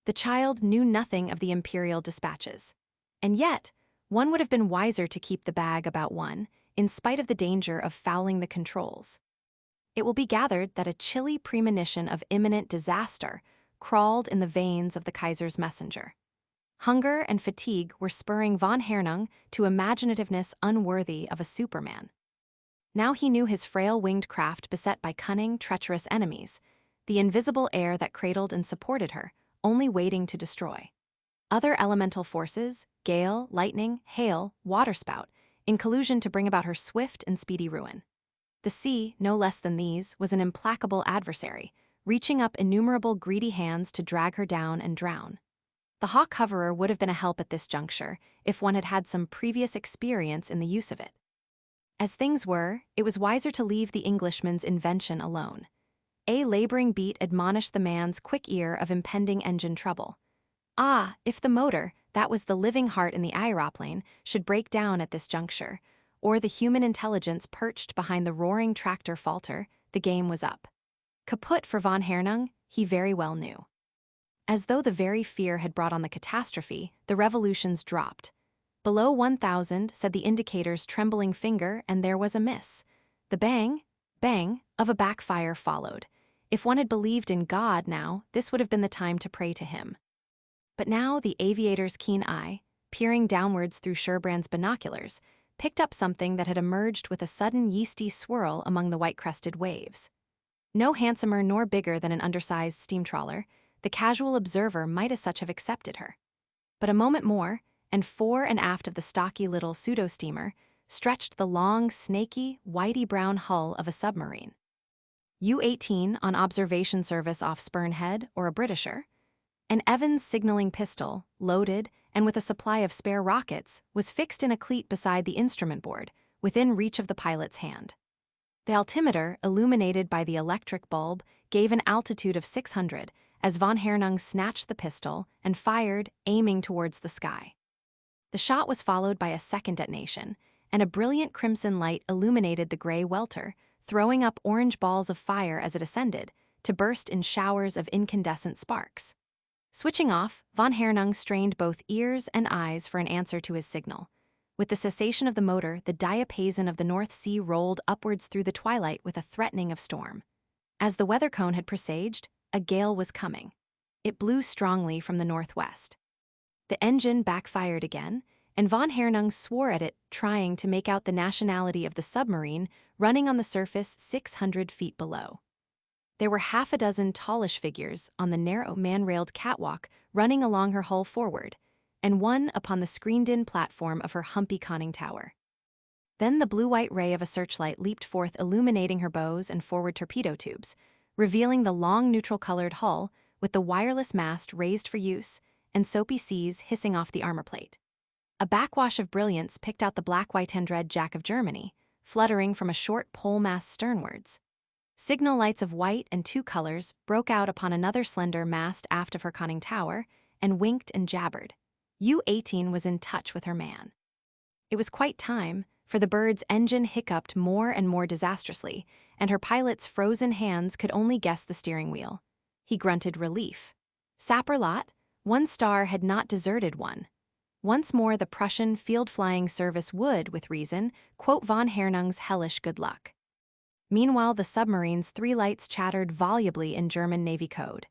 The child knew nothing of the imperial dispatches. And yet, one would have been wiser to keep the bag about one, in spite of the danger of fouling the controls. It will be gathered that a chilly premonition of imminent disaster crawled in the veins of the Kaiser's messenger. Hunger and fatigue were spurring von Hernung to imaginativeness unworthy of a superman. Now he knew his frail winged craft beset by cunning, treacherous enemies, the invisible air that cradled and supported her, only waiting to destroy. Other elemental forces, gale, lightning, hail, waterspout, in collusion to bring about her swift and speedy ruin. The sea, no less than these, was an implacable adversary, reaching up innumerable greedy hands to drag her down and drown. The hawk hoverer would have been a help at this juncture if one had had some previous experience in the use of it. As things were, it was wiser to leave the Englishman's invention alone. A laboring beat admonished the man's quick ear of impending engine trouble. Ah, if the motor, that was the living heart in the aeroplane, should break down at this juncture, or the human intelligence perched behind the roaring tractor falter, the game was up. Kaput for von Hernung, he very well knew. As though the very fear had brought on the catastrophe, the revolutions dropped. Below 1,000, said the indicator's trembling finger, and there was a miss. The bang, bang, of a backfire followed. If one had believed in God now, this would have been the time to pray to him. But now the aviator's keen eye, peering downwards through Sherbrand's binoculars, picked up something that had emerged with a sudden yeasty swirl among the white-crested waves. No handsomer nor bigger than an undersized steam trawler, the casual observer might as such have accepted her. But a moment more, and fore and aft of the stocky little pseudo-steamer stretched the long, snaky, whitey-brown hull of a submarine. U-18 on observation service off Spurn Head, or a Britisher. An Evans signaling pistol, loaded and with a supply of spare rockets, was fixed in a cleat beside the instrument board, within reach of the pilot's hand. The altimeter, illuminated by the electric bulb, gave an altitude of 600 as von Hernung snatched the pistol and fired, aiming towards the sky. The shot was followed by a second detonation, and a brilliant crimson light illuminated the gray welter, throwing up orange balls of fire as it ascended, to burst in showers of incandescent sparks. Switching off, von Hernung strained both ears and eyes for an answer to his signal. With the cessation of the motor, the diapason of the North Sea rolled upwards through the twilight with a threatening of storm. As the weather cone had presaged, a gale was coming. It blew strongly from the northwest. The engine backfired again, and von Hernung swore at it, trying to make out the nationality of the submarine running on the surface 600 feet below. There were half a dozen tallish figures on the narrow man-railed catwalk running along her hull forward, and one upon the screened-in platform of her humpy conning tower. Then the blue-white ray of a searchlight leaped forth, illuminating her bows and forward torpedo tubes, revealing the long neutral-colored hull with the wireless mast raised for use and soapy seas hissing off the armor plate. A backwash of brilliance picked out the black-white-and-red Jack of Germany, fluttering from a short pole mast sternwards. Signal lights of white and two colors broke out upon another slender mast aft of her conning tower and winked and jabbered. U-18 was in touch with her man. It was quite time, for the bird's engine hiccuped more and more disastrously, and her pilot's frozen hands could only guess the steering wheel. He grunted relief. Sapper lot, 1 star had not deserted one. Once more the Prussian field flying service would, with reason, quote von Hernung's hellish good luck. Meanwhile the submarine's 3 lights chattered volubly in German Navy code.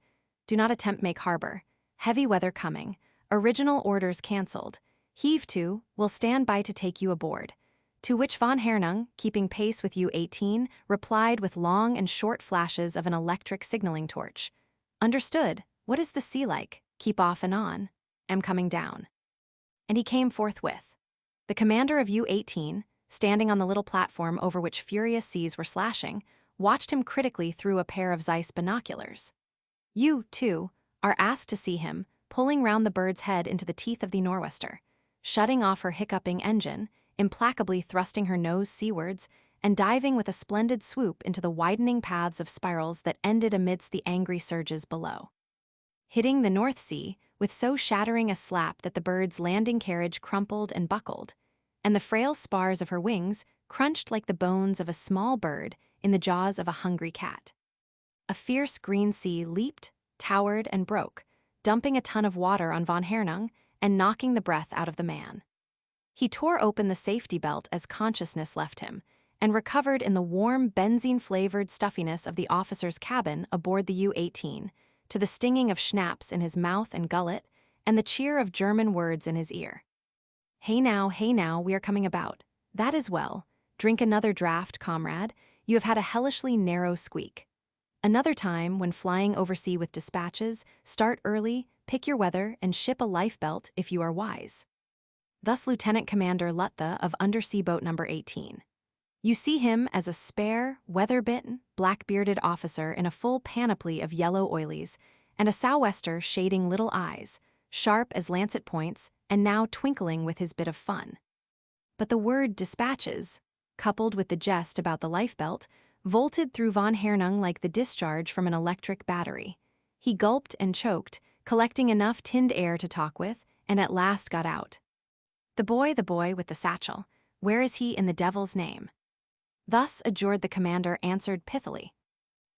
Do not attempt make harbor. Heavy weather coming. Original orders cancelled. Heave to, will stand by to take you aboard. To which von Hernung, keeping pace with U-18, replied with long and short flashes of an electric signaling torch. Understood. What is the sea like? Keep off and on. Am coming down. And he came forthwith. The commander of U-18, standing on the little platform over which furious seas were slashing, watched him critically through a pair of Zeiss binoculars. You, too, are asked to see him, pulling round the bird's head into the teeth of the Nor'wester, shutting off her hiccuping engine, implacably thrusting her nose seawards, and diving with a splendid swoop into the widening paths of spirals that ended amidst the angry surges below. Hitting the North Sea with so shattering a slap that the bird's landing carriage crumpled and buckled, and the frail spars of her wings crunched like the bones of a small bird in the jaws of a hungry cat. A fierce green sea leaped, towered, and broke, dumping a ton of water on von Hernung and knocking the breath out of the man. He tore open the safety belt as consciousness left him, and recovered in the warm, benzene-flavored stuffiness of the officer's cabin aboard the U-18, to the stinging of schnapps in his mouth and gullet, and the cheer of German words in his ear. Hey now, we are coming about. That is well. Drink another draught, comrade. You have had a hellishly narrow squeak. Another time, when flying oversea with dispatches, start early, pick your weather, and ship a lifebelt if you are wise. Thus Lieutenant Commander Luthe of Undersea Boat No. 18. You see him as a spare, weather-bitten, black-bearded officer in a full panoply of yellow oilies, and a sou'wester shading little eyes, sharp as lancet points, and now twinkling with his bit of fun. But the word dispatches, coupled with the jest about the lifebelt, volted through von Hernung like the discharge from an electric battery. He gulped and choked, collecting enough tinned air to talk with, and at last got out. The boy with the satchel, where is he in the devil's name? Thus adjured the commander answered pithily.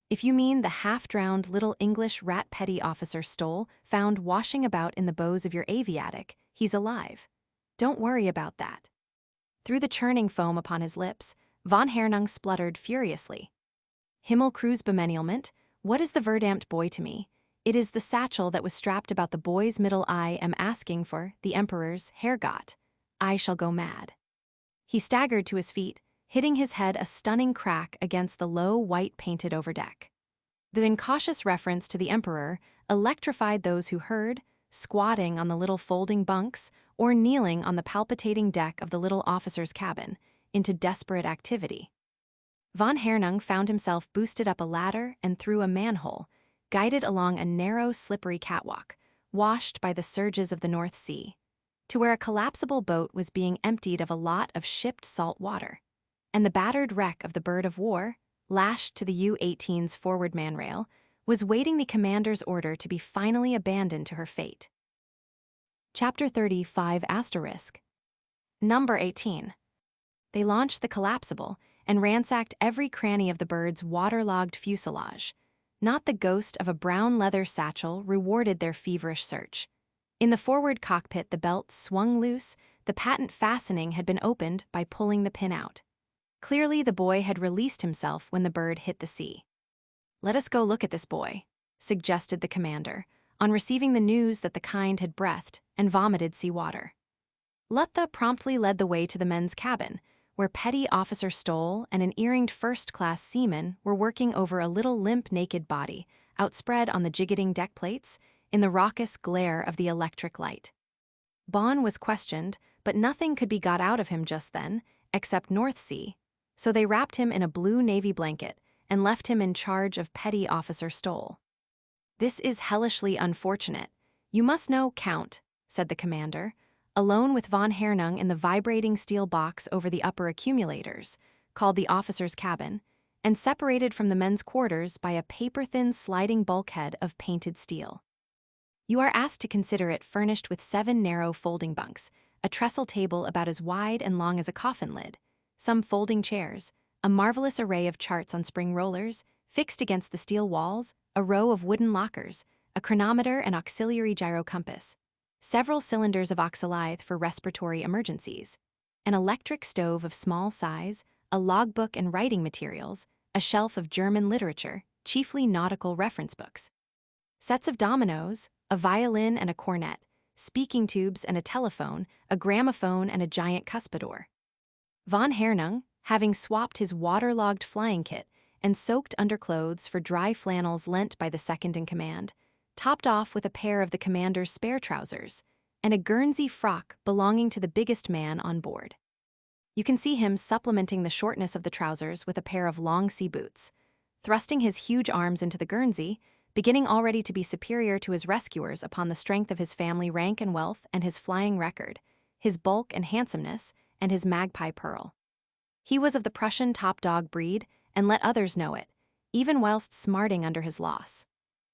If you mean the half-drowned little English rat petty officer Stoll found washing about in the bows of your aviatic, he's alive. Don't worry about that. Through the churning foam upon his lips, von Hernung spluttered furiously. Himmelkreuzbemänelment, what is the verdammt boy to me? It is the satchel that was strapped about the boy's middle eye am asking for, the Emperor's Herrgott. I shall go mad. He staggered to his feet, hitting his head a stunning crack against the low white painted overdeck. The incautious reference to the Emperor electrified those who heard, squatting on the little folding bunks or kneeling on the palpitating deck of the little officer's cabin, into desperate activity. Von Hernung found himself boosted up a ladder and through a manhole, guided along a narrow, slippery catwalk, washed by the surges of the North Sea, to where a collapsible boat was being emptied of a lot of shipped salt water, and the battered wreck of the bird of war, lashed to the U-18's forward manrail, was waiting the commander's order to be finally abandoned to her fate. Chapter 35 Number 18. They launched the collapsible and ransacked every cranny of the bird's waterlogged fuselage. Not the ghost of a brown leather satchel rewarded their feverish search. In the forward cockpit the belt swung loose, the patent fastening had been opened by pulling the pin out. Clearly the boy had released himself when the bird hit the sea. Let us go look at this boy, suggested the commander, on receiving the news that the kind had breathed and vomited sea water. Luthe promptly led the way to the men's cabin, where Petty Officer Stoll and an earringed first-class seaman were working over a little limp naked body, outspread on the jiggetting deck plates, in the raucous glare of the electric light. Bond was questioned, but nothing could be got out of him just then, except North Sea, so they wrapped him in a blue navy blanket and left him in charge of petty officer Stoll. "This is hellishly unfortunate. You must know, Count," said the commander, alone with von Hernung in the vibrating steel box over the upper accumulators, called the officer's cabin, and separated from the men's quarters by a paper-thin sliding bulkhead of painted steel. "You are asked to consider it furnished with 7 narrow folding bunks, a trestle table about as wide and long as a coffin lid, some folding chairs, a marvelous array of charts on spring rollers, fixed against the steel walls, a row of wooden lockers, a chronometer and auxiliary gyro compass, several cylinders of oxylithe for respiratory emergencies, an electric stove of small size, a logbook and writing materials, a shelf of German literature, chiefly nautical reference books, sets of dominoes, a violin and a cornet, speaking tubes and a telephone, a gramophone and a giant cuspidor." Von Hernung, having swapped his waterlogged flying kit and soaked underclothes for dry flannels lent by the second-in-command, topped off with a pair of the commander's spare trousers and a Guernsey frock belonging to the biggest man on board. You can see him supplementing the shortness of the trousers with a pair of long sea boots, thrusting his huge arms into the Guernsey, beginning already to be superior to his rescuers upon the strength of his family rank and wealth and his flying record, his bulk and handsomeness, and his magpie pearl. He was of the Prussian top-dog breed, and let others know it, even whilst smarting under his loss.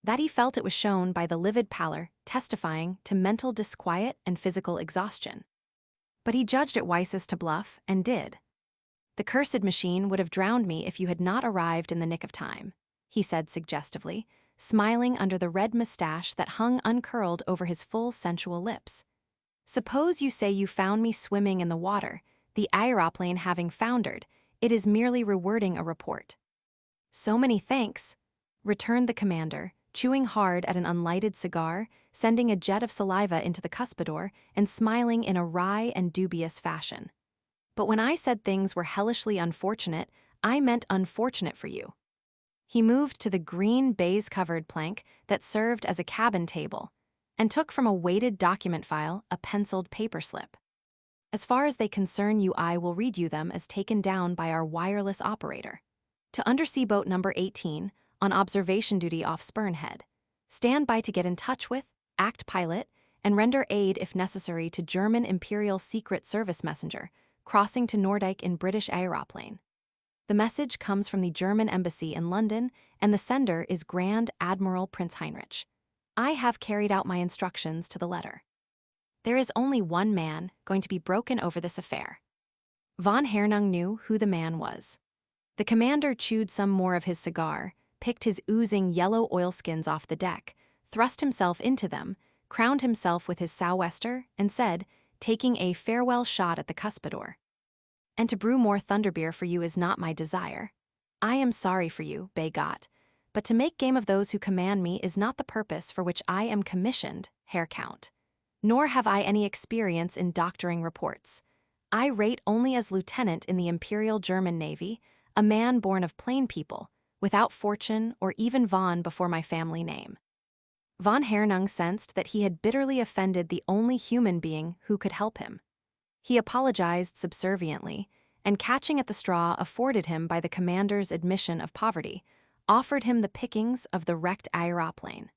That he felt it was shown by the livid pallor, testifying to mental disquiet and physical exhaustion. But he judged it wisest to bluff, and did. "The cursed machine would have drowned me if you had not arrived in the nick of time," he said suggestively, smiling under the red mustache that hung uncurled over his full sensual lips. "Suppose you say you found me swimming in the water, the aeroplane having foundered, it is merely rewording a report." "So many thanks," returned the commander, chewing hard at an unlighted cigar, sending a jet of saliva into the cuspidor, and smiling in a wry and dubious fashion. "But when I said things were hellishly unfortunate, I meant unfortunate for you." He moved to the green baize-covered plank that served as a cabin table, and took from a weighted document file a penciled paper slip. "As far as they concern you, I will read you them as taken down by our wireless operator. To Undersea Boat Number 18, on observation duty off Spurnhead. Stand by to get in touch with, act pilot, and render aid if necessary to German Imperial Secret Service messenger, crossing to Nordyke in British aeroplane. The message comes from the German embassy in London, and the sender is Grand Admiral Prince Heinrich. I have carried out my instructions to the letter. There is only one man going to be broken over this affair." Von Hernung knew who the man was. The commander chewed some more of his cigar, picked his oozing yellow oilskins off the deck, thrust himself into them, crowned himself with his sou'wester, and said, taking a farewell shot at the cuspidor, "And to brew more thunderbeer for you is not my desire. I am sorry for you, bei Gott, but to make game of those who command me is not the purpose for which I am commissioned, Herr Count. Nor have I any experience in doctoring reports. I rate only as lieutenant in the Imperial German Navy, a man born of plain people, without fortune or even von before my family name." Von Hernung sensed that he had bitterly offended the only human being who could help him. He apologized subserviently, and catching at the straw afforded him by the commander's admission of poverty, offered him the pickings of the wrecked aeroplane.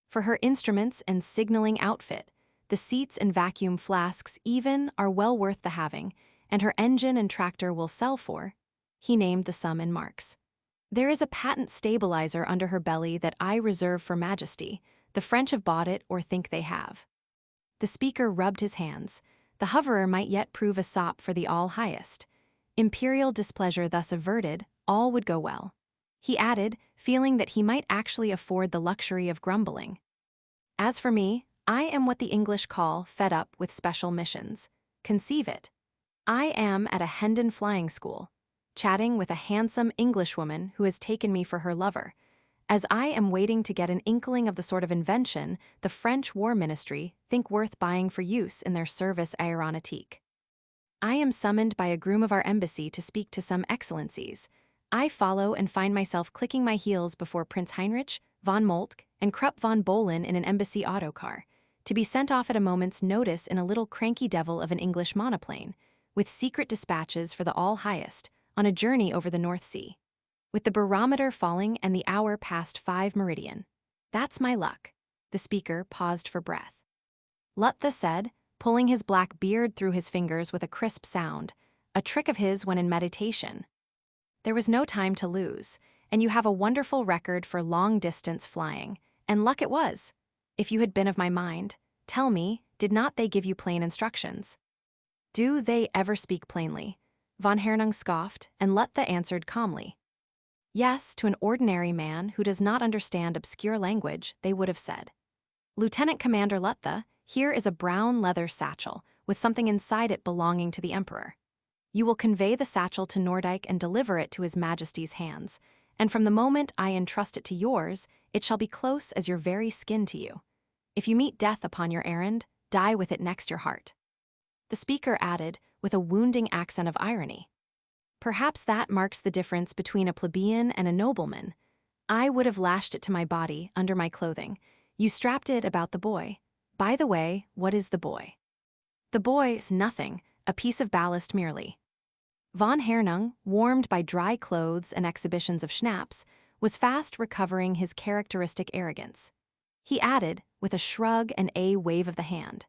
For her instruments and signaling outfit, the seats and vacuum flasks even are well worth the having, and her engine and tractor will sell for, he named the sum in marks. "There is a patent stabilizer under her belly that I reserve for Majesty. The French have bought it or think they have." The speaker rubbed his hands. The hoverer might yet prove a sop for the all-highest. Imperial displeasure thus averted, all would go well. He added, feeling that he might actually afford the luxury of grumbling. "As for me, I am what the English call fed up with special missions. Conceive it. I am at a Hendon flying school, chatting with a handsome Englishwoman who has taken me for her lover, as I am waiting to get an inkling of the sort of invention the French War Ministry think worth buying for use in their service aéronautique. I am summoned by a groom of our embassy to speak to some excellencies. I follow and find myself clicking my heels before Prince Heinrich, von Moltke, and Krupp von Bohlen in an embassy autocar, to be sent off at a moment's notice in a little cranky devil of an English monoplane, with secret dispatches for the all-highest, on a journey over the North Sea. with the barometer falling and the hour past 5 meridian. That's my luck. The speaker paused for breath. Lutha said, pulling his black beard through his fingers with a crisp sound, a trick of his when in meditation. There was no time to lose, and you have a wonderful record for long-distance flying, and luck it was. If you had been of my mind, tell me, did not they give you plain instructions? Do they ever speak plainly? Von Hernung scoffed, and Lutha answered calmly. Yes, to an ordinary man who does not understand obscure language, they would have said. Lieutenant Commander Lutha, here is a brown leather satchel, with something inside it belonging to the Emperor. You will convey the satchel to Nordyke and deliver it to His Majesty's hands, and from the moment I entrust it to yours, it shall be close as your very skin to you. If you meet death upon your errand, die with it next your heart. The speaker added, with a wounding accent of irony. Perhaps that marks the difference between a plebeian and a nobleman. I would have lashed it to my body, under my clothing. You strapped it about the boy. By the way, what is the boy? The boy is nothing, a piece of ballast merely. Von Hernung, warmed by dry clothes and exhibitions of schnapps, was fast recovering his characteristic arrogance. He added, with a shrug and a wave of the hand.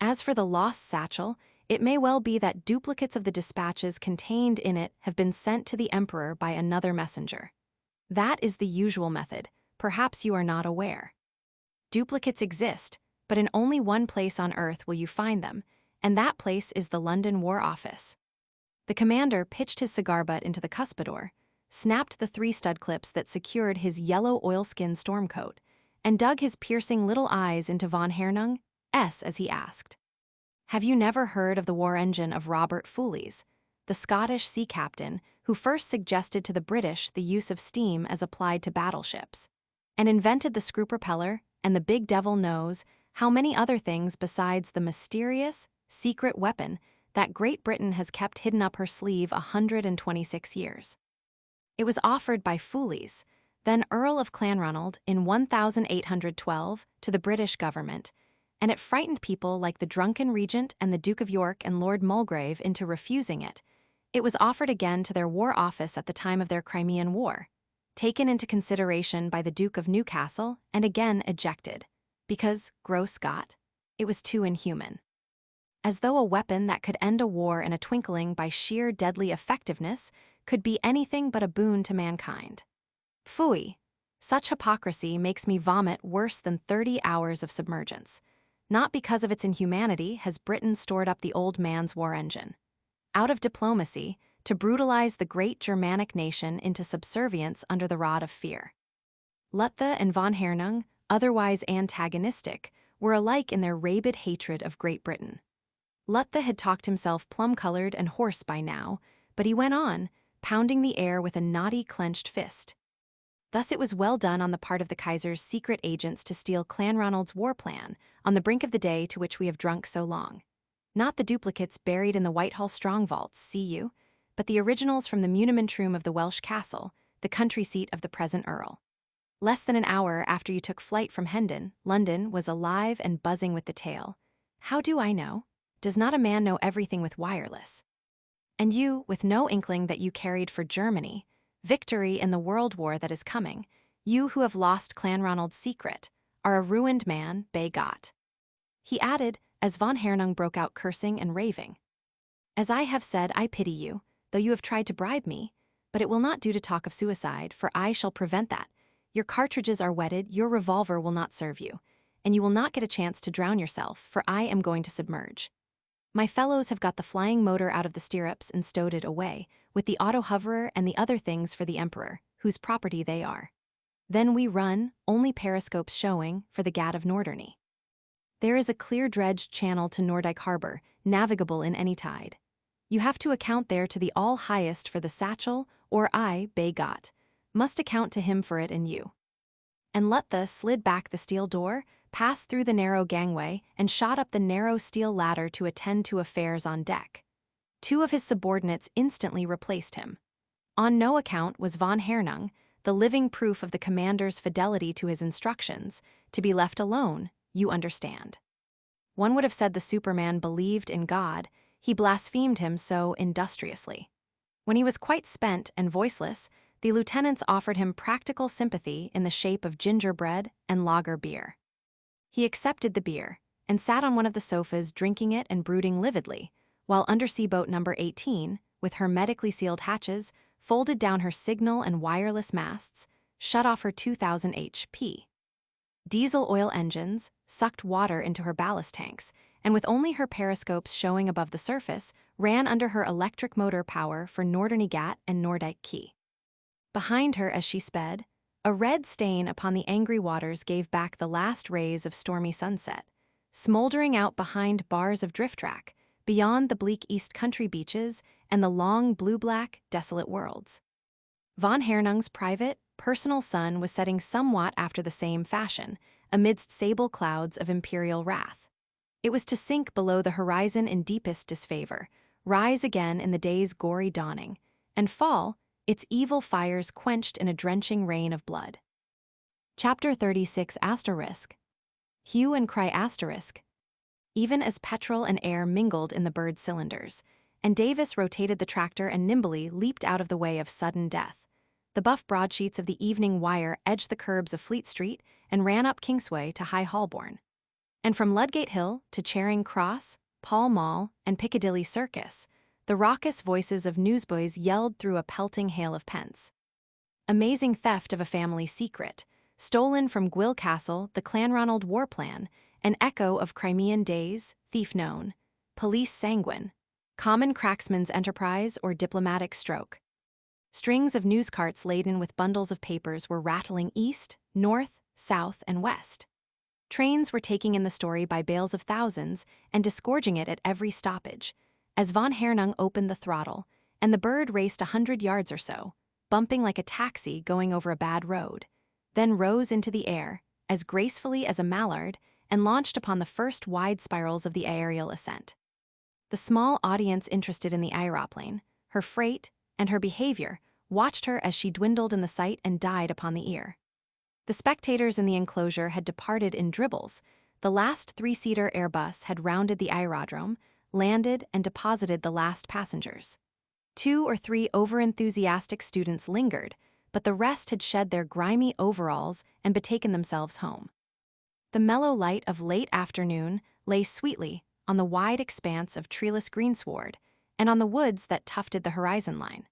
As for the lost satchel, it may well be that duplicates of the dispatches contained in it have been sent to the Emperor by another messenger. That is the usual method, perhaps you are not aware. Duplicates exist, but in only one place on Earth will you find them, and that place is the London War Office. The commander pitched his cigar butt into the cuspidor, snapped the 3 stud clips that secured his yellow oilskin storm coat, and dug his piercing little eyes into von Hernung's as he asked. Have you never heard of the war engine of Robert Fouley's, the Scottish sea captain who first suggested to the British the use of steam as applied to battleships, and invented the screw propeller and the big devil knows how many other things besides the mysterious, secret weapon that Great Britain has kept hidden up her sleeve 126 years? It was offered by Fouley's, then Earl of Clanronald, in 1812 to the British government, and it frightened people like the drunken regent and the Duke of York and Lord Mulgrave into refusing it. It was offered again to their War Office at the time of their Crimean War, taken into consideration by the Duke of Newcastle and again ejected, because, gros Scott, it was too inhuman. As though a weapon that could end a war in a twinkling by sheer deadly effectiveness could be anything but a boon to mankind. Phooey! Such hypocrisy makes me vomit worse than 30 hours of submergence. Not because of its inhumanity has Britain stored up the old man's war engine. Out of diplomacy, to brutalize the great Germanic nation into subservience under the rod of fear. Lutha and von Hernung, otherwise antagonistic, were alike in their rabid hatred of Great Britain. Lutha had talked himself plum-colored and hoarse by now, but he went on, pounding the air with a knotty clenched fist. Thus it was well done on the part of the Kaiser's secret agents to steal Clanronald's war plan on the brink of the day to which we have drunk so long. Not the duplicates buried in the Whitehall strong vaults, see you, but the originals from the muniment-room of the Welsh castle, the country seat of the present Earl. Less than an hour after you took flight from Hendon, London was alive and buzzing with the tale. How do I know? Does not a man know everything with wireless? And you, with no inkling that you carried for Germany, victory in the world war that is coming, you who have lost Clanronald's secret, are a ruined man, bei Gott. He added, as von Hernung broke out cursing and raving. As I have said, I pity you, though you have tried to bribe me, but it will not do to talk of suicide, for I shall prevent that. Your cartridges are wetted, your revolver will not serve you, and you will not get a chance to drown yourself, for I am going to submerge. My fellows have got the flying motor out of the stirrups and stowed it away, with the auto-hoverer and the other things for the Emperor, whose property they are. Then we run, only periscopes showing, for the Gad of Norderney. There is a clear-dredged channel to Nordyke Harbor, navigable in any tide. You have to account there to the all-highest for the satchel, or I, bei Gott, must account to him for it and you. And Lutha slid back the steel door, passed through the narrow gangway, and shot up the narrow steel ladder to attend to affairs on deck. 2 of his subordinates instantly replaced him. On no account was von Hernung, the living proof of the commander's fidelity to his instructions, to be left alone, you understand. One would have said the Superman believed in God, he blasphemed him so industriously. When he was quite spent and voiceless, the lieutenants offered him practical sympathy in the shape of gingerbread and lager beer. He accepted the beer and sat on one of the sofas drinking it and brooding lividly, while Undersea Boat Number 18, with hermetically sealed hatches, folded down her signal and wireless masts, shut off her 2,000 HP. Diesel oil engines sucked water into her ballast tanks, and with only her periscopes showing above the surface, ran under her electric motor power for Nordernegat and Nordyke Key. Behind her as she sped, a red stain upon the angry waters gave back the last rays of stormy sunset, smoldering out behind bars of drift track, beyond the bleak East Country beaches and the long blue-black, desolate worlds. Von Hernung's private, personal sun was setting somewhat after the same fashion, amidst sable clouds of imperial wrath. It was to sink below the horizon in deepest disfavor, rise again in the day's gory dawning, and fall, its evil fires quenched in a drenching rain of blood. Chapter 36 ***. Hue and cry ***. Even as petrol and air mingled in the bird's cylinders, and Davis rotated the tractor and nimbly leaped out of the way of sudden death. The buff broadsheets of the Evening Wire edged the curbs of Fleet Street and ran up Kingsway to High Holborn. And from Ludgate Hill to Charing Cross, Pall Mall, and Piccadilly Circus, the raucous voices of newsboys yelled through a pelting hail of pence. Amazing theft of a family secret, stolen from Gwyll Castle, the Clanronald war plan, an echo of Crimean days, thief known, police sanguine, common cracksman's enterprise or diplomatic stroke. Strings of news carts laden with bundles of papers were rattling east, north, south, and west. Trains were taking in the story by bales of thousands and disgorging it at every stoppage, as von Hernung opened the throttle, and the bird raced 100 yards or so, bumping like a taxi going over a bad road, then rose into the air, as gracefully as a mallard, and launched upon the first wide spirals of the aerial ascent. The small audience interested in the aeroplane, her freight, and her behavior watched her as she dwindled in the sight and died upon the ear. The spectators in the enclosure had departed in dribbles. The last three-seater Airbus had rounded the aerodrome, landed, and deposited the last passengers. 2 or 3 over-enthusiastic students lingered, but the rest had shed their grimy overalls and betaken themselves home. The mellow light of late afternoon lay sweetly on the wide expanse of treeless greensward and on the woods that tufted the horizon line.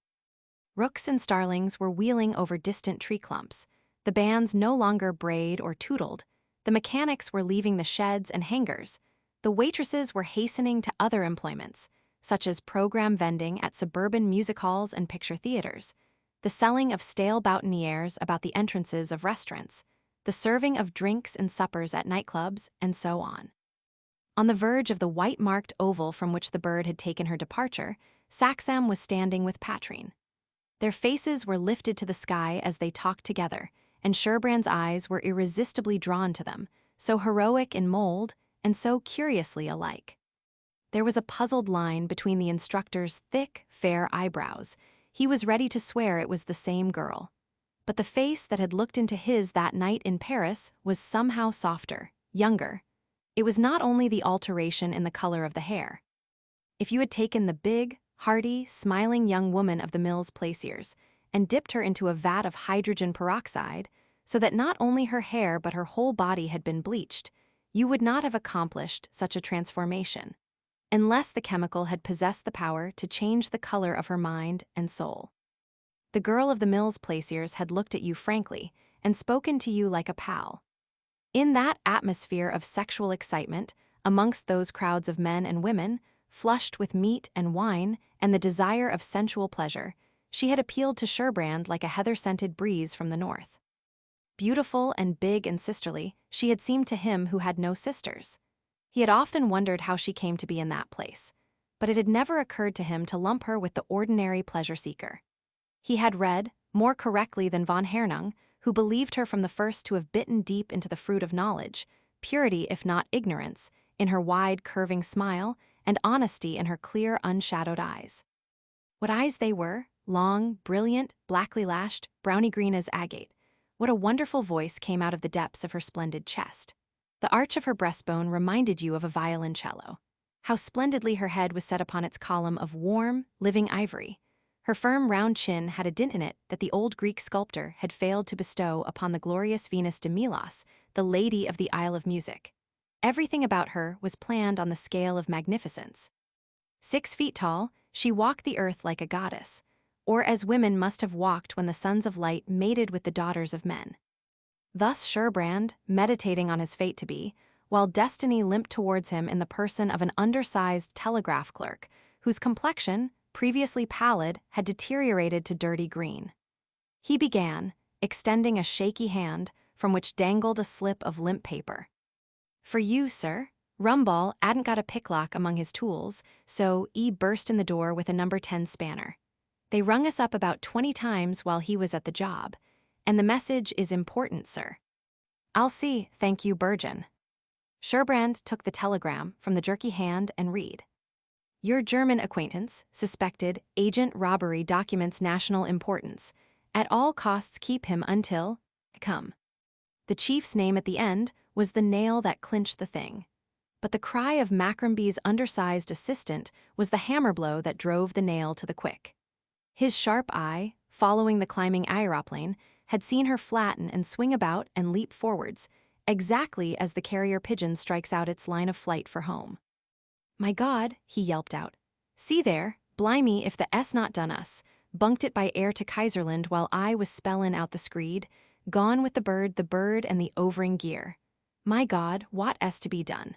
Rooks and starlings were wheeling over distant tree clumps, the bands no longer brayed or tootled, the mechanics were leaving the sheds and hangars, the waitresses were hastening to other employments, such as program vending at suburban music halls and picture theaters, the selling of stale boutonnieres about the entrances of restaurants, the serving of drinks and suppers at nightclubs, and so on. On the verge of the white-marked oval from which the bird had taken her departure, Saxham was standing with Patrine. Their faces were lifted to the sky as they talked together, and Sherbrand's eyes were irresistibly drawn to them, so heroic in mold and so curiously alike. There was a puzzled line between the instructor's thick, fair eyebrows. He was ready to swear it was the same girl. But the face that had looked into his that night in Paris was somehow softer, younger. It was not only the alteration in the color of the hair. If you had taken the big, hearty, smiling young woman of the Mills Plaisirs and dipped her into a vat of hydrogen peroxide, so that not only her hair but her whole body had been bleached, you would not have accomplished such a transformation, unless the chemical had possessed the power to change the color of her mind and soul. The girl of the Mills Plaisirs had looked at you frankly and spoken to you like a pal. In that atmosphere of sexual excitement, amongst those crowds of men and women, flushed with meat and wine and the desire of sensual pleasure, she had appealed to Sherbrand like a heather-scented breeze from the north. Beautiful and big and sisterly, she had seemed to him who had no sisters. He had often wondered how she came to be in that place, but it had never occurred to him to lump her with the ordinary pleasure-seeker. He had read, more correctly than von Hernung, who believed her from the first to have bitten deep into the fruit of knowledge, purity if not ignorance, in her wide, curving smile, and honesty in her clear, unshadowed eyes. What eyes they were, long, brilliant, blackly lashed, browny green as agate. What a wonderful voice came out of the depths of her splendid chest. The arch of her breastbone reminded you of a violoncello. How splendidly her head was set upon its column of warm, living ivory. Her firm round chin had a dint in it that the old Greek sculptor had failed to bestow upon the glorious Venus de Milos, the lady of the Isle of Music. Everything about her was planned on the scale of magnificence. 6 feet tall, she walked the earth like a goddess, or as women must have walked when the sons of light mated with the daughters of men. Thus Sherbrand, meditating on his fate to be, while destiny limped towards him in the person of an undersized telegraph clerk, whose complexion, previously pallid, had deteriorated to dirty green. He began, extending a shaky hand, from which dangled a slip of limp paper. "For you, sir." Rumball hadn't got a picklock among his tools, so he burst in the door with a number 10 spanner. "They rung us up about 20 times while he was at the job, and the message is important, sir." "I'll see, thank you, Burgeon." Sherbrand took the telegram from the jerky hand and read. "Your German acquaintance, suspected, agent robbery documents national importance. At all costs keep him until, come." The chief's name at the end was the nail that clinched the thing. But the cry of Macromby's undersized assistant was the hammer blow that drove the nail to the quick. His sharp eye, following the climbing aeroplane, had seen her flatten and swing about and leap forwards, exactly as the carrier pigeon strikes out its line of flight for home. "My God," he yelped out. "See there, blimey if the S not done us, bunked it by air to Kaiserland while I was spellin' out the screed, gone with the bird and the overing gear. My God, what S to be done?"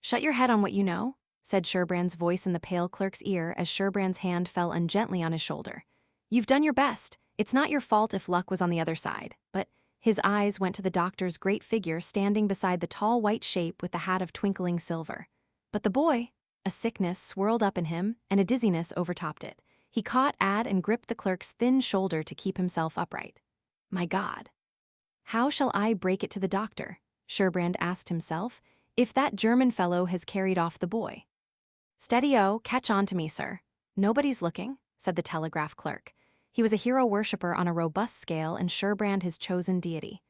"Shut your head on what you know," said Sherbrand's voice in the pale clerk's ear as Sherbrand's hand fell ungently on his shoulder. "You've done your best. It's not your fault if luck was on the other side." But his eyes went to the doctor's great figure standing beside the tall white shape with the hat of twinkling silver. But the boy, a sickness swirled up in him and a dizziness overtopped it. He caught at and gripped the clerk's thin shoulder to keep himself upright. "My God. How shall I break it to the doctor?" Sherbrand asked himself, "if that German fellow has carried off the boy?" "Steady-o, catch on to me, sir. Nobody's looking," said the telegraph clerk. He was a hero worshipper on a robust scale and Sherbrand his chosen deity.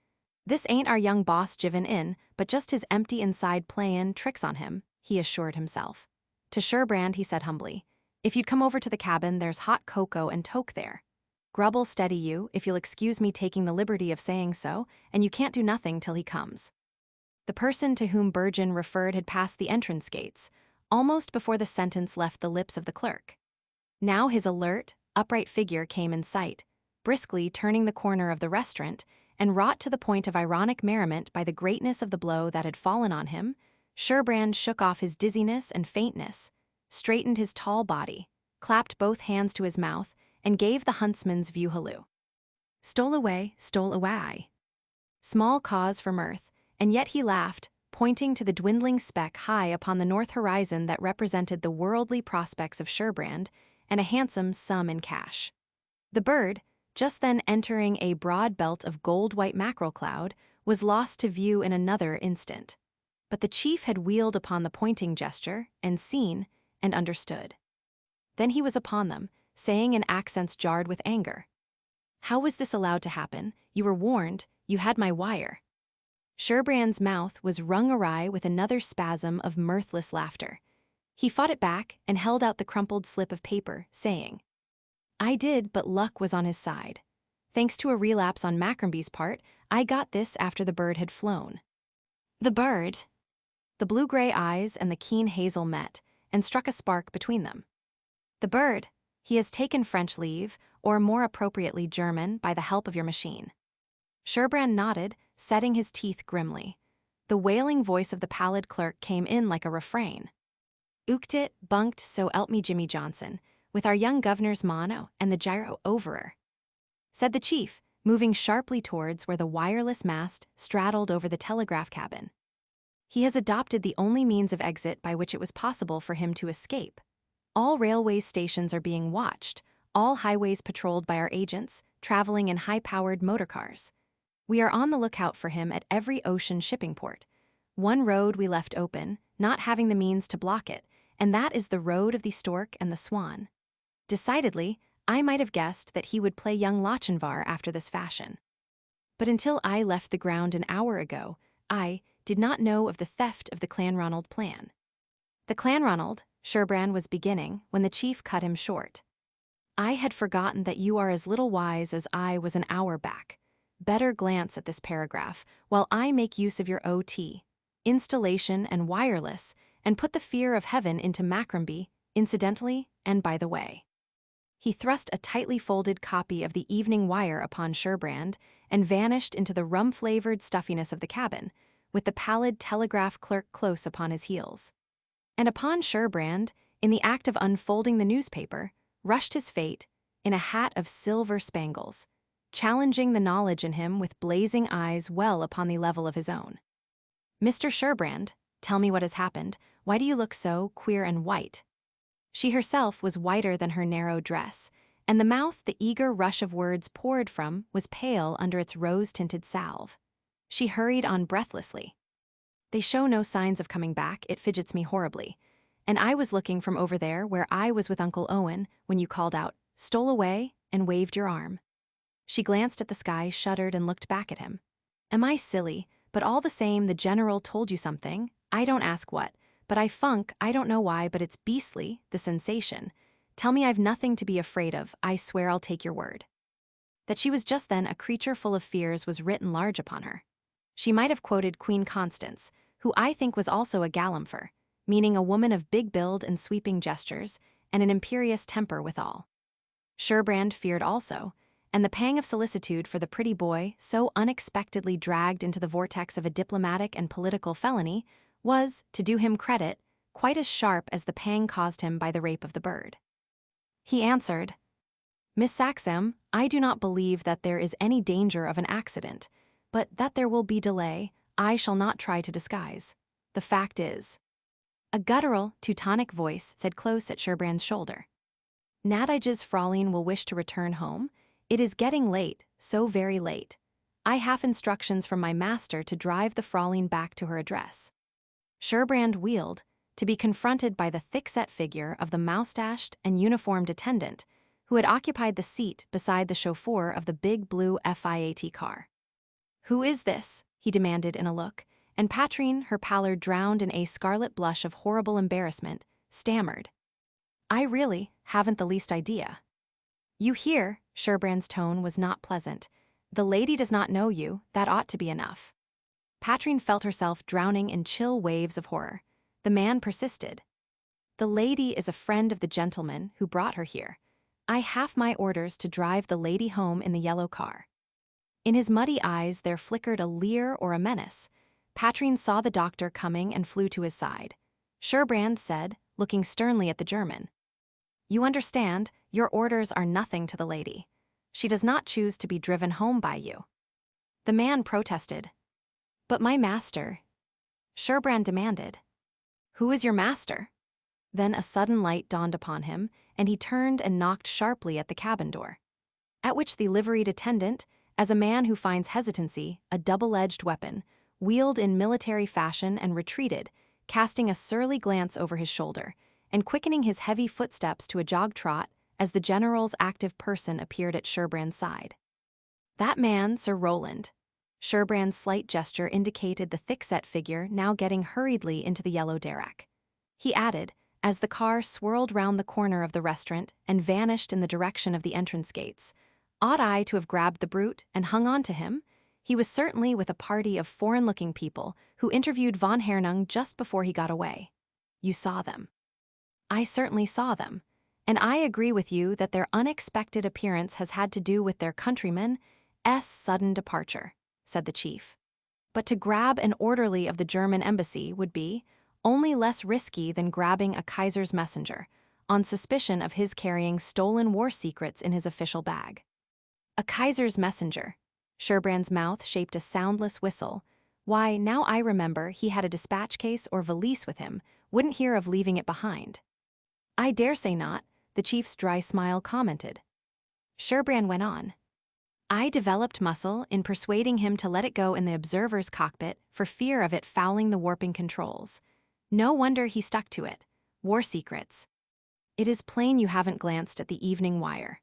"This ain't our young boss jivin' in, but just his empty inside playin' tricks on him," he assured himself. To Sherbrand he said humbly, "If you'd come over to the cabin, there's hot cocoa and toke there. Grub'll steady you, if you'll excuse me taking the liberty of saying so, and you can't do nothing till he comes." The person to whom Burgeon referred had passed the entrance gates, almost before the sentence left the lips of the clerk. Now his alert, upright figure came in sight, briskly turning the corner of the restaurant, and wrought to the point of ironic merriment by the greatness of the blow that had fallen on him, Sherbrand shook off his dizziness and faintness, straightened his tall body, clapped both hands to his mouth, and gave the huntsman's view halloo. Stole away, stole away. Small cause for mirth, and yet he laughed, pointing to the dwindling speck high upon the north horizon that represented the worldly prospects of Sherbrand and a handsome sum in cash. The bird, just then entering a broad belt of gold-white mackerel cloud, was lost to view in another instant. But the chief had wheeled upon the pointing gesture, and seen, and understood. Then he was upon them, saying in accents jarred with anger, "How was this allowed to happen? You were warned, you had my wire." Sherbrand's mouth was wrung awry with another spasm of mirthless laughter. He fought it back and held out the crumpled slip of paper, saying, "I did, but luck was on his side. Thanks to a relapse on Macromby's part, I got this after the bird had flown." "The bird?" The blue-gray eyes and the keen hazel met, and struck a spark between them. "The bird. He has taken French leave, or more appropriately German, by the help of your machine." Sherbrand nodded, setting his teeth grimly. The wailing voice of the pallid clerk came in like a refrain. "Ooked it, bunked, so 'elp me Jimmy Johnson, with our young governor's mono and the gyro overer," said the chief, moving sharply towards where the wireless mast straddled over the telegraph cabin. "He has adopted the only means of exit by which it was possible for him to escape. All railway stations are being watched, all highways patrolled by our agents, traveling in high-powered motor cars. We are on the lookout for him at every ocean shipping port. One road we left open, not having the means to block it, and that is the road of the Stork and the Swan. Decidedly, I might have guessed that he would play young Lochinvar after this fashion. But until I left the ground an hour ago, I did not know of the theft of the Clanronald plan." "The Clanronald," Sherbrand was beginning when the chief cut him short. I had forgotten that you are as little wise as I was an hour back. Better glance at this paragraph, while I make use of your OT, installation and wireless, and put the fear of heaven into Macrombie, incidentally and by the way. He thrust a tightly folded copy of the Evening Wire upon Sherbrand and vanished into the rum-flavored stuffiness of the cabin, with the pallid telegraph clerk close upon his heels. And upon Sherbrand, in the act of unfolding the newspaper, rushed his fate, in a hat of silver spangles, challenging the knowledge in him with blazing eyes well upon the level of his own. "Mr. Sherbrand, tell me what has happened. Why do you look so queer and white?" She herself was whiter than her narrow dress, and the mouth the eager rush of words poured from was pale under its rose-tinted salve. She hurried on breathlessly. "They show no signs of coming back. It fidgets me horribly. And I was looking from over there where I was with Uncle Owen when you called out, stole away, and waved your arm." She glanced at the sky, shuddered, and looked back at him. "Am I silly? But all the same, the General told you something. I don't ask what. But I don't know why, but it's beastly, the sensation. Tell me I've nothing to be afraid of. I swear I'll take your word." That she was just then a creature full of fears was written large upon her. She might have quoted Queen Constance, who I think was also a galumphar, meaning a woman of big build and sweeping gestures, and an imperious temper withal. Sherbrand feared also, and the pang of solicitude for the pretty boy, so unexpectedly dragged into the vortex of a diplomatic and political felony, was, to do him credit, quite as sharp as the pang caused him by the rape of the bird. He answered, "Miss Saxham, I do not believe that there is any danger of an accident, but that there will be delay, I shall not try to disguise. The fact is—" A guttural, Teutonic voice said close at Sherbrand's shoulder, "Nadige's Fraulein will wish to return home. It is getting late, so very late. I have instructions from my master to drive the Fraulein back to her address." Sherbrand wheeled, to be confronted by the thick-set figure of the moustached and uniformed attendant who had occupied the seat beside the chauffeur of the big blue Fiat car. "Who is this?" he demanded in a look, and Patrine, her pallor drowned in a scarlet blush of horrible embarrassment, stammered, "I really haven't the least idea." "You hear," Sherbrand's tone was not pleasant. "The lady does not know you, that ought to be enough." Patrine felt herself drowning in chill waves of horror. The man persisted. "The lady is a friend of the gentleman who brought her here. I have my orders to drive the lady home in the yellow car." In his muddy eyes there flickered a leer or a menace. Patrine saw the doctor coming and flew to his side. Sherbrand said, looking sternly at the German, "You understand, your orders are nothing to the lady. She does not choose to be driven home by you." The man protested. "But my master—" Sherbrand demanded, "Who is your master?" Then a sudden light dawned upon him, and he turned and knocked sharply at the cabin door. At which the liveried attendant, as a man who finds hesitancy a double-edged weapon, wheeled in military fashion and retreated, casting a surly glance over his shoulder, and quickening his heavy footsteps to a jog-trot as the General's active person appeared at Sherbrand's side. "That man, Sir Roland." Sherbrand's slight gesture indicated the thick-set figure now getting hurriedly into the yellow derrick. He added, as the car swirled round the corner of the restaurant and vanished in the direction of the entrance gates, "Ought I to have grabbed the brute and hung on to him? He was certainly with a party of foreign-looking people who interviewed von Hernung just before he got away. You saw them." "I certainly saw them, and I agree with you that their unexpected appearance has had to do with their countryman's sudden departure," said the chief. "But to grab an orderly of the German embassy would be only less risky than grabbing a Kaiser's messenger, on suspicion of his carrying stolen war secrets in his official bag." A Kaiser's messenger. Sherbrand's mouth shaped a soundless whistle. Why, now I remember he had a dispatch case or valise with him, wouldn't hear of leaving it behind. "I dare say not," the chief's dry smile commented. Sherbrand went on. "I developed muscle in persuading him to let it go in the observer's cockpit for fear of it fouling the warping controls. No wonder he stuck to it. War secrets. It is plain you haven't glanced at the Evening Wire.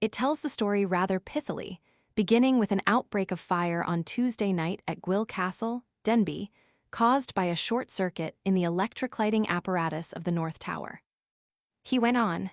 It tells the story rather pithily, beginning with an outbreak of fire on Tuesday night at Gwyll Castle, Denbigh, caused by a short circuit in the electric lighting apparatus of the North Tower. He went on,